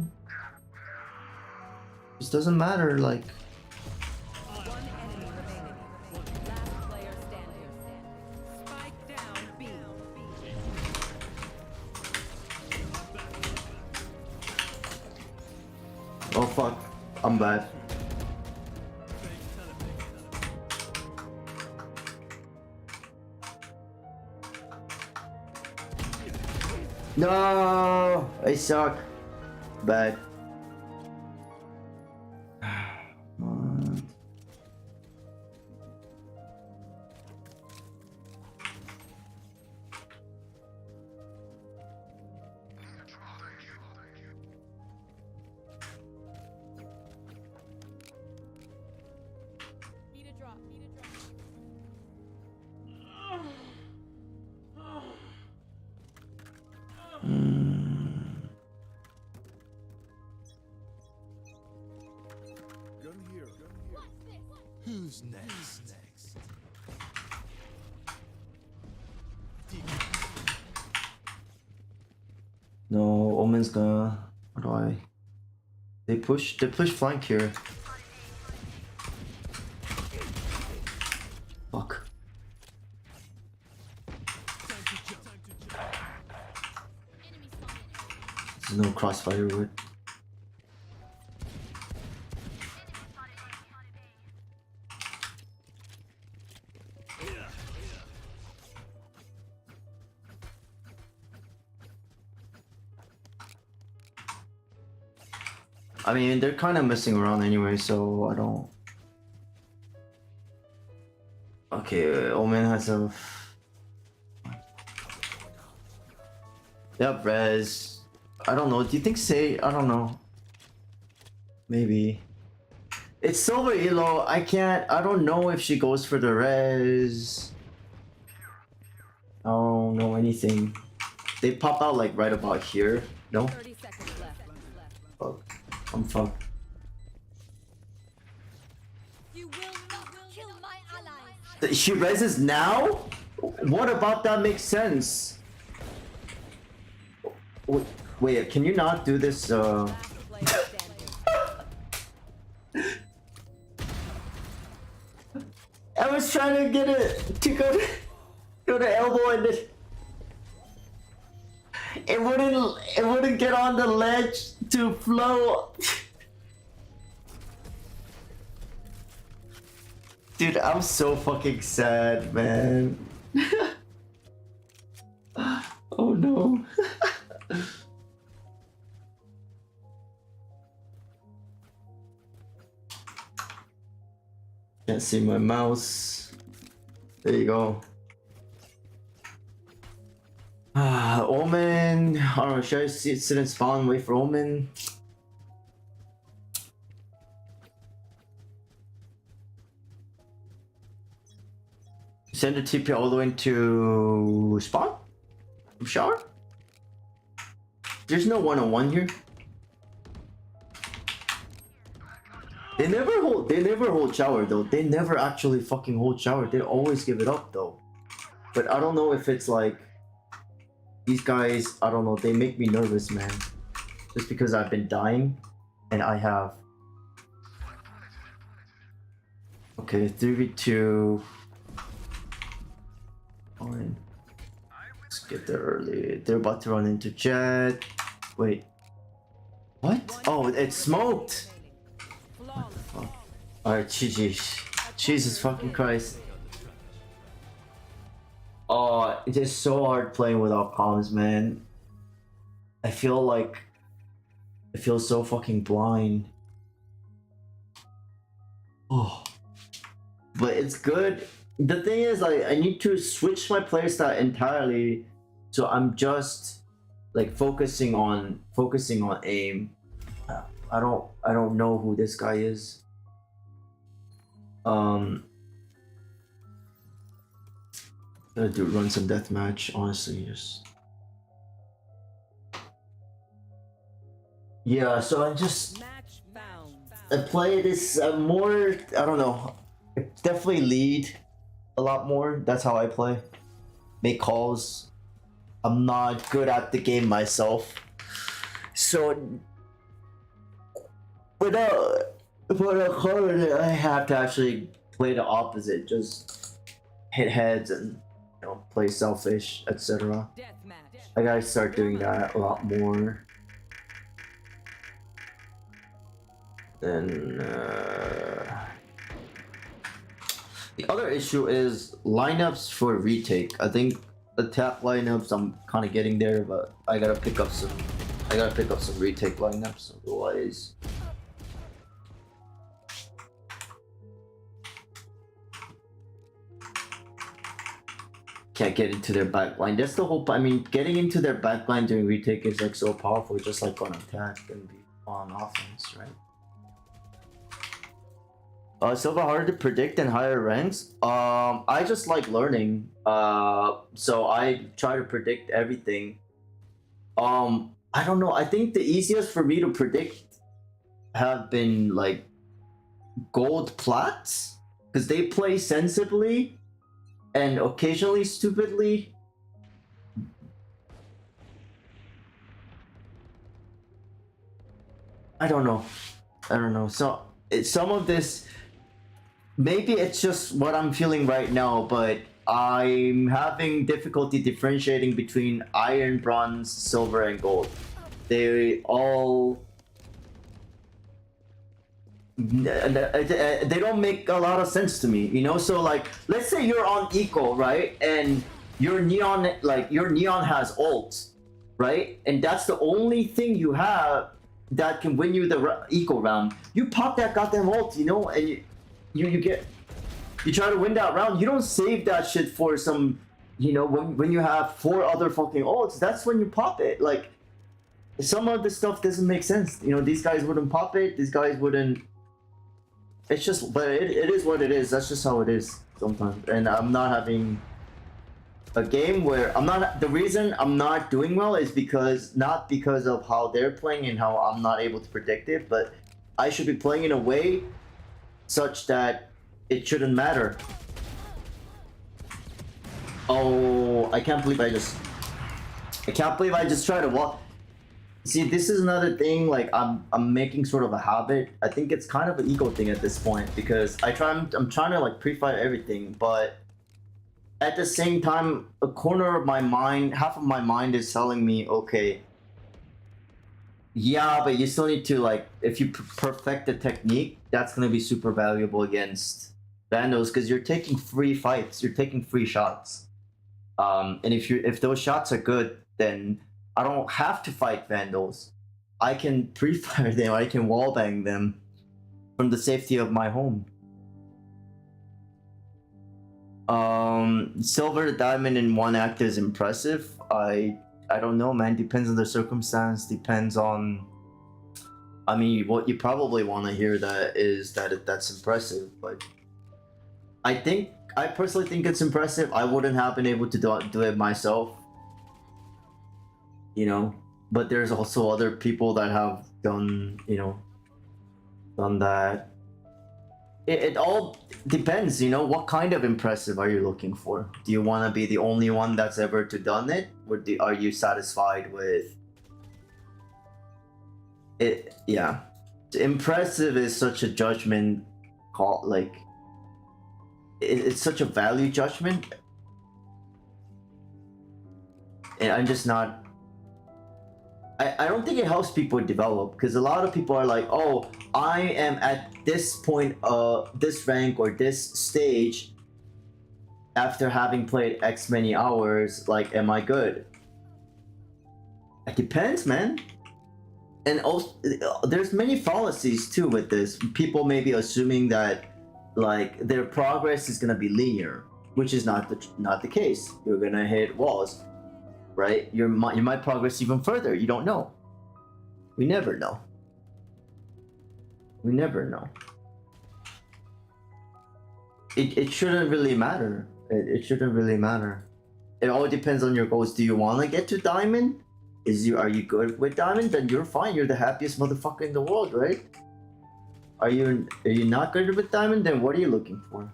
This doesn't matter, like... One enemy remaining. Last player standing. Spike down B. Oh fuck, I'm bad. No, I suck. Bad. Need a drop. Gun here. Who's next? No, Omen's gonna... How do I... They push flank here. Fuck. There's no crossfire wood. I mean, they're kind of messing around anyway, so I don't... Okay, Omen has a... Yep, res. I don't know, do you think Say... I don't know. Maybe. It's Silver Elo, I don't know if she goes for the res. I don't know anything. They pop out like right about here, no? 30 seconds left. Fuck. I'm fucked. You will not kill my allies. She reses now? What about that makes sense? Wait, can you not do this? I was trying to get it to go to elbow and it wouldn't get on the ledge to flow. Dude, I'm so fucking sad, man. Oh no. Can't see my mouse. There you go. Omen. I don't know, should I sit and spawn and wait for Omen? Send the TP all the way into spawn? From shower? There's no one-on-one here. They never hold shower though. They never actually fucking hold shower. They always give it up though. But I don't know if it's like These guys, I don't know, they make me nervous, man. Just because I've been dying, and I have. Okay, 3v2. Fine. Let's get there early. They're about to run into Jet. Wait. What? Oh, it smoked! Alright, GG. Jesus fucking Christ. Oh, it's just so hard playing without comms, man. I feel so fucking blind. Oh. But it's good. The thing is, like, I need to switch my playstyle entirely, so I'm just like focusing on aim. I don't know who this guy is. Gonna run some deathmatch, honestly, just. Yeah, so I play this more, I don't know, definitely lead a lot more. That's how I play. Make calls. I'm not good at the game myself. So without a card, I have to actually play the opposite, just hit heads and play selfish, etc. I gotta start doing that a lot more. Then the other issue is lineups for retake. I think attack lineups, I'm kind of getting there, but I gotta pick up some retake lineups. Otherwise, can't get into their backline. That's the whole. I mean, getting into their backline during retake is like so powerful, just like on attack and be on offense, right? Silver harder to predict in higher ranks. I just like learning. So I try to predict everything. I don't know. I think the easiest for me to predict have been like gold plats, because they play sensibly and occasionally stupidly. I don't know. So some of this, maybe it's just what I'm feeling right now, but I'm having difficulty differentiating between iron, bronze, silver, and gold. They all they don't make a lot of sense to me, so like, let's say you're on eco, right, and your neon has ult, right, and that's the only thing you have that can win you the eco round. You pop that goddamn ult, and you try to win that round. You don't save that shit for some, when you have 4 other fucking ults. That's when you pop it. Like, some of the stuff doesn't make sense. These guys wouldn't pop it. These guys wouldn't. It's just, but it is what it is. That's just how it is sometimes. And I'm not having a game where the reason I'm not doing well is not because of how they're playing and how I'm not able to predict it, but I should be playing in a way such that it shouldn't matter. Oh, I can't believe I just tried to walk. See, this is another thing, like, I'm making sort of a habit. I think it's kind of an ego thing at this point, because I'm trying to like pre-fight everything, but at the same time, a corner of my mind, half of my mind is telling me, okay, yeah, but you still need to, like, if you perfect the technique, that's going to be super valuable against Vandals, because you're taking free fights, you're taking free shots. And if those shots are good, then I don't have to fight Vandals. I can pre-fire them, I can wallbang them from the safety of my home. Silver diamond in 1 act is impressive. I don't know, man. Depends on the circumstance. Depends on. I mean, what you probably want to hear that's impressive. But I personally think it's impressive. I wouldn't have been able to do it myself. But there's also other people that have done that. It all depends, what kind of impressive are you looking for? Do you want to be the only one that's ever done it? are you satisfied with it? Yeah, impressive is such a judgment call. Like it's such a value judgment, and I'm just not. I don't think it helps people develop, because a lot of people are like, oh, I am at this point, this rank or this stage after having played X many hours, like, am I good? It depends, man. And also, there's many fallacies too with this. People may be assuming that like their progress is gonna be linear, which is not the case. You're gonna hit walls. Right? You might progress even further. You don't know. We never know. We never know. It shouldn't really matter. It shouldn't really matter. It all depends on your goals. Do you want to get to diamond? Are you good with diamond? Then you're fine. You're the happiest motherfucker in the world, right? Are you not good with diamond? Then what are you looking for?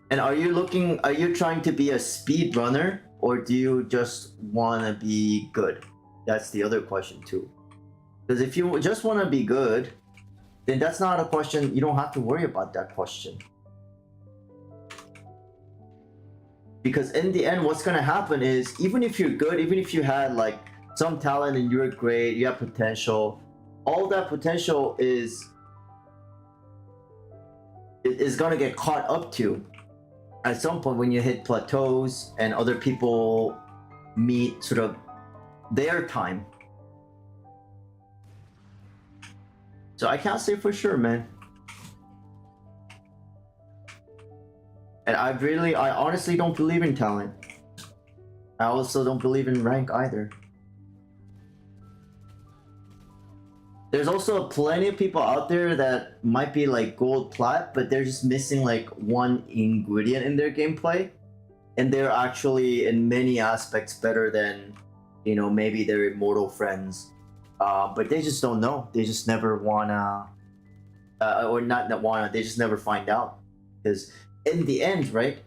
And are you trying to be a speed runner, or do you just want to be good? That's the other question too. Because if you just want to be good, then that's not a question. You don't have to worry about that question. Because in the end, what's going to happen is, even if you're good, even if you had like some talent and you're great, you have potential, all that potential is going to get caught up to at some point when you hit plateaus and other people meet sort of their time. So I can't say for sure, man. And I honestly don't believe in talent. I also don't believe in rank either. There's also plenty of people out there that might be like gold plat, but they're just missing like one ingredient in their gameplay, and they're actually in many aspects better than, you know, maybe their immortal friends. But they just don't know. They just never wanna, or not wanna. They just never find out. Because in the end, right?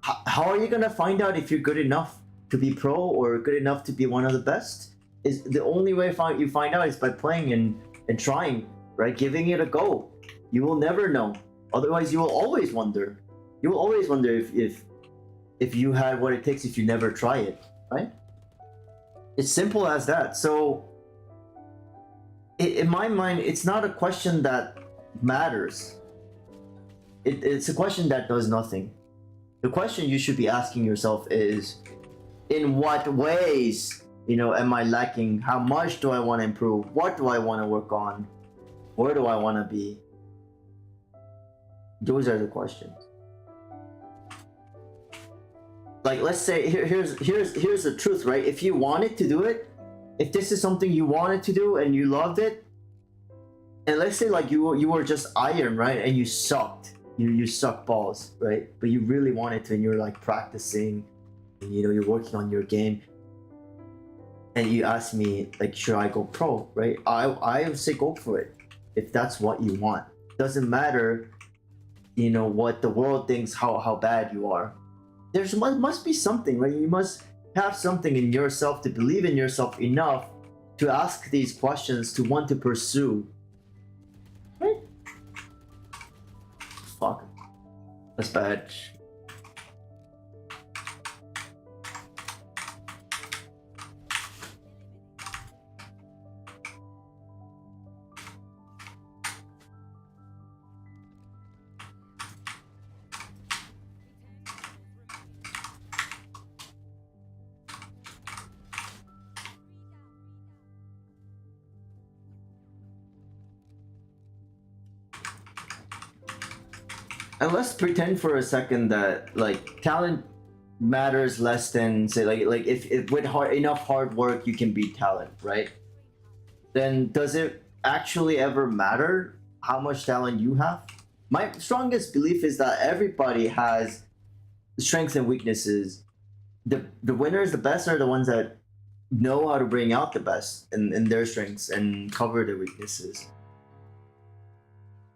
How are you gonna find out if you're good enough to be pro or good enough to be one of the best? Is the only way you find out is by playing and trying, right? Giving it a go. You will never know. Otherwise, you will always wonder. You will always wonder if you had what it takes if you never try it, right? It's simple as that. So, in my mind, it's not a question that matters. It's a question that does nothing. The question you should be asking yourself is, in what ways, you know, am I lacking? How much do I want to improve? What do I want to work on? Where do I want to be? Those are the questions. Like, let's say here's the truth, right? If you wanted to do it, if this is something you wanted to do and you loved it, and let's say like you were just iron, right? And you sucked. You suck balls, right? But you really wanted to, and you're like practicing, and you know, you're working on your game. And you ask me, like, should I go pro, right? I would say go for it, if that's what you want. Doesn't matter, you know, what the world thinks, how bad you are. There must be something, right? You must have something in yourself to believe in yourself enough to ask these questions, to want to pursue. Right? Fuck. That's bad. And let's pretend for a second that like talent matters less than, say, like if with enough hard work you can beat talent, right? Then does it actually ever matter how much talent you have? My strongest belief is that everybody has strengths and weaknesses. The winners, the best, are the ones that know how to bring out the best in their strengths and cover their weaknesses.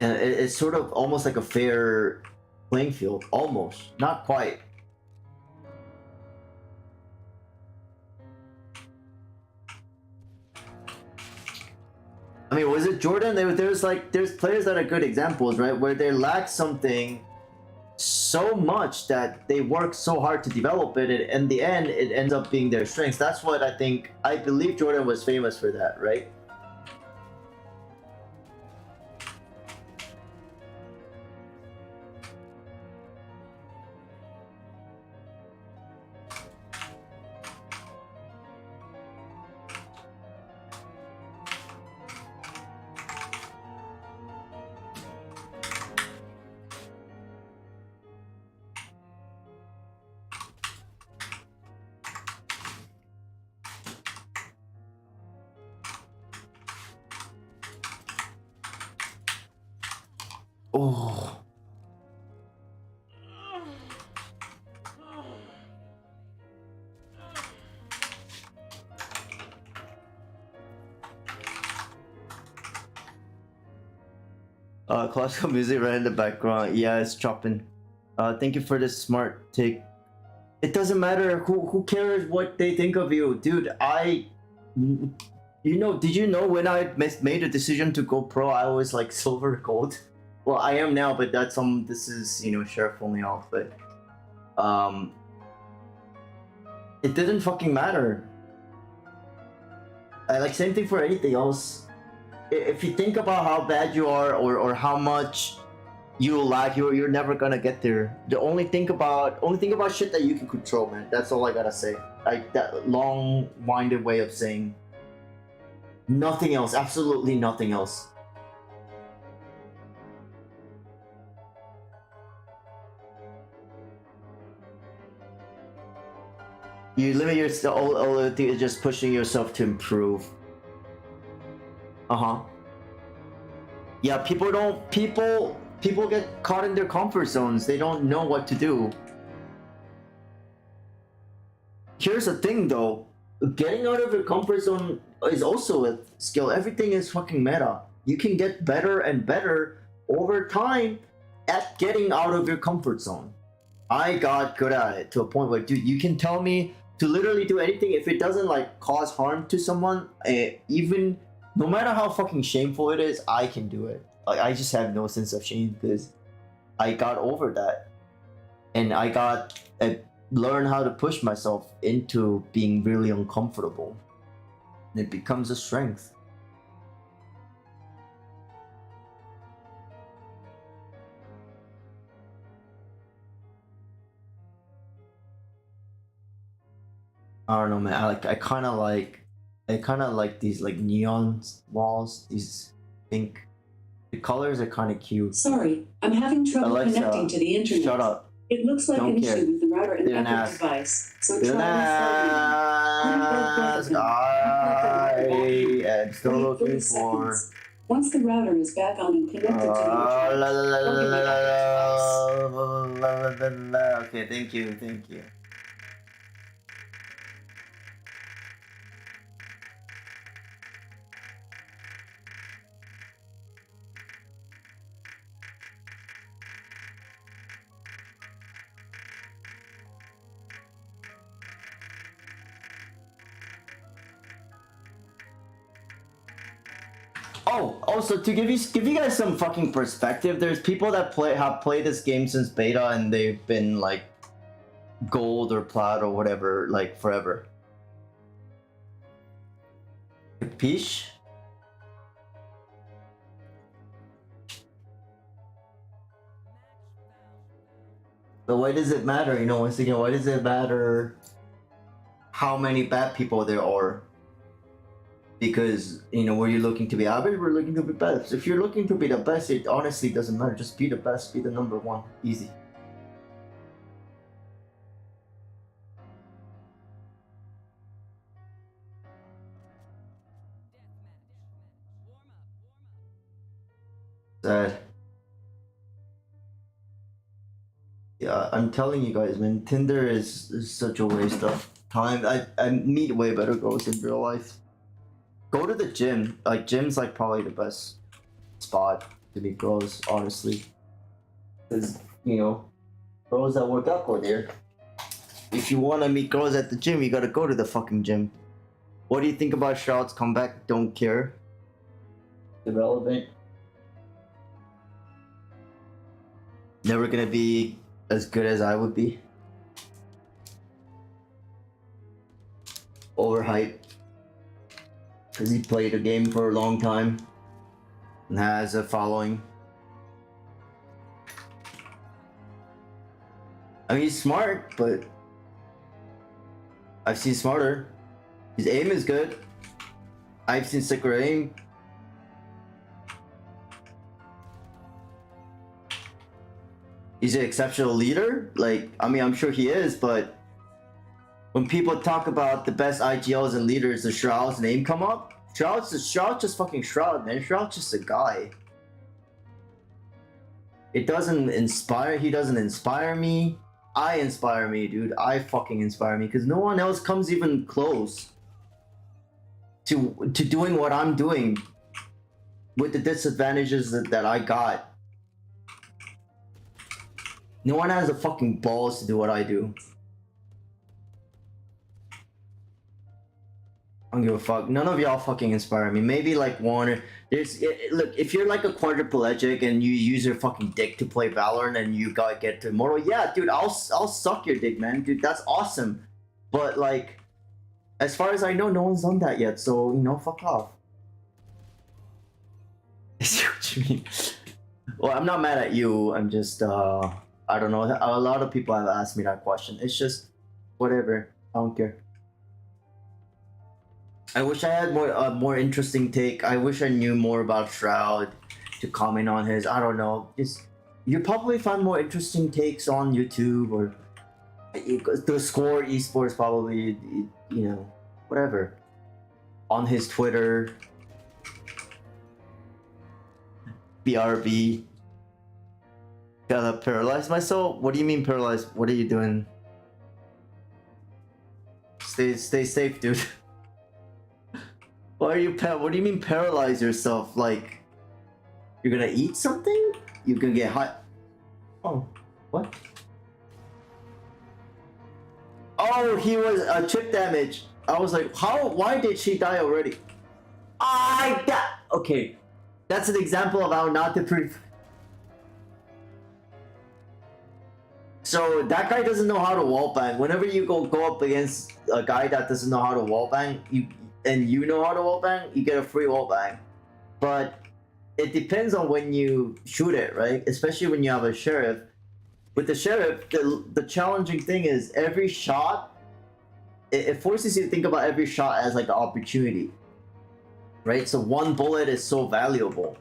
And it's sort of almost like a fair playing field, almost, not quite. mean, was it Jordan? There's players that are good examples, right? Where they lack something so much that they work so hard to develop it, and in the end, it ends up being their strengths. That's what I believe Jordan was famous for that, right? Oh. Classical music right in the background. Yeah, it's chopping. Thank you for this smart take. It doesn't matter who cares what they think of you, dude. Did you know when I made a decision to go pro, I was like silver gold? Well, I am now, but that's this is, sheriff only off, but it didn't fucking matter. Same thing for anything else. If you think about how bad you are or how much you lack, you're never gonna get there. Only think about shit that you can control, man. That's all I gotta say. That long-winded way of saying nothing else, absolutely nothing else. You limit yourself, all the thing is just pushing yourself to improve. Yeah, people get caught in their comfort zones. They don't know what to do. Here's the thing though, getting out of your comfort zone is also a skill. Everything is fucking meta. You can get better and better over time at getting out of your comfort zone. I got good at it to a point where, dude, you can tell me to literally do anything if it doesn't cause harm to someone, even no matter how fucking shameful it is, I can do it. I just have no sense of shame because I got over that, and I learned how to push myself into being really uncomfortable. And it becomes a strength. I don't know, man. I kind of like these neon walls. These pink. The colors are kind of cute. Sorry, I'm having trouble Alexa, connecting to the internet. Shut up. It looks like Don't an care. issue with the router and Didn't network ask. device. So Didn't try ask. I am still looking for. Once the router is back on and connected to the internet, Okay, thank you. Oh, also to give you guys some fucking perspective, there's people that have played this game since beta and they've been gold or plat or whatever forever. Capiche? But why does it matter? Once again, why does it matter how many bad people there are? Because, were you looking to be average? We're looking to be best. If you're looking to be the best, it honestly doesn't matter. Just be the best, be the number one. Easy. Sad. Yeah, I'm telling you guys, man, Tinder is such a waste of time. I meet way better girls in real life. Go to the gym. Gym's probably the best spot to meet girls, honestly. Because, girls that work out go there. If you want to meet girls at the gym, you gotta go to the fucking gym. What do you think about Charlotte's comeback? Don't care. irrelevant. Never gonna be as good as I would be. Overhyped. Because he played the game for a long time and has a following. I mean, he's smart, but I've seen smarter. His aim is good. I've seen sicker aim. He's an exceptional leader. Like, I mean, I'm sure he is, but when people talk about the best IGLs and leaders, the Shroud's name come up. Shroud's just fucking Shroud, man. Shroud's just a guy. It doesn't inspire. He doesn't inspire me. I inspire me, dude. I fucking inspire me because no one else comes even close to doing what I'm doing with the disadvantages that I got. No one has the fucking balls to do what I do. I don't give a fuck. None of y'all fucking inspire me. Maybe like one or look, if you're like a quadriplegic and you use your fucking dick to play Valorant and you gotta get to immortal, yeah, dude, I'll suck your dick, man. Dude, that's awesome. But like, as far as I know, no one's done that yet. So, you know, fuck off. I see what you mean. Well, I'm not mad at you. I'm just, I don't know. A lot of people have asked me that question. It's just, whatever. I don't care. I wish I had more interesting take. I wish I knew more about Shroud to comment on his. I don't know. You probably find more interesting takes on YouTube or the Score Esports probably. You know, whatever. On his Twitter. BRB. Gotta paralyze myself? What do you mean paralyzed? What are you doing? Stay safe, dude. Why are you what do you mean paralyze yourself? Like, you're gonna eat something? You're gonna get hot? Oh, what? Oh, he was chip damage. I was like, why did she die already? Okay, that's an example of how not to So that guy doesn't know how to wallbang. Whenever you go up against a guy that doesn't know how to wallbang, you know how to wallbang, you get a free wallbang. But it depends on when you shoot it, right? Especially when you have a sheriff. With the sheriff, the challenging thing is every shot, it forces you to think about every shot as like an opportunity, right? So one bullet is so valuable.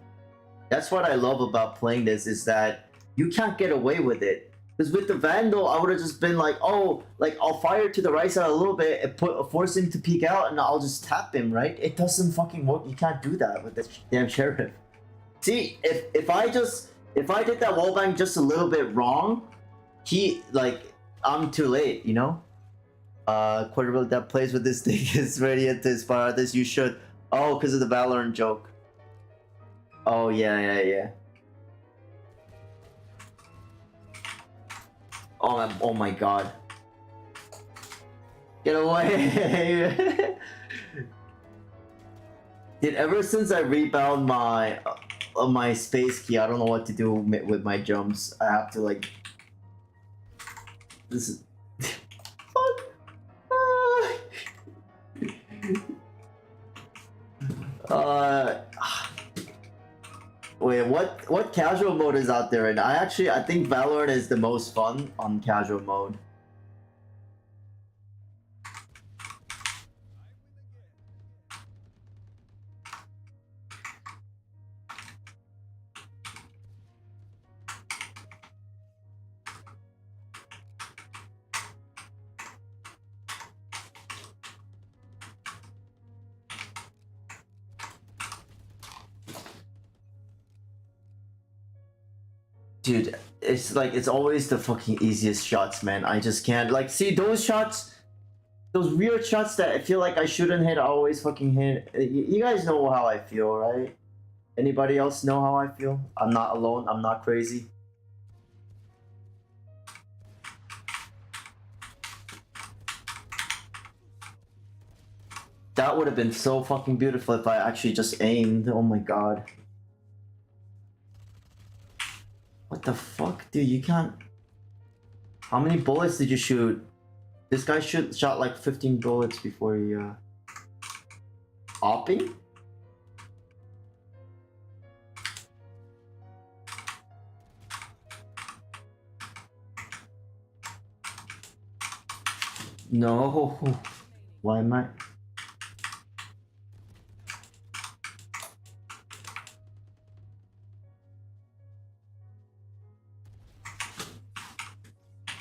That's what I love about playing this, is that you can't get away with it. Because with the Vandal, I would have just been like, oh, like I'll fire to the right side a little bit and force him to peek out and I'll just tap him, right? It doesn't fucking work. You can't do that with the damn sheriff. See, if I did that wallbang just a little bit wrong, I'm too late, you know? Quadruple that plays with this thing is ready to inspire this. You should. Oh, because of the Valorant joke. Oh, yeah. Oh my god. Get away! Dude, ever since I rebound my space key, I don't know what to do with my jumps. I have to like... This is... Wait, what casual mode is out there? And I think Valorant is the most fun on casual mode. Dude, it's always the fucking easiest shots, man. I just can't, like, see those shots, those weird shots that I feel like I shouldn't hit, I always fucking hit. You guys know how I feel, right? Anybody else know how I feel? I'm not alone, I'm not crazy. That would have been so fucking beautiful if I actually just aimed. Oh my god. What the fuck, dude? You can't. How many bullets did you shoot? This guy shot like 15 bullets before he opping? No. Why am I?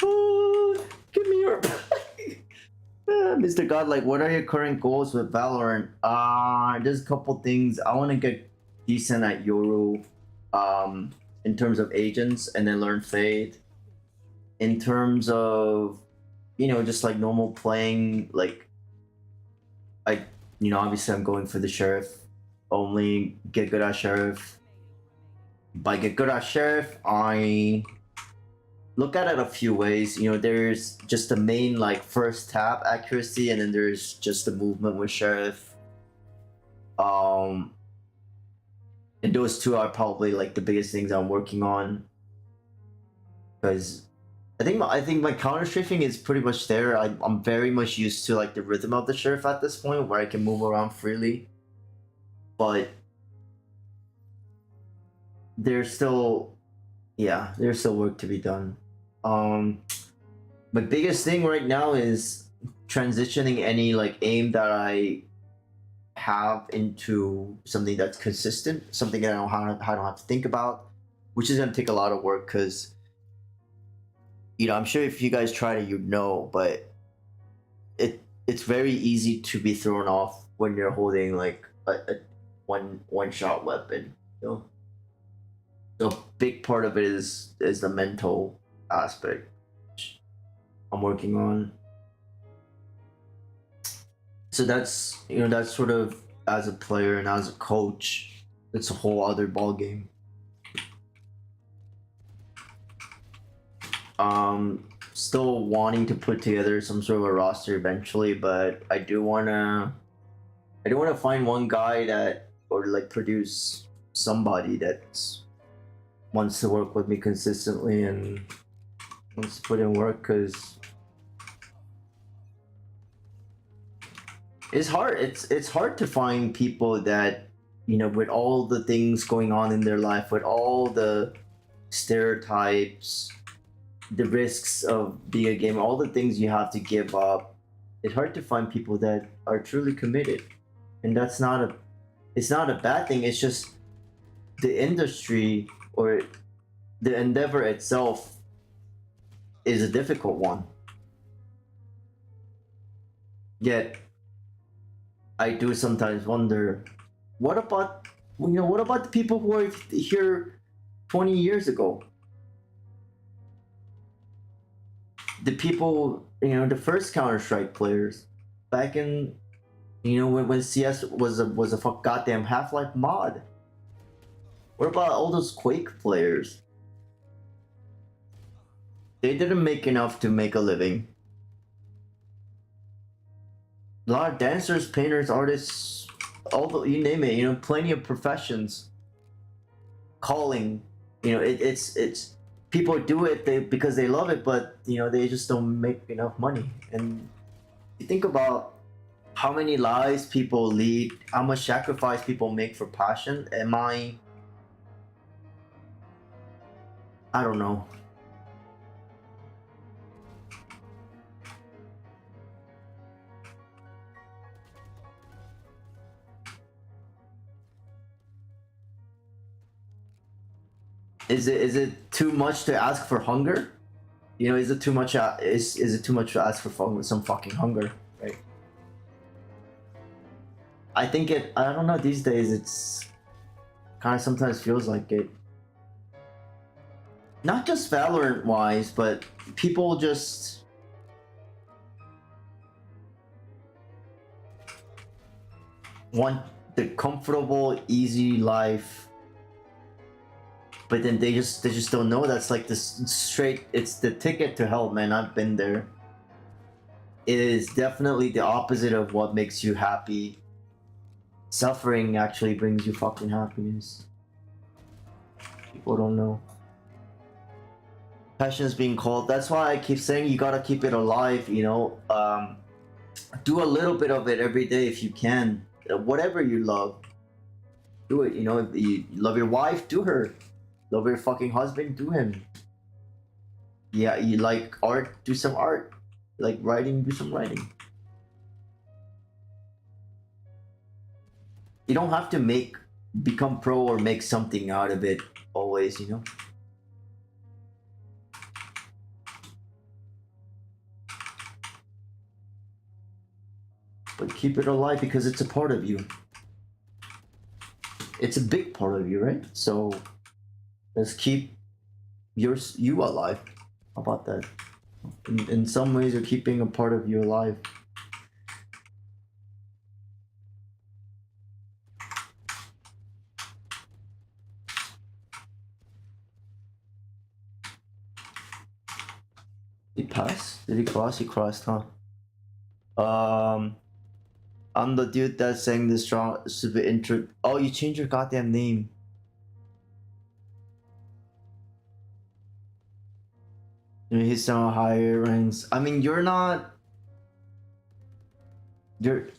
Oh, give me your Mr. God, like, what are your current goals with Valorant? There's a couple things. I want to get decent at Yoru, in terms of agents, and then learn Fade. In terms of, you know, just like normal playing, like, obviously I'm going for the Sheriff. Only get good at Sheriff. By get good at Sheriff, I look at it a few ways. You know, there's just the main like first tap accuracy, and then there's just the movement with Sheriff. And those two are probably like the biggest things I'm working on. Because I think my counter strafing is pretty much there. I'm very much used to like the rhythm of the Sheriff at this point, where I can move around freely. But there's still work to be done. My biggest thing right now is transitioning any like aim that I have into something that's consistent, something that I don't have to think about, which is gonna take a lot of work, because I'm sure if you guys tried it, you'd know, but it's very easy to be thrown off when you're holding like a one shot weapon. So a big part of it is the mental aspect, which I'm working on. So that's that's sort of as a player, and as a coach, it's a whole other ball game. Still wanting to put together some sort of a roster eventually, but I do wanna find one guy or like produce somebody that wants to work with me consistently and wants to put in work, because it's hard. It's hard to find people that, with all the things going on in their life, with all the stereotypes, the risks of being a gamer, all the things you have to give up. It's hard to find people that are truly committed, and it's not a bad thing. It's just the industry or the endeavor itself is a difficult one. Yet I do sometimes wonder, what about the people who are here 20 years ago? The people, the first Counter-Strike players back in, when CS was a goddamn Half-Life mod. What about all those Quake players? They didn't make enough to make a living. A lot of dancers, painters, artists, you name it, plenty of professions. Calling, it's people do it because they love it, but they just don't make enough money. And you think about how many lives people lead, how much sacrifice people make for passion. I don't know. Is it too much to ask for hunger? Is it too much? Is it too much to ask for some fucking hunger, right? I think I don't know. These days, it's kind of sometimes feels like it. Not just Valorant wise, but people just want the comfortable, easy life. But then they just don't know that's like this straight. It's the ticket to hell, man. I've been there. is definitely the opposite of what makes you happy. Suffering actually brings you fucking happiness. People don't know. Passion is being called. That's why I keep saying you gotta keep it alive, you know. Do a little bit of it every day if you can. Whatever you love, do it. You know, if you love your wife, do her. Love your fucking husband, do him. Yeah, you like art, do some art. Like writing, do some writing. You don't have to become pro or make something out of it always, you know. But keep it alive because it's a part of you. It's a big part of you, right? So let's keep you alive. How about that? In some ways, you're keeping a part of you alive. Did he pass? Did he cross? He crossed, huh? I'm the dude that sang the strong super intro. Oh, you changed your goddamn name. He's some higher ranks. I mean, you're not.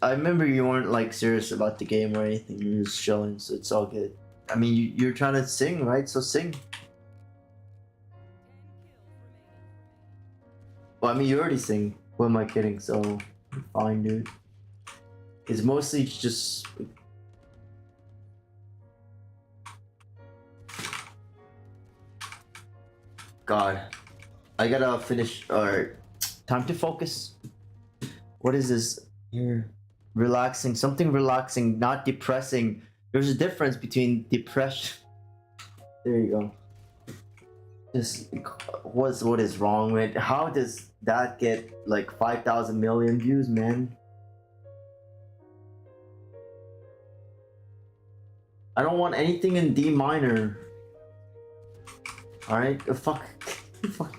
I remember you weren't like serious about the game or anything. You're just chilling, so it's all good. I mean, you're trying to sing, right? So sing. Well, I mean, you already sing. What am I kidding? So, you're fine, dude. It's mostly just. God. I gotta finish. Alright. Time to focus. What is this? Here. Relaxing. Something relaxing, not depressing. There's a difference between depression. There you go. Just what is wrong with how does that get like 5,000 million views, man? I don't want anything in D minor. Alright, fuck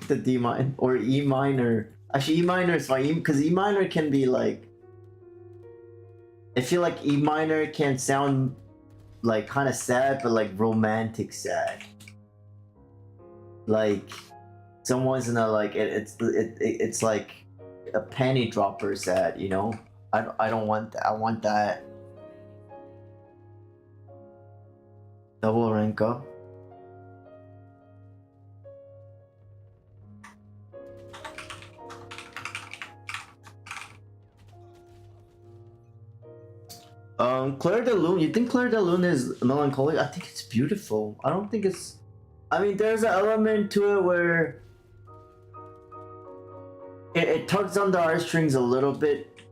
the D minor or E minor. Actually, E minor is fine because E minor can be like. I feel like E minor can sound like kind of sad, but like romantic sad. Like someone's in a like it's like a penny dropper sad, you know. I don't want that. I want that double rank up. Claire de Lune. You think Claire de Lune is melancholic? I think it's beautiful. I don't think it's. I mean, there's an element to it where it tugs on the heartstrings a little bit,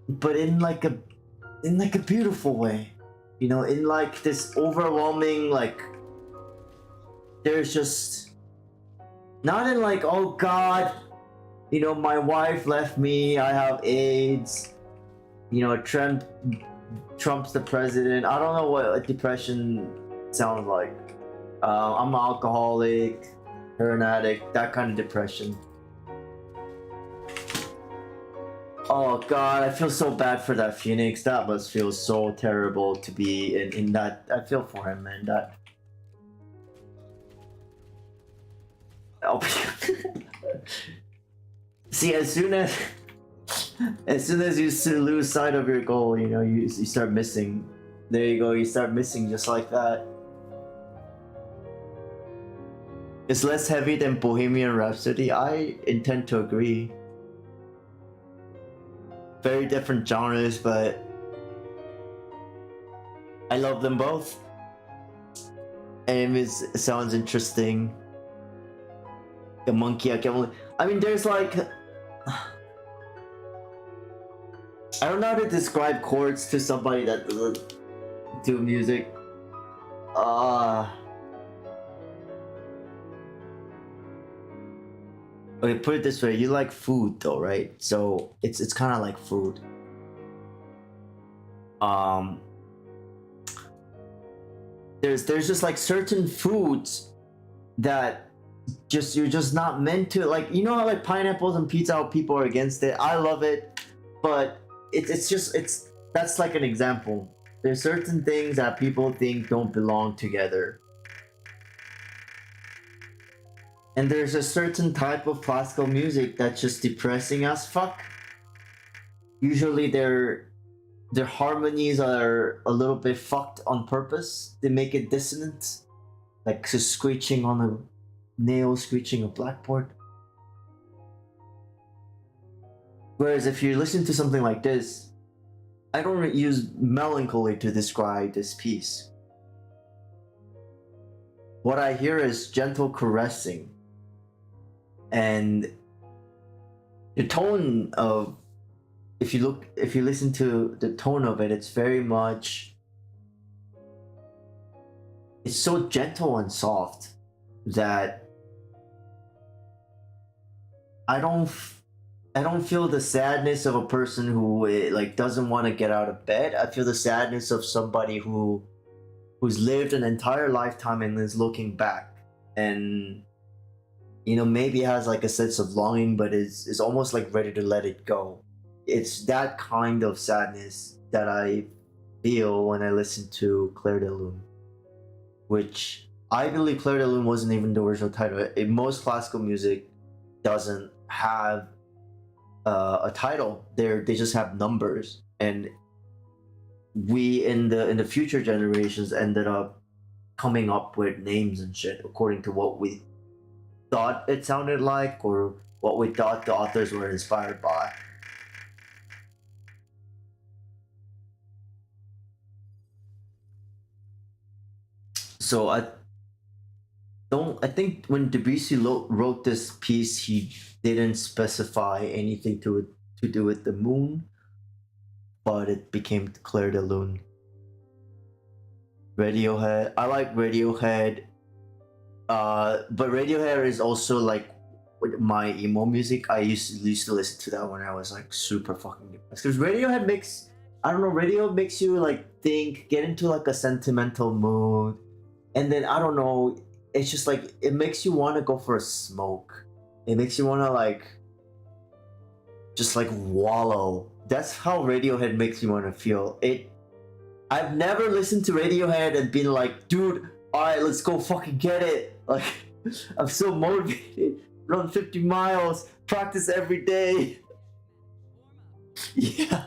but in like a beautiful way, you know, in like this overwhelming like. There's just not in like, oh God, you know, my wife left me. I have AIDS. You know, Trump's the president. I don't know what depression sounds like. I'm an alcoholic, or an addict, that kind of depression. Oh God, I feel so bad for that Phoenix. That must feel so terrible to be in that. I feel for him, man. That. Oh. See, as soon as you lose sight of your goal, you know, you start missing. There you go, you start missing just like that. It's less heavy than Bohemian Rhapsody. I intend to agree. Very different genres, but I love them both. And it sounds interesting. The monkey, I mean, there's like. I don't know how to describe chords to somebody that doesn't do music. Okay, put it this way: you like food, though, right? So it's kind of like food. There's just like certain foods that you're just not meant to, like, you know how like pineapples and pizza, how people are against it. I love it, but that's like an example. There's certain things that people think don't belong together. And there's a certain type of classical music that's just depressing as fuck. Usually their harmonies are a little bit fucked on purpose. They make it dissonant, like just screeching on a nail, screeching a blackboard. Whereas if you listen to something like this, I don't use melancholy to describe this piece. What I hear is gentle caressing. And the tone of, if you listen to the tone of it, it's very much, it's so gentle and soft that I don't feel the sadness of a person who like doesn't want to get out of bed. I feel the sadness of somebody who's lived an entire lifetime and is looking back, and you know, maybe has like a sense of longing, but is almost like ready to let it go. It's that kind of sadness that I feel when I listen to Clair de Lune, which I believe Clair de Lune wasn't even the original title. In most classical music doesn't have a title. They just have numbers, and we in the future generations ended up coming up with names and shit according to what we thought it sounded like or what we thought the authors were inspired by. So I think when Debussy wrote this piece, he didn't specify anything to do with the moon, but it became Clair de Lune. Radiohead, I like Radiohead, but Radiohead is also like my emo music. I used to listen to that when I was like super fucking depressed. Because Radiohead makes, I don't know, radio makes you like think, get into like a sentimental mood, and then I don't know, it's just like it makes you want to go for a smoke. It makes you want to like just like wallow. That's how Radiohead makes you want to feel. I've never listened to Radiohead and been like, dude, alright, let's go fucking get it. Like, I'm so motivated. Run 50 miles, practice every day. Yeah.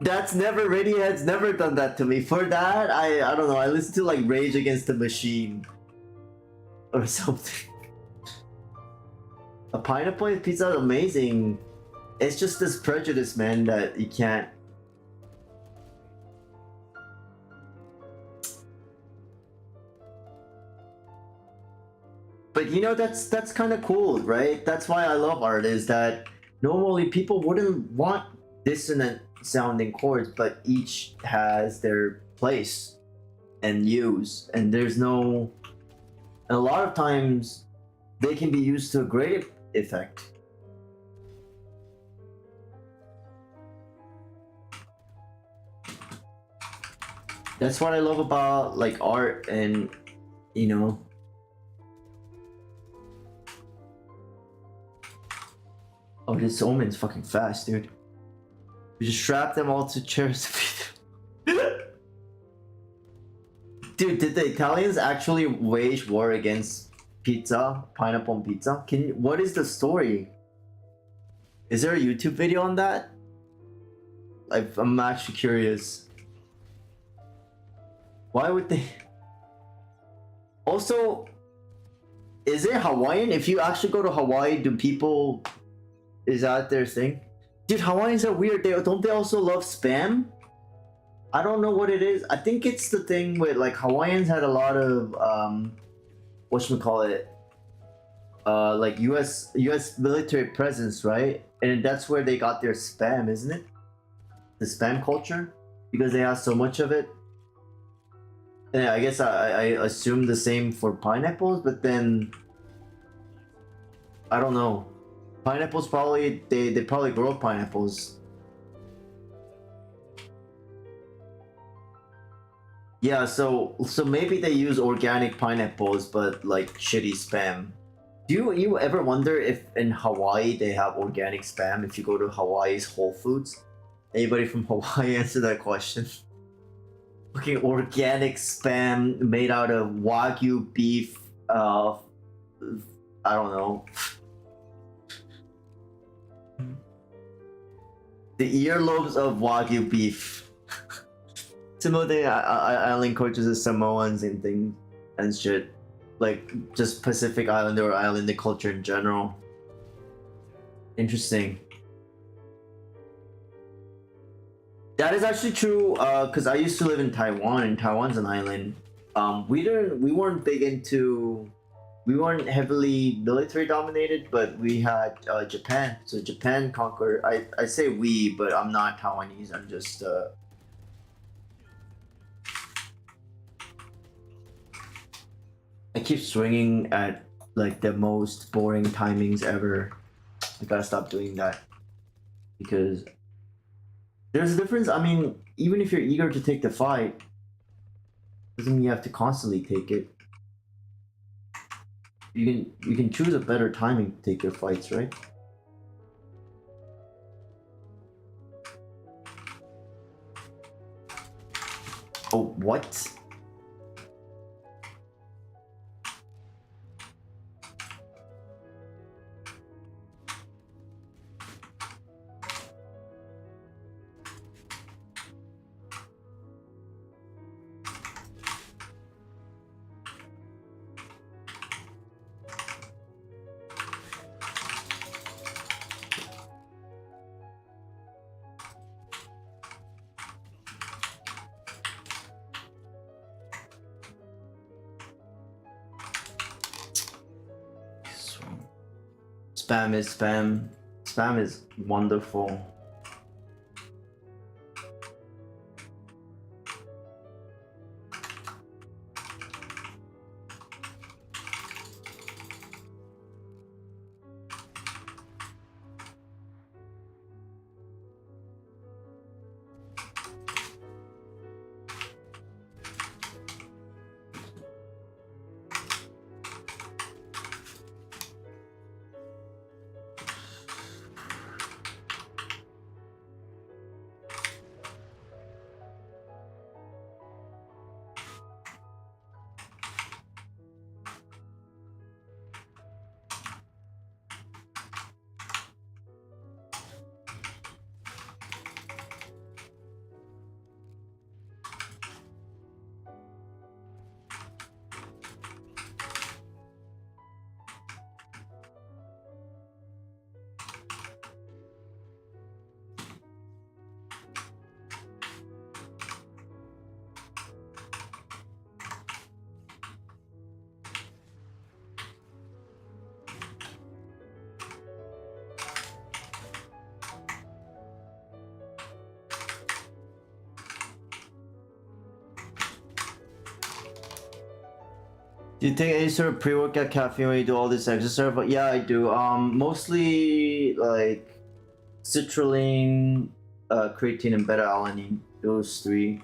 Radiohead's never done that to me. For that, I don't know, I listen to like Rage Against the Machine or something. A pineapple and pizza is amazing. It's just this prejudice, man, that you can't. But you know, that's kind of cool, right? That's why I love art, is that normally people wouldn't want dissonant sounding chords, but each has their place and use, and there's no, and a lot of times they can be used to a great effect. That's what I love about like art, and you know, oh, this omen's fucking fast, dude. We just strap them all to chairs. Dude, did the Italians actually wage war against pizza, pineapple on pizza? What is the story? Is there a YouTube video on that? I'm actually curious. Why would they? Also, is it Hawaiian? If you actually go to Hawaii, do people, is that their thing? Dude, Hawaiians are weird. Don't they also love Spam? I don't know what it is. I think it's the thing with like Hawaiians had a lot of whatchamacallit, like US military presence, right? And that's where they got their Spam, isn't it? The Spam culture, because they have so much of it. And I guess I assume the same for pineapples, but then I don't know. Pineapples probably, they probably grow pineapples. Yeah, so maybe they use organic pineapples, but like shitty spam. Do you ever wonder if in Hawaii they have organic spam? If you go to Hawaii's Whole Foods, anybody from Hawaii answer that question? Fucking organic spam made out of Wagyu beef. I don't know. The earlobes of Wagyu beef. Similar island cultures as Samoans and things and shit. Like just Pacific Islander or Islander culture in general. Interesting. That is actually true, because I used to live in Taiwan, and Taiwan's an island. We weren't big into, we weren't heavily military dominated, but we had Japan. So Japan conquered. I say we, but I'm not Taiwanese. I'm just I keep swinging at like the most boring timings ever. I gotta stop doing that because there's a difference. I mean, even if you're eager to take the fight, doesn't mean you have to constantly take it. You can choose a better timing to take your fights, right? Oh, what? Spam is spam. Spam is wonderful. Do you take any sort of pre-workout caffeine when you do all this exercise? But yeah, I do. Mostly like citrulline, creatine, and beta-alanine. Those three.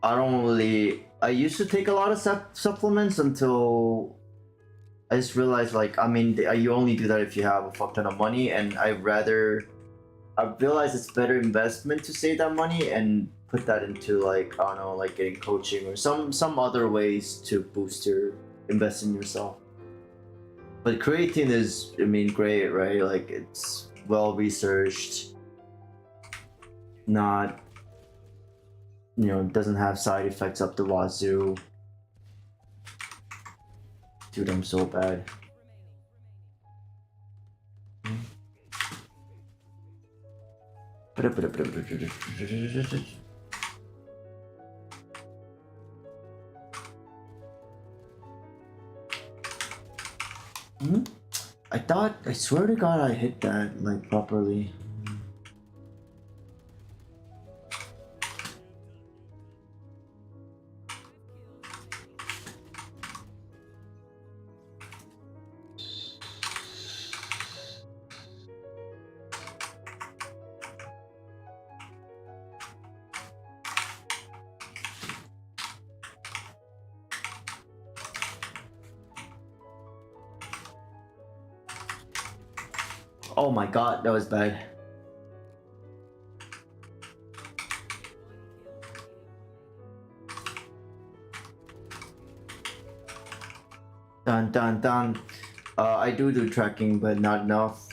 I don't really. I used to take a lot of supplements until I just realized, like, I mean, you only do that if you have a fuck ton of money, and I realize it's better investment to save that money and put that into, like, I don't know, like getting coaching or some other ways to boost your invest in yourself. But creatine is, I mean, great, right? Like, it's well researched, not, you know, doesn't have side effects up the wazoo. Dude, I'm so bad. I swear to God I hit that, like, properly. Oh my god, that was bad. Dun dun dun. I do tracking, but not enough.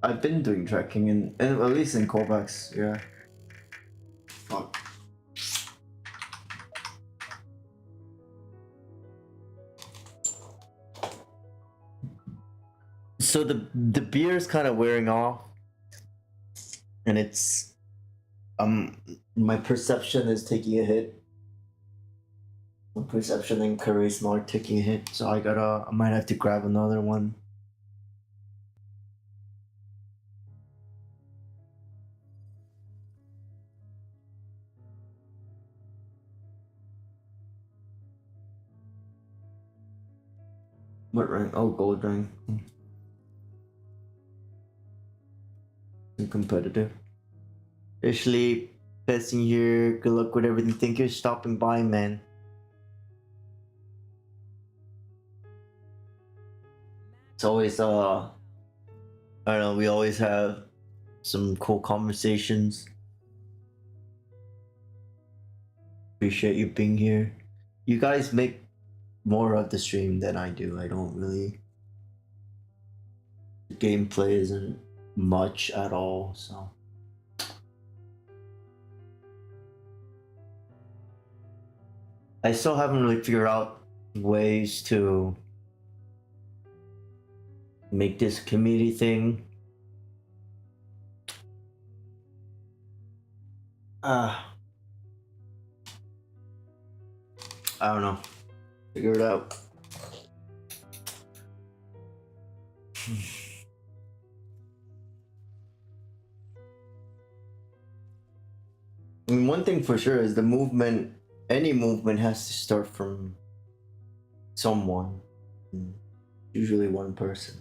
I've been doing tracking in at least in kovaaks, yeah. Fuck. So the beer is kind of wearing off, and it's my perception is taking a hit. My perception and charisma are taking a hit, so I might have to grab another one. What rank? Oh, gold rank. Competitive. Ashley, passing here. Good luck with everything. Thank you for stopping by, man. It's always I don't know, we always have some cool conversations. Appreciate you being here. You guys make more of the stream than I do. I don't really. The gameplay isn't much at all, so. I still haven't really figured out ways to make this community thing. I don't know. Figure it out. I mean, one thing for sure is the movement, any movement has to start from someone, usually one person.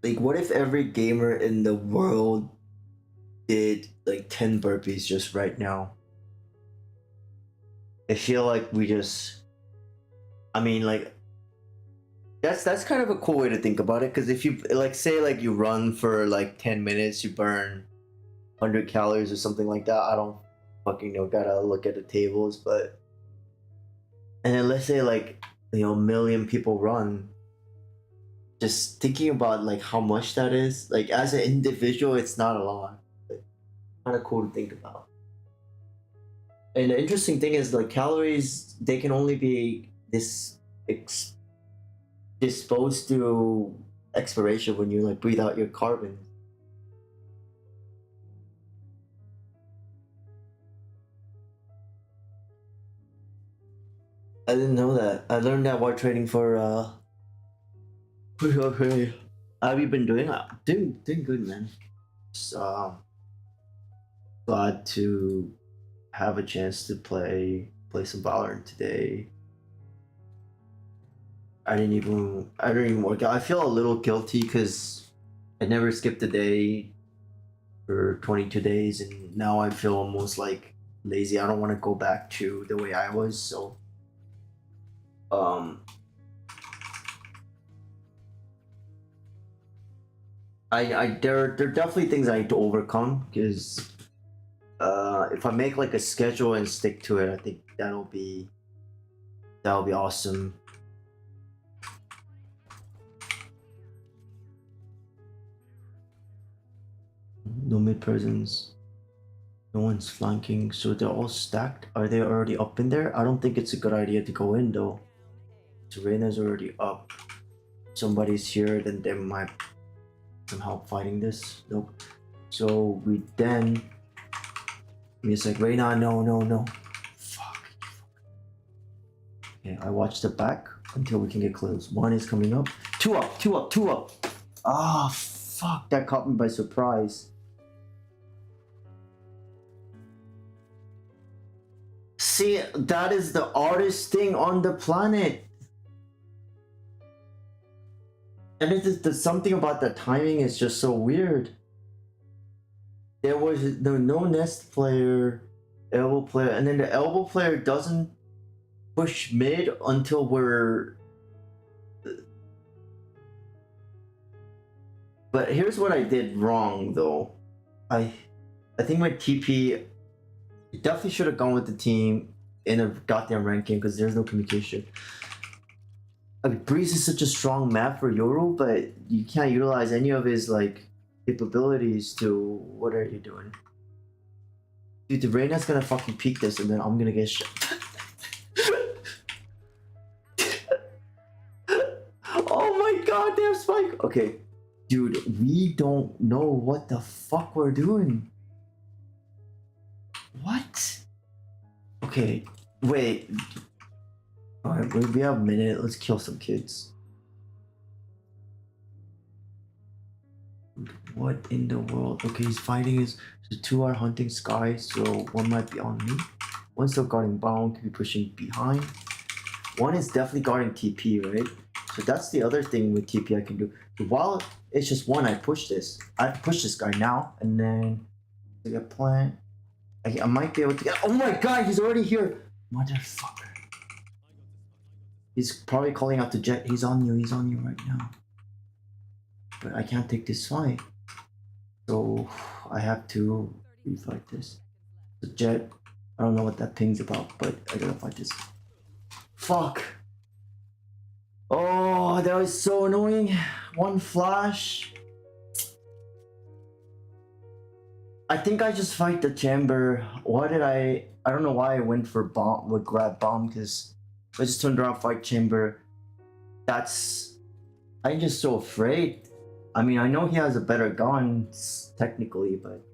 Like, what if every gamer in the world did like 10 burpees just right now? I feel like we just, I mean, like, that's kind of a cool way to think about it, because if you like say like you run for like 10 minutes, you burn 100 calories or something like that. I don't fucking know, gotta look at the tables, but and then let's say like, you know, 1 million people run. Just thinking about like how much that is, like as an individual, it's not a lot. Kind of cool to think about. And the interesting thing is, like, calories, they can only be disposed to expiration when you like breathe out your carbon. I didn't know that. I learned that while training for okay. How have you been doing? Doing good, man. Just, glad to have a chance to play some Valorant today. I didn't even work out. I feel a little guilty because I never skipped a day for 22 days, and now I feel almost like lazy. I don't want to go back to the way I was, so there are definitely things I need to overcome, because if I make like a schedule and stick to it, I think that'll be awesome. No mid presence. No one's flanking, so they're all stacked. Are they already up in there? I don't think it's a good idea to go in though. Serena's already up. Somebody's here, then they might some help fighting this. Nope. So we then. It's like Reina, no. Fuck. Okay, I watch the back until we can get close. One is coming up. Two up. Ah, fuck. That caught me by surprise. See, that is the hardest thing on the planet. And there's something about the timing is just so weird. There was no nest player, elbow player, and then the elbow player doesn't push mid until we're... But here's what I did wrong though. I think my TP definitely should have gone with the team in a goddamn ranking because there's no communication. I mean, Breeze is such a strong map for Yoru, but you can't utilize any of his like capabilities to... What are you doing? Dude, the Reyna's gonna fucking peek this and then I'm gonna get shot. Oh my god, damn Spike! Okay, dude, we don't know what the fuck we're doing. What? Okay, wait. Alright, we have a minute. Let's kill some kids. What in the world? Okay, he's fighting his... So 2 are hunting Sky, so 1 might be on me. 1's still guarding Bound, could be pushing behind. 1 is definitely guarding TP, right? So that's the other thing with TP I can do. While it's just 1, I push this. I have to push this guy now, and then I get plant. I might be able to get... Oh my god, he's already here! Motherfucker. He's probably calling out to Jet. He's on you right now. But I can't take this fight. So I have to refight this. The Jet, I don't know what that ping's about, but I gotta fight this. Fuck! Oh, that was so annoying. 1 flash. I think I just fight the chamber. Why did I don't know why I went for bomb, would grab bomb, because I just turned around, fight chamber. I'm just so afraid. I mean, I know he has a better gun, technically, but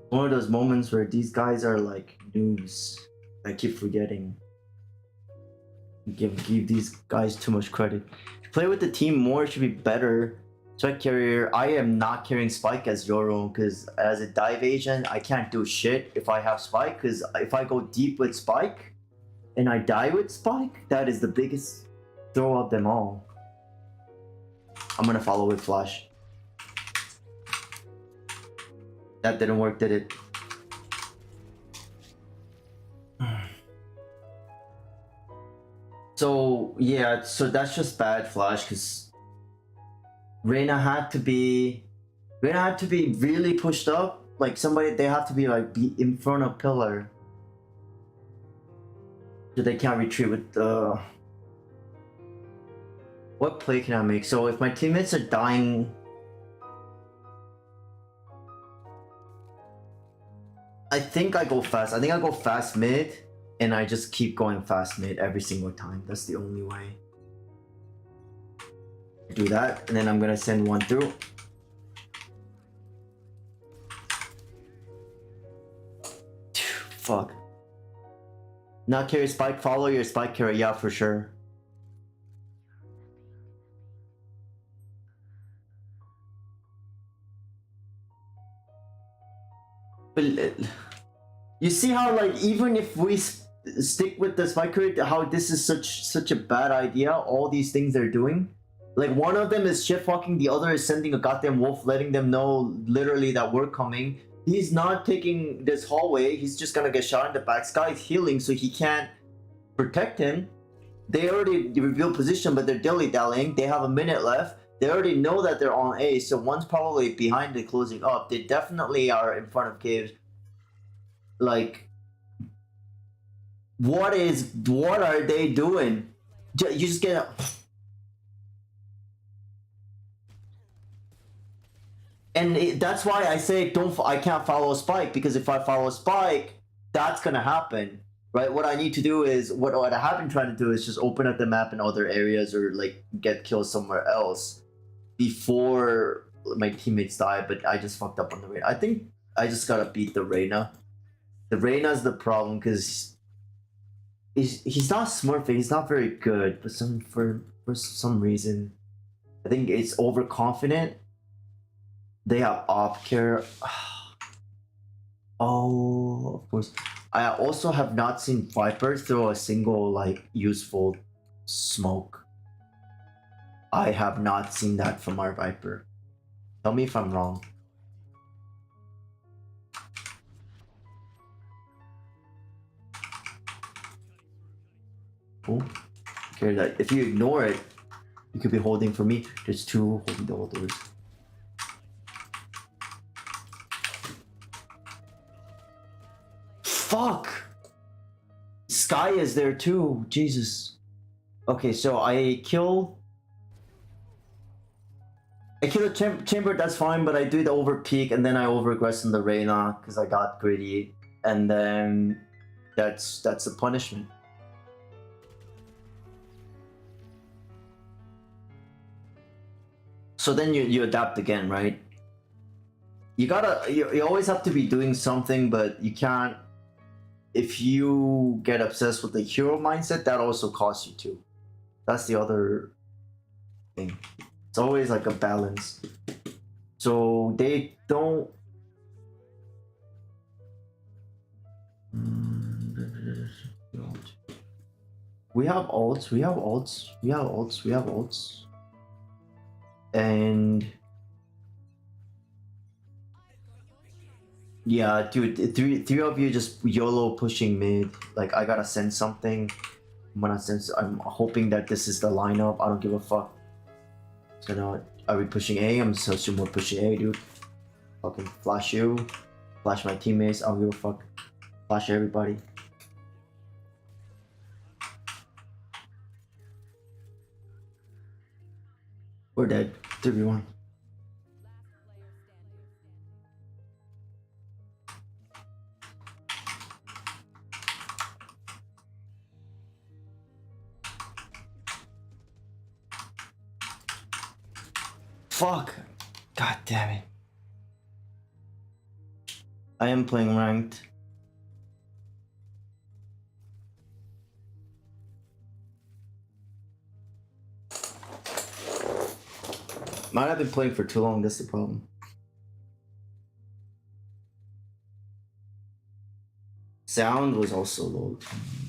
one of those moments where these guys are like noobs. I keep forgetting. Give these guys too much credit. Play with the team more, it should be better. Strike carrier, I am not carrying Spike as Yoro, because as a dive agent, I can't do shit if I have Spike, because if I go deep with Spike, and I die with Spike, that is the biggest throw of them all. I'm gonna follow with Flash. That didn't work, did it? So, yeah, so that's just bad Flash, because Reyna had to be really pushed up. Like somebody, they have to be like in front of pillar. So they can't retreat with the... What play can I make? So if my teammates are dying... I think I go fast. I think I go fast mid, and I just keep going fast mid every single time. That's the only way. Do that, and then I'm gonna send 1 through. Fuck. Not carry Spike, follow your Spike carry, yeah, for sure. But you see how, like, even if we stick with the Spike carry, how this is such a bad idea, all these things they're doing. Like, one of them is shit fucking, the other is sending a goddamn wolf, letting them know literally that we're coming. He's not taking this hallway, he's just gonna get shot in the back. Sky's healing, so he can't protect him. They already revealed position, but they're dilly-dallying. They have a minute left. They already know that they're on A, so 1's probably behind it closing up. They definitely are in front of caves. Like, what are they doing? You just get... And that's why I say I can't follow Spike, because if I follow Spike, that's gonna happen, right? What I need to do is, what I have been trying to do is just open up the map in other areas or like get killed somewhere else before my teammates die, but I just fucked up on the Reyna. I think I just gotta beat the Reyna. The Reyna's the problem, because he's not smurfing, he's not very good, but for some reason, I think it's overconfident. They have off care. Oh, of course. I also have not seen Viper throw a single like useful smoke. I have not seen that from our Viper. Tell me if I'm wrong. Oh, okay, that if you ignore it, you could be holding for me. There's two holding the whole doors. Fuck! Sky is there too. Jesus. Okay, so I kill a chamber, that's fine, but I do the over peak and then I overaggress in the Reyna because I got greedy, and then that's the punishment. So then you adapt again, right? You always have to be doing something, but you can't. If you get obsessed with the hero mindset, that also costs you too. That's the other thing. It's always like a balance. So they don't. We have ults. We have ults. We have ults. We have ults. And yeah, dude, three of you just YOLO pushing mid. Like, I gotta send something. I'm hoping that this is the lineup. I don't give a fuck. So now, are we pushing A? I'm so assume we're pushing A, dude. Fucking flash you, flash my teammates. I don't give a fuck. Flash everybody. We're dead. 3v1. Fuck. God damn it. I am playing ranked. Might have been playing for too long, that's the problem. Sound was also low.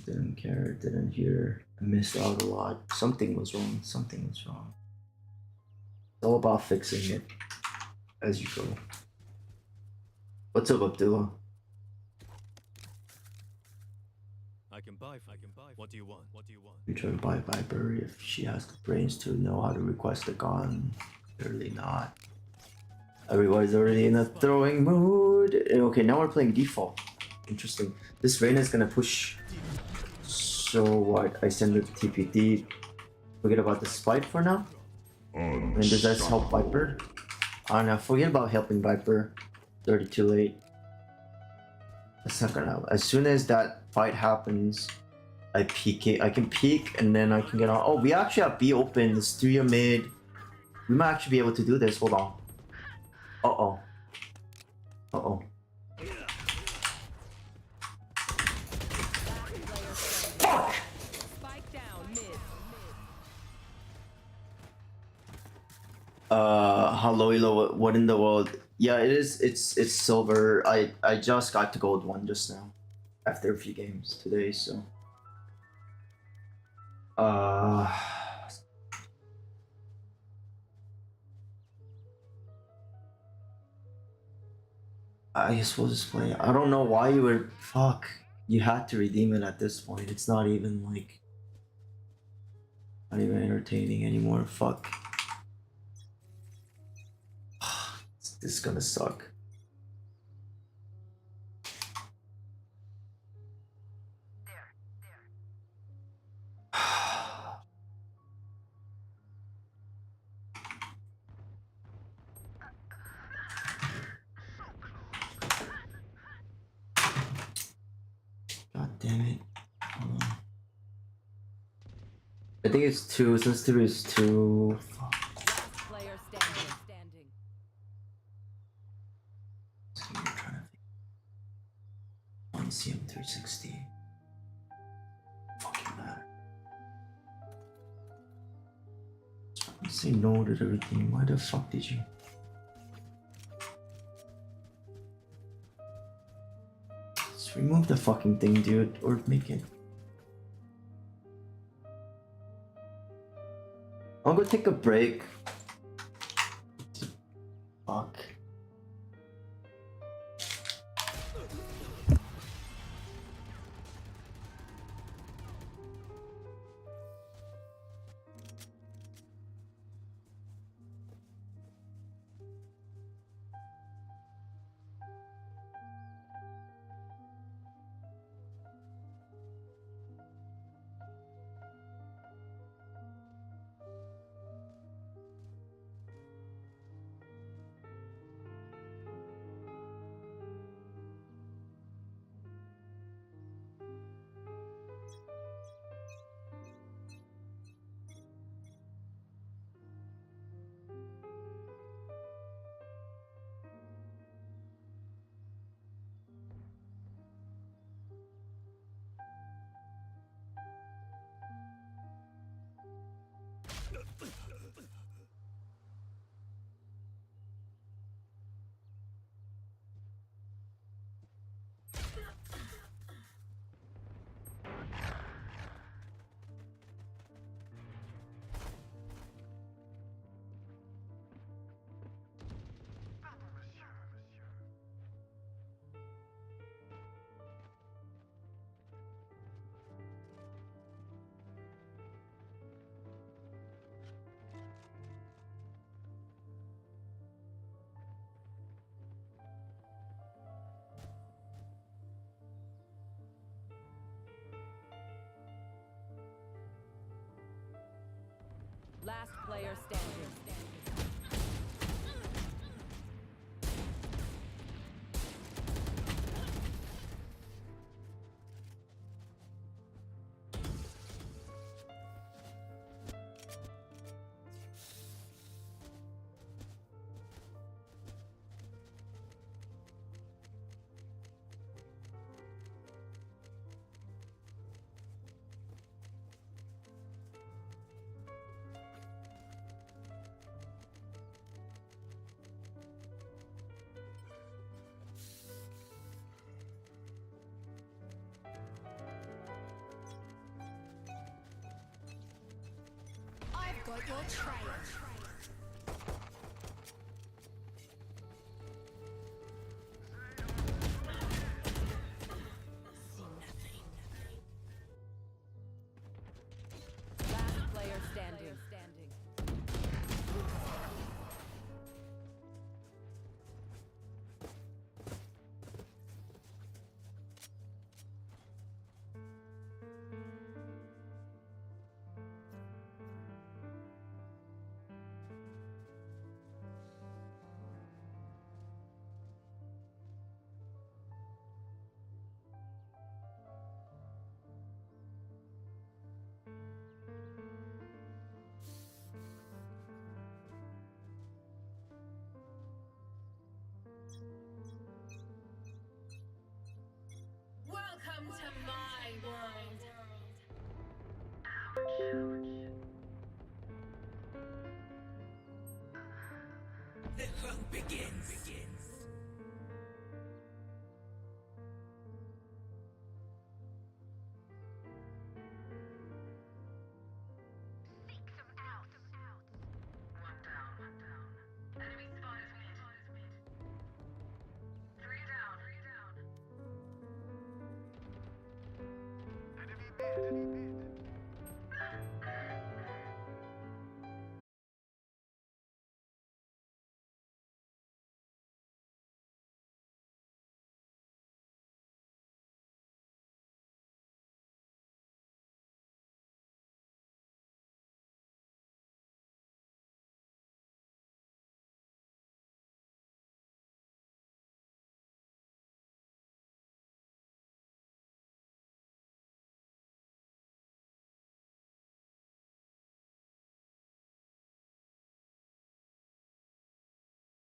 Didn't care, didn't hear. I missed out a lot. Something was wrong. Something was wrong. It's all about fixing it as you go. What's up, Abdullah? I can buy. What do you want? You try to buy Viper if she has the brains to know how to request a gun. Clearly not. Everybody's already in a throwing mood. Okay, now we're playing default. Interesting. This Reyna is gonna push. So what? I send it to TPD. Forget about the spike for now. And does that help Viper? I don't know. Forget about helping Viper. 30 too late. That's not gonna help. As soon as that fight happens, I peek it. I can peek and then I can get on. Oh, we actually have B open. There's 3 mid. We might actually be able to do this. Hold on. Uh-oh. Uh-oh. Fuck! Hello, what in the world? Yeah, it is. It's silver. I just got to gold 1 just now, after a few games today. So, I guess we'll just play. I don't know why you were. Fuck. You had to redeem it at this point. It's not even like. Not even entertaining anymore. Fuck. This is gonna suck. God damn it. Hold on. I think it's 2, since 3 is 2. Fuck. CM 360. Fucking matter. You say no to everything. Why the fuck did you? It's remove the fucking thing, dude, or make it. I'll go take a break. Fuck. Last player standing. I've got your trail. Last player standing. Welcome to my world. The hunt begins.